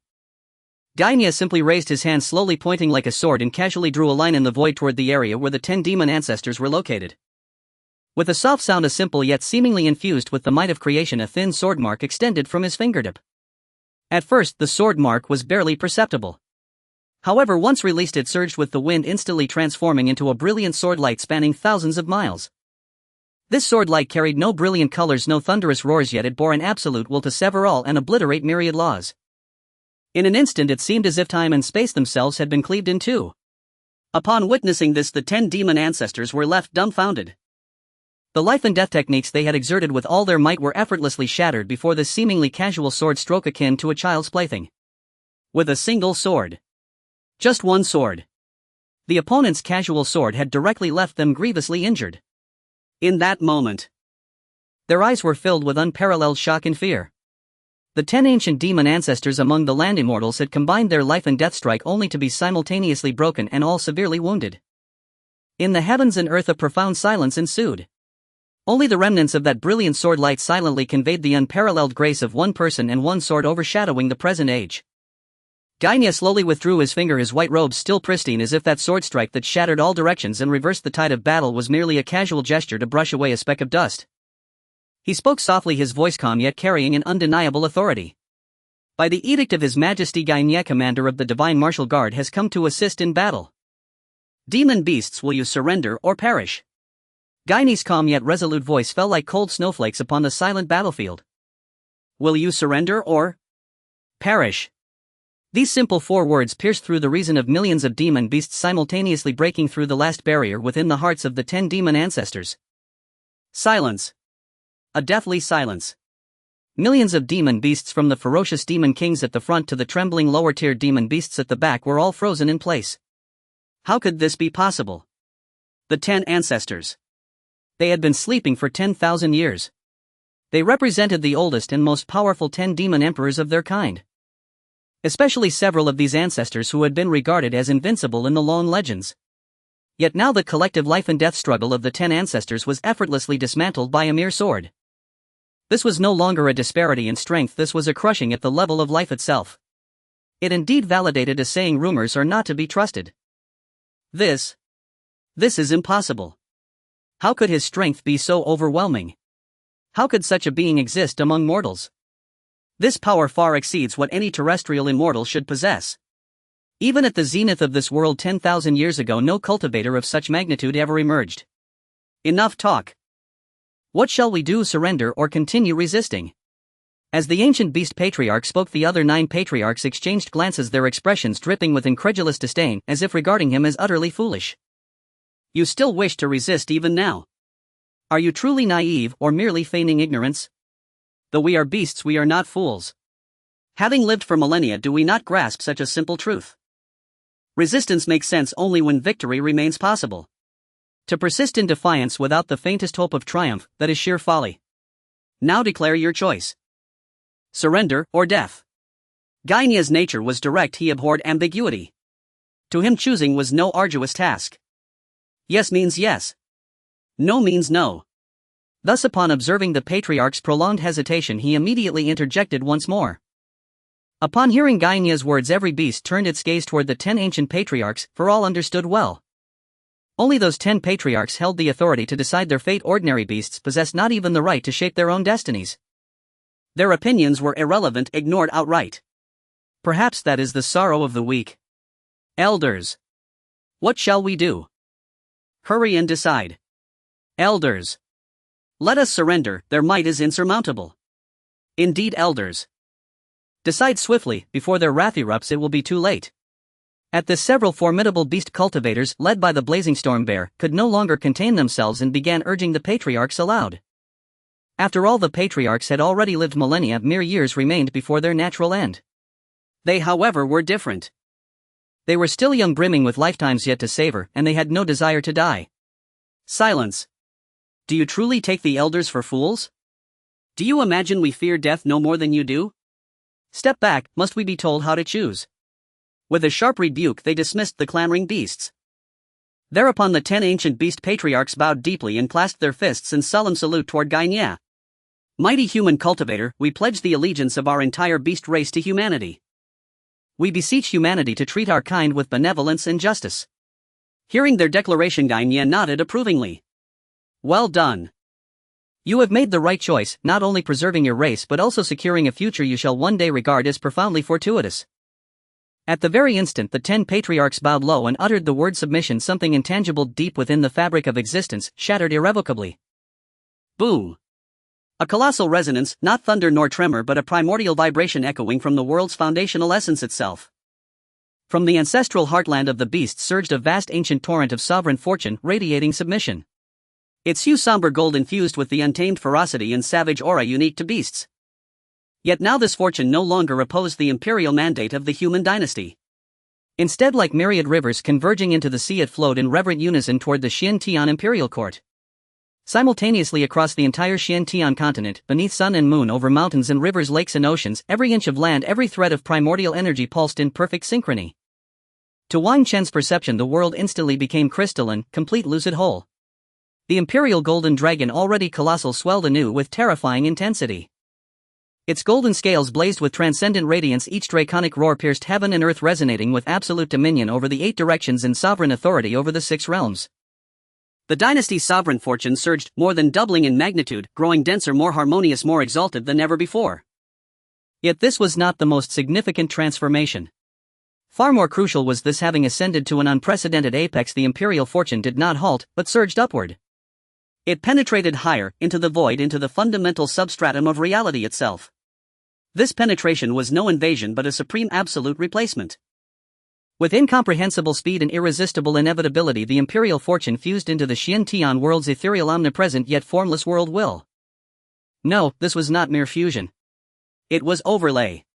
Gainye simply raised his hand, slowly pointing like a sword, and casually drew a line in the void toward the area where the 10 demon ancestors were located. With a soft sound, a simple yet seemingly infused with the might of creation, a thin sword mark extended from his fingertip. At first, the sword mark was barely perceptible. However, once released, it surged with the wind, instantly transforming into a brilliant sword light spanning thousands of miles. This sword light carried no brilliant colors, no thunderous roars, yet it bore an absolute will to sever all and obliterate myriad laws. In an instant, it seemed as if time and space themselves had been cleaved in two. Upon witnessing this, the 10 demon ancestors were left dumbfounded. The life and death techniques they had exerted with all their might were effortlessly shattered before this seemingly casual sword stroke akin to a child's plaything. With a single sword. Just one sword. The opponent's casual sword had directly left them grievously injured. In that moment, their eyes were filled with unparalleled shock and fear. The 10 ancient demon ancestors among the land immortals had combined their life and death strike, only to be simultaneously broken and all severely wounded. In the heavens and earth, a profound silence ensued. Only the remnants of that brilliant sword light silently conveyed the unparalleled grace of one person and one sword overshadowing the present age. Gainye slowly withdrew his finger, his white robes still pristine, as if that sword strike that shattered all directions and reversed the tide of battle was merely a casual gesture to brush away a speck of dust. He spoke softly, his voice calm yet carrying an undeniable authority. By the edict of His Majesty, Gainye, commander of the Divine Martial Guard, has come to assist in battle. Demon beasts, will you surrender or perish? Gainye's calm yet resolute voice fell like cold snowflakes upon the silent battlefield. Will you surrender or perish? These simple 4 words pierced through the reason of millions of demon beasts, simultaneously breaking through the last barrier within the hearts of the 10 demon ancestors. Silence. A deathly silence. Millions of demon beasts, from the ferocious demon kings at the front to the trembling lower-tier demon beasts at the back, were all frozen in place. How could this be possible? The 10 ancestors. They had been sleeping for 10,000 years. They represented the oldest and most powerful 10 demon emperors of their kind. Especially several of these ancestors who had been regarded as invincible in the lone legends. Yet now the collective life and death struggle of the 10 ancestors was effortlessly dismantled by a mere sword. This was no longer a disparity in strength, this was a crushing at the level of life itself. It indeed validated a saying: rumors are not to be trusted. This is impossible. How could his strength be so overwhelming? How could such a being exist among mortals? This power far exceeds what any terrestrial immortal should possess. Even at the zenith of this world 10,000 years ago, no cultivator of such magnitude ever emerged. Enough talk. What shall we do, surrender or continue resisting? As the ancient beast patriarch spoke, the other 9 patriarchs exchanged glances, their expressions dripping with incredulous disdain, as if regarding him as utterly foolish. You still wish to resist even now? Are you truly naive or merely feigning ignorance? Though we are beasts, we are not fools. Having lived for millennia, do we not grasp such a simple truth? Resistance makes sense only when victory remains possible. To persist in defiance without the faintest hope of triumph, that is sheer folly. Now declare your choice. Surrender or death. Gainye's nature was direct, he abhorred ambiguity. To him, choosing was no arduous task. Yes means yes. No means no. Thus, upon observing the patriarch's prolonged hesitation, he immediately interjected once more. Upon hearing Gaine's words, every beast turned its gaze toward the 10 ancient patriarchs, for all understood well. Only those 10 patriarchs held the authority to decide their fate. Ordinary beasts possessed not even the right to shape their own destinies. Their opinions were irrelevant, ignored outright. Perhaps that is the sorrow of the weak. Elders. What shall we do? Hurry and decide. Elders. Let us surrender, their might is insurmountable. Indeed, elders. Decide swiftly, before their wrath erupts it will be too late. At this, several formidable beast cultivators, led by the blazing storm bear, could no longer contain themselves and began urging the patriarchs aloud. After all, the patriarchs had already lived millennia, mere years remained before their natural end. They, however, were different. They were still young, brimming with lifetimes yet to savor, and they had no desire to die. Silence. Do you truly take the elders for fools? Do you imagine we fear death no more than you do? Step back, must we be told how to choose? With a sharp rebuke they dismissed the clamoring beasts. Thereupon the 10 ancient beast patriarchs bowed deeply and clasped their fists in solemn salute toward Gaia. Mighty human cultivator, we pledge the allegiance of our entire beast race to humanity. We beseech humanity to treat our kind with benevolence and justice. Hearing their declaration, Gaia nodded approvingly. Well done. You have made the right choice, not only preserving your race but also securing a future you shall one day regard as profoundly fortuitous. At the very instant the 10 patriarchs bowed low and uttered the word submission, something intangible deep within the fabric of existence shattered irrevocably. Boom! A colossal resonance, not thunder nor tremor but a primordial vibration echoing from the world's foundational essence itself. From the ancestral heartland of the beasts surged a vast ancient torrent of sovereign fortune, radiating submission. Its hue somber gold infused with the untamed ferocity and savage aura unique to beasts. Yet now this fortune no longer opposed the imperial mandate of the human dynasty. Instead, like myriad rivers converging into the sea, it flowed in reverent unison toward the Xian imperial court. Simultaneously across the entire Xian continent, beneath sun and moon, over mountains and rivers, lakes and oceans, every inch of land, every thread of primordial energy pulsed in perfect synchrony. To Wang Chen's perception the world instantly became crystalline, complete, lucid, whole. The imperial golden dragon, already colossal, swelled anew with terrifying intensity. Its golden scales blazed with transcendent radiance, each draconic roar pierced heaven and earth, resonating with absolute dominion over the 8 directions and sovereign authority over the 6 realms. The dynasty's sovereign fortune surged, more than doubling in magnitude, growing denser, more harmonious, more exalted than ever before. Yet this was not the most significant transformation. Far more crucial was this: having ascended to an unprecedented apex, the imperial fortune did not halt, but surged upward. It penetrated higher, into the void, into the fundamental substratum of reality itself. This penetration was no invasion but a supreme absolute replacement. With incomprehensible speed and irresistible inevitability, the imperial fortune fused into the Xian world's ethereal, omnipresent yet formless world will. No, this was not mere fusion. It was overlay.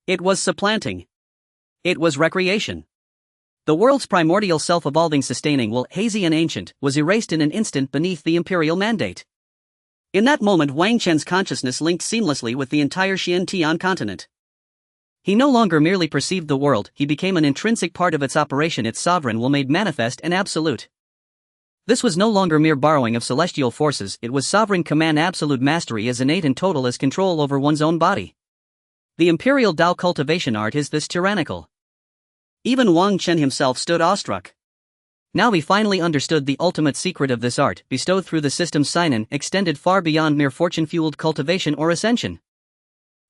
It was supplanting. It was recreation. The world's primordial self-evolving sustaining will, hazy and ancient, was erased in an instant beneath the imperial mandate. In that moment Wang Chen's consciousness linked seamlessly with the entire Xian continent. He no longer merely perceived the world, he became an intrinsic part of its operation, its sovereign will made manifest and absolute. This was no longer mere borrowing of celestial forces, it was sovereign command, absolute mastery, as innate and total as control over one's own body. The imperial Tao cultivation art is this tyrannical. Even Wang Chen himself stood awestruck. Now he finally understood the ultimate secret of this art, bestowed through the system's Sinan, extended far beyond mere fortune-fueled cultivation or ascension.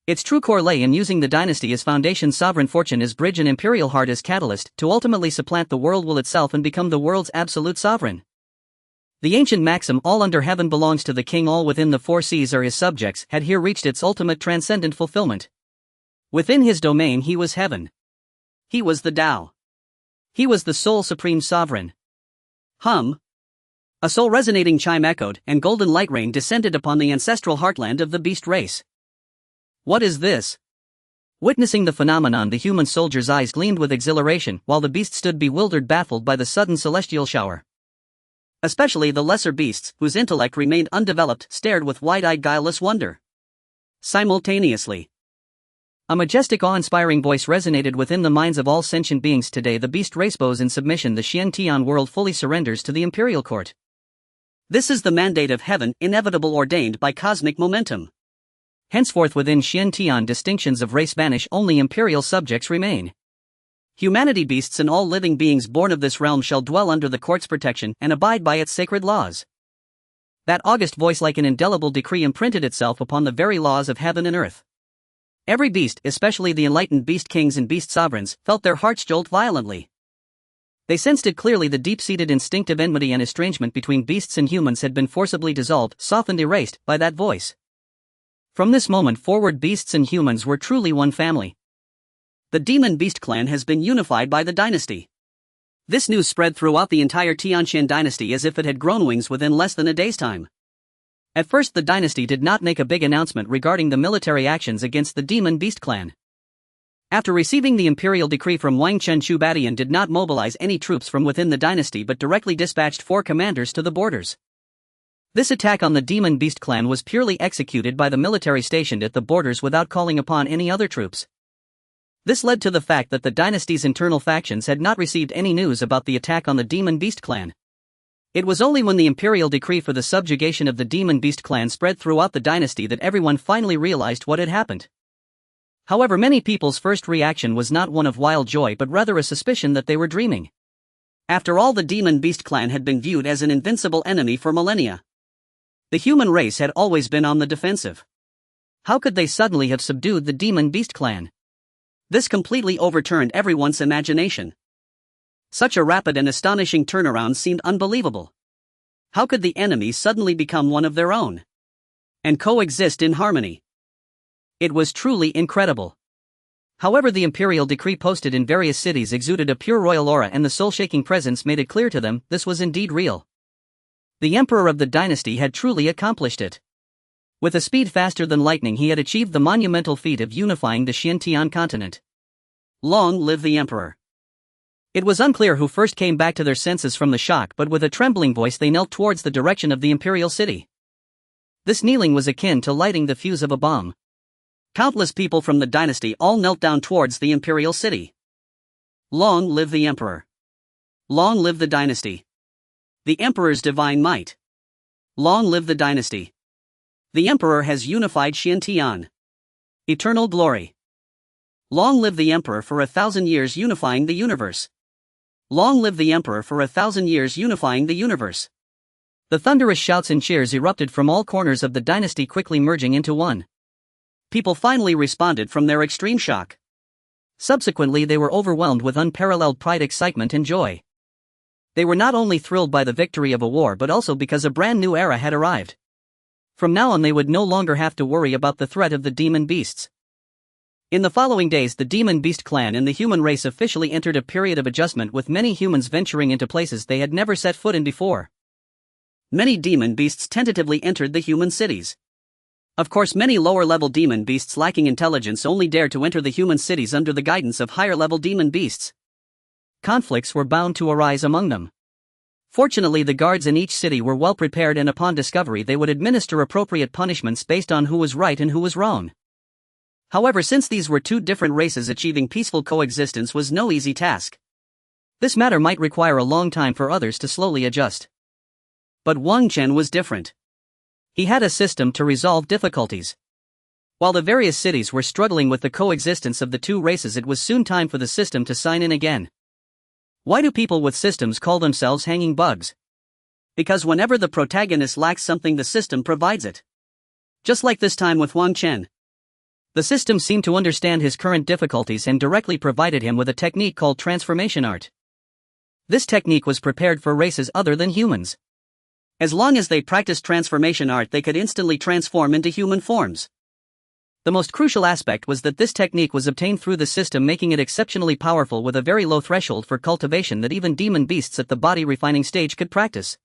Its true core lay in using the dynasty as foundation, sovereign fortune as bridge, and imperial heart as catalyst, to ultimately supplant the world will itself and become the world's absolute sovereign. The ancient maxim, all under heaven belongs to the king, all within the 4 seas are his subjects, had here reached its ultimate transcendent fulfillment. Within his domain he was heaven. He was the Tao. He was the sole supreme sovereign. Hum! A soul resonating chime echoed, and golden light rain descended upon the ancestral heartland of the beast race. What is this? Witnessing the phenomenon, the human soldier's eyes gleamed with exhilaration, while the beast stood bewildered, baffled by the sudden celestial shower. Especially the lesser beasts, whose intellect remained undeveloped, stared with wide-eyed, guileless wonder. Simultaneously, a majestic, awe-inspiring voice resonated within the minds of all sentient beings. Today the beast race bows in submission, the Xian world fully surrenders to the imperial court. This is the mandate of heaven, inevitable, ordained by cosmic momentum. Henceforth within Xiantian distinctions of race vanish, only imperial subjects remain. Humanity, beasts and all living beings born of this realm shall dwell under the court's protection and abide by its sacred laws. That august voice like an indelible decree imprinted itself upon the very laws of heaven and earth. Every beast, especially the enlightened beast kings and beast sovereigns, felt their hearts jolt violently. They sensed it clearly. The deep-seated instinctive enmity and estrangement between beasts and humans had been forcibly dissolved, softened, erased, by that voice. From this moment forward, beasts and humans were truly one family. The demon beast clan has been unified by the dynasty. This news spread throughout the entire Tianxian dynasty as if it had grown wings within less than a day's time. At first the dynasty did not make a big announcement regarding the military actions against the demon beast clan. After receiving the imperial decree from Wang Chen, Chu Badian did not mobilize any troops from within the dynasty but directly dispatched 4 commanders to the borders. This attack on the demon beast clan was purely executed by the military stationed at the borders without calling upon any other troops. This led to the fact that the dynasty's internal factions had not received any news about the attack on the demon beast clan. It was only when the imperial decree for the subjugation of the demon beast clan spread throughout the dynasty that everyone finally realized what had happened. However, many people's first reaction was not one of wild joy but rather a suspicion that they were dreaming. After all, the demon beast clan had been viewed as an invincible enemy for millennia. The human race had always been on the defensive. How could they suddenly have subdued the demon beast clan? This completely overturned everyone's imagination. Such a rapid and astonishing turnaround seemed unbelievable. How could the enemy suddenly become one of their own and coexist in harmony? It was truly incredible. However, the imperial decree posted in various cities exuded a pure royal aura, and the soul-shaking presence made it clear to them this was indeed real. The emperor of the dynasty had truly accomplished it. With a speed faster than lightning, he had achieved the monumental feat of unifying the Xiantian continent. Long live the emperor! It was unclear who first came back to their senses from the shock, but with a trembling voice they knelt towards the direction of the imperial city. This kneeling was akin to lighting the fuse of a bomb. Countless people from the dynasty all knelt down towards the imperial city. Long live the emperor! Long live the dynasty! The emperor's divine might! Long live the dynasty! The emperor has unified Xiantian. Eternal glory! Long live the emperor for 1,000 years unifying the universe! Long live the emperor for 1,000 years unifying the universe! The thunderous shouts and cheers erupted from all corners of the dynasty, quickly merging into one. People finally responded from their extreme shock. Subsequently, they were overwhelmed with unparalleled pride, excitement, and joy. They were not only thrilled by the victory of a war but also because a brand new era had arrived. From now on, they would no longer have to worry about the threat of the demon beasts. In the following days, the demon beast clan and the human race officially entered a period of adjustment, with many humans venturing into places they had never set foot in before. Many demon beasts tentatively entered the human cities. Of course, many lower-level demon beasts lacking intelligence only dared to enter the human cities under the guidance of higher-level demon beasts. Conflicts were bound to arise among them. Fortunately, the guards in each city were well prepared, and upon discovery they would administer appropriate punishments based on who was right and who was wrong. However, since these were two different races, achieving peaceful coexistence was no easy task. This matter might require a long time for others to slowly adjust. But Wang Chen was different. He had a system to resolve difficulties. While the various cities were struggling with the coexistence of the two races, it was soon time for the system to sign in again. Why do people with systems call themselves hanging bugs? Because whenever the protagonist lacks something, the system provides it. Just like this time with Wang Chen. The system seemed to understand his current difficulties and directly provided him with a technique called transformation art. This technique was prepared for races other than humans. As long as they practiced transformation art, they could instantly transform into human forms. The most crucial aspect was that this technique was obtained through the system, making it exceptionally powerful with a very low threshold for cultivation that even demon beasts at the body refining stage could practice.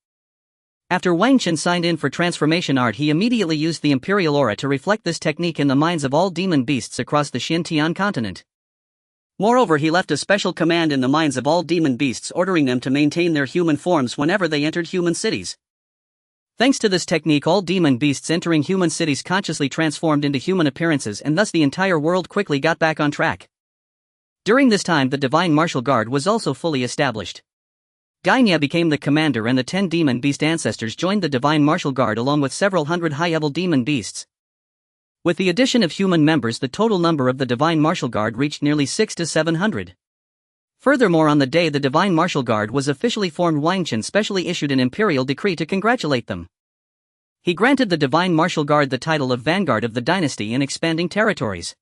After Wang Chen signed in for transformation art, he immediately used the Imperial aura to reflect this technique in the minds of all demon beasts across the Xiantian continent. Moreover, he left a special command in the minds of all demon beasts, ordering them to maintain their human forms whenever they entered human cities. Thanks to this technique, all demon beasts entering human cities consciously transformed into human appearances, and thus the entire world quickly got back on track. During this time, the Divine Martial Guard was also fully established. Gainia became the commander, and the 10 demon beast ancestors joined the Divine Martial Guard along with several hundred high-level demon beasts. With the addition of human members, the total number of the Divine Martial Guard reached nearly 600 to 700. Furthermore, on the day the Divine Martial Guard was officially formed, Wang Chen specially issued an imperial decree to congratulate them. He granted the Divine Martial Guard the title of Vanguard of the dynasty in expanding territories.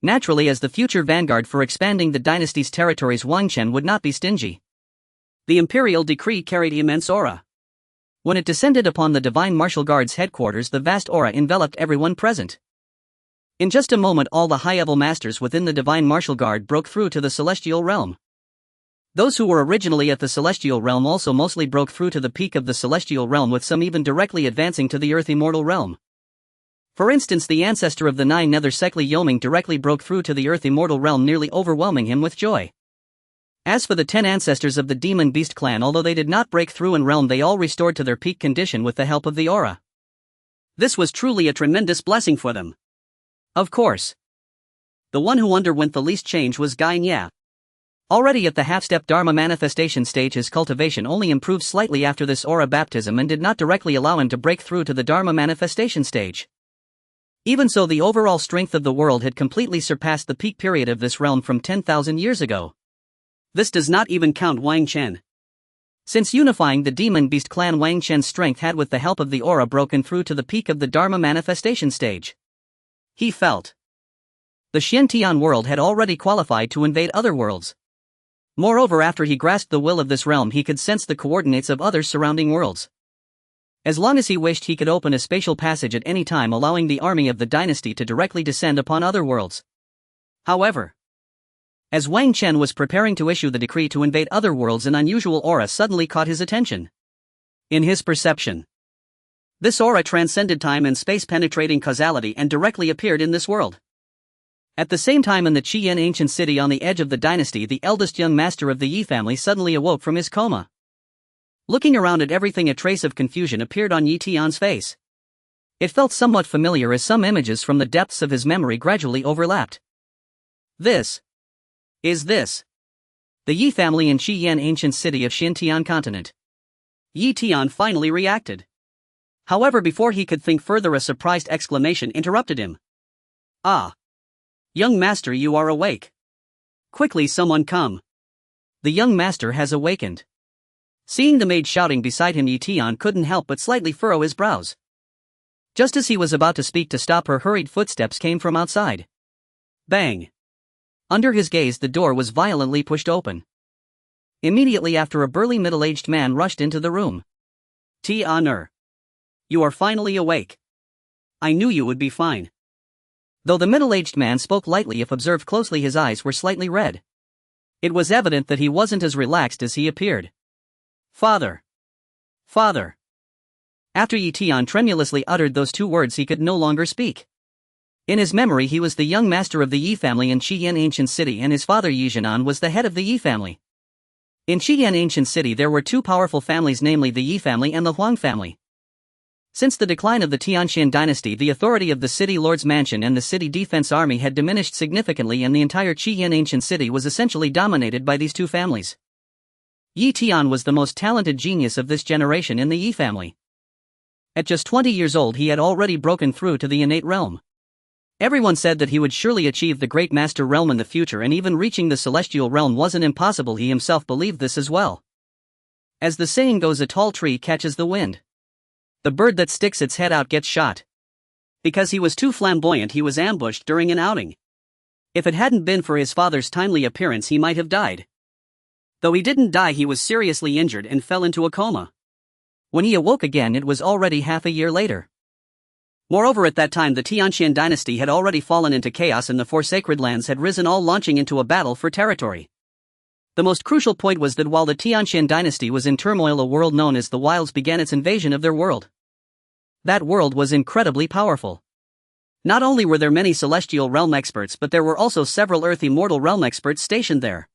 Naturally, as the future vanguard for expanding the dynasty's territories, Wang Chen would not be stingy. The imperial decree carried immense aura. When it descended upon the Divine Martial Guard's headquarters, the vast aura enveloped everyone present. In just a moment, all the high-level masters within the Divine Martial Guard broke through to the celestial realm. Those who were originally at the celestial realm also mostly broke through to the peak of the celestial realm, with some even directly advancing to the earth immortal realm. For instance, the ancestor of the Nine Nether sect, Li Yoming, directly broke through to the earth immortal realm, nearly overwhelming him with joy. As for the 10 ancestors of the Demon Beast clan, although they did not break through in realm, they all restored to their peak condition with the help of the aura. This was truly a tremendous blessing for them. Of course, the one who underwent the least change was Guy Nya. Already at the half-step Dharma manifestation stage, his cultivation only improved slightly after this aura baptism and did not directly allow him to break through to the Dharma manifestation stage. Even so, the overall strength of the world had completely surpassed the peak period of this realm from 10,000 years ago. This does not even count Wang Chen. Since unifying the Demon Beast clan, Wang Chen's strength had, with the help of the aura, broken through to the peak of the Dharma manifestation stage. He felt the Xiantian world had already qualified to invade other worlds. Moreover, after he grasped the will of this realm, he could sense the coordinates of other surrounding worlds. As long as he wished, he could open a spatial passage at any time, allowing the army of the dynasty to directly descend upon other worlds. However, as Wang Chen was preparing to issue the decree to invade other worlds, an unusual aura suddenly caught his attention. In his perception, this aura transcended time and space, penetrating causality, and directly appeared in this world. At the same time, in the Qian ancient city on the edge of the dynasty, the eldest young master of the Yi family suddenly awoke from his coma. Looking around at everything, a trace of confusion appeared on Yi Tian's face. It felt somewhat familiar, as some images from the depths of his memory gradually overlapped. This is the Yi family in Qian ancient city of Xintian continent. Yi Tian finally reacted. However, before he could think further, a surprised exclamation interrupted him. "Ah! Young master, you are awake. Quickly, someone come. The young master has awakened." Seeing the maid shouting beside him, Yi Tian couldn't help but slightly furrow his brows. Just as he was about to speak to stop her, hurried footsteps came from outside. Bang! Under his gaze, the door was violently pushed open. Immediately after, a burly middle-aged man rushed into the room. "Tian, you are finally awake. I knew you would be fine." Though the middle-aged man spoke lightly, if observed closely, his eyes were slightly red. It was evident that he wasn't as relaxed as he appeared. "Father! Father!" After Yi Tian tremulously uttered those two words, he could no longer speak. In his memory, he was the young master of the Yi family in Qian ancient city, and his father Yi Zhenan was the head of the Yi family. In Qian ancient city there were two powerful families, namely the Yi family and the Huang family. Since the decline of the Tianxian dynasty, the authority of the city lord's mansion and the city defense army had diminished significantly, and the entire Qian ancient city was essentially dominated by these two families. Yi Tian was the most talented genius of this generation in the Yi family. At just 20 years old, he had already broken through to the innate realm. Everyone said that he would surely achieve the great master realm in the future, and even reaching the celestial realm wasn't impossible. He himself believed this as well. As the saying goes, a tall tree catches the wind. The bird that sticks its head out gets shot. Because he was too flamboyant, he was ambushed during an outing. If it hadn't been for his father's timely appearance, he might have died. Though he didn't die, he was seriously injured and fell into a coma. When he awoke again, it was already half a year later. Moreover, at that time the Tianxian dynasty had already fallen into chaos, and the four sacred lands had risen, all launching into a battle for territory. The most crucial point was that while the Tianxian dynasty was in turmoil, a world known as the Wilds began its invasion of their world. That world was incredibly powerful. Not only were there many celestial realm experts, but there were also several earth immortal realm experts stationed there.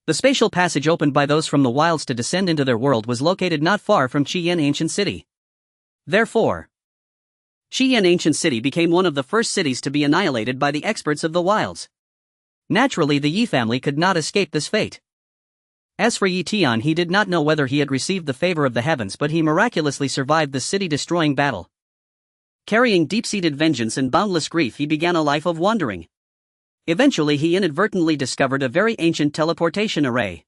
The spatial passage opened by those from the Wilds to descend into their world was located not far from Qian ancient city. Therefore, Qian ancient city became one of the first cities to be annihilated by the experts of the Wilds. Naturally, the Yi family could not escape this fate. As for Yi Tian, he did not know whether he had received the favor of the heavens, but he miraculously survived the city-destroying battle. Carrying deep-seated vengeance and boundless grief, he began a life of wandering. Eventually he inadvertently discovered a very ancient teleportation array.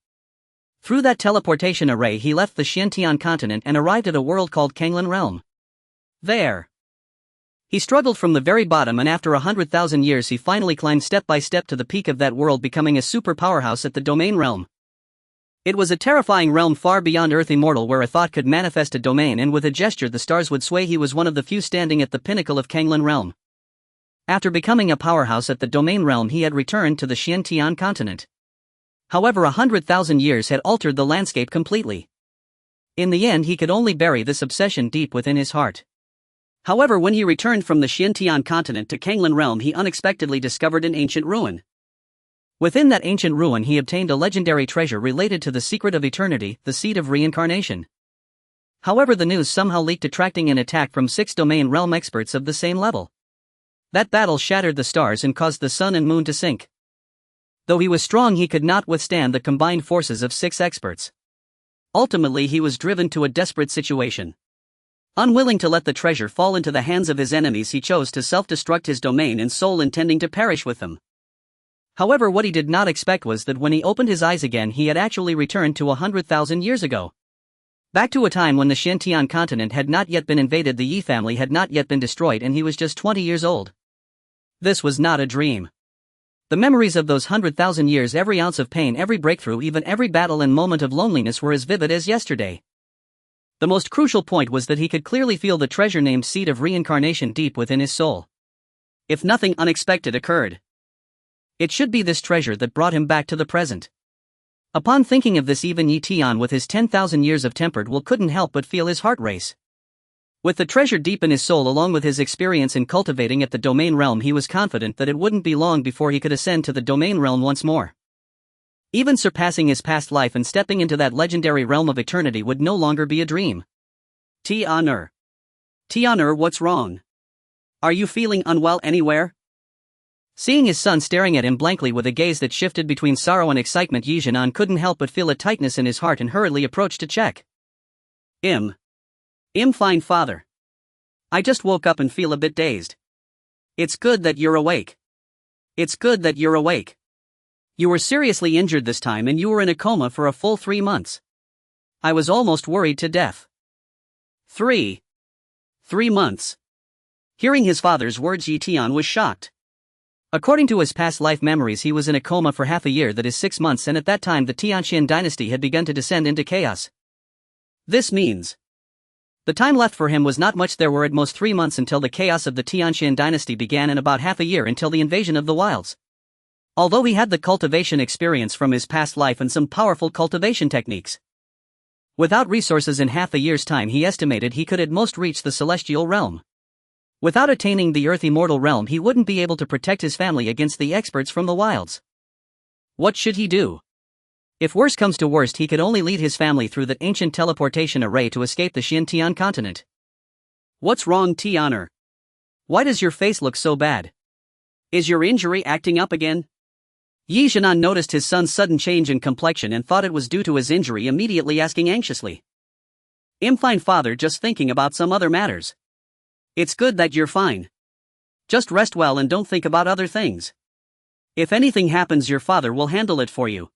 Through that teleportation array he left the Xiantian continent and arrived at a world called Kanglan Realm. There, he struggled from the very bottom, and after 100,000 years he finally climbed step by step to the peak of that world, becoming a super powerhouse at the domain realm. It was a terrifying realm far beyond Earth immortal, where a thought could manifest a domain and with a gesture the stars would sway. He was one of the few standing at the pinnacle of Kanglan Realm. After becoming a powerhouse at the domain realm he had returned to the Xiantian continent. However, 100,000 years had altered the landscape completely. In the end he could only bury this obsession deep within his heart. However, when he returned from the Xiantian continent to Kanglan Realm he unexpectedly discovered an ancient ruin. Within that ancient ruin he obtained a legendary treasure related to the secret of eternity, the seed of reincarnation. However, the news somehow leaked, attracting an attack from 6 domain realm experts of the same level. That battle shattered the stars and caused the sun and moon to sink. Though he was strong, he could not withstand the combined forces of 6 experts. Ultimately he was driven to a desperate situation. Unwilling to let the treasure fall into the hands of his enemies, he chose to self-destruct his domain and soul, intending to perish with them. However, what he did not expect was that when he opened his eyes again he had actually returned to 100,000 years ago. Back to a time when the Xiantian continent had not yet been invaded, the Yi family had not yet been destroyed, and he was just 20 years old. This was not a dream. The memories of those 100,000 years, every ounce of pain, every breakthrough, even every battle and moment of loneliness were as vivid as yesterday. The most crucial point was that he could clearly feel the treasure named Seed of Reincarnation deep within his soul. If nothing unexpected occurred, it should be this treasure that brought him back to the present. Upon thinking of this, even Yi Tian with his 10,000 years of tempered will couldn't help but feel his heart race. With the treasure deep in his soul, along with his experience in cultivating at the domain realm, he was confident that it wouldn't be long before he could ascend to the domain realm once more. Even surpassing his past life and stepping into that legendary realm of eternity would no longer be a dream. Tian'er, what's wrong? Are you feeling unwell anywhere? Seeing his son staring at him blankly with a gaze that shifted between sorrow and excitement, Yi Jianan couldn't help but feel a tightness in his heart and hurriedly approached to check. Fine, father. I just woke up and feel a bit dazed. It's good that you're awake. You were seriously injured this time, and you were in a coma for a full 3 months. I was almost worried to death. 3 months. Hearing his father's words, Yi Tian was shocked. According to his past life memories, he was in a coma for half a year, that is 6 months, and at that time the Tianxian dynasty had begun to descend into chaos. This means the time left for him was not much. There were at most 3 months until the chaos of the Tianxian dynasty began, and about half a year until the invasion of the wilds. Although he had the cultivation experience from his past life and some powerful cultivation techniques, without resources in half a year's time he estimated he could at most reach the celestial realm. Without attaining the earth immortal realm he wouldn't be able to protect his family against the experts from the wilds. What should he do? If worst comes to worst, he could only lead his family through that ancient teleportation array to escape the Xiantian continent. What's wrong, Tian'er? Why does your face look so bad? Is your injury acting up again? Yi Jianan noticed his son's sudden change in complexion and thought it was due to his injury, immediately asking anxiously. Fine, father, just thinking about some other matters. It's good that you're fine. Just rest well and don't think about other things. If anything happens, your father will handle it for you.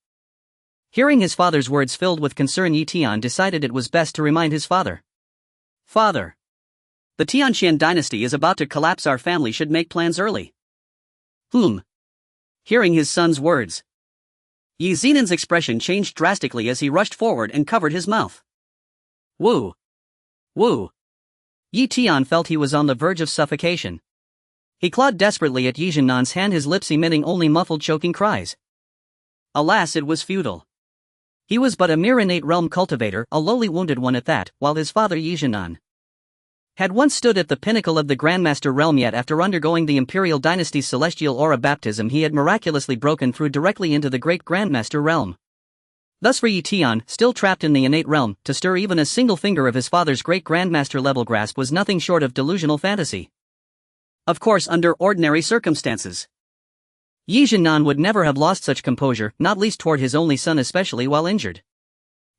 Hearing his father's words filled with concern, Yi Tian decided it was best to remind his father. Father, the Tianxian dynasty is about to collapse. Our family should make plans early. Hearing his son's words, Yi Zinan's expression changed drastically as he rushed forward and covered his mouth. Woo! Yi Tian felt he was on the verge of suffocation. He clawed desperately at Yi Jianan's hand, his lips emitting only muffled choking cries. Alas, it was futile. He was but a mere innate realm cultivator, a lowly wounded one at that, while his father Yi Jianan had once stood at the pinnacle of the Grandmaster realm, yet after undergoing the Imperial dynasty's celestial aura baptism he had miraculously broken through directly into the great Grandmaster realm. Thus for Yi Tian, still trapped in the innate realm, to stir even a single finger of his father's great Grandmaster level grasp was nothing short of delusional fantasy. Of course, under ordinary circumstances, Yi Jianan would never have lost such composure, not least toward his only son, especially while injured.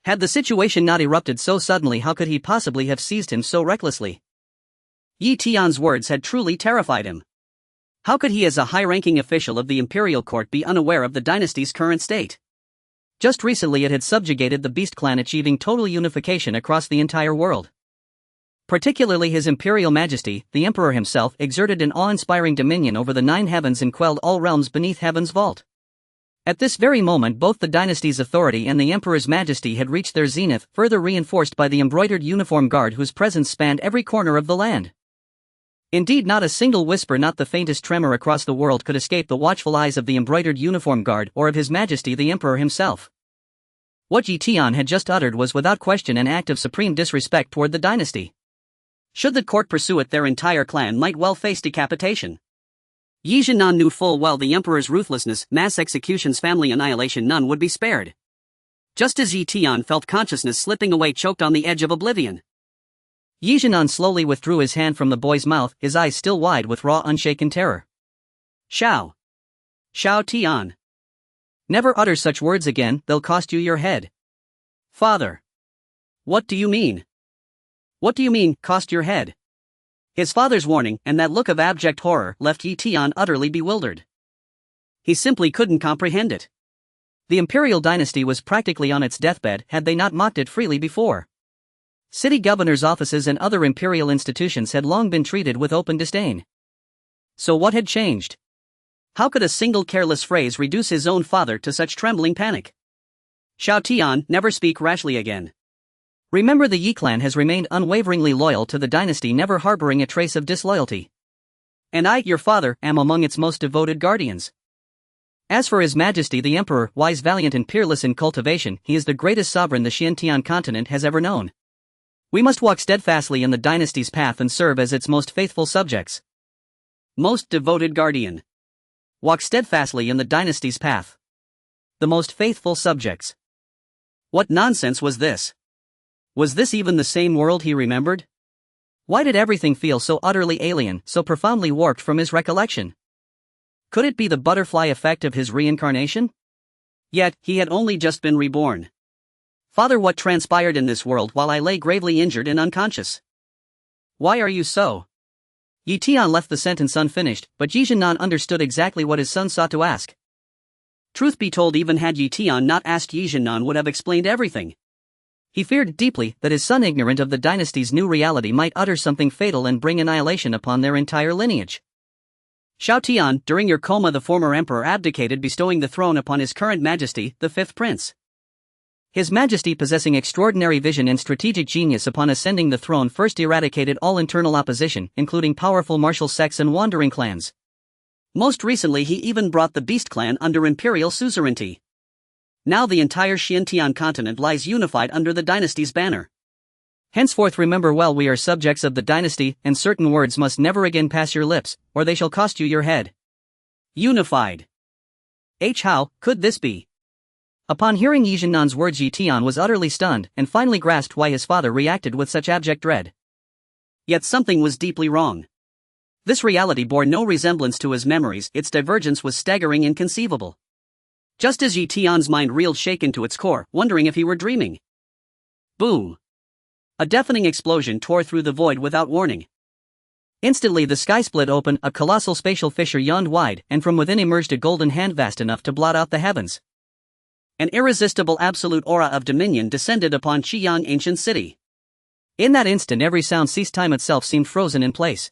Had the situation not erupted so suddenly, how could he possibly have seized him so recklessly? Yi Tian's words had truly terrified him. How could he, as a high-ranking official of the Imperial court, be unaware of the dynasty's current state? Just recently it had subjugated the Beast Clan, achieving total unification across the entire world. Particularly His Imperial Majesty, the Emperor himself, exerted an awe-inspiring dominion over the 9 heavens and quelled all realms beneath heaven's vault. At this very moment both the dynasty's authority and the Emperor's majesty had reached their zenith, further reinforced by the embroidered uniform guard whose presence spanned every corner of the land. Indeed, not a single whisper, not the faintest tremor across the world could escape the watchful eyes of the embroidered uniform guard or of His Majesty the Emperor himself. What Yi Tian had just uttered was without question an act of supreme disrespect toward the dynasty. Should the court pursue it, their entire clan might well face decapitation. Yi Jianan knew full well the Emperor's ruthlessness, mass executions, family annihilation, none would be spared. Just as Yi Tian felt consciousness slipping away, choked on the edge of oblivion, Yi Jianan slowly withdrew his hand from the boy's mouth, his eyes still wide with raw, unshaken terror. Shao Tian. Never utter such words again, they'll cost you your head. Father. What do you mean? What do you mean, cost your head? His father's warning, and that look of abject horror, left Yi Tian utterly bewildered. He simply couldn't comprehend it. The Imperial dynasty was practically on its deathbed, had they not mocked it freely before. City governors' offices and other imperial institutions had long been treated with open disdain. So what had changed? How could a single careless phrase reduce his own father to such trembling panic? Shao Tian, never speak rashly again. Remember, the Yi clan has remained unwaveringly loyal to the dynasty, never harboring a trace of disloyalty. And I, your father, am among its most devoted guardians. As for His Majesty the Emperor, wise, valiant and peerless in cultivation, he is the greatest sovereign the Xiantian continent has ever known. We must walk steadfastly in the dynasty's path and serve as its most faithful subjects. Most devoted guardian. Walk steadfastly in the dynasty's path. The most faithful subjects. What nonsense was this? Was this even the same world he remembered? Why did everything feel so utterly alien, so profoundly warped from his recollection? Could it be the butterfly effect of his reincarnation? Yet, he had only just been reborn. Father, what transpired in this world while I lay gravely injured and unconscious? Why are you so? Yi Tian left the sentence unfinished, but Yi Jianan understood exactly what his son sought to ask. Truth be told, even had Yi Tian not asked, Yi Jianan would have explained everything. He feared deeply that his son, ignorant of the dynasty's new reality, might utter something fatal and bring annihilation upon their entire lineage. Shao Tian, during your coma the former emperor abdicated, bestowing the throne upon his current majesty, the 5th prince. His Majesty, possessing extraordinary vision and strategic genius, upon ascending the throne first eradicated all internal opposition, including powerful martial sects and wandering clans. Most recently he even brought the Beast Clan under imperial suzerainty. Now the entire Xiantian continent lies unified under the dynasty's banner. Henceforth remember well, we are subjects of the dynasty, and certain words must never again pass your lips, or they shall cost you your head. Unified. How could this be? Upon hearing Yi Jianan's words, Yi Tian was utterly stunned, and finally grasped why his father reacted with such abject dread. Yet something was deeply wrong. This reality bore no resemblance to his memories, its divergence was staggering, inconceivable. Just as Yi Tian's mind reeled, shaken to its core, wondering if he were dreaming. Boom! A deafening explosion tore through the void without warning. Instantly the sky split open, a colossal spatial fissure yawned wide, and from within emerged a golden hand vast enough to blot out the heavens. An irresistible absolute aura of dominion descended upon Qiyang ancient city. In that instant every sound ceased, time itself seemed frozen in place.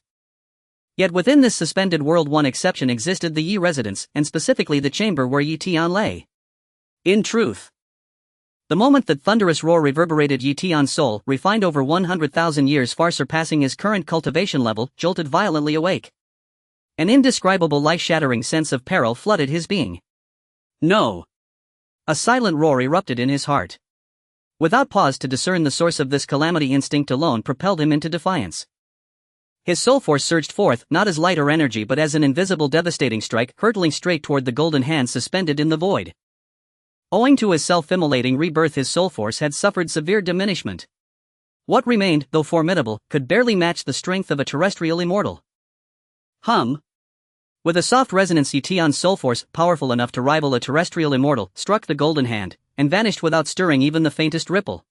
Yet within this suspended world one exception existed: the Yi residence, and specifically the chamber where Yi Tian lay. In truth, the moment that thunderous roar reverberated Yi Tian's soul, refined over 100,000 years, far surpassing his current cultivation level, jolted violently awake. An indescribable life-shattering sense of peril flooded his being. No! A silent roar erupted in his heart. Without pause to discern the source of this calamity, instinct alone propelled him into defiance. His soul force surged forth, not as light or energy but as an invisible devastating strike, hurtling straight toward the golden hand suspended in the void. Owing to his self-immolating rebirth, his soul force had suffered severe diminishment. What remained, though formidable, could barely match the strength of a terrestrial immortal. With a soft resonance, Yi Tian's soul force, powerful enough to rival a terrestrial immortal, struck the golden hand, and vanished without stirring even the faintest ripple.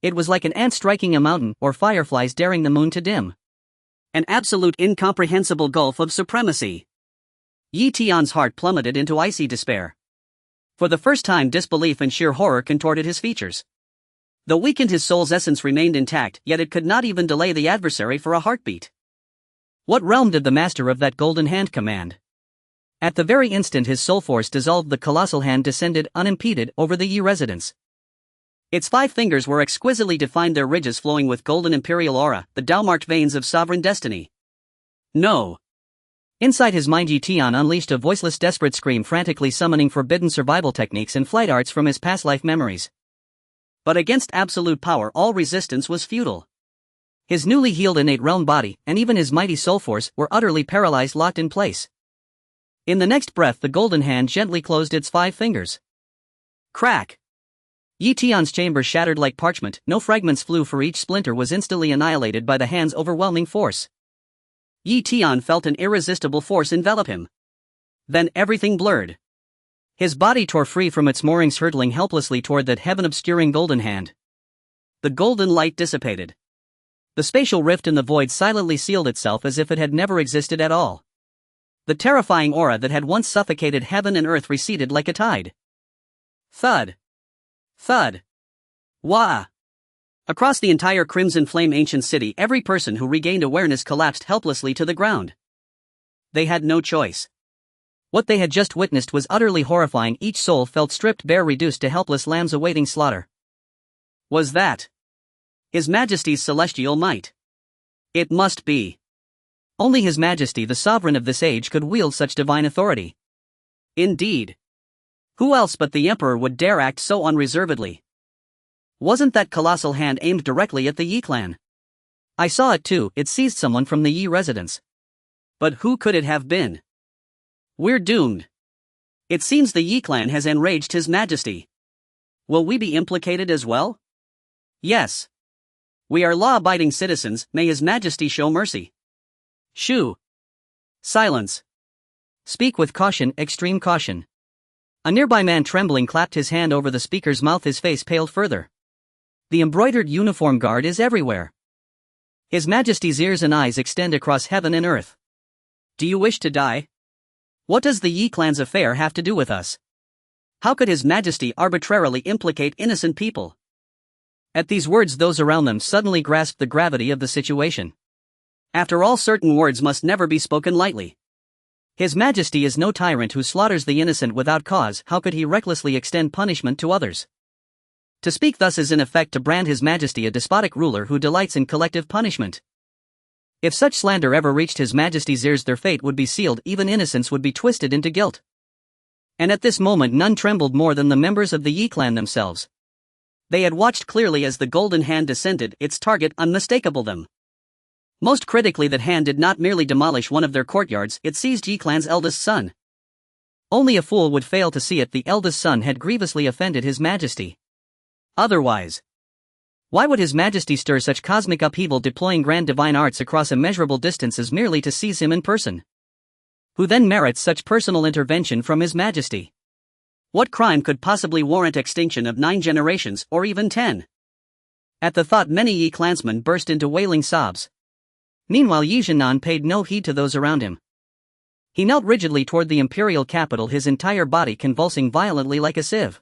It was like an ant striking a mountain, or fireflies daring the moon to dim. An absolute incomprehensible gulf of supremacy. Yi Tian's heart plummeted into icy despair. For the first time, disbelief and sheer horror contorted his features. Though weakened, his soul's essence remained intact, yet it could not even delay the adversary for a heartbeat. What realm did the master of that golden hand command? At the very instant his soul force dissolved, the colossal hand descended unimpeded over the Yi residence. Its 5 fingers were exquisitely defined, their ridges flowing with golden imperial aura, the Tao-marked veins of sovereign destiny. No! Inside his mind, Yi Tian unleashed a voiceless, desperate scream, frantically summoning forbidden survival techniques and flight arts from his past life memories. But against absolute power, all resistance was futile. His newly healed innate realm body, and even his mighty soul force, were utterly paralyzed, locked in place. In the next breath, the golden hand gently closed its 5 fingers. Crack! Yi Tian's chamber shattered like parchment, no fragments flew, for each splinter was instantly annihilated by the hand's overwhelming force. Yi Tian felt an irresistible force envelop him. Then everything blurred. His body tore free from its moorings, hurtling helplessly toward that heaven-obscuring golden hand. The golden light dissipated. The spatial rift in the void silently sealed itself as if it had never existed at all. The terrifying aura that had once suffocated heaven and earth receded like a tide. Thud. Thud. Wah! Across the entire crimson flame ancient city, every person who regained awareness collapsed helplessly to the ground. They had no choice. What they had just witnessed was utterly horrifying. Each soul felt stripped bare, reduced to helpless lambs awaiting slaughter. Was that His Majesty's celestial might? It must be. Only His Majesty, the sovereign of this age, could wield such divine authority. Indeed. Who else but the Emperor would dare act so unreservedly? Wasn't that colossal hand aimed directly at the Yi clan? I saw it too, it seized someone from the Yi residence. But who could it have been? We're doomed. It seems the Yi clan has enraged His Majesty. Will we be implicated as well? Yes. We are law-abiding citizens, may His Majesty show mercy. Shoo. Silence. Speak with caution, extreme caution. A nearby man, trembling, clapped his hand over the speaker's mouth, his face paled further. The embroidered uniform guard is everywhere. His Majesty's ears and eyes extend across heaven and earth. Do you wish to die? What does the Yi clan's affair have to do with us? How could His Majesty arbitrarily implicate innocent people? At these words, those around them suddenly grasped the gravity of the situation. After all, certain words must never be spoken lightly. His Majesty is no tyrant who slaughters the innocent without cause. How could he recklessly extend punishment to others? To speak thus is in effect to brand His Majesty a despotic ruler who delights in collective punishment. If such slander ever reached His Majesty's ears, their fate would be sealed, even innocence would be twisted into guilt. And at this moment none trembled more than the members of the Yi clan themselves. They had watched clearly as the golden hand descended, its target unmistakable. Them. Most critically, that hand did not merely demolish one of their courtyards, it seized Yi clan's eldest son. Only a fool would fail to see it. The eldest son had grievously offended His Majesty. Otherwise, why would His Majesty stir such cosmic upheaval, deploying grand divine arts across immeasurable distances merely to seize him in person? Who then merits such personal intervention from His Majesty? What crime could possibly warrant extinction of 9 generations, or even 10? At the thought, many Yi clansmen burst into wailing sobs. Meanwhile, Yi Jianan paid no heed to those around him. He knelt rigidly toward the imperial capital, his entire body convulsing violently like a sieve.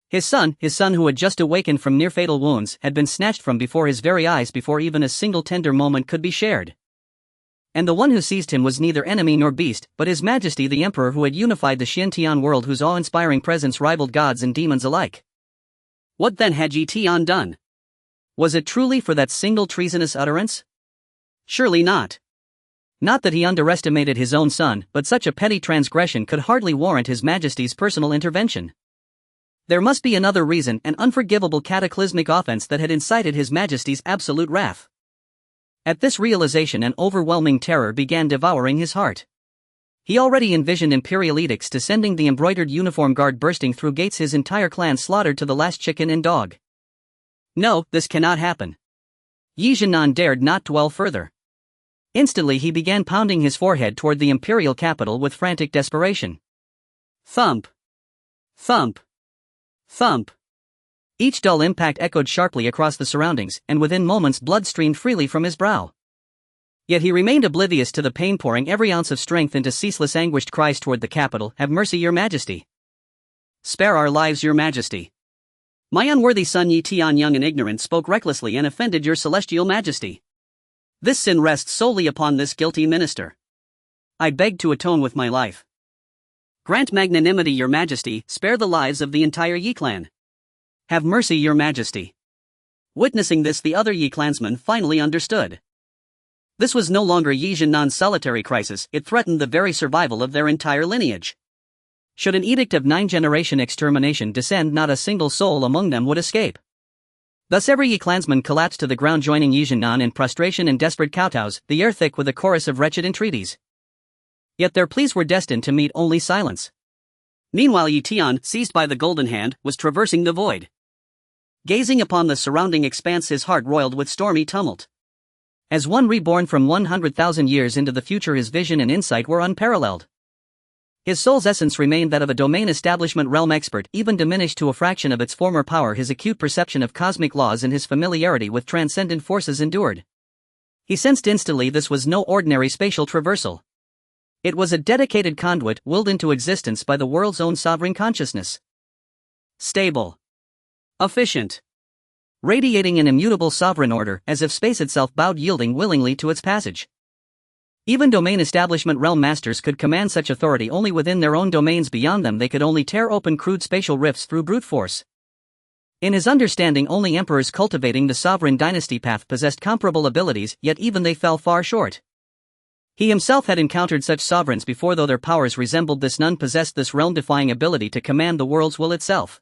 His son who had just awakened from near-fatal wounds, had been snatched from before his very eyes before even a single tender moment could be shared. And the one who seized him was neither enemy nor beast, but His Majesty the Emperor, who had unified the Xintian world, whose awe-inspiring presence rivaled gods and demons alike. What then had Yi Tian done? Was it truly for that single treasonous utterance? Surely not. Not that he underestimated his own son, but such a petty transgression could hardly warrant His Majesty's personal intervention. There must be another reason, an unforgivable cataclysmic offense that had incited His Majesty's absolute wrath. At this realization, an overwhelming terror began devouring his heart. He already envisioned imperial edicts descending, the embroidered uniform guard bursting through gates, his entire clan slaughtered to the last chicken and dog. No, this cannot happen. Yi Jianan dared not dwell further. Instantly he began pounding his forehead toward the imperial capital with frantic desperation. Thump. Thump. Thump. Each dull impact echoed sharply across the surroundings, and within moments blood streamed freely from his brow. Yet he remained oblivious to the pain, pouring every ounce of strength into ceaseless anguished cries toward the capital. "Have mercy, your majesty. Spare our lives, your majesty. My unworthy son Yi Tian, young and ignorant, spoke recklessly and offended your celestial majesty. This sin rests solely upon this guilty minister. I beg to atone with my life. Grant magnanimity, your majesty, spare the lives of the entire Yi clan. Have mercy, your majesty." Witnessing this, the other Yi clansmen finally understood. This was no longer Yi Jiannan's solitary crisis, it threatened the very survival of their entire lineage. Should an edict of 9-generation extermination descend, not a single soul among them would escape. Thus every Yi clansman collapsed to the ground, joining Yi Jiannan in prostration and desperate kowtows, the air thick with a chorus of wretched entreaties. Yet their pleas were destined to meet only silence. Meanwhile Yi Tian, seized by the golden hand, was traversing the void. Gazing upon the surrounding expanse, his heart roiled with stormy tumult. As one reborn from 100,000 years into the future, his vision and insight were unparalleled. His soul's essence remained that of a domain establishment realm expert, even diminished to a fraction of its former power. His acute perception of cosmic laws and his familiarity with transcendent forces endured. He sensed instantly this was no ordinary spatial traversal. It was a dedicated conduit willed into existence by the world's own sovereign consciousness. Stable. Efficient. Radiating an immutable sovereign order, as if space itself bowed, yielding willingly to its passage. Even domain establishment realm masters could command such authority only within their own domains. Beyond them they could only tear open crude spatial rifts through brute force. In his understanding, only emperors cultivating the sovereign dynasty path possessed comparable abilities, yet even they fell far short. He himself had encountered such sovereigns before, though their powers resembled this, none possessed this realm-defying ability to command the world's will itself.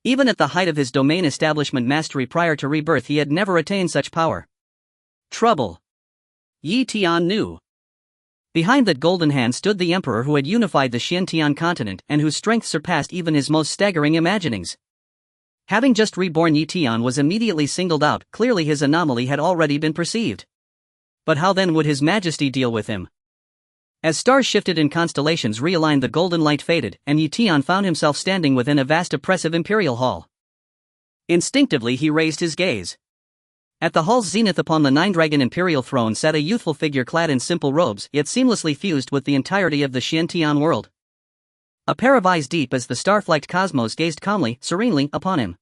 Even at the height of his domain establishment mastery prior to rebirth, he had never attained such power. Trouble. Yi Tian knew. Behind that golden hand stood the emperor who had unified the Xiantian continent and whose strength surpassed even his most staggering imaginings. Having just reborn, Yi Tian was immediately singled out. Clearly his anomaly had already been perceived. But how then would his majesty deal with him? As stars shifted and constellations realigned, the golden light faded, and Yi Tian found himself standing within a vast oppressive imperial hall. Instinctively he raised his gaze. At the hall's zenith, upon the 9-dragon imperial throne, sat a youthful figure clad in simple robes, yet seamlessly fused with the entirety of the Xiantian world. A pair of eyes deep as the star-flecked cosmos gazed calmly, serenely, upon him.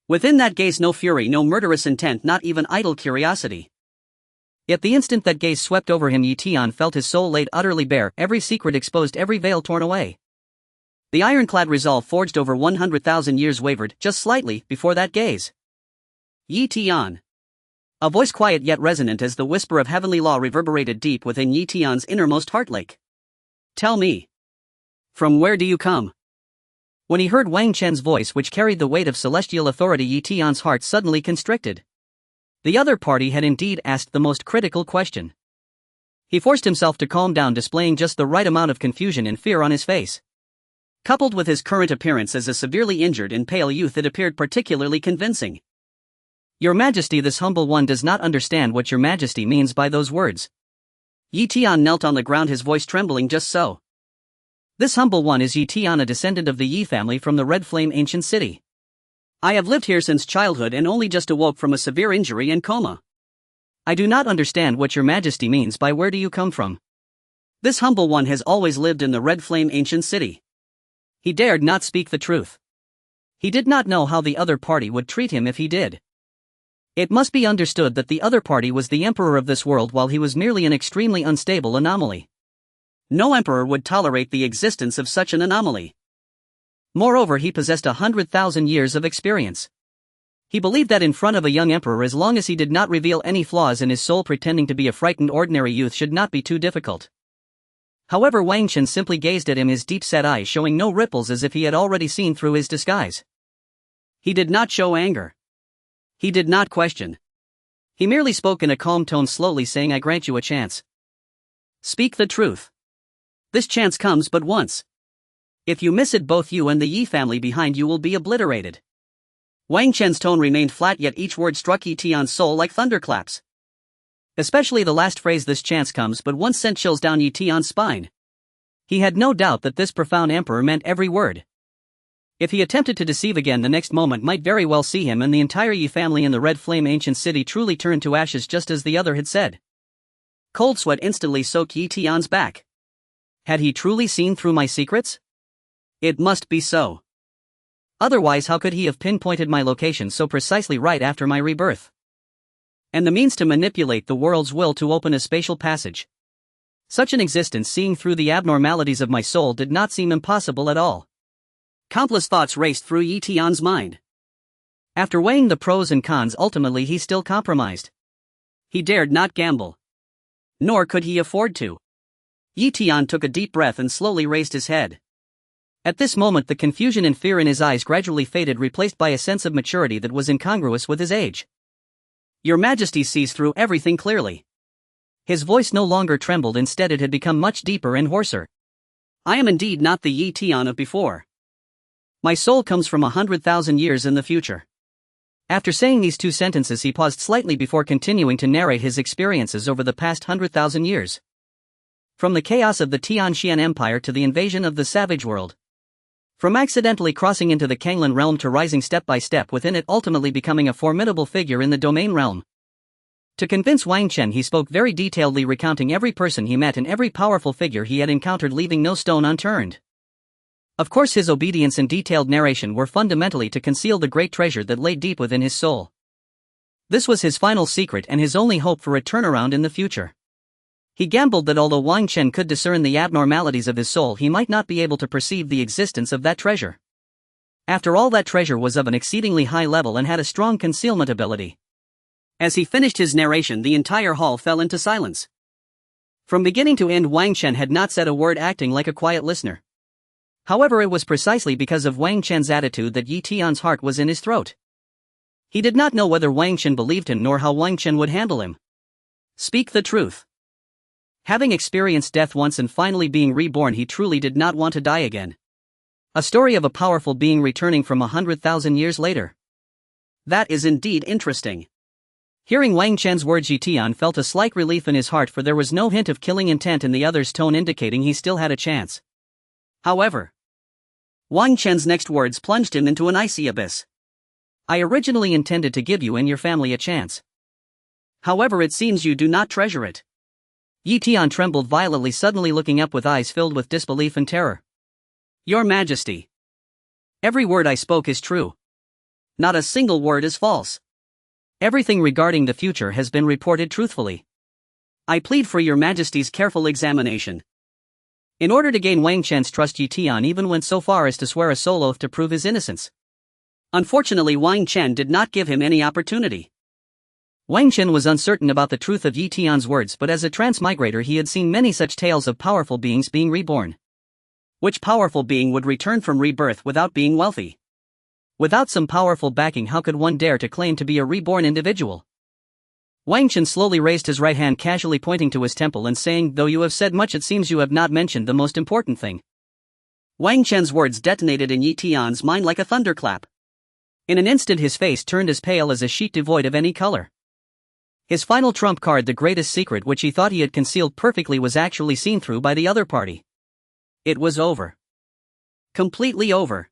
Within that gaze no fury, no murderous intent, not even idle curiosity. Yet the instant that gaze swept over him, Yi Tian felt his soul laid utterly bare, every secret exposed, every veil torn away. The ironclad resolve forged over 100,000 years wavered, just slightly, before that gaze. Yi Tian. A voice quiet yet resonant as the whisper of heavenly law reverberated deep within Yi Tian's innermost heart lake. Tell me. From where do you come? When he heard Wang Chen's voice, which carried the weight of celestial authority, Yi Tian's heart suddenly constricted. The other party had indeed asked the most critical question. He forced himself to calm down, displaying just the right amount of confusion and fear on his face. Coupled with his current appearance as a severely injured and pale youth, it appeared particularly convincing. Your Majesty, this humble one does not understand what your Majesty means by those words. Yi Tian knelt on the ground, his voice trembling just so. This humble one is Yi Tian, a descendant of the Yi family from the Red Flame ancient city. I have lived here since childhood and only just awoke from a severe injury and coma. I do not understand what your Majesty means by where do you come from. This humble one has always lived in the Red Flame ancient city. He dared not speak the truth. He did not know how the other party would treat him if he did. It must be understood that the other party was the emperor of this world, while he was merely an extremely unstable anomaly. No emperor would tolerate the existence of such an anomaly. Moreover, he possessed 100,000 years of experience. He believed that in front of a young emperor, as long as he did not reveal any flaws in his soul, pretending to be a frightened ordinary youth should not be too difficult. However, Wang Chen simply gazed at him, his deep-set eyes showing no ripples, as if he had already seen through his disguise. He did not show anger. He did not question. He merely spoke in a calm tone, slowly saying, I grant you a chance. Speak the truth. This chance comes but once. If you miss it, both you and the Yi family behind you will be obliterated. Wang Chen's tone remained flat, yet each word struck Yi Tian's soul like thunderclaps. Especially the last phrase, this chance comes but once, sent chills down Yi Tian's spine. He had no doubt that this profound emperor meant every word. If he attempted to deceive again, the next moment might very well see him and the entire Yi family in the Red Flame ancient city truly turn to ashes, just as the other had said. Cold sweat instantly soaked Yi Tian's back. Had he truly seen through my secrets? It must be so. Otherwise, how could he have pinpointed my location so precisely right after my rebirth? And the means to manipulate the world's will to open a spatial passage. Such an existence seeing through the abnormalities of my soul did not seem impossible at all. Countless thoughts raced through Yi Tian's mind. After weighing the pros and cons, ultimately he still compromised. He dared not gamble. Nor could he afford to. Yi Tian took a deep breath and slowly raised his head. At this moment the confusion and fear in his eyes gradually faded, replaced by a sense of maturity that was incongruous with his age. Your Majesty sees through everything clearly. His voice no longer trembled, instead it had become much deeper and hoarser. I am indeed not the Yi Tian of before. My soul comes from 100,000 years in the future. After saying these two sentences he paused slightly before continuing to narrate his experiences over the past 100,000 years. From the chaos of the Tianxian Empire to the invasion of the savage world. From accidentally crossing into the Kanglan realm to rising step by step within it, ultimately becoming a formidable figure in the domain realm. To convince Wang Chen he spoke very detailedly, recounting every person he met and every powerful figure he had encountered, leaving no stone unturned. Of course his obedience and detailed narration were fundamentally to conceal the great treasure that lay deep within his soul. This was his final secret and his only hope for a turnaround in the future. He gambled that although Wang Chen could discern the abnormalities of his soul, he might not be able to perceive the existence of that treasure. After all, that treasure was of an exceedingly high level and had a strong concealment ability. As he finished his narration, the entire hall fell into silence. From beginning to end, Wang Chen had not said a word, acting like a quiet listener. However, it was precisely because of Wang Chen's attitude that Yi Tian's heart was in his throat. He did not know whether Wang Chen believed him nor how Wang Chen would handle him. Speak the truth. Having experienced death once and finally being reborn, he truly did not want to die again. A story of a powerful being returning from 100,000 years later. That is indeed interesting. Hearing Wang Chen's words, Yi Tian felt a slight relief in his heart, for there was no hint of killing intent in the other's tone, indicating he still had a chance. However, Wang Chen's next words plunged him into an icy abyss. I originally intended to give you and your family a chance. However, it seems you do not treasure it. Yi Tian trembled violently, suddenly looking up with eyes filled with disbelief and terror. Your Majesty. Every word I spoke is true. Not a single word is false. Everything regarding the future has been reported truthfully. I plead for your Majesty's careful examination. In order to gain Wang Chen's trust, Yi Tian even went so far as to swear a soul oath to prove his innocence. Unfortunately, Wang Chen did not give him any opportunity. Wang Chen was uncertain about the truth of Yi Tian's words, but as a transmigrator he had seen many such tales of powerful beings being reborn. Which powerful being would return from rebirth without being wealthy? Without some powerful backing, how could one dare to claim to be a reborn individual? Wang Chen slowly raised his right hand, casually pointing to his temple and saying, though you have said much, it seems you have not mentioned the most important thing. Wang Chen's words detonated in Yi Tian's mind like a thunderclap. In an instant his face turned as pale as a sheet devoid of any color. His final trump card, the greatest secret which he thought he had concealed perfectly, was actually seen through by the other party. It was over. Completely over.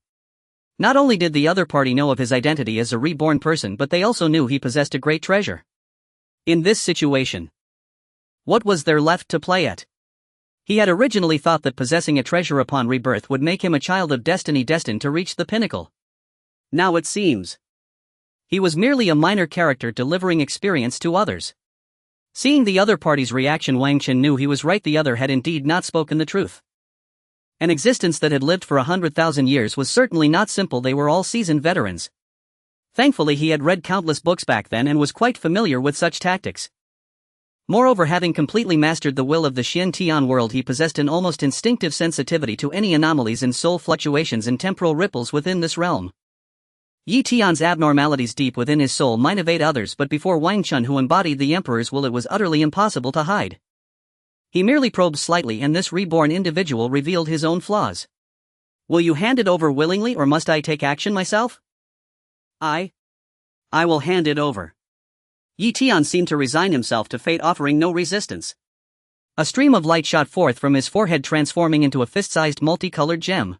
Not only did the other party know of his identity as a reborn person, but they also knew he possessed a great treasure. In this situation, what was there left to play at? He had originally thought that possessing a treasure upon rebirth would make him a child of destiny, destined to reach the pinnacle. Now it seems he was merely a minor character delivering experience to others. Seeing the other party's reaction, Wang Chen knew he was right. The other had indeed not spoken the truth. An existence that had lived for 100,000 years was certainly not simple. They were all seasoned veterans. Thankfully, he had read countless books back then and was quite familiar with such tactics. Moreover, having completely mastered the will of the Xin Tian world, he possessed an almost instinctive sensitivity to any anomalies in soul fluctuations and temporal ripples within this realm. Yi Tian's abnormalities deep within his soul might evade others, but before Wang Chen, who embodied the Emperor's will, it was utterly impossible to hide. He merely probed slightly, and this reborn individual revealed his own flaws. Will you hand it over willingly, or must I take action myself? I will hand it over. Yi Tian seemed to resign himself to fate, offering no resistance. A stream of light shot forth from his forehead, transforming into a fist-sized multicolored gem.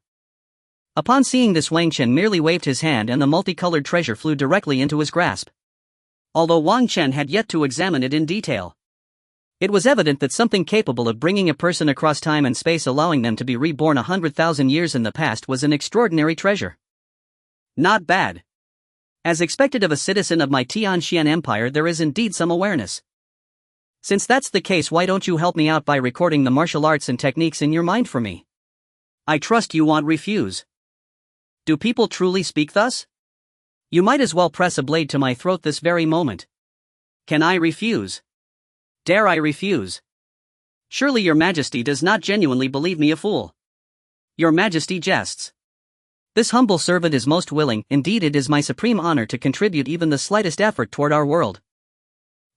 Upon seeing this, Wang Chen merely waved his hand and the multicolored treasure flew directly into his grasp. Although Wang Chen had yet to examine it in detail, It was evident that something capable of bringing a person across time and space, allowing them to be reborn 100,000 years in the past, was an extraordinary treasure. Not bad. As expected of a citizen of my Tianxian Empire, there is indeed some awareness. Since that's the case, why don't you help me out by recording the martial arts and techniques in your mind for me? I trust you won't refuse. Do people truly speak thus? You might as well press a blade to my throat this very moment. Can I refuse? Dare I refuse? Surely your Majesty does not genuinely believe me a fool. Your Majesty jests. This humble servant is most willing, indeed it is my supreme honor to contribute even the slightest effort toward our world.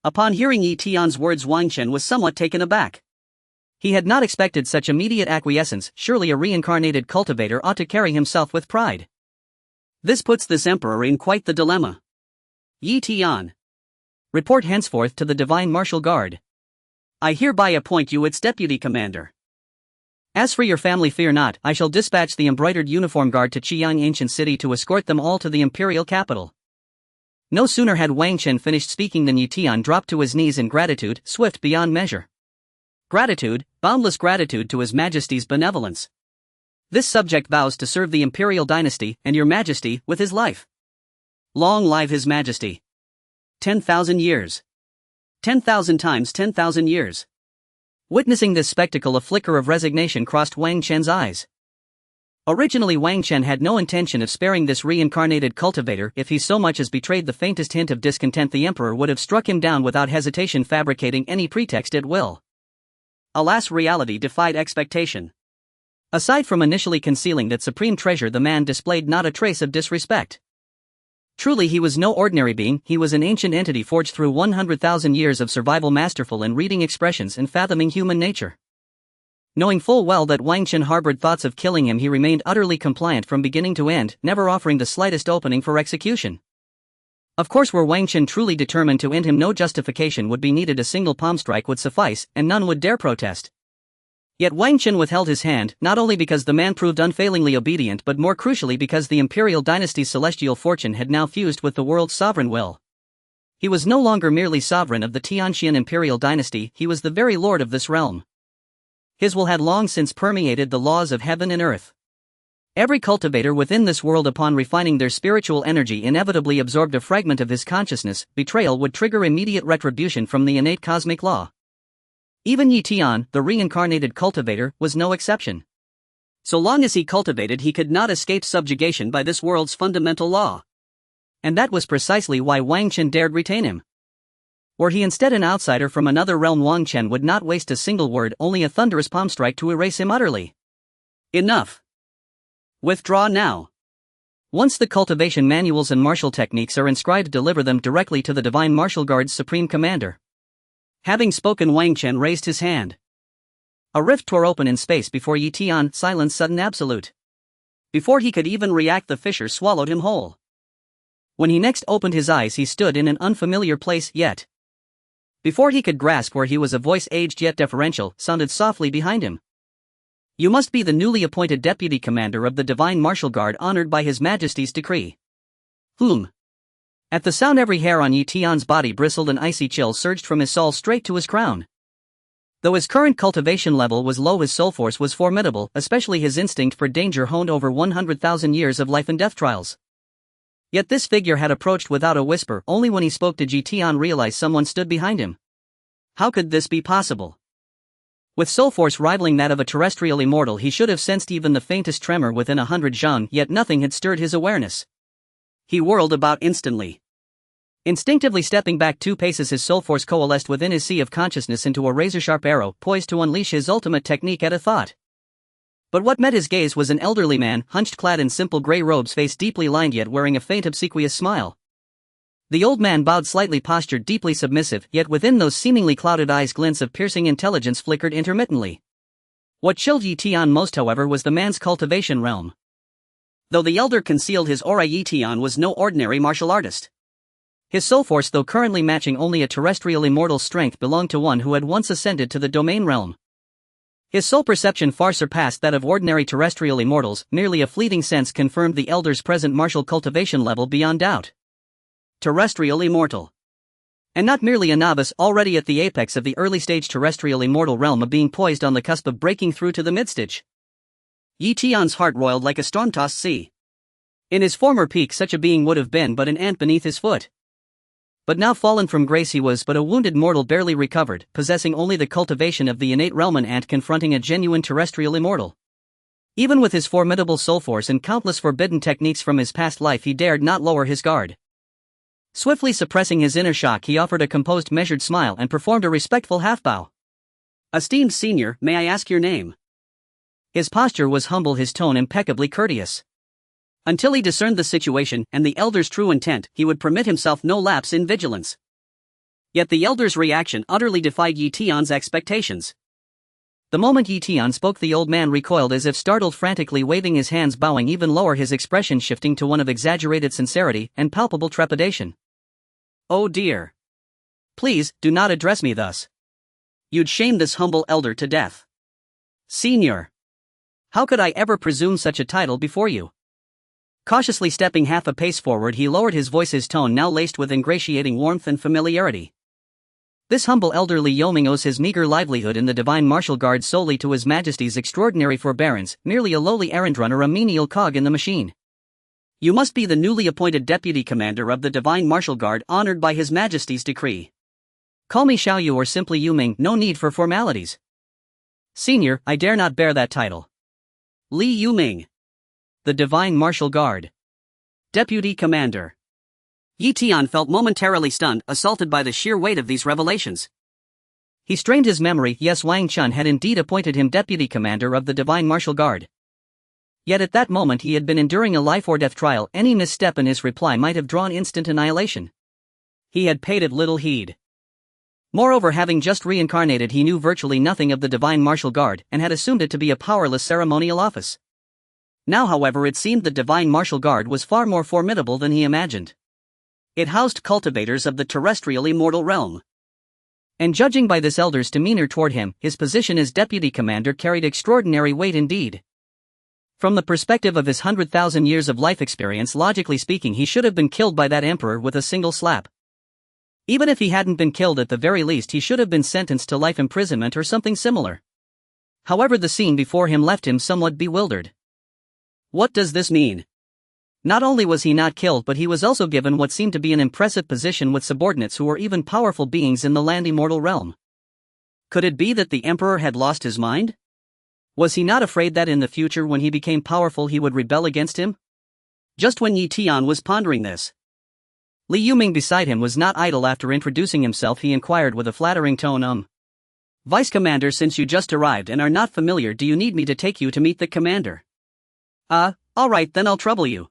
Upon hearing Yi Tian's words, Wang Chen was somewhat taken aback. He had not expected such immediate acquiescence. Surely a reincarnated cultivator ought to carry himself with pride. This puts this emperor in quite the dilemma. Yi Tian. Report henceforth to the Divine Martial Guard. I hereby appoint you its deputy commander. As for your family, fear not, I shall dispatch the embroidered uniform guard to Qiang ancient city to escort them all to the imperial capital. No sooner had Wang Chen finished speaking than Yi Tian dropped to his knees in gratitude, swift beyond measure. Gratitude, boundless gratitude to His Majesty's benevolence. This subject vows to serve the Imperial Dynasty and your Majesty with his life. Long live His Majesty. 10,000 years. 10,000 times 10,000 years. Witnessing this spectacle, a flicker of resignation crossed Wang Chen's eyes. Originally, Wang Chen had no intention of sparing this reincarnated cultivator. If he so much as betrayed the faintest hint of discontent, the emperor would have struck him down without hesitation, fabricating any pretext at will. Alas, reality defied expectation. Aside from initially concealing that supreme treasure, the man displayed not a trace of disrespect. Truly, he was no ordinary being. He was an ancient entity forged through 100,000 years of survival, masterful in reading expressions and fathoming human nature. Knowing full well that Wang Chen harbored thoughts of killing him, he remained utterly compliant from beginning to end, never offering the slightest opening for execution. Of course, were Wang Chen truly determined to end him, no justification would be needed. A single palm strike would suffice, and none would dare protest. Yet Wang Chen withheld his hand, not only because the man proved unfailingly obedient, but more crucially because the Imperial Dynasty's celestial fortune had now fused with the world's sovereign will. He was no longer merely sovereign of the Tianxian Imperial Dynasty, he was the very lord of this realm. His will had long since permeated the laws of heaven and earth. Every cultivator within this world, upon refining their spiritual energy, inevitably absorbed a fragment of his consciousness. Betrayal would trigger immediate retribution from the innate cosmic law. Even Yi Tian, the reincarnated cultivator, was no exception. So long as he cultivated, he could not escape subjugation by this world's fundamental law. And that was precisely why Wang Chen dared retain him. Were he instead an outsider from another realm, Wang Chen would not waste a single word, only a thunderous palm strike to erase him utterly. Enough. Withdraw now. Once the cultivation manuals and martial techniques are inscribed, deliver them directly to the Divine Martial Guard's Supreme Commander. Having spoken, Wang Chen raised his hand. A rift tore open in space before Yi Tian, silence sudden absolute. Before he could even react, the fissure swallowed him whole. When he next opened his eyes, he stood in an unfamiliar place, yet before he could grasp where he was, a voice, aged yet deferential, sounded softly behind him. You must be the newly appointed deputy commander of the Divine Martial Guard, honored by His Majesty's decree. Whom? At the sound, every hair on Yi Tian's body bristled, an icy chill surged from his soul straight to his crown. Though his current cultivation level was low, his soul force was formidable, especially his instinct for danger honed over 100,000 years of life and death trials. Yet this figure had approached without a whisper. Only when he spoke did Yi Tian realize someone stood behind him. How could this be possible? With soul force rivaling that of a terrestrial immortal, he should have sensed even the faintest tremor within 100 zhang, yet nothing had stirred his awareness. He whirled about instantly. Instinctively stepping back 2 paces, his soul force coalesced within his sea of consciousness into a razor-sharp arrow, poised to unleash his ultimate technique at a thought. But what met his gaze was an elderly man, hunched, clad in simple gray robes, face deeply lined yet wearing a faint obsequious smile. The old man bowed slightly, postured deeply submissive, yet within those seemingly clouded eyes glints of piercing intelligence flickered intermittently. What chilled Yi Tian most, however, was the man's cultivation realm. Though the elder concealed his aura, Yi Tian was no ordinary martial artist. His soul force, though currently matching only a terrestrial immortal's strength, belonged to one who had once ascended to the domain realm. His soul perception far surpassed that of ordinary terrestrial immortals. Merely a fleeting sense confirmed the elder's present martial cultivation level beyond doubt. Terrestrial immortal. And not merely a novice, already at the apex of the early-stage terrestrial immortal realm of being poised on the cusp of breaking through to the mid-stage. Yi Tian's heart roiled like a storm-tossed sea. In his former peak such a being would have been but an ant beneath his foot. But now fallen from grace he was but a wounded mortal barely recovered, possessing only the cultivation of the innate realm, an ant confronting a genuine terrestrial immortal. Even with his formidable soul force and countless forbidden techniques from his past life he dared not lower his guard. Swiftly suppressing his inner shock he offered a composed measured smile and performed a respectful half-bow. "Esteemed senior, may I ask your name?" His posture was humble, his tone impeccably courteous. Until he discerned the situation and the elder's true intent, he would permit himself no lapse in vigilance. Yet the elder's reaction utterly defied Yi Tian's expectations. The moment Yi Tian spoke the old man recoiled as if startled, frantically waving his hands, bowing even lower, his expression shifting to one of exaggerated sincerity and palpable trepidation. "Oh dear. Please, do not address me thus. You'd shame this humble elder to death. Senior. How could I ever presume such a title before you?" Cautiously stepping half a pace forward he lowered his voice, his tone now laced with ingratiating warmth and familiarity. This humble elderly yeoman owes his meager livelihood in the divine martial guard solely to His Majesty's extraordinary forbearance, merely a lowly errand runner, a menial cog in the machine. "You must be the newly appointed deputy commander of the divine martial guard, honored by His Majesty's decree. Call me Xiao Yu or simply Yu Ming, no need for formalities." "Senior, I dare not bear that title." "Li Yu Ming. The Divine Martial Guard. Deputy Commander." Yi Tian felt momentarily stunned, assaulted by the sheer weight of these revelations. He strained his memory. Yes, Wang Chen had indeed appointed him Deputy Commander of the Divine Martial Guard. Yet at that moment he had been enduring a life-or-death trial. Any misstep in his reply might have drawn instant annihilation. He had paid it little heed. Moreover, having just reincarnated, he knew virtually nothing of the Divine Martial Guard and had assumed it to be a powerless ceremonial office. Now, however, it seemed the Divine Martial Guard was far more formidable than he imagined. It housed cultivators of the terrestrial immortal realm. And judging by this elder's demeanor toward him, his position as deputy commander carried extraordinary weight indeed. From the perspective of his 100,000 years of life experience, logically speaking, he should have been killed by that emperor with a single slap. Even if he hadn't been killed, at the very least he should have been sentenced to life imprisonment or something similar. However, the scene before him left him somewhat bewildered. What does this mean? Not only was he not killed, but he was also given what seemed to be an impressive position with subordinates who were even powerful beings in the land immortal realm. Could it be that the emperor had lost his mind? Was he not afraid that in the future, when he became powerful, he would rebel against him? Just when Yi Tian was pondering this, Li Yuming beside him was not idle. After introducing himself, he inquired with a flattering tone, "Vice Commander, since you just arrived and are not familiar, do you need me to take you to meet the commander?" All right, then I'll trouble you."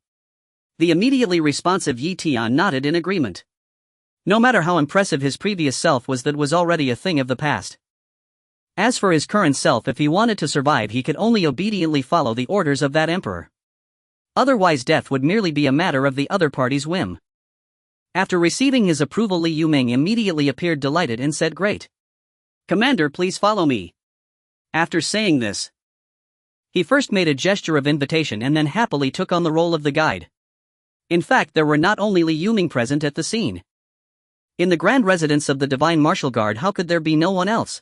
The immediately responsive Yi Tian nodded in agreement. No matter how impressive his previous self was, that was already a thing of the past. As for his current self, if he wanted to survive, he could only obediently follow the orders of that emperor. Otherwise, death would merely be a matter of the other party's whim. After receiving his approval, Li Yuming immediately appeared delighted and said, "Great. Commander, please follow me." After saying this, he first made a gesture of invitation and then happily took on the role of the guide. In fact, there were not only Li Yuming present at the scene. In the grand residence of the Divine Martial Guard, how could there be no one else?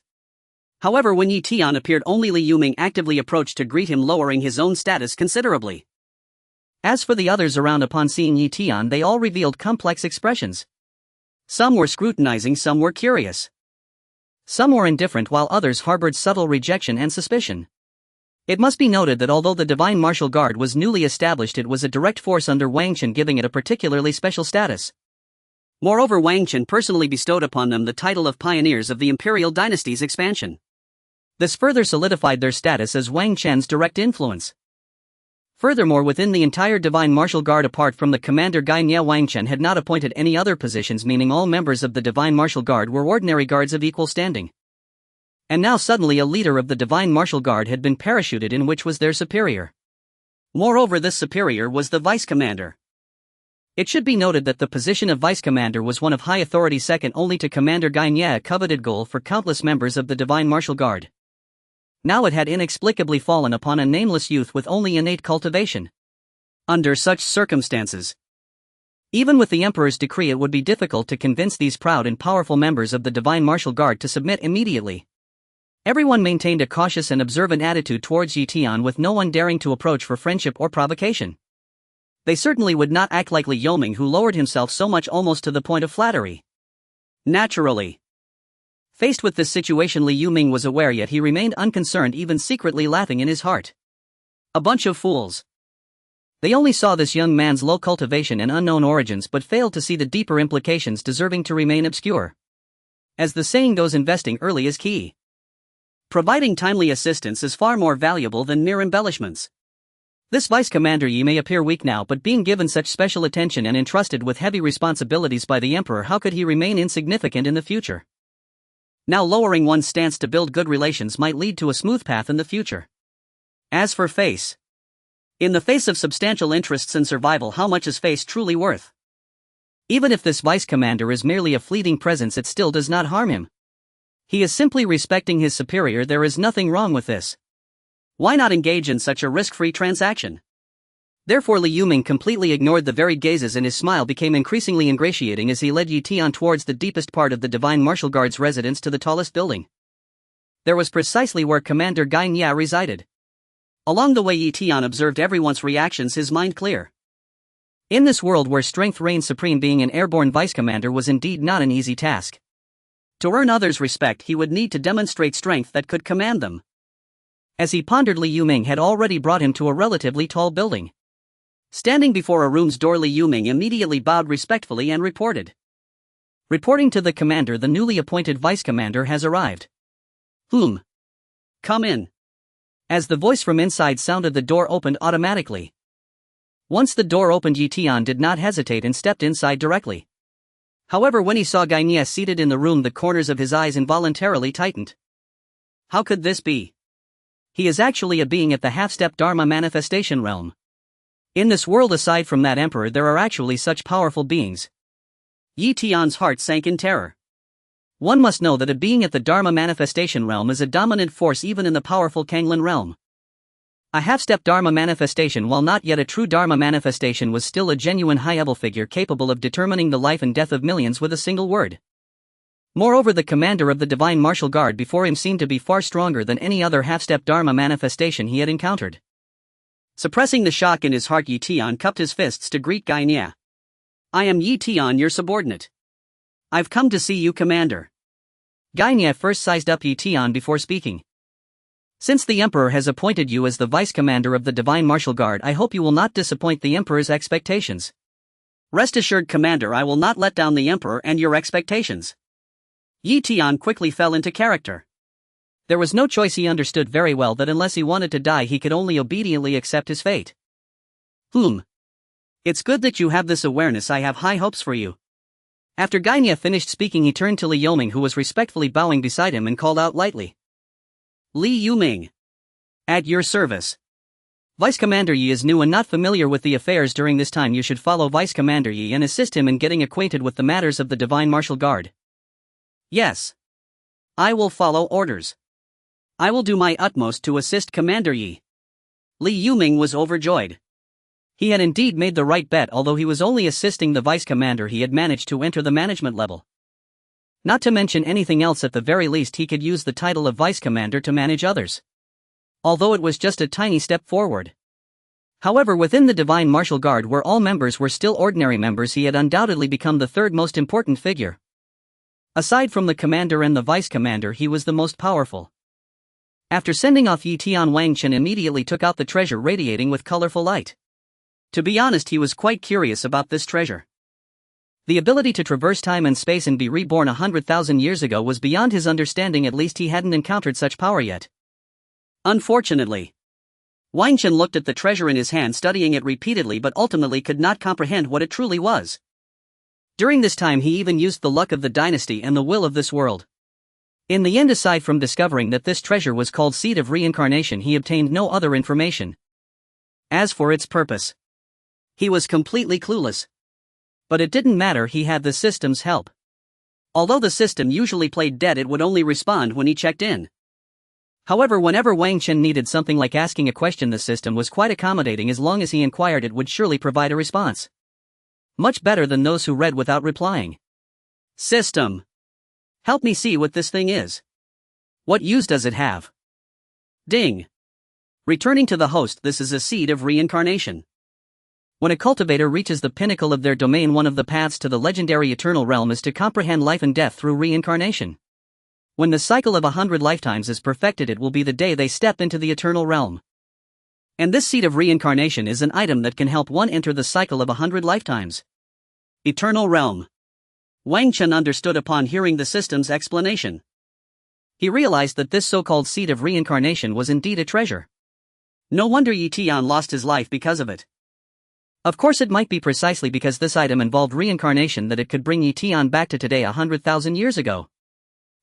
However, when Yi Tian appeared, only Li Yuming actively approached to greet him, lowering his own status considerably. As for the others around, upon seeing Yi Tian, they all revealed complex expressions. Some were scrutinizing, some were curious. Some were indifferent, while others harbored subtle rejection and suspicion. It must be noted that although the Divine Martial Guard was newly established, it was a direct force under Wang Chen, giving it a particularly special status. Moreover, Wang Chen personally bestowed upon them the title of pioneers of the Imperial Dynasty's expansion. This further solidified their status as Wang Chen's direct influence. Furthermore, within the entire Divine Martial Guard, apart from the commander Guy Nye, Wang Chen had not appointed any other positions, meaning all members of the Divine Martial Guard were ordinary guards of equal standing. And now suddenly a leader of the Divine Martial Guard had been parachuted in, which was their superior. Moreover, this superior was the vice commander. It should be noted that the position of vice commander was one of high authority, second only to Commander Guy Nye, a coveted goal for countless members of the Divine Martial Guard. Now it had inexplicably fallen upon a nameless youth with only innate cultivation. Under such circumstances, Even with the Emperor's decree, it would be difficult to convince these proud and powerful members of the Divine Martial Guard to submit immediately. Everyone maintained a cautious and observant attitude towards Yi Tian, with no one daring to approach for friendship or provocation. They certainly would not act like Li Yuming, who lowered himself so much almost to the point of flattery. Naturally. Faced with this situation, Li Yuming was aware, yet he remained unconcerned, even secretly laughing in his heart. A bunch of fools. They only saw this young man's low cultivation and unknown origins, but failed to see the deeper implications deserving to remain obscure. As the saying goes, investing early is key. Providing timely assistance is far more valuable than mere embellishments. This Vice Commander Yi may appear weak now, but being given such special attention and entrusted with heavy responsibilities by the Emperor, how could he remain insignificant in the future? Now, lowering one's stance to build good relations might lead to a smooth path in the future. As for face. In the face of substantial interests and survival, how much is face truly worth? Even if this Vice Commander is merely a fleeting presence, it still does not harm him. He is simply respecting his superior. There is nothing wrong with this. Why not engage in such a risk-free transaction? Therefore, Li Yuming completely ignored the varied gazes, and his smile became increasingly ingratiating as he led Yi Tian towards the deepest part of the Divine Martial Guard's residence, to the tallest building. There was precisely where Commander Gai Nya resided. Along the way, Yi Tian observed everyone's reactions, his mind clear. In this world where strength reigns supreme, being an airborne vice commander was indeed not an easy task. To earn others' respect, he would need to demonstrate strength that could command them. As he pondered, Li Yuming had already brought him to a relatively tall building. Standing before a room's door, Li Yuming immediately bowed respectfully and reported. Reporting to the commander, the newly appointed vice commander has arrived. Come in. As the voice from inside sounded, the door opened automatically. Once the door opened, Yi Tian did not hesitate and stepped inside directly. However, when he saw Gai Nya seated in the room, the corners of his eyes involuntarily tightened. How could this be? He is actually a being at the half-step Dharma manifestation realm. In this world, aside from that Emperor, there are actually such powerful beings. Yi Tian's heart sank in terror. One must know that a being at the Dharma manifestation realm is a dominant force even in the powerful Kanglin realm. A half-step Dharma manifestation, while not yet a true Dharma manifestation, was still a genuine high-level figure capable of determining the life and death of millions with a single word. Moreover, the commander of the Divine Martial Guard before him seemed to be far stronger than any other half-step Dharma manifestation he had encountered. Suppressing the shock in his heart, Yi Tian cupped his fists to greet Gai Nya. I am Yi Tian, your subordinate. I've come to see you, Commander. Gai Nya first sized up Yi Tian before speaking. Since the Emperor has appointed you as the Vice Commander of the Divine Martial Guard, I hope you will not disappoint the Emperor's expectations. Rest assured, Commander, I will not let down the Emperor and your expectations. Yi Tian quickly fell into character. There was no choice. He understood very well that unless he wanted to die, he could only obediently accept his fate. It's good that you have this awareness. I have high hopes for you. After Gai Nya finished speaking, he turned to Li Yuming, who was respectfully bowing beside him, and called out lightly. Li Yuming. At your service. Vice Commander Yi is new and not familiar with the affairs during this time. You should follow Vice Commander Yi and assist him in getting acquainted with the matters of the Divine Martial Guard. Yes. I will follow orders. I will do my utmost to assist Commander Yi. Li Yuming was overjoyed. He had indeed made the right bet. Although he was only assisting the vice commander, he had managed to enter the management level. Not to mention anything else, at the very least he could use the title of vice commander to manage others. Although it was just a tiny step forward. However, within the Divine Martial Guard, where all members were still ordinary members, he had undoubtedly become the third most important figure. Aside from the commander and the vice commander, he was the most powerful. After sending off Yi Tian, Wang Chen immediately took out the treasure radiating with colorful light. To be honest, he was quite curious about this treasure. The ability to traverse time and space and be reborn 100,000 years ago was beyond his understanding. At least he hadn't encountered such power yet. Unfortunately, Wang Chen looked at the treasure in his hand, studying it repeatedly, but ultimately could not comprehend what it truly was. During this time he even used the luck of the dynasty and the will of this world. In the end, aside from discovering that this treasure was called Seed of Reincarnation, he obtained no other information. As for its purpose, he was completely clueless. But it didn't matter, he had the system's help. Although the system usually played dead, it would only respond when he checked in. However, whenever Wang Chen needed something like asking a question, the system was quite accommodating. As long as he inquired, it would surely provide a response. Much better than those who read without replying. System. Help me see what this thing is. What use does it have? Ding. Returning to the host, this is a seed of reincarnation. When a cultivator reaches the pinnacle of their domain, one of the paths to the legendary eternal realm is to comprehend life and death through reincarnation. When the cycle of 100 lifetimes is perfected, it will be the day they step into the eternal realm. And this seed of reincarnation is an item that can help one enter the cycle of 100 lifetimes. Eternal realm. Wang Chen understood upon hearing the system's explanation. He realized that this so-called seed of reincarnation was indeed a treasure. No wonder Yi Tian lost his life because of it. Of course, it might be precisely because this item involved reincarnation that it could bring Yi Tian back to today 100,000 years ago.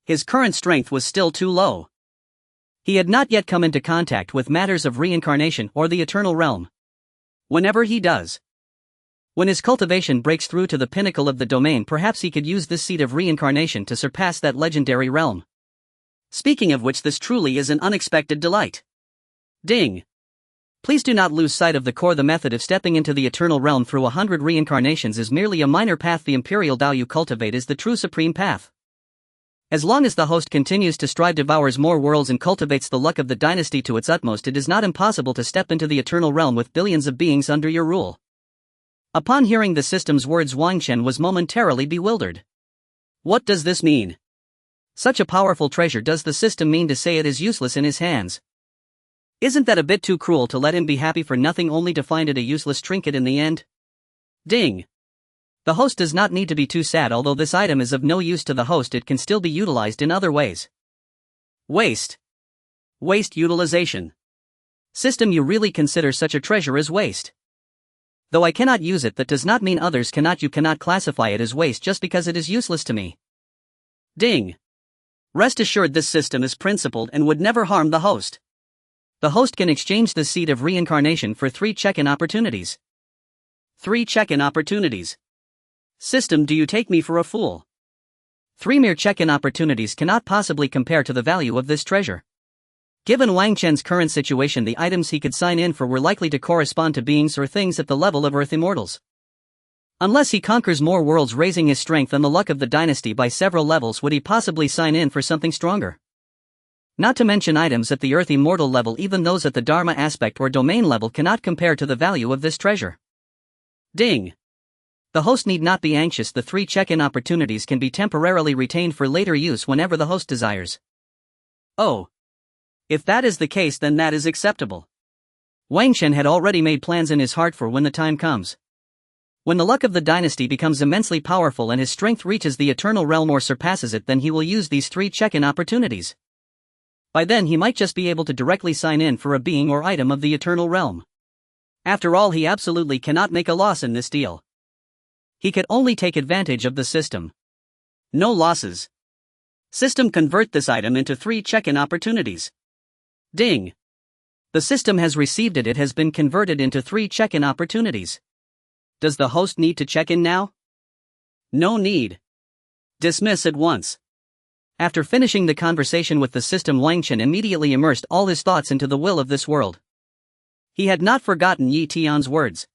His current strength was still too low. He had not yet come into contact with matters of reincarnation or the eternal realm. Whenever he does, when his cultivation breaks through to the pinnacle of the domain, perhaps he could use this seed of reincarnation to surpass that legendary realm. Speaking of which, this truly is an unexpected delight. Ding. Please do not lose sight of the core. The method of stepping into the eternal realm through 100 reincarnations is merely a minor path. The Imperial Tao you cultivate is the true supreme path. As long as the host continues to strive, devours more worlds, and cultivates the luck of the dynasty to its utmost, it is not impossible to step into the eternal realm with billions of beings under your rule. Upon hearing the system's words, Wang Chen was momentarily bewildered. What does this mean? Such a powerful treasure, does the system mean to say it is useless in his hands? Isn't that a bit too cruel to let him be happy for nothing only to find it a useless trinket in the end? Ding. The host does not need to be too sad. Although this item is of no use to the host, it can still be utilized in other ways. Waste. Waste utilization. System, you really consider such a treasure as waste? Though I cannot use it, that does not mean others cannot. You cannot classify it as waste just because it is useless to me. Ding. Rest assured, this system is principled and would never harm the host. The host can exchange the seed of reincarnation for 3 check-in opportunities. 3 check-in opportunities. System, do you take me for a fool? 3 mere check-in opportunities cannot possibly compare to the value of this treasure. Given Wang Chen's current situation, the items he could sign in for were likely to correspond to beings or things at the level of Earth immortals. Unless he conquers more worlds, raising his strength and the luck of the dynasty by several levels, would he possibly sign in for something stronger? Not to mention items at the Earth immortal level, even those at the Dharma aspect or domain level, cannot compare to the value of this treasure. Ding. The host need not be anxious. The 3 check-in opportunities can be temporarily retained for later use whenever the host desires. Oh. If that is the case, then that is acceptable. Wang Chen had already made plans in his heart for when the time comes. When the luck of the dynasty becomes immensely powerful and his strength reaches the eternal realm or surpasses it, then he will use these 3 check-in opportunities. By then he might just be able to directly sign in for a being or item of the eternal realm. After all, he absolutely cannot make a loss in this deal. He could only take advantage of the system. No losses. System, convert this item into 3 check-in opportunities. Ding. The system has received it. It has been converted into 3 check-in opportunities. Does the host need to check in now? No need. Dismiss at once. After finishing the conversation with the system, Wang Chen immediately immersed all his thoughts into the will of this world. He had not forgotten Yi Tian's words.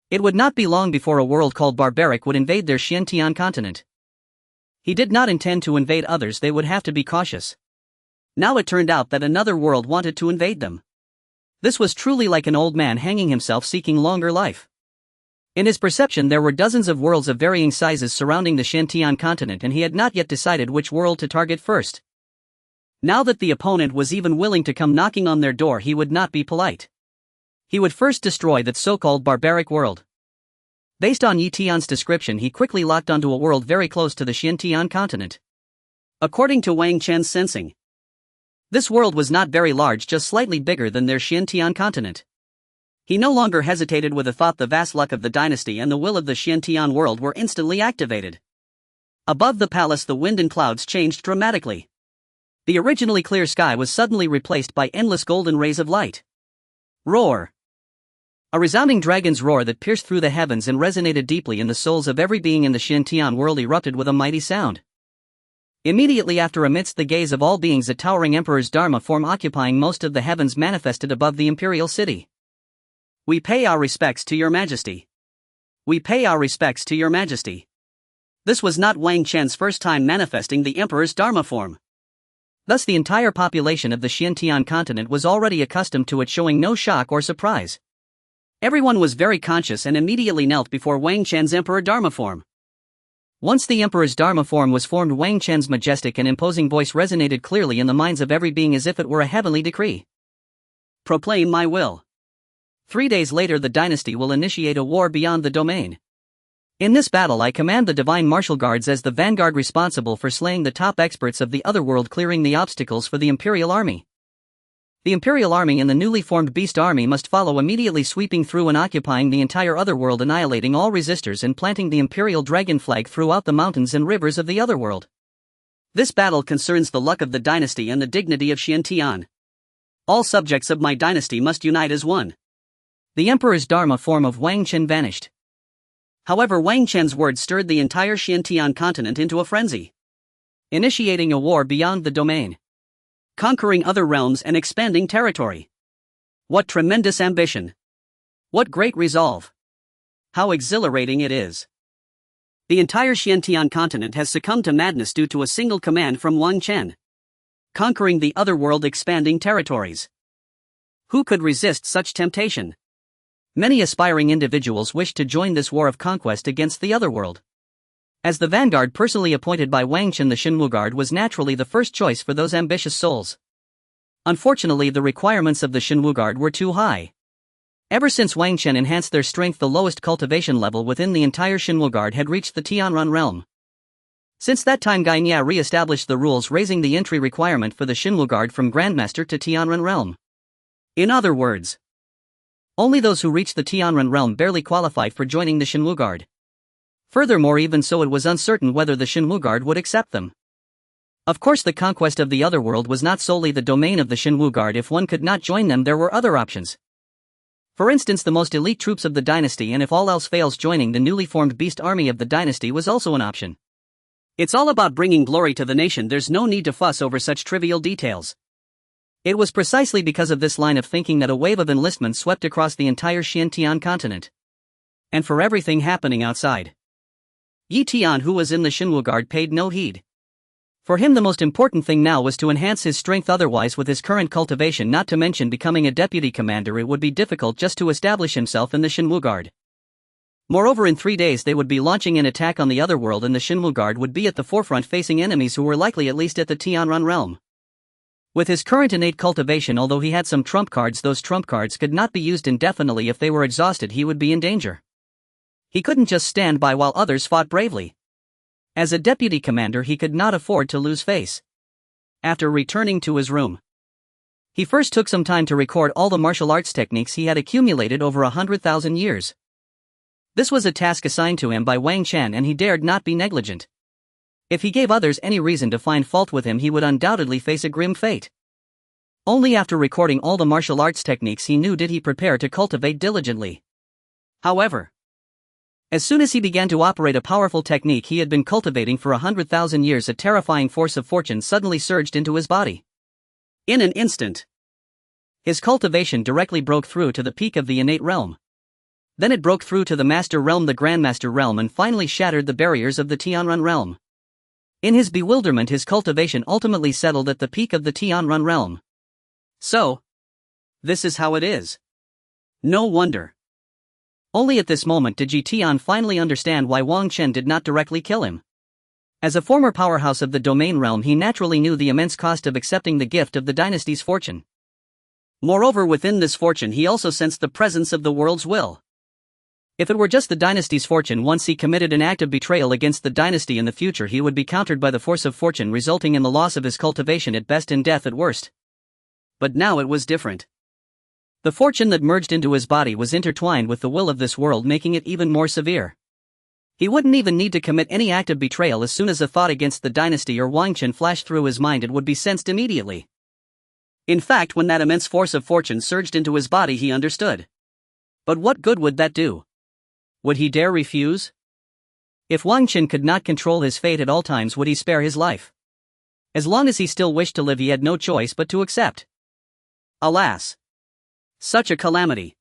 It would not be long before a world called Barbaric would invade their Xiantian continent. He did not intend to invade others. They would have to be cautious. Now it turned out that another world wanted to invade them. This was truly like an old man hanging himself seeking longer life. In his perception, there were dozens of worlds of varying sizes surrounding the Xiantian continent, and he had not yet decided which world to target first. Now that the opponent was even willing to come knocking on their door, he would not be polite. He would first destroy that so-called barbaric world. Based on Yi Tian's description, he quickly locked onto a world very close to the Xiantian continent. According to Wang Chen's sensing, this world was not very large, just slightly bigger than their Xiantian continent. He no longer hesitated with a thought. The vast luck of the dynasty and the will of the Xiantian world were instantly activated. Above the palace, the wind and clouds changed dramatically. The originally clear sky was suddenly replaced by endless golden rays of light. Roar. A resounding dragon's roar that pierced through the heavens and resonated deeply in the souls of every being in the Xiantian world erupted with a mighty sound. Immediately after, amidst the gaze of all beings, a towering emperor's Dharma form occupying most of the heavens manifested above the imperial city. We pay our respects to your majesty. We pay our respects to your majesty. This was not Wang Chen's first time manifesting the emperor's Dharma form. Thus the entire population of the Xintian continent was already accustomed to it, showing no shock or surprise. Everyone was very conscious and immediately knelt before Wang Chen's emperor Dharma form. Once the emperor's Dharma form was formed, Wang Chen's majestic and imposing voice resonated clearly in the minds of every being as if it were a heavenly decree. Proclaim my will. 3 days later the dynasty will initiate a war beyond the domain. In this battle I command the divine martial guards as the vanguard responsible for slaying the top experts of the otherworld, clearing the obstacles for the Imperial army. The Imperial army and the newly formed Beast army must follow immediately, sweeping through and occupying the entire otherworld, annihilating all resistors and planting the Imperial dragon flag throughout the mountains and rivers of the otherworld. This battle concerns the luck of the dynasty and the dignity of Xintian. All subjects of my dynasty must unite as one. The emperor's Dharma form of Wang Chen vanished. However, Wang Chen's words stirred the entire Xintian continent into a frenzy. Initiating a war beyond the domain. Conquering other realms and expanding territory. What tremendous ambition! What great resolve! How exhilarating it is! The entire Xintian continent has succumbed to madness due to a single command from Wang Chen. Conquering the otherworld, expanding territories. Who could resist such temptation? Many aspiring individuals wished to join this war of conquest against the otherworld. As the vanguard personally appointed by Wang Chen, the Shenwu Guard was naturally the first choice for those ambitious souls. Unfortunately, the requirements of the Shenwu Guard were too high. Ever since Wang Chen enhanced their strength, the lowest cultivation level within the entire Shenwu Guard had reached the Tianran realm. Since that time, Gainia re-established the rules, raising the entry requirement for the Shenwu Guard from Grandmaster to Tianran realm. In other words, only those who reached the Tianran realm barely qualified for joining the Shenwu Guard. Furthermore, even so, it was uncertain whether the Shenwu Guard would accept them. Of course, the conquest of the otherworld was not solely the domain of the Shenwu Guard. If one could not join them, there were other options. For instance, the most elite troops of the dynasty, and if all else fails, joining the newly formed Beast army of the dynasty was also an option. It's all about bringing glory to the nation. There's no need to fuss over such trivial details. It was precisely because of this line of thinking that a wave of enlistment swept across the entire Xintian continent. And for everything happening outside, Yi Tian, who was in the Shenwu Guard, paid no heed. For him, the most important thing now was to enhance his strength. Otherwise, with his current cultivation, not to mention becoming a deputy commander, it would be difficult just to establish himself in the Shenwu Guard. Moreover, in 3 days they would be launching an attack on the otherworld, and the Shenwu Guard would be at the forefront, facing enemies who were likely at least at the Tianran realm. With his current innate cultivation, although he had some trump cards, those trump cards could not be used indefinitely. If they were exhausted, he would be in danger. He couldn't just stand by while others fought bravely. As a deputy commander, he could not afford to lose face. After returning to his room, he first took some time to record all the martial arts techniques he had accumulated over 100,000 years. This was a task assigned to him by Wang Chen, and he dared not be negligent. If he gave others any reason to find fault with him, he would undoubtedly face a grim fate. Only after recording all the martial arts techniques he knew did he prepare to cultivate diligently. However, as soon as he began to operate a powerful technique he had been cultivating for 100,000 years, a terrifying force of fortune suddenly surged into his body. In an instant, his cultivation directly broke through to the peak of the innate realm. Then it broke through to the master realm, the grandmaster realm, and finally shattered the barriers of the Tianran realm. In his bewilderment, his cultivation ultimately settled at the peak of the Tianran realm. So, this is how it is. No wonder. Only at this moment did Ji Tian finally understand why Wang Chen did not directly kill him. As a former powerhouse of the domain realm, he naturally knew the immense cost of accepting the gift of the dynasty's fortune. Moreover, within this fortune he also sensed the presence of the world's will. If it were just the dynasty's fortune, once he committed an act of betrayal against the dynasty in the future, he would be countered by the force of fortune, resulting in the loss of his cultivation at best and death at worst. But now it was different. The fortune that merged into his body was intertwined with the will of this world, making it even more severe. He wouldn't even need to commit any act of betrayal. As soon as a thought against the dynasty or Wang Chen flashed through his mind, it would be sensed immediately. In fact, when that immense force of fortune surged into his body, he understood. But what good would that do? Would he dare refuse? If Wang Chen could not control his fate at all times, would he spare his life? As long as he still wished to live, he had no choice but to accept. Alas! Such a calamity.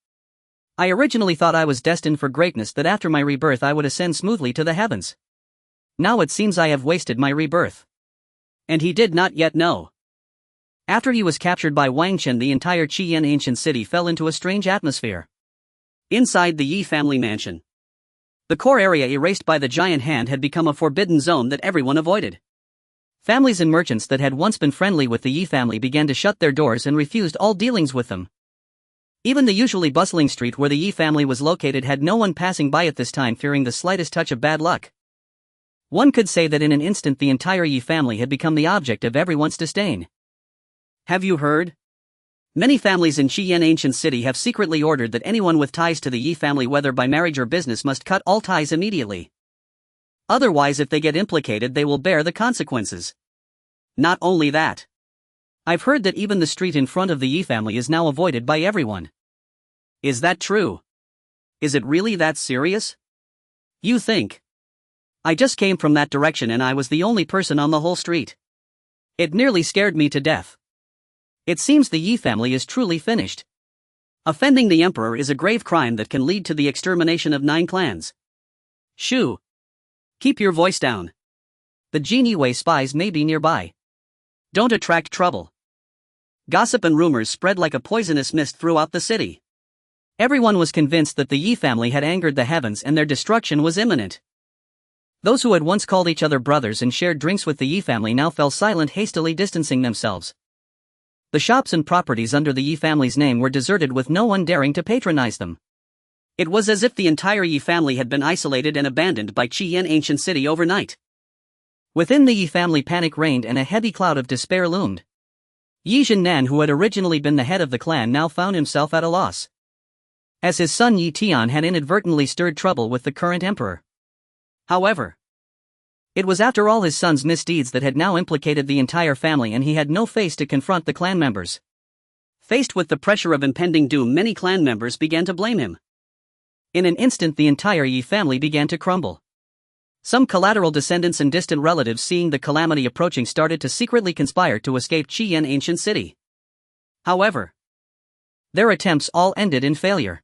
I originally thought I was destined for greatness, that after my rebirth I would ascend smoothly to the heavens. Now it seems I have wasted my rebirth. And he did not yet know. After he was captured by Wang Chen, the entire Qian ancient city fell into a strange atmosphere. Inside the Yi family mansion, the core area erased by the giant hand had become a forbidden zone that everyone avoided. Families and merchants that had once been friendly with the Yi family began to shut their doors and refused all dealings with them. Even the usually bustling street where the Yi family was located had no one passing by at this time, fearing the slightest touch of bad luck. One could say that in an instant the entire Yi family had become the object of everyone's disdain. Have you heard? Many families in Qian ancient city have secretly ordered that anyone with ties to the Yi family, whether by marriage or business, must cut all ties immediately. Otherwise, if they get implicated, they will bear the consequences. Not only that, I've heard that even the street in front of the Yi family is now avoided by everyone. Is that true? Is it really that serious? You think? I just came from that direction and I was the only person on the whole street. It nearly scared me to death. It seems the Yi family is truly finished. Offending the emperor is a grave crime that can lead to the extermination of 9 clans. Shoo! Keep your voice down. The Jin Wei spies may be nearby. Don't attract trouble. Gossip and rumors spread like a poisonous mist throughout the city. Everyone was convinced that the Yi family had angered the heavens and their destruction was imminent. Those who had once called each other brothers and shared drinks with the Yi family now fell silent, hastily distancing themselves. The shops and properties under the Yi family's name were deserted, with no one daring to patronize them. It was as if the entire Yi family had been isolated and abandoned by Qian ancient city overnight. Within the Yi family, panic reigned and a heavy cloud of despair loomed. Yi Jinnan, who had originally been the head of the clan, now found himself at a loss, as his son Yi Tian had inadvertently stirred trouble with the current emperor. However, it was after all his son's misdeeds that had now implicated the entire family, and he had no face to confront the clan members. Faced with the pressure of impending doom, many clan members began to blame him. In an instant, the entire Yi family began to crumble. Some collateral descendants and distant relatives, seeing the calamity approaching, started to secretly conspire to escape Qian ancient city. However, their attempts all ended in failure.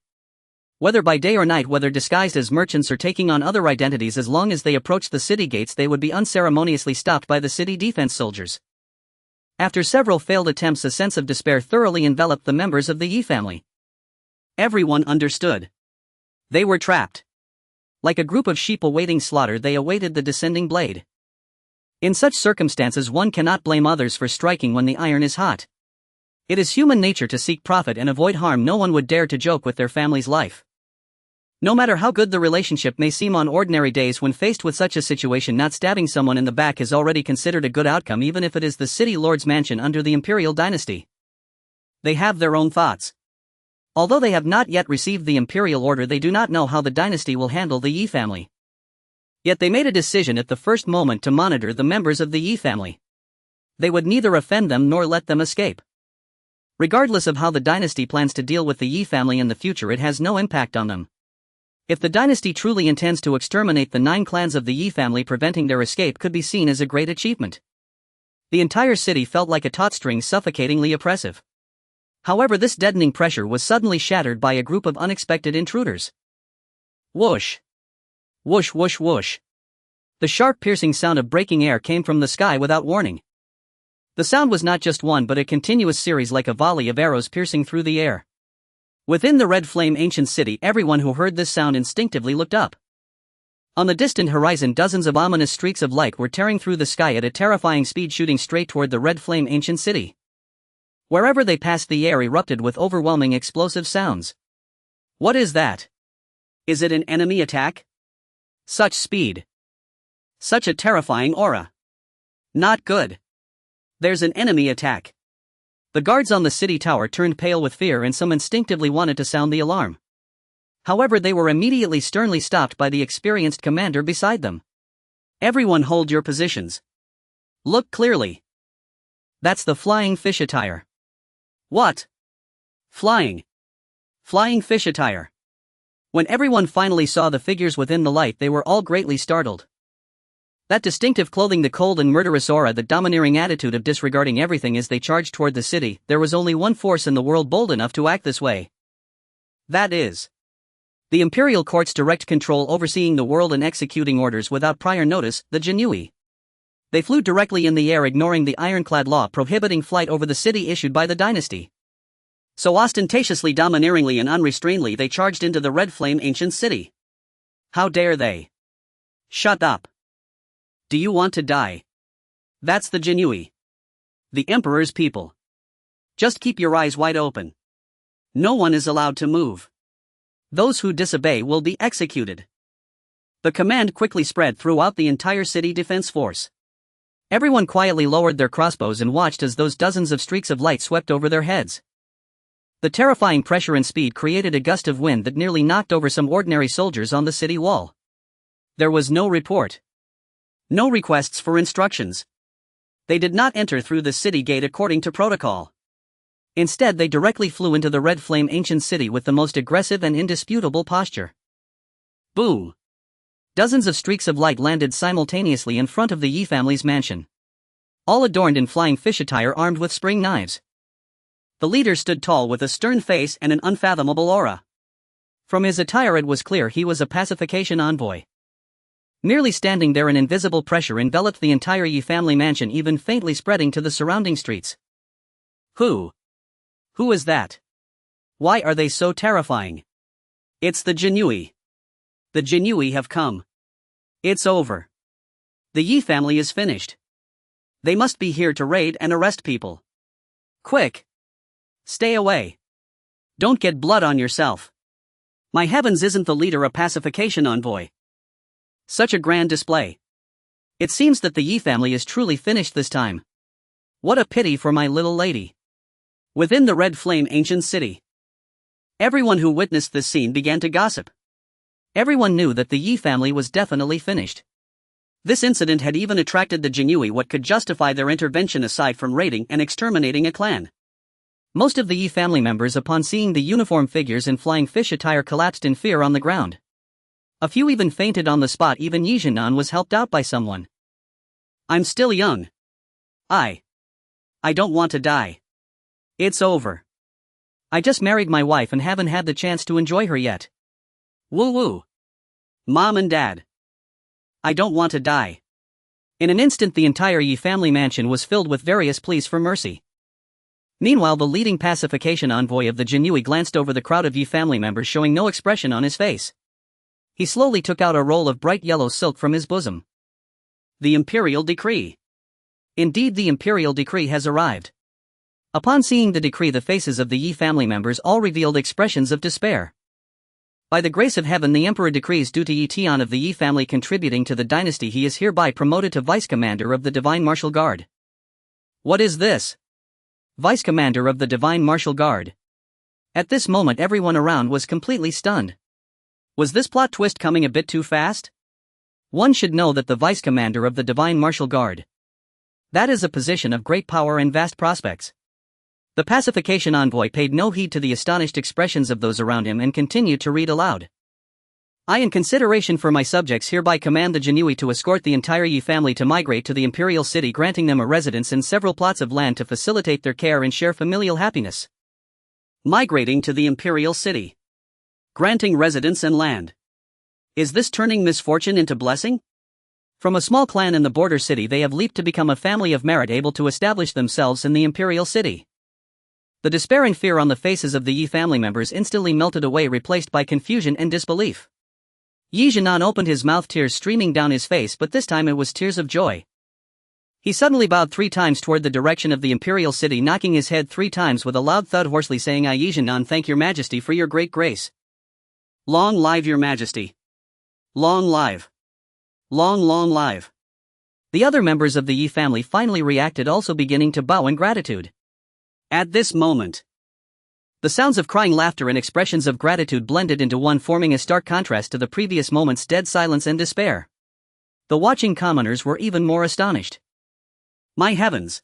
Whether by day or night, whether disguised as merchants or taking on other identities, as long as they approached the city gates, they would be unceremoniously stopped by the city defense soldiers. After several failed attempts, a sense of despair thoroughly enveloped the members of the Yi family. Everyone understood. They were trapped. Like a group of sheep awaiting slaughter, they awaited the descending blade. In such circumstances, one cannot blame others for striking when the iron is hot. It is human nature to seek profit and avoid harm. No one would dare to joke with their family's life. No matter how good the relationship may seem on ordinary days, when faced with such a situation, not stabbing someone in the back is already considered a good outcome, even if it is the city lord's mansion under the Imperial Dynasty. They have their own thoughts. Although they have not yet received the Imperial order, they do not know how the dynasty will handle the Yi family. Yet they made a decision at the first moment to monitor the members of the Yi family. They would neither offend them nor let them escape. Regardless of how the dynasty plans to deal with the Yi family in the future, it has no impact on them. If the dynasty truly intends to exterminate the 9 clans of the Yi family, preventing their escape could be seen as a great achievement. The entire city felt like a taut string, suffocatingly oppressive. However, this deadening pressure was suddenly shattered by a group of unexpected intruders. Whoosh! Whoosh whoosh whoosh! The sharp, piercing sound of breaking air came from the sky without warning. The sound was not just one, but a continuous series, like a volley of arrows piercing through the air. Within the Red Flame ancient city, everyone who heard this sound instinctively looked up. On the distant horizon, dozens of ominous streaks of light were tearing through the sky at a terrifying speed, shooting straight toward the Red Flame ancient city. Wherever they passed, the air erupted with overwhelming explosive sounds. What is that? Is it an enemy attack? Such speed. Such a terrifying aura. Not good. There's an enemy attack. The guards on the city tower turned pale with fear, and some instinctively wanted to sound the alarm. However, they were immediately sternly stopped by the experienced commander beside them. Everyone hold your positions. Look clearly. That's the flying fish attire. What? Flying fish attire. When everyone finally saw the figures within the light, they were all greatly startled. That distinctive clothing, the cold and murderous aura, the domineering attitude of disregarding everything as they charged toward the city, there was only one force in the world bold enough to act this way. That is The imperial courts direct control overseeing the world and executing orders without prior notice, the Jinui. They flew directly in the air, ignoring the ironclad law prohibiting flight over the city issued by the dynasty. So ostentatiously, domineeringly and unrestrainedly they charged into the red flame ancient city. How dare they? Shut up. Do you want to die? That's the Jinui. The emperor's people. Just keep your eyes wide open. No one is allowed to move. Those who disobey will be executed. The command quickly spread throughout the entire city defense force. Everyone quietly lowered their crossbows and watched as those dozens of streaks of light swept over their heads. The terrifying pressure and speed created a gust of wind that nearly knocked over some ordinary soldiers on the city wall. There was no report. No requests for instructions. They did not enter through the city gate according to protocol. Instead, they directly flew into the red flame ancient city with the most aggressive and indisputable posture. Boom! Dozens of streaks of light landed simultaneously in front of the Yi family's mansion. All adorned in flying fish attire, armed with spring knives. The leader stood tall with a stern face and an unfathomable aura. From his attire it was clear he was a pacification envoy. Merely standing there, an invisible pressure enveloped the entire Yi family mansion, even faintly spreading to the surrounding streets. Who is that? Why are they so terrifying? It's the Jinui. The Jinui have come. It's over. The Yi family is finished. They must be here to raid and arrest people. Quick! Stay away. Don't get blood on yourself. My heavens, isn't the leader a pacification envoy? Such a grand display. It seems that the Yi family is truly finished this time. What a pity for my little lady. Within the red flame ancient city, everyone who witnessed this scene began to gossip. Everyone knew that the Yi family was definitely finished. This incident had even attracted the Jinui. What could justify their intervention aside from raiding and exterminating a clan? Most of the Yi family members, upon seeing the uniform figures in flying fish attire, collapsed in fear on the ground. A few even fainted on the spot. Even Yi Jinan was helped out by someone. I'm still young. I don't want to die. It's over. I just married my wife and haven't had the chance to enjoy her yet. Woo woo. Mom and Dad. I don't want to die. In an instant, the entire Yi family mansion was filled with various pleas for mercy. Meanwhile, the leading pacification envoy of the Jinui glanced over the crowd of Yi family members, showing no expression on his face. He slowly took out a roll of bright yellow silk from his bosom. The Imperial Decree. Indeed, the Imperial Decree has arrived. Upon seeing the decree, the faces of the Yi family members all revealed expressions of despair. By the grace of heaven, the Emperor decrees, due to Yi Tian of the Yi family contributing to the dynasty, he is hereby promoted to Vice Commander of the Divine Martial Guard. What is this? Vice Commander of the Divine Martial Guard. At this moment, everyone around was completely stunned. Was this plot twist coming a bit too fast? One should know that the Vice Commander of the Divine Martial Guard. That is a position of great power and vast prospects. The pacification envoy paid no heed to the astonished expressions of those around him and continued to read aloud. I, in consideration for my subjects, hereby command the Jinui to escort the entire Yi family to migrate to the Imperial City, granting them a residence in several plots of land to facilitate their care and share familial happiness. Migrating to the Imperial City. Granting residence and land. Is this turning misfortune into blessing? From a small clan in the border city, they have leaped to become a family of merit, able to establish themselves in the Imperial City. The despairing fear on the faces of the Yi family members instantly melted away, replaced by confusion and disbelief. Yi Jinan opened his mouth, tears streaming down his face, but this time it was tears of joy. He suddenly bowed 3 times toward the direction of the Imperial City, knocking his head 3 times with a loud thud, hoarsely saying, I, Yi Jinan, thank your Majesty for your great grace. Long live your Majesty. Long live. Long, long live. The other members of the Yi family finally reacted, also beginning to bow in gratitude. At this moment, the sounds of crying, laughter, and expressions of gratitude blended into one, forming a stark contrast to the previous moment's dead silence and despair. The watching commoners were even more astonished. My heavens!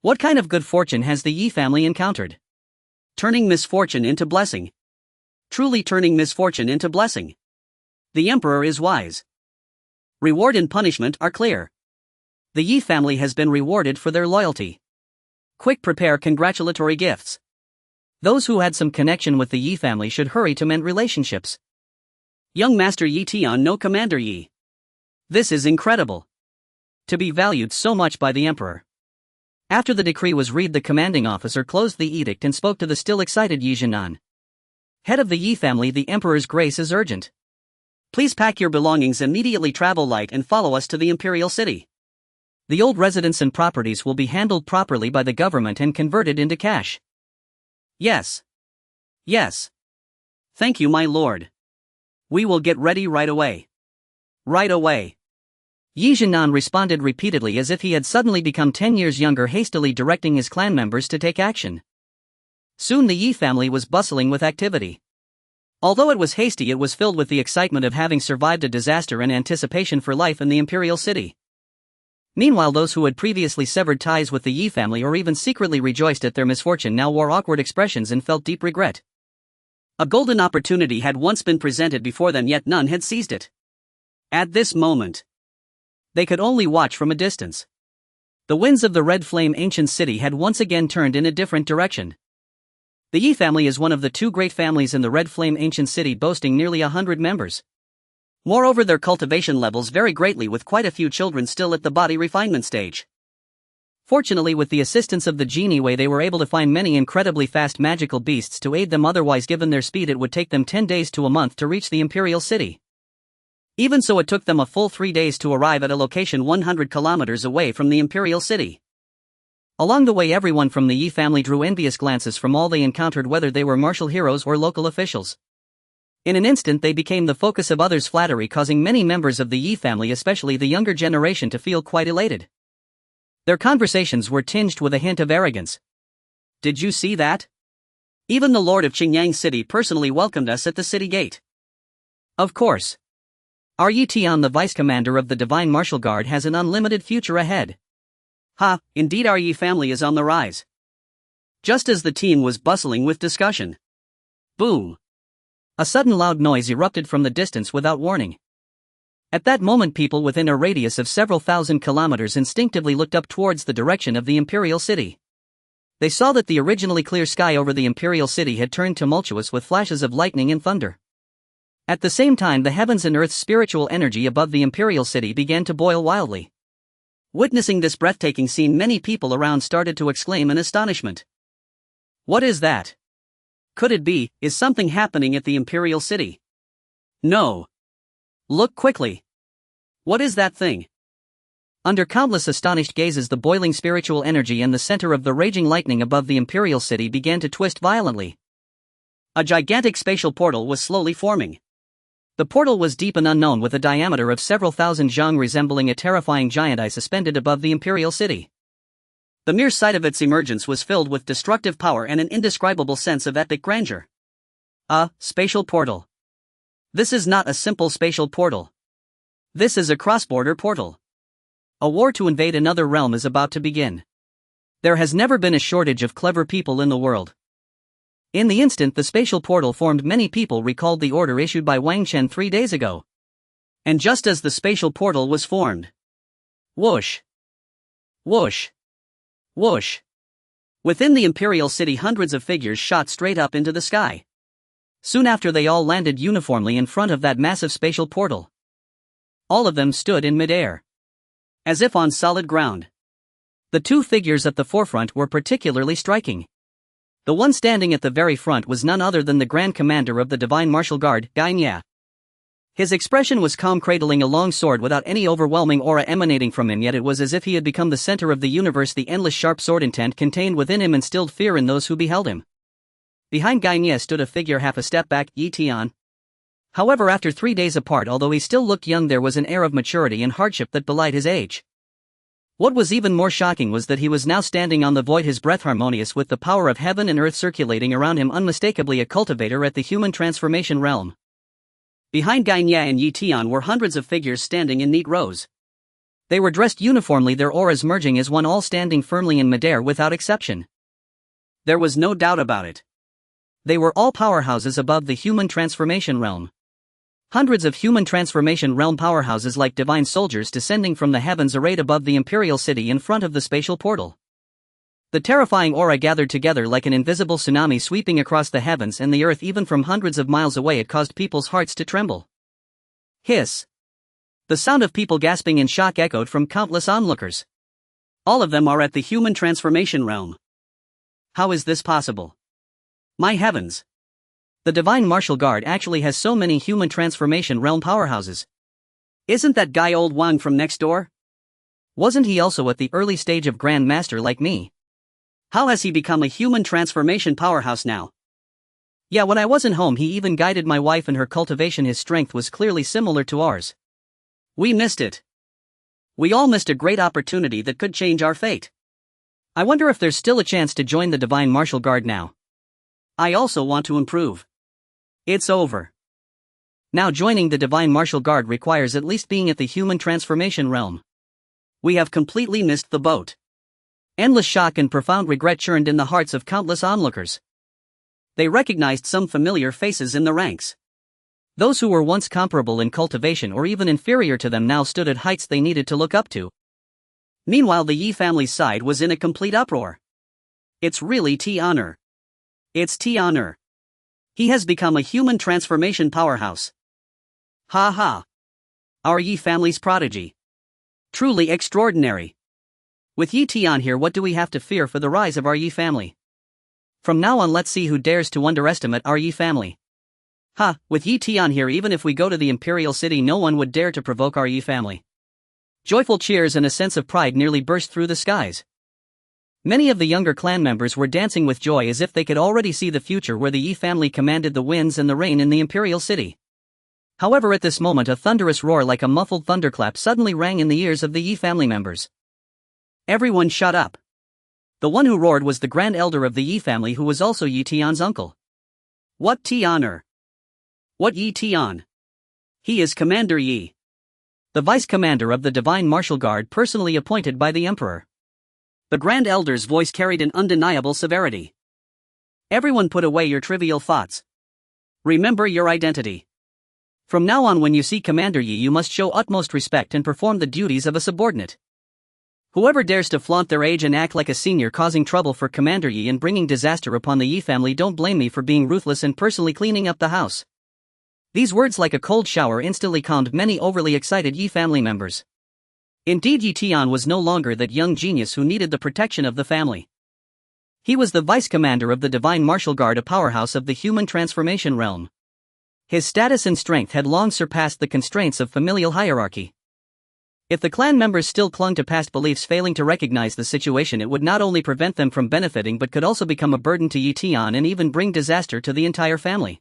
What kind of good fortune has the Yi family encountered? Turning misfortune into blessing. Truly turning misfortune into blessing. The Emperor is wise. Reward and punishment are clear. The Yi family has been rewarded for their loyalty. Quick, prepare congratulatory gifts. Those who had some connection with the Yi family should hurry to mend relationships. Young Master Yi Tian, no Commander Yi. This is incredible. To be valued so much by the Emperor. After the decree was read, the commanding officer closed the edict and spoke to the still excited Yi Jianan. Head of the Yi family, the Emperor's grace is urgent. Please pack your belongings, immediately travel light and follow us to the Imperial City. The old residence and properties will be handled properly by the government and converted into cash. Yes. Yes. Thank you, my lord. We will get ready right away. Right away. Yi Jianan responded repeatedly as if he had suddenly become 10 years younger, hastily directing his clan members to take action. Soon the Yi family was bustling with activity. Although it was hasty, it was filled with the excitement of having survived a disaster and anticipation for life in the Imperial City. Meanwhile, those who had previously severed ties with the Yi family or even secretly rejoiced at their misfortune now wore awkward expressions and felt deep regret. A golden opportunity had once been presented before them, yet none had seized it. At this moment, they could only watch from a distance. The winds of the Red Flame ancient city had once again turned in a different direction. The Yi family is one of the two great families in the Red Flame ancient city, boasting nearly 100 members. Moreover, their cultivation levels vary greatly, with quite a few children still at the body refinement stage. Fortunately, with the assistance of the genie Wei, they were able to find many incredibly fast magical beasts to aid them. Otherwise, given their speed, it would take them 10 days to a month to reach the Imperial City. Even so, it took them a full 3 days to arrive at a location 100 kilometers away from the Imperial City. Along the way, everyone from the Yi family drew envious glances from all they encountered, whether they were martial heroes or local officials. In an instant, they became the focus of others' flattery, causing many members of the Yi family, especially the younger generation, to feel quite elated. Their conversations were tinged with a hint of arrogance. Did you see that? Even the Lord of Qingyang City personally welcomed us at the city gate. Of course. Our Yi Tian, the vice commander of the Divine Martial Guard, has an unlimited future ahead. Ha, indeed, our Yi family is on the rise. Just as the team was bustling with discussion. Boom! A sudden loud noise erupted from the distance without warning. At that moment, people within a radius of several thousand kilometers instinctively looked up towards the direction of the Imperial City. They saw that the originally clear sky over the Imperial City had turned tumultuous with flashes of lightning and thunder. At the same time, the heavens and earth's spiritual energy above the Imperial City began to boil wildly. Witnessing this breathtaking scene, many people around started to exclaim in astonishment. What is that? Could it be, is something happening at the Imperial City? No. Look quickly. What is that thing? Under countless astonished gazes, the boiling spiritual energy and the center of the raging lightning above the Imperial City began to twist violently. A gigantic spatial portal was slowly forming. The portal was deep and unknown, with a diameter of several thousand zhang, resembling a terrifying giant eye suspended above the Imperial City. The mere sight of its emergence was filled with destructive power and an indescribable sense of epic grandeur. A spatial portal. This is not a simple spatial portal. This is a cross-border portal. A war to invade another realm is about to begin. There has never been a shortage of clever people in the world. In the instant the spatial portal formed, many people recalled the order issued by Wang Chen 3 days ago. And just as the spatial portal was formed, whoosh! Whoosh! Whoosh! Within the Imperial City, hundreds of figures shot straight up into the sky. Soon after, they all landed uniformly in front of that massive spatial portal. All of them stood in midair, as if on solid ground. The two figures at the forefront were particularly striking. The one standing at the very front was none other than the Grand Commander of the Divine Martial Guard, Gainia. His expression was calm, cradling a long sword without any overwhelming aura emanating from him, yet it was as if he had become the center of the universe. The endless sharp sword intent contained within him instilled fear in those who beheld him. Behind Gainia stood a figure half a step back, Yi Tian. However, after 3 days apart, although he still looked young, there was an air of maturity and hardship that belied his age. What was even more shocking was that he was now standing on the void, his breath harmonious with the power of heaven and earth circulating around him, unmistakably a cultivator at the human transformation realm. Behind Gainia and Yi Tian were hundreds of figures standing in neat rows. They were dressed uniformly, their auras merging as one, all standing firmly in midair without exception. There was no doubt about it. They were all powerhouses above the human transformation realm. Hundreds of human transformation realm powerhouses like divine soldiers descending from the heavens arrayed above the Imperial City in front of the spatial portal. The terrifying aura gathered together like an invisible tsunami, sweeping across the heavens and the earth. Even from hundreds of miles away, it caused people's hearts to tremble. Hiss. The sound of people gasping in shock echoed from countless onlookers. All of them are at the human transformation realm. How is this possible? My heavens! The Divine Martial Guard actually has so many human transformation realm powerhouses. Isn't that guy old Wang from next door? Wasn't he also at the early stage of Grand Master like me? How has he become a human transformation powerhouse now? Yeah, when I wasn't home he even guided my wife in her cultivation. His strength was clearly similar to ours. We missed it. We all missed a great opportunity that could change our fate. I wonder if there's still a chance to join the Divine Martial Guard now. I also want to improve. It's over. Now joining the Divine Martial Guard requires at least being at the human transformation realm. We have completely missed the boat. Endless shock and profound regret churned in the hearts of countless onlookers. They recognized some familiar faces in the ranks. Those who were once comparable in cultivation or even inferior to them now stood at heights they needed to look up to. Meanwhile, the Yi family's side was in a complete uproar. It's really T-honor. It's T-honor. He has become a human transformation powerhouse. Ha ha. Our Yi family's prodigy. Truly extraordinary. With Yi Tian here, what do we have to fear for the rise of our Yi family? From now on, let's see who dares to underestimate our Yi family. Ha, with Yi Tian here, even if we go to the Imperial city, no one would dare to provoke our Yi family. Joyful cheers and a sense of pride nearly burst through the skies. Many of the younger clan members were dancing with joy as if they could already see the future where the Yi family commanded the winds and the rain in the Imperial city. However, at this moment a thunderous roar like a muffled thunderclap suddenly rang in the ears of the Yi family members. Everyone shut up. The one who roared was the Grand Elder of the Yi family, who was also Yi Tian's uncle. What T-honor? What Yi Tian? He is Commander Yi, the Vice Commander of the Divine Martial Guard, personally appointed by the Emperor. The Grand Elder's voice carried an undeniable severity. Everyone put away your trivial thoughts. Remember your identity. From now on, when you see Commander Yi, you must show utmost respect and perform the duties of a subordinate. Whoever dares to flaunt their age and act like a senior, causing trouble for Commander Yi and bringing disaster upon the Yi family, don't blame me for being ruthless and personally cleaning up the house. These words like a cold shower instantly calmed many overly excited Yi family members. Indeed, Yi Tian was no longer that young genius who needed the protection of the family. He was the vice commander of the Divine Martial Guard, a powerhouse of the human transformation realm. His status and strength had long surpassed the constraints of familial hierarchy. If the clan members still clung to past beliefs, failing to recognize the situation, it would not only prevent them from benefiting but could also become a burden to Yi Tian and even bring disaster to the entire family.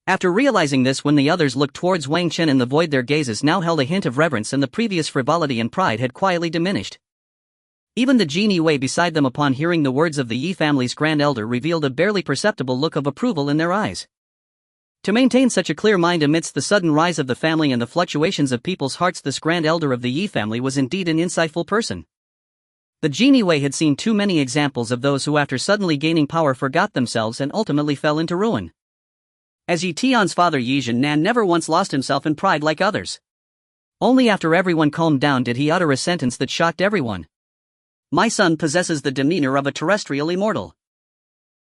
After realizing this, when the others looked towards Wang Chen in the void, their gazes now held a hint of reverence, and the previous frivolity and pride had quietly diminished. Even the genie Wei beside them, upon hearing the words of the Yi family's Grand Elder, revealed a barely perceptible look of approval in their eyes. To maintain such a clear mind amidst the sudden rise of the family and the fluctuations of people's hearts, this Grand Elder of the Yi family was indeed an insightful person. The genie Wei had seen too many examples of those who, after suddenly gaining power, forgot themselves and ultimately fell into ruin. As Yi Tian's father, Yi Zhennan never once lost himself in pride like others. Only after everyone calmed down did he utter a sentence that shocked everyone. My son possesses the demeanor of a terrestrial immortal.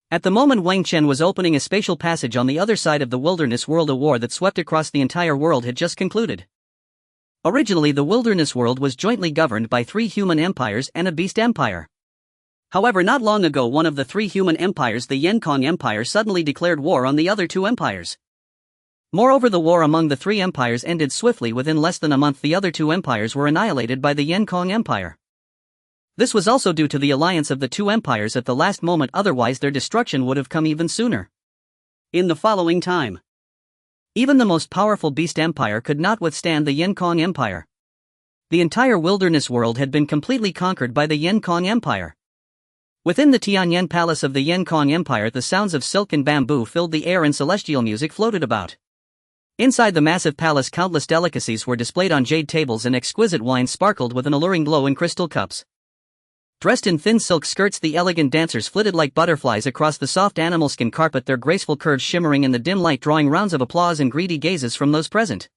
At the moment, Wang Chen was opening a spatial passage on the other side of the wilderness world. A war that swept across the entire world had just concluded. Originally, the wilderness world was jointly governed by 3 human empires and a beast empire. However, not long ago, one of the 3 human empires, the Yenkong Empire, suddenly declared war on the other 2 empires. Moreover, the war among the 3 empires ended swiftly. Within less than a month, the other 2 empires were annihilated by the Yenkong Empire. This was also due to the alliance of the 2 empires at the last moment, otherwise their destruction would have come even sooner. In the following time, even the most powerful beast empire could not withstand the Yenkong Empire. The entire wilderness world had been completely conquered by the Yenkong Empire. Within the Tianyan Palace of the Yenkong Empire, the sounds of silk and bamboo filled the air and celestial music floated about. Inside the massive palace, countless delicacies were displayed on jade tables and exquisite wines sparkled with an alluring glow in crystal cups. Dressed in thin silk skirts, the elegant dancers flitted like butterflies across the soft animal skin carpet, their graceful curves shimmering in the dim light, drawing rounds of applause and greedy gazes from those present.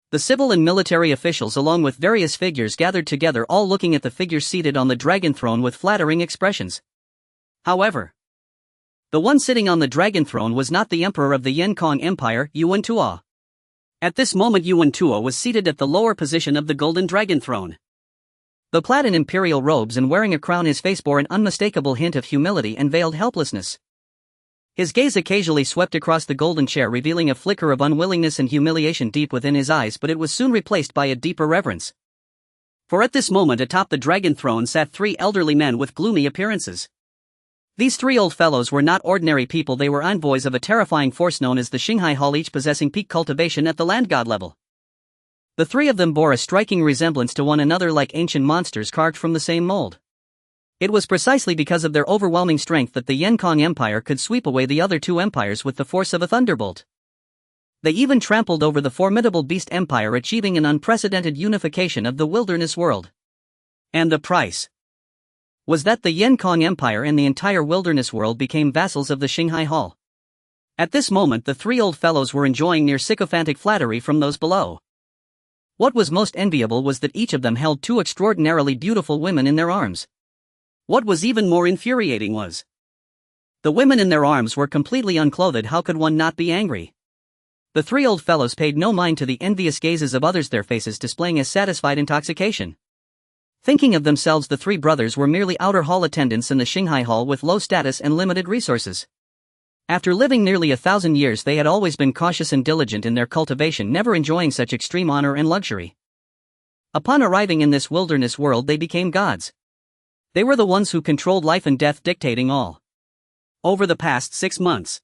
The civil and military officials, along with various figures, gathered together, all looking at the figures seated on the dragon throne with flattering expressions. However, the one sitting on the dragon throne was not the emperor of the Yenkong Empire, Yuan Tuo. At this moment Yuan Tuo was seated at the lower position of the golden dragon throne. Though clad in imperial robes and wearing a crown, his face bore an unmistakable hint of humility and veiled helplessness. His gaze occasionally swept across the golden chair, revealing a flicker of unwillingness and humiliation deep within his eyes, but it was soon replaced by a deeper reverence. For at this moment atop the dragon throne sat 3 elderly men with gloomy appearances. These 3 old fellows were not ordinary people, they were envoys of a terrifying force known as the Xinghai Hall, each possessing peak cultivation at the land god level. The 3 of them bore a striking resemblance to one another, like ancient monsters carved from the same mold. It was precisely because of their overwhelming strength that the Yenkong Empire could sweep away the other 2 empires with the force of a thunderbolt. They even trampled over the formidable Beast Empire, achieving an unprecedented unification of the wilderness world. And the price was that the Yenkong Empire and the entire wilderness world became vassals of the Xinghai Hall. At this moment the 3 old fellows were enjoying near sycophantic flattery from those below. What was most enviable was that each of them held 2 extraordinarily beautiful women in their arms. What was even more infuriating was the women in their arms were completely unclothed. How could one not be angry? The 3 old fellows paid no mind to the envious gazes of others, their faces displaying a satisfied intoxication. Thinking of themselves, the 3 brothers were merely outer hall attendants in the Xinghai Hall with low status and limited resources. After living nearly 1,000 years, they had always been cautious and diligent in their cultivation, never enjoying such extreme honor and luxury. Upon arriving in this wilderness world, they became gods. They were the ones who controlled life and death, dictating all. Over the past 6 months,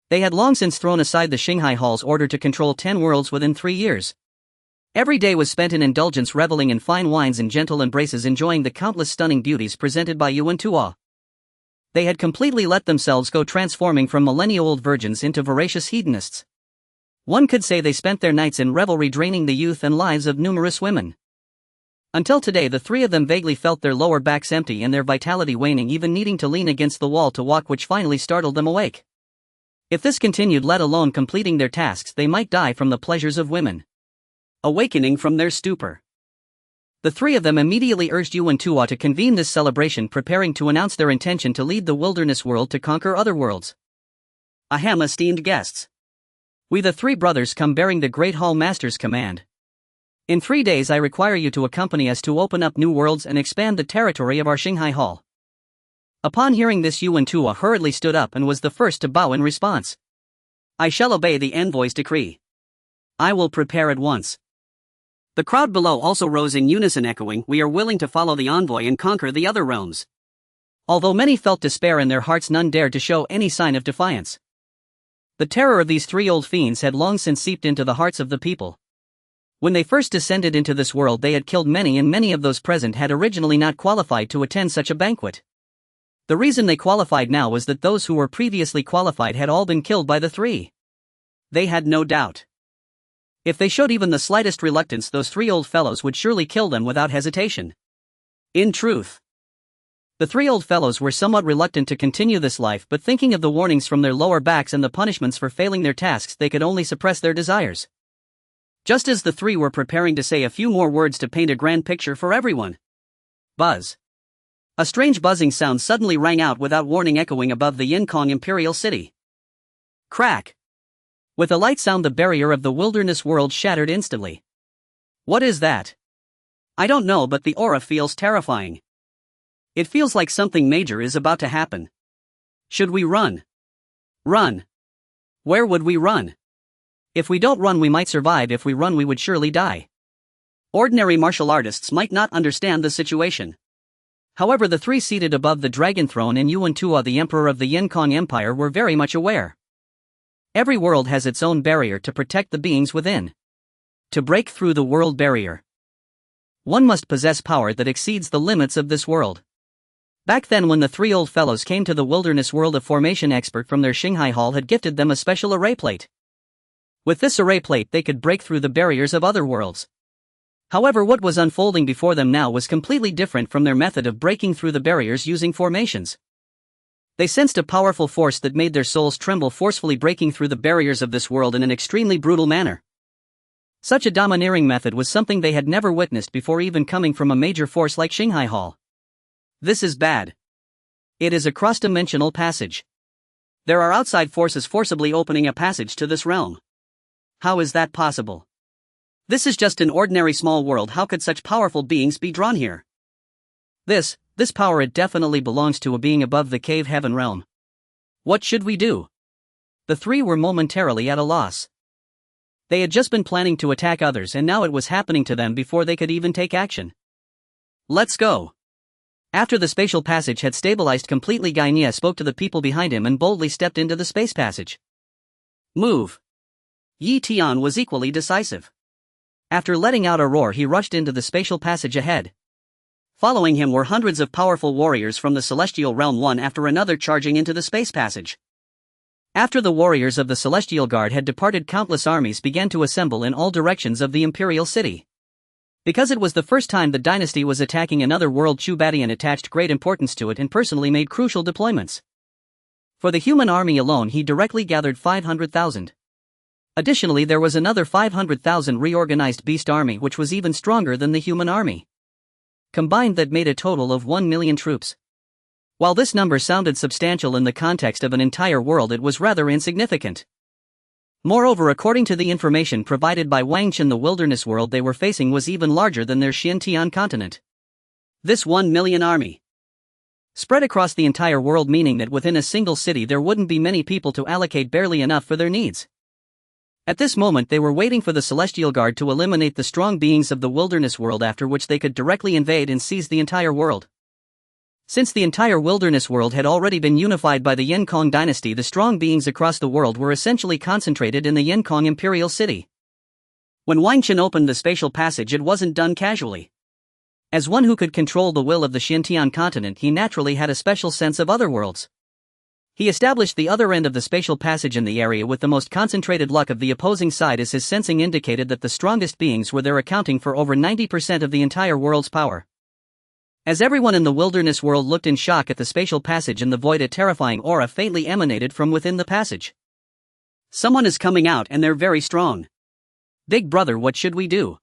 they had long since thrown aside the Xinghai Hall's order to control 10 worlds within 3 years. Every day was spent in indulgence, reveling in fine wines and gentle embraces, enjoying the countless stunning beauties presented by Yuan Tuo. They had completely let themselves go, transforming from millennia-old virgins into voracious hedonists. One could say they spent their nights in revelry, draining the youth and lives of numerous women. Until today, the 3 of them vaguely felt their lower backs empty and their vitality waning, even needing to lean against the wall to walk, which finally startled them awake. If this continued, let alone completing their tasks, they might die from the pleasures of women. Awakening from their stupor, the 3 of them immediately urged Yuan Tuo to convene this celebration, preparing to announce their intention to lead the wilderness world to conquer other worlds. Ahem, esteemed guests. We the 3 brothers come bearing the Great Hall Master's command. In 3 days I require you to accompany us to open up new worlds and expand the territory of our Xinghai Hall. Upon hearing this, Yuan Tuo hurriedly stood up and was the first to bow in response. I shall obey the envoy's decree. I will prepare at once. The crowd below also rose in unison, echoing, we are willing to follow the envoy and conquer the other realms. Although many felt despair in their hearts, none dared to show any sign of defiance. The terror of these 3 old fiends had long since seeped into the hearts of the people. When they first descended into this world, they had killed many, and many of those present had originally not qualified to attend such a banquet. The reason they qualified now was that those who were previously qualified had all been killed by the 3. They had no doubt. If they showed even the slightest reluctance, those 3 old fellows would surely kill them without hesitation. In truth, the 3 old fellows were somewhat reluctant to continue this life, but thinking of the warnings from their lower backs and the punishments for failing their tasks, they could only suppress their desires. Just as the 3 were preparing to say a few more words to paint a grand picture for everyone. Buzz. A strange buzzing sound suddenly rang out without warning, echoing above the Yenkong Imperial city. Crack. With a light sound, the barrier of the wilderness world shattered instantly. What is that? I don't know, but the aura feels terrifying. It feels like something major is about to happen. Should we run? Run. Where would we run? If we don't run, we might survive. If we run, we would surely die. Ordinary martial artists might not understand the situation. However, the 3 seated above the dragon throne and Yuan Tuo, the emperor of the Yenkong Empire, were very much aware. Every world has its own barrier to protect the beings within. To break through the world barrier, one must possess power that exceeds the limits of this world. Back then, when the 3 old fellows came to the wilderness world, a formation expert from their Xinghai Hall had gifted them a special array plate. With this array plate, they could break through the barriers of other worlds. However, what was unfolding before them now was completely different from their method of breaking through the barriers using formations. They sensed a powerful force that made their souls tremble, forcefully breaking through the barriers of this world in an extremely brutal manner. Such a domineering method was something they had never witnessed before, even coming from a major force like Xinghai Hall. This is bad. It is a cross-dimensional passage. There are outside forces forcibly opening a passage to this realm. How is that possible? This is just an ordinary small world. How could such powerful beings be drawn here? This power, it definitely belongs to a being above the cave heaven realm. What should we do? The three were momentarily at a loss. They had just been planning to attack others, and now it was happening to them before they could even take action. Let's go. After the spatial passage had stabilized completely, Guinea spoke to the people behind him and boldly stepped into the space passage. Move. Yi Tian was equally decisive. After letting out a roar, he rushed into the spatial passage ahead. Following him were hundreds of powerful warriors from the celestial realm, one after another charging into the space passage. After the warriors of the Celestial Guard had departed, countless armies began to assemble in all directions of the Imperial city. Because it was the first time the dynasty was attacking another world, Chu Badian attached great importance to it and personally made crucial deployments. For the human army alone, he directly gathered 500,000. Additionally, there was another 500,000 reorganized beast army, which was even stronger than the human army. Combined, that made a total of 1 million troops. While this number sounded substantial in the context of an entire world, it was rather insignificant. Moreover, according to the information provided by Wang Chen, the wilderness world they were facing was even larger than their Xintian continent. This 1 million army spread across the entire world, meaning that within a single city there wouldn't be many people to allocate, barely enough for their needs. At this moment they were waiting for the Celestial Guard to eliminate the strong beings of the wilderness world, after which they could directly invade and seize the entire world. Since the entire wilderness world had already been unified by the Yenkong dynasty, the strong beings across the world were essentially concentrated in the Yenkong Imperial city. When Wang Chen opened the spatial passage, it wasn't done casually. As one who could control the will of the Xintian continent, he naturally had a special sense of other worlds. He established the other end of the spatial passage in the area with the most concentrated luck of the opposing side, as his sensing indicated that the strongest beings were there, accounting for over 90% of the entire world's power. As everyone in the wilderness world looked in shock at the spatial passage in the void, a terrifying aura faintly emanated from within the passage. Someone is coming out and they're very strong. Big brother, what should we do?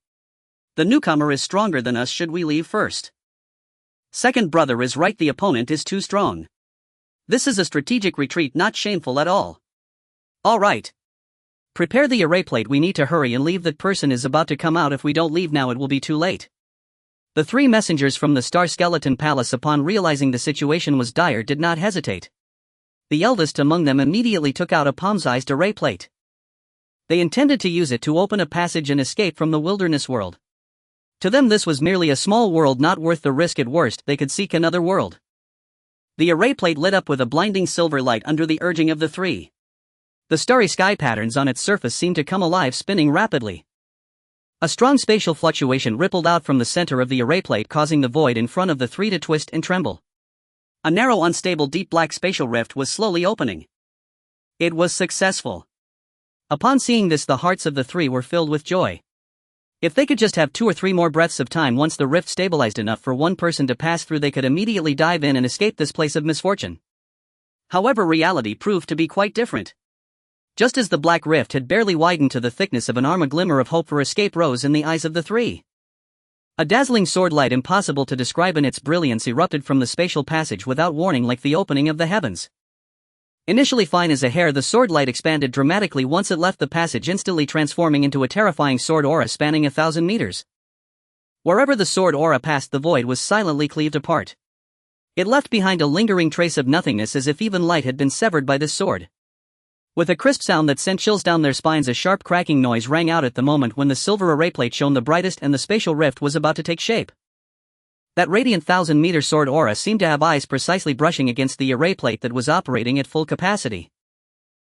The newcomer is stronger than us. Should we leave first? Second brother is right, the opponent is too strong. This is a strategic retreat, not shameful at all. All right. Prepare the array plate, we need to hurry and leave. That person is about to come out. If we don't leave now, it will be too late. The three messengers from the Star Skeleton Palace, upon realizing the situation was dire, did not hesitate. The eldest among them immediately took out a palm-sized array plate. They intended to use it to open a passage and escape from the wilderness world. To them this was merely a small world, not worth the risk. At worst, they could seek another world. The array plate lit up with a blinding silver light under the urging of the three. The starry sky patterns on its surface seemed to come alive, spinning rapidly. A strong spatial fluctuation rippled out from the center of the array plate, causing the void in front of the three to twist and tremble. A narrow, unstable, deep black spatial rift was slowly opening. It was successful. Upon seeing this, the hearts of the three were filled with joy. If they could just have 2 or 3 more breaths of time, once the rift stabilized enough for one person to pass through, they could immediately dive in and escape this place of misfortune. However, reality proved to be quite different. Just as the black rift had barely widened to the thickness of an arm, a glimmer of hope for escape rose in the eyes of the three. A dazzling sword light, impossible to describe in its brilliance, erupted from the spatial passage without warning, like the opening of the heavens. Initially fine as a hair, the sword light expanded dramatically once it left the passage, instantly transforming into a terrifying sword aura spanning 1,000 meters. Wherever the sword aura passed, the void was silently cleaved apart. It left behind a lingering trace of nothingness, as if even light had been severed by this sword. With a crisp sound that sent chills down their spines, a sharp cracking noise rang out at the moment when the silver array plate shone the brightest and the spatial rift was about to take shape. That radiant 1,000-meter sword aura seemed to have eyes precisely brushing against the array plate that was operating at full capacity.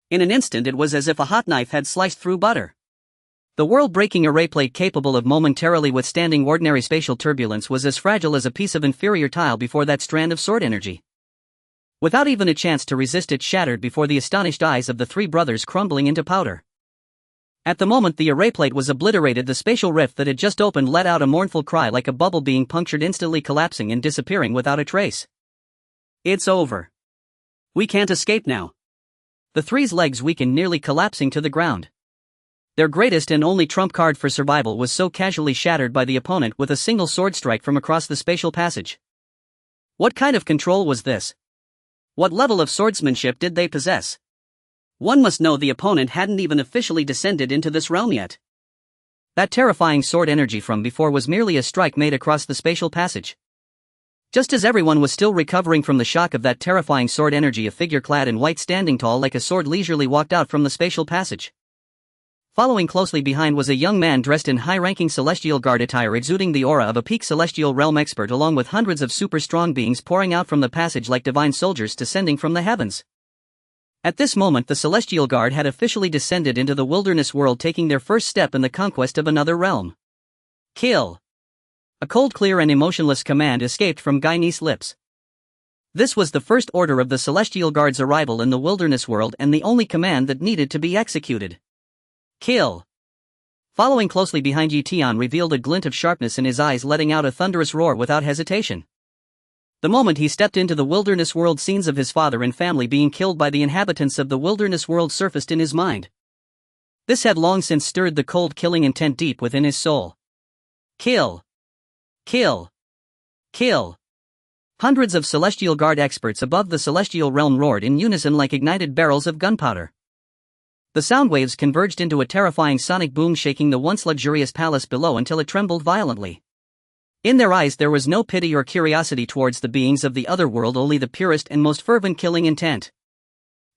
In an instant, it was as if a hot knife had sliced through butter. The world-breaking array plate, capable of momentarily withstanding ordinary spatial turbulence, was as fragile as a piece of inferior tile before that strand of sword energy. Without even a chance to resist, it shattered before the astonished eyes of the three brothers, crumbling into powder. At the moment the array plate was obliterated, the spatial rift that had just opened let out a mournful cry like a bubble being punctured, instantly collapsing and disappearing without a trace. It's over. We can't escape now. The three's legs weakened, nearly collapsing to the ground. Their greatest and only trump card for survival was so casually shattered by the opponent with a single sword strike from across the spatial passage. What kind of control was this? What level of swordsmanship did they possess? One must know the opponent hadn't even officially descended into this realm yet. That terrifying sword energy from before was merely a strike made across the spatial passage. Just as everyone was still recovering from the shock of that terrifying sword energy, a figure clad in white standing tall like a sword leisurely walked out from the spatial passage. Following closely behind was a young man dressed in high-ranking celestial guard attire exuding the aura of a peak celestial realm expert, along with hundreds of super-strong beings pouring out from the passage like divine soldiers descending from the heavens. At this moment the celestial guard had officially descended into the wilderness world, taking their first step in the conquest of another realm. Kill! A cold, clear and emotionless command escaped from Guinea's lips. This was the first order of the Celestial Guard's arrival in the wilderness world and the only command that needed to be executed. Kill! Following closely behind, Yi Tian revealed a glint of sharpness in his eyes, letting out a thunderous roar without hesitation. The moment he stepped into the wilderness world, scenes of his father and family being killed by the inhabitants of the wilderness world surfaced in his mind. This had long since stirred the cold, killing intent deep within his soul. Kill! Kill! Kill! Hundreds of Celestial Guard experts above the celestial realm roared in unison like ignited barrels of gunpowder. The sound waves converged into a terrifying sonic boom, shaking the once luxurious palace below until it trembled violently. In their eyes there was no pity or curiosity towards the beings of the other world, only the purest and most fervent killing intent.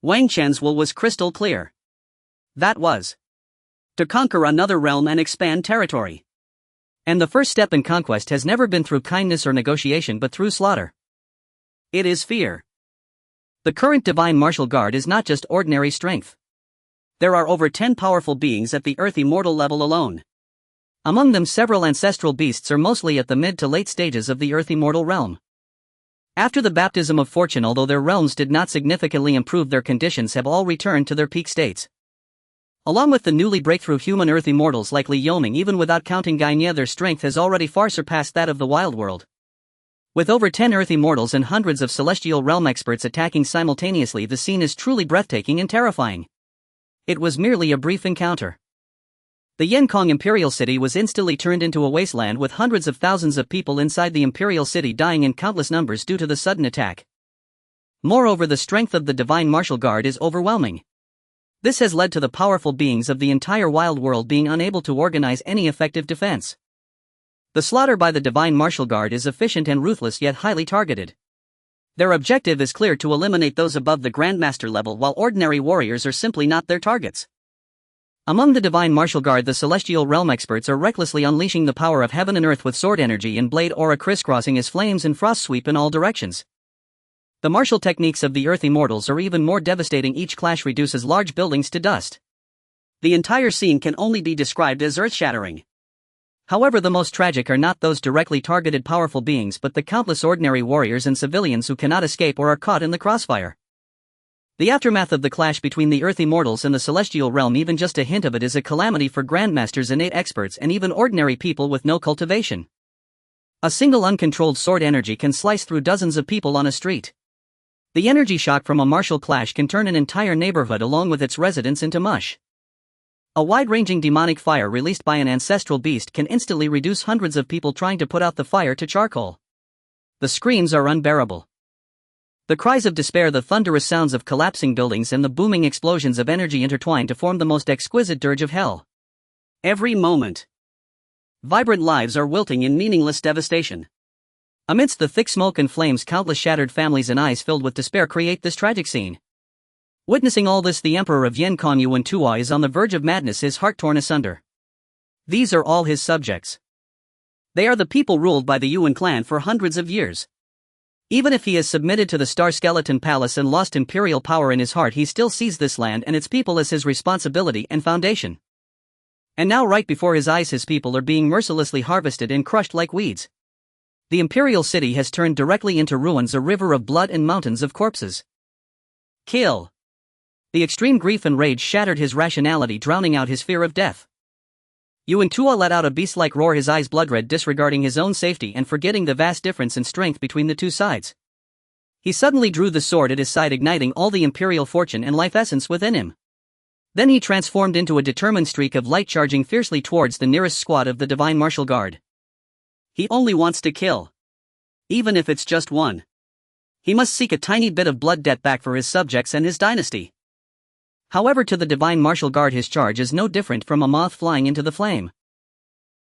Wang Chen's will was crystal clear. That was to conquer another realm and expand territory. And the first step in conquest has never been through kindness or negotiation but through slaughter. It is fear. The current Divine Martial Guard is not just ordinary strength. There are over 10 powerful beings at the Earth immortal level alone. Among them several ancestral beasts are mostly at the mid to late stages of the Earth immortal realm. After the baptism of fortune, although their realms did not significantly improve, their conditions have all returned to their peak states. Along with the newly breakthrough human Earth immortals like Li Yoming, even without counting Gaia, their strength has already far surpassed that of the wild world. With over 10 Earth immortals and hundreds of celestial realm experts attacking simultaneously, the scene is truly breathtaking and terrifying. It was merely a brief encounter. The Yenkong Imperial City was instantly turned into a wasteland, with hundreds of thousands of people inside the Imperial City dying in countless numbers due to the sudden attack. Moreover, the strength of the Divine Martial Guard is overwhelming. This has led to the powerful beings of the entire wild world being unable to organize any effective defense. The slaughter by the Divine Martial Guard is efficient and ruthless, yet highly targeted. Their objective is clear: to eliminate those above the Grandmaster level, while ordinary warriors are simply not their targets. Among the Divine Martial Guard, the Celestial Realm experts are recklessly unleashing the power of heaven and earth with sword energy and blade aura crisscrossing as flames and frost sweep in all directions. The martial techniques of the Earth Immortals are even more devastating. Each clash reduces large buildings to dust. The entire scene can only be described as earth-shattering. However, the most tragic are not those directly targeted powerful beings, but the countless ordinary warriors and civilians who cannot escape or are caught in the crossfire. The aftermath of the clash between the Earth Immortals and the Celestial Realm, even just a hint of it, is a calamity for Grandmasters, innate experts, and even ordinary people with no cultivation. A single uncontrolled sword energy can slice through dozens of people on a street. The energy shock from a martial clash can turn an entire neighborhood along with its residents into mush. A wide-ranging demonic fire released by an ancestral beast can instantly reduce hundreds of people trying to put out the fire to charcoal. The screams are unbearable. The cries of despair, the thunderous sounds of collapsing buildings, and the booming explosions of energy intertwine to form the most exquisite dirge of hell. Every moment, vibrant lives are wilting in meaningless devastation. Amidst the thick smoke and flames, countless shattered families and eyes filled with despair create this tragic scene. Witnessing all this, the Emperor of Yenkong Yuan Tua is on the verge of madness, his heart torn asunder. These are all his subjects. They are the people ruled by the Yuan clan for hundreds of years. Even if he has submitted to the Star Skeleton Palace and lost imperial power in his heart, he still sees this land and its people as his responsibility and foundation. And now, right before his eyes, his people are being mercilessly harvested and crushed like weeds. The Imperial City has turned directly into ruins, a river of blood and mountains of corpses. Kill! The extreme grief and rage shattered his rationality, drowning out his fear of death. Yuan Tua let out a beast-like roar, his eyes blood-red, disregarding his own safety and forgetting the vast difference in strength between the two sides. He suddenly drew the sword at his side, igniting all the imperial fortune and life essence within him. Then he transformed into a determined streak of light, charging fiercely towards the nearest squad of the Divine Martial Guard. He only wants to kill. Even if it's just one. He must seek a tiny bit of blood debt back for his subjects and his dynasty. However, to the Divine Martial Guard his charge is no different from a moth flying into the flame.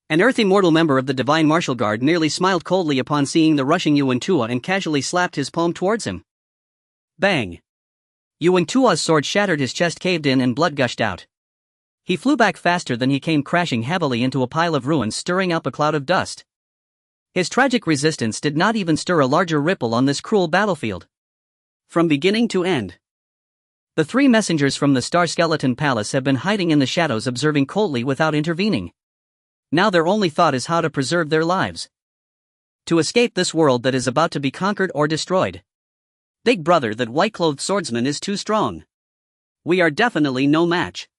An Earth Immortal member of the Divine Martial Guard merely smiled coldly upon seeing the rushing Yuan Tua and casually slapped his palm towards him. Bang! Yuan Tua's sword shattered, his chest caved in and blood gushed out. He flew back faster than he came, crashing heavily into a pile of ruins, stirring up a cloud of dust. His tragic resistance did not even stir a larger ripple on this cruel battlefield. From beginning to end, the three messengers from the Star Skeleton Palace have been hiding in the shadows, observing coldly without intervening. Now their only thought is how to preserve their lives, to escape this world that is about to be conquered or destroyed. Big brother, that white-clothed swordsman is too strong. We are definitely no match.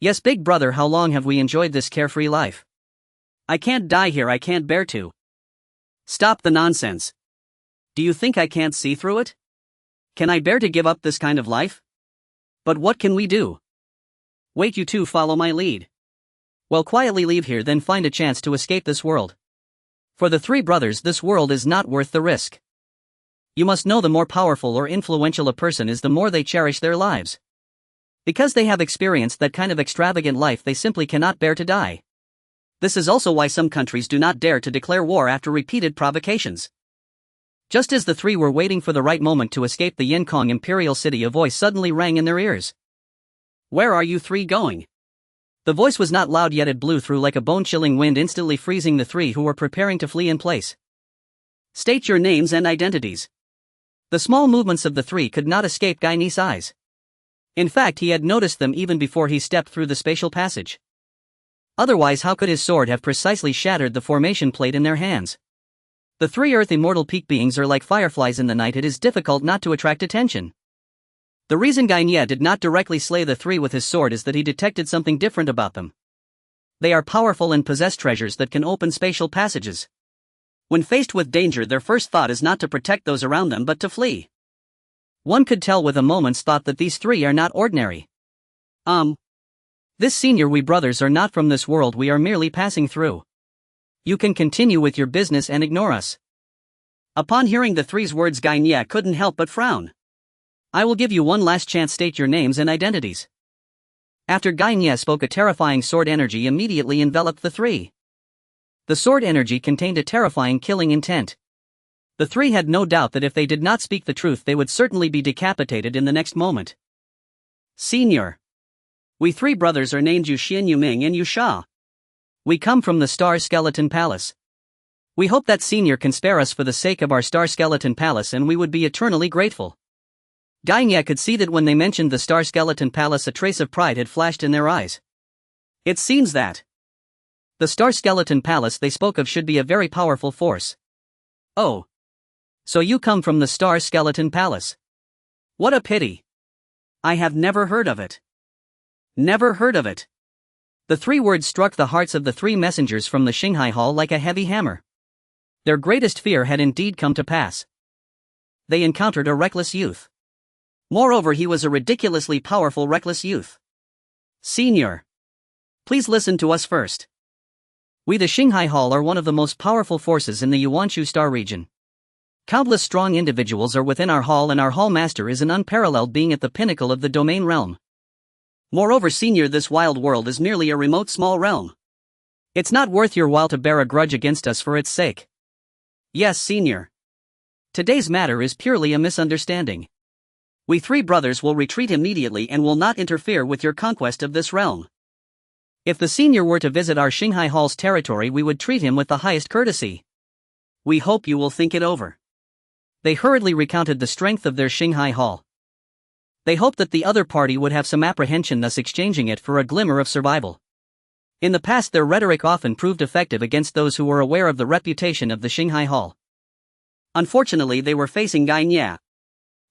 Yes, big brother, how long have we enjoyed this carefree life? I can't die here, I can't bear to. Stop the nonsense. Do you think I can't see through it? Can I bear to give up this kind of life? But what can we do? Wait, you two follow my lead. Well, quietly leave here, then find a chance to escape this world. For the three brothers, this world is not worth the risk. You must know, the more powerful or influential a person is, the more they cherish their lives. Because they have experienced that kind of extravagant life, they simply cannot bear to die. This is also why some countries do not dare to declare war after repeated provocations. Just as the three were waiting for the right moment to escape the Yinkong Imperial city, a voice suddenly rang in their ears. Where are you three going? The voice was not loud, yet it blew through like a bone-chilling wind, instantly freezing the three who were preparing to flee in place. State your names and identities. The small movements of the three could not escape Guy Ni's eyes. In fact, he had noticed them even before he stepped through the spatial passage. Otherwise, how could his sword have precisely shattered the formation plate in their hands? The three Earth Immortal peak beings are like fireflies in the night. It is difficult not to attract attention. The reason Guy Ni did not directly slay the three with his sword is that he detected something different about them. They are powerful and possess treasures that can open spatial passages. When faced with danger, their first thought is not to protect those around them but to flee. One could tell with a moment's thought that these three are not ordinary. This senior, we brothers are not from this world, we are merely passing through. You can continue with your business and ignore us. Upon hearing the three's words, Guy Ni couldn't help but frown. I will give you one last chance, state your names and identities. After Guy Ni spoke, a terrifying sword energy immediately enveloped the three. The sword energy contained a terrifying killing intent. The three had no doubt that if they did not speak the truth, they would certainly be decapitated in the next moment. Senior. We three brothers are named Yu Xian, Yu Ming, and Yu Sha. We come from the Star Skeleton Palace. We hope that Senior can spare us for the sake of our Star Skeleton Palace, and we would be eternally grateful. Guy Ni could see that when they mentioned the Star Skeleton Palace, a trace of pride had flashed in their eyes. It seems that the Star Skeleton Palace they spoke of should be a very powerful force. Oh. So you come from the Star Skeleton Palace. What a pity. I have never heard of it. Never heard of it. The three words struck the hearts of the three messengers from the Xinghai Hall like a heavy hammer. Their greatest fear had indeed come to pass. They encountered a reckless youth. Moreover, he was a ridiculously powerful reckless youth. Senior. Please listen to us first. We, the Xinghai Hall, are one of the most powerful forces in the Yuanshu Star region. Countless strong individuals are within our hall, and our hall master is an unparalleled being at the pinnacle of the domain realm. Moreover, Senior, this wild world is merely a remote small realm. It's not worth your while to bear a grudge against us for its sake. Yes, Senior. Today's matter is purely a misunderstanding. We three brothers will retreat immediately and will not interfere with your conquest of this realm. If the Senior were to visit our Xinghai Hall's territory, we would treat him with the highest courtesy. We hope you will think it over. They hurriedly recounted the strength of their Xinghai Hall. They hoped that the other party would have some apprehension, thus exchanging it for a glimmer of survival. In the past, their rhetoric often proved effective against those who were aware of the reputation of the Xinghai Hall. Unfortunately, they were facing Guy Ni, a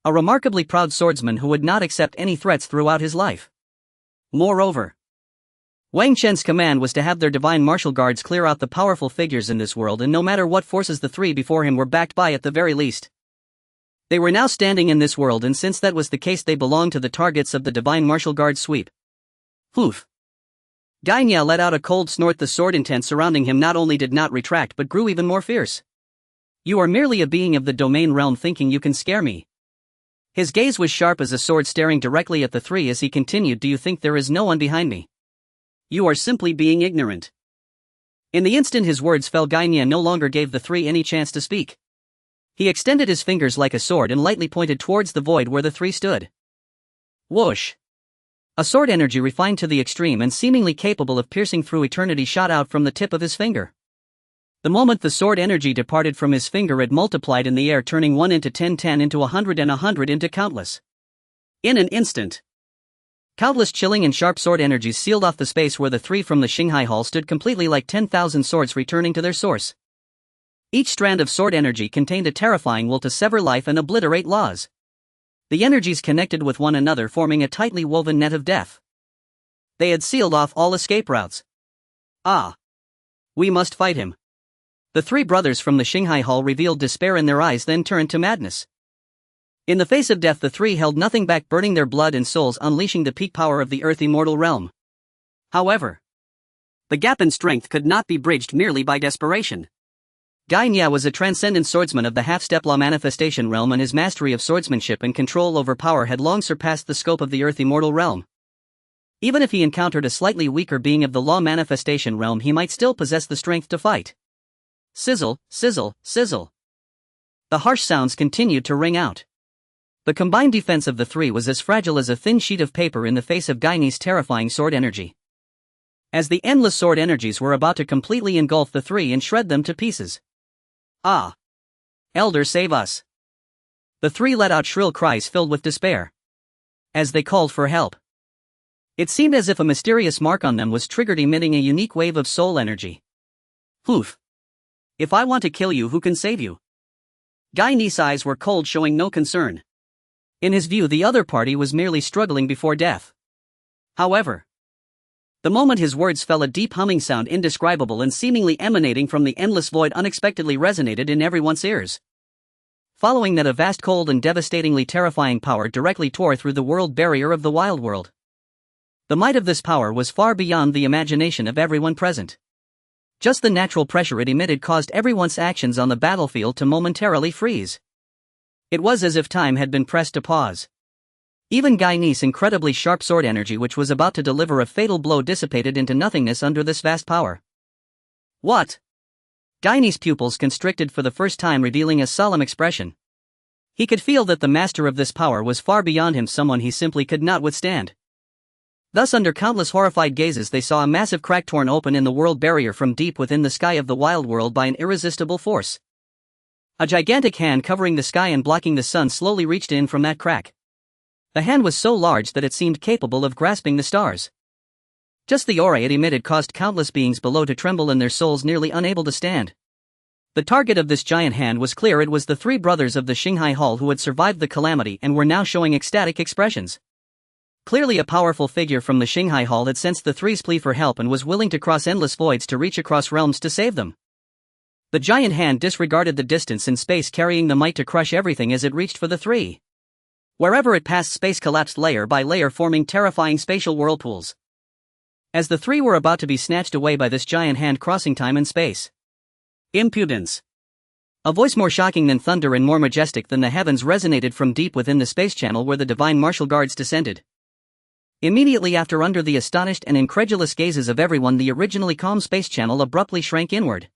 remarkably proud swordsman who would not accept any threats throughout his life. Moreover, Wang Chen's command was to have their divine martial guards clear out the powerful figures in this world, and no matter what forces the three before him were backed by, at the very least, they were now standing in this world, and since that was the case, they belonged to the targets of the Divine Martial Guard sweep. Hoof. Guy Ni let out a cold snort. The sword intent surrounding him not only did not retract but grew even more fierce. You are merely a being of the domain realm, thinking you can scare me. His gaze was sharp as a sword, staring directly at the three as he continued, "Do you think there is no one behind me? You are simply being ignorant." In the instant his words fell, Gainia no longer gave the three any chance to speak. He extended his fingers like a sword and lightly pointed towards the void where the three stood. Whoosh! A sword energy refined to the extreme and seemingly capable of piercing through eternity shot out from the tip of his finger. The moment the sword energy departed from his finger, it multiplied in the air, turning 1 into 10, 10 into 100, and 100 into countless. In an instant, countless chilling and sharp sword energies sealed off the space where the three from the Xinghai Hall stood, completely, like 10,000 swords returning to their source. Each strand of sword energy contained a terrifying will to sever life and obliterate laws. The energies connected with one another, forming a tightly woven net of death. They had sealed off all escape routes. Ah! We must fight him. The three brothers from the Xinghai Hall revealed despair in their eyes, then turned to madness. In the face of death, the three held nothing back, burning their blood and souls, unleashing the peak power of the Earth Immortal Realm. However, the gap in strength could not be bridged merely by desperation. Gainia was a transcendent swordsman of the half-step law manifestation realm, and his mastery of swordsmanship and control over power had long surpassed the scope of the Earth Immortal Realm. Even if he encountered a slightly weaker being of the law manifestation realm, he might still possess the strength to fight. Sizzle, sizzle, sizzle. The harsh sounds continued to ring out. The combined defense of the three was as fragile as a thin sheet of paper in the face of Gaini's terrifying sword energy. As the endless sword energies were about to completely engulf the three and shred them to pieces. Ah! Elder, save us! The three let out shrill cries filled with despair as they called for help. It seemed as if a mysterious mark on them was triggered, emitting a unique wave of soul energy. Poof! If I want to kill you, who can save you? Gaini's eyes were cold, showing no concern. In his view, the other party was merely struggling before death. However, the moment his words fell, a deep humming sound, indescribable and seemingly emanating from the endless void, unexpectedly resonated in everyone's ears. Following that, a vast, cold and devastatingly terrifying power directly tore through the world barrier of the wild world. The might of this power was far beyond the imagination of everyone present. Just the natural pressure it emitted caused everyone's actions on the battlefield to momentarily freeze. It was as if time had been pressed to pause. Even Gaini's incredibly sharp sword energy, which was about to deliver a fatal blow, dissipated into nothingness under this vast power. What? Gaini's pupils constricted for the first time, revealing a solemn expression. He could feel that the master of this power was far beyond him, someone he simply could not withstand. Thus, under countless horrified gazes, they saw a massive crack torn open in the world barrier from deep within the sky of the wild world by an irresistible force. A gigantic hand covering the sky and blocking the sun slowly reached in from that crack. The hand was so large that it seemed capable of grasping the stars. Just the aura it emitted caused countless beings below to tremble in their souls, nearly unable to stand. The target of this giant hand was clear. It was the three brothers of the Xinghai Hall who had survived the calamity and were now showing ecstatic expressions. Clearly, a powerful figure from the Xinghai Hall had sensed the three's plea for help and was willing to cross endless voids to reach across realms to save them. The giant hand disregarded the distance in space, carrying the might to crush everything as it reached for the three. Wherever it passed, space collapsed layer by layer, forming terrifying spatial whirlpools. As the three were about to be snatched away by this giant hand crossing time and space. Impudence! A voice more shocking than thunder and more majestic than the heavens resonated from deep within the space channel where the divine martial guards descended. Immediately after, under the astonished and incredulous gazes of everyone, the originally calm space channel abruptly shrank inward.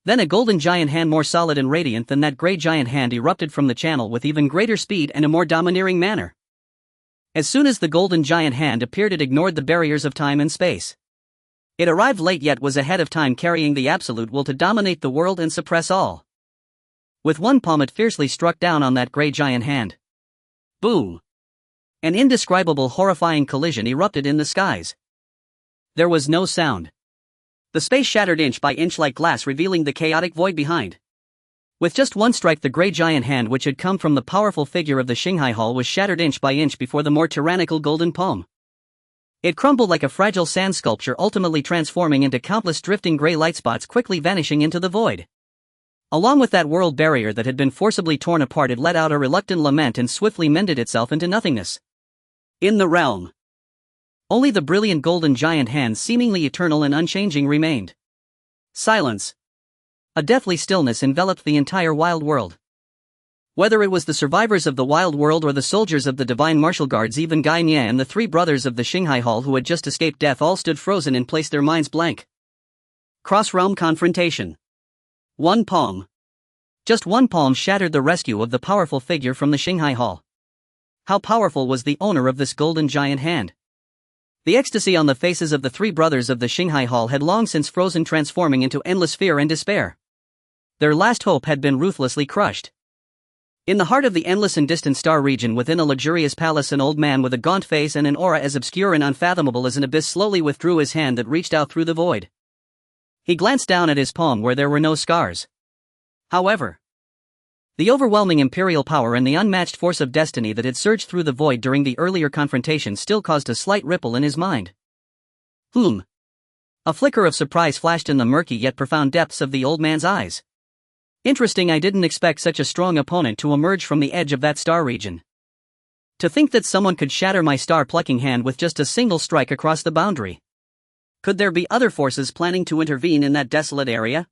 Then a golden giant hand, more solid and radiant than that gray giant hand, erupted from the channel with even greater speed and a more domineering manner. As soon as the golden giant hand appeared, it ignored the barriers of time and space. It arrived late, yet was ahead of time, carrying the absolute will to dominate the world and suppress all. With one palm it fiercely struck down on that gray giant hand. Boom! An indescribable, horrifying collision erupted in the skies. There was no sound. The space shattered inch by inch like glass, revealing the chaotic void behind. With just one strike, the gray giant hand, which had come from the powerful figure of the Xinghai Hall, was shattered inch by inch before the more tyrannical golden palm. It crumbled like a fragile sand sculpture, ultimately transforming into countless drifting gray light spots, quickly vanishing into the void. Along with that world barrier that had been forcibly torn apart, it let out a reluctant lament and swiftly mended itself into nothingness. In the realm, only the brilliant golden giant hand, seemingly eternal and unchanging, remained. Silence. A deathly stillness enveloped the entire wild world. Whether it was the survivors of the wild world or the soldiers of the divine martial guards, even Guy Nye and the three brothers of the Xinghai Hall who had just escaped death all stood frozen in place, their minds blank. Cross-realm confrontation. One palm. Just one palm shattered the rescue of the powerful figure from the Xinghai Hall. How powerful was the owner of this golden giant hand? The ecstasy on the faces of the three brothers of the Xinghai Hall had long since frozen, transforming into endless fear and despair. Their last hope had been ruthlessly crushed. In the heart of the endless and distant star region, within a luxurious palace, an old man with a gaunt face and an aura as obscure and unfathomable as an abyss slowly withdrew his hand that reached out through the void. He glanced down at his palm where there were no scars. However, the overwhelming imperial power and the unmatched force of destiny that had surged through the void during the earlier confrontation still caused a slight ripple in his mind. A flicker of surprise flashed in the murky yet profound depths of the old man's eyes. Interesting, I didn't expect such a strong opponent to emerge from the edge of that star region. To think that someone could shatter my star-plucking hand with just a single strike across the boundary. Could there be other forces planning to intervene in that desolate area?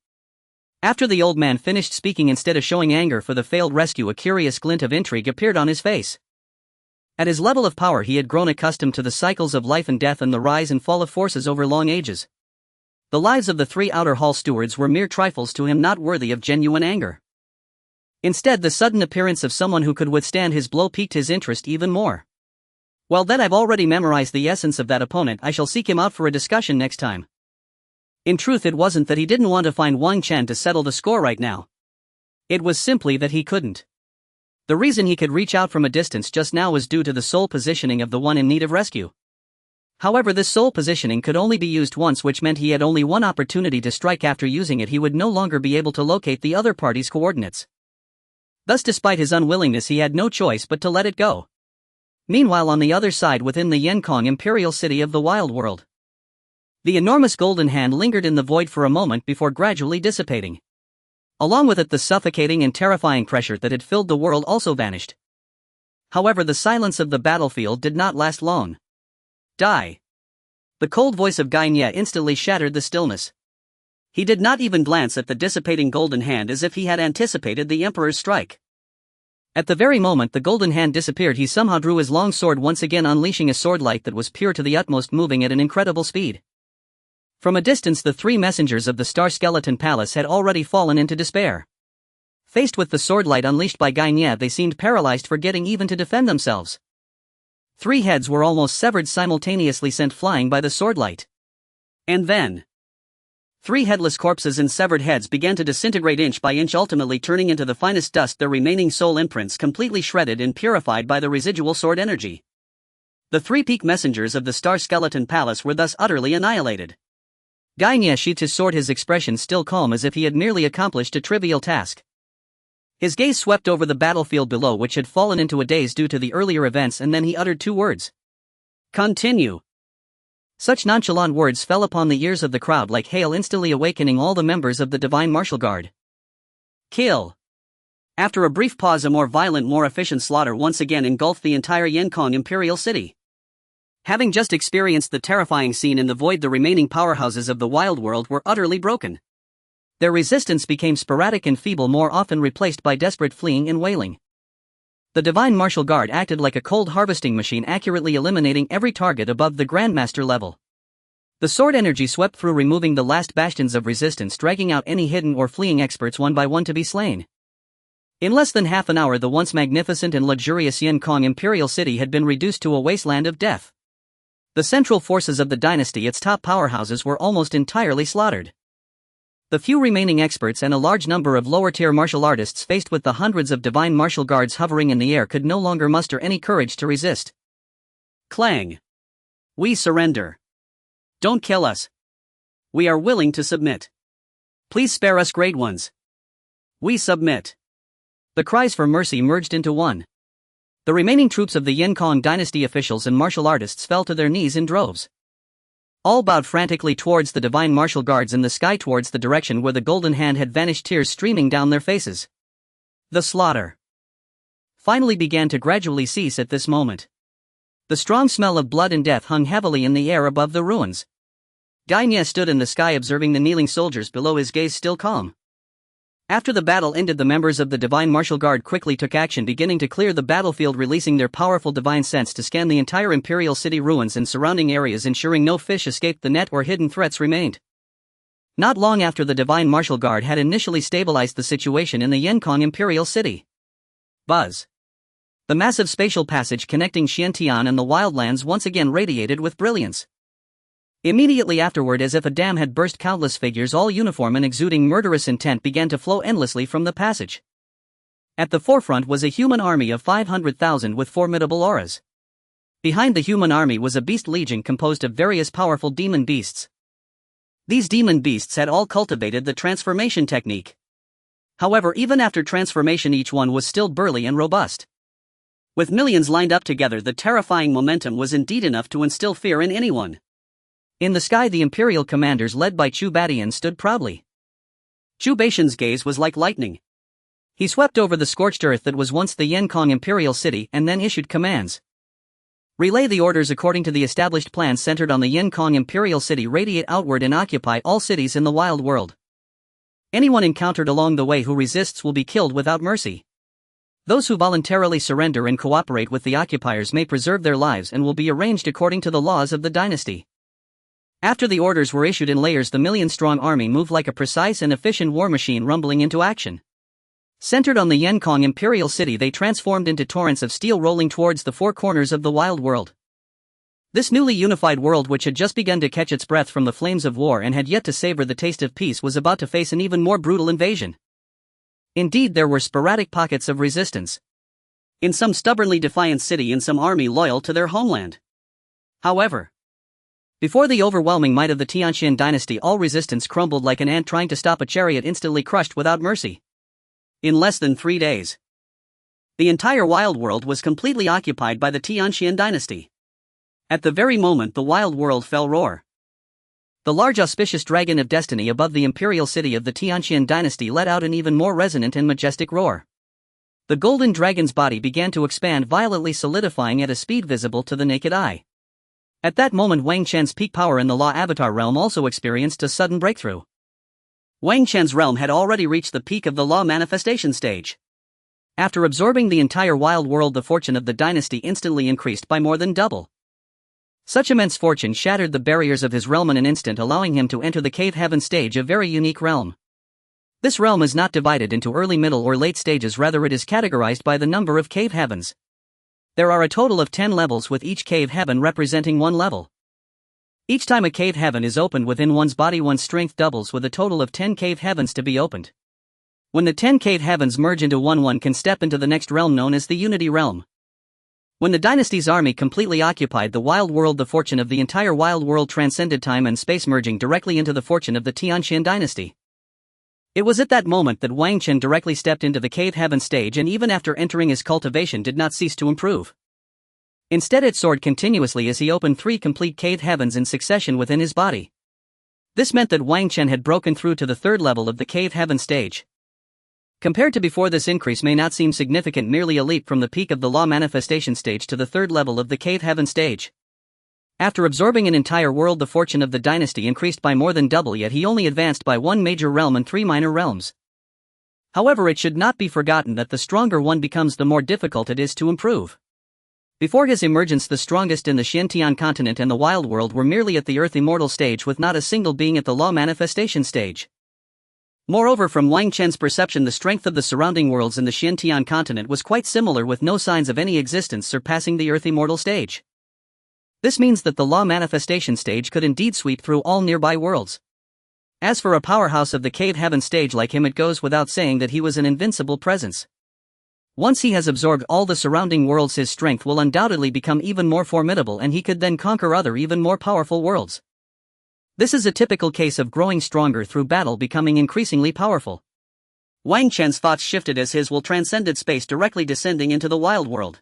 After the old man finished speaking, instead of showing anger for the failed rescue, a curious glint of intrigue appeared on his face. At his level of power, he had grown accustomed to the cycles of life and death and the rise and fall of forces over long ages. The lives of the three outer hall stewards were mere trifles to him, not worthy of genuine anger. Instead, the sudden appearance of someone who could withstand his blow piqued his interest even more. Well, that I've already memorized the essence of that opponent. I shall seek him out for a discussion next time. In truth, it wasn't that he didn't want to find Wang Chen to settle the score right now. It was simply that he couldn't. The reason he could reach out from a distance just now was due to the soul positioning of the one in need of rescue. However, this soul positioning could only be used once, which meant he had only one opportunity to strike. After using it, he would no longer be able to locate the other party's coordinates. Thus, despite his unwillingness, he had no choice but to let it go. Meanwhile, on the other side, within the Yenkong Imperial city of the wild world, the enormous golden hand lingered in the void for a moment before gradually dissipating. Along with it, the suffocating and terrifying pressure that had filled the world also vanished. However, the silence of the battlefield did not last long. Die. The cold voice of Guy Nye instantly shattered the stillness. He did not even glance at the dissipating golden hand, as if he had anticipated the Emperor's strike. At the very moment the golden hand disappeared, he somehow drew his long sword, once again unleashing a sword light that was pure to the utmost, moving at an incredible speed. From a distance, the three messengers of the Star Skeleton Palace had already fallen into despair. Faced with the sword light unleashed by Guy Nye, they seemed paralyzed, forgetting even to defend themselves. 3 heads were almost severed, simultaneously sent flying by the swordlight. And then 3 headless corpses and severed heads began to disintegrate inch by inch, ultimately turning into the finest dust, their remaining soul imprints completely shredded and purified by the residual sword energy. The 3 peak messengers of the Star Skeleton Palace were thus utterly annihilated. Guy Nye sheathed his sword, his expression still calm, as if he had merely accomplished a trivial task. His gaze swept over the battlefield below, which had fallen into a daze due to the earlier events, and then he uttered 2 words. Continue. Such nonchalant words fell upon the ears of the crowd like hail, instantly awakening all the members of the Divine Martial Guard. Kill. After a brief pause, a more violent, more efficient slaughter once again engulfed the entire Yenkong Imperial city. Having just experienced the terrifying scene in the void, the remaining powerhouses of the wild world were utterly broken. Their resistance became sporadic and feeble, more often replaced by desperate fleeing and wailing. The Divine Martial Guard acted like a cold harvesting machine, accurately eliminating every target above the Grandmaster level. The sword energy swept through, removing the last bastions of resistance, dragging out any hidden or fleeing experts one by one to be slain. In less than half an hour, the once magnificent and luxurious Yenkong Imperial city had been reduced to a wasteland of death. The central forces of the dynasty, its top powerhouses, were almost entirely slaughtered. The few remaining experts and a large number of lower-tier martial artists, faced with the hundreds of Divine Martial Guards hovering in the air, could no longer muster any courage to resist. Clang. We surrender. Don't kill us. We are willing to submit. Please spare us, great ones. We submit. The cries for mercy merged into one. The remaining troops of the Yenkong dynasty officials and martial artists fell to their knees in droves. All bowed frantically towards the Divine Martial Guards in the sky, towards the direction where the golden hand had vanished, tears streaming down their faces. The slaughter finally began to gradually cease at this moment. The strong smell of blood and death hung heavily in the air above the ruins. Guy Nye stood in the sky, observing the kneeling soldiers below, his gaze still calm. After the battle ended, the members of the Divine Martial Guard quickly took action, beginning to clear the battlefield, releasing their powerful divine sense to scan the entire Imperial city ruins and surrounding areas, ensuring no fish escaped the net or hidden threats remained. Not long after the Divine Martial Guard had initially stabilized the situation in the Yenkong Imperial City. Buzz. The massive spatial passage connecting Xiantian and the wildlands once again radiated with brilliance. Immediately afterward, as if a dam had burst, countless figures, all uniform and exuding murderous intent, began to flow endlessly from the passage. At the forefront was a human army of 500,000 with formidable auras. Behind the human army was a beast legion composed of various powerful demon beasts. These demon beasts had all cultivated the transformation technique. However, even after transformation, each one was still burly and robust. With millions lined up together, the terrifying momentum was indeed enough to instill fear in anyone. In the sky, the Imperial commanders led by Chu Batian stood proudly. Chu Batian's gaze was like lightning. He swept over the scorched earth that was once the Yenkong Imperial City and then issued commands. Relay the orders according to the established plan centered on the Yenkong Imperial City. Radiate outward and occupy all cities in the wild world. Anyone encountered along the way who resists will be killed without mercy. Those who voluntarily surrender and cooperate with the occupiers may preserve their lives and will be arranged according to the laws of the dynasty. After the orders were issued in layers, the million-strong army moved like a precise and efficient war machine, rumbling into action. Centered on the Yenkong Imperial City, they transformed into torrents of steel rolling towards the four corners of the wild world. This newly unified world, which had just begun to catch its breath from the flames of war and had yet to savor the taste of peace, was about to face an even more brutal invasion. Indeed, there were sporadic pockets of resistance. In some stubbornly defiant city, in some army loyal to their homeland. However, before the overwhelming might of the Tianxian dynasty, all resistance crumbled like an ant trying to stop a chariot, instantly crushed without mercy. In less than 3 days, the entire wild world was completely occupied by the Tianxian dynasty. At the very moment the wild world fell, roar. The large auspicious dragon of destiny above the imperial city of the Tianxian dynasty let out an even more resonant and majestic roar. The golden dragon's body began to expand violently, solidifying at a speed visible to the naked eye. At that moment, Wang Chen's peak power in the Law Avatar realm also experienced a sudden breakthrough. Wang Chen's realm had already reached the peak of the Law manifestation stage. After absorbing the entire wild world, the fortune of the dynasty instantly increased by more than double. Such immense fortune shattered the barriers of his realm in an instant, allowing him to enter the cave heaven stage, a very unique realm. This realm is not divided into early, middle, or late stages, rather it is categorized by the number of cave heavens. There are a total of 10 levels, with each cave heaven representing one level. Each time a cave heaven is opened within one's body, one's strength doubles, with a total of 10 cave heavens to be opened. When the 10 cave heavens merge into one can step into the next realm known as the Unity Realm. When the dynasty's army completely occupied the wild world, the fortune of the entire wild world transcended time and space, merging directly into the fortune of the Tianxian dynasty. It was at that moment that Wang Chen directly stepped into the cave heaven stage, and even after entering, his cultivation did not cease to improve. Instead, it soared continuously as he opened 3 complete cave heavens in succession within his body. This meant that Wang Chen had broken through to the 3rd level of the cave heaven stage. Compared to before, this increase may not seem significant, merely a leap from the peak of the Law manifestation stage to the 3rd level of the cave heaven stage. After absorbing an entire world, the fortune of the dynasty increased by more than double, yet he only advanced by 1 major realm and 3 minor realms. However, it should not be forgotten that the stronger one becomes, the more difficult it is to improve. Before his emergence, the strongest in the Xiantian continent and the wild world were merely at the earth immortal stage, with not a single being at the Law manifestation stage. Moreover, from Wang Chen's perception, the strength of the surrounding worlds in the Xiantian continent was quite similar, with no signs of any existence surpassing the earth immortal stage. This means that the Law manifestation stage could indeed sweep through all nearby worlds. As for a powerhouse of the cave heaven stage like him, it goes without saying that he was an invincible presence. Once he has absorbed all the surrounding worlds, his strength will undoubtedly become even more formidable, and he could then conquer other even more powerful worlds. This is a typical case of growing stronger through battle, becoming increasingly powerful. Wang Chen's thoughts shifted as his will transcended space, directly descending into the wild world.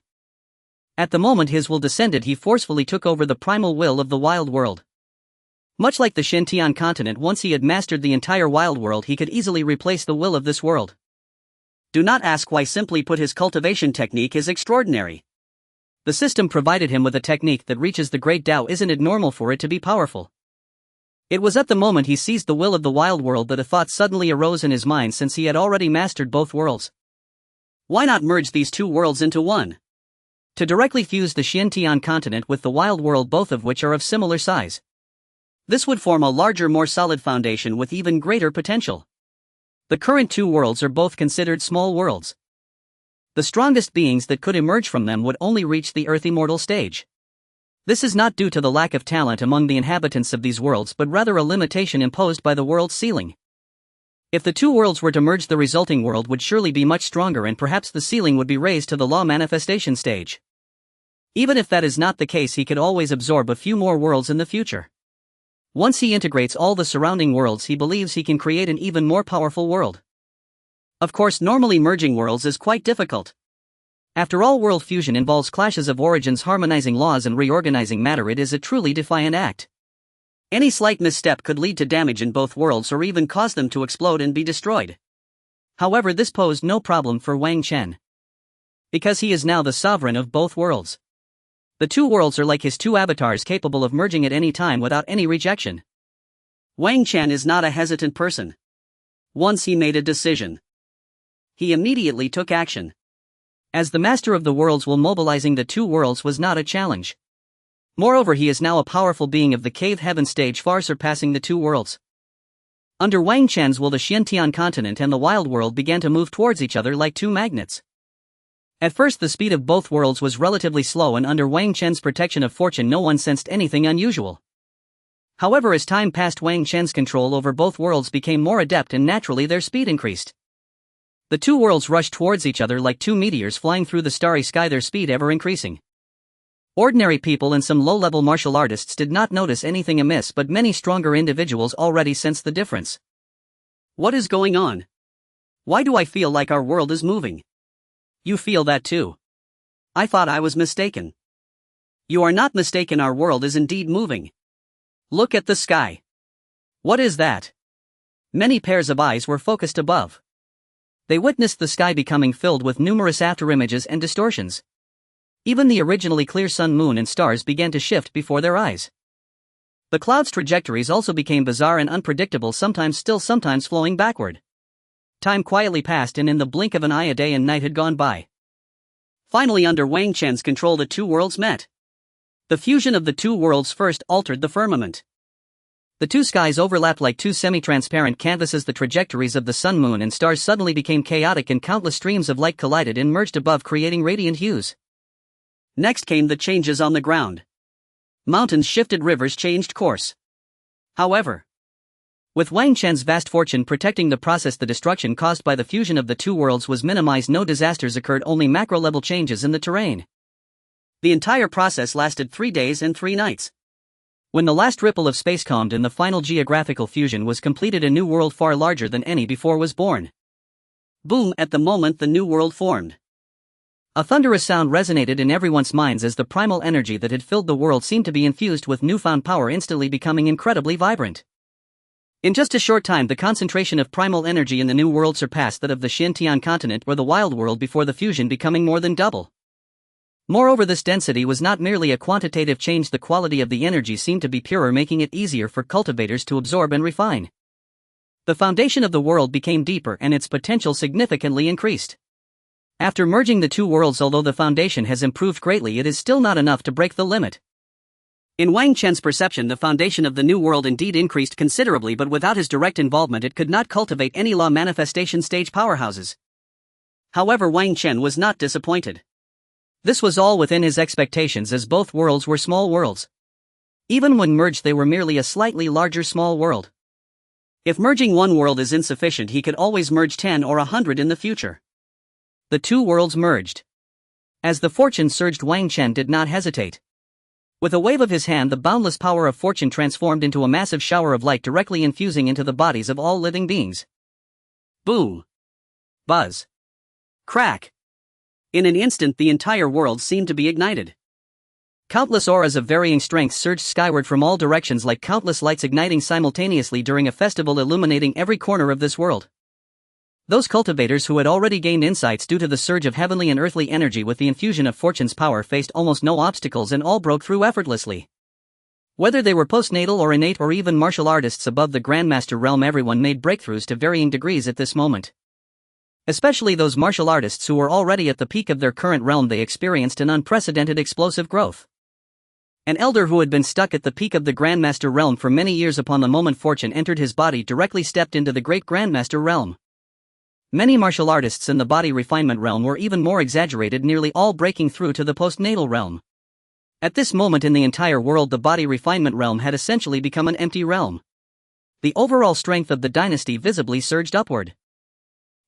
At the moment his will descended, he forcefully took over the primal will of the wild world. Much like the Xiantian continent, once he had mastered the entire wild world, he could easily replace the will of this world. Do not ask why, simply put, his cultivation technique is extraordinary. The system provided him with a technique that reaches the great Tao. Isn't it normal for it to be powerful? It was at the moment he seized the will of the wild world that a thought suddenly arose in his mind, since he had already mastered both worlds. Why not merge these two worlds into one? To directly fuse the Xiantian continent with the wild world, both of which are of similar size. This would form a larger, more solid foundation with even greater potential. The current two worlds are both considered small worlds. The strongest beings that could emerge from them would only reach the Earth immortal stage. This is not due to the lack of talent among the inhabitants of these worlds, but rather a limitation imposed by the world's ceiling. If the two worlds were to merge, the resulting world would surely be much stronger, and perhaps the ceiling would be raised to the law manifestation stage. Even if that is not the case, he could always absorb a few more worlds in the future. Once he integrates all the surrounding worlds, he believes he can create an even more powerful world. Of course, normally merging worlds is quite difficult. After all, world fusion involves clashes of origins, harmonizing laws and reorganizing matter. It is a truly defiant act. Any slight misstep could lead to damage in both worlds, or even cause them to explode and be destroyed. However, this posed no problem for Wang Chen, because he is now the sovereign of both worlds. The two worlds are like his two avatars, capable of merging at any time without any rejection. Wang Chen is not a hesitant person. Once he made a decision, he immediately took action. As the master of the worlds, mobilizing the two worlds was not a challenge. Moreover, he is now a powerful being of the cave heaven stage, far surpassing the two worlds. Under Wang Chen's will, the Xiantian continent and the wild world began to move towards each other like two magnets. At first, the speed of both worlds was relatively slow, and under Wang Chen's protection of fortune, no one sensed anything unusual. However, as time passed, Wang Chen's control over both worlds became more adept, and naturally their speed increased. The two worlds rushed towards each other like two meteors flying through the starry sky, their speed ever increasing. Ordinary people and some low-level martial artists did not notice anything amiss, but many stronger individuals already sensed the difference. What is going on? Why do I feel like our world is moving? You feel that too? I thought I was mistaken. You are not mistaken, our world is indeed moving. Look at the sky. What is that? Many pairs of eyes were focused above. They witnessed the sky becoming filled with numerous afterimages and distortions. Even the originally clear sun, moon, and stars began to shift before their eyes. The clouds' trajectories also became bizarre and unpredictable, sometimes still, sometimes flowing backward. Time quietly passed, and in the blink of an eye, a day and night had gone by. Finally, under Wang Chen's control, the two worlds met. The fusion of the two worlds first altered the firmament. The two skies overlapped like two semi-transparent canvases. The trajectories of the sun, moon, and stars suddenly became chaotic, and countless streams of light collided and merged above, creating radiant hues. Next came the changes on the ground. Mountains shifted, rivers changed course. However, with Wang Chen's vast fortune protecting the process, the destruction caused by the fusion of the two worlds was minimized. No disasters occurred, only macro-level changes in the terrain. The entire process lasted 3 days and 3 nights. When the last ripple of space calmed and the final geographical fusion was completed, a new world far larger than any before was born. Boom! At the moment the new world formed, a thunderous sound resonated in everyone's minds as the primal energy that had filled the world seemed to be infused with newfound power, instantly becoming incredibly vibrant. In just a short time, the concentration of primal energy in the new world surpassed that of the Xiantian continent or the wild world before the fusion, becoming more than double. Moreover, this density was not merely a quantitative change, the quality of the energy seemed to be purer, making it easier for cultivators to absorb and refine. The foundation of the world became deeper and its potential significantly increased. After merging the two worlds, although the foundation has improved greatly, it is still not enough to break the limit. In Wang Chen's perception, the foundation of the new world indeed increased considerably, but without his direct involvement it could not cultivate any law manifestation stage powerhouses. However, Wang Chen was not disappointed. This was all within his expectations, as both worlds were small worlds. Even when merged, they were merely a slightly larger small world. If merging one world is insufficient, he could always merge 10 or 100 in the future. The two worlds merged. As the fortune surged, Wang Chen did not hesitate. With a wave of his hand, the boundless power of fortune transformed into a massive shower of light, directly infusing into the bodies of all living beings. Boom! Buzz! Crack! In an instant, the entire world seemed to be ignited. Countless auras of varying strength surged skyward from all directions like countless lights igniting simultaneously during a festival, illuminating every corner of this world. Those cultivators who had already gained insights due to the surge of heavenly and earthly energy with the infusion of fortune's power faced almost no obstacles, and all broke through effortlessly. Whether they were postnatal or innate or even martial artists above the Grandmaster realm, everyone made breakthroughs to varying degrees at this moment. Especially those martial artists who were already at the peak of their current realm, they experienced an unprecedented explosive growth. An elder who had been stuck at the peak of the Grandmaster realm for many years, upon the moment fortune entered his body, directly stepped into the great Grandmaster realm. Many martial artists in the body refinement realm were even more exaggerated, nearly all breaking through to the postnatal realm. At this moment in the entire world, the body refinement realm had essentially become an empty realm. The overall strength of the dynasty visibly surged upward.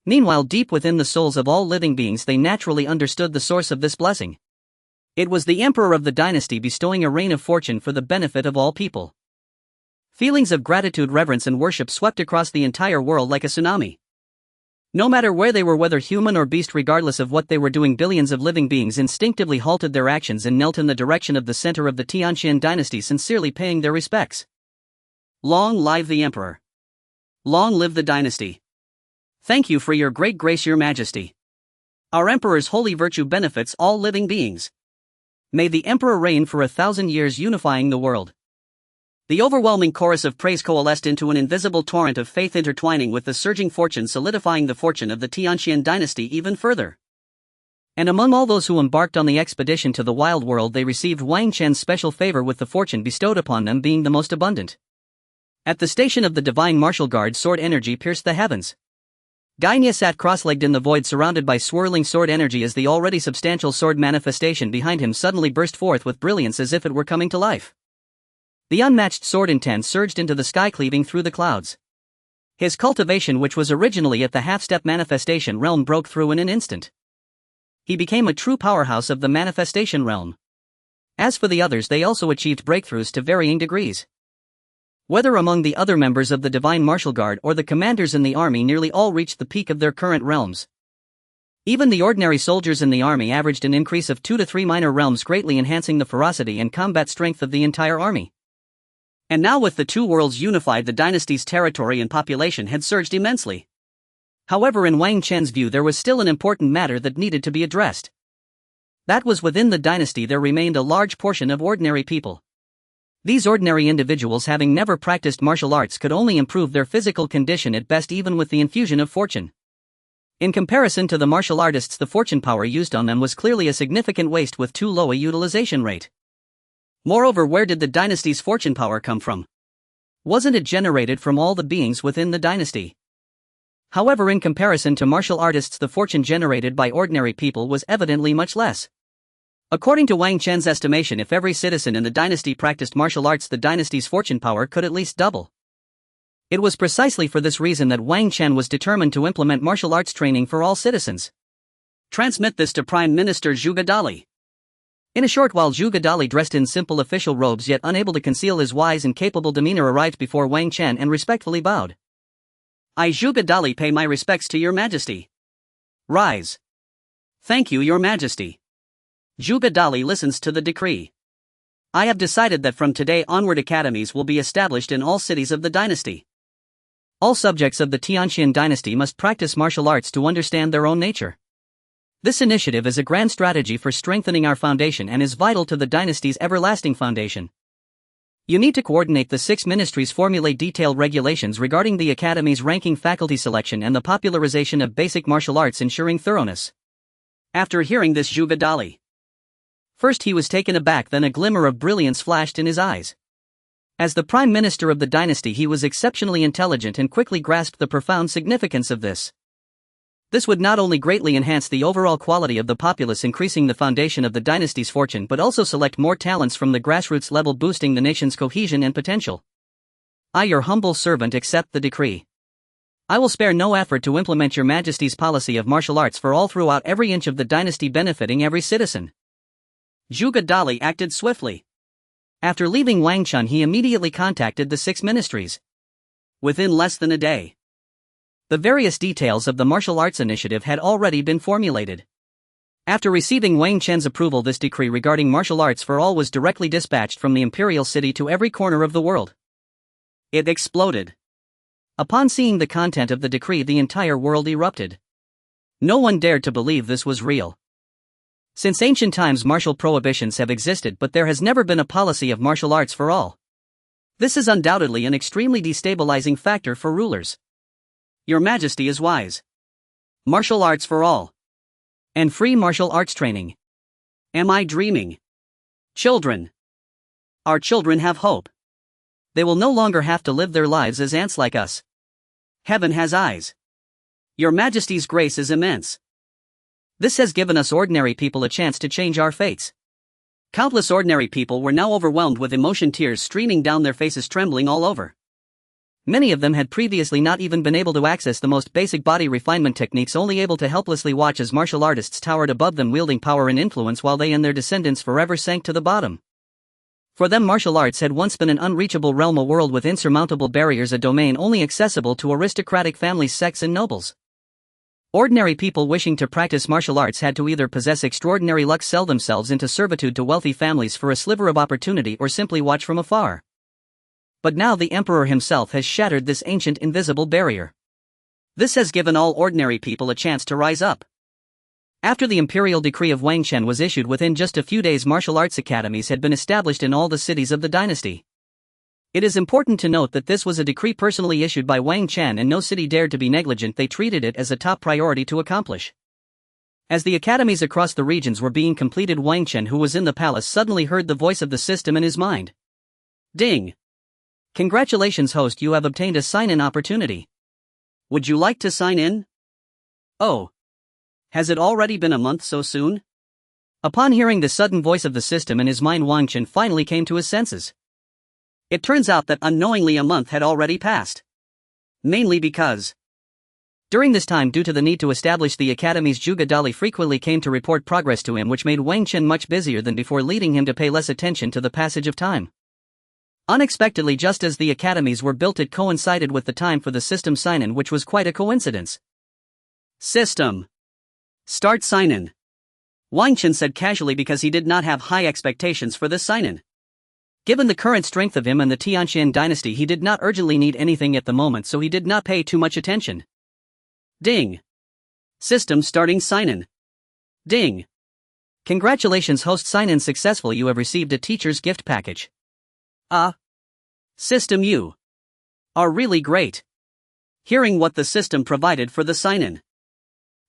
Meanwhile, deep within the souls of all living beings, they naturally understood the source of this blessing. It was the emperor of the dynasty bestowing a rain of fortune for the benefit of all people. Feelings of gratitude, reverence and worship swept across the entire world like a tsunami. No matter where they were, whether human or beast, regardless of what they were doing, billions of living beings instinctively halted their actions and knelt in the direction of the center of the Tianxian dynasty, sincerely paying their respects. Long live the emperor! Long live the dynasty! Thank you for your great grace, your majesty. Our emperor's holy virtue benefits all living beings. May the emperor reign for 1,000 years, unifying the world. The overwhelming chorus of praise coalesced into an invisible torrent of faith, intertwining with the surging fortune, solidifying the fortune of the Tianxian dynasty even further. And among all those who embarked on the expedition to the wild world, they received Wang Chen's special favor, with the fortune bestowed upon them being the most abundant. At the station of the divine martial guard, sword energy pierced the heavens. Gainia sat cross-legged in the void, surrounded by swirling sword energy, as the already substantial sword manifestation behind him suddenly burst forth with brilliance as if it were coming to life. The unmatched sword intent surged into the sky, cleaving through the clouds. His cultivation, which was originally at the half-step manifestation realm, broke through in an instant. He became a true powerhouse of the manifestation realm. As for the others, they also achieved breakthroughs to varying degrees. Whether among the other members of the Divine Martial Guard or the commanders in the army, nearly all reached the peak of their current realms. Even the ordinary soldiers in the army averaged an increase of 2 to 3 minor realms, greatly enhancing the ferocity and combat strength of the entire army. And now, with the two worlds unified, the dynasty's territory and population had surged immensely. However, in Wang Chen's view, there was still an important matter that needed to be addressed. That was, within the dynasty there remained a large portion of ordinary people. These ordinary individuals, having never practiced martial arts, could only improve their physical condition at best, even with the infusion of fortune. In comparison to the martial artists, the fortune power used on them was clearly a significant waste, with too low a utilization rate. Moreover, where did the dynasty's fortune power come from? Wasn't it generated from all the beings within the dynasty? However, in comparison to martial artists, the fortune generated by ordinary people was evidently much less. According to Wang Chen's estimation, if every citizen in the dynasty practiced martial arts, the dynasty's fortune power could at least double. It was precisely for this reason that Wang Chen was determined to implement martial arts training for all citizens. Transmit this to Prime Minister Zhu Gadali. In a short while, Zhu Gadali, dressed in simple official robes yet unable to conceal his wise and capable demeanor, arrived before Wang Chen and respectfully bowed. I, Zhu Gadali, pay my respects to your majesty. Rise. Thank you, your majesty. Zhu Gadali listens to the decree. I have decided that from today onward academies will be established in all cities of the dynasty. All subjects of the Tianxian dynasty must practice martial arts to understand their own nature. This initiative is a grand strategy for strengthening our foundation and is vital to the dynasty's everlasting foundation. You need to coordinate the 6 ministries, formulate detailed regulations regarding the academy's ranking, faculty selection and the popularization of basic martial arts, ensuring thoroughness. After hearing this, Zhu Gadali. First he was taken aback, then a glimmer of brilliance flashed in his eyes. As the prime minister of the dynasty, he was exceptionally intelligent and quickly grasped the profound significance of this. This would not only greatly enhance the overall quality of the populace, increasing the foundation of the dynasty's fortune, but also select more talents from the grassroots level, boosting the nation's cohesion and potential. I, your humble servant, accept the decree. I will spare no effort to implement your majesty's policy of martial arts for all throughout every inch of the dynasty, benefiting every citizen. Zhu Gadali acted swiftly. After leaving Wang Chen, he immediately contacted the 6 ministries. Within less than a day, the various details of the martial arts initiative had already been formulated. After receiving Wang Chen's approval, this decree regarding martial arts for all was directly dispatched from the Imperial city to every corner of the world. It exploded. Upon seeing the content of the decree, the entire world erupted. No one dared to believe this was real. Since ancient times, martial prohibitions have existed, but there has never been a policy of martial arts for all. This is undoubtedly an extremely destabilizing factor for rulers. Your Majesty is wise. Martial arts for all. And free martial arts training. Am I dreaming? Children. Our children have hope. They will no longer have to live their lives as ants like us. Heaven has eyes. Your Majesty's grace is immense. This has given us ordinary people a chance to change our fates. Countless ordinary people were now overwhelmed with emotion, tears streaming down their faces, trembling all over. Many of them had previously not even been able to access the most basic body refinement techniques, only able to helplessly watch as martial artists towered above them, wielding power and influence, while they and their descendants forever sank to the bottom. For them, martial arts had once been an unreachable realm, a world with insurmountable barriers, a domain only accessible to aristocratic families, sects, and nobles. Ordinary people wishing to practice martial arts had to either possess extraordinary luck, sell themselves into servitude to wealthy families for a sliver of opportunity, or simply watch from afar. But now the Emperor himself has shattered this ancient invisible barrier. This has given all ordinary people a chance to rise up. After the imperial decree of Wang Chen was issued, within just a few days martial arts academies had been established in all the cities of the dynasty. It is important to note that this was a decree personally issued by Wang Chen, and no city dared to be negligent. They treated it as a top priority to accomplish. As the academies across the regions were being completed, Wang Chen, who was in the palace, suddenly heard the voice of the system in his mind. Ding! Congratulations, host, you have obtained a sign-in opportunity. Would you like to sign in? Oh. Has it already been a month so soon? Upon hearing the sudden voice of the system in his mind, Wang Chen finally came to his senses. It turns out that unknowingly a month had already passed. Mainly because during this time, due to the need to establish the academies, Zhuge Dali frequently came to report progress to him, which made Wang Chen much busier than before, leading him to pay less attention to the passage of time. Unexpectedly, just as the academies were built, it coincided with the time for the system sign-in, which was quite a coincidence. System. Start sign-in. Wang Chen said casually, because he did not have high expectations for this sign-in. Given the current strength of him and the Tianxian dynasty, he did not urgently need anything at the moment, so he did not pay too much attention. Ding. System starting sign-in. Ding. Congratulations, host, sign-in successful. You have received a teacher's gift package. System, you are really great. Hearing what the system provided for the sign-in,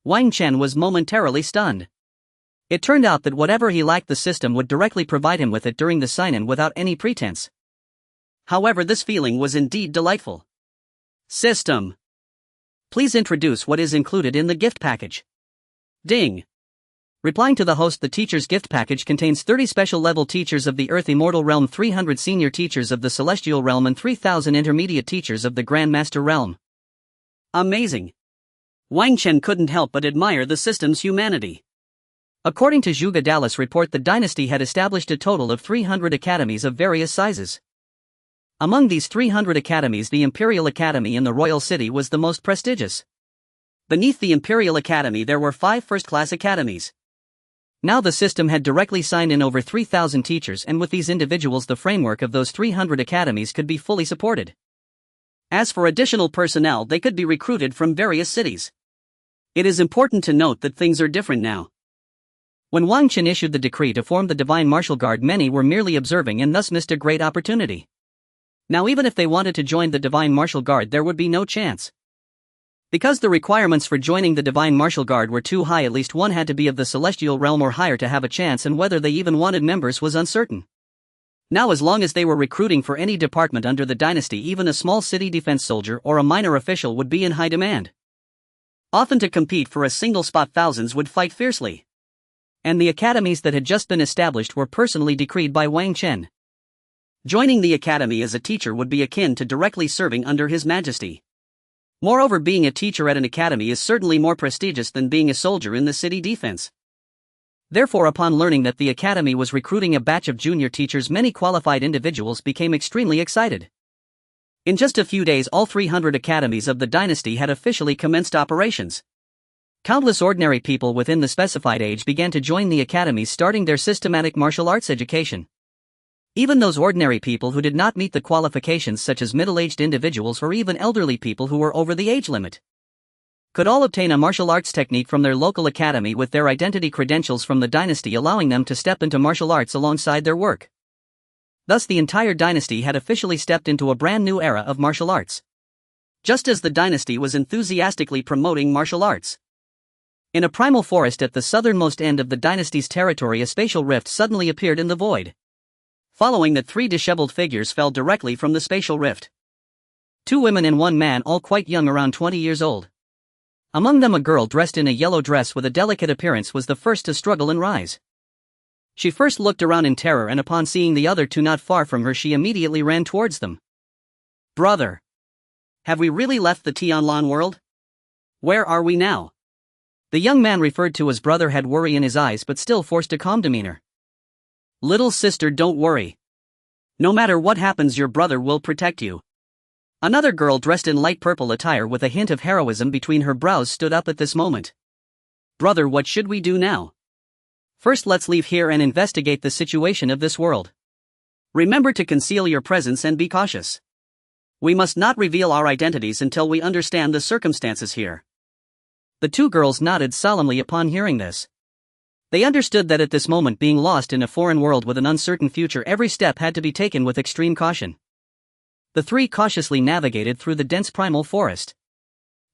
Wang Chen was momentarily stunned. It turned out that whatever he lacked, the system would directly provide him with it during the sign-in without any pretense. However, this feeling was indeed delightful. System. Please introduce what is included in the gift package. Ding. Replying to the host, the teacher's gift package contains 30 special level teachers of the Earth Immortal Realm, 300 senior teachers of the Celestial Realm, and 3,000 intermediate teachers of the Grand Master Realm. Amazing. Wang Chen couldn't help but admire the system's humanity. According to Zhuge Dali's report, the dynasty had established a total of 300 academies of various sizes. Among these 300 academies, the Imperial Academy in the royal city was the most prestigious. Beneath the Imperial Academy there were 5 first-class academies. Now the system had directly signed in over 3,000 teachers, and with these individuals the framework of those 300 academies could be fully supported. As for additional personnel, they could be recruited from various cities. It is important to note that things are different now. When Wang Chen issued the decree to form the Divine Martial Guard, many were merely observing and thus missed a great opportunity. Now even if they wanted to join the Divine Martial Guard, there would be no chance. Because the requirements for joining the Divine Martial Guard were too high, at least one had to be of the Celestial Realm or higher to have a chance, and whether they even wanted members was uncertain. Now, as long as they were recruiting for any department under the dynasty, even a small city defense soldier or a minor official would be in high demand. Often to compete for a single spot, thousands would fight fiercely. And the academies that had just been established were personally decreed by Wang Chen. Joining the academy as a teacher would be akin to directly serving under His Majesty. Moreover, being a teacher at an academy is certainly more prestigious than being a soldier in the city defense. Therefore, upon learning that the academy was recruiting a batch of junior teachers, many qualified individuals became extremely excited. In just a few days, all 300 academies of the dynasty had officially commenced operations. Countless ordinary people within the specified age began to join the academies, starting their systematic martial arts education. Even those ordinary people who did not meet the qualifications, such as middle-aged individuals or even elderly people who were over the age limit, could all obtain a martial arts technique from their local academy with their identity credentials from the dynasty, allowing them to step into martial arts alongside their work. Thus the entire dynasty had officially stepped into a brand new era of martial arts. Just as the dynasty was enthusiastically promoting martial arts. In a primal forest at the southernmost end of the dynasty's territory, a spatial rift suddenly appeared in the void. Following that, 3 disheveled figures fell directly from the spatial rift. 2 women and 1 man, all quite young, around 20 years old. Among them, a girl dressed in a yellow dress with a delicate appearance was the first to struggle and rise. She first looked around in terror, and upon seeing the other 2 not far from her, she immediately ran towards them. "Brother! Have we really left the Tianlan world? Where are we now?" The young man referred to as brother had worry in his eyes but still forced a calm demeanor. "Little sister, don't worry. No matter what happens, your brother will protect you." Another girl dressed in light purple attire with a hint of heroism between her brows stood up at this moment. "Brother, what should we do now? First, let's leave here and investigate the situation of this world. Remember to conceal your presence and be cautious. We must not reveal our identities until we understand the circumstances here." The 2 girls nodded solemnly upon hearing this. They understood that at this moment, being lost in a foreign world with an uncertain future, every step had to be taken with extreme caution. The 3 cautiously navigated through the dense primal forest.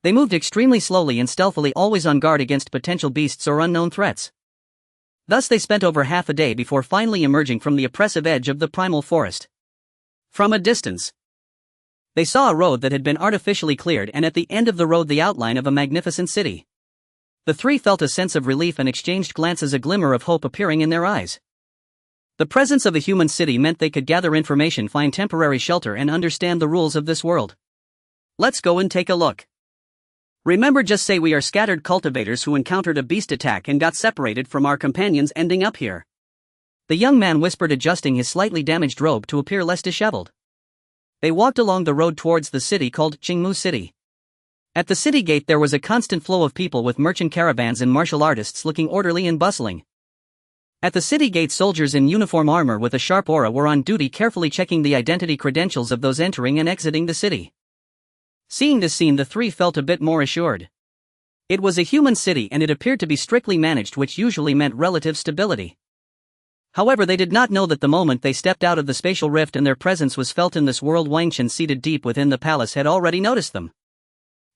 They moved extremely slowly and stealthily, always on guard against potential beasts or unknown threats. Thus they spent over half a day before finally emerging from the oppressive edge of the primal forest. From a distance, they saw a road that had been artificially cleared, and at the end of the road the outline of a magnificent city. The 3 felt a sense of relief and exchanged glances, a glimmer of hope appearing in their eyes. The presence of a human city meant they could gather information, find temporary shelter, and understand the rules of this world. "Let's go and take a look. Remember, just say we are scattered cultivators who encountered a beast attack and got separated from our companions, ending up here," the young man whispered, adjusting his slightly damaged robe to appear less disheveled. They walked along the road towards the city called Qingmu City. At the city gate there was a constant flow of people, with merchant caravans and martial artists looking orderly and bustling. At the city gate, soldiers in uniform armor with a sharp aura were on duty, carefully checking the identity credentials of those entering and exiting the city. Seeing this scene, the 3 felt a bit more assured. It was a human city and it appeared to be strictly managed, which usually meant relative stability. However, they did not know that the moment they stepped out of the spatial rift and their presence was felt in this world, Wang Chen, seated deep within the palace, had already noticed them.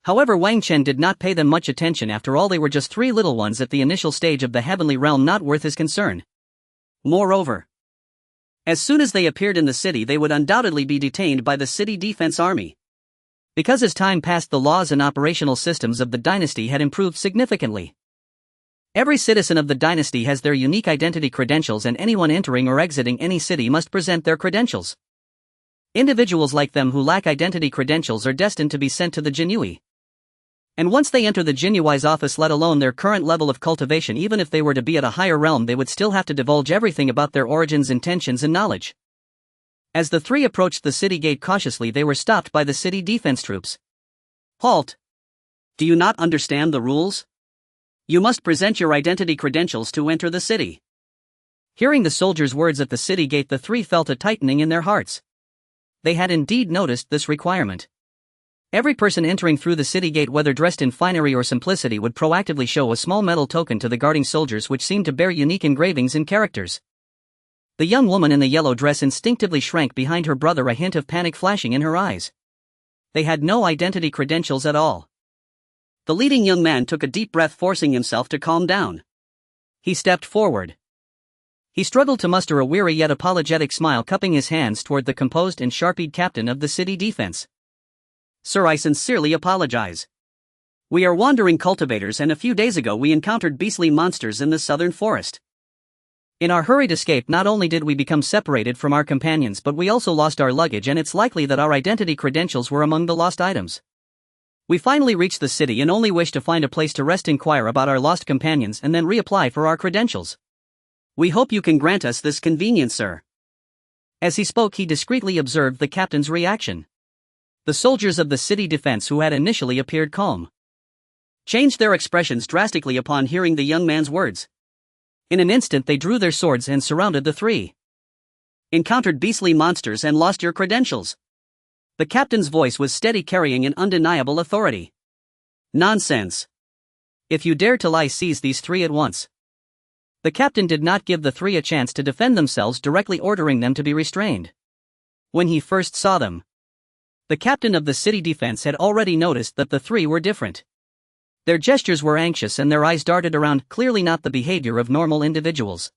However, Wang Chen did not pay them much attention. After all, they were just 3 little ones at the initial stage of the heavenly realm, not worth his concern. Moreover, as soon as they appeared in the city, they would undoubtedly be detained by the city defense army. Because as time passed, the laws and operational systems of the dynasty had improved significantly. Every citizen of the dynasty has their unique identity credentials, and anyone entering or exiting any city must present their credentials. Individuals like them who lack identity credentials are destined to be sent to the Jinyui. And once they enter the Jinyui's office, let alone their current level of cultivation, even if they were to be at a higher realm, they would still have to divulge everything about their origins, intentions, and knowledge. As the 3 approached the city gate cautiously, they were stopped by the city defense troops. "Halt! Do you not understand the rules? You must present your identity credentials to enter the city." Hearing the soldiers' words at the city gate, the 3 felt a tightening in their hearts. They had indeed noticed this requirement. Every person entering through the city gate, whether dressed in finery or simplicity, would proactively show a small metal token to the guarding soldiers, which seemed to bear unique engravings and characters. The young woman in the yellow dress instinctively shrank behind her brother, a hint of panic flashing in her eyes. They had no identity credentials at all. The leading young man took a deep breath, forcing himself to calm down. He stepped forward. He struggled to muster a weary yet apologetic smile, cupping his hands toward the composed and sharp-eyed captain of the city defense. "Sir, I sincerely apologize. We are wandering cultivators, and a few days ago we encountered beastly monsters in the southern forest. In our hurried escape, not only did we become separated from our companions, but we also lost our luggage, and it's likely that our identity credentials were among the lost items. We finally reached the city and only wish to find a place to rest, inquire about our lost companions, and then reapply for our credentials. We hope you can grant us this convenience, sir." As he spoke, he discreetly observed the captain's reaction. The soldiers of the city defense, who had initially appeared calm, changed their expressions drastically upon hearing the young man's words. In an instant they drew their swords and surrounded the 3. "Encountered beastly monsters and lost your credentials." The captain's voice was steady, carrying an undeniable authority. "Nonsense. If you dare to lie, seize these 3 at once." The captain did not give the three a chance to defend themselves, directly ordering them to be restrained. When he first saw them, the captain of the city defense had already noticed that the three were different. Their gestures were anxious and their eyes darted around, clearly not the behavior of normal individuals.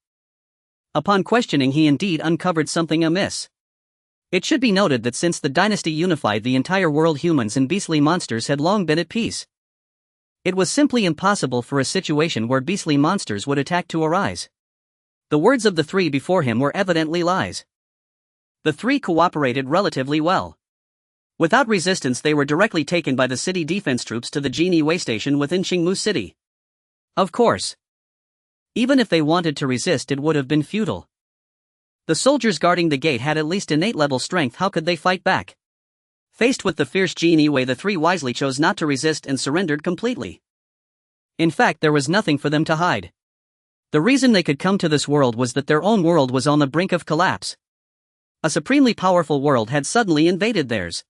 Upon questioning, he indeed uncovered something amiss. It should be noted that since the dynasty unified the entire world, humans and beastly monsters had long been at peace. It was simply impossible for a situation where beastly monsters would attack to arise. The words of the three before him were evidently lies. The three cooperated relatively well. Without resistance, they were directly taken by the city defense troops to the Genie Way station within Qingmu City. Of course, even if they wanted to resist, it would have been futile. The soldiers guarding the gate had at least innate level strength. How could they fight back? Faced with the fierce Genie Way, the three wisely chose not to resist and surrendered completely. In fact, there was nothing for them to hide. The reason they could come to this world was that their own world was on the brink of collapse. A supremely powerful world had suddenly invaded theirs.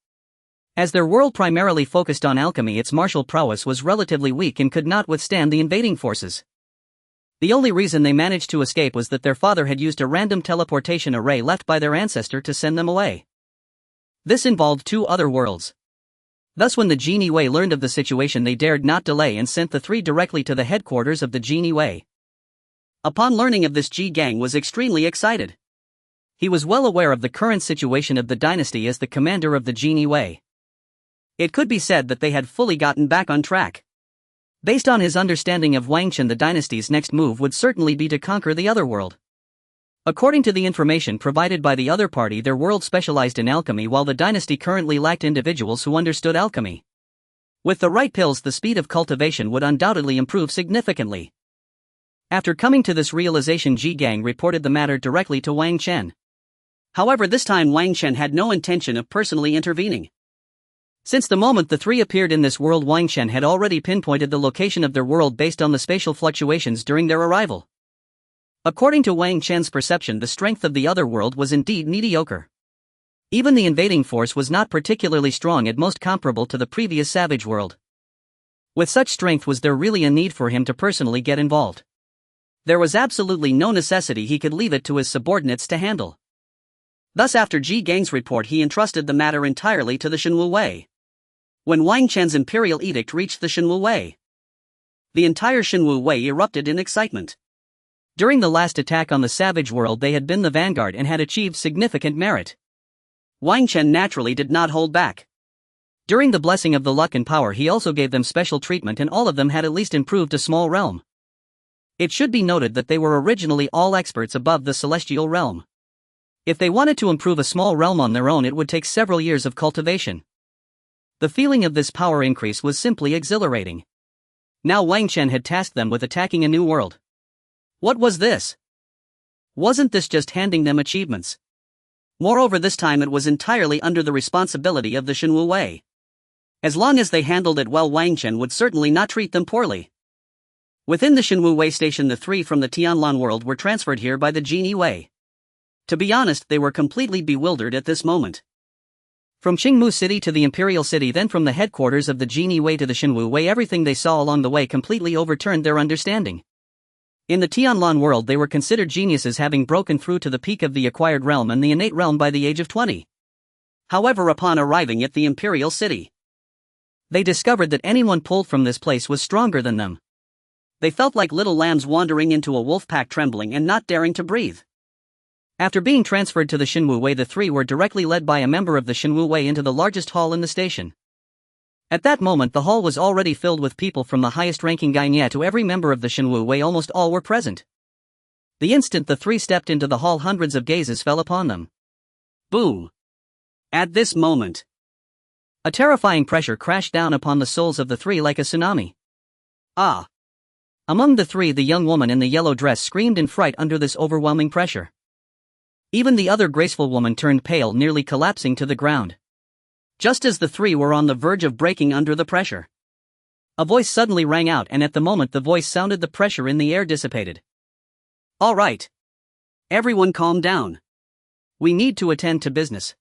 As their world primarily focused on alchemy, its martial prowess was relatively weak and could not withstand the invading forces. The only reason they managed to escape was that their father had used a random teleportation array left by their ancestor to send them away. This involved 2 other worlds. Thus, when the Genie Way learned of the situation, they dared not delay and sent the 3 directly to the headquarters of the Genie Way. Upon learning of this, Ji Gang was extremely excited. He was well aware of the current situation of the dynasty as the commander of the Genie Way. It could be said that they had fully gotten back on track. Based on his understanding of Wang Chen, the dynasty's next move would certainly be to conquer the other world. According to the information provided by the other party, their world specialized in alchemy, while the dynasty currently lacked individuals who understood alchemy. With the right pills, the speed of cultivation would undoubtedly improve significantly. After coming to this realization, Ji Gang reported the matter directly to Wang Chen. However, this time Wang Chen had no intention of personally intervening. Since the moment the 3 appeared in this world, Wang Chen had already pinpointed the location of their world based on the spatial fluctuations during their arrival. According to Wang Chen's perception, the strength of the other world was indeed mediocre. Even the invading force was not particularly strong, at most comparable to the previous savage world. With such strength, was there really a need for him to personally get involved? There was absolutely no necessity. He could leave it to his subordinates to handle. Thus, after Ji Gang's report, he entrusted the matter entirely to the Shenwu Wei. When Wang Chen's imperial edict reached the Shenwu Wei, the entire Shenwu Wei erupted in excitement. During the last attack on the savage world, they had been the vanguard and had achieved significant merit. Wang Chen naturally did not hold back. During the blessing of the luck and power, he also gave them special treatment, and all of them had at least improved a small realm. It should be noted that they were originally all experts above the celestial realm. If they wanted to improve a small realm on their own, it would take several years of cultivation. The feeling of this power increase was simply exhilarating. Now Wang Chen had tasked them with attacking a new world. What was this? Wasn't this just handing them achievements? Moreover, this time it was entirely under the responsibility of the Shenwu Wei. As long as they handled it well, Wang Chen would certainly not treat them poorly. Within the Shenwu Wei station, the 3 from the Tianlan world were transferred here by the Genie Wei. To be honest, they were completely bewildered at this moment. From Qingmu City to the Imperial City, then from the headquarters of the Genie Wei to the Shenwu Wei, everything they saw along the way completely overturned their understanding. In the Tianlan world, they were considered geniuses, having broken through to the peak of the acquired realm and the innate realm by the age of 20. However, upon arriving at the Imperial City, they discovered that anyone pulled from this place was stronger than them. They felt like little lambs wandering into a wolf pack, trembling and not daring to breathe. After being transferred to the Shenwu Wei, the 3 were directly led by a member of the Shenwu Wei into the largest hall in the station. At that moment, the hall was already filled with people from the highest-ranking Gainye to every member of the Shenwu Wei. Almost all were present. The instant the 3 stepped into the hall, hundreds of gazes fell upon them. Boom! At this moment, a terrifying pressure crashed down upon the souls of the 3 like a tsunami. Ah! Among the 3, the young woman in the yellow dress screamed in fright under this overwhelming pressure. Even the other graceful woman turned pale, nearly collapsing to the ground. Just as the 3 were on the verge of breaking under the pressure, a voice suddenly rang out, and at the moment the voice sounded, the pressure in the air dissipated. All right. Everyone calm down. We need to attend to business.